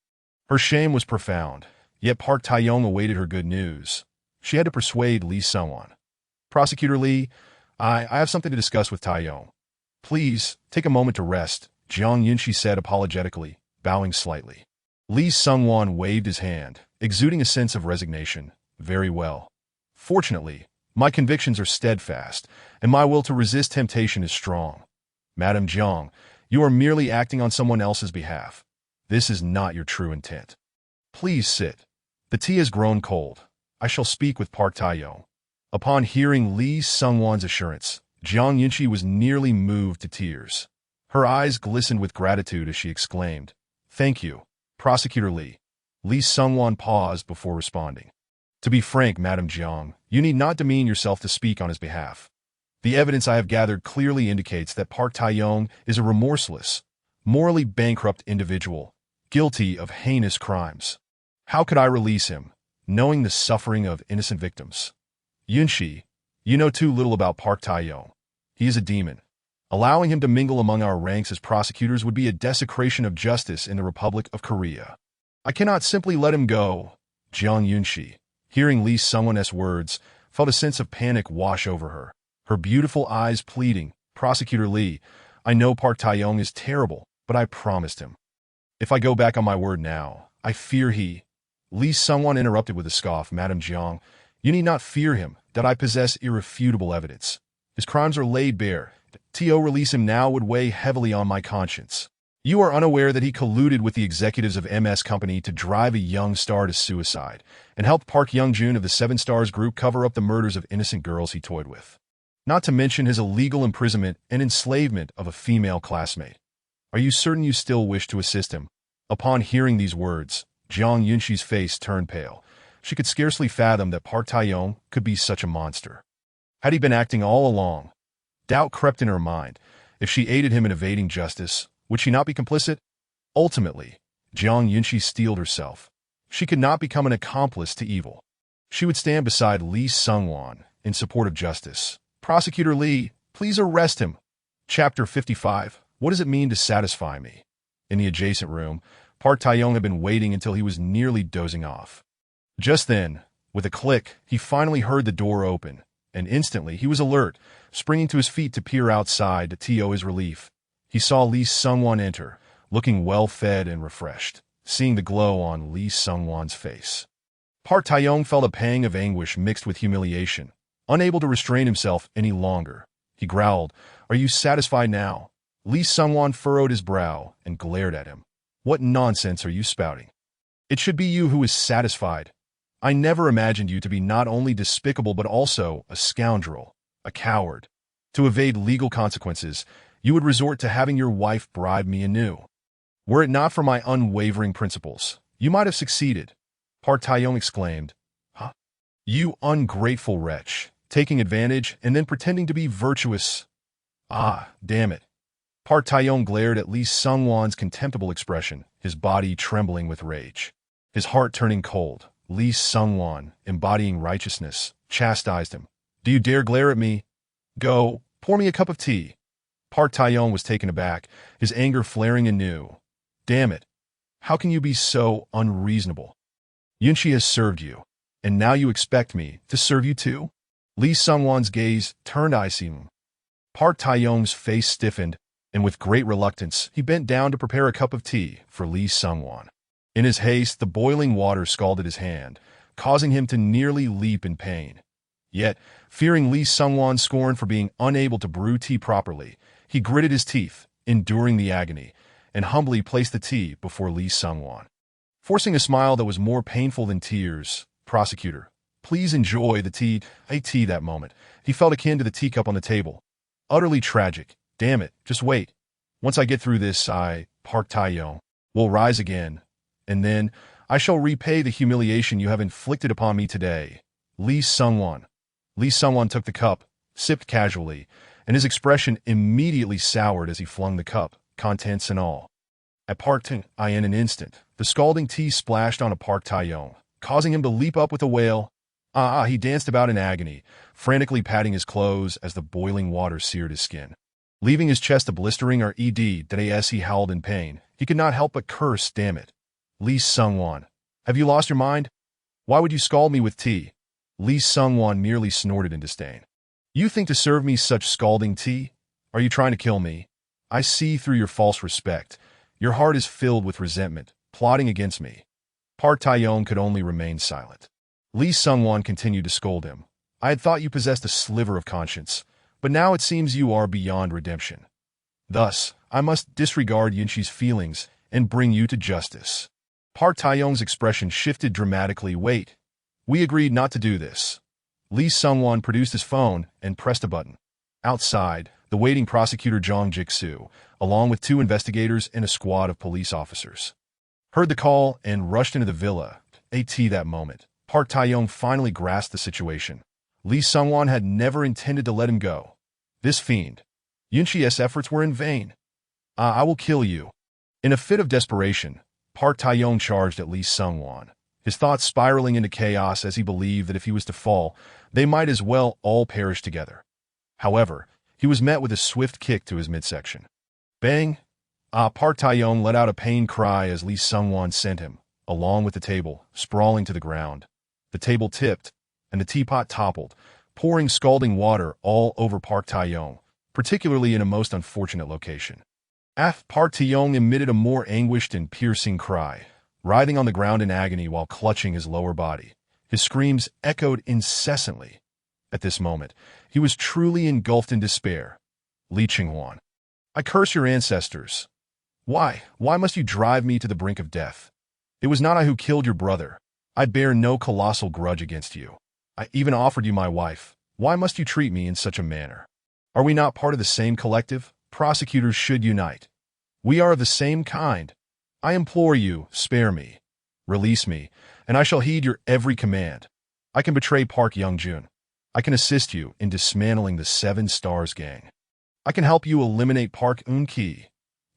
Speaker 1: Her shame was profound, yet Park Taeyong awaited her good news. She had to persuade Li Sungwan. "Prosecutor Li, I have something to discuss with Taeyong. Please, take a moment to rest," Jiang Yunxi said apologetically, bowing slightly. Li Sungwan waved his hand, exuding a sense of resignation. "Very well. Fortunately, my convictions are steadfast, and my will to resist temptation is strong. Madam Jiang, you are merely acting on someone else's behalf. This is not your true intent. Please sit. The tea has grown cold. I shall speak with Park Taeyong." Upon hearing Li Sungwan's assurance, Jiang Yunxi was nearly moved to tears. Her eyes glistened with gratitude as she exclaimed, "Thank you, Prosecutor Li." Li Sungwan paused before responding. "To be frank, Madam Jiang, you need not demean yourself to speak on his behalf. The evidence I have gathered clearly indicates that Park Taeyong is a remorseless, morally bankrupt individual, guilty of heinous crimes. How could I release him, knowing the suffering of innocent victims? Yunxi, you know too little about Park Taeyong. He is a demon. Allowing him to mingle among our ranks as prosecutors would be a desecration of justice in the Republic of Korea. I cannot simply let him go." Jiang Yunxi, hearing Li Sungwan's words, felt a sense of panic wash over her, her beautiful eyes pleading, "Prosecutor Li, I know Park Taeyong is terrible, but I promised him. If I go back on my word now, I fear he—" Li Sungwan interrupted with a scoff. "Madam Jiang, you need not fear him, that I possess irrefutable evidence. His crimes are laid bare. To release him now would weigh heavily on my conscience. You are unaware that he colluded with the executives of MS Company to drive a young star to suicide, and helped Park Young-jun of the Seven Stars Group cover up the murders of innocent girls he toyed with. Not to mention his illegal imprisonment and enslavement of a female classmate. Are you certain you still wish to assist him?" Upon hearing these words, Jiang Yunxi's face turned pale. She could scarcely fathom that Park Taeyong could be such a monster. Had he been acting all along? Doubt crept in her mind. If she aided him in evading justice, would she not be complicit? Ultimately, Jiang Yunxi steeled herself. She could not become an accomplice to evil. She would stand beside Li Sungwan in support of justice. "Prosecutor Li, please arrest him." Chapter 55. What does it mean to satisfy me? In the adjacent room, Park Taeyong had been waiting until he was nearly dozing off. Just then, with a click, he finally heard the door open, and instantly he was alert, springing to his feet to peer outside to his relief. He saw Li Sungwan enter, looking well-fed and refreshed, seeing the glow on Li Sungwan's face. Park Taeyong felt a pang of anguish mixed with humiliation. Unable to restrain himself any longer, he growled, "Are you satisfied now?" Li Sungwan furrowed his brow and glared at him. "What nonsense are you spouting? It should be you who is satisfied. I never imagined you to be not only despicable but also a scoundrel, a coward. To evade legal consequences, you would resort to having your wife bribe me anew. Were it not for my unwavering principles, you might have succeeded." Park Taeyong exclaimed, "Huh? You ungrateful wretch, taking advantage and then pretending to be virtuous. Ah, damn it." Park Taeyong glared at Li Sungwan's contemptible expression, his body trembling with rage. His heart turning cold, Li Sungwan, embodying righteousness, chastised him. "Do you dare glare at me? Go, pour me a cup of tea." Park Taeyong was taken aback, his anger flaring anew. Damn it. How can you be so unreasonable? Yunchi has served you, and now you expect me to serve you too? Lee Sungwon's gaze turned icy. Park Taeyong's face stiffened, and with great reluctance, he bent down to prepare a cup of tea for Lee Sungwon. In his haste, the boiling water scalded his hand, causing him to nearly leap in pain. Yet, fearing Lee Sungwon's scorn for being unable to brew tea properly, he gritted his teeth, enduring the agony, and humbly placed the tea before Lee Sungwon. Forcing a smile that was more painful than tears, "Prosecutor, please enjoy the tea." That moment, he felt akin to the teacup on the table. Utterly tragic. Damn it, just wait. Once I get through this, Park Taeyong, will rise again, and then I shall repay the humiliation you have inflicted upon me today. Lee Sungwon. Lee Sungwon took the cup, sipped casually, and his expression immediately soured as he flung the cup, contents and all. At Park Taeyong, in an instant, the scalding tea splashed onto Park Taeyong, causing him to leap up with a wail. He danced about in agony, frantically patting his clothes as the boiling water seared his skin. Leaving his chest a blistering as he howled in pain, he could not help but curse, damn it. Lee Sungwon, have you lost your mind? Why would you scald me with tea? Lee Sungwon merely snorted in disdain. You think to serve me such scalding tea? Are you trying to kill me? I see through your false respect. Your heart is filled with resentment, plotting against me. Park Taeyong could only remain silent. Lee Sungwon continued to scold him. I had thought you possessed a sliver of conscience, but now it seems you are beyond redemption. Thus, I must disregard Yunchi's feelings and bring you to justice. Park Taeyong's expression shifted dramatically. Wait, we agreed not to do this. Lee Sungwon produced his phone and pressed a button. Outside, the waiting prosecutor Jong Jik-soo, along with 2 investigators and a squad of police officers, heard the call and rushed into the villa. That moment, Park Taeyong finally grasped the situation. Lee Sungwon had never intended to let him go. This fiend. Yunchi's efforts were in vain. I will kill you. In a fit of desperation, Park Taeyong charged at Lee Sungwon, his thoughts spiraling into chaos as he believed that if he was to fall, they might as well all perish together. However, he was met with a swift kick to his midsection. Bang! Park Taeyong let out a pained cry as Lee Sungwon sent him, along with the table, sprawling to the ground. The table tipped, and the teapot toppled, pouring scalding water all over Park Taeyong, particularly in a most unfortunate location. Park Taeyong emitted a more anguished and piercing cry, writhing on the ground in agony while clutching his lower body. His screams echoed incessantly. At this moment, he was truly engulfed in despair. Lee Ching-hwan, I curse your ancestors. Why must you drive me to the brink of death? It was not I who killed your brother. I bear no colossal grudge against you. I even offered you my wife. Why must you treat me in such a manner? Are we not part of the same collective? Prosecutors should unite. We are of the same kind. I implore you, spare me. Release me, and I shall heed your every command. I can betray Park Young-jun. I can assist you in dismantling the 7 Stars gang. I can help you eliminate Park Eun-ki.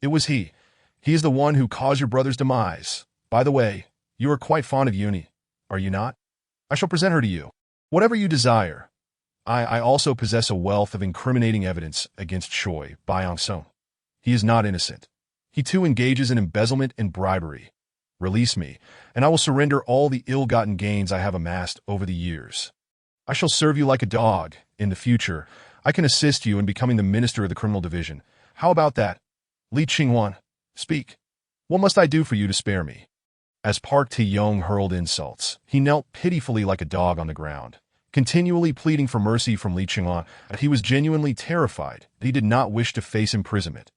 Speaker 1: It was he. He is the one who caused your brother's demise. By the way, you are quite fond of Uni, are you not? I shall present her to you. Whatever you desire. I also possess a wealth of incriminating evidence against Choi Byung-sung. He is not innocent. He too engages in embezzlement and bribery. Release me, and I will surrender all the ill-gotten gains I have amassed over the years. I shall serve you like a dog. In the future, I can assist you in becoming the minister of the criminal division. How about that? Lee Ching-hwan, speak. What must I do for you to spare me? As Park Taeyong hurled insults, he knelt pitifully like a dog on the ground, continually pleading for mercy from Lee Ching-hwan. He was genuinely terrified that he did not wish to face imprisonment.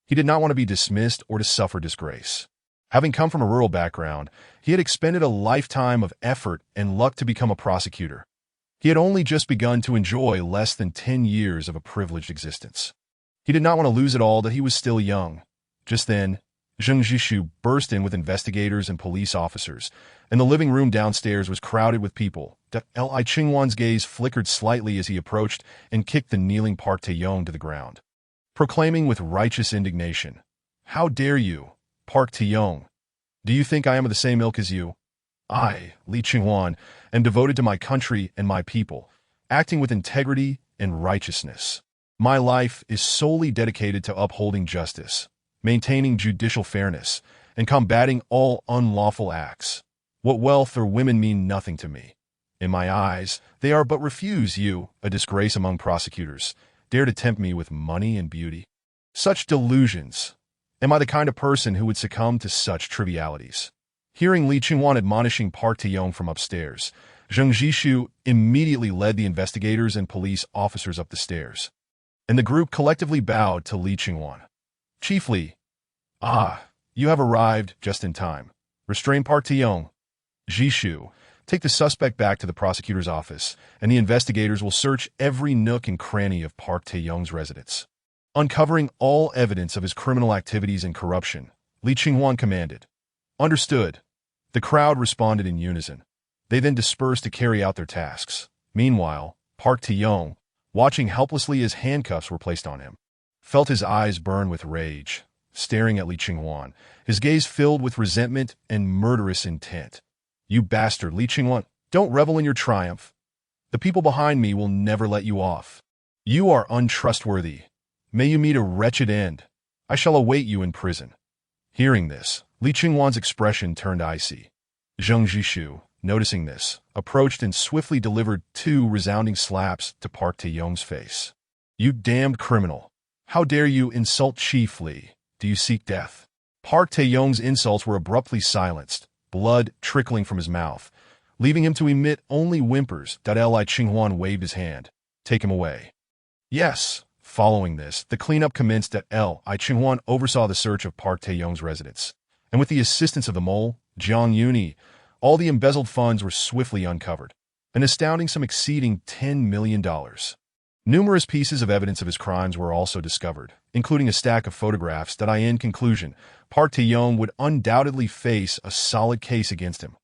Speaker 1: He did not want to be dismissed or to suffer disgrace. Having come from a rural background, he had expended a lifetime of effort and luck to become a prosecutor. He had only just begun to enjoy less than 10 years of a privileged existence. He did not want to lose it all that he was still young. Just then, Zheng Jishu burst in with investigators and police officers, and the living room downstairs was crowded with people. Li Ching-hwan's gaze flickered slightly as he approached and kicked the kneeling Park Taeyong to the ground, proclaiming with righteous indignation, "How dare you, Park Taeyong? Do you think I am of the same ilk as you? I, Lee Ching-hwan, am devoted to my country and my people, acting with integrity and righteousness. My life is solely dedicated to upholding justice, maintaining judicial fairness, and combating all unlawful acts. What wealth or women mean nothing to me. In my eyes, they are but refuse you, a disgrace among prosecutors, dare to tempt me with money and beauty. Such delusions. Am I the kind of person who would succumb to such trivialities? Hearing Li Qingwan admonishing Park Tae-yong from upstairs, Zheng Jishu immediately led the investigators and police officers up the stairs, and the group collectively bowed to Li Qingwan. Chief Li. Ah, you have arrived just in time. Restrain Park Tae-yong. Jishu, take the suspect back to the prosecutor's office, and the investigators will search every nook and cranny of Park Tae-yong's residence, uncovering all evidence of his criminal activities and corruption. Li Qingwan commanded. Understood. The crowd responded in unison. They then dispersed to carry out their tasks. Meanwhile, Park Tae-yong, watching helplessly as handcuffs were placed on him, felt his eyes burn with rage, staring at Li Qingwan, his gaze filled with resentment and murderous intent. You bastard, Li Qingwan, don't revel in your triumph. The people behind me will never let you off. You are untrustworthy. May you meet a wretched end. I shall await you in prison. Hearing this, Li Qingwan's expression turned icy. Zheng Jishu, noticing this, approached and swiftly delivered 2 resounding slaps to Park Tae-yong's face. You damned criminal. How dare you insult Chief Li? Do you seek death? Park Tae-yong's insults were abruptly silenced, blood trickling from his mouth, leaving him to emit only whimpers. Li Qingwan waved his hand. Take him away. Yes. Following this, the cleanup commenced. Li Qingwan oversaw the search of Park Tae-yong's residence, and with the assistance of the mole, Jiang Yuni, all the embezzled funds were swiftly uncovered, an astounding sum exceeding $10 million. Numerous pieces of evidence of his crimes were also discovered, including a stack of photographs. In conclusion, Park Tae-yong would undoubtedly face a solid case against him.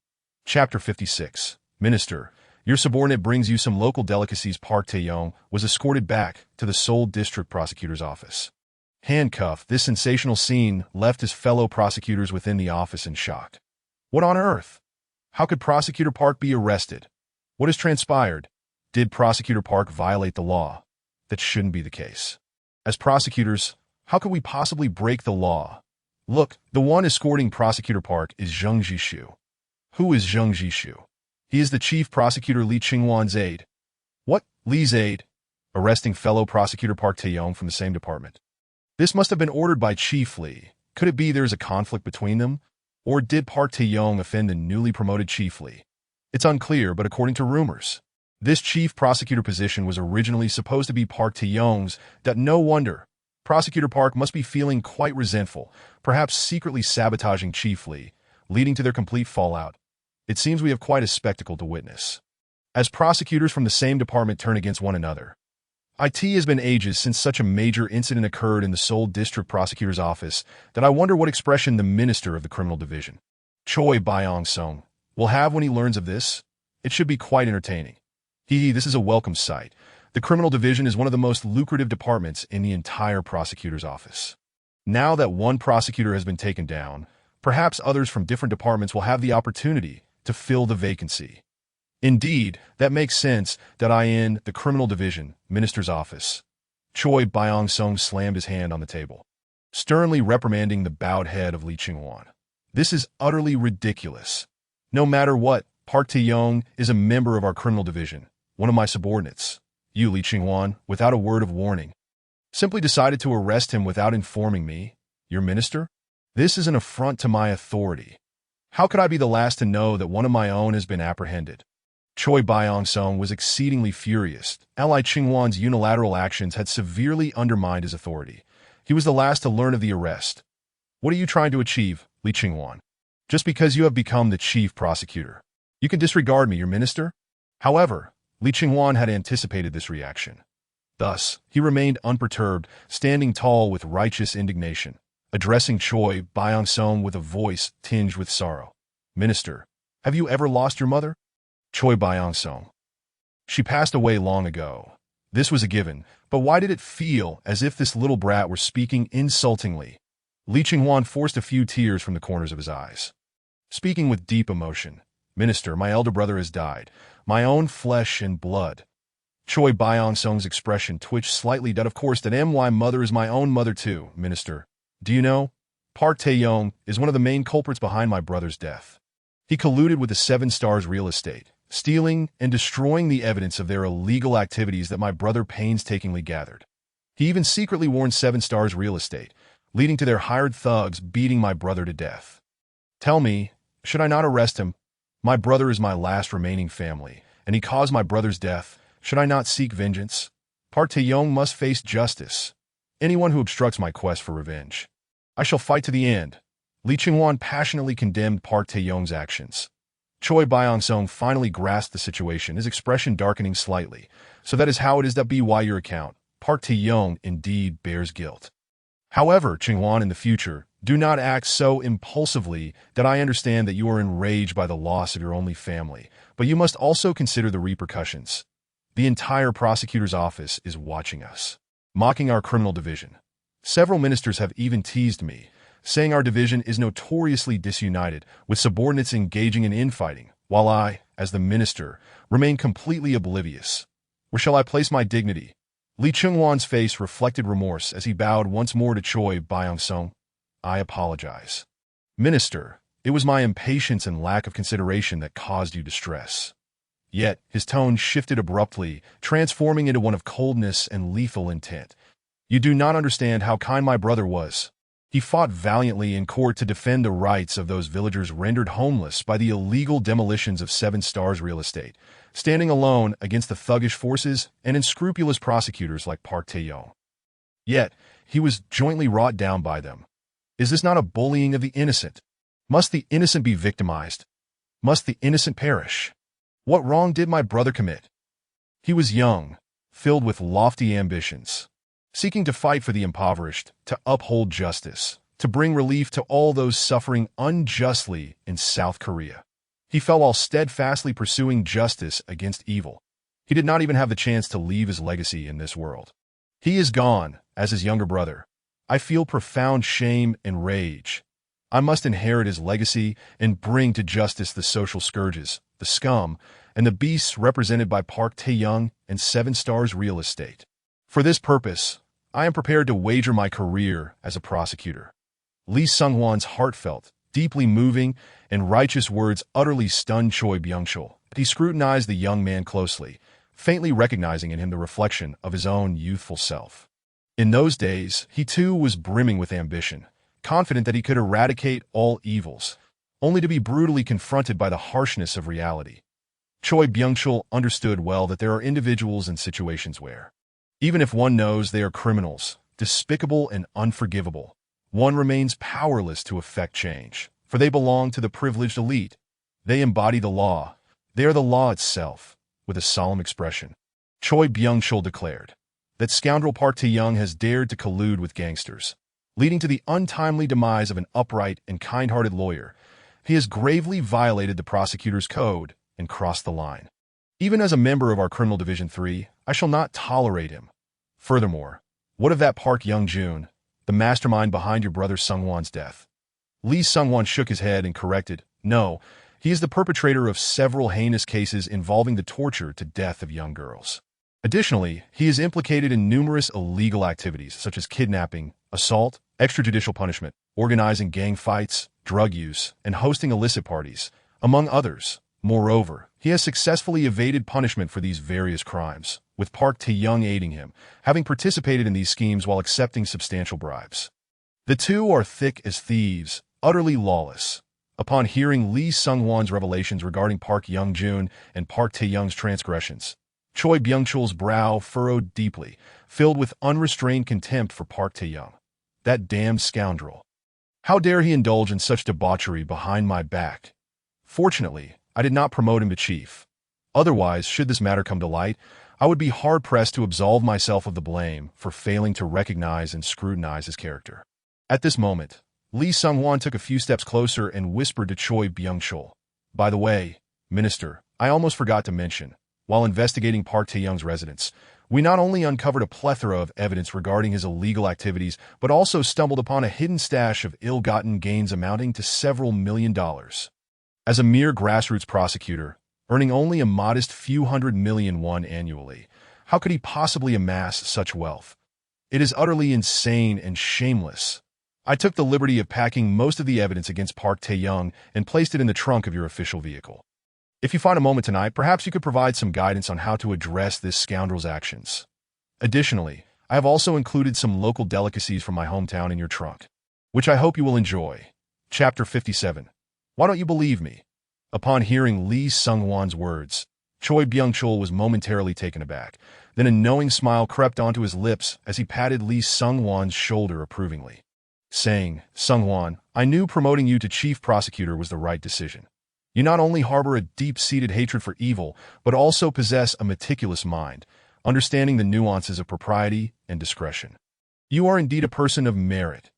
Speaker 1: Chapter 56. Minister, your subordinate brings you some local delicacies. Park Tae-yong was escorted back to the Seoul District Prosecutor's office. Handcuffed, this sensational scene left his fellow prosecutors within the office in shock. What on earth? How could Prosecutor Park be arrested? What has transpired? Did Prosecutor Park violate the law? That shouldn't be the case. As prosecutors, how could we possibly break the law? Look, the one escorting Prosecutor Park is Zheng Jishu. Who is Zheng Jishu? He is the chief prosecutor Li Qingwan's aide. What? Li's aide? Arresting fellow prosecutor Park Tae-yong from the same department. This must have been ordered by Chief Li. Could it be there is a conflict between them? Or did Park Tae-yong offend the newly promoted Chief Li? It's unclear, but according to rumors, this chief prosecutor position was originally supposed to be Park Tae-yong's. No wonder. Prosecutor Park must be feeling quite resentful, perhaps secretly sabotaging Chief Li, leading to their complete fallout. It seems we have quite a spectacle to witness, as prosecutors from the same department turn against one another. It has been ages since such a major incident occurred in the Seoul District Prosecutor's office that I wonder what expression the Minister of the Criminal Division, Choi Byung-sung, will have when he learns of this. It should be quite entertaining. This is a welcome sight. The Criminal Division is one of the most lucrative departments in the entire prosecutor's office. Now that one prosecutor has been taken down, perhaps others from different departments will have the opportunity to fill the vacancy. Indeed, that makes sense. In the Criminal Division, Minister's office, Choi Byung-sung slammed his hand on the table, sternly reprimanding the bowed head of Li Qingwan. This is utterly ridiculous. No matter what, Park Tae-yong is a member of our Criminal Division, one of my subordinates. You, Li Qingwan, without a word of warning, simply decided to arrest him without informing me, your minister? This is an affront to my authority. How could I be the last to know that one of my own has been apprehended? Choi Byung-sung was exceedingly furious. Li Qingwan's unilateral actions had severely undermined his authority. He was the last to learn of the arrest. What are you trying to achieve, Li Qingwan? Just because you have become the chief prosecutor, you can disregard me, your minister? However, Li Qingwan had anticipated this reaction. Thus, he remained unperturbed, standing tall with righteous indignation, addressing Choi Byung-sung with a voice tinged with sorrow. Minister, have you ever lost your mother? Choi Byung-sung. She passed away long ago. This was a given, but why did it feel as if this little brat were speaking insultingly? Li Qingwan forced a few tears from the corners of his eyes, speaking with deep emotion. Minister, my elder brother has died, my own flesh and blood. Choi Byung-sung's expression twitched slightly. Of course, that my mother is my own mother too, Minister. Do you know? Park Tae-young is one of the main culprits behind my brother's death. He colluded with the Seven Stars Real Estate, stealing and destroying the evidence of their illegal activities that my brother painstakingly gathered. He even secretly warned Seven Stars Real Estate, leading to their hired thugs beating my brother to death. Tell me, should I not arrest him? My brother is my last remaining family, and he caused my brother's death. Should I not seek vengeance? Park Tae-young must face justice. Anyone who obstructs my quest for revenge. I shall fight to the end. Lee Ching-won passionately condemned Park Tae-young's actions. Choi Byung-sung finally grasped the situation, his expression darkening slightly. So that is how it is that by your account, Park Tae-young indeed bears guilt. However, Ching-won, in the future, do not act so impulsively. That I understand that you are enraged by the loss of your only family, but you must also consider the repercussions. The entire prosecutor's office is watching us, mocking our criminal division. Several ministers have even teased me, saying our division is notoriously disunited, with subordinates engaging in infighting, while I, as the minister, remain completely oblivious. Where shall I place my dignity? Lee Chung-won's face reflected remorse as he bowed once more to Choi Byung-sung. I apologize. Minister, it was my impatience and lack of consideration that caused you distress. Yet, his tone shifted abruptly, transforming into one of coldness and lethal intent. You do not understand how kind my brother was. He fought valiantly in court to defend the rights of those villagers rendered homeless by the illegal demolitions of Seven Stars Real Estate, standing alone against the thuggish forces and unscrupulous prosecutors like Park Tae-young. Yet, he was jointly wrought down by them. Is this not a bullying of the innocent? Must the innocent be victimized? Must the innocent perish? What wrong did my brother commit? He was young, filled with lofty ambitions, seeking to fight for the impoverished, to uphold justice, to bring relief to all those suffering unjustly in South Korea. He fell while steadfastly pursuing justice against evil. He did not even have the chance to leave his legacy in this world. He is gone, as his younger brother. I feel profound shame and rage. I must inherit his legacy and bring to justice the social scourges, the scum, and the beasts represented by Park Tae-young and Seven Stars Real Estate. For this purpose, I am prepared to wager my career as a prosecutor. Lee Sung-won's heartfelt, deeply moving, and righteous words utterly stunned Choi Byung-chul. He scrutinized the young man closely, faintly recognizing in him the reflection of his own youthful self. In those days, he too was brimming with ambition, confident that he could eradicate all evils, only to be brutally confronted by the harshness of reality. Choi Byung-chul understood well that there are individuals and situations where, even if one knows they are criminals, despicable and unforgivable, one remains powerless to effect change, for they belong to the privileged elite. They embody the law. They are the law itself. With a solemn expression, Choi Byung-chul declared that scoundrel Park Tae-young has dared to collude with gangsters, leading to the untimely demise of an upright and kind-hearted lawyer. He has gravely violated the prosecutor's code and crossed the line. Even as a member of our Criminal Division 3, I shall not tolerate him. Furthermore, what of that Park Young-jun, the mastermind behind your brother Sung-won's death? Lee Sung-won shook his head and corrected, no, he is the perpetrator of several heinous cases involving the torture to death of young girls. Additionally, he is implicated in numerous illegal activities such as kidnapping, assault, extrajudicial punishment, organizing gang fights, drug use, and hosting illicit parties, among others. Moreover, he has successfully evaded punishment for these various crimes, with Park Tae-young aiding him, having participated in these schemes while accepting substantial bribes. The two are thick as thieves, utterly lawless. Upon hearing Lee Sung-won's revelations regarding Park Young-jun and Park Tae-young's transgressions, Choi Byung-chul's brow furrowed deeply, filled with unrestrained contempt for Park Tae-young. That damned scoundrel. How dare he indulge in such debauchery behind my back? Fortunately, I did not promote him to chief. Otherwise, should this matter come to light, I would be hard-pressed to absolve myself of the blame for failing to recognize and scrutinize his character. At this moment, Lee Sung-won took a few steps closer and whispered to Choi Byung-chul. By the way, Minister, I almost forgot to mention, while investigating Park Tae-young's residence, we not only uncovered a plethora of evidence regarding his illegal activities, but also stumbled upon a hidden stash of ill-gotten gains amounting to several $1 million. As a mere grassroots prosecutor, earning only a modest few $100 million annually, How could he possibly amass such wealth? It is utterly insane and shameless. I took the liberty of packing most of the evidence against Park Tae-young and placed it in the trunk of your official vehicle. If you find a moment tonight, perhaps you could provide some guidance on how to address this scoundrel's actions. Additionally, I have also included some local delicacies from my hometown in your trunk, which I hope you will enjoy. Chapter 57. Why don't you believe me? Upon hearing Lee Sung-won's words, Choi Byung-chul was momentarily taken aback. Then a knowing smile crept onto his lips as he patted Lee Sung-won's shoulder approvingly, saying, "Sung-won, I knew promoting you to chief prosecutor was the right decision. You not only harbor a deep-seated hatred for evil, but also possess a meticulous mind, understanding the nuances of propriety and discretion. You are indeed a person of merit.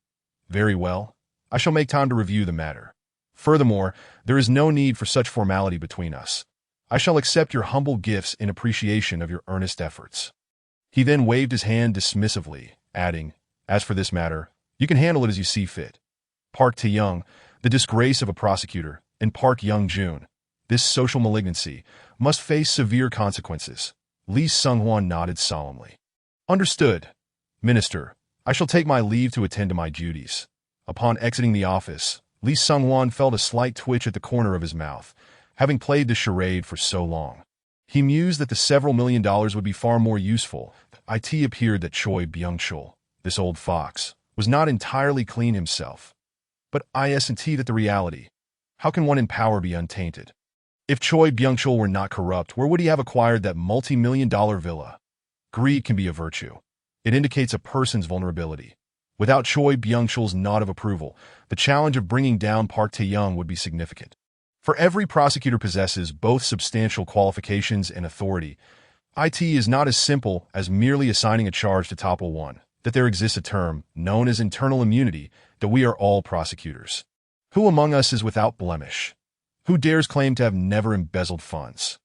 Speaker 1: Very well. I shall make time to review the matter. Furthermore, there is no need for such formality between us. I shall accept your humble gifts in appreciation of your earnest efforts." He then waved his hand dismissively, adding, "As for this matter, you can handle it as you see fit. Park Tae-young, the disgrace of a prosecutor, and Park Young-jun, this social malignancy, must face severe consequences." Lee Sung-won nodded solemnly. "Understood. Minister, I shall take my leave to attend to my duties." Upon exiting the office, Lee Sung-won felt a slight twitch at the corner of his mouth, having played the charade for so long. He mused that the several $1 million would be far more useful. It appeared that Choi Byung-chul, this old fox, was not entirely clean himself. But isn't that the reality? How can one in power be untainted? If Choi Byung-chul were not corrupt, where would he have acquired that multi-million-dollar villa? Greed can be a virtue. It indicates a person's vulnerability. Without Choi Byung-chul's nod of approval, the challenge of bringing down Park Tae-young would be significant. For every prosecutor possesses both substantial qualifications and authority. It is not as simple as merely assigning a charge to topple one, that there exists a term, known as internal immunity, that we are all prosecutors. Who among us is without blemish? Who dares claim to have never embezzled funds?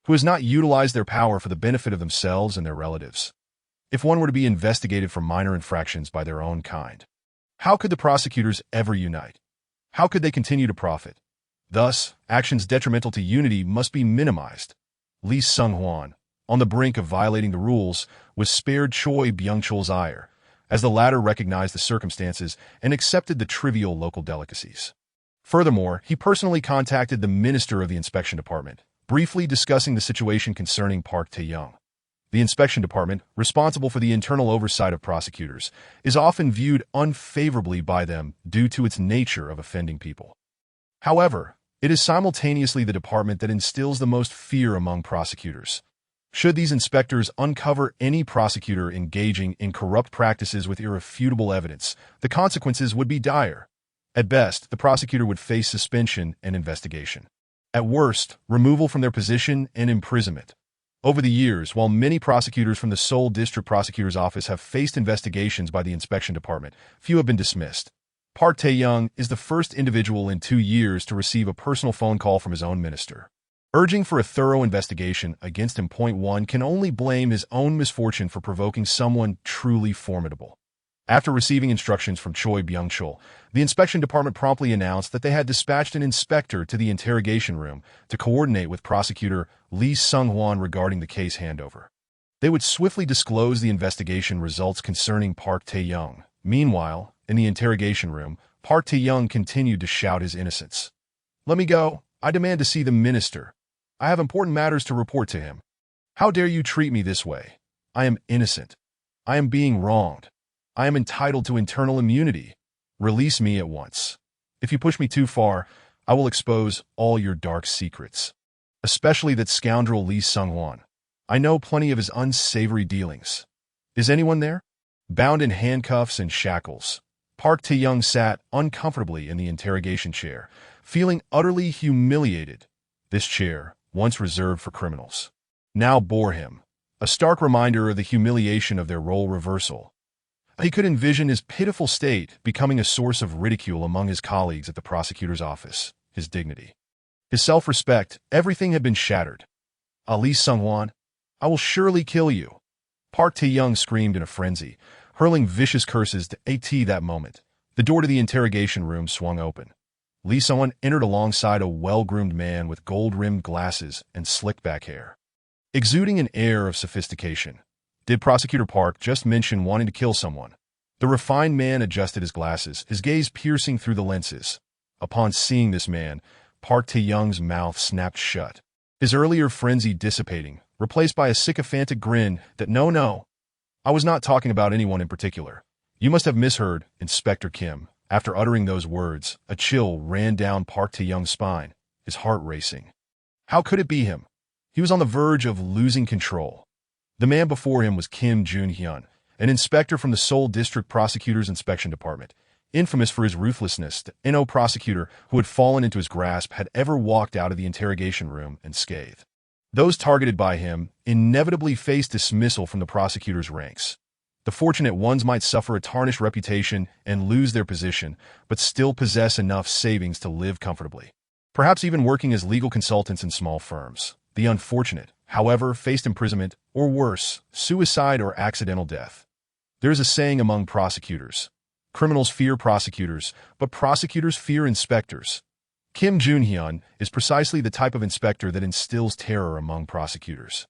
Speaker 1: Who has not utilized their power for the benefit of themselves and their relatives? If one were to be investigated for minor infractions by their own kind, how could the prosecutors ever unite? How could they continue to profit? Thus, actions detrimental to unity must be minimized. Lee Sung-won, on the brink of violating the rules, was spared Choi Byung-chul's ire, as the latter recognized the circumstances and accepted the trivial local delicacies. Furthermore, he personally contacted the minister of the inspection department, briefly discussing the situation concerning Park Tae-young. The inspection department, responsible for the internal oversight of prosecutors, is often viewed unfavorably by them due to its nature of offending people. However, it is simultaneously the department that instills the most fear among prosecutors. Should these inspectors uncover any prosecutor engaging in corrupt practices with irrefutable evidence, the consequences would be dire. At best, the prosecutor would face suspension and investigation. At worst, removal from their position and imprisonment. Over the years, while many prosecutors from the Seoul District Prosecutor's Office have faced investigations by the inspection department, few have been dismissed. Park Tae-young is the first individual in 2 years to receive a personal phone call from his own minister, urging for a thorough investigation against him. One can only blame his own misfortune for provoking someone truly formidable. After receiving instructions from Choi Byung-chul, the inspection department promptly announced that they had dispatched an inspector to the interrogation room to coordinate with prosecutor Lee Sung-won regarding the case handover. They would swiftly disclose the investigation results concerning Park Tae-young. Meanwhile, in the interrogation room, Park Tae-young continued to shout his innocence. "Let me go. I demand to see the minister. I have important matters to report to him. How dare you treat me this way? I am innocent. I am being wronged. I am entitled to internal immunity. Release me at once. If you push me too far, I will expose all your dark secrets. Especially that scoundrel Lee Sung-won. I know plenty of his unsavory dealings. Is anyone there?" Bound in handcuffs and shackles, Park Tae-young sat uncomfortably in the interrogation chair, feeling utterly humiliated. This chair, once reserved for criminals, now bore him, a stark reminder of the humiliation of their role reversal. He could envision his pitiful state becoming a source of ridicule among his colleagues at the prosecutor's office. His dignity, his self-respect, everything had been shattered. "Lee Sung-won, I will surely kill you." Park Tae-young screamed in a frenzy, hurling vicious curses to At. That moment, the door to the interrogation room swung open. Lee Sung-won entered alongside a well-groomed man with gold-rimmed glasses and slicked-back hair. exuding an air of sophistication. Did Prosecutor Park just mention wanting to kill someone? The refined man adjusted his glasses, his gaze piercing through the lenses. Upon seeing this man, Park Tae-young's mouth snapped shut, his earlier frenzy dissipating, replaced by a sycophantic grin that no, I was not talking about anyone in particular. You must have misheard, Inspector Kim. After uttering those words, a chill ran down Park Tae-young's spine, his heart racing. How could it be him? He was on the verge of losing control. The man before him was Kim Jun-hyun, an inspector from the Seoul District Prosecutor's Inspection Department, infamous for his ruthlessness. No prosecutor who had fallen into his grasp had ever walked out of the interrogation room unscathed. Those targeted by him inevitably faced dismissal from the prosecutor's ranks. The fortunate ones might suffer a tarnished reputation and lose their position, but still possess enough savings to live comfortably, perhaps even working as legal consultants in small firms. The unfortunate, however, faced imprisonment, or worse, suicide or accidental death. There is a saying among prosecutors: criminals fear prosecutors, but prosecutors fear inspectors. Kim Jun-hyun is precisely the type of inspector that instills terror among prosecutors.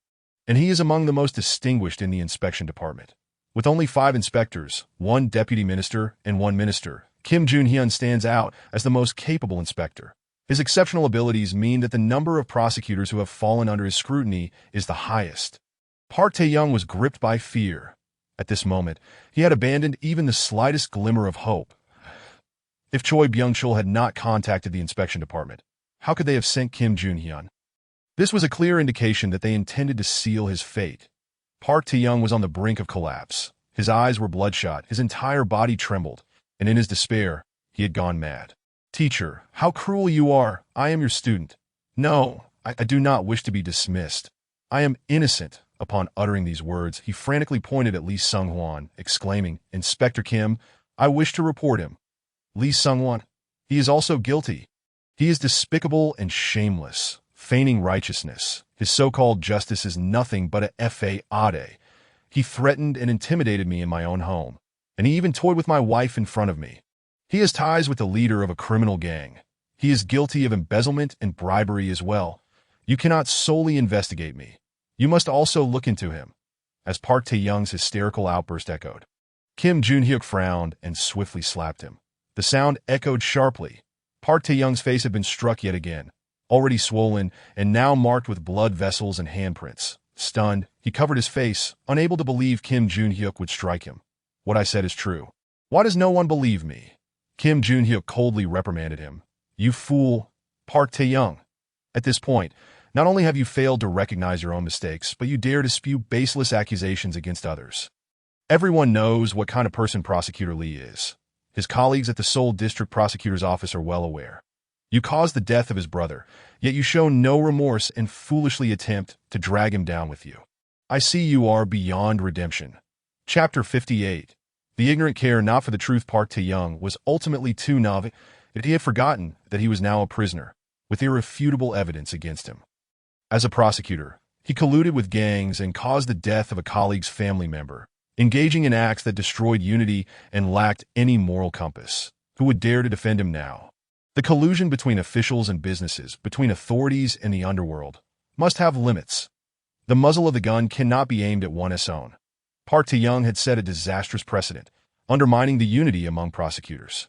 Speaker 1: And he is among the most distinguished in the inspection department. With only 5 inspectors, 1 deputy minister, and 1 minister, Kim Jun-hyun stands out as the most capable inspector. His exceptional abilities mean that the number of prosecutors who have fallen under his scrutiny is the highest. Park Tae-young was gripped by fear. At this moment, he had abandoned even the slightest glimmer of hope. If Choi Byung-chul had not contacted the inspection department, how could they have sent Kim Jun-hyun? This was a clear indication that they intended to seal his fate. Park Tae-young was on the brink of collapse. His eyes were bloodshot, his entire body trembled, and in his despair, he had gone mad. Teacher, how cruel you are! I am your student. No, I do not wish to be dismissed. I am innocent. Upon uttering these words, he frantically pointed at Lee Sung-hwan, exclaiming, Inspector Kim, I wish to report him. Lee Sung-hwan, he is also guilty. He is despicable and shameless, feigning righteousness. His so-called justice is nothing but a fade. He threatened and intimidated me in my own home, and he even toyed with my wife in front of me. He has ties with the leader of a criminal gang. He is guilty of embezzlement and bribery as well. You cannot solely investigate me. You must also look into him. As Park Tae-young's hysterical outburst echoed, Kim Jun-hyuk frowned and swiftly slapped him. The sound echoed sharply. Park Tae-young's face had been struck yet again, already swollen and now marked with blood vessels and handprints. Stunned, he covered his face, unable to believe Kim Jun-hyuk would strike him. What I said is true. Why does no one believe me? Kim Jun-hyuk coldly reprimanded him. You fool, Park Tae-young. At this point, not only have you failed to recognize your own mistakes, but you dare to spew baseless accusations against others. Everyone knows what kind of person Prosecutor Lee is. His colleagues at the Seoul District Prosecutor's Office are well aware. You caused the death of his brother, yet you show no remorse and foolishly attempt to drag him down with you. I see you are beyond redemption. Chapter 58. The ignorant care not for the truth. Park Tae-young was ultimately too naive that he had forgotten that he was now a prisoner, with irrefutable evidence against him. As a prosecutor, he colluded with gangs and caused the death of a colleague's family member, engaging in acts that destroyed unity and lacked any moral compass. Who would dare to defend him now? The collusion between officials and businesses, between authorities and the underworld, must have limits. The muzzle of the gun cannot be aimed at one's own. Park Tae-young had set a disastrous precedent, undermining the unity among prosecutors.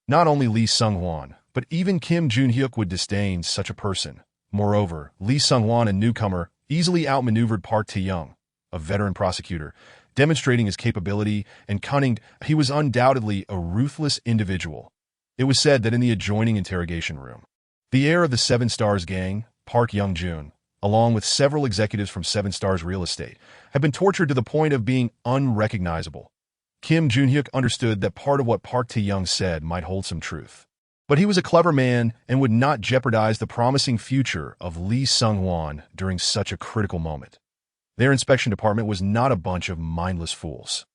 Speaker 1: Not only Lee Sung-hwan, but even Kim Jun-hyuk would disdain such a person. Moreover, Lee Sung-hwan, a newcomer, easily outmaneuvered Park Tae-young, a veteran prosecutor, demonstrating his capability and cunning. He was undoubtedly a ruthless individual. It was said that in the adjoining interrogation room, the heir of the Seven Stars gang, Park Young-jun, along with several executives from Seven Stars Real Estate, had been tortured to the point of being unrecognizable. Kim Jun-hyuk understood that part of what Park Tae-young said might hold some truth. But he was a clever man and would not jeopardize the promising future of Lee Sung-hwan during such a critical moment. Their inspection department was not a bunch of mindless fools.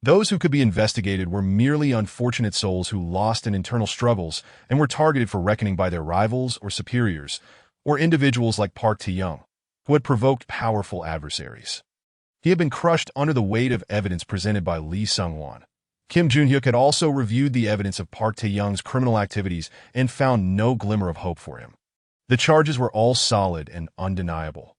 Speaker 1: Those who could be investigated were merely unfortunate souls who lost in internal struggles and were targeted for reckoning by their rivals or superiors, or individuals like Park Tae-young, who had provoked powerful adversaries. He had been crushed under the weight of evidence presented by Lee Sung-hwan. Kim Jun-hyuk had also reviewed the evidence of Park Tae-young's criminal activities and found no glimmer of hope for him. The charges were all solid and undeniable.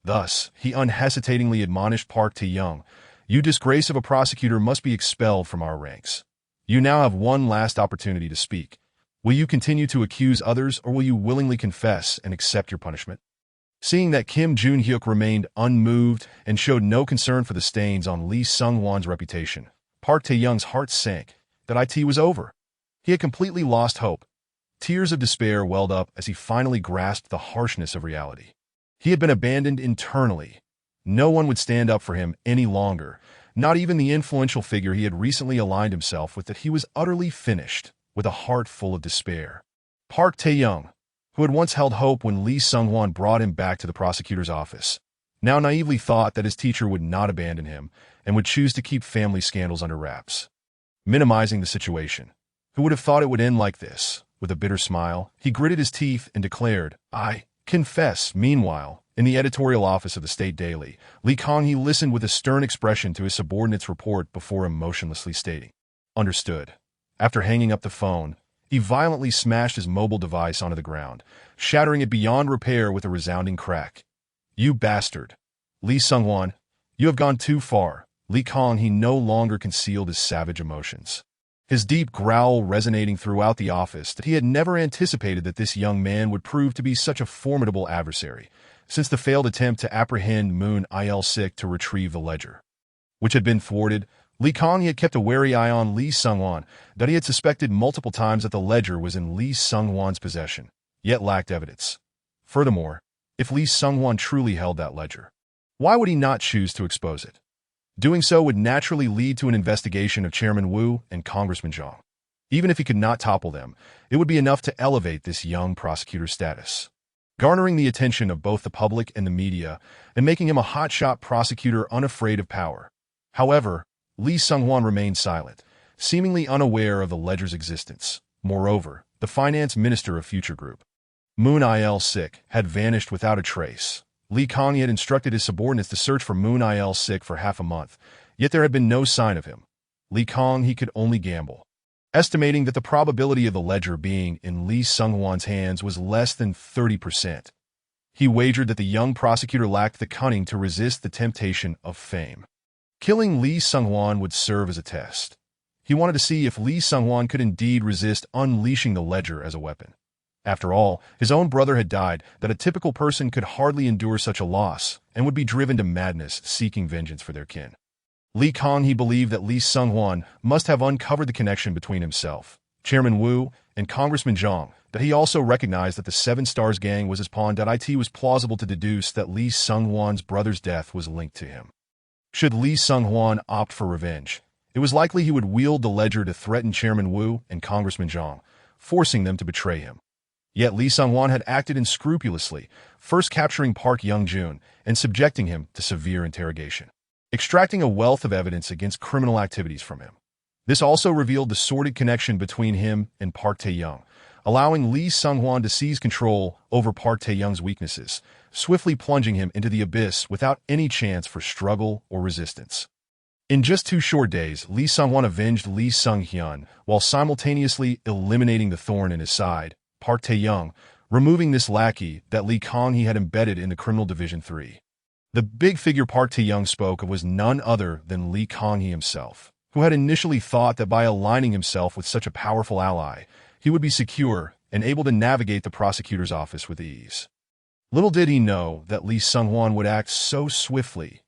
Speaker 1: Thus, he unhesitatingly admonished Park Tae-young, "You disgrace of a prosecutor must be expelled from our ranks. You now have one last opportunity to speak. Will you continue to accuse others, or will you willingly confess and accept your punishment?" Seeing that Kim Jun-hyuk remained unmoved and showed no concern for the stains on Lee Sung-won's reputation, Park Tae-young's heart sank. That it was over. He had completely lost hope. Tears of despair welled up as he finally grasped the harshness of reality. He had been abandoned internally. No one would stand up for him any longer, not even the influential figure he had recently aligned himself with. That he was utterly finished, with a heart full of despair. Park Tae-young, who had once held hope when Lee Sung-won brought him back to the prosecutor's office, now naively thought that his teacher would not abandon him and would choose to keep family scandals under wraps. Minimizing the situation. Who would have thought it would end like this? With a bitter smile, he gritted his teeth and declared, "I confess." Meanwhile, in the editorial office of the State Daily, Lee Kang-hee listened with a stern expression to his subordinate's report before emotionlessly stating, "Understood." After hanging up the phone, he violently smashed his mobile device onto the ground, shattering it beyond repair with a resounding crack. "You bastard! Lee Sung-won, you have gone too far." Lee Kang-hee no longer concealed his savage emotions. His deep growl resonating throughout the office that he had never anticipated that this young man would prove to be such a formidable adversary, since the failed attempt to apprehend Moon Il-sik to retrieve the ledger, which had been thwarted. Lee Kang-hee had kept a wary eye on Lee Sung-won, that he had suspected multiple times that the ledger was in Lee Sung-won's possession, yet lacked evidence. Furthermore, if Lee Sung-won truly held that ledger, why would he not choose to expose it? Doing so would naturally lead to an investigation of Chairman Wu and Congressman Zhang. Even if he could not topple them, it would be enough to elevate this young prosecutor's status, garnering the attention of both the public and the media, and making him a hotshot prosecutor unafraid of power. However, Lee Sung-won remained silent, seemingly unaware of the ledger's existence. Moreover, the finance minister of Future Group, Moon Il-sik, had vanished without a trace. Lee Kang-hee had instructed his subordinates to search for Moon Il-sik for half a month, yet there had been no sign of him. Lee Kang-hee could only gamble, estimating that the probability of the ledger being in Lee Sung-won's hands was less than 30%. He wagered that the young prosecutor lacked the cunning to resist the temptation of fame. Killing Lee Sung-won would serve as a test. He wanted to see if Lee Sung-won could indeed resist unleashing the ledger as a weapon. After all, his own brother had died, that a typical person could hardly endure such a loss and would be driven to madness seeking vengeance for their kin. Lee Kang-hee believed that Lee Sung-won must have uncovered the connection between himself, Chairman Wu, and Congressman Zhang, that he also recognized that the Seven Stars gang was his pawn. It was plausible to deduce that Lee Sung-won's brother's death was linked to him. Should Lee Sung-won opt for revenge, it was likely he would wield the ledger to threaten Chairman Wu and Congressman Zhang, forcing them to betray him. Yet Lee Sung-won had acted unscrupulously, first capturing Park Young-jun and subjecting him to severe interrogation, extracting a wealth of evidence against criminal activities from him. This also revealed the sordid connection between him and Park Tae-young, allowing Lee Sung-won to seize control over Park Tae-young's weaknesses, swiftly plunging him into the abyss without any chance for struggle or resistance. In just 2 short days, Lee Sung-won avenged Lee Sung-hyun while simultaneously eliminating the thorn in his side, Park Tae-young, removing this lackey that Lee Kang-hee had embedded in the Criminal Division 3. The big figure Park Tae-young spoke of was none other than Lee Kang-hee himself, who had initially thought that by aligning himself with such a powerful ally, he would be secure and able to navigate the prosecutor's office with ease. Little did he know that Lee Sung-won would act so swiftly.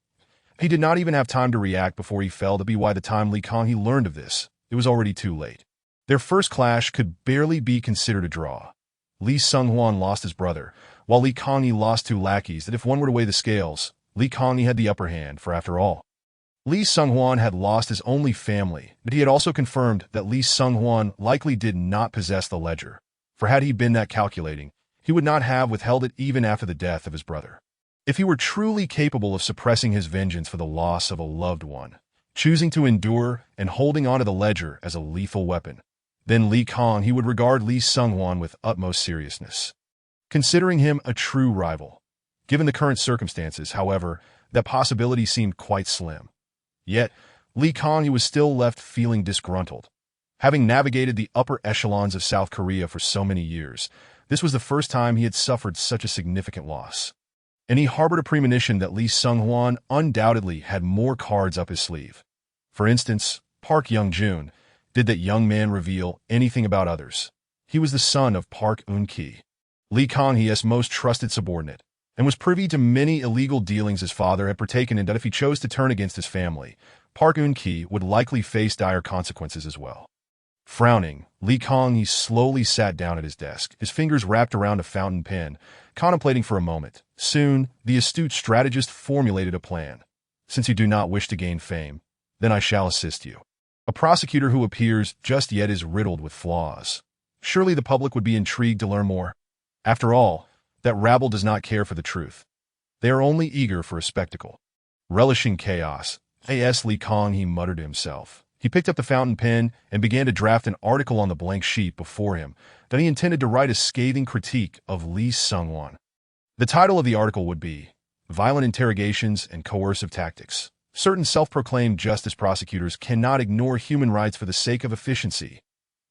Speaker 1: He did not even have time to react before he fell. By the time Lee Kang-hee learned of this, it was already too late. Their first clash could barely be considered a draw. Lee Sung-won lost his brother, while Lee Kang-hee lost 2 lackeys. That if one were to weigh the scales, Lee Kang-hee had the upper hand, for after all, Lee Sung-won had lost his only family, but he had also confirmed that Lee Sung-won likely did not possess the ledger, for had he been that calculating, he would not have withheld it even after the death of his brother. If he were truly capable of suppressing his vengeance for the loss of a loved one, choosing to endure and holding onto the ledger as a lethal weapon, then Lee Kang-hee would regard Lee Sung-won with utmost seriousness, considering him a true rival. Given the current circumstances, however, that possibility seemed quite slim. Yet, Lee Kang-hee was still left feeling disgruntled. Having navigated the upper echelons of South Korea for so many years, this was the first time he had suffered such a significant loss. and he harbored a premonition that Lee Sung-hwan undoubtedly had more cards up his sleeve. For instance, Park Young-jun. Did that young man reveal anything about others? He was the son of Park Eun-ki, Lee Kang-hee's most trusted subordinate, and was privy to many illegal dealings his father had partaken in that if he chose to turn against his family, Park Eun-ki would likely face dire consequences as well. Frowning, Lee Kang-hee slowly sat down at his desk, his fingers wrapped around a fountain pen, contemplating for a moment. Soon, the astute strategist formulated a plan. Since you do not wish to gain fame, then I shall assist you. A prosecutor who appears just yet is riddled with flaws. Surely the public would be intrigued to learn more. After all, that rabble does not care for the truth. They are only eager for a spectacle. Relishing chaos, A.S. Lee Kang-hee muttered to himself. He picked up the fountain pen and began to draft an article on the blank sheet before him that he intended to write a scathing critique of Lee Sung-hwan. The title of the article would be Violent Interrogations and Coercive Tactics. Certain self-proclaimed justice prosecutors cannot ignore human rights for the sake of efficiency.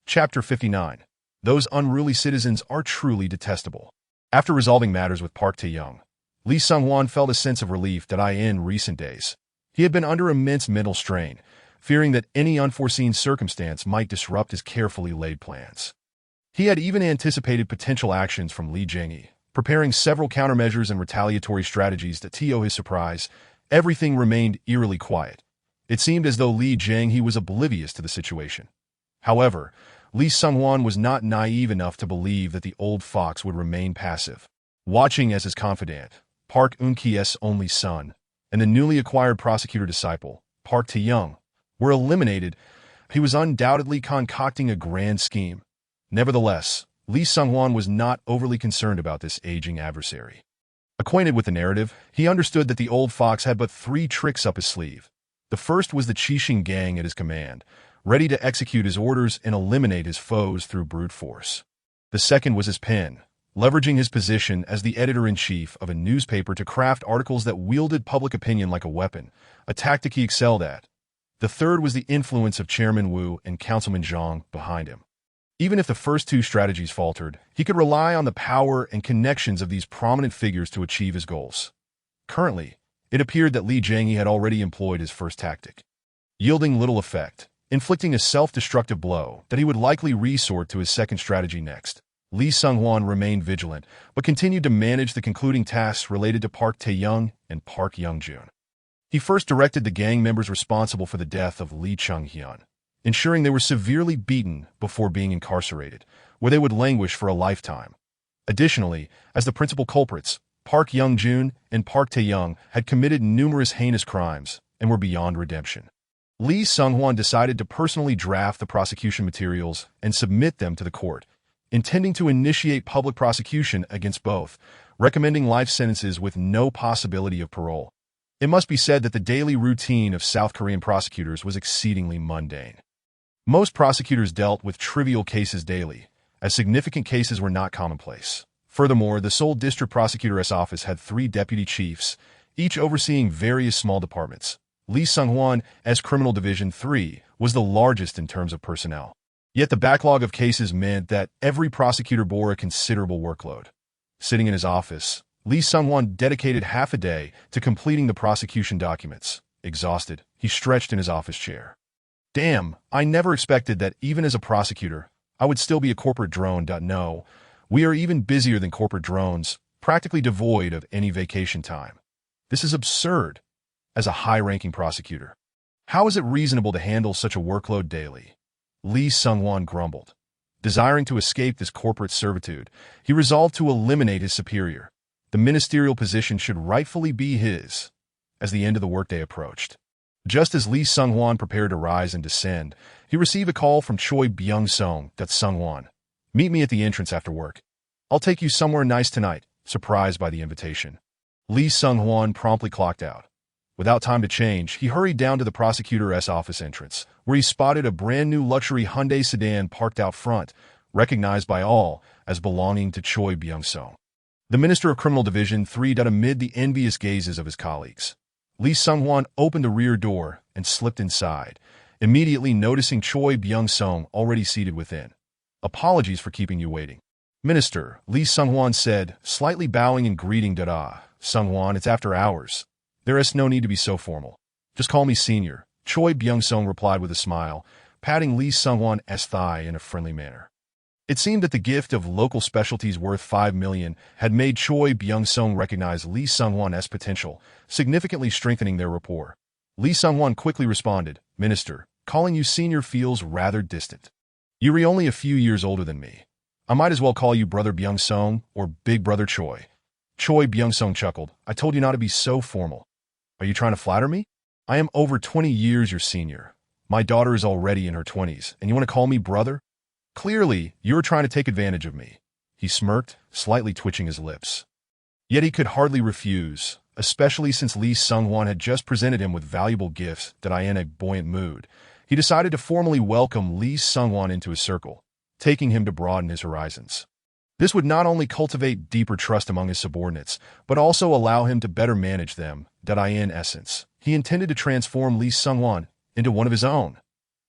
Speaker 1: Chapter 59. Those unruly citizens are truly detestable. After resolving matters with Park Tae-young, Lee Sung-hwan felt a sense of relief that in recent days, he had been under immense mental strain, fearing that any unforeseen circumstance might disrupt his carefully laid plans. He had even anticipated potential actions from Lee Jang-hee, preparing several countermeasures and retaliatory strategies that to his surprise, everything remained eerily quiet. It seemed as though Lee Jang-hee was oblivious to the situation. However, Lee Sung-hwan was not naive enough to believe that the old fox would remain passive. Watching as his confidant, Park Eun-ki's only son, and the newly acquired prosecutor disciple, Park Tae-young, were eliminated, he was undoubtedly concocting a grand scheme. Nevertheless, Lee Sung-hwan was not overly concerned about this aging adversary. Acquainted with the narrative, he understood that the old fox had but 3 tricks up his sleeve. The first was the Qixing gang at his command, ready to execute his orders and eliminate his foes through brute force. The second was his pen, leveraging his position as the editor-in-chief of a newspaper to craft articles that wielded public opinion like a weapon, a tactic he excelled at. The third was the influence of Chairman Wu and Councilman Zhang behind him. Even if the first 2 strategies faltered, he could rely on the power and connections of these prominent figures to achieve his goals. Currently, it appeared that Lee Jang-hee had already employed his first tactic, yielding little effect, inflicting a self-destructive blow that he would likely resort to his second strategy next. Lee Sung-hwan remained vigilant, but continued to manage the concluding tasks related to Park Tae-young and Park Young-jun. He first directed the gang members responsible for the death of Lee Chung-hyun, ensuring they were severely beaten before being incarcerated, where they would languish for a lifetime. Additionally, as the principal culprits, Park Young-jun and Park Tae-young had committed numerous heinous crimes and were beyond redemption. Lee Sung-hwan decided to personally draft the prosecution materials and submit them to the court, intending to initiate public prosecution against both, recommending life sentences with no possibility of parole. It must be said that the daily routine of South Korean prosecutors was exceedingly mundane. Most prosecutors dealt with trivial cases daily, as significant cases were not commonplace. Furthermore, the Seoul District Prosecutor's office had 3 deputy chiefs, each overseeing various small departments. Lee Sung-hwan, as Criminal Division 3, was the largest in terms of personnel. Yet the backlog of cases meant that every prosecutor bore a considerable workload. Sitting in his office, Lee Sung-hwan dedicated half a day to completing the prosecution documents. Exhausted, he stretched in his office chair. Damn, I never expected that even as a prosecutor, I would still be a corporate drone. No, we are even busier than corporate drones, practically devoid of any vacation time. This is absurd. As a high-ranking prosecutor, how is it reasonable to handle such a workload daily? Lee Sung-hwan grumbled. Desiring to escape this corporate servitude, he resolved to eliminate his superior. The ministerial position should rightfully be his. As the end of the workday approached, just as Lee Sung-hwan prepared to rise and descend, he received a call from Choi Byung-sung. That's Sung-hwan. Meet me at the entrance after work. I'll take you somewhere nice tonight. Surprised by the invitation, Lee Sung-hwan promptly clocked out. Without time to change, he hurried down to the prosecutor's office entrance, where he spotted a brand-new luxury Hyundai sedan parked out front, recognized by all as belonging to Choi Byung-sung, the Minister of Criminal Division 3. Amid the envious gazes of his colleagues, Lee Sung-hwan opened the rear door and slipped inside, immediately noticing Choi Byung-sung already seated within. Apologies for keeping you waiting, Minister, Lee Sung-hwan said, slightly bowing and greeting. Sung-won, it's after hours. There is no need to be so formal. Just call me senior, Choi Byung-sung replied with a smile, patting Lee Sung-won's thigh in a friendly manner. It seemed that the gift of local specialties worth 5 million had made Choi Byung-sung recognize Lee Sung-won's potential, significantly strengthening their rapport. Lee Sung-won quickly responded, Minister, calling you senior feels rather distant. You're only a few years older than me. I might as well call you Brother Byung-sung or Big Brother Choi. Choi Byung-sung chuckled. I told you not to be so formal. Are you trying to flatter me? I am over 20 years your senior. My daughter is already in her 20s, and you want to call me brother? Clearly, you're trying to take advantage of me. He smirked, slightly twitching his lips. Yet he could hardly refuse, especially since Lee Sung-won had just presented him with valuable gifts that in a buoyant mood. He decided to formally welcome Lee Sung-won into his circle, taking him to broaden his horizons. This would not only cultivate deeper trust among his subordinates, but also allow him to better manage them. In essence, he intended to transform Lee Sung-won into one of his own.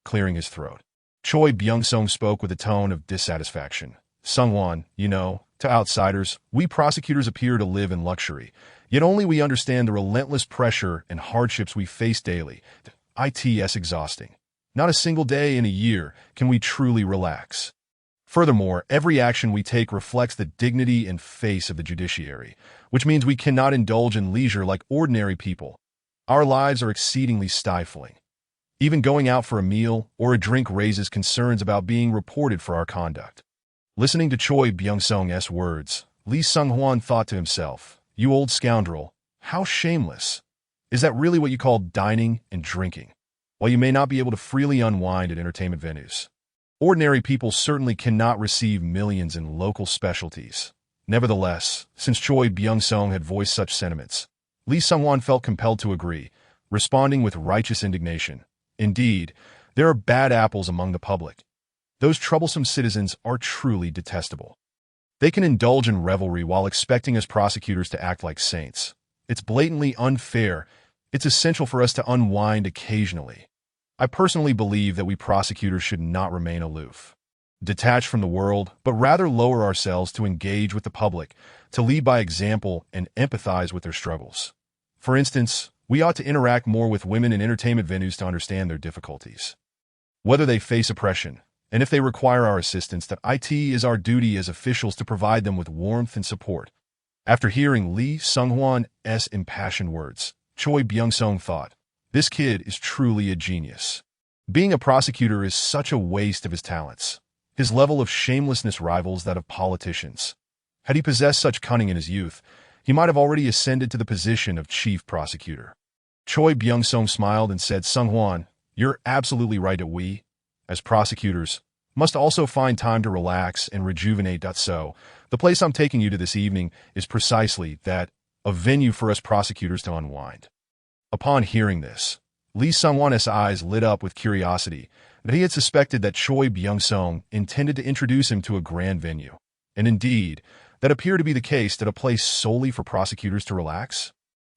Speaker 1: Clearing his throat, Choi Byung-sung spoke with a tone of dissatisfaction. Sung-won, to outsiders, we prosecutors appear to live in luxury, yet only we understand the relentless pressure and hardships we face daily. It's exhausting. Not a single day in a year can we truly relax. Furthermore, every action we take reflects the dignity and face of the judiciary, which means we cannot indulge in leisure like ordinary people. Our lives are exceedingly stifling. Even going out for a meal or a drink raises concerns about being reported for our conduct. Listening to Choi Byung-sung's words, Lee Sung-won thought to himself, you old scoundrel, how shameless. Is that really what you call dining and drinking? While you may not be able to freely unwind at entertainment venues, ordinary people certainly cannot receive millions in local specialties. Nevertheless, since Choi Byung-sung had voiced such sentiments, Lee Sung-won felt compelled to agree, responding with righteous indignation. Indeed, there are bad apples among the public. Those troublesome citizens are truly detestable. They can indulge in revelry while expecting us prosecutors to act like saints. It's blatantly unfair. It's essential for us to unwind occasionally. I personally believe that we prosecutors should not remain aloof, detached from the world, but rather lower ourselves to engage with the public, to lead by example and empathize with their struggles. For instance, we ought to interact more with women in entertainment venues to understand their difficulties. Whether they face oppression, and if they require our assistance, it is our duty as officials to provide them with warmth and support. After hearing Lee Sung-won's impassioned words, Choi Byung-sung thought, this kid is truly a genius. Being a prosecutor is such a waste of his talents. His level of shamelessness rivals that of politicians. Had he possessed such cunning in his youth, he might have already ascended to the position of chief prosecutor. Choi Byung-sung smiled and said, Sung-won, you're absolutely right that we, as prosecutors, must also find time to relax and rejuvenate. So, the place I'm taking you to this evening is precisely that, a venue for us prosecutors to unwind. Upon hearing this, Lee Sung-won's eyes lit up with curiosity that he had suspected that Choi Byung-sung intended to introduce him to a grand venue. And indeed, that appeared to be the case, that a place solely for prosecutors to relax.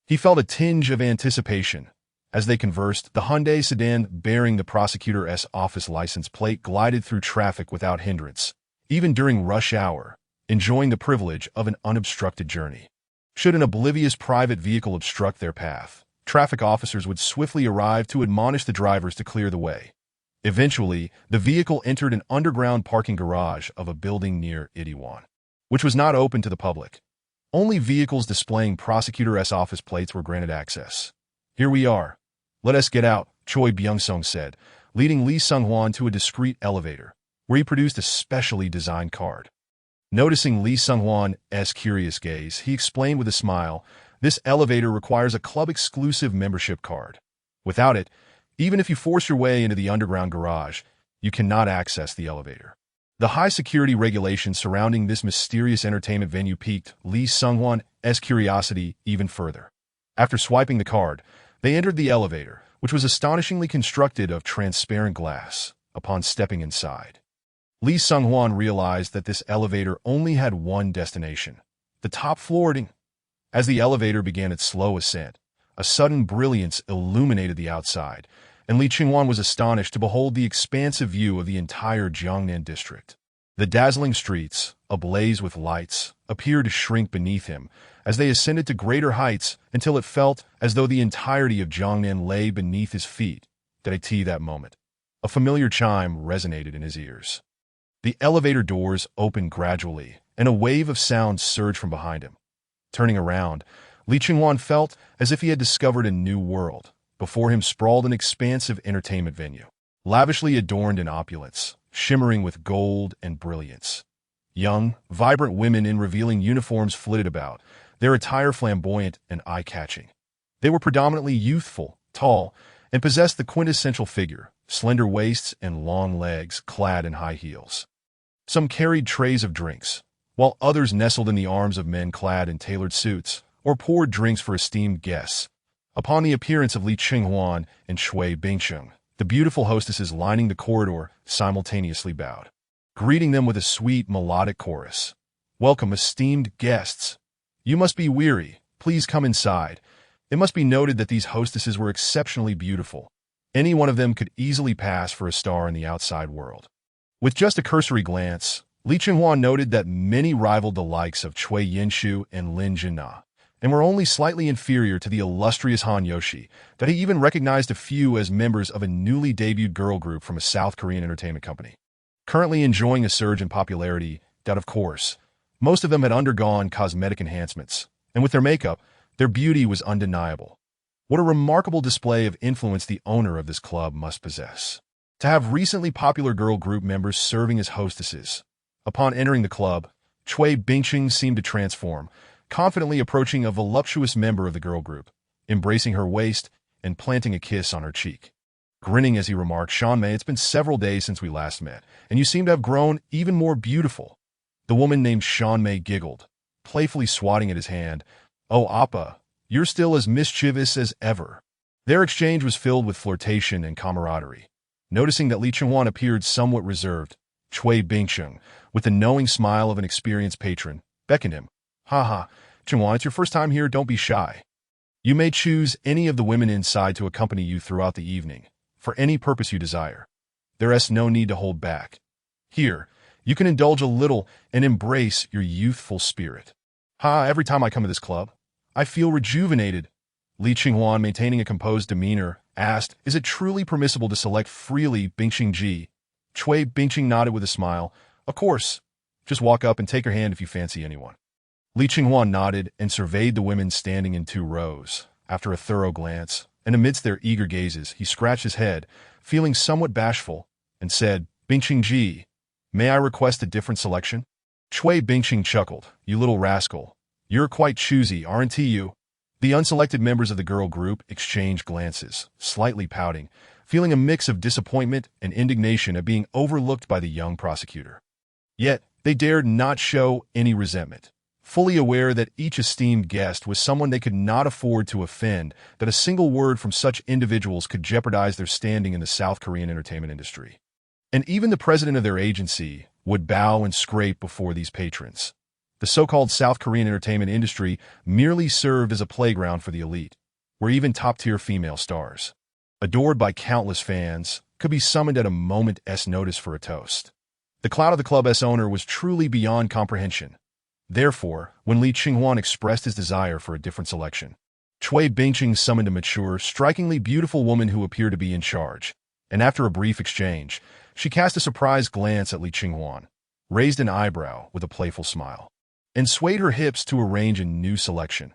Speaker 1: He felt a tinge of anticipation. As they conversed, the Hyundai sedan bearing the prosecutor's office license plate glided through traffic without hindrance, even during rush hour, enjoying the privilege of an unobstructed journey. Should an oblivious private vehicle obstruct their path, traffic officers would swiftly arrive to admonish the drivers to clear the way. Eventually, the vehicle entered an underground parking garage of a building near Itaewon, which was not open to the public. Only vehicles displaying prosecutor's office plates were granted access. Here we are. Let us get out, Choi Byung-sung said, leading Lee Sung-won to a discreet elevator, where he produced a specially designed card. Noticing Lee Sung-won's curious gaze, he explained with a smile, this elevator requires a club-exclusive membership card. Without it, even if you force your way into the underground garage, you cannot access the elevator. The high security regulations surrounding this mysterious entertainment venue piqued Lee Sung-won's curiosity even further. After swiping the card, they entered the elevator, which was astonishingly constructed of transparent glass. Upon stepping inside, Lee Sung-won realized that this elevator only had one destination, the top floor. As the elevator began its slow ascent, a sudden brilliance illuminated the outside, and Lee Ching-won was astonished to behold the expansive view of the entire Jiangnan district. The dazzling streets, ablaze with lights, appeared to shrink beneath him as they ascended to greater heights until it felt as though the entirety of Jiangnan lay beneath his feet. That moment, a familiar chime resonated in his ears. The elevator doors opened gradually, and a wave of sound surged from behind him. Turning around, Li Qinghuan felt as if he had discovered a new world. Before him sprawled an expansive entertainment venue, lavishly adorned in opulence, shimmering with gold and brilliance. Young, vibrant women in revealing uniforms flitted about, their attire flamboyant and eye-catching. They were predominantly youthful, tall, and possessed the quintessential figure, slender waists and long legs clad in high heels. Some carried trays of drinks, while others nestled in the arms of men clad in tailored suits or poured drinks for esteemed guests. Upon the appearance of Li Qinghuan and Shui Bingsheng, the beautiful hostesses lining the corridor simultaneously bowed, greeting them with a sweet melodic chorus. "Welcome, esteemed guests. You must be weary. Please come inside." It must be noted that these hostesses were exceptionally beautiful. Any one of them could easily pass for a star in the outside world. With just a cursory glance, Li Qinghuan noted that many rivaled the likes of Cui Yinshu and Lin Jinna, and were only slightly inferior to the illustrious Han Yoshi, that he even recognized a few as members of a newly debuted girl group from a South Korean entertainment company. Currently enjoying a surge in popularity, that of course, most of them had undergone cosmetic enhancements, and with their makeup, their beauty was undeniable. What a remarkable display of influence the owner of this club must possess. To have recently popular girl group members serving as hostesses. Upon entering the club, Cui Bingqing seemed to transform, confidently approaching a voluptuous member of the girl group, embracing her waist and planting a kiss on her cheek. Grinning as he remarked, "Shanmei, it's been several days since we last met, and you seem to have grown even more beautiful." The woman named Shanmei giggled, playfully swatting at his hand. "Oh, Appa, you're still as mischievous as ever." Their exchange was filled with flirtation and camaraderie. Noticing that Li Qinghuan appeared somewhat reserved, Cui Bingsheng, with the knowing smile of an experienced patron, beckoned him. "Ha, Qinghuan, it's your first time here, don't be shy. You may choose any of the women inside to accompany you throughout the evening, for any purpose you desire. There is no need to hold back. Here, you can indulge a little and embrace your youthful spirit." Every time I come to this club, I feel rejuvenated." Li Qinghuan, maintaining a composed demeanor, asked, "Is it truly permissible to select freely, Bingqing Ji?" Cui Bingqing nodded with a smile. "Of course. Just walk up and take her hand if you fancy anyone." Li Qinghuan nodded and surveyed the women standing in 2 rows. After a thorough glance, and amidst their eager gazes, he scratched his head, feeling somewhat bashful, and said, "Bingqing Ji, may I request a different selection?" Cui Bingqing chuckled. "You little rascal. You're quite choosy, aren't you?" The unselected members of the girl group exchanged glances, slightly pouting, feeling a mix of disappointment and indignation at being overlooked by the young prosecutor. Yet, they dared not show any resentment, fully aware that each esteemed guest was someone they could not afford to offend, that a single word from such individuals could jeopardize their standing in the South Korean entertainment industry. And even the president of their agency would bow and scrape before these patrons. The so-called South Korean entertainment industry merely served as a playground for the elite, where even top-tier female stars, adored by countless fans, could be summoned at a moment's notice for a toast. The clout of the club's owner was truly beyond comprehension. Therefore, when Li Qinghuan expressed his desire for a different selection, Cui Bingqing summoned a mature, strikingly beautiful woman who appeared to be in charge, and after a brief exchange, she cast a surprised glance at Li Qinghuan, raised an eyebrow with a playful smile, and swayed her hips to arrange a new selection.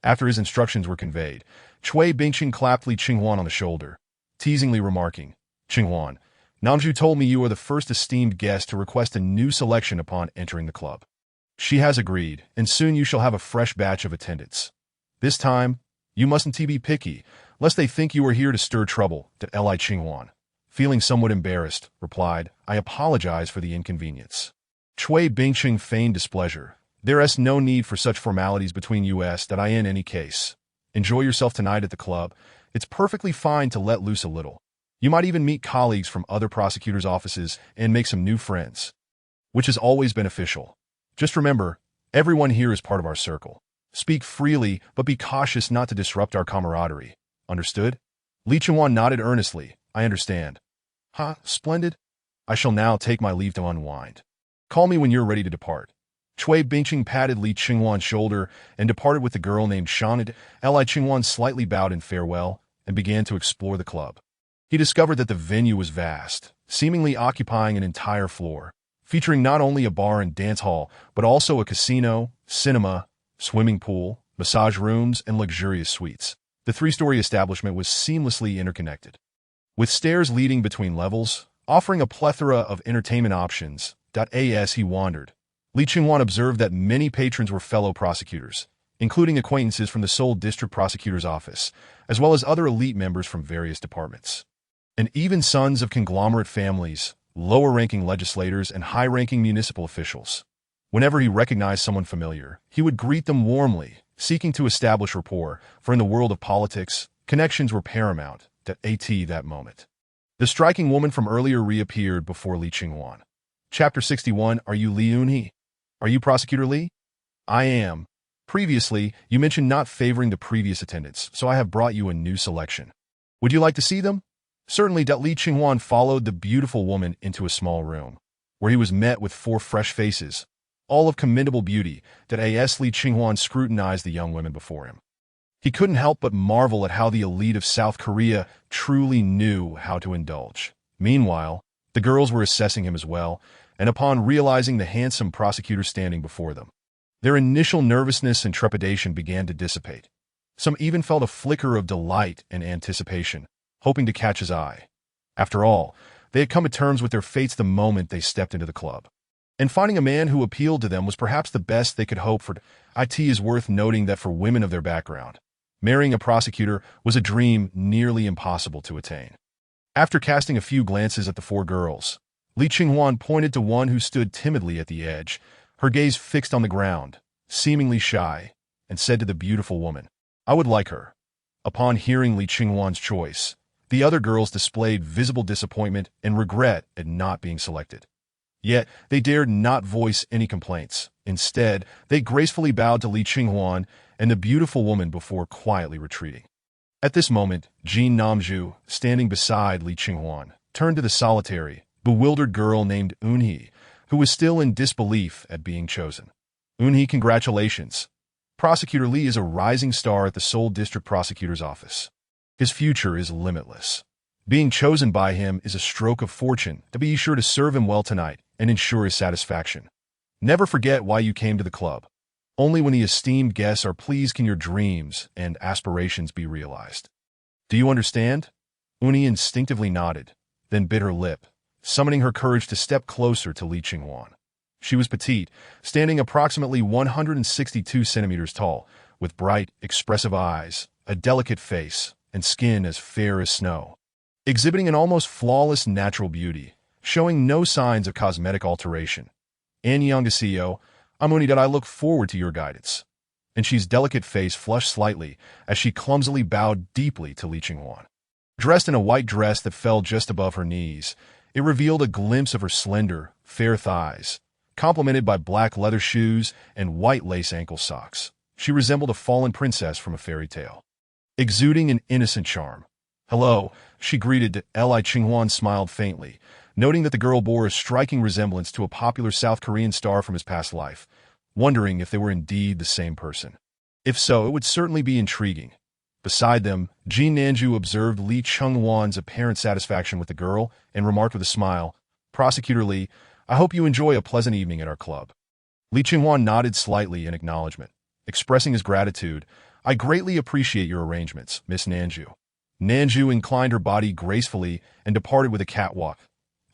Speaker 1: After his instructions were conveyed, Cui Bingqing clapped Li Qinghuan on the shoulder, teasingly remarking, "Qinghuan, Namju told me you are the first esteemed guest to request a new selection upon entering the club. She has agreed, and soon you shall have a fresh batch of attendants. This time, you mustn't be picky, lest they think you are here to stir trouble," that Li Qinghuan, feeling somewhat embarrassed, replied, "I apologize for the inconvenience." Cui Bingqing feigned displeasure. "There is no need for such formalities between us that I in any case. Enjoy yourself tonight at the club. It's perfectly fine to let loose a little. You might even meet colleagues from other prosecutors' offices and make some new friends, which is always beneficial. Just remember, everyone here is part of our circle. Speak freely, but be cautious not to disrupt our camaraderie. Understood?" Li Qinghuan nodded earnestly. "I understand." Splendid. I shall now take my leave to unwind. Call me when you're ready to depart." Chui Bingqing patted Li Qinghuan's shoulder and departed with the girl named Shan. Li Qinghuan slightly bowed in farewell and began to explore the club. He discovered that the venue was vast, seemingly occupying an entire floor, featuring not only a bar and dance hall, but also a casino, cinema, swimming pool, massage rooms, and luxurious suites. The three-story establishment was seamlessly interconnected, with stairs leading between levels, offering a plethora of entertainment options. As he wandered, Li Qinghuan observed that many patrons were fellow prosecutors, including acquaintances from the Seoul District Prosecutor's Office, as well as other elite members from various departments. And even sons of conglomerate families, lower-ranking legislators, and high-ranking municipal officials. Whenever he recognized someone familiar, he would greet them warmly, seeking to establish rapport, for in the world of politics, connections were paramount. That moment. The striking woman from earlier reappeared before Li Qinghuan. Chapter 61. Are you Li Yunhe? Are you Prosecutor Li? I am. Previously, you mentioned not favoring the previous attendants, so I have brought you a new selection. Would you like to see them? Certainly. Li Qinghuan followed the beautiful woman into a small room, where he was met with 4 fresh faces, all of commendable beauty. As Li Qinghuan scrutinized the young women before him, he couldn't help but marvel at how the elite of South Korea truly knew how to indulge. Meanwhile, the girls were assessing him as well, and upon realizing the handsome prosecutor standing before them, their initial nervousness and trepidation began to dissipate. Some even felt a flicker of delight and anticipation, hoping to catch his eye. After all, they had come to terms with their fates the moment they stepped into the club. And finding a man who appealed to them was perhaps the best they could hope for. It is worth noting that for women of their background, marrying a prosecutor was a dream nearly impossible to attain. After casting a few glances at the 4 girls, Li Qinghuan pointed to one who stood timidly at the edge, her gaze fixed on the ground, seemingly shy, and said to the beautiful woman, "I would like her." Upon hearing Li Qinghuan's choice, the other girls displayed visible disappointment and regret at not being selected. Yet, they dared not voice any complaints. Instead, they gracefully bowed to Li Qinghuan and the beautiful woman before quietly retreating. At this moment, Jin Namju, standing beside Li Qinghuan, turned to the solitary, bewildered girl named Eunhee, who was still in disbelief at being chosen. "Eunhee, congratulations. Prosecutor Li is a rising star at the Seoul District Prosecutor's Office. His future is limitless. Being chosen by him is a stroke of fortune. Be sure to serve him well tonight and ensure his satisfaction. Never forget why you came to the club. Only when the esteemed guests are pleased can your dreams and aspirations be realized. Do you understand?" Eunhee instinctively nodded, then bit her lip, summoning her courage to step closer to Li Qinghuan. She was petite, standing approximately 162 centimeters tall, with bright, expressive eyes, a delicate face, and skin as fair as snow, exhibiting an almost flawless natural beauty, showing no signs of cosmetic alteration. "Annyeonghaseyo, I'm Eunhee. I look forward to your guidance." And she's delicate face flushed slightly as she clumsily bowed deeply to Li Qinghuan. Dressed in a white dress that fell just above her knees, it revealed a glimpse of her slender, fair thighs, complemented by black leather shoes and white lace ankle socks. She resembled a fallen princess from a fairy tale, exuding an innocent charm. "Hello," she greeted. Li Qinghuan smiled faintly, noting that the girl bore a striking resemblance to a popular South Korean star from his past life, wondering if they were indeed the same person. If so, it would certainly be intriguing. Beside them, Jin Nanju observed Li Qinghuan's apparent satisfaction with the girl and remarked with a smile, "Prosecutor Li, I hope you enjoy a pleasant evening at our club." Li Qinghuan nodded slightly in acknowledgement, expressing his gratitude. "I greatly appreciate your arrangements, Miss Nanju." Nanju inclined her body gracefully and departed with a catwalk.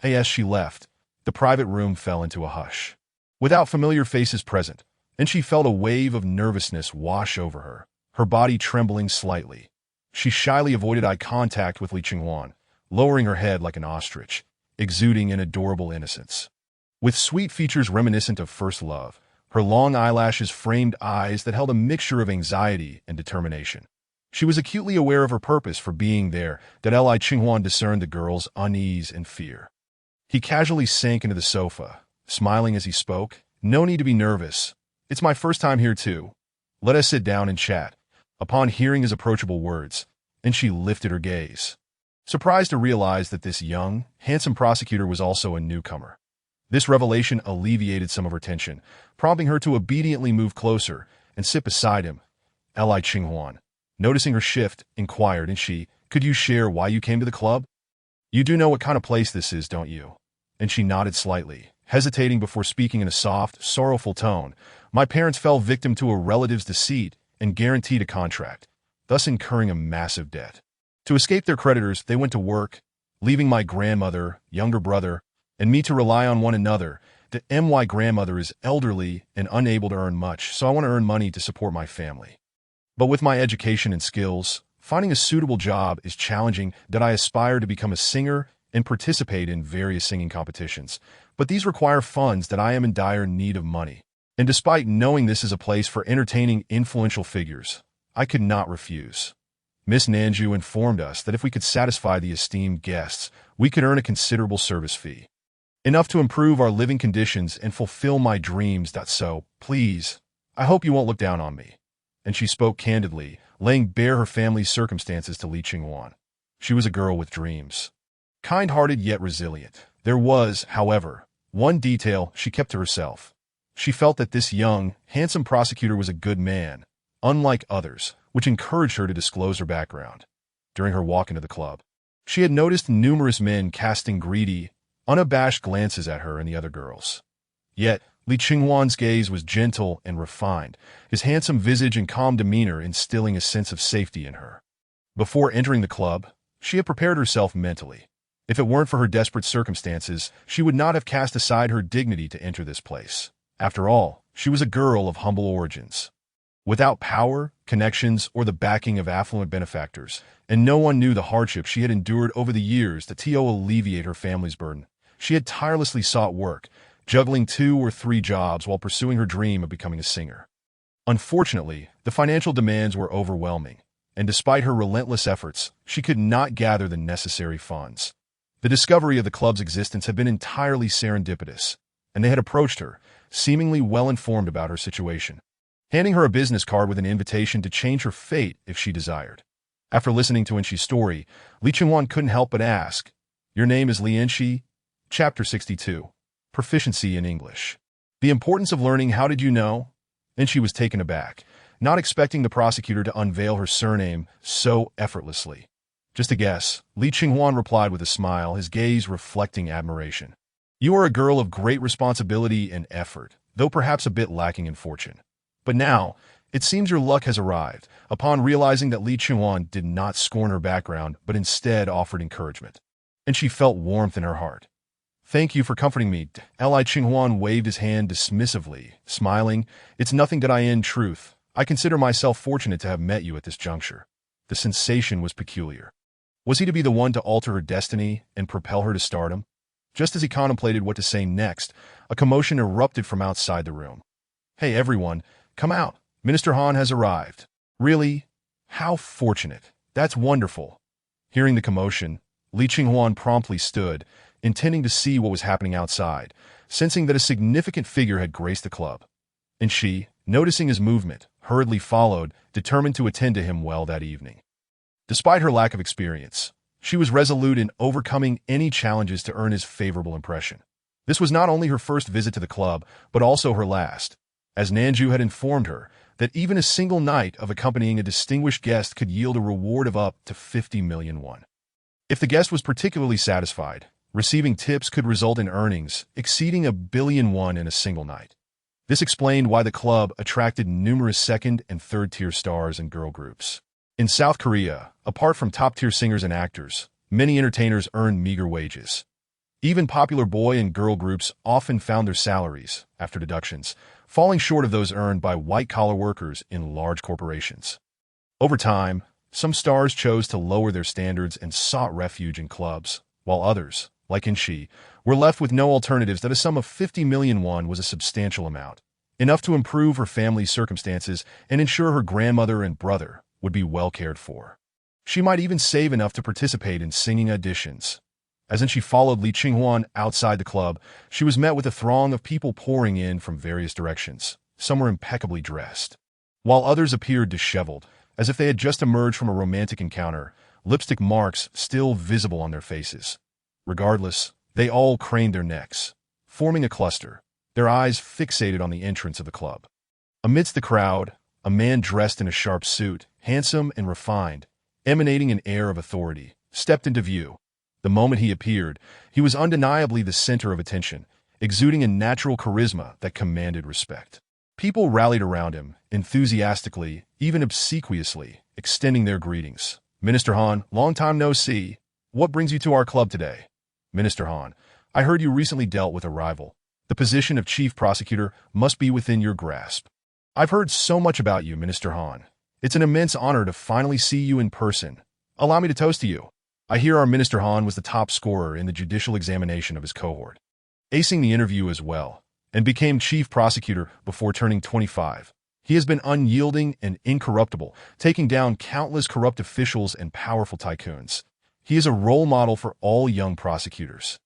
Speaker 1: As she left, the private room fell into a hush, without familiar faces present, and she felt a wave of nervousness wash over her, her body trembling slightly. She shyly avoided eye contact with Li Qinghuan, lowering her head like an ostrich, exuding an adorable innocence. With sweet features reminiscent of first love, her long eyelashes framed eyes that held a mixture of anxiety and determination. She was acutely aware of her purpose for being there. Li Qinghuan discerned the girl's unease and fear. He casually sank into the sofa, smiling as he spoke. "No need to be nervous. It's my first time here too. Let us sit down and chat." Upon hearing his approachable words, and she lifted her gaze, surprised to realize that this young, handsome prosecutor was also a newcomer. This revelation alleviated some of her tension, prompting her to obediently move closer and sit beside him. Li Qinghuan, noticing her shift, inquired, and she, "Could you share why you came to the club? You do know what kind of place this is, don't you?" And she nodded slightly, hesitating before speaking in a soft, sorrowful tone. "My parents fell victim to a relative's deceit and guaranteed a contract, thus incurring a massive debt. To escape their creditors, they went to work, leaving my grandmother, younger brother, and me to rely on one another. My grandmother is elderly and unable to earn much, so I want to earn money to support my family. But with my education and skills, finding a suitable job is challenging. That I aspire to become a singer and participate in various singing competitions. But these require funds that I am in dire need of money. And despite knowing this is a place for entertaining influential figures, I could not refuse. Miss Nanju informed us that if we could satisfy the esteemed guests, we could earn a considerable service fee. Enough to improve our living conditions and fulfill my dreams. So, please, I hope you won't look down on me." And she spoke candidly, laying bare her family's circumstances to Li Qinghuan. She was a girl with dreams. Kind-hearted yet resilient. There was, however, one detail she kept to herself. She felt that this young, handsome prosecutor was a good man, unlike others, which encouraged her to disclose her background. During her walk into the club, she had noticed numerous men casting greedy, unabashed glances at her and the other girls. Yet, Li Qinghuan's gaze was gentle and refined, his handsome visage and calm demeanor instilling a sense of safety in her. Before entering the club, she had prepared herself mentally. If it weren't for her desperate circumstances, she would not have cast aside her dignity to enter this place. After all, she was a girl of humble origins. Without power, connections, or the backing of affluent benefactors, and no one knew the hardship she had endured over the years to alleviate her family's burden. She had tirelessly sought work, juggling 2 or 3 jobs while pursuing her dream of becoming a singer. Unfortunately, the financial demands were overwhelming, and despite her relentless efforts, she could not gather the necessary funds. The discovery of the club's existence had been entirely serendipitous, and they had approached her, seemingly well-informed about her situation, handing her a business card with an invitation to change her fate if she desired. After listening to Enchi's story, Li Qinghuan couldn't help but ask, "Your name is Li Enchi?" Chapter 62. Proficiency in English. The importance of learning. How did you know? Enchi was taken aback, not expecting the prosecutor to unveil her surname so effortlessly. "Just a guess," Li Qinghuan replied with a smile, his gaze reflecting admiration. "You are a girl of great responsibility and effort, though perhaps a bit lacking in fortune. But now, it seems your luck has arrived." Upon realizing that Li Qinghuan did not scorn her background, but instead offered encouragement, and she felt warmth in her heart. "Thank you for comforting me." Li Qinghuan waved his hand dismissively, smiling. "It's nothing. In truth, I consider myself fortunate to have met you at this juncture." The sensation was peculiar. Was he to be the one to alter her destiny and propel her to stardom? Just as he contemplated what to say next, a commotion erupted from outside the room. "Hey everyone, come out. Minister Han has arrived." "Really? How fortunate. That's wonderful." Hearing the commotion, Li Qinghuan promptly stood, intending to see what was happening outside, sensing that a significant figure had graced the club. And she, noticing his movement, hurriedly followed, determined to attend to him well that evening. Despite her lack of experience, she was resolute in overcoming any challenges to earn his favorable impression. This was not only her first visit to the club, but also her last, as Nanju had informed her that even a single night of accompanying a distinguished guest could yield a reward of up to 50 million won. If the guest was particularly satisfied, receiving tips could result in earnings exceeding 1 billion won in a single night. This explained why the club attracted numerous second- and third-tier stars and girl groups. In South Korea, apart from top-tier singers and actors, many entertainers earned meager wages. Even popular boy and girl groups often found their salaries, after deductions, falling short of those earned by white-collar workers in large corporations. Over time, some stars chose to lower their standards and sought refuge in clubs, while others, like Enchi, were left with no alternatives. That a sum of 50 million won was a substantial amount, enough to improve her family's circumstances and ensure her grandmother and brother would be well cared for. She might even save enough to participate in singing auditions. As Enchi followed Li Qinghuan outside the club, she was met with a throng of people pouring in from various directions. Some were impeccably dressed, while others appeared disheveled, as if they had just emerged from a romantic encounter, lipstick marks still visible on their faces. Regardless, they all craned their necks, forming a cluster, their eyes fixated on the entrance of the club. Amidst the crowd, a man dressed in a sharp suit, handsome and refined, emanating an air of authority, stepped into view. The moment he appeared, he was undeniably the center of attention, exuding a natural charisma that commanded respect. People rallied around him, enthusiastically, even obsequiously, extending their greetings. "Minister Han, long time no see. What brings you to our club today?" "Minister Han, I heard you recently dealt with a rival. The position of chief prosecutor must be within your grasp." "I've heard so much about you, Minister Han. It's an immense honor to finally see you in person. Allow me to toast to you." I hear our Minister Han was the top scorer in the judicial examination of his cohort, acing the interview as well, and became chief prosecutor before turning 25. He has been unyielding and incorruptible, taking down countless corrupt officials and powerful tycoons. He is a role model for all young prosecutors.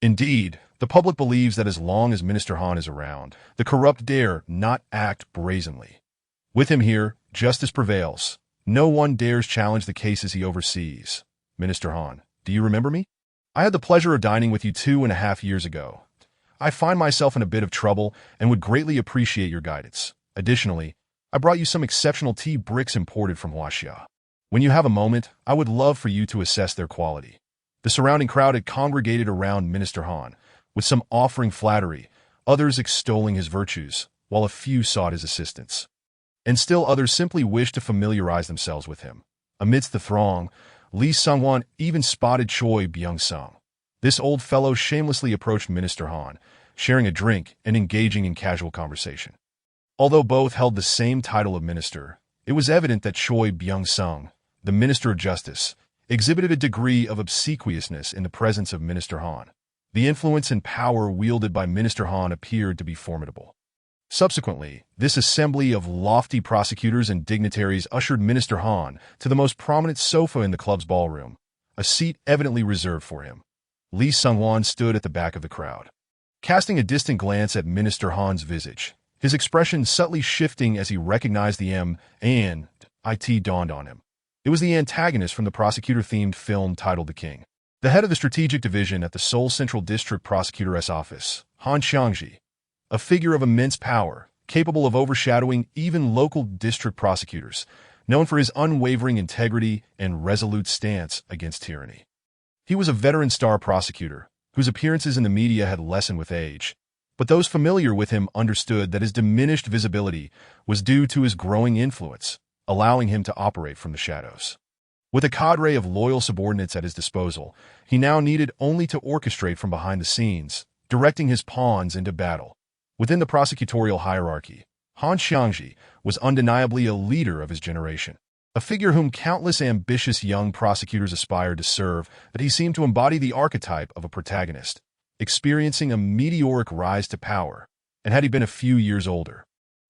Speaker 1: Indeed, the public believes that as long as Minister Han is around, the corrupt dare not act brazenly. With him here, justice prevails. No one dares challenge the cases he oversees. "Minister Han, do you remember me? I had the pleasure of dining with you 2.5 years ago. I find myself in a bit of trouble and would greatly appreciate your guidance. Additionally, I brought you some exceptional tea bricks imported from Huaxia. When you have a moment, I would love for you to assess their quality." The surrounding crowd had congregated around Minister Han, with some offering flattery, others extolling his virtues, while a few sought his assistance. And still others simply wished to familiarize themselves with him. Amidst the throng, Lee Sung-won even spotted Choi Byung-sung. This old fellow shamelessly approached Minister Han, sharing a drink and engaging in casual conversation. Although both held the same title of minister, it was evident that Choi Byung-sung, the Minister of Justice, exhibited a degree of obsequiousness in the presence of Minister Han. The influence and power wielded by Minister Han appeared to be formidable. Subsequently, this assembly of lofty prosecutors and dignitaries ushered Minister Han to the most prominent sofa in the club's ballroom, a seat evidently reserved for him. Lee Sung-won stood at the back of the crowd. Casting a distant glance at Minister Han's visage, his expression subtly shifting as he recognized the M&IT dawned on him. It was the antagonist from the prosecutor-themed film titled The King. The head of the strategic division at the Seoul Central District Prosecutor's Office, Han Xiangji, a figure of immense power, capable of overshadowing even local district prosecutors, known for his unwavering integrity and resolute stance against tyranny. He was a veteran star prosecutor, whose appearances in the media had lessened with age, but those familiar with him understood that his diminished visibility was due to his growing influence, allowing him to operate from the shadows. With a cadre of loyal subordinates at his disposal, he now needed only to orchestrate from behind the scenes, directing his pawns into battle. Within the prosecutorial hierarchy, Han Xiangji was undeniably a leader of his generation, a figure whom countless ambitious young prosecutors aspired to serve, that he seemed to embody the archetype of a protagonist, experiencing a meteoric rise to power, and had he been a few years older,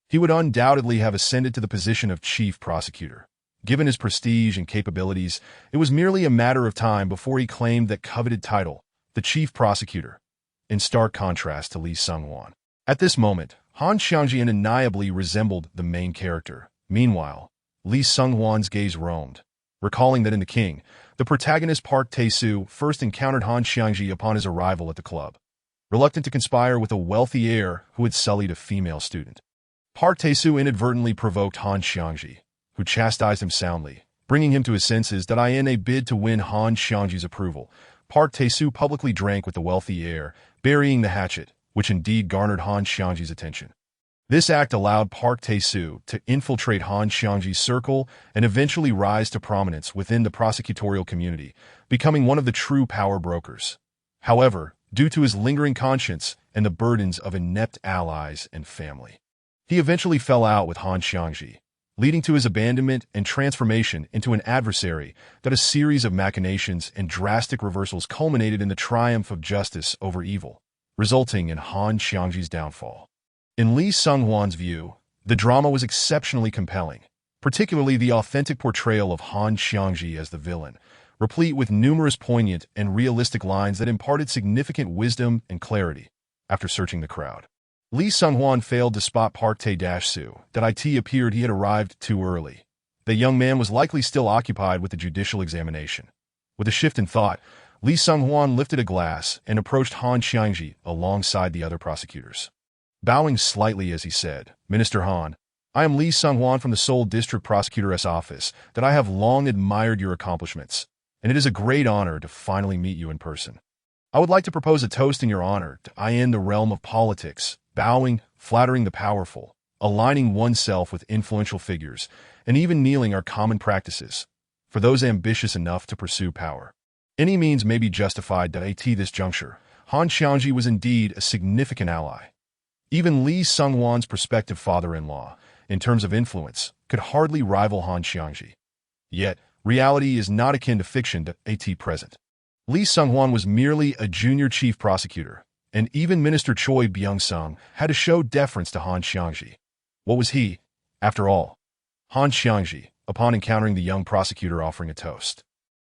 Speaker 1: he would undoubtedly have ascended to the position of chief prosecutor. Given his prestige and capabilities, it was merely a matter of time before he claimed that coveted title, the chief prosecutor, in stark contrast to Lee Sung-won. At this moment, Han Xiangji undeniably resembled the main character. Meanwhile, Lee Sung-won's gaze roamed, recalling that in The King, the protagonist Park Tae-soo first encountered Han Xiangji upon his arrival at the club, reluctant to conspire with a wealthy heir who had sullied a female student. Park Tae-soo inadvertently provoked Han Xiangji, who chastised him soundly, bringing him to his senses that in a bid to win Han Xiangji's approval, Park Tae-soo publicly drank with the wealthy heir, burying the hatchet, which indeed garnered Han Xiangji's attention. This act allowed Park Tae-soo to infiltrate Han Xiangji's circle and eventually rise to prominence within the prosecutorial community, becoming one of the true power brokers. However, due to his lingering conscience and the burdens of inept allies and family, he eventually fell out with Han Xiangji, leading to his abandonment and transformation into an adversary that a series of machinations and drastic reversals culminated in the triumph of justice over evil, resulting in Han Xiangji's downfall. In Lee Sung-won's view, the drama was exceptionally compelling, particularly the authentic portrayal of Han Xiangji as the villain, replete with numerous poignant and realistic lines that imparted significant wisdom and clarity. After searching the crowd, Lee Sung-won failed to spot Park Tae-soo. That it appeared he had arrived too early. The young man was likely still occupied with the judicial examination. With a shift in thought, Li Sunghuan lifted a glass and approached Han Xiangji alongside the other prosecutors. Bowing slightly as he said, "Minister Han, I am Li Sunghuan from the Seoul District Prosecutor's office that I have long admired your accomplishments, and it is a great honor to finally meet you in person. I would like to propose a toast in your honor to in the realm of politics, bowing, flattering the powerful, aligning oneself with influential figures, and even kneeling are common practices for those ambitious enough to pursue power. Any means may be justified at this juncture." Han Xiangji was indeed a significant ally. Even Li Sunghuan's prospective father-in-law, in terms of influence, could hardly rival Han Xiangji. Yet, reality is not akin to fiction at present. Li Sunghuan was merely a junior chief prosecutor, and even Minister Choi Byung-sung had to show deference to Han Xiangji. What was he, after all? Han Xiangji, upon encountering the young prosecutor offering a toast,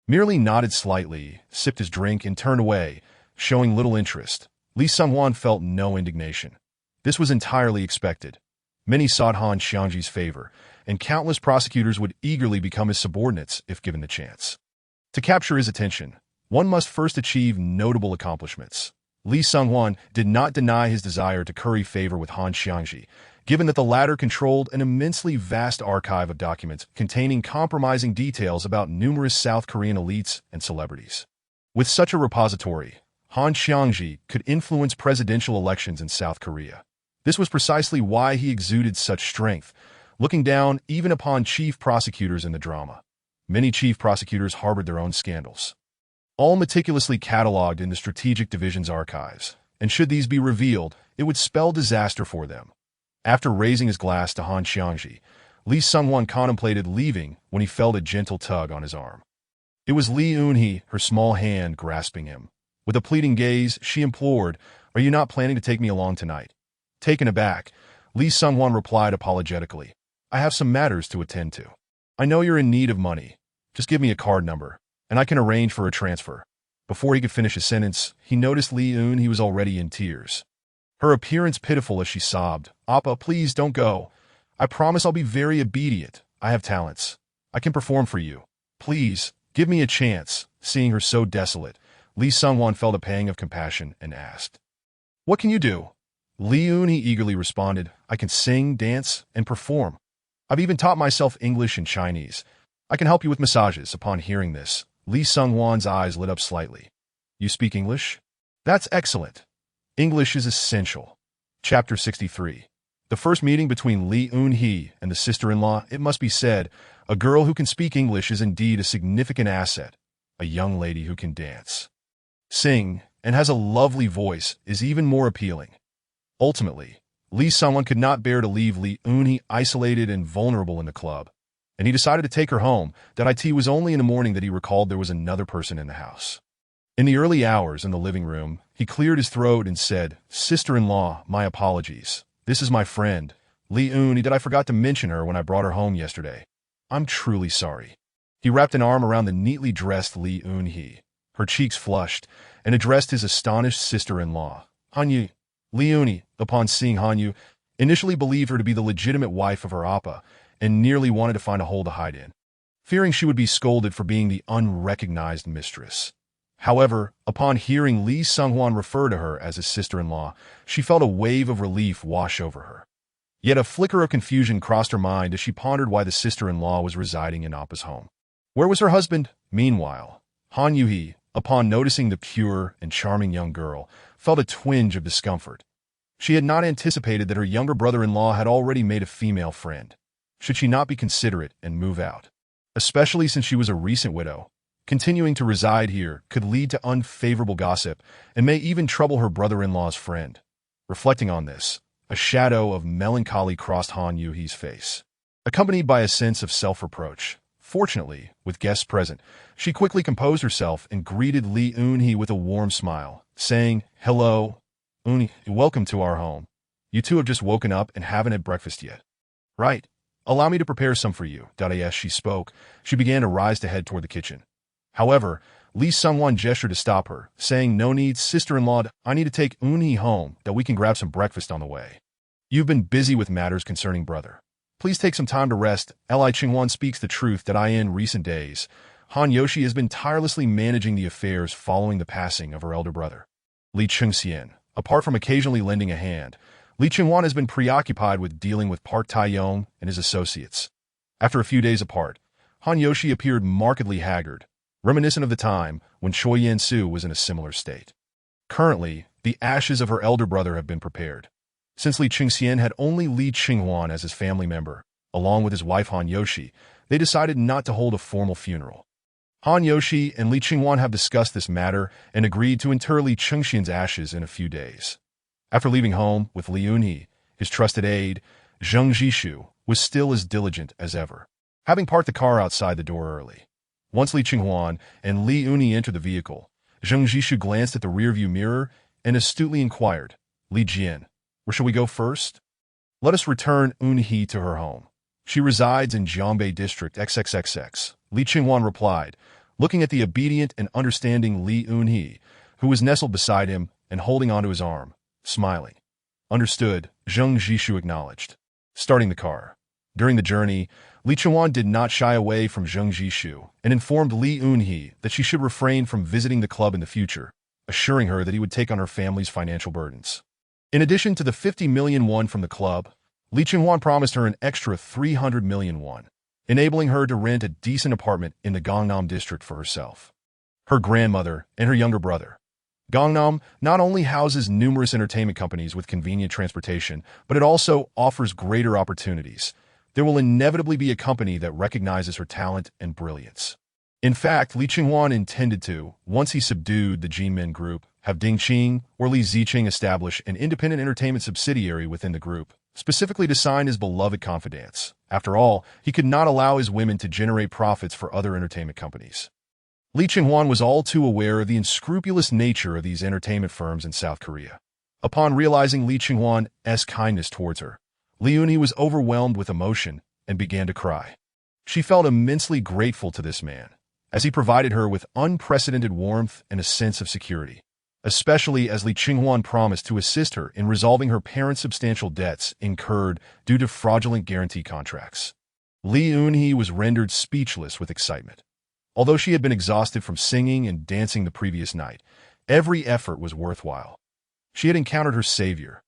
Speaker 1: merely nodded slightly, sipped his drink, and turned away, showing little interest. Li Sunghuan felt no indignation. This was entirely expected. Many sought Han Xiangji's favor, and countless prosecutors would eagerly become his subordinates if given the chance. To capture his attention, one must first achieve notable accomplishments. Li Sunghuan did not deny his desire to curry favor with Han Xiangji, given that the latter controlled an immensely vast archive of documents containing compromising details about numerous South Korean elites and celebrities. With such a repository, Han Xiangji could influence presidential elections in South Korea. This was precisely why he exuded such strength, looking down even upon chief prosecutors in the drama. Many chief prosecutors harbored their own scandals, all meticulously catalogued in the Strategic Division's archives, and should these be revealed, it would spell disaster for them. After raising his glass to Han Xiangji, Li Sunghuan contemplated leaving when he felt a gentle tug on his arm. It was Li Eunhee, her small hand grasping him. With a pleading gaze, she implored, "Are you not planning to take me along tonight?" Taken aback, Li Sunghuan replied apologetically, "I have some matters to attend to. I know you're in need of money. Just give me a card number, and I can arrange for a transfer." Before he could finish his sentence, he noticed Li Eunhee was already in tears. Her appearance pitiful as she sobbed, "Appa, please don't go. I promise I'll be very obedient. I have talents. I can perform for you. Please, give me a chance." Seeing her so desolate, Li Sunghuan felt a pang of compassion and asked, "What can you do?" Li Eunhee eagerly responded, "I can sing, dance, and perform. I've even taught myself English and Chinese. I can help you with massages." Upon hearing this, Li Sunghuan's eyes lit up slightly. "You speak English? That's excellent. English is essential." Chapter 63. The first meeting between Li Eunhee and the sister-in-law, it must be said, a girl who can speak English is indeed a significant asset. A young lady who can dance, sing, and has a lovely voice is even more appealing. Ultimately, Li Sunghuan could not bear to leave Li Eunhee isolated and vulnerable in the club, and he decided to take her home. It was only in the morning that he recalled there was another person in the house. In the early hours in the living room, he cleared his throat and said, "Sister-in-law, my apologies. This is my friend, Li Eunhee. I forgot to mention her when I brought her home yesterday. I'm truly sorry." He wrapped an arm around the neatly dressed Li Eunhee. Her cheeks flushed, and addressed his astonished sister-in-law, "Hanyu." Li Eunhee, upon seeing Hanyu, initially believed her to be the legitimate wife of her appa, and nearly wanted to find a hole to hide in, fearing she would be scolded for being the unrecognized mistress. However, upon hearing Li Sunghuan refer to her as his sister-in-law, she felt a wave of relief wash over her. Yet a flicker of confusion crossed her mind as she pondered why the sister-in-law was residing in Appa's home. Where was her husband? Meanwhile, Han Yu-hee, upon noticing the pure and charming young girl, felt a twinge of discomfort. She had not anticipated that her younger brother-in-law had already made a female friend. Should she not be considerate and move out? Especially since she was a recent widow. Continuing to reside here could lead to unfavorable gossip and may even trouble her brother-in-law's friend. Reflecting on this, a shadow of melancholy crossed Han Yu-hee's face, accompanied by a sense of self-reproach. Fortunately, with guests present, she quickly composed herself and greeted Li Eunhee with a warm smile, saying, "Hello, Eunhee, welcome to our home. You two have just woken up and haven't had breakfast yet. Right. Allow me to prepare some for you." As she spoke, she began to rise to head toward the kitchen. However, Li Sunghuan gestured to stop her, saying, "No need, sister-in-law. I need to take Eunhee home, that we can grab some breakfast on the way. You've been busy with matters concerning brother. Please take some time to rest. Li Chinghuan speaks the truth that in recent days, Han Yoshi has been tirelessly managing the affairs following the passing of her elder brother, Li Chengxian. Apart from occasionally lending a hand, Li Chengwan has been preoccupied with dealing with Park Taeyong and his associates. After a few days apart, Han Yoshi appeared markedly haggard, reminiscent of the time when Choi Yan-su was in a similar state. Currently, the ashes of her elder brother have been prepared. Since Li Chengxian had only Li Chengwan as his family member, along with his wife Han Yoshi, they decided not to hold a formal funeral. Han Yoshi and Li Chengwan have discussed this matter and agreed to inter Li Chengxian's ashes in a few days. After leaving home with Li Yunhee, his trusted aide, Zheng Jishu was still as diligent as ever, having parked the car outside the door early. Once Li Chengwan and Li Yunhee entered the vehicle, Zheng Jishu glanced at the rearview mirror and astutely inquired, "Li Jian, where shall we go first?" "Let us return Yunhee to her home. She resides in Jiangbei District XXXX," Li Chengwan replied, looking at the obedient and understanding Li Yunhee, who was nestled beside him and holding onto his arm, smiling. "Understood," Zheng Jishu acknowledged, starting the car. During the journey, Li Chengwan did not shy away from Zheng Jishu and informed Li Yunhee that she should refrain from visiting the club in the future, assuring her that he would take on her family's financial burdens. In addition to the 50 million won from the club, Li Chengwan promised her an extra 300 million won, enabling her to rent a decent apartment in the Gangnam district for herself, her grandmother, and her younger brother. Gangnam not only houses numerous entertainment companies with convenient transportation, but it also offers greater opportunities. There will inevitably be a company that recognizes her talent and brilliance. In fact, Li Chengwan intended to, once he subdued the Jinmin Group, have Ding Qing or Li Ziqing establish an independent entertainment subsidiary within the group, specifically to sign his beloved confidants. After all, he could not allow his women to generate profits for other entertainment companies. Li Chengwan was all too aware of the unscrupulous nature of these entertainment firms in South Korea. Upon realizing Li Chengwan's kindness towards her, Li Yunhee was overwhelmed with emotion and began to cry. She felt immensely grateful to this man, as he provided her with unprecedented warmth and a sense of security, especially as Li Chengwan promised to assist her in resolving her parents' substantial debts incurred due to fraudulent guarantee contracts. Li Yunhee was rendered speechless with excitement. Although she had been exhausted from singing and dancing the previous night, every effort was worthwhile. She had encountered her savior.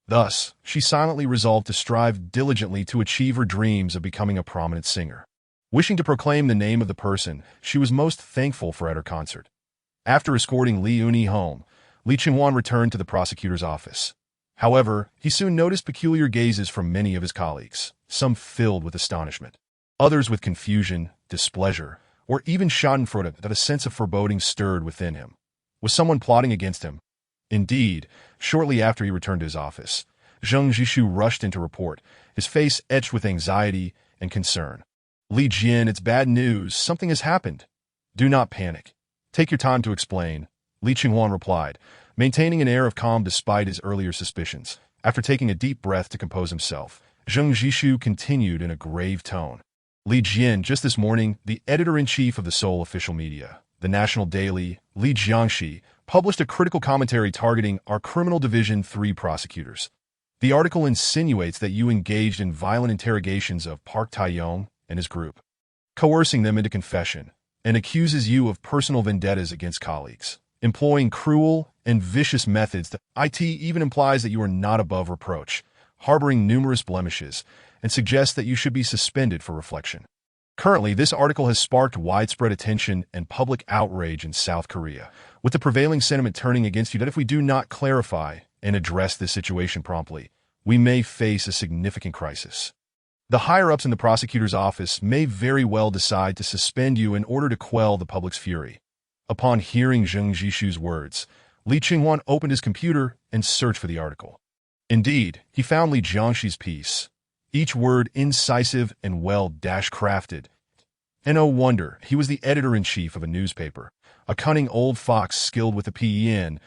Speaker 1: Thus, she silently resolved to strive diligently to achieve her dreams of becoming a prominent singer. Wishing to proclaim the name of the person she was most thankful for at her concert. After escorting Li Yunhee home, Li Chengwan returned to the prosecutor's office. However, he soon noticed peculiar gazes from many of his colleagues, some filled with astonishment, others with confusion, displeasure, or even schadenfreude that a sense of foreboding stirred within him. Was someone plotting against him? Indeed, shortly after he returned to his office, Zheng Jishu rushed in to report, his face etched with anxiety and concern. "Li Jian, it's bad news. Something has happened." "Do not panic. Take your time to explain," Li Chengwan replied, maintaining an air of calm despite his earlier suspicions. After taking a deep breath to compose himself, Zheng Jishu continued in a grave tone. "Li Jian, just this morning, the editor-in-chief of the Seoul official media, the national daily, Li Jiangxi, published a critical commentary targeting our Criminal Division 3 prosecutors. The article insinuates that you engaged in violent interrogations of Park Taeyong and his group, coercing them into confession, and accuses you of personal vendettas against colleagues, employing cruel and vicious methods that it even implies that you are not above reproach, harboring numerous blemishes, and suggests that you should be suspended for reflection. Currently, this article has sparked widespread attention and public outrage in South Korea, with the prevailing sentiment turning against you that if we do not clarify and address this situation promptly, we may face a significant crisis. The higher-ups in the prosecutor's office may very well decide to suspend you in order to quell the public's fury." Upon hearing Zheng Jishu's words, Li Chengwan opened his computer and searched for the article. Indeed, he found Li Jiangxi's piece, each word incisive and well-crafted. And no wonder, he was the editor-in-chief of a newspaper, a cunning old fox skilled with the pen.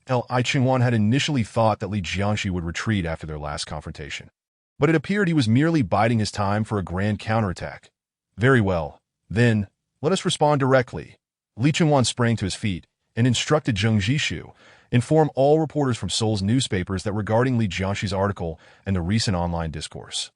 Speaker 1: Li Chengwan had initially thought that Li Jiangxi would retreat after their last confrontation, but it appeared he was merely biding his time for a grand counterattack. "Very well, then, let us respond directly." Li Chengwan sprang to his feet and instructed Zheng Jishu, inform all reporters from Seoul's newspapers that regarding Li Jiangxi's article and the recent online discourse.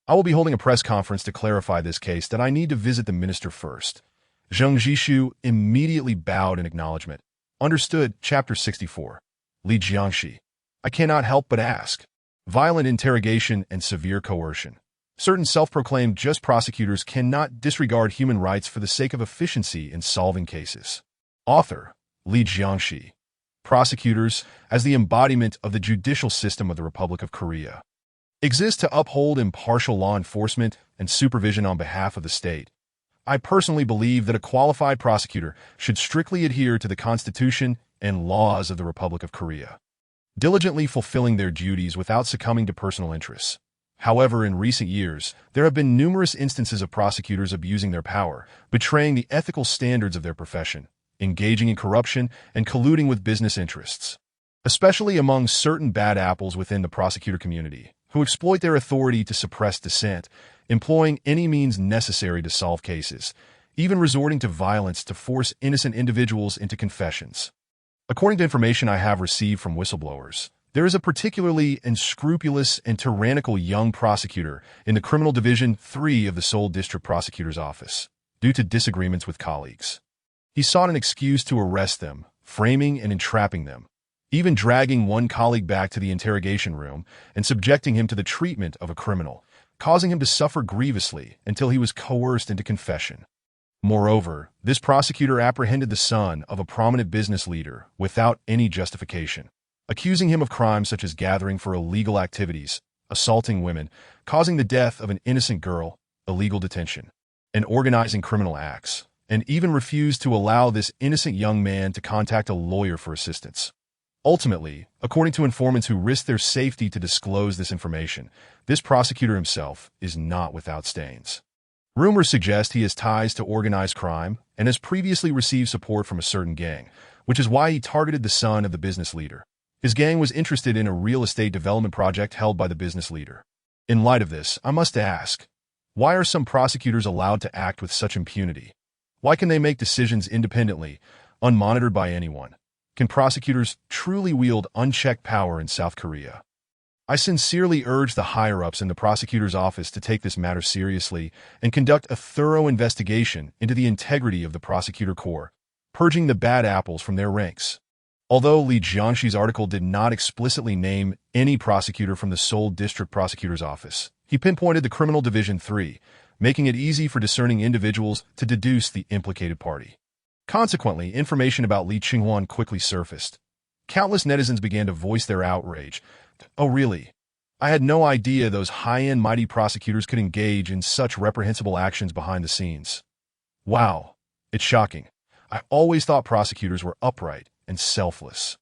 Speaker 1: "I will be holding a press conference to clarify this case that I need to visit the minister first. Zheng Jishu immediately bowed in acknowledgement. Understood. Chapter 64. Li Jiangxi. I cannot help but ask. Violent interrogation and severe coercion. Certain self-proclaimed just prosecutors cannot disregard human rights for the sake of efficiency in solving cases. Author, Li Jiangxi. Prosecutors, as the embodiment of the judicial system of the Republic of Korea, exist to uphold impartial law enforcement and supervision on behalf of the state. I personally believe that a qualified prosecutor should strictly adhere to the Constitution and laws of the Republic of Korea, diligently fulfilling their duties without succumbing to personal interests. However, in recent years, there have been numerous instances of prosecutors abusing their power, betraying the ethical standards of their profession, engaging in corruption, and colluding with business interests, especially among certain bad apples within the prosecutor community, who exploit their authority to suppress dissent, employing any means necessary to solve cases, even resorting to violence to force innocent individuals into confessions. According to information I have received from whistleblowers, there is a particularly unscrupulous and tyrannical young prosecutor in the Criminal Division 3 of the Seoul District Prosecutor's Office, due to disagreements with colleagues. He sought an excuse to arrest them, framing and entrapping them, even dragging one colleague back to the interrogation room and subjecting him to the treatment of a criminal, causing him to suffer grievously until he was coerced into confession. Moreover, this prosecutor apprehended the son of a prominent business leader without any justification, accusing him of crimes such as gathering for illegal activities, assaulting women, causing the death of an innocent girl, illegal detention, and organizing criminal acts, and even refused to allow this innocent young man to contact a lawyer for assistance. Ultimately, according to informants who risked their safety to disclose this information, this prosecutor himself is not without stains. Rumors suggest he has ties to organized crime and has previously received support from a certain gang, which is why he targeted the son of the business leader. His gang was interested in a real estate development project held by the business leader. In light of this, I must ask, why are some prosecutors allowed to act with such impunity? Why can they make decisions independently, unmonitored by anyone? Can prosecutors truly wield unchecked power in South Korea? I sincerely urge the higher-ups in the prosecutor's office to take this matter seriously and conduct a thorough investigation into the integrity of the prosecutor corps, purging the bad apples from their ranks. Although Li Jiangxi's article did not explicitly name any prosecutor from the Seoul District Prosecutor's Office, he pinpointed the Criminal Division 3, making it easy for discerning individuals to deduce the implicated party. Consequently, information about Lee Ching-hwan quickly surfaced. Countless netizens began to voice their outrage. Oh really? I had no idea those high-end mighty prosecutors could engage in such reprehensible actions behind the scenes. Wow, it's shocking. I always thought prosecutors were upright and selfless.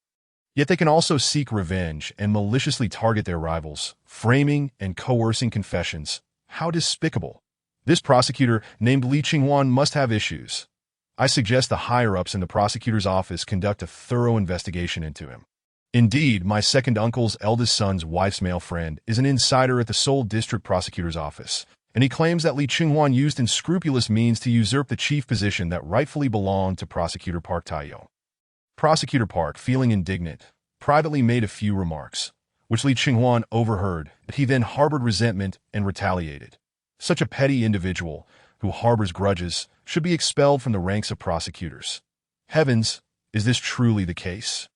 Speaker 1: Yet they can also seek revenge and maliciously target their rivals, framing and coercing confessions. How despicable. This prosecutor named Lee Ching-hwan must have issues. I suggest the higher-ups in the prosecutor's office conduct a thorough investigation into him. Indeed, my second uncle's eldest son's wife's male friend is an insider at the Seoul District Prosecutor's Office, and he claims that Lee Ching-hwan used unscrupulous means to usurp the chief position that rightfully belonged to Prosecutor Park Tae-yo. Prosecutor Park, feeling indignant, privately made a few remarks, which Lee Ching-hwan overheard, but he then harbored resentment and retaliated. Such a petty individual, who harbors grudges, should be expelled from the ranks of prosecutors. Heavens, is this truly the case?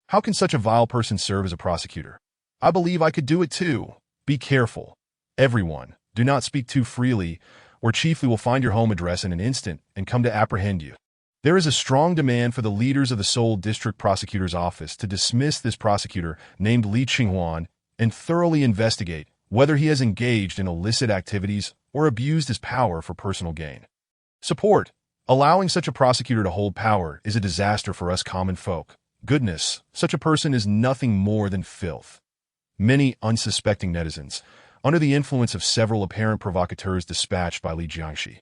Speaker 1: How can such a vile person serve as a prosecutor? I believe I could do it too. Be careful. Everyone, do not speak too freely, or Chiefly will find your home address in an instant and come to apprehend you. There is a strong demand for the leaders of the Seoul District Prosecutor's Office to dismiss this prosecutor named Lee Ching-hwan and thoroughly investigate whether he has engaged in illicit activities or abused his power for personal gain. Support. Allowing such a prosecutor to hold power is a disaster for us common folk. Goodness, such a person is nothing more than filth. Many unsuspecting netizens, under the influence of several apparent provocateurs dispatched by Li Jiangxi,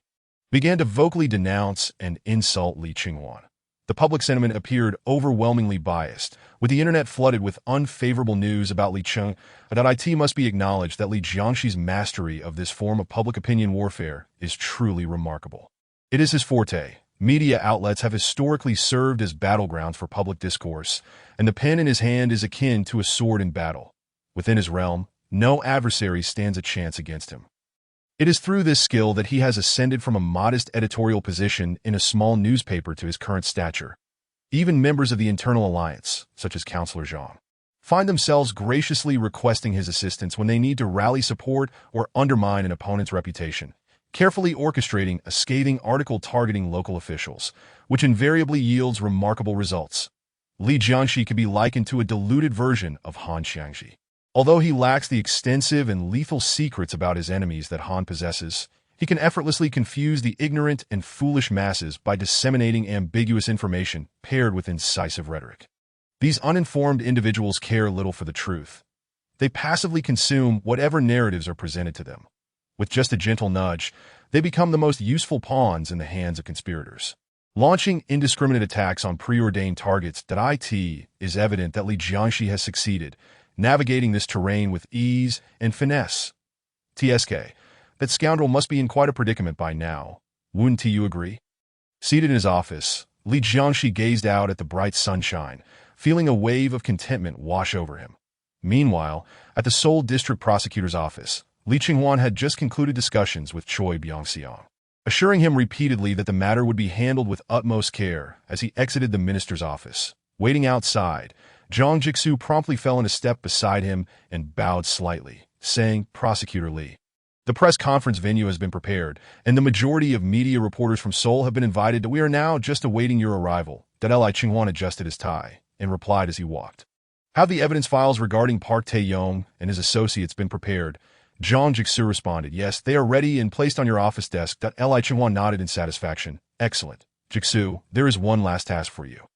Speaker 1: began to vocally denounce and insult Lee Ching-hwan. The public sentiment appeared overwhelmingly biased, with the internet flooded with unfavorable news about Lee Chung. It must be acknowledged that Li Jiangxi's mastery of this form of public opinion warfare is truly remarkable. It is his forte. Media outlets have historically served as battlegrounds for public discourse, and the pen in his hand is akin to a sword in battle. Within his realm, no adversary stands a chance against him. It is through this skill that he has ascended from a modest editorial position in a small newspaper to his current stature. Even members of the Internal Alliance, such as Councillor Zhang, find themselves graciously requesting his assistance when they need to rally support or undermine an opponent's reputation, carefully orchestrating a scathing article targeting local officials, which invariably yields remarkable results. Li Jiangxi could be likened to a diluted version of Han Xiangxi. Although he lacks the extensive and lethal secrets about his enemies that Han possesses, he can effortlessly confuse the ignorant and foolish masses by disseminating ambiguous information paired with incisive rhetoric. These uninformed individuals care little for the truth. They passively consume whatever narratives are presented to them. With just a gentle nudge, they become the most useful pawns in the hands of conspirators. Launching indiscriminate attacks on preordained targets, it is evident that Li Jiangxi has succeeded, navigating this terrain with ease and finesse. TSK, that scoundrel must be in quite a predicament by now. Wouldn't you agree? Seated in his office, Li Jiangxi gazed out at the bright sunshine, feeling a wave of contentment wash over him. Meanwhile, at the Seoul District Prosecutor's office, Li Qinghuan had just concluded discussions with Choi Byung-seong, assuring him repeatedly that the matter would be handled with utmost care. As he exited the minister's office, waiting outside, Zhang Jixu promptly fell in a step beside him and bowed slightly, saying, "Prosecutor Li, the press conference venue has been prepared, and the majority of media reporters from Seoul have been invited. We are now just awaiting your arrival." Li Qinghuan adjusted his tie and replied as he walked. "Have the evidence files regarding Park Tae-yong and his associates been prepared?" Zhang Jixu responded, "Yes, they are ready and placed on your office desk." Li Qinghuan nodded in satisfaction. "Excellent. Jixu, there is one last task for you.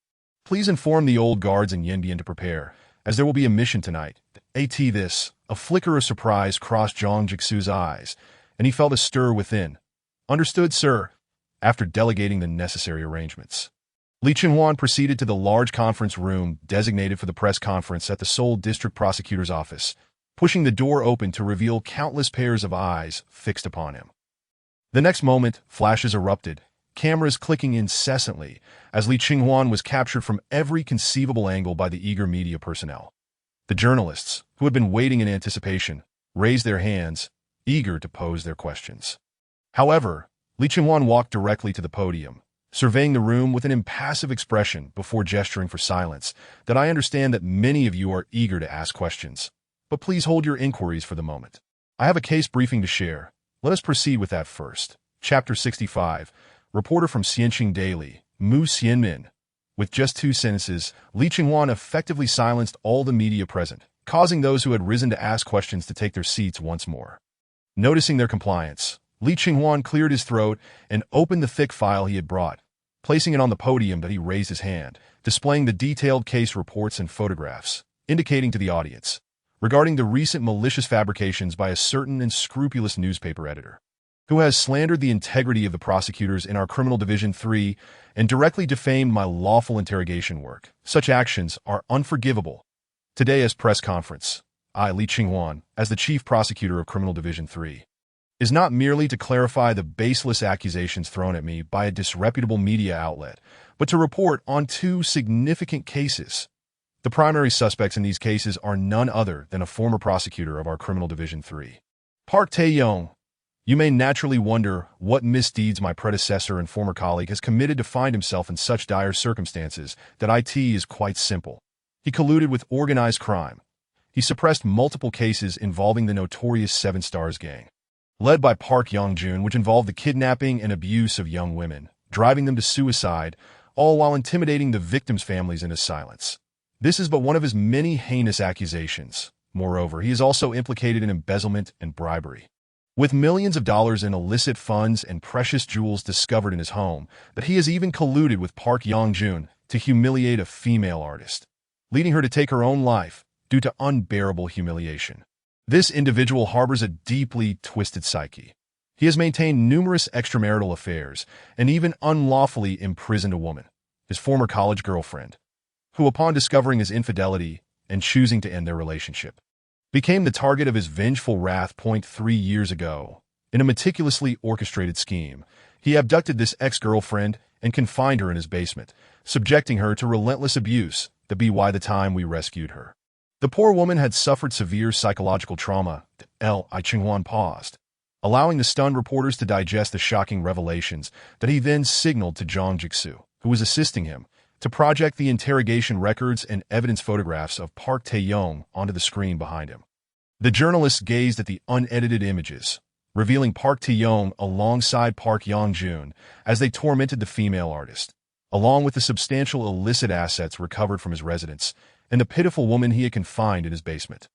Speaker 1: Please inform the old guards in Yanbian to prepare, as there will be a mission tonight." A flicker of surprise crossed Zhang Jixu's eyes, and he felt a stir within. "Understood, sir." After delegating the necessary arrangements, Li Qinghuan proceeded to the large conference room designated for the press conference at the Seoul District Prosecutor's office, pushing the door open to reveal countless pairs of eyes fixed upon him. The next moment, flashes erupted, cameras clicking incessantly, as Li Qinghuan was captured from every conceivable angle by the eager media personnel. The journalists, who had been waiting in anticipation, raised their hands, eager to pose their questions. However, Li Qinghuan walked directly to the podium, surveying the room with an impassive expression before gesturing for silence. "That I understand that many of you are eager to ask questions, but please hold your inquiries for the moment. I have a case briefing to share. Let us proceed with that first." Chapter 65. Reporter from Xianxing Daily, Mu Xianmin. With just 2 sentences, Li Qinghuan effectively silenced all the media present, causing those who had risen to ask questions to take their seats once more. Noticing their compliance, Li Qinghuan cleared his throat and opened the thick file he had brought. Placing it on the podium, he raised his hand, displaying the detailed case reports and photographs, indicating to the audience, regarding the recent malicious fabrications by a certain unscrupulous newspaper editor, who has slandered the integrity of the prosecutors in our Criminal Division 3 and directly defamed my lawful interrogation work. Such actions are unforgivable. Today, as press conference, I, Li Qinghuan, as the Chief Prosecutor of Criminal Division 3, is not merely to clarify the baseless accusations thrown at me by a disreputable media outlet, but to report on 2 significant cases. The primary suspects in these cases are none other than a former prosecutor of our Criminal Division 3, Park Tae-yong. You may naturally wonder what misdeeds my predecessor and former colleague has committed to find himself in such dire circumstances. That it is quite simple. He colluded with organized crime. He suppressed multiple cases involving the notorious 7 Stars gang, led by Park Yong-jun, which involved the kidnapping and abuse of young women, driving them to suicide, all while intimidating the victims' families into silence. This is but one of his many heinous accusations. Moreover, he is also implicated in embezzlement and bribery, with millions of dollars in illicit funds and precious jewels discovered in his home. But he has even colluded with Park Yong-jun to humiliate a female artist, leading her to take her own life due to unbearable humiliation. This individual harbors a deeply twisted psyche. He has maintained numerous extramarital affairs and even unlawfully imprisoned a woman, his former college girlfriend, who, upon discovering his infidelity and choosing to end their relationship, became the target of his vengeful wrath. 3 years ago, in a meticulously orchestrated scheme, he abducted this ex-girlfriend and confined her in his basement, subjecting her to relentless abuse. By the time we rescued her, the poor woman had suffered severe psychological trauma. Li Qinghuan paused, allowing the stunned reporters to digest the shocking revelations that he then signaled to Zhang Jixu, who was assisting him, to project the interrogation records and evidence photographs of Park Tae-yong onto the screen behind him. The journalists gazed at the unedited images, revealing Park Tae-yong alongside Park Yong-jun as they tormented the female artist, along with the substantial illicit assets recovered from his residence and the pitiful woman he had confined in his basement.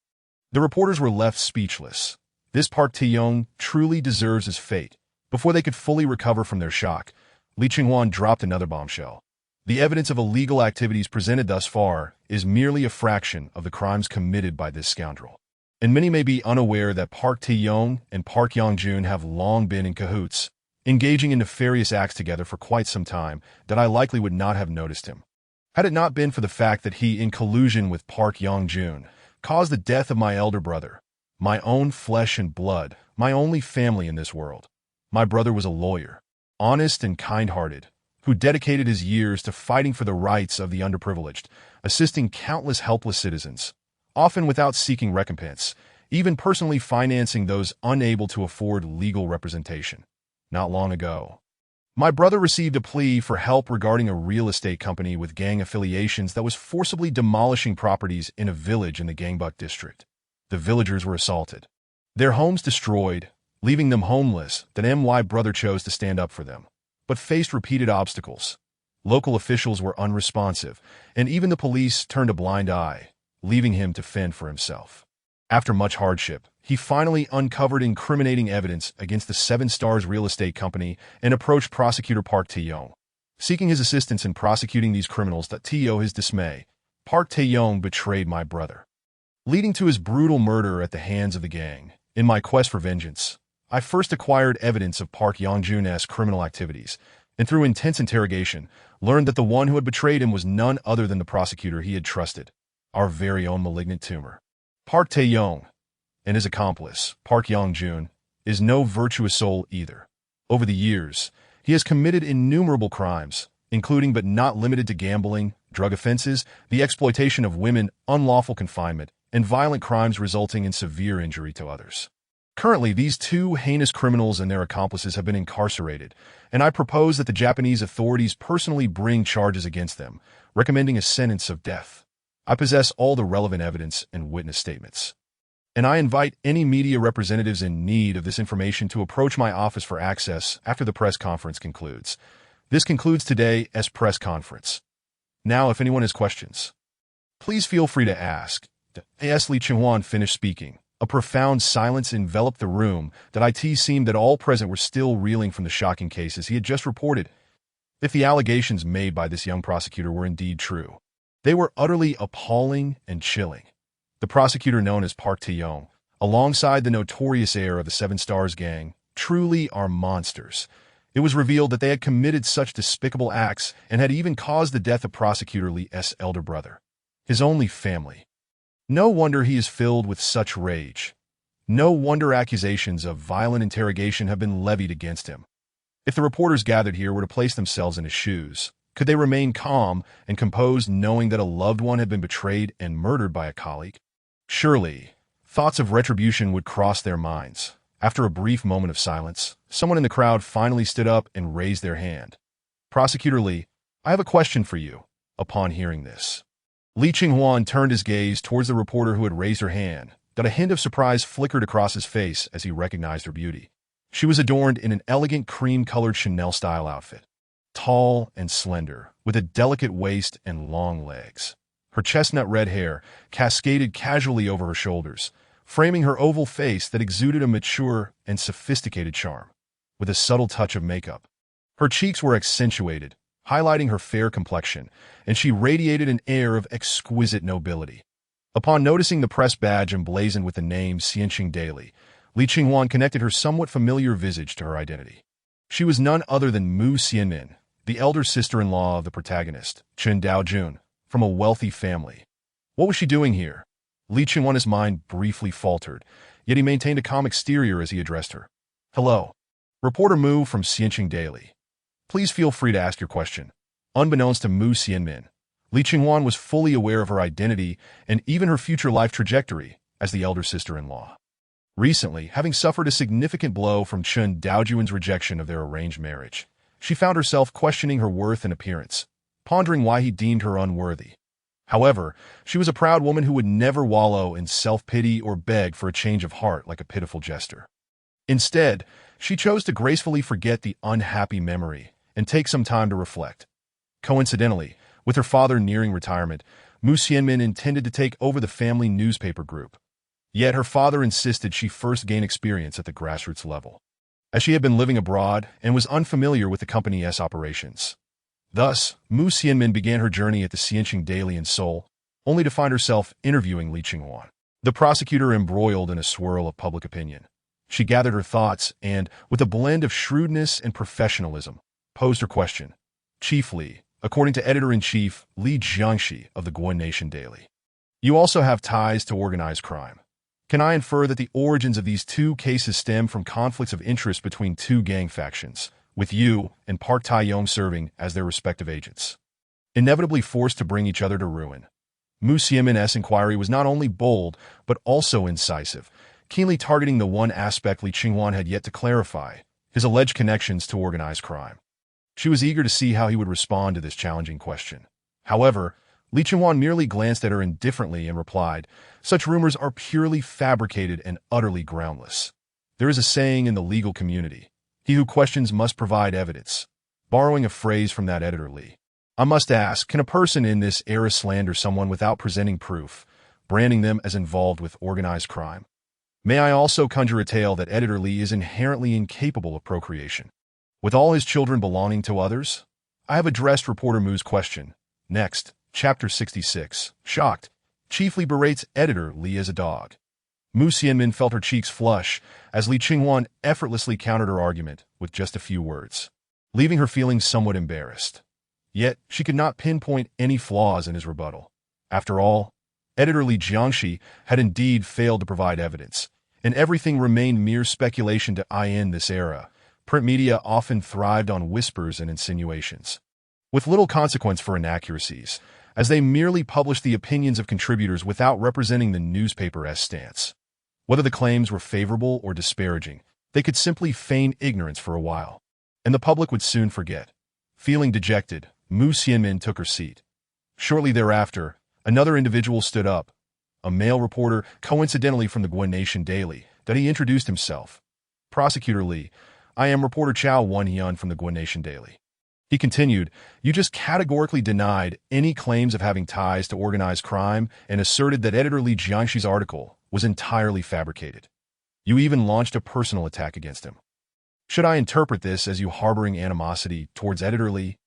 Speaker 1: The reporters were left speechless. This Park Tae-yong truly deserves his fate. Before they could fully recover from their shock, Lee Ching-hwan dropped another bombshell. The evidence of illegal activities presented thus far is merely a fraction of the crimes committed by this scoundrel. And many may be unaware that Park Tae-yong and Park Yong-jun have long been in cahoots, engaging in nefarious acts together for quite some time that I likely would not have noticed him. Had it not been for the fact that he, in collusion with Park Yong-jun, caused the death of my elder brother, my own flesh and blood, my only family in this world. My brother was a lawyer, honest and kind-hearted, who dedicated his years to fighting for the rights of the underprivileged, assisting countless helpless citizens, often without seeking recompense, even personally financing those unable to afford legal representation. Not long ago, my brother received a plea for help regarding a real estate company with gang affiliations that was forcibly demolishing properties in a village in the Gangbuk district. The villagers were assaulted, their homes destroyed, leaving them homeless. My brother chose to stand up for them, but faced repeated obstacles. Local officials were unresponsive, and even the police turned a blind eye, leaving him to fend for himself. After much hardship, he finally uncovered incriminating evidence against the Seven Stars real estate company and approached prosecutor Park Tae-yong, seeking his assistance in prosecuting these criminals. To his dismay, Park Tae-yong betrayed my brother, leading to his brutal murder at the hands of the gang. In my quest for vengeance, I first acquired evidence of Park Yong-jun's criminal activities, and through intense interrogation, learned that the one who had betrayed him was none other than the prosecutor he had trusted, our very own malignant tumor. Park Tae-yong and his accomplice, Park Yong-jun, is no virtuous soul either. Over the years, he has committed innumerable crimes, including but not limited to gambling, drug offenses, the exploitation of women, unlawful confinement, and violent crimes resulting in severe injury to others. Currently, these two heinous criminals and their accomplices have been incarcerated, and I propose that the Japanese authorities personally bring charges against them, recommending a sentence of death. I possess all the relevant evidence and witness statements, and I invite any media representatives in need of this information to approach my office for access after the press conference concludes. This concludes today's press conference. Now, if anyone has questions, please feel free to ask. As Lee Ching-hwan finished speaking, a profound silence enveloped the room. It seemed that all present were still reeling from the shocking cases he had just reported. If the allegations made by this young prosecutor were indeed true, they were utterly appalling and chilling. The prosecutor known as Park Tae-yong, alongside the notorious heir of the Seven Stars gang, truly are monsters. It was revealed that they had committed such despicable acts and had even caused the death of Prosecutor Lee's elder brother, his only family. No wonder he is filled with such rage. No wonder accusations of violent interrogation have been levied against him. If the reporters gathered here were to place themselves in his shoes, could they remain calm and composed knowing that a loved one had been betrayed and murdered by a colleague? Surely, thoughts of retribution would cross their minds. After a brief moment of silence, someone in the crowd finally stood up and raised their hand. Prosecutor Lee, I have a question for you. Upon hearing this, Lee Ching-hwan turned his gaze towards the reporter who had raised her hand. A hint of surprise flickered across his face as he recognized her beauty. She was adorned in an elegant cream-colored Chanel-style outfit, tall and slender, with a delicate waist and long legs. Her chestnut red hair cascaded casually over her shoulders, framing her oval face that exuded a mature and sophisticated charm, with a subtle touch of makeup. Her cheeks were accentuated, highlighting her fair complexion, and she radiated an air of exquisite nobility. Upon noticing the press badge emblazoned with the name Xianqing Daily, Lee Ching-hwan connected her somewhat familiar visage to her identity. She was none other than Mu Xianmin, the elder sister-in-law of the protagonist, Chun Dao-jun, from a wealthy family. What was she doing here? Lee Ching-hwan's mind briefly faltered, yet he maintained a calm exterior as he addressed her. Hello. Reporter Mu from Xianqing Daily. Please feel free to ask your question. Unbeknownst to Mu Xianmin, Lee Ching-hwan was fully aware of her identity and even her future life trajectory as the elder sister-in-law. Recently, having suffered a significant blow from Chun Daojuan's rejection of their arranged marriage, she found herself questioning her worth and appearance, pondering why he deemed her unworthy. However, she was a proud woman who would never wallow in self-pity or beg for a change of heart like a pitiful jester. Instead, she chose to gracefully forget the unhappy memory and take some time to reflect. Coincidentally, with her father nearing retirement, Mu Xianmin intended to take over the family newspaper group. Yet her father insisted she first gain experience at the grassroots level, as she had been living abroad and was unfamiliar with the company's operations. Thus, Mu Xianmin began her journey at the Xianxing Daily in Seoul, only to find herself interviewing Li Qinghuan, the prosecutor embroiled in a swirl of public opinion. She gathered her thoughts and, with a blend of shrewdness and professionalism, posed her question. Chief Li, according to Editor-in-Chief Li Jiangxi of the Guan Nation Daily, you also have ties to organized crime. Can I infer that the origins of these two cases stem from conflicts of interest between two gang factions, with you and Park Tae-yong serving as their respective agents, inevitably forced to bring each other to ruin? Mu Xianmin's inquiry was not only bold, but also incisive, keenly targeting the one aspect Li Qinghuan had yet to clarify, his alleged connections to organized crime. She was eager to see how he would respond to this challenging question. However, Li Qinghuan merely glanced at her indifferently and replied, "Such rumors are purely fabricated and utterly groundless. There is a saying in the legal community, he who questions must provide evidence." Borrowing a phrase from that editor Li, I must ask, can a person in this era slander someone without presenting proof, branding them as involved with organized crime? May I also conjure a tale that editor Li is inherently incapable of procreation, with all his children belonging to others? I have addressed reporter Mu's question. Next, Chapter 66. Shocked, Chief Li berates editor Li as a dog. Mu Xianmin felt her cheeks flush as Li Qinghuan effortlessly countered her argument with just a few words, leaving her feeling somewhat embarrassed. Yet, she could not pinpoint any flaws in his rebuttal. After all, editor Li Jiangxi had indeed failed to provide evidence, and everything remained mere speculation to in this era. Print media often thrived on whispers and insinuations, with little consequence for inaccuracies, as they merely published the opinions of contributors without representing the newspaper's stance. Whether the claims were favorable or disparaging, they could simply feign ignorance for a while, and the public would soon forget. Feeling dejected, Mu Xianmin took her seat. Shortly thereafter, another individual stood up, a male reporter, coincidentally from the Guan Nation Daily, that he introduced himself. Prosecutor Li, I am reporter Chao Wan-hyun from the Guan Nation Daily. He continued, you just categorically denied any claims of having ties to organized crime and asserted that editor Li Jiangxi's article was entirely fabricated. You even launched a personal attack against him. Should I interpret this as you harboring animosity towards editor Li?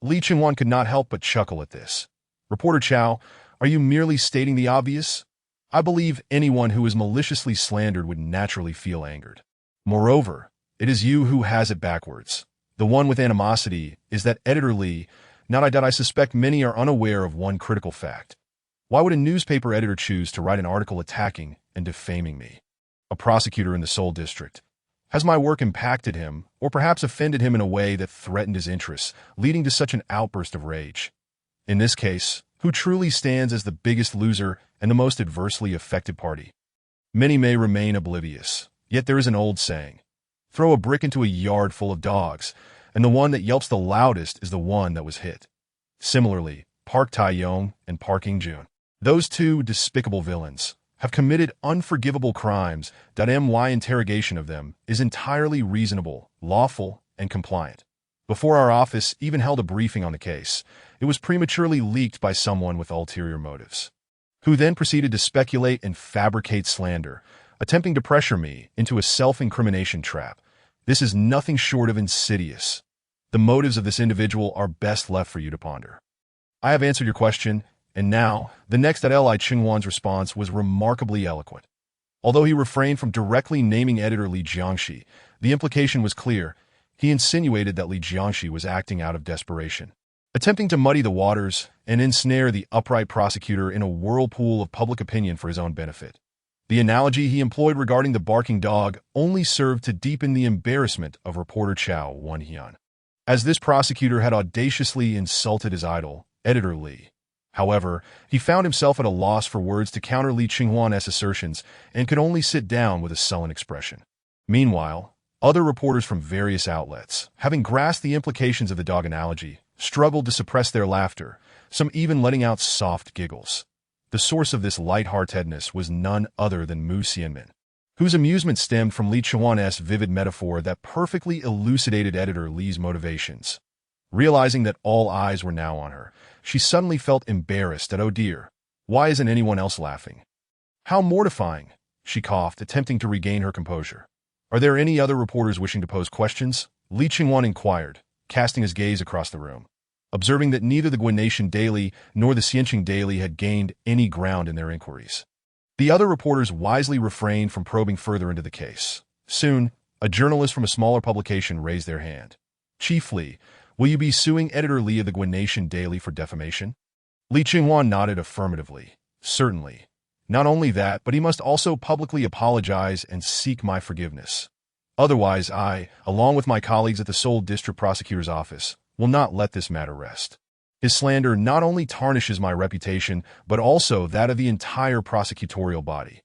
Speaker 1: Li Qinghuan could not help but chuckle at this. Reporter Chao, are you merely stating the obvious? I believe anyone who is maliciously slandered would naturally feel angered. Moreover, it is you who has it backwards. The one with animosity is that editor Li. Now I suspect many are unaware of one critical fact. Why would a newspaper editor choose to write an article attacking and defaming me, a prosecutor in the Seoul district? Has my work impacted him, or perhaps offended him in a way that threatened his interests, leading to such an outburst of rage? In this case, who truly stands as the biggest loser and the most adversely affected party? Many may remain oblivious, yet there is an old saying, throw a brick into a yard full of dogs, and the one that yelps the loudest is the one that was hit. Similarly, Park Tae-yong and Park In-jun, those two despicable villains, have committed unforgivable crimes that my interrogation of them is entirely reasonable, lawful, and compliant. Before our office even held a briefing on the case, it was prematurely leaked by someone with ulterior motives, who then proceeded to speculate and fabricate slander, attempting to pressure me into a self-incrimination trap. This is nothing short of insidious. The motives of this individual are best left for you to ponder. I have answered your question, and now, the next at Li Qinghuan's response was remarkably eloquent. Although he refrained from directly naming editor Li Jiangxi, the implication was clear. He insinuated that Li Jiangxi was acting out of desperation, attempting to muddy the waters and ensnare the upright prosecutor in a whirlpool of public opinion for his own benefit. The analogy he employed regarding the barking dog only served to deepen the embarrassment of reporter Chao Wan-hyun, as this prosecutor had audaciously insulted his idol, editor Li. However, he found himself at a loss for words to counter Li Qinghuan's assertions and could only sit down with a sullen expression. Meanwhile, other reporters from various outlets, having grasped the implications of the dog analogy, struggled to suppress their laughter, some even letting out soft giggles. The source of this lightheartedness was none other than Mu Xianmin, whose amusement stemmed from Li Qinghuan's vivid metaphor that perfectly elucidated editor Li's motivations. Realizing that all eyes were now on her, she suddenly felt embarrassed at, "Oh dear, why isn't anyone else laughing? How mortifying," she coughed, attempting to regain her composure. "Are there any other reporters wishing to pose questions?" Li Qinghuan inquired, casting his gaze across the room. Observing that neither the Guanation Daily nor the Xianqing Daily had gained any ground in their inquiries, the other reporters wisely refrained from probing further into the case. Soon, a journalist from a smaller publication raised their hand. "Chief Li, will you be suing editor Li of the Guanation Daily for defamation?" Li Qinghuan nodded affirmatively. "Certainly. Not only that, but he must also publicly apologize and seek my forgiveness. Otherwise, I, along with my colleagues at the Seoul District Prosecutor's Office, will not let this matter rest. His slander not only tarnishes my reputation, but also that of the entire prosecutorial body.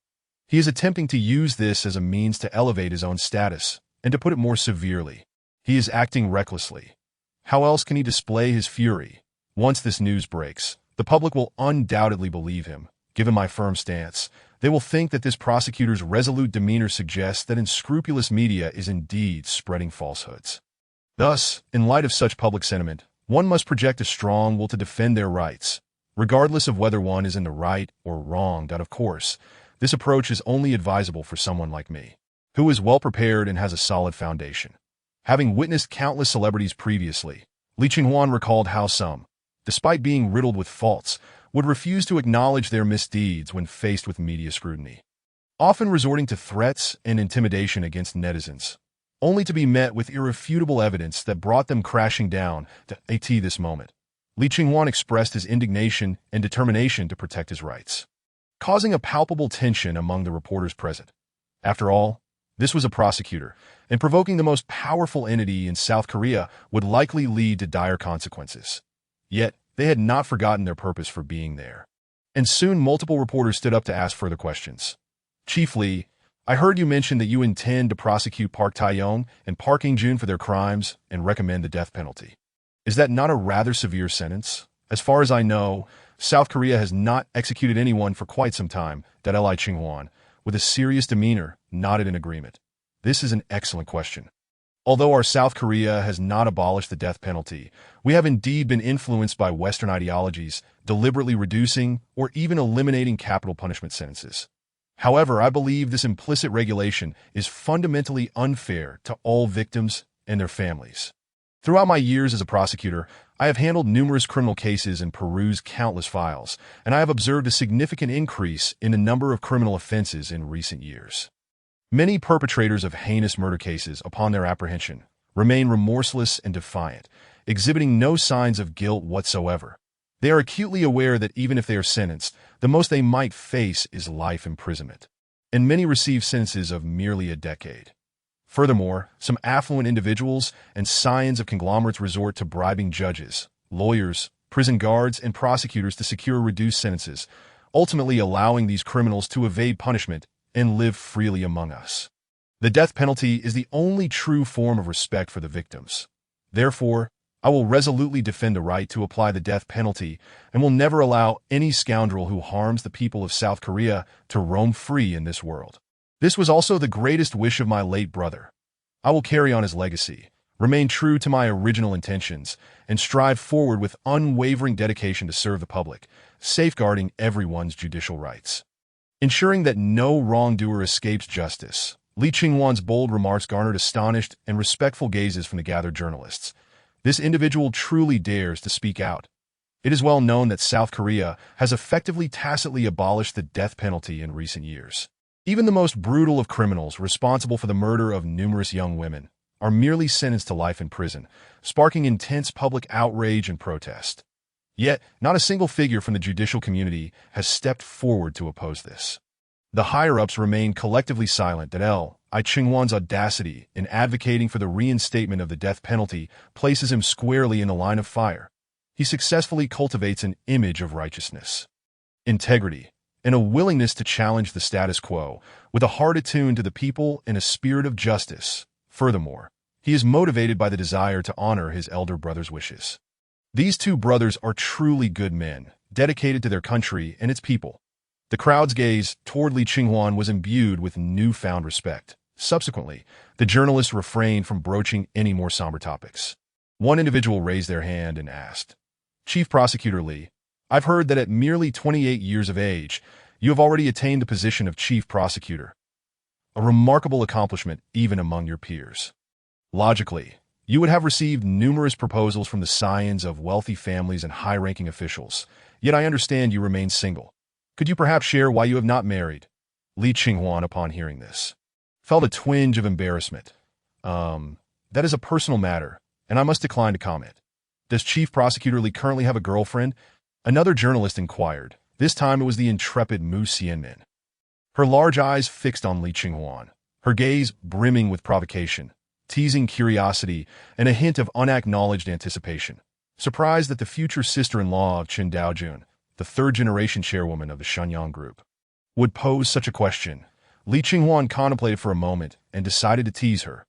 Speaker 1: He is attempting to use this as a means to elevate his own status, and to put it more severely, he is acting recklessly. How else can he display his fury? Once this news breaks, the public will undoubtedly believe him. Given my firm stance, they will think that this prosecutor's resolute demeanor suggests that unscrupulous media is indeed spreading falsehoods. Thus, in light of such public sentiment, one must project a strong will to defend their rights, regardless of whether one is in the right or wrong. Of course, this approach is only advisable for someone like me, who is well prepared and has a solid foundation. Having witnessed countless celebrities previously, Li Qinghuan recalled how some, despite being riddled with faults, would refuse to acknowledge their misdeeds when faced with media scrutiny, often resorting to threats and intimidation against netizens, only to be met with irrefutable evidence that brought them crashing down to this moment. Li Qinghuan expressed his indignation and determination to protect his rights, causing a palpable tension among the reporters present. After all, this was a prosecutor, and provoking the most powerful entity in South Korea would likely lead to dire consequences. Yet, they had not forgotten their purpose for being there. And soon multiple reporters stood up to ask further questions. "Chief Li, I heard you mention that you intend to prosecute Park Tae-yong and Park In-jun for their crimes and recommend the death penalty. Is that not a rather severe sentence? As far as I know, South Korea has not executed anyone for quite some time." Li Qinghuan, with a serious demeanor, nodded in agreement. "This is an excellent question. Although our South Korea has not abolished the death penalty, we have indeed been influenced by Western ideologies, deliberately reducing or even eliminating capital punishment sentences. However, I believe this implicit regulation is fundamentally unfair to all victims and their families. Throughout my years as a prosecutor, I have handled numerous criminal cases and perused countless files, and I have observed a significant increase in the number of criminal offenses in recent years. Many perpetrators of heinous murder cases, upon their apprehension, remain remorseless and defiant, exhibiting no signs of guilt whatsoever. They are acutely aware that even if they are sentenced, the most they might face is life imprisonment, and many receive sentences of merely a decade. Furthermore, some affluent individuals and scions of conglomerates resort to bribing judges, lawyers, prison guards, and prosecutors to secure reduced sentences, ultimately allowing these criminals to evade punishment and live freely among us. The death penalty is the only true form of respect for the victims. Therefore, I will resolutely defend the right to apply the death penalty and will never allow any scoundrel who harms the people of South Korea to roam free in this world. This was also the greatest wish of my late brother. I will carry on his legacy, remain true to my original intentions, and strive forward with unwavering dedication to serve the public, safeguarding everyone's judicial rights, ensuring that no wrongdoer escapes justice." Li Qinghuan's bold remarks garnered astonished and respectful gazes from the gathered journalists. This individual truly dares to speak out. It is well known that South Korea has effectively tacitly abolished the death penalty in recent years. Even the most brutal of criminals responsible for the murder of numerous young women are merely sentenced to life in prison, sparking intense public outrage and protest. Yet, not a single figure from the judicial community has stepped forward to oppose this. The higher-ups remain collectively silent. Li Qinghuan's audacity in advocating for the reinstatement of the death penalty places him squarely in the line of fire. he successfully cultivates an image of righteousness, integrity, and a willingness to challenge the status quo with a heart attuned to the people and a spirit of justice. Furthermore, he is motivated by the desire to honor his elder brother's wishes. These two brothers are truly good men, dedicated to their country and its people. The crowd's gaze toward Li Qinghuan was imbued with newfound respect. Subsequently, the journalists refrained from broaching any more somber topics. One individual raised their hand and asked, "Chief Prosecutor Li, I've heard that at merely 28 years of age, you have already attained the position of Chief Prosecutor. A remarkable accomplishment even among your peers. Logically, you would have received numerous proposals from the scions of wealthy families and high-ranking officials, yet I understand you remain single. Could you perhaps share why you have not married?" Li Qinghuan, upon hearing this, felt a twinge of embarrassment. That is a personal matter, and I must decline to comment. Does Chief Prosecutor Li currently have a girlfriend?" Another journalist inquired. This time it was the intrepid Mu Xianmin. Her large eyes fixed on Li Qinghuan, her gaze brimming with provocation, teasing curiosity, and a hint of unacknowledged anticipation. Surprised that the future sister-in-law of Qin Daojun, the third-generation chairwoman of the Shenyang Group, would pose such a question, Li Qinghuan contemplated for a moment and decided to tease her.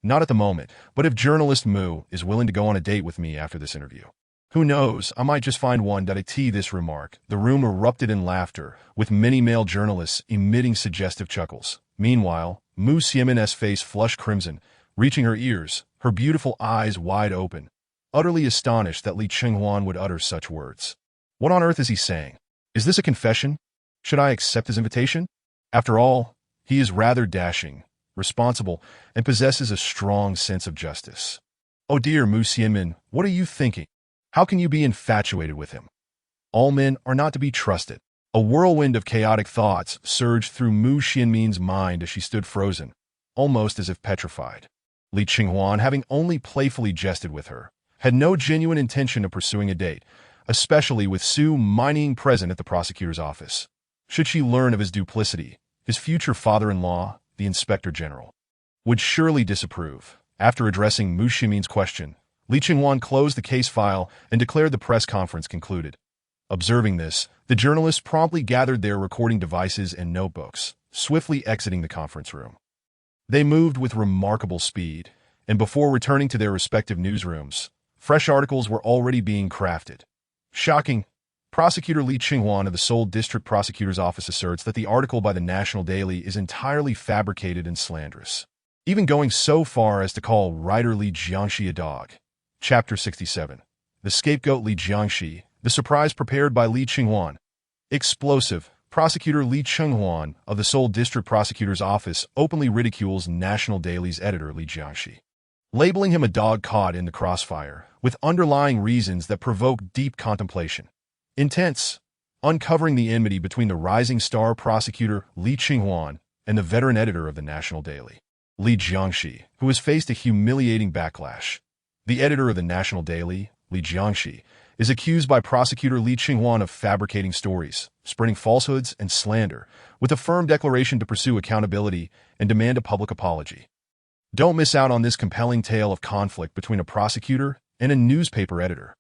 Speaker 1: "Not at the moment, but if journalist Mu is willing to go on a date with me after this interview. Who knows, I might just find one." This remark, the room erupted in laughter, with many male journalists emitting suggestive chuckles. Meanwhile, Mu Xianmin's face flushed crimson, reaching her ears, her beautiful eyes wide open, utterly astonished that Li Qinghuan would utter such words. What on earth is he saying? Is this a confession? Should I accept his invitation? After all, he is rather dashing, responsible, and possesses a strong sense of justice. Oh dear, Mu Xianmin, what are you thinking? How can you be infatuated with him? All men are not to be trusted. A whirlwind of chaotic thoughts surged through Mu Xianmin's mind as she stood frozen, almost as if petrified. Li Qinghuan, having only playfully jested with her, had no genuine intention of pursuing a date, especially with Su Mining present at the prosecutor's office. Should she learn of his duplicity, his future father-in-law, the inspector general, would surely disapprove. After addressing Mu Xianmin's question, Li Qinghuan closed the case file and declared the press conference concluded. Observing this, the journalists promptly gathered their recording devices and notebooks, swiftly exiting the conference room. They moved with remarkable speed, and before returning to their respective newsrooms, fresh articles were already being crafted. Shocking! Prosecutor Li Qinghuan of the Seoul District Prosecutor's Office asserts that the article by the National Daily is entirely fabricated and slanderous, even going so far as to call writer Li Jiangxi a dog. Chapter 67. The Scapegoat Li Jiangxi, the surprise prepared by Li Qinghuan. Explosive. Prosecutor Li Qinghuan of the Seoul District Prosecutor's Office openly ridicules National Daily's editor Li Jiangxi, labeling him a dog caught in the crossfire, with underlying reasons that provoke deep contemplation. Intense. Uncovering the enmity between the rising star prosecutor Li Qinghuan and the veteran editor of the National Daily, Li Jiangxi, who has faced a humiliating backlash. The editor of the National Daily, Li Jiangxi, is accused by prosecutor Li Qinghuan of fabricating stories, spreading falsehoods and slander, with a firm declaration to pursue accountability and demand a public apology. Don't miss out on this compelling tale of conflict between a prosecutor and a newspaper editor.